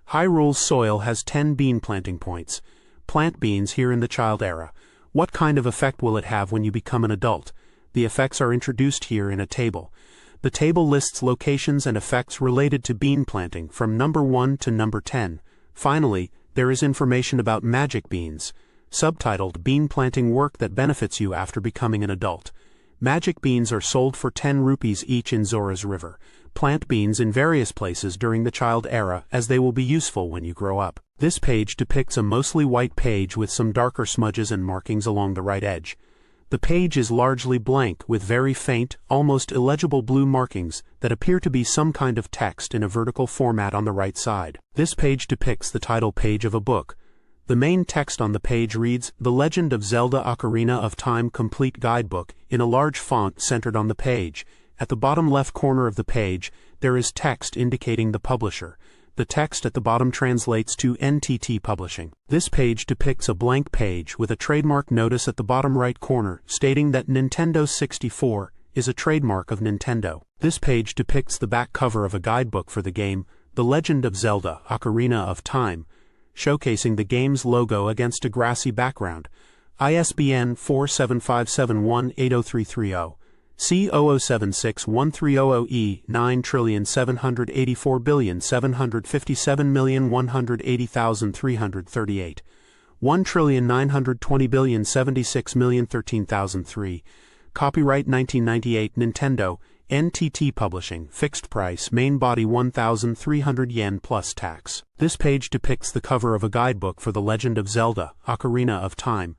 Hyrule's soil has 10 bean planting points. Plant beans here in the child era. What kind of effect will it have when you become an adult? The effects are introduced here in a table. The table lists locations and effects related to bean planting from number 1 to number 10. Finally, there is information about magic beans, subtitled Bean Planting Work That Benefits You After Becoming an Adult. Magic beans are sold for 10 rupees each in Zora's River. Plant beans in various places during the child era, as they will be useful when you grow up. This page depicts a mostly white page with some darker smudges and markings along the right edge. The page is largely blank with very faint, almost illegible blue markings that appear to be some kind of text in a vertical format on the right side. This page depicts the title page of a book. The main text on the page reads, "The Legend of Zelda Ocarina of Time Complete Guidebook," in a large font centered on the page. At the bottom left corner of the page, there is text indicating the publisher. The text at the bottom translates to NTT Publishing. This page depicts a blank page with a trademark notice at the bottom right corner stating that Nintendo 64 is a trademark of Nintendo. This page depicts the back cover of a guidebook for the game, The Legend of Zelda Ocarina of Time, showcasing the game's logo against a grassy background. ISBN 4757180330. C00761300E 9,757,757,180,338 1,920,076,013,003. Copyright 1998 Nintendo, NTT Publishing, fixed price, main body 1,300 yen plus tax. This page depicts the cover of a guidebook for The Legend of Zelda Ocarina of Time.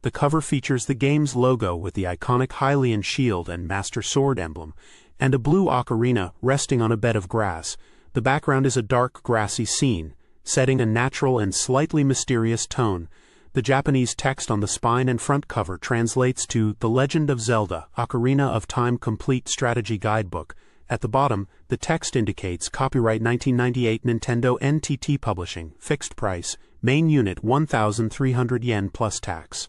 The cover features the game's logo with the iconic Hylian shield and Master Sword emblem, and a blue ocarina resting on a bed of grass. The background is a dark, grassy scene, setting a natural and slightly mysterious tone. The Japanese text on the spine and front cover translates to The Legend of Zelda Ocarina of Time Complete Strategy Guidebook. At the bottom, the text indicates copyright 1998 Nintendo NTT Publishing, fixed price, main unit 1,300 yen plus tax.